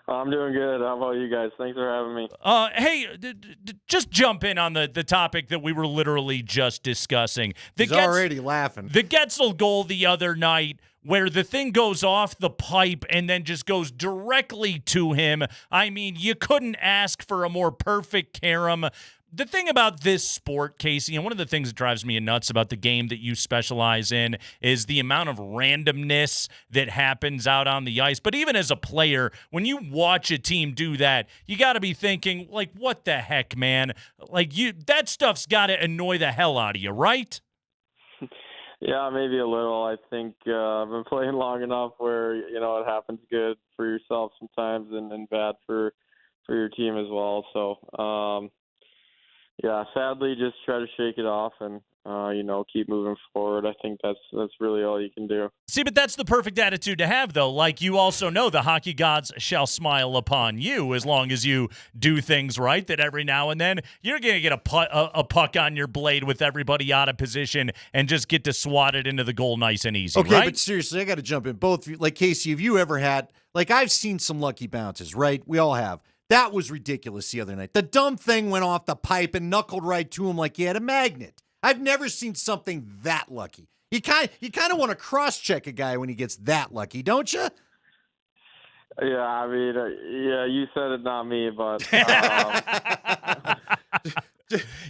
I'm doing good. How about you guys? Thanks for having me. Hey, just jump in on the topic that we were literally just discussing. He's already laughing. The Getzel goal the other night, where the thing goes off the pipe and then just goes directly to him. I mean, you couldn't ask for a more perfect carom. The thing about this sport, Casey, and one of the things that drives me nuts about the game that you specialize in is the amount of randomness that happens out on the ice. But even as a player, when you watch a team do that, you got to be thinking, like, what the heck, man? Like, that stuff's got to annoy the hell out of you, right? Yeah, maybe a little. I think I've been playing long enough where, it happens good for yourself sometimes and bad for your team as well. So, sadly, just try to shake it off and, keep moving forward. I think that's really all you can do. See, but that's the perfect attitude to have, though. Like, you also know the hockey gods shall smile upon you as long as you do things right, that every now and then you're going to get a puck on your blade with everybody out of position and just get to swat it into the goal nice and easy, okay, right? But seriously, I got to jump in. Both, like, Casey, have you ever had, like, I've seen some lucky bounces, right? We all have. That was ridiculous the other night. The dumb thing went off the pipe and knuckled right to him like he had a magnet. I've never seen something that lucky. You kind of want to cross-check a guy when he gets that lucky, don't you? Yeah, I mean, you said it, not me, but...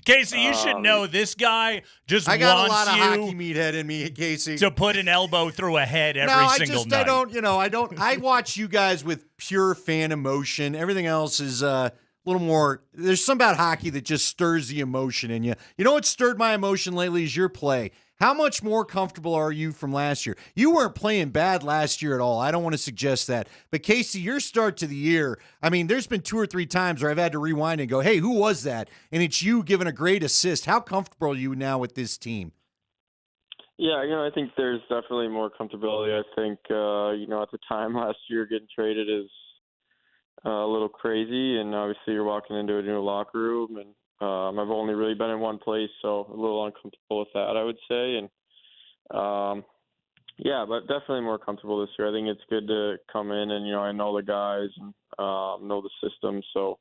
Casey, you should know this guy just I got wants a lot of you hockey meathead in me, Casey. to put an elbow through a head every single night. I watch you guys with pure fan emotion. Everything else is a little more. There's some about hockey that just stirs the emotion in you. You know what stirred my emotion lately is your play. How much more comfortable are you from last year? You weren't playing bad last year at all. I don't want to suggest that. But, Casey, your start to the year, I mean, there's been 2 or 3 times where I've had to rewind and go, hey, who was that? And it's you giving a great assist. How comfortable are you now with this team? Yeah, I think there's definitely more comfortability. I think, at the time last year, getting traded is a little crazy. And obviously you're walking into a new locker room and, I've only really been in one place, so a little uncomfortable with that, I would say. And, but definitely more comfortable this year. I think it's good to come in and, I know the guys and know the system, so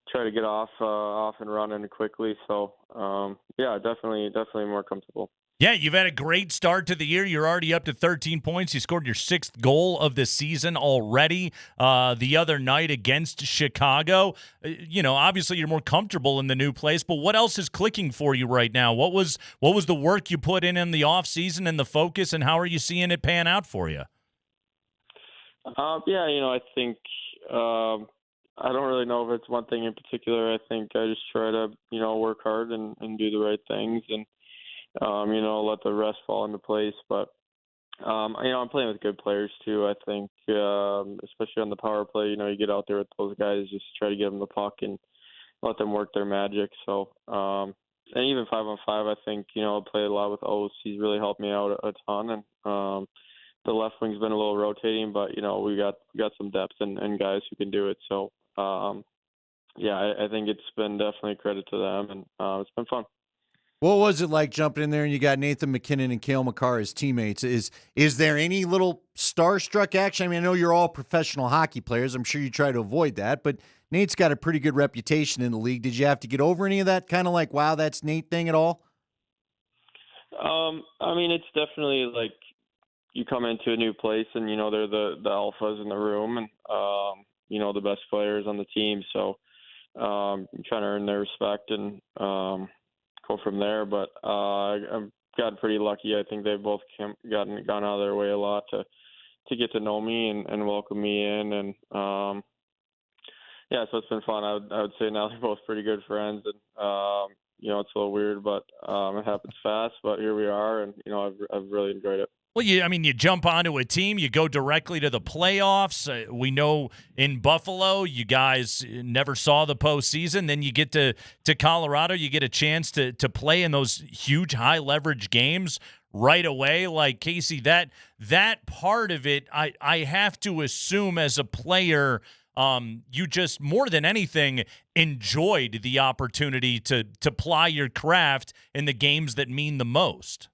try to get off and running quickly. So, definitely more comfortable. Yeah, you've had a great start to the year. You're already up to 13 points. You scored your 6th goal of the season already the other night against Chicago. Obviously you're more comfortable in the new place, but what else is clicking for you right now? What was the work you put in the offseason and the focus, and how are you seeing it pan out for you? I think I don't really know if it's one thing in particular. I think I just try to, work hard and do the right things and let the rest fall into place. But I'm playing with good players too. I think, especially on the power play, you get out there with those guys, just try to give them the puck and let them work their magic. So, and even 5-on-5, I think, I play a lot with Oates. He's really helped me out a ton. And the left wing's been a little rotating, but we got some depth and guys who can do it. So, I think it's been definitely a credit to them, and it's been fun. What was it like jumping in there and you got Nathan McKinnon and Cale Makar as teammates? Is there any little starstruck action? I mean, I know you're all professional hockey players. I'm sure you try to avoid that, but Nate's got a pretty good reputation in the league. Did you have to get over any of that kind of like, wow, that's Nate thing at all? I mean, it's definitely like you come into a new place and, they're the alphas in the room and, the best players on the team. So I'm trying to earn their respect and go from there. But I've gotten pretty lucky. I think they've both gone out of their way a lot to get to know me and welcome me in. And so it's been fun. I would say now they're both pretty good friends. And it's a little weird, but it happens fast. But here we are, and I've really enjoyed it. Well, you jump onto a team, you go directly to the playoffs. We know in Buffalo, you guys never saw the postseason. Then you get to Colorado, you get a chance to play in those huge high leverage games right away. Like Casey, that part of it, I have to assume as a player, you just more than anything enjoyed the opportunity to ply your craft in the games that mean the most.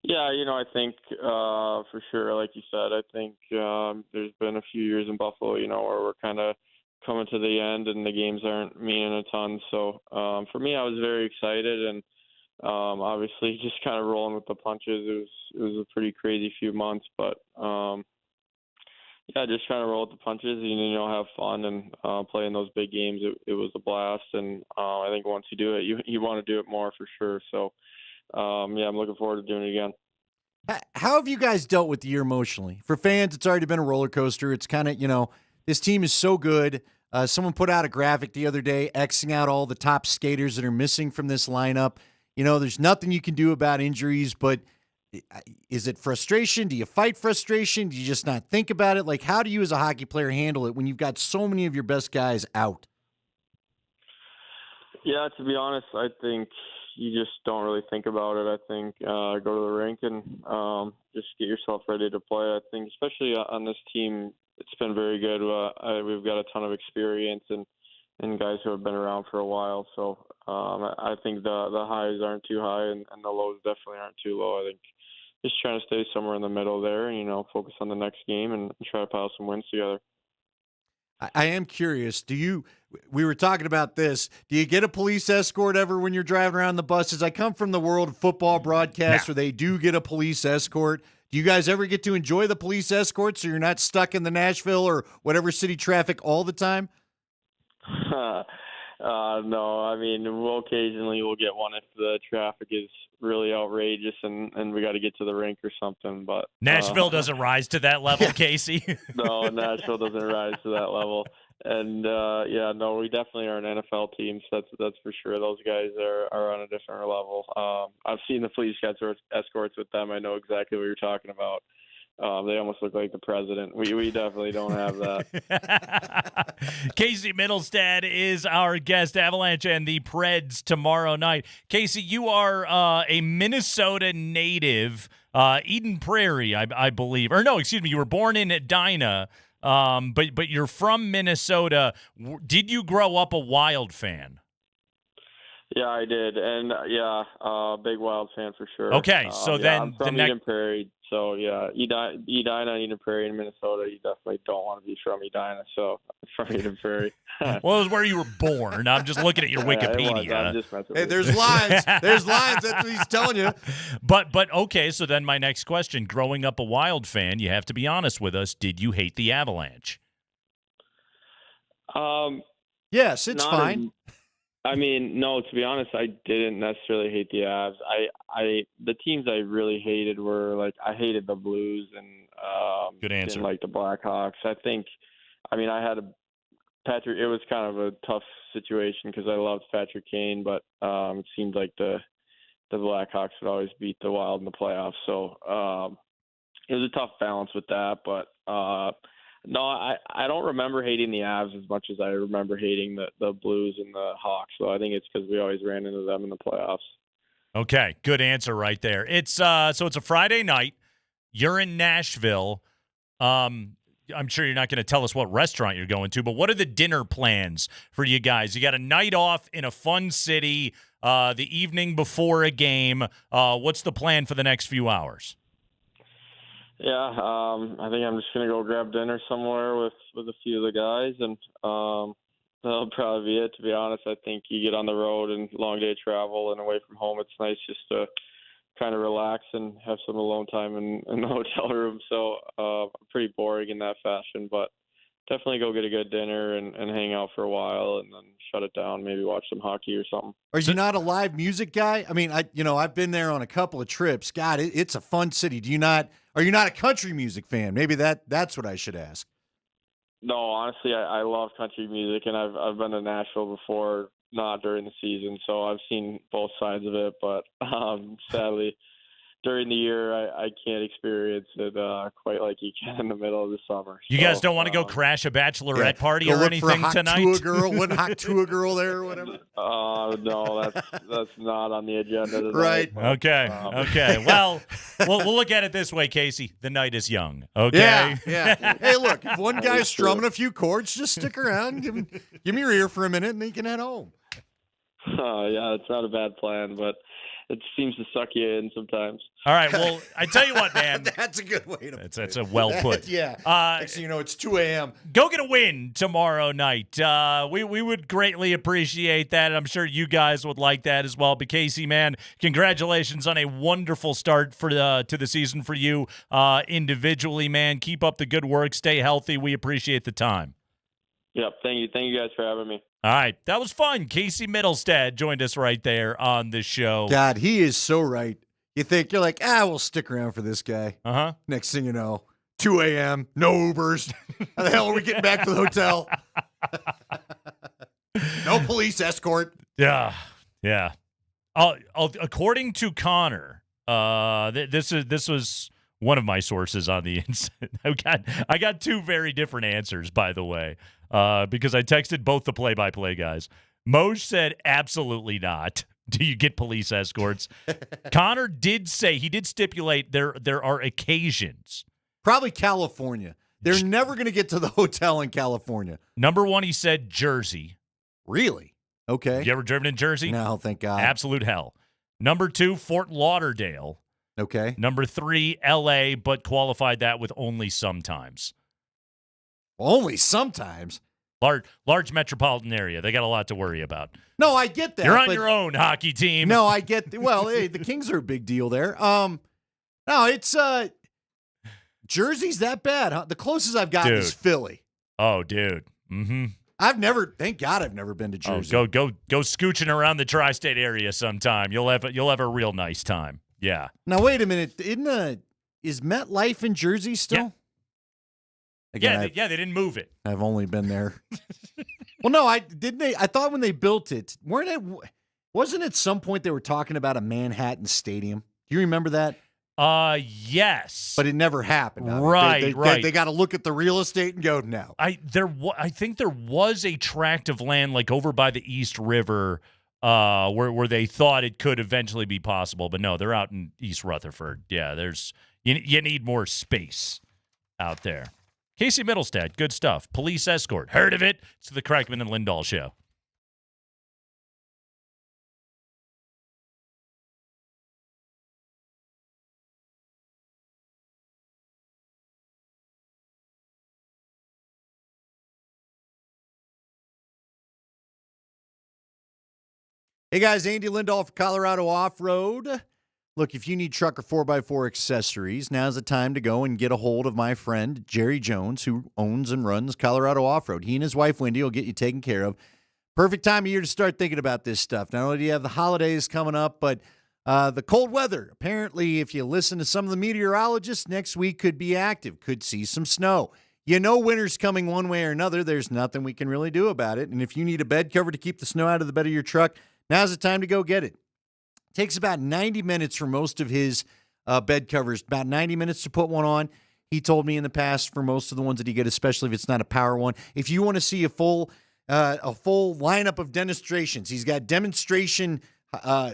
Yeah, I think for sure, like you said, I think there's been a few years in Buffalo, where we're kind of coming to the end and the games aren't meaning a ton. So for me, I was very excited and obviously just kind of rolling with the punches. It was a pretty crazy few months, but just trying to roll with the punches and have fun and play in those big games. It was a blast, and I think once you do it, you want to do it more for sure. So. I'm looking forward to doing it again. How have you guys dealt with the year emotionally? For fans, it's already been a roller coaster. It's kind of, this team is so good. Someone put out a graphic the other day Xing out all the top skaters that are missing from this lineup. There's nothing you can do about injuries, but is it frustration? Do you fight frustration? Do you just not think about it? Like, how do you as a hockey player handle it when you've got so many of your best guys out? Yeah, to be honest, I think you just don't really think about it. I think go to the rink and just get yourself ready to play. I think especially on this team, it's been very good. We've got a ton of experience and guys who have been around for a while. So I think the highs aren't too high and the lows definitely aren't too low. I think just trying to stay somewhere in the middle there and, focus on the next game and try to pile some wins together. I am curious. We were talking about this. Do you get a police escort ever when you're driving around the buses? I come from the world of football broadcasts where they do get a police escort. Do you guys ever get to enjoy the police escort so you're not stuck in the Nashville or whatever city traffic all the time? No, I mean, we'll occasionally get one if the traffic is really outrageous and we got to get to the rink or something. But Nashville doesn't rise to that level, Casey. No, Nashville doesn't rise to that level. And no, we definitely are an NFL team, so that's for sure. Those guys are on a different level. I've seen the police escorts with them. I know exactly what you're talking about. They almost look like the president. We definitely don't have that. Casey Mittelstadt is our guest. Avalanche and the Preds tomorrow night. Casey, you are a Minnesota native, Eden Prairie, I believe. Or no, excuse me, you were born in Edina, but you're from Minnesota. Did you grow up a Wild fan? Yeah, I did, and big Wild fan for sure. Okay, so then I'm from Eden Prairie, so Edina and Eden Prairie in Minnesota. You definitely don't want to be from Edina, so I'm from Eden Prairie. Well, it was where you were born. I'm just looking at your Wikipedia. Hey, there's lines. There's lines. That's what he's telling you. But okay, so then my next question: growing up a Wild fan, you have to be honest with us. Did you hate the Avalanche? Yes, it's fine. No, to be honest, I didn't necessarily hate the Avs. The teams I really hated were I hated the Blues and good answer. Didn't like the Blackhawks. I had Patrick. It was kind of a tough situation because I loved Patrick Kane, but it seemed like the the Blackhawks would always beat the Wild in the playoffs. So it was a tough balance with that. But no, I don't remember hating the Avs as much as I remember hating the Blues and the Hawks. So I think it's because we always ran into them in the playoffs. Okay, good answer right there. It's so it's a Friday night. You're in Nashville. I'm sure you're not going to tell us what restaurant you're going to, but what are the dinner plans for you guys? You got a night off in a fun city, the evening before a game. What's the plan for the next few hours? Yeah, I think I'm just going to go grab dinner somewhere with a few of the guys, and that'll probably be it, to be honest. I think you get on the road and long day travel and away from home, it's nice just to kind of relax and have some alone time in the hotel room. So pretty boring in that fashion, but definitely go get a good dinner and hang out for a while and then shut it down, maybe watch some hockey or something. Are you not a live music guy? I mean, I've been there on a couple of trips. God, it's a fun city. Are you not a country music fan? Maybe that's what I should ask. No, honestly, I love country music, and I've been to Nashville before, not during the season, so I've seen both sides of it. But sadly, during the year, I can't experience it quite like you can in the middle of the summer. You guys don't want to go crash a bachelorette party or anything tonight? One hot tour girl there or whatever. No, that's not on the agenda tonight. Right. Okay. Well, we'll look at it this way, Casey. The night is young. Okay. Yeah. Hey, look, if one guy's strumming a few chords, just stick around, give me your ear for a minute, and then you can head home. Yeah, it's not a bad plan, but it seems to suck you in sometimes. All right. Well, I tell you what, man. That's a good way to put it. That's a well put. Yeah. Next thing you know, it's 2 a.m. Go get a win tomorrow night. We would greatly appreciate that. I'm sure you guys would like that as well. But Casey, man, congratulations on a wonderful start to the season for you individually, man. Keep up the good work. Stay healthy. We appreciate the time. Yep. Thank you guys for having me. All right. That was fun. Casey Middlestad joined us right there on the show. God, he is so right. You're like, we'll stick around for this guy. Uh-huh. Next thing you know, 2 a.m., no Ubers. How the hell are we getting back to the hotel? No police escort. Yeah. According to Connor, this was one of my sources on the inside. I got two very different answers, by the way, because I texted both the play-by-play guys. Moj said, absolutely not. Do you get police escorts? Connor did say, he did stipulate there are occasions. Probably California. They're never going to get to the hotel in California. Number one, he said Jersey. Really? Okay. You ever driven in Jersey? No, thank God. Absolute hell. Number two, Fort Lauderdale. Okay. Number three, L.A., but qualified that with only sometimes. Only sometimes? Large metropolitan area. They got a lot to worry about. No, I get that. You're on your own, hockey team. No, I get. Well, hey, the Kings are a big deal there. No, it's Jersey's that bad, huh? The closest I've gotten is Philly. Oh, dude. Mm-hmm. Thank God, I've never been to Jersey. Oh, go scooching around the tri-state area sometime. You'll have a real nice time. Yeah. Now wait a minute. Is MetLife in Jersey still? Yeah. Again, they didn't move it. I've only been there. Well, no, I thought when they built it, wasn't at some point they were talking about a Manhattan Stadium? Do you remember that? Yes. But it never happened. Right. They got to look at the real estate and go, no. I think there was a tract of land like over by the East River where they thought it could eventually be possible, but no, they're out in East Rutherford. Yeah, you need more space out there. Casey Middlestad, good stuff. Police escort. Heard of it? It's the Crackman and Lindahl Show. Hey guys, Andy Lindahl for Colorado Off-Road. Look, if you need truck or 4x4 accessories, now's the time to go and get a hold of my friend Jerry Jones, who owns and runs Colorado Off-Road. He and his wife Wendy will get you taken care of. Perfect time of year to start thinking about this stuff. Not only do you have the holidays coming up, but the cold weather. Apparently, if you listen to some of the meteorologists, next week could be active, could see some snow. You know winter's coming one way or another. There's nothing we can really do about it. And if you need a bed cover to keep the snow out of the bed of your truck, now's the time to go get it. Takes about 90 minutes for most of his bed covers, about 90 minutes to put one on. He told me in the past for most of the ones that he get, especially if it's not a power one. If you want to see a full lineup of demonstrations, he's got demonstration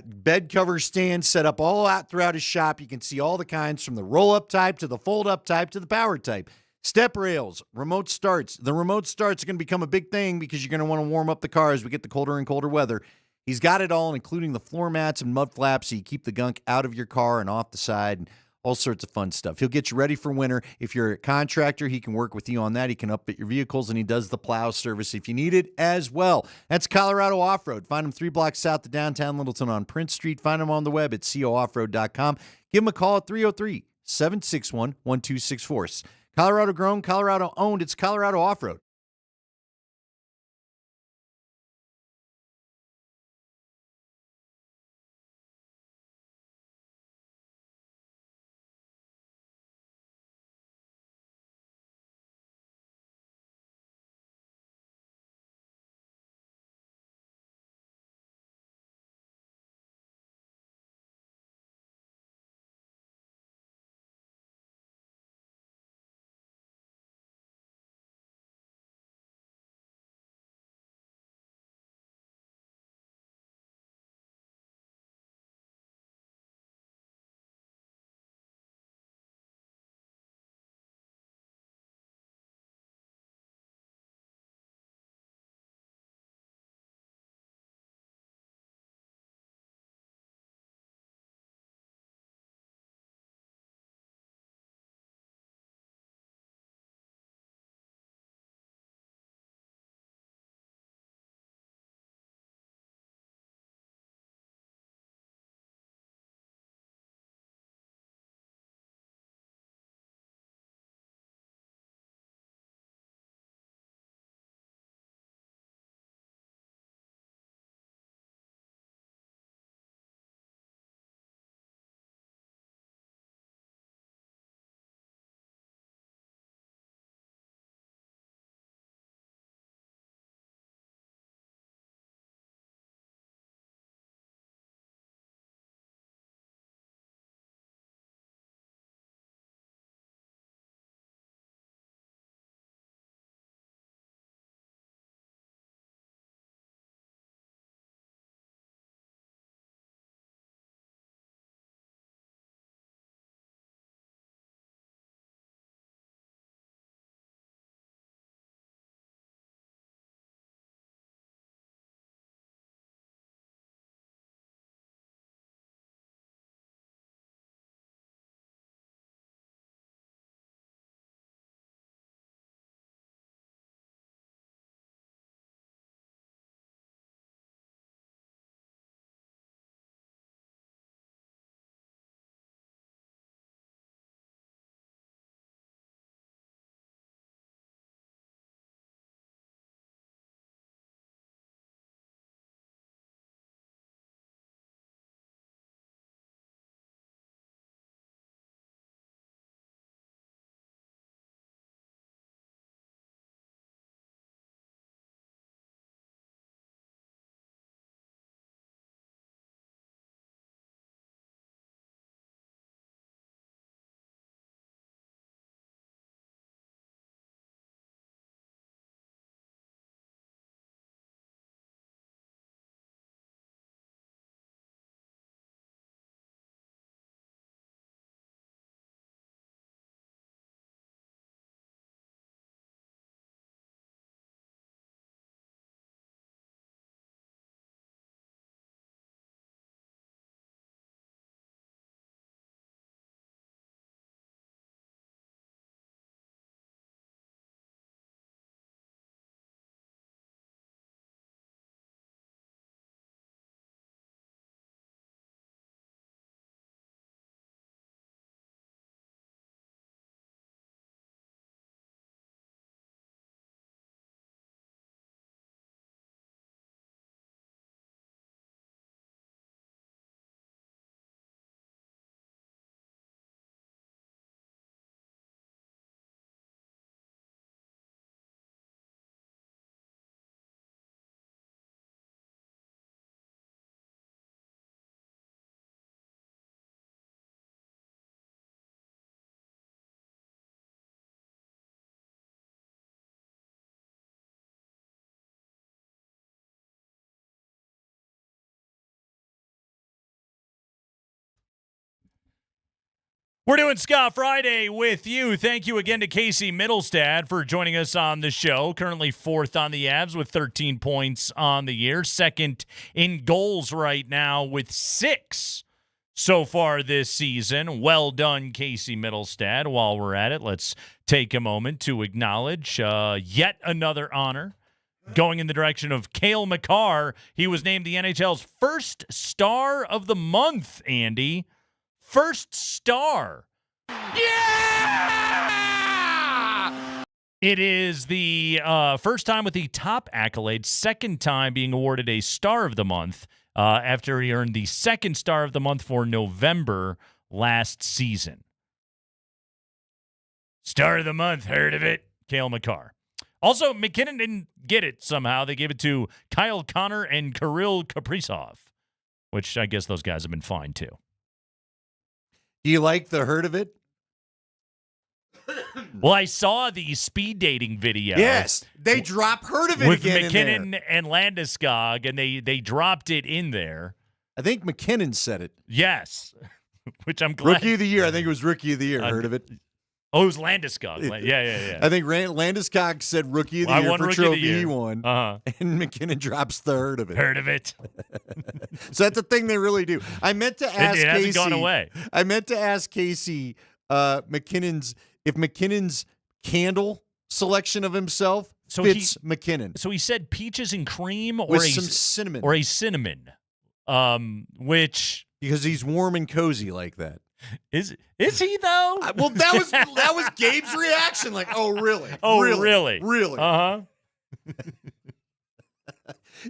bed cover stands set up all out throughout his shop. You can see all the kinds from the roll-up type to the fold-up type to the power type. Step rails, remote starts. The remote starts are going to become a big thing because you're going to want to warm up the car as we get the colder and colder weather. He's got it all, including the floor mats and mud flaps, so you keep the gunk out of your car and off the side, and all sorts of fun stuff. He'll get you ready for winter. If you're a contractor, he can work with you on that. He can upfit your vehicles, and he does the plow service if you need it as well. That's Colorado Off-Road. Find him 3 blocks south of downtown Littleton on Prince Street. Find him on the web at cooffroad.com. Give him a call at 303-761-1264. Colorado grown, Colorado owned. It's Colorado Off-Road. We're doing Ska Friday with you. Thank you again to Casey Middlestad for joining us on the show. Currently fourth on the Avs with 13 points on the year. Second in goals right now with 6 so far this season. Well done, Casey Middlestad. While we're at it, let's take a moment to acknowledge yet another honor going in the direction of Cale Makar. He was named the NHL's first star of the month, Andy. First star. Yeah! It is the first time with the top accolade, second time being awarded a star of the month after he earned the second star of the month for November last season. Star of the month, heard of it? Cale Makar. Also, McKinnon didn't get it somehow. They gave it to Kyle Connor and Kirill Kaprizov, which I guess those guys have been fine too. Do you like the herd of it? Well, I saw the speed dating video. Yes, they drop herd of it with again McKinnon in there. and Landeskog, and they dropped it in there. I think McKinnon said it. Yes, which I'm glad. Rookie of the year. I think it was rookie of the year. Heard of it? Oh, it was Landeskog. Yeah. I think Landeskog said rookie of the year won for rookie trophy. of the year. He won. And McKinnon drops the herd of it. Heard of it. So that's a thing they really do. I meant to ask it hasn't Casey. gone away. I meant to ask Casey McKinnon's candle selection of himself fits McKinnon. So he said peaches and cream With some cinnamon. Or a cinnamon. Which because he's warm and cozy like that. Is he though? Well, that was Gabe's reaction. Like, oh really? Oh really? Uh-huh.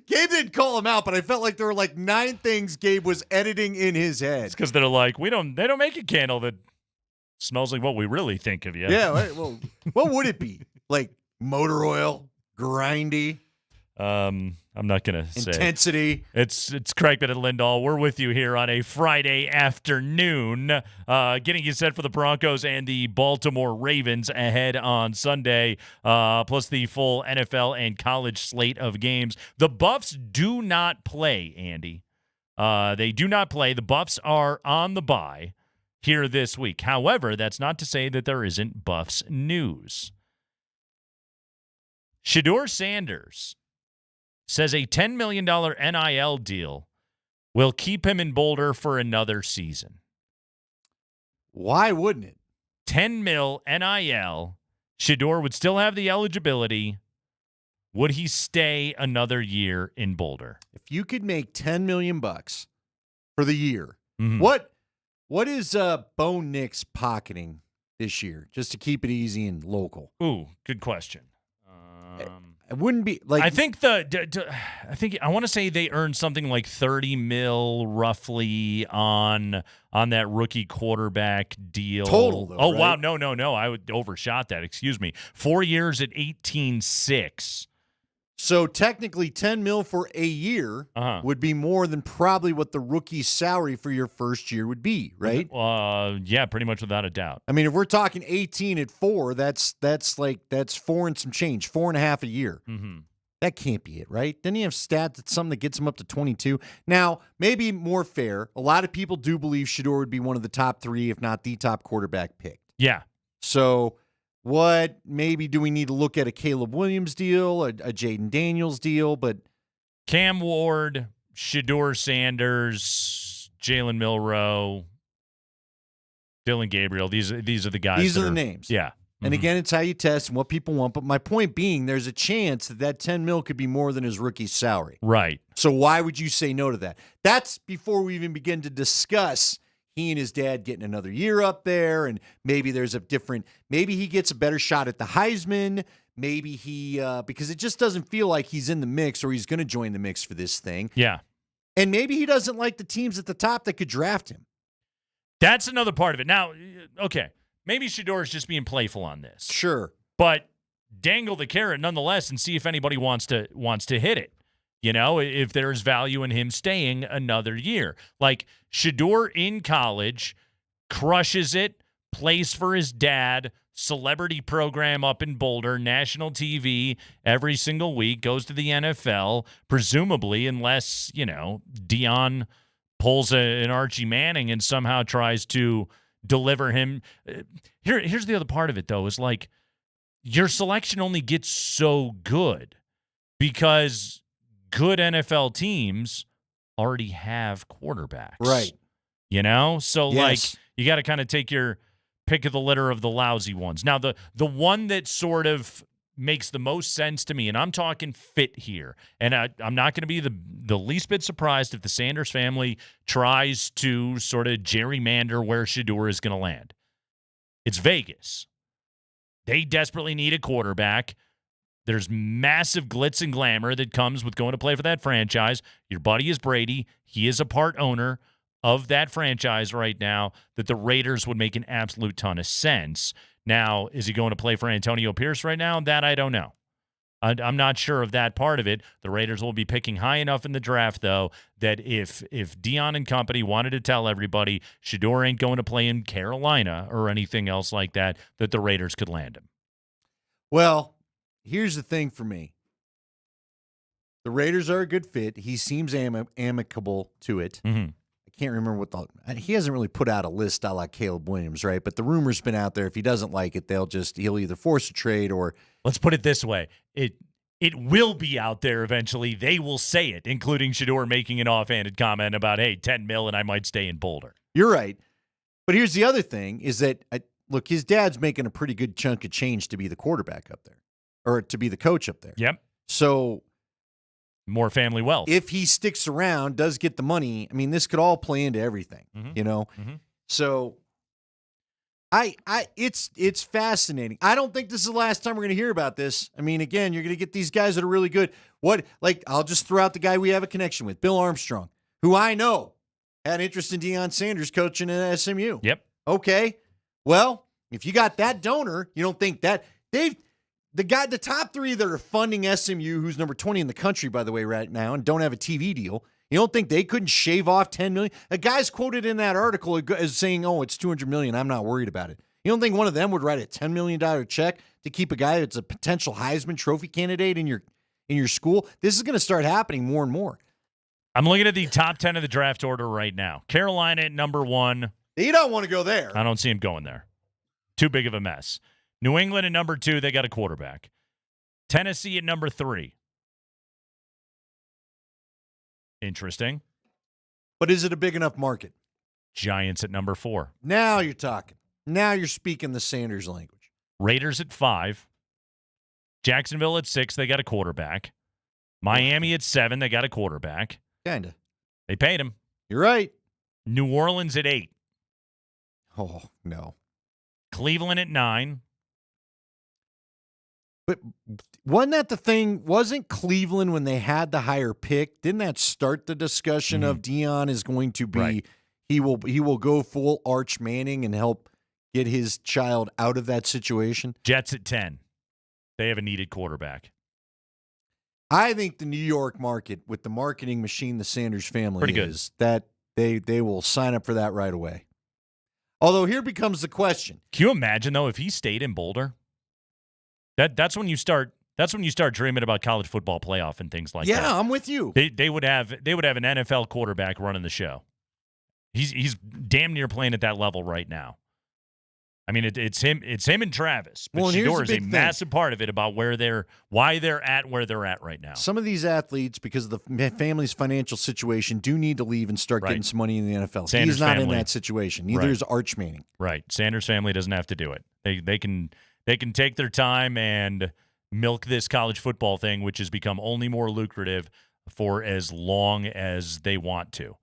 Gabe didn't call him out, but I felt like there were like 9 things Gabe was editing in his head. It's because they're like, they don't make a candle that smells like what we really think of you. Yeah. Well, what would it be? Like motor oil, grindy. I'm not gonna say intensity. It's Craig Pitt and Lindahl. We're with you here on a Friday afternoon, getting you set for the Broncos and the Baltimore Ravens ahead on Sunday, plus the full NFL and college slate of games. The Buffs do not play, Andy. They do not play. The Buffs are on the bye here this week. However, that's not to say that there isn't Buffs news. Shedeur Sanders says a $10 million NIL deal will keep him in Boulder for another season. Why wouldn't it? 10 mil NIL. Shedeur would still have the eligibility. Would he stay another year in Boulder? If you could make $10 million for the year, what is Bo Nix pocketing this year, just to keep it easy and local? Ooh, good question. It wouldn't be like I think I want to say they earned something like 30 mil roughly on that rookie quarterback deal. Total, though, oh, right? wow. No. I overshot that. Excuse me. 4 years at 18.6. So technically 10 mil for a year would be more than probably what the rookie's salary for your first year would be, right? Yeah, pretty much without a doubt. I mean, if we're talking 18 at 4, that's 4 and some change, 4.5 a year. Mm-hmm. That can't be it, right? Then you have stats that's something that gets him up to 22. Now, maybe more fair. A lot of people do believe Shedeur would be one of the top 3, if not the top quarterback picked. Yeah. So what maybe do we need to look at a Caleb Williams deal, a Jaden Daniels deal? But Cam Ward, Shedeur Sanders, Jalen Milroe, Dylan Gabriel. These are the guys. These are the names. Yeah. And again, it's how you test and what people want. But my point being, there's a chance that 10 mil could be more than his rookie's salary. Right. So why would you say no to that? That's before we even begin to discuss he and his dad getting another year up there, and maybe there's maybe he gets a better shot at the Heisman. Maybe he, because it just doesn't feel like he's in the mix or he's going to join the mix for this thing. Yeah. And maybe he doesn't like the teams at the top that could draft him. That's another part of it. Now, okay, maybe Shedeur is just being playful on this. Sure. But dangle the carrot nonetheless and see if anybody wants to hit it. You know, if there's value in him staying another year. Like Shedeur in college, crushes it, plays for his dad, celebrity program up in Boulder, national TV every single week, goes to the NFL, presumably, unless, Deion pulls an Archie Manning and somehow tries to deliver him. Here's the other part of it, though, is like your selection only gets so good because good NFL teams already have quarterbacks. Right. You know? So, Yes. like, you got to kind of take your pick of the litter of the lousy ones. Now, the one that sort of makes the most sense to me, and I'm talking fit here, and I'm not going to be the least bit surprised if the Sanders family tries to sort of gerrymander where Shedeur is going to land. It's Vegas. They desperately need a quarterback. There's massive glitz and glamour that comes with going to play for that franchise. Your buddy is Brady. He is a part owner of that franchise right now, that the Raiders would make an absolute ton of sense. Now, is he going to play for Antonio Pierce right now? That I don't know. I'm not sure of that part of it. The Raiders will be picking high enough in the draft, though, that if Dion and company wanted to tell everybody Shedeur ain't going to play in Carolina or anything else like that, that the Raiders could land him. Well, here's the thing for me. The Raiders are a good fit. He seems amicable to it. Mm-hmm. I can't remember he hasn't really put out a list a la Caleb Williams, right? But the rumor's been out there. If he doesn't like it, he'll either force a trade or. Let's put it this way. It will be out there eventually. They will say it, including Shedeur making an offhanded comment about, hey, $10 million and I might stay in Boulder. You're right. But here's the other thing is that, look, his dad's making a pretty good chunk of change to be the quarterback up there or to be the coach up there. Yep. So more family wealth. If he sticks around, does get the money, I mean, this could all play into everything, you know? Mm-hmm. So it's fascinating. I don't think this is the last time we're going to hear about this. I mean, again, you're going to get these guys that are really good. I'll just throw out the guy we have a connection with, Bill Armstrong, who I know had interest in Deion Sanders coaching at SMU. Yep. Okay. Well, if you got that donor, you don't think that the top three that are funding SMU, who's number 20 in the country, by the way, right now, and don't have a TV deal, you don't think they couldn't shave off $10 million? A guy's quoted in that article as saying, oh, it's $200 million. I'm not worried about it. You don't think one of them would write a $10 million check to keep a guy that's a potential Heisman Trophy candidate in your school? This is going to start happening more and more. I'm looking at the top 10 of the draft order right now. Carolina at number 1. You don't want to go there. I don't see him going there. Too big of a mess. New England at number 2, they got a quarterback. Tennessee at number 3. Interesting. But is it a big enough market? Giants at number 4. Now you're talking. Now you're speaking the Sanders language. Raiders at 5. Jacksonville at 6, they got a quarterback. Miami at 7, they got a quarterback. Kinda. They paid him. You're right. New Orleans at 8. Oh, no. Cleveland at 9. But wasn't that the thing? Wasn't Cleveland, when they had the higher pick, didn't that start the discussion of Deion is going to be right. he will go full Arch Manning and help get his child out of that situation? Jets at 10. They have a needed quarterback. I think the New York market, with the marketing machine the Sanders family Pretty good. is, that they will sign up for that right away. Although here becomes the question. Can you imagine, though, if he stayed in Boulder? That's when you start dreaming about college football playoff and things like that. Yeah, I'm with you. They would have an NFL quarterback running the show. He's damn near playing at that level right now. I mean, it's him and Travis. But Shedeur is a massive part of it about why they're at where they're at right now. Some of these athletes, because of the family's financial situation, do need to leave and start getting some money in the NFL. Sanders He's not family. in that situation. Neither is Arch Manning. Right. Sanders family doesn't have to do it. They can take their time and milk this college football thing, which has become only more lucrative, for as long as they want to.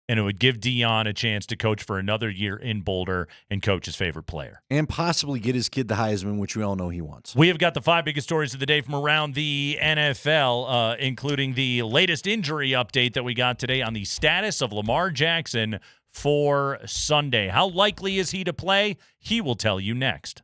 And it would give Deion a chance to coach for another year in Boulder and coach his favorite player. And possibly get his kid the Heisman, which we all know he wants. We have got the 5 biggest stories of the day from around the NFL, including the latest injury update that we got today on the status of Lamar Jackson for Sunday. How likely is he to play? He will tell you next.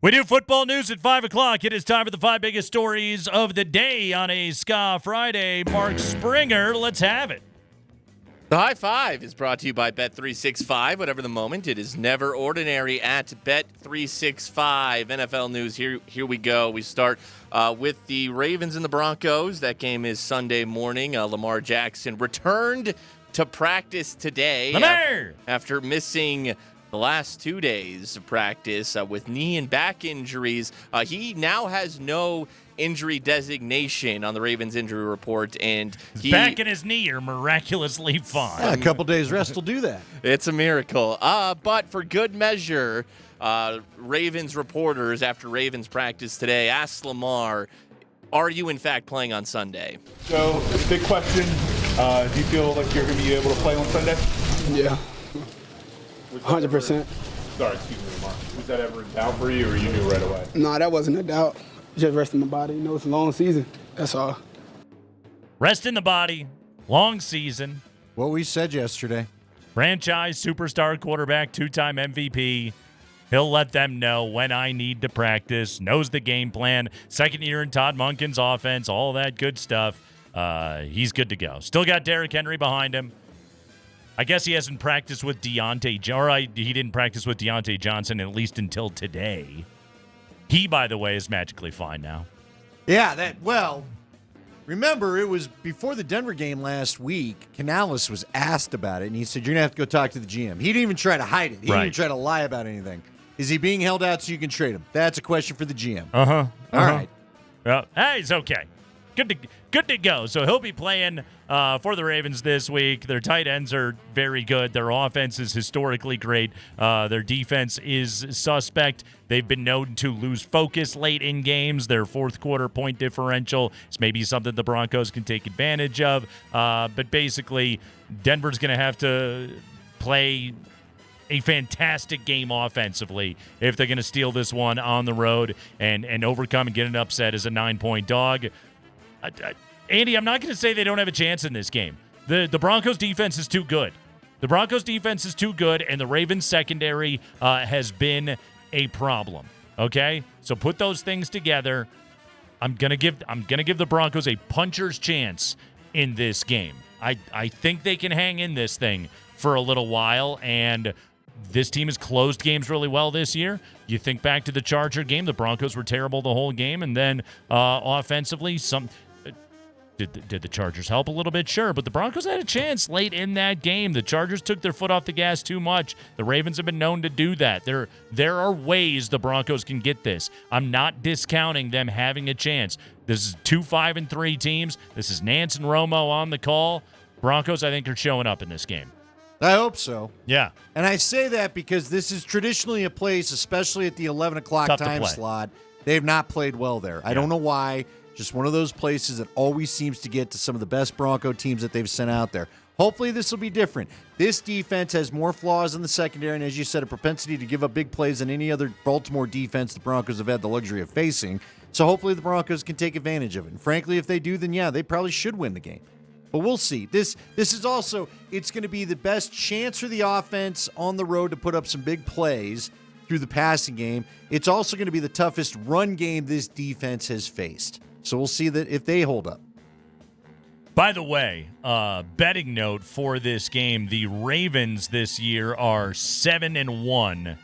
We do football news at 5 o'clock. It is time for the 5 biggest stories of the day on a Ska Friday. Mark Springer, let's have it. The High Five is brought to you by Bet365. Whatever the moment, it is never ordinary at Bet365. NFL news, here we go. We start with the Ravens and the Broncos. That game is Sunday morning. Lamar Jackson returned to practice today after missing the last 2 days of practice with knee and back injuries. He now has no injury designation on the Ravens injury report, and his back and his knee are miraculously fine. Yeah, a couple days rest will do that. It's a miracle. But for good measure, Ravens reporters after Ravens practice today asked Lamar, are you in fact playing on Sunday? So, big question. Do you feel like you're going to be able to play on Sunday? Yeah. 100%. Sorry, excuse me, Lamar. Was that ever in doubt for you, or you knew right away? No, that wasn't a doubt. Just resting my body. You know, it's a long season. That's all. Rest in the body. Long season. What we said yesterday. Franchise superstar quarterback, 2-time MVP. He'll let them know when I need to practice. Knows the game plan. Second year in Todd Monken's offense. All that good stuff. He's good to go. Still got Derrick Henry behind him. I guess he hasn't practiced with he didn't practice with Deontay Johnson at least until today. He, by the way, is magically fine now. Yeah, remember, it was before the Denver game last week. Canales was asked about it, and he said, you're going to have to go talk to the GM. He didn't even try to hide it. He didn't even try to lie about anything. Is he being held out so you can trade him? That's a question for the GM. All right. Well, he's okay. Good to go. So he'll be playing for the Ravens this week. Their tight ends are very good. Their offense is historically great. Their defense is suspect. They've been known to lose focus late in games. Their fourth quarter point differential is maybe something the Broncos can take advantage of. But basically, Denver's going to have to play a fantastic game offensively if they're going to steal this one on the road and overcome and get an upset as a 9-point dog. Andy, I'm not going to say they don't have a chance in this game. The Broncos defense is too good. The Broncos defense is too good, and the Ravens secondary has been a problem. Okay? So put those things together. I'm gonna give the Broncos a puncher's chance in this game. I think they can hang in this thing for a little while, and this team has closed games really well this year. You think back to the Charger game, the Broncos were terrible the whole game, and then offensively, did the Chargers help a little bit? Sure, but the Broncos had a chance late in that game. The Chargers took their foot off the gas too much. The Ravens have been known to do that. There are ways the Broncos can get this. I'm not discounting them having a chance. This is 2 5-3 teams. This is Nance and Romo on the call. Broncos, I think, are showing up in this game. I hope so. Yeah. And I say that because this is traditionally a place, especially at the 11 o'clock time slot, they've not played well there. I don't know why. Just one of those places that always seems to get to some of the best Bronco teams that they've sent out there. Hopefully this will be different. This defense has more flaws in the secondary, and as you said, a propensity to give up big plays than any other Baltimore defense the Broncos have had the luxury of facing. So hopefully the Broncos can take advantage of it. And frankly, if they do, then yeah, they probably should win the game. But we'll see. This is also, it's going to be the best chance for the offense on the road to put up some big plays through the passing game. It's also going to be the toughest run game this defense has faced. So we'll see that if they hold up. By the way, betting note for this game, the Ravens this year are 7-1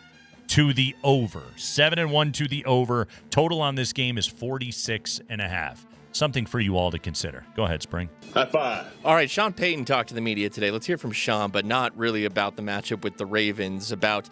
to the over. 7-1 to the over. Total on this game is 46.5. Something for you all to consider. Go ahead, Spring. High five. All right, Sean Payton talked to the media today. Let's hear from Sean, but not really about the matchup with the Ravens, about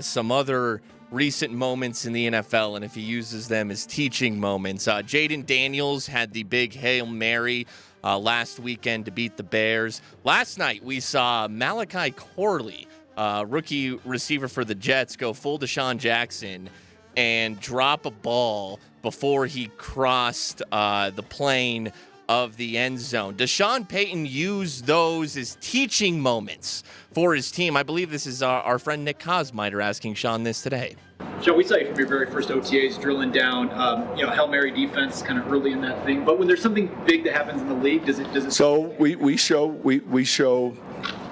some other recent moments in the NFL and if he uses them as teaching moments. Jaden Daniels had the big Hail Mary last weekend to beat the Bears. Last night we saw Malachi Corley, rookie receiver for the Jets, go full Deshaun Jackson and drop a ball before he crossed the plane of the end zone. Does Sean Payton use those as teaching moments for his team? I believe this is our friend Nick Kosmider asking Sean this today. Sean, we saw you from your very first OTAs drilling down, Hail Mary defense kind of early in that thing. But when there's something big that happens in the league, does it? So we show.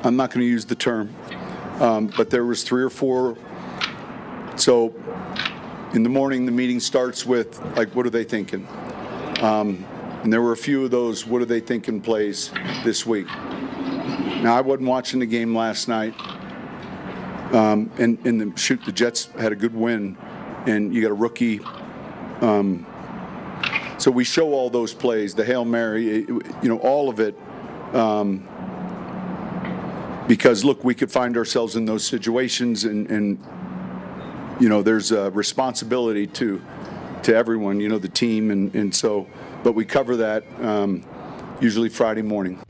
I'm not going to use the term, but there was 3 or 4. So in the morning, the meeting starts with, like, what are they thinking? And there were a few of those, what are they thinking plays this week? Now, I wasn't watching the game last night. The Jets had a good win, and you got a rookie. So we show all those plays, the Hail Mary, all of it. Because, look, we could find ourselves in those situations, and there's a responsibility to everyone, the team, and so, but we cover that usually Friday morning.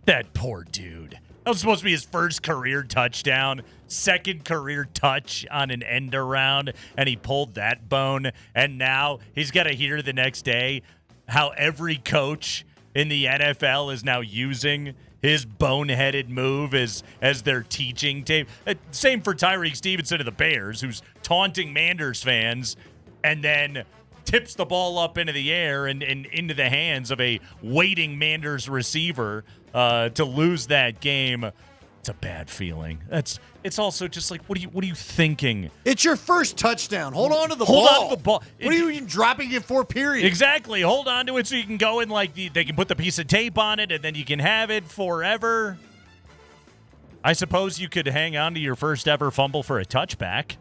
That poor dude. That was supposed to be his first career touchdown, second career touch on an end around, and he pulled that bone, and now he's got to hear the next day how every coach in the NFL is now using his boneheaded move as their teaching tape. Same for Tyreek Stevenson of the Bears, who's taunting Manders fans and then tips the ball up into the air and into the hands of a waiting Manders receiver to lose that game. It's a bad feeling. It's also just like, what are you thinking? It's your first touchdown. Hold on to the ball. Hold on to the ball. What are you even dropping it for, period? Exactly. Hold on to it so you can go in, like, they can put the piece of tape on it, and then you can have it forever. I suppose you could hang on to your first ever fumble for a touchback.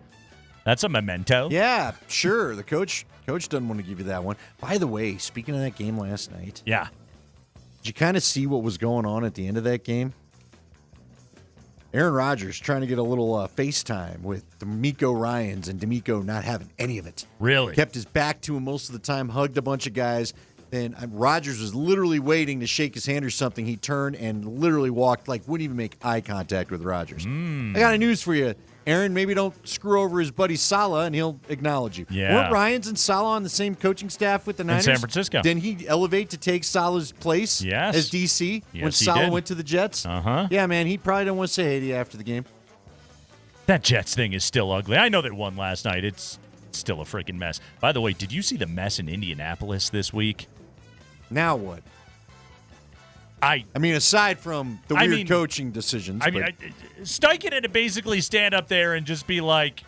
That's a memento. Yeah, sure. The coach doesn't want to give you that one. By the way, speaking of that game last night. Yeah. Did you kind of see what was going on at the end of that game? Aaron Rodgers trying to get a little FaceTime with D'Amico Ryans, and D'Amico not having any of it. Really? Kept his back to him most of the time, hugged a bunch of guys. Then Rodgers was literally waiting to shake his hand or something. He turned and literally walked, wouldn't even make eye contact with Rodgers. I got a news for you, Aaron. Maybe don't screw over his buddy Saleh, and he'll acknowledge you. Yeah. Weren't Ryans and Saleh on the same coaching staff with the Niners? In San Francisco. Didn't he elevate to take Saleh's place Yes. as DC Yes, when he Saleh did. went to the Jets? Uh-huh. Yeah, man, he probably don't want to say hey to you after the game. That Jets thing is still ugly. I know they won last night. It's still a freaking mess. By the way, did you see the mess in Indianapolis this week? Now what? I mean, aside from the weird coaching decisions. Steichen had to basically stand up there and just be like,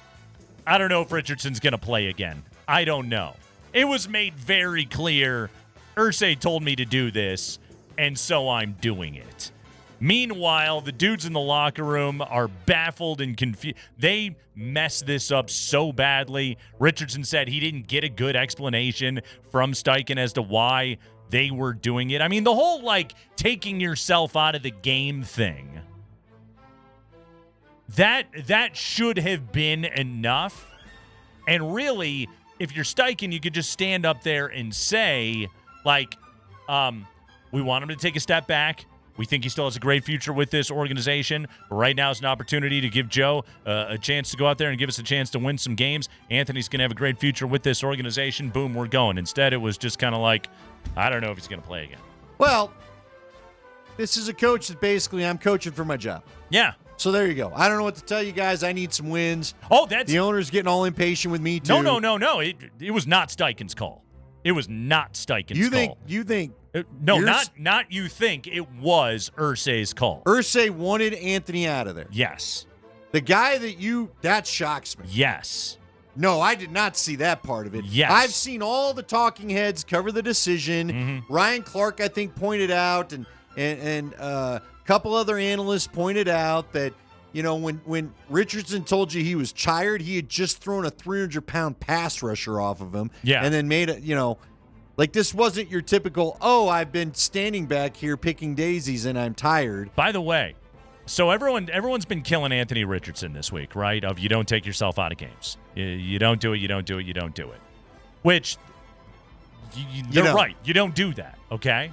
I don't know if Richardson's going to play again. I don't know. It was made very clear, Irsay told me to do this, and so I'm doing it. Meanwhile, the dudes in the locker room are baffled and confused. They messed this up so badly. Richardson said he didn't get a good explanation from Steichen as to why they were doing it. I mean, the whole, taking yourself out of the game thing, that should have been enough. And really, if you're Steichen, you could just stand up there and say, we want him to take a step back. We think he still has a great future with this organization. But right now is an opportunity to give Joe a chance to go out there and give us a chance to win some games. Anthony's going to have a great future with this organization. Boom, we're going. Instead, it was just kind of like, I don't know if he's going to play again. Well, this is a coach that basically I'm coaching for my job. Yeah. So there you go. I don't know what to tell you guys. I need some wins. Oh, that's... The owner's getting all impatient with me, too. No. It was not Steichen's call. It was not Steichen's call. You think... No, not you think. It was Irsay's call. Irsay wanted Anthony out of there. Yes. The guy that shocks me. Yes. No, I did not see that part of it. Yes. I've seen all the talking heads cover the decision. Mm-hmm. Ryan Clark, I think, pointed out, and a couple other analysts pointed out that, when Richardson told you he was tired, he had just thrown a 300-pound pass rusher off of him. Yeah. And then made it, this wasn't your typical, I've been standing back here picking daisies and I'm tired. By the way, so everyone's been killing Anthony Richardson this week, right? Of you don't take yourself out of games. You don't do it, you don't do it, you don't do it. Which, they're right. You don't do that, okay?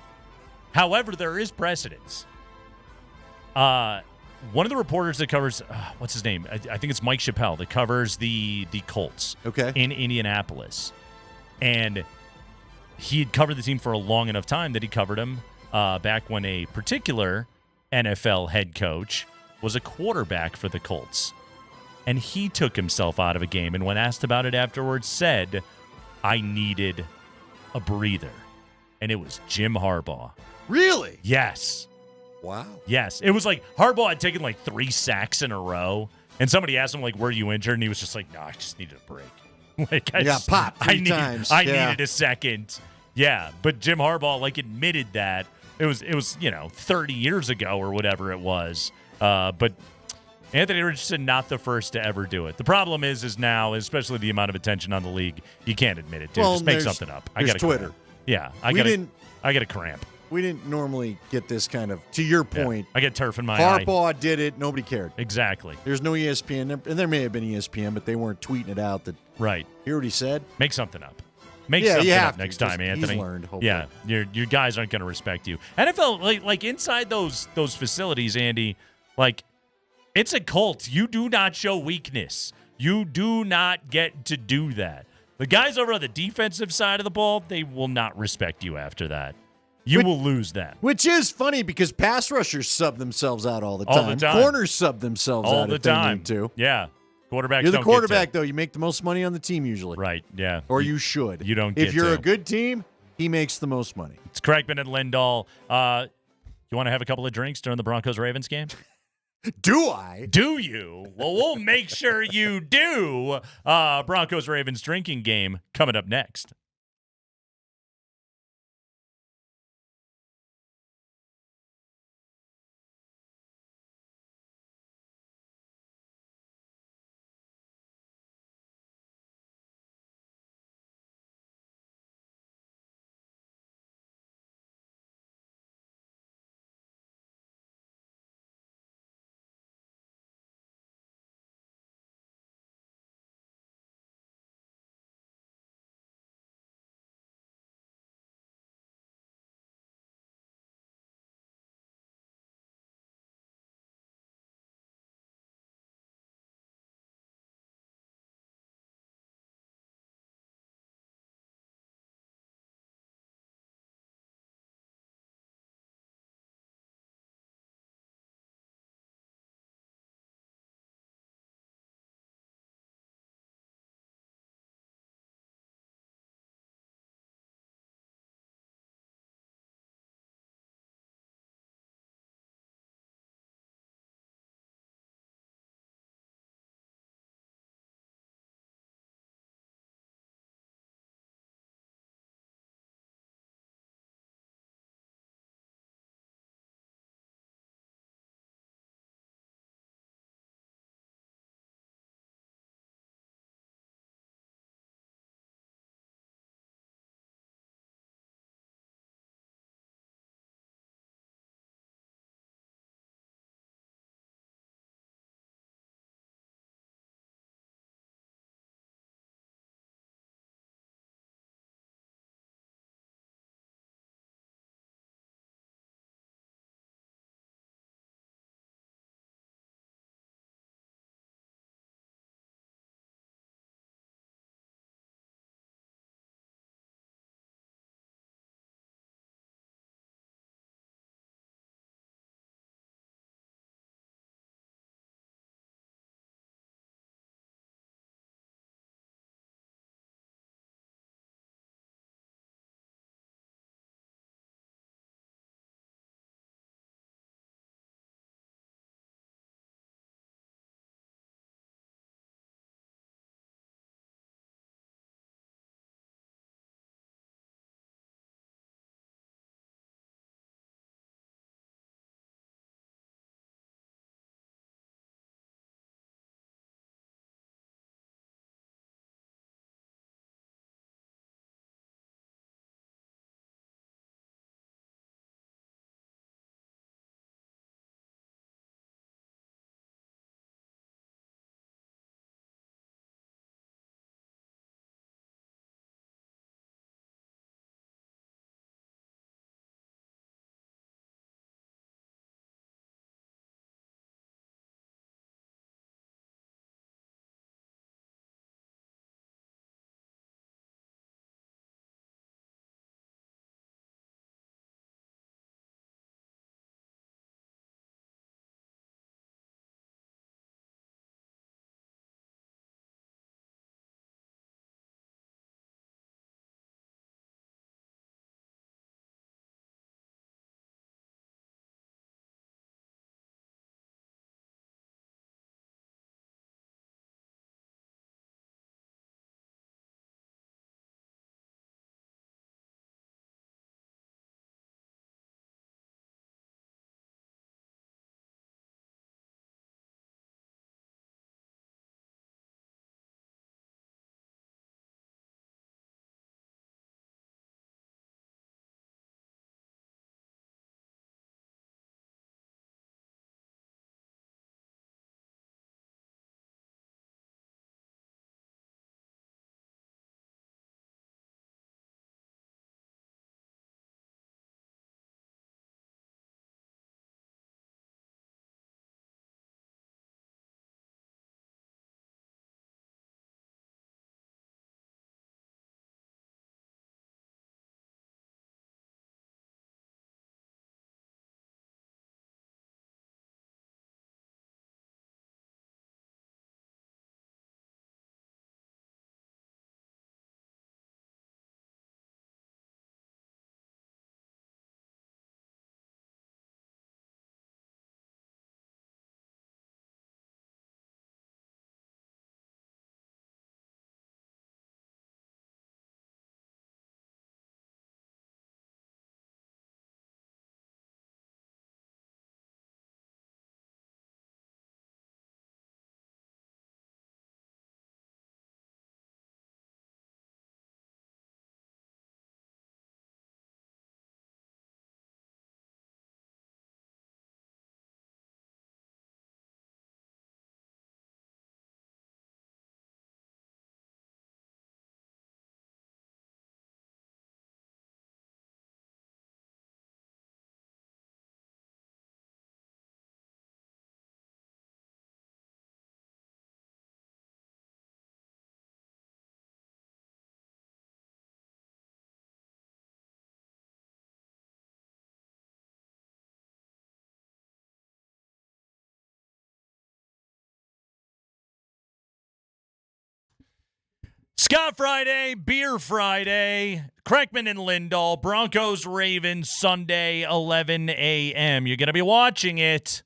However, there is precedence. One of the reporters that covers, what's his name? I think it's Mike Chappelle that covers the Colts in Indianapolis. And he had covered the team for a long enough time that he covered him back when a particular NFL head coach was a quarterback for the Colts. And he took himself out of a game, and when asked about it afterwards, said, I needed a breather. And it was Jim Harbaugh. Really? Yes. Wow. Yes. It was like Harbaugh had taken 3 sacks in a row, And somebody asked him, like, were you injured? And he was just like, no, I just needed a break. Like, I got popped three times. I Yeah. needed a second. Yeah, but Jim Harbaugh, like, admitted that. It was 30 years ago or whatever it was. But Anthony Richardson, not the first to ever do it. The problem is now, especially the amount of attention on the league, you can't admit it, dude. Well, just make there's- something up. there's Twitter. Yeah, I We got a cramp. We didn't normally get this kind of, to your point. I get turf in my eye. Harbaugh did it. Nobody cared. Exactly. There's no ESPN. And there may have been ESPN, but they weren't tweeting it out. That Right. Hear what he said? Make something up. Make Yeah, something you up have to, next time, 'cause Anthony. he's learned, hopefully. Yeah, your guys aren't going to respect you. NFL, like inside those facilities, Andy, like it's a cult. You do not show weakness. You do not get to do that. The guys over on the defensive side of the ball, they will not respect you after that. You will lose that. Which is funny because pass rushers sub themselves out all the time. All the time. Corners sub themselves All out the if they time. need to. Yeah. Quarterbacks You're the don't quarterback, get to. though. You make the most money on the team usually. Right, yeah. Or you should. You don't If get you're to. a good team, he makes the most money. It's Craigman and Lindahl. You want to have a couple of drinks during the Broncos-Ravens game? Do I? Do you? Well, we'll make sure you do. Broncos-Ravens drinking game coming up next. Scott Friday, Beer Friday, Kreckman and Lindahl, Broncos, Ravens, Sunday, 11 a.m. You're going to be watching it.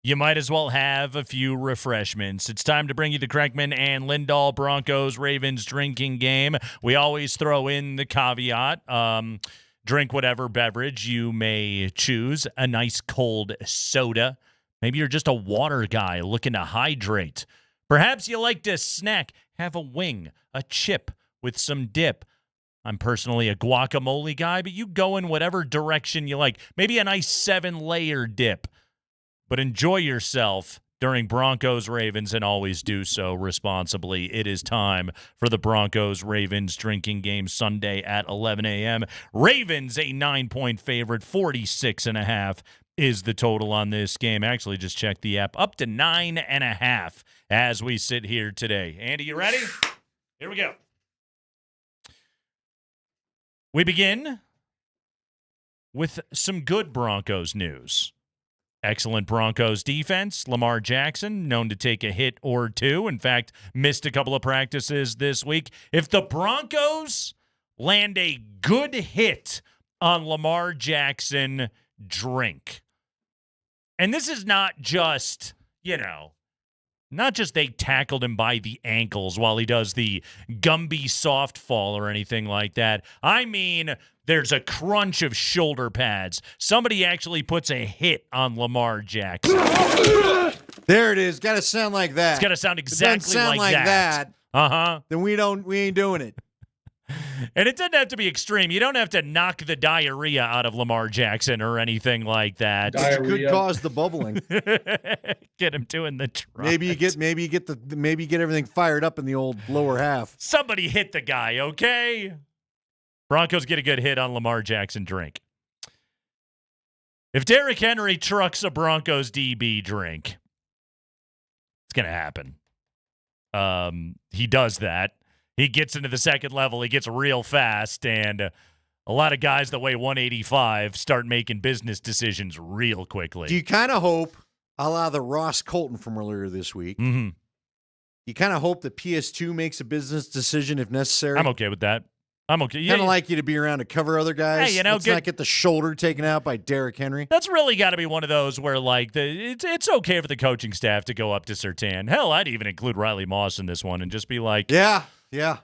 You might as well have a few refreshments. It's time to bring you the Kreckman and Lindahl Broncos, Ravens drinking game. We always throw in the caveat. Drink whatever beverage you may choose. A nice cold soda. Maybe you're just a water guy looking to hydrate. Perhaps you like to snack. Have a wing, a chip with some dip. I'm personally a guacamole guy, but you go in whatever direction you like. Maybe a nice 7-layer dip. But enjoy yourself during Broncos-Ravens and always do so responsibly. It is time for the Broncos-Ravens drinking game Sunday at 11 a.m. Ravens a 9-point favorite, 46.5 is the total on this game. Actually, just check the app. Up to 9.5 as we sit here today. Andy, you ready? Here we go. We begin with some good Broncos news. Excellent Broncos defense. Lamar Jackson, known to take a hit or two. In fact, missed a couple of practices this week. If the Broncos land a good hit on Lamar Jackson, drink. And this is not just, not just they tackled him by the ankles while he does the Gumby softball or anything like that. I mean, there's a crunch of shoulder pads. Somebody actually puts a hit on Lamar Jackson. There it is. Got to sound like that. It's got to sound exactly like that. Uh-huh. Then we ain't doing it. And it doesn't have to be extreme. You don't have to knock the diarrhea out of Lamar Jackson or anything like that. It could cause the bubbling. Get him doing the trot. Maybe you get everything fired up in the old lower half. Somebody hit the guy, okay? Broncos get a good hit on Lamar Jackson, drink. If Derrick Henry trucks a Broncos DB, drink. It's going to happen. He does that. He gets into the second level. He gets real fast, and a lot of guys that weigh 185 start making business decisions real quickly. Do you kind of hope, a la the Ross Colton from earlier this week, you kind of hope that PS2 makes a business decision if necessary? I'm okay with that. I'm okay. Kind of like you to be around to cover other guys. Hey, let's not get the shoulder taken out by Derrick Henry. That's really got to be one of those where, it's okay for the coaching staff to go up to Surtain. Hell, I'd even include Riley Moss in this one and just be like, yeah.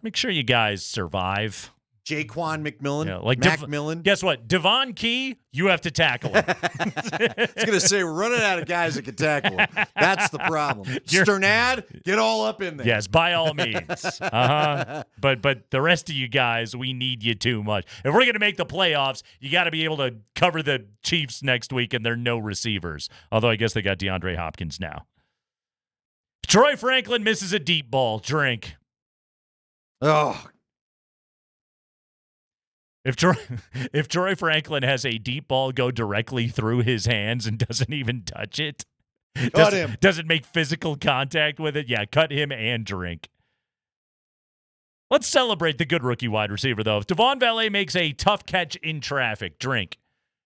Make sure you guys survive. Jaquan McMillan, Macmillan. Guess what? Devon Key, you have to tackle him. I was going to say, we're running out of guys that can tackle him. That's the problem. Sternad, get all up in there. Yes, by all means. But the rest of you guys, we need you too much. If we're going to make the playoffs, you got to be able to cover the Chiefs next week, and they're no receivers. Although I guess they got DeAndre Hopkins now. Troy Franklin misses a deep ball. Drink. Oh, If Troy Franklin has a deep ball go directly through his hands and doesn't even touch it, doesn't make physical contact with it, cut him and drink. Let's celebrate the good rookie wide receiver, though. If Devon Valet makes a tough catch in traffic, drink.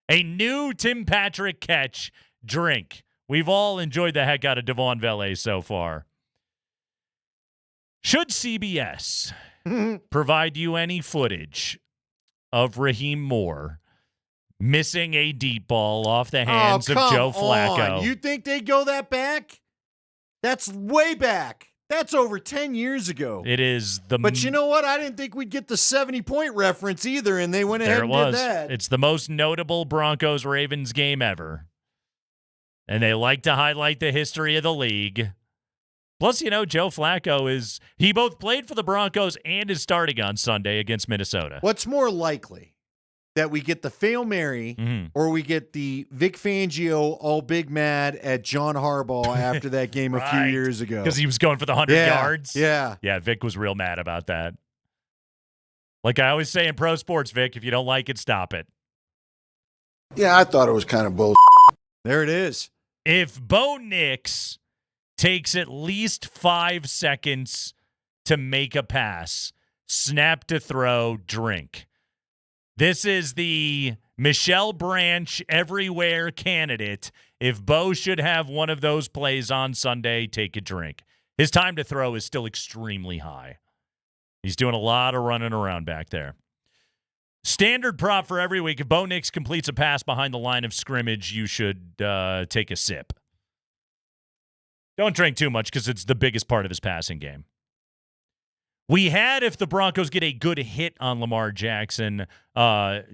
A new Tim Patrick catch, drink. We've all enjoyed the heck out of Devon Valet so far. Should CBS provide you any footage of Raheem Moore missing a deep ball off the hands of Joe Flacco? On. You think they go that back? That's way back. That's over 10 years ago. It is But you know what? I didn't think we'd get the 70-point reference either, and they went ahead and did that. It's the most notable Broncos-Ravens game ever. And they like to highlight the history of the league. Plus, Joe Flacco he both played for the Broncos and is starting on Sunday against Minnesota. What's more likely? That we get the Fail Mary or we get the Vic Fangio all big mad at John Harbaugh after that game a few years ago. Because he was going for the 100 yards? Yeah. Yeah, Vic was real mad about that. Like I always say in pro sports, Vic, if you don't like it, stop it. Yeah, I thought it was kind of bull. There it is. If Bo Nix takes at least 5 seconds to make a pass, snap to throw, drink. This is the Michelle Branch everywhere candidate. If Bo should have one of those plays on Sunday, take a drink. His time to throw is still extremely high. He's doing a lot of running around back there. Standard prop for every week. If Bo Nix completes a pass behind the line of scrimmage, you should take a sip. Don't drink too much because it's the biggest part of his passing game. We had, if the Broncos get a good hit on Lamar Jackson,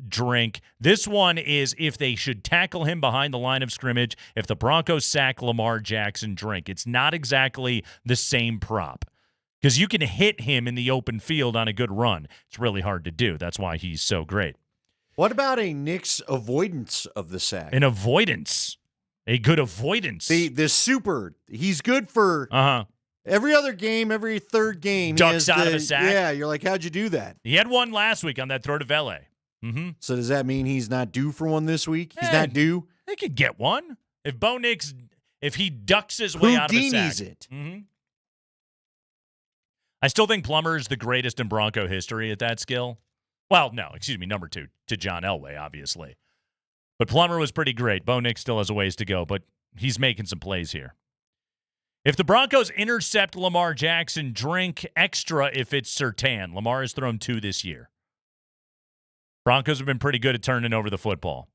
drink. This one is if they should tackle him behind the line of scrimmage. If the Broncos sack Lamar Jackson, drink. It's not exactly the same prop because you can hit him in the open field on a good run. It's really hard to do. That's why he's so great. What about a Knicks avoidance of the sack? An avoidance. A good avoidance. The super. He's good for every other game, every third game. Ducks out of a sack. Yeah, you're like, how'd you do that? He had one last week on that throw to Vele. Mm-hmm. So does that mean he's not due for one this week? He's not due? They could get one. If Bo Nix, if he ducks his way out of a sack. Houdini's it. Mm-hmm. I still think Plummer is the greatest in Bronco history at that skill. Well, no, excuse me, number 2 to John Elway, obviously. But Plummer was pretty great. Bo Nix still has a ways to go, but he's making some plays here. If the Broncos intercept Lamar Jackson, drink extra if it's Surtain. Lamar has thrown 2 this year. Broncos have been pretty good at turning over the football.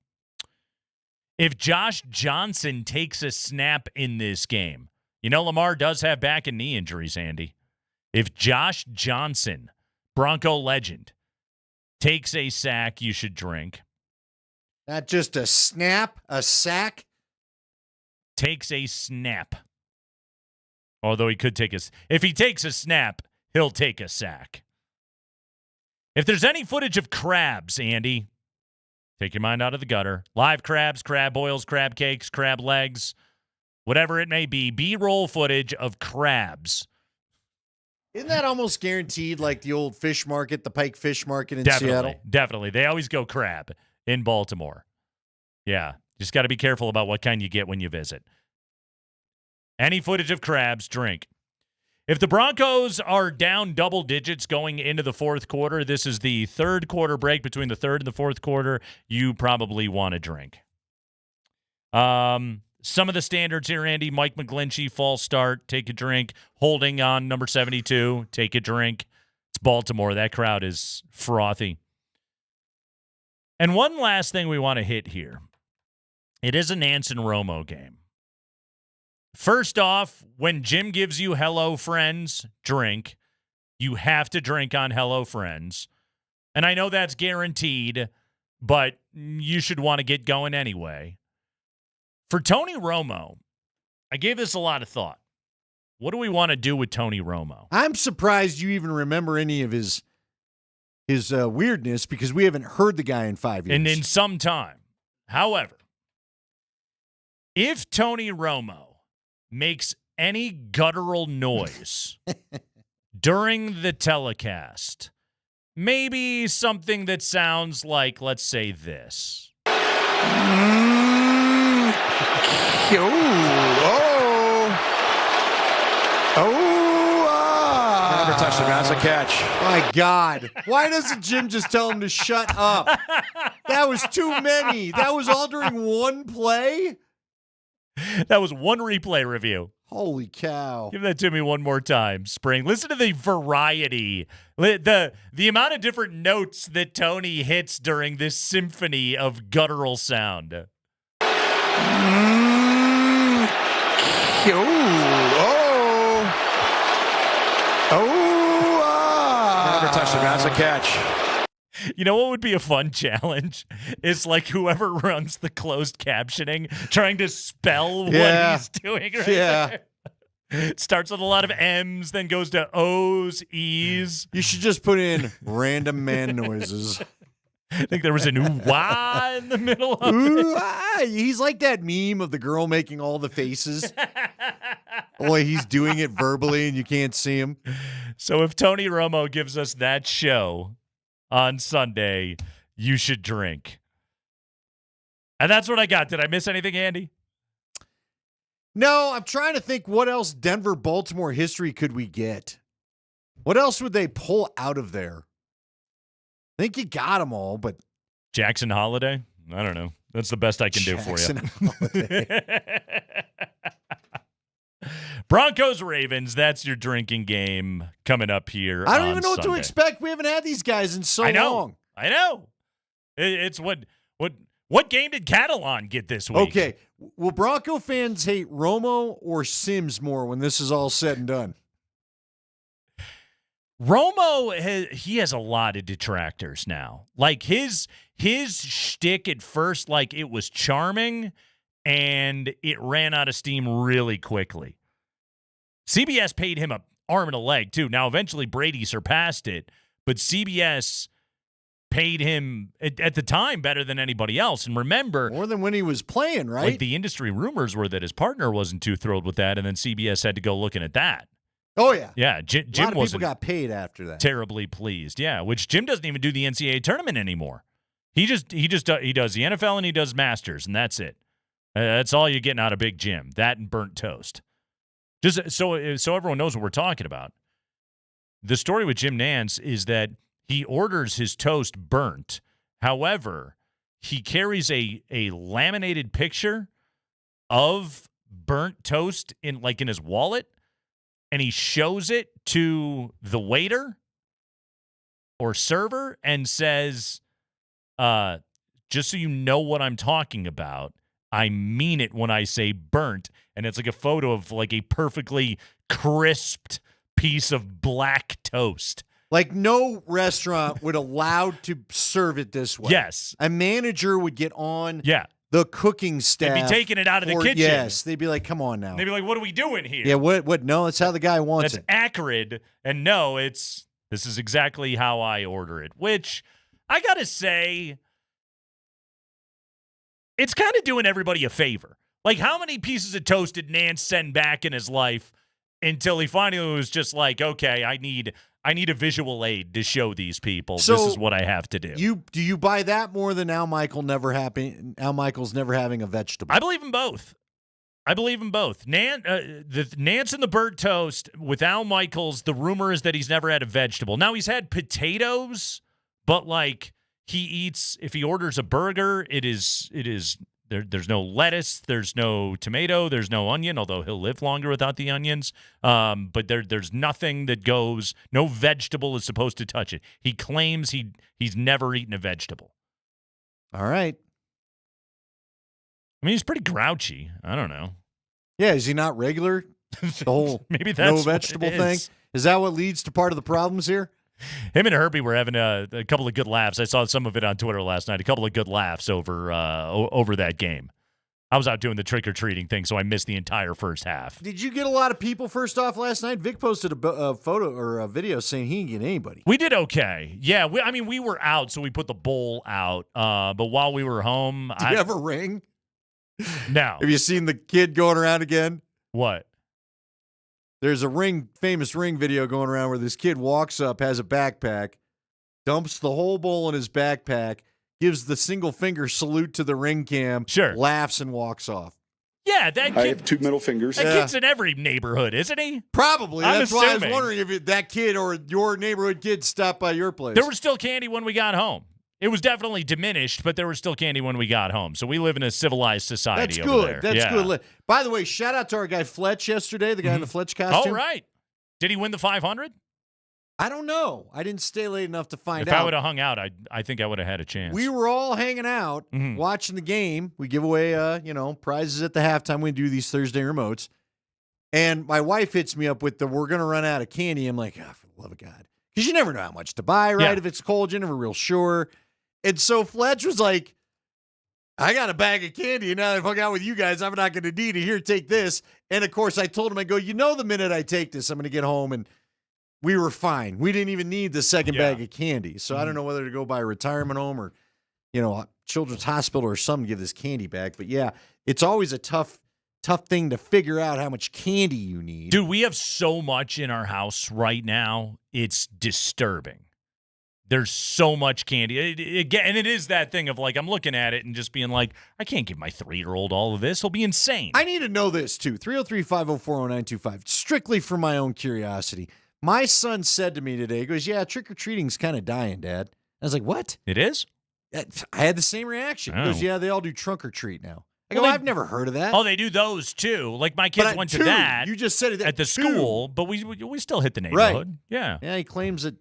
If Josh Johnson takes a snap in this game, you know Lamar does have back and knee injuries, Andy. If Josh Johnson, Bronco legend, takes a sack, you should drink. Not just a snap, a sack. Takes a snap. Although he could take if he takes a snap, he'll take a sack. If there's any footage of crabs, Andy, take your mind out of the gutter. Live crabs, crab boils, crab cakes, crab legs, whatever it may be, B-roll footage of crabs. Isn't that almost guaranteed like the old fish market, the Pike Fish Market in Seattle? Definitely. They always go crab in Baltimore. Yeah. Just got to be careful about what kind you get when you visit. Any footage of crabs, drink. If the Broncos are down double digits going into the fourth quarter, this is the third quarter break between the third and the fourth quarter, you probably want to drink. Some of the standards here, Andy. Mike McGlinchey, false start, take a drink. Holding on number 72, take a drink. It's Baltimore. That crowd is frothy. And one last thing we want to hit here. It is a Nance and Romo game. First off, when Jim gives you Hello Friends, drink. You have to drink on Hello Friends. And I know that's guaranteed, but you should want to get going anyway. For Tony Romo, I gave this a lot of thought. What do we want to do with Tony Romo? I'm surprised you even remember any of his weirdness because we haven't heard the guy in 5 years. And in some time. However, if Tony Romo makes any guttural noise during the telecast, maybe something that sounds like, let's say, this. Never touched him. That's a catch. My God. Why doesn't Jim just tell him to shut up? That was too many. That was all during one play? That was one replay review. Holy cow. Give that to me one more time, Spring. Listen to the variety, the amount of different notes that Tony hits during this symphony of guttural sound. Never touched him. That's a catch. You know what would be a fun challenge? Is like whoever runs the closed captioning trying to spell what he's doing right there. It starts with a lot of M's, then goes to O's, E's. You should just put in random man noises. I think there was an ooh-wah in the middle of it. He's like that meme of the girl making all the faces. Only he's doing it verbally and you can't see him. So if Tony Romo gives us that show on Sunday, you should drink. And that's what I got. Did I miss anything, Andy? No, I'm trying to think what else Denver-Baltimore history could we get? What else would they pull out of there? I think you got them all, but... Jackson Holiday? I don't know. That's the best I can do for you. Broncos Ravens, that's your drinking game coming up here. I don't even know what to Sunday. expect. We haven't had these guys in so long. I know. It's what game did Catalan get this week? Okay. Will Bronco fans hate Romo or Sims more when this is all said and done? Romo he has a lot of detractors now. Like his shtick at first, like it was charming, and it ran out of steam really quickly. CBS paid him an arm and a leg too. Now eventually Brady surpassed it, but CBS paid him at the time better than anybody else. And remember, more than when he was playing, right? Like the industry rumors were that his partner wasn't too thrilled with that, and then CBS had to go looking at that. Oh, yeah. Yeah, Jim a lot of wasn't people got paid after that. terribly pleased. Yeah, which Jim doesn't even do the NCAA tournament anymore. He does the NFL and he does Masters, and that's it. That's all you're getting out of Big Jim. That and burnt toast. Just so everyone knows what we're talking about. The story with Jim Nantz is that he orders his toast burnt. However, he carries a laminated picture of burnt toast in his wallet. And he shows it to the waiter or server and says, just so you know what I'm talking about, I mean it when I say burnt. And it's like a photo of like a perfectly crisped piece of black toast. Like no restaurant would allow to serve it this way. Yes. A manager would get on the cooking staff. They'd be taking it out of the kitchen. Yes. They'd be like, come on now. They'd be like, what are we doing here? Yeah, what? No, that's how the guy wants That's it. acrid. And no, this is exactly how I order it, which I got to say, it's kind of doing everybody a favor. Like, how many pieces of toast did Nance send back in his life until he finally was just like, okay, I need a visual aid to show these people this is what I have to do. Do you buy that more than Al Michaels never having a vegetable? I believe in both. Nance and the burnt toast with Al Michaels, the rumor is that he's never had a vegetable. Now, he's had potatoes, but like he eats, if he orders a burger, it is there's no lettuce, there's no tomato, there's no onion, although he'll live longer without the onions. But there's nothing that goes, no vegetable is supposed to touch it. He claims he's never eaten a vegetable. All right. I mean, he's pretty grouchy. I don't know. Yeah, is he not regular? The whole maybe that's no vegetable thing. Is that what leads to part of the problems here? Him and Herbie were having a couple of good laughs. I saw some of it on Twitter last night. A couple of good laughs over that game. I was out doing the trick-or-treating thing, so I missed the entire first half. Did you get a lot of people first off last night? Vic posted a photo or a video saying he didn't get anybody. We did okay. Yeah, we were out, so we put the bowl out. But while we were home... Did you have a ring? No. Have you seen the kid going around again? What? There's a famous ring video going around where this kid walks up, has a backpack, dumps the whole bowl in his backpack, gives the single finger salute to the ring cam, laughs and walks off. Yeah, that kid, I have two middle fingers. That kid's in every neighborhood, isn't he? Probably. I'm That's why I was assuming. wondering if that kid or your neighborhood kid stopped by your place. There was still candy when we got home. It was definitely diminished, but there was still candy when we got home. So we live in a civilized society. That's over good. there. That's good. By the way, shout out to our guy Fletch yesterday, the guy in the Fletch costume. Oh, right. Did he win the 500? I don't know. I didn't stay late enough to find If out. I would have hung out, I think I would have had a chance. We were all hanging out, watching the game. We give away, prizes at the halftime. We do these Thursday remotes. And my wife hits me up with we're going to run out of candy. I'm like, for the love of God. Because you never know how much to buy, right? Yeah. If it's cold, you're never real sure. And so Fletch was like, I got a bag of candy, and now that I've hung out with you guys, I'm not going to need it. Here, take this. And, of course, I told him, I go, the minute I take this, I'm going to get home, and we were fine. We didn't even need the second bag of candy. So I don't know whether to go by a retirement home or, Children's Hospital or something to give this candy back. But, yeah, it's always a tough thing to figure out how much candy you need. Dude, we have so much in our house right now. It's disturbing. There's so much candy. And it is that thing of like, I'm looking at it and just being like, I can't give my 3-year-old all of this. He'll be insane. I need to know this, too. 303-504-0925. Strictly for my own curiosity. My son said to me today, he goes, yeah, trick-or-treating's kind of dying, Dad. I was like, what? It is? I had the same reaction. He goes, yeah, they all do trunk or treat now. I go, I've never heard of that. Oh, they do those too. Like my kids went to that. You just said it at the school, but we still hit the neighborhood. Yeah. Yeah, he claims that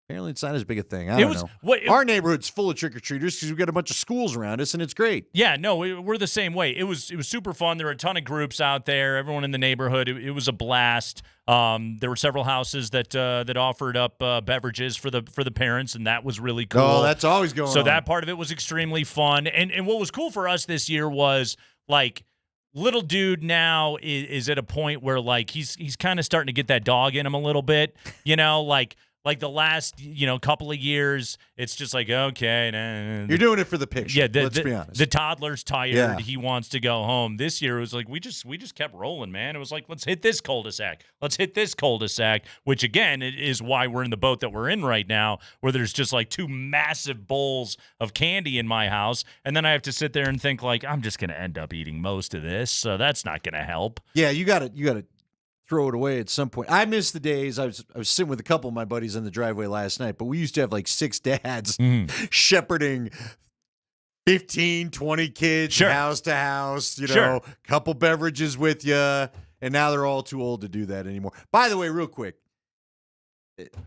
apparently it's not as big a thing. I don't know. Our neighborhood's full of trick-or-treaters because we've got a bunch of schools around us, and it's great. Yeah, no, we're the same way. It was super fun. There were a ton of groups out there, everyone in the neighborhood. It was a blast. There were several houses that offered up beverages for the parents, and that was really cool. Oh, that's always going on. So that part of it was extremely fun. And what was cool for us this year was, like, little dude now is at a point where, like, he's kind of starting to get that dog in him a little bit, like the last, couple of years, it's just like, okay. You're doing it for the picture. Yeah, let's be honest. The toddler's tired. Yeah. He wants to go home. This year, it was like we just kept rolling, man. It was like, let's hit this cul-de-sac. Let's hit this cul-de-sac, which, again, is why we're in the boat that we're in right now, where there's just like 2 massive bowls of candy in my house. And then I have to sit there and think, like, I'm just going to end up eating most of this, so that's not going to help. Yeah, you got to throw it away at some point. I miss the days. I was sitting with a couple of my buddies in the driveway last night, but we used to have like 6 dads shepherding 15, 20 kids house to house, couple beverages with you, and now they're all too old to do that anymore. By the way, real quick,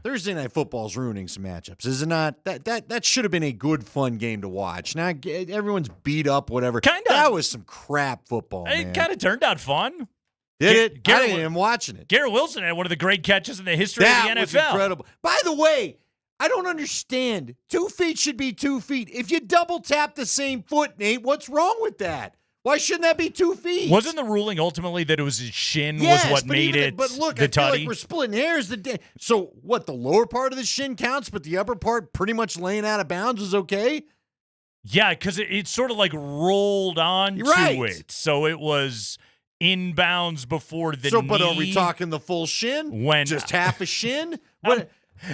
Thursday Night Football is ruining some matchups, is it not? That should have been a good, fun game to watch. Now everyone's beat up, whatever. That was some crap football, man. It kind of turned out fun. Did it? I didn't even watching it. Garrett Wilson had one of the great catches in the history of the NFL. That was incredible. By the way, I don't understand. 2 feet should be 2 feet. If you double tap the same foot, Nate, what's wrong with that? Why shouldn't that be 2 feet? Wasn't the ruling ultimately that it was his shin was what made it But look, the I feel tutty? like we're splitting hairs. So what, the lower part of the shin counts, but the upper part pretty much laying out of bounds is okay? Yeah, because it sort of like rolled on to it. So it was inbounds before the knee. But are we talking the full shin? Just half a shin?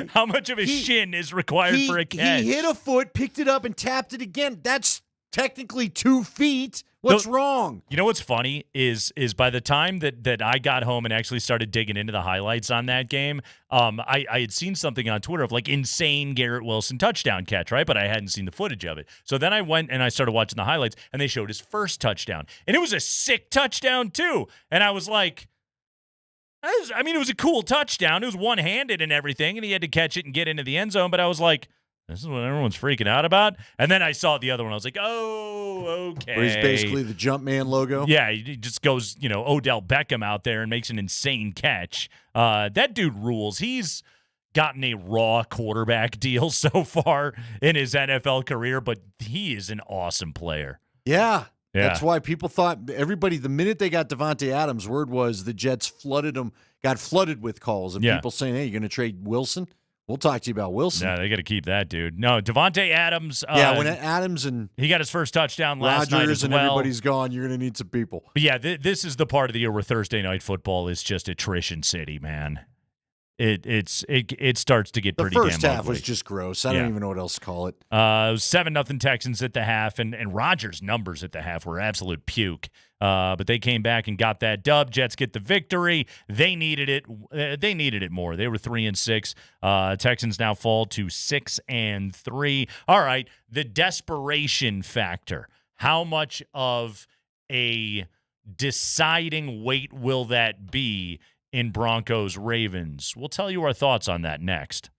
How much of a shin is required for a catch? He hit a foot, picked it up, and tapped it again. That's technically 2 feet. What's wrong? You know what's funny is by the time that I got home and actually started digging into the highlights on that game, I had seen something on Twitter of like insane Garrett Wilson touchdown catch, right? But I hadn't seen the footage of it. So then I went and I started watching the highlights, and they showed his first touchdown. And it was a sick touchdown too. And I was like, it was a cool touchdown. It was one-handed and everything, and he had to catch it and get into the end zone. But I was like, this is what everyone's freaking out about. And then I saw the other one. I was like, oh, okay. Where he's basically the Jumpman logo? Yeah, he just goes, Odell Beckham out there and makes an insane catch. That dude rules. He's gotten a raw quarterback deal so far in his NFL career, but he is an awesome player. Yeah. That's why people thought everybody, the minute they got Davante Adams, word was the Jets got flooded with calls of people saying, hey, you're going to trade Wilson? We'll talk to you about Wilson. Yeah, they got to keep that dude. No, Davante Adams. When Adams and he got his first touchdown last night Rodgers as well. and everybody's gone, you're going to need some people. But yeah, this is the part of the year where Thursday Night Football is just attrition city, man. It starts to get pretty damn ugly. The first half was just gross. I don't even know what else to call it. 7-0 Texans at the half, and Rodgers' numbers at the half were absolute puke. But they came back and got that dub. Jets get the victory. They needed it. They needed it more. They were 3-6. Texans now fall to 6-3. All right, the desperation factor. How much of a deciding weight will that be in Broncos-Ravens? We'll tell you our thoughts on that next.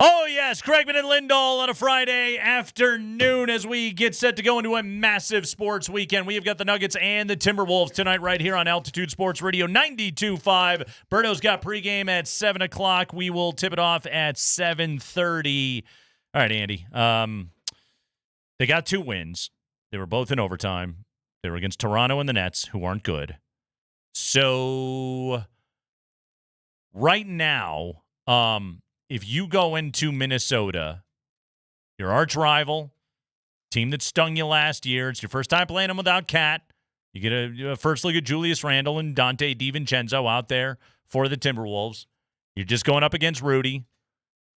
Oh, yes, Craigman and Lindahl on a Friday afternoon as we get set to go into a massive sports weekend. We have got the Nuggets and the Timberwolves tonight right here on Altitude Sports Radio 92.5. Berto's got pregame at 7 o'clock. We will tip it off at 7:30. All right, Andy. They got 2 wins. They were both in overtime. They were against Toronto and the Nets, who aren't good. So right now, if you go into Minnesota, your arch rival, team that stung you last year, it's your first time playing them without Cat. You get a first look at Julius Randle and Dante DiVincenzo out there for the Timberwolves. You're just going up against Rudy.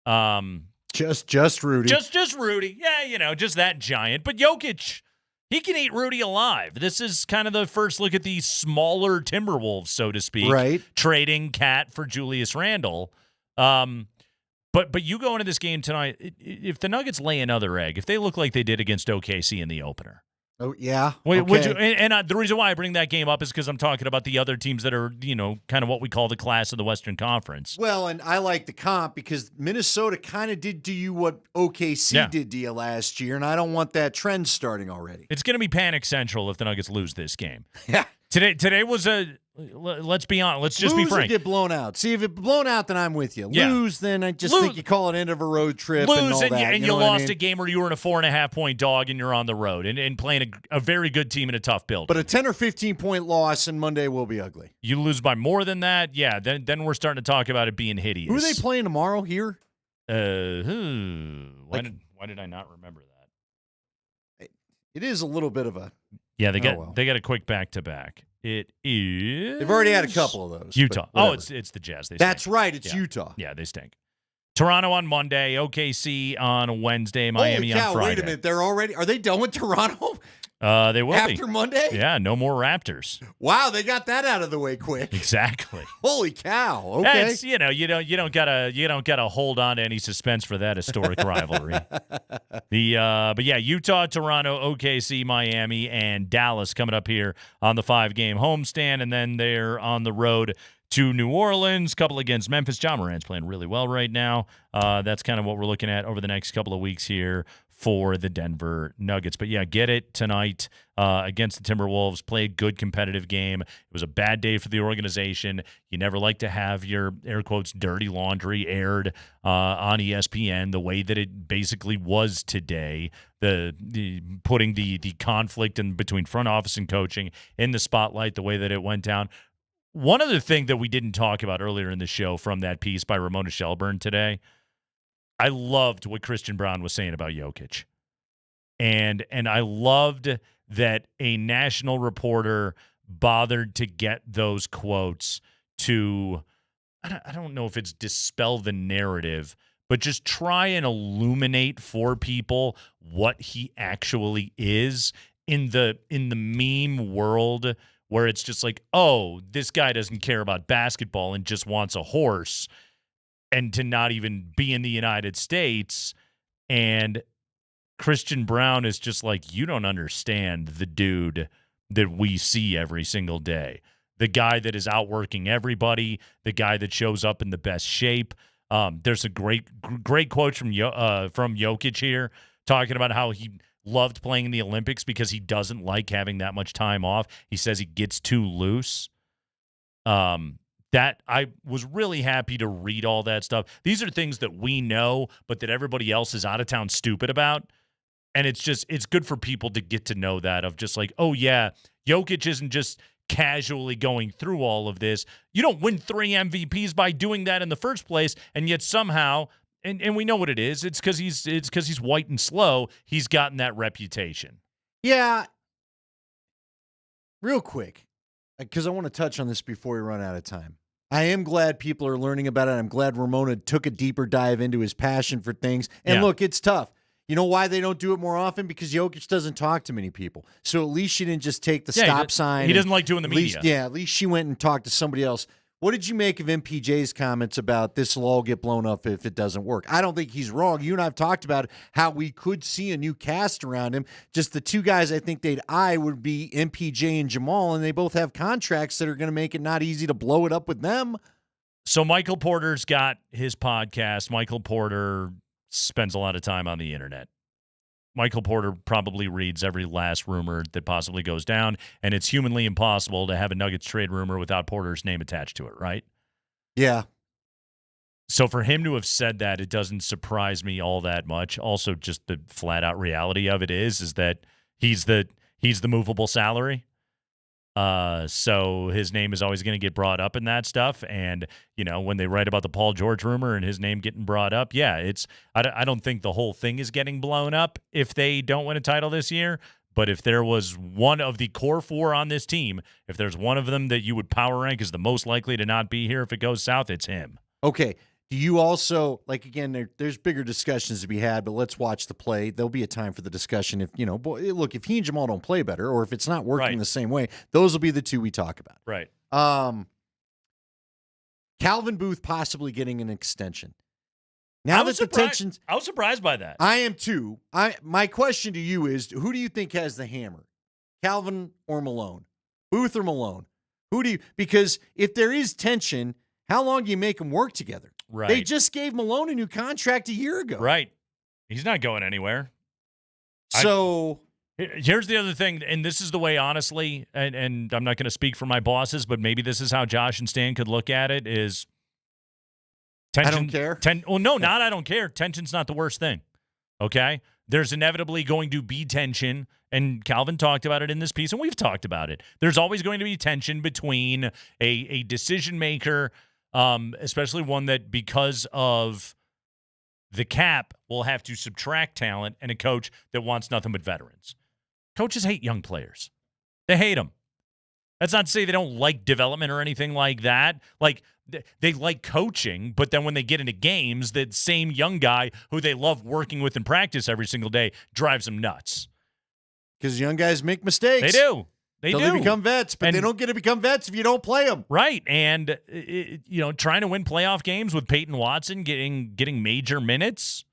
Just Rudy. Just Rudy. Yeah, just that giant. But Jokic, he can eat Rudy alive. This is kind of the first look at the smaller Timberwolves, so to speak. Right. Trading Cat for Julius Randle. But you go into this game tonight, if the Nuggets lay another egg, if they look like they did against OKC in the opener. Oh, yeah. Would you, and the reason why I bring that game up is because I'm talking about the other teams that are, kind of what we call the class of the Western Conference. Well, and I like the comp because Minnesota kind of did to you what OKC did to you last year, and I don't want that trend starting already. It's going to be panic central if the Nuggets lose this game. Yeah. Today was let's be honest. Let's just Lose be frank. Or get blown out. See, if it's blown out, then I'm with you. Yeah. Lose, then I just think you call it end of a road trip and all that. And you know lost a game where you were in a 4.5-point dog and you're on the road and playing a very good team in a tough build. But a 10 or 15-point loss and Monday will be ugly. You lose by more than that, yeah, then we're starting to talk about it being hideous. Who are they playing tomorrow here? Why did I not remember that? It is a little bit of a... Yeah, they got a quick back-to-back. It is. They've already had a couple of those. Utah. Oh, it's the Jazz. They That's stink. right. It's Utah. Yeah, they stink. Toronto on Monday, OKC on Wednesday, Miami Holy cow, on Friday. Wait a minute. Are they done with Toronto? They will be. After Monday? Yeah, no more Raptors. Wow, they got that out of the way quick. Exactly. Holy cow. Okay. It's, you don't gotta hold on to any suspense for that historic rivalry. But yeah, Utah, Toronto, OKC, Miami, and Dallas coming up here on the 5-game homestand, and then they're on the road to New Orleans, couple against Memphis. Ja Morant's playing really well right now. That's kind of what we're looking at over the next couple of weeks here for the Denver Nuggets. But yeah, get it tonight against the Timberwolves. Play a good competitive game. It was a bad day for the organization. You never like to have your, air quotes, dirty laundry aired on ESPN the way that it basically was today. The putting the conflict in between front office and coaching in the spotlight the way that it went down. One other thing that we didn't talk about earlier in the show from that piece by Ramona Shelburne today, I loved what Christian Braun was saying about Jokic. And I loved that a national reporter bothered to get those quotes to, I don't know if it's dispel the narrative, but just try and illuminate for people what he actually is in the meme world, where it's just like, oh, this guy doesn't care about basketball and just wants a horse, and to not even be in the United States. And Christian Braun is just like, you don't understand the dude that we see every single day. The guy that is outworking everybody, the guy that shows up in the best shape. There's a great quote from Jokic here talking about how he loved playing in the Olympics because he doesn't like having that much time off. He says he gets too loose. That I was really happy to read all that stuff. These are things that we know, but that everybody else is out of town stupid about. And it's good for people to get to know that, of just like, oh yeah, Jokic isn't just casually going through all of this. You don't win 3 MVPs by doing that in the first place, and yet somehow, and we know what it is. It's because he's white and slow. He's gotten that reputation. Yeah. Real quick, because I want to touch on this before we run out of time. I am glad people are learning about it. I'm glad Ramona took a deeper dive into his passion for things. And look, it's tough. You know why they don't do it more often? Because Jokic doesn't talk to many people. So at least she didn't just take the stop sign. He doesn't like doing the media. At least she went and talked to somebody else. What did you make of MPJ's comments about this will all get blown up if it doesn't work? I don't think he's wrong. You and I have talked about how we could see a new cast around him. Just the two guys I think they'd eye would be MPJ and Jamal, and they both have contracts that are going to make it not easy to blow it up with them. So Michael Porter's got his podcast. Michael Porter spends a lot of time on the internet. Michael Porter probably reads every last rumor that possibly goes down, and it's humanly impossible to have a Nuggets trade rumor without Porter's name attached to it, right? Yeah. So for him to have said that, it doesn't surprise me all that much. Also, just the flat-out reality of it is that he's the movable salary. So his name is always going to get brought up in that stuff. And, when they write about the Paul George rumor and his name getting brought up, yeah, I don't think the whole thing is getting blown up if they don't win a title this year. But if there was one of the core four on this team, if there's one of them that you would power rank as the most likely to not be here if it goes south, it's him. Okay. Do you also, again, there's bigger discussions to be had, but let's watch the play. There'll be a time for the discussion if, look, if he and Jamal don't play better or if it's not working the same way, those will be the two we talk about. Right. Calvin Booth possibly getting an extension. I was surprised by that. I am too. My question to you is, who do you think has the hammer? Calvin or Malone? Booth or Malone? Because if there is tension, how long do you make them work together? Right. They just gave Malone a new contract a year ago. Right. He's not going anywhere. So here's the other thing, and this is the way, honestly, and I'm not going to speak for my bosses, but maybe this is how Josh and Stan could look at it, is tension. I don't care. I don't care. Tension's not the worst thing, okay? There's inevitably going to be tension, and Calvin talked about it in this piece, and we've talked about it. There's always going to be tension between a decision maker, especially one that, because of the cap, will have to subtract talent, and a coach that wants nothing but veterans. Coaches hate young players. They hate them. That's not to say they don't like development or anything like that. They like coaching, but then when they get into games, that same young guy who they love working with in practice every single day drives them nuts. Because young guys make mistakes. They do. They become vets, but they don't get to become vets if you don't play them. Right, and trying to win playoff games with Peyton Watson getting major minutes.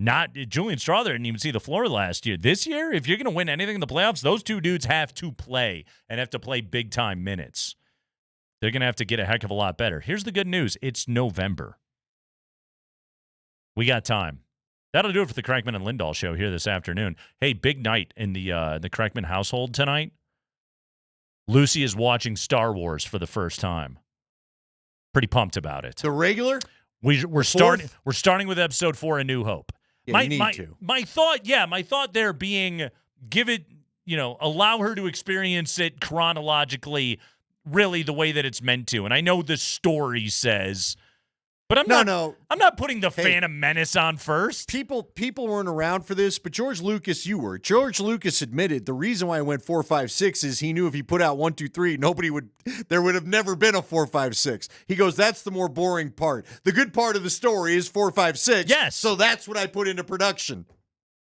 Julian Strawther didn't even see the floor last year. This year, if you're going to win anything in the playoffs, those two dudes have to play and have to play big-time minutes. They're going to have to get a heck of a lot better. Here's the good news. It's November. We got time. That'll do it for the Kreckman and Lindahl show here this afternoon. Hey, big night in the Kreckman household tonight. Lucy is watching Star Wars for the first time. Pretty pumped about it. The regular? We're starting with episode 4, A New Hope. Yeah, you need to. My thought there being, allow her to experience it chronologically, really the way that it's meant to. And I know the story says, but I'm not putting the Phantom Menace on first. People weren't around for this, but George Lucas, you were. George Lucas admitted the reason why I went 4, 5, 6 is he knew if he put out 1, 2, 3, there would have never been a 4, 5, 6. He goes, that's the more boring part. The good part of the story is 4, 5, 6. Yes. So that's what I put into production.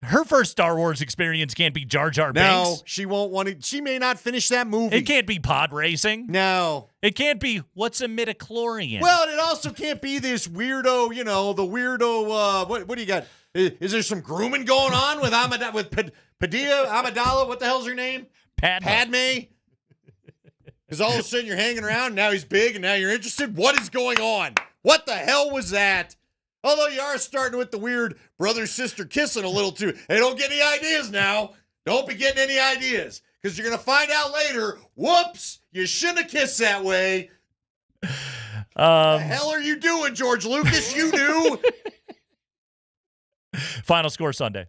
Her first Star Wars experience can't be Jar Jar No, Binks. she won't want to. She may not finish that movie. It can't be pod racing. No. It can't be, what's a midichlorian? Well, and it also can't be this weirdo, the weirdo, what do you got? Is there some grooming going on with Padilla, Amidala, what the hell's her name? Padme? Because all of a sudden you're hanging around, now he's big, and now you're interested? What is going on? What the hell was that? Although you are starting with the weird brother-sister kissing a little too. Hey, don't get any ideas now. Don't be getting any ideas. Because you're going to find out later, whoops, you shouldn't have kissed that way. The hell are you doing, George Lucas? You knew. Final score Sunday.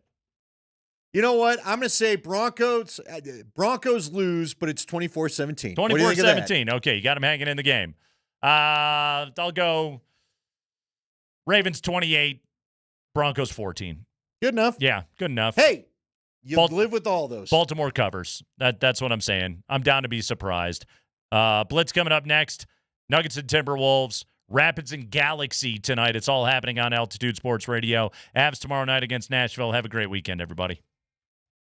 You know what? I'm going to say Broncos lose, but it's 24-17. 24-17. Okay, you got them hanging in the game. I'll go Ravens 28, Broncos 14. Good enough. Yeah, good enough. Hey, you live with all those. Baltimore covers. That's what I'm saying. I'm down to be surprised. Blitz coming up next. Nuggets and Timberwolves. Rapids and Galaxy tonight. It's all happening on Altitude Sports Radio. Avs tomorrow night against Nashville. Have a great weekend, everybody.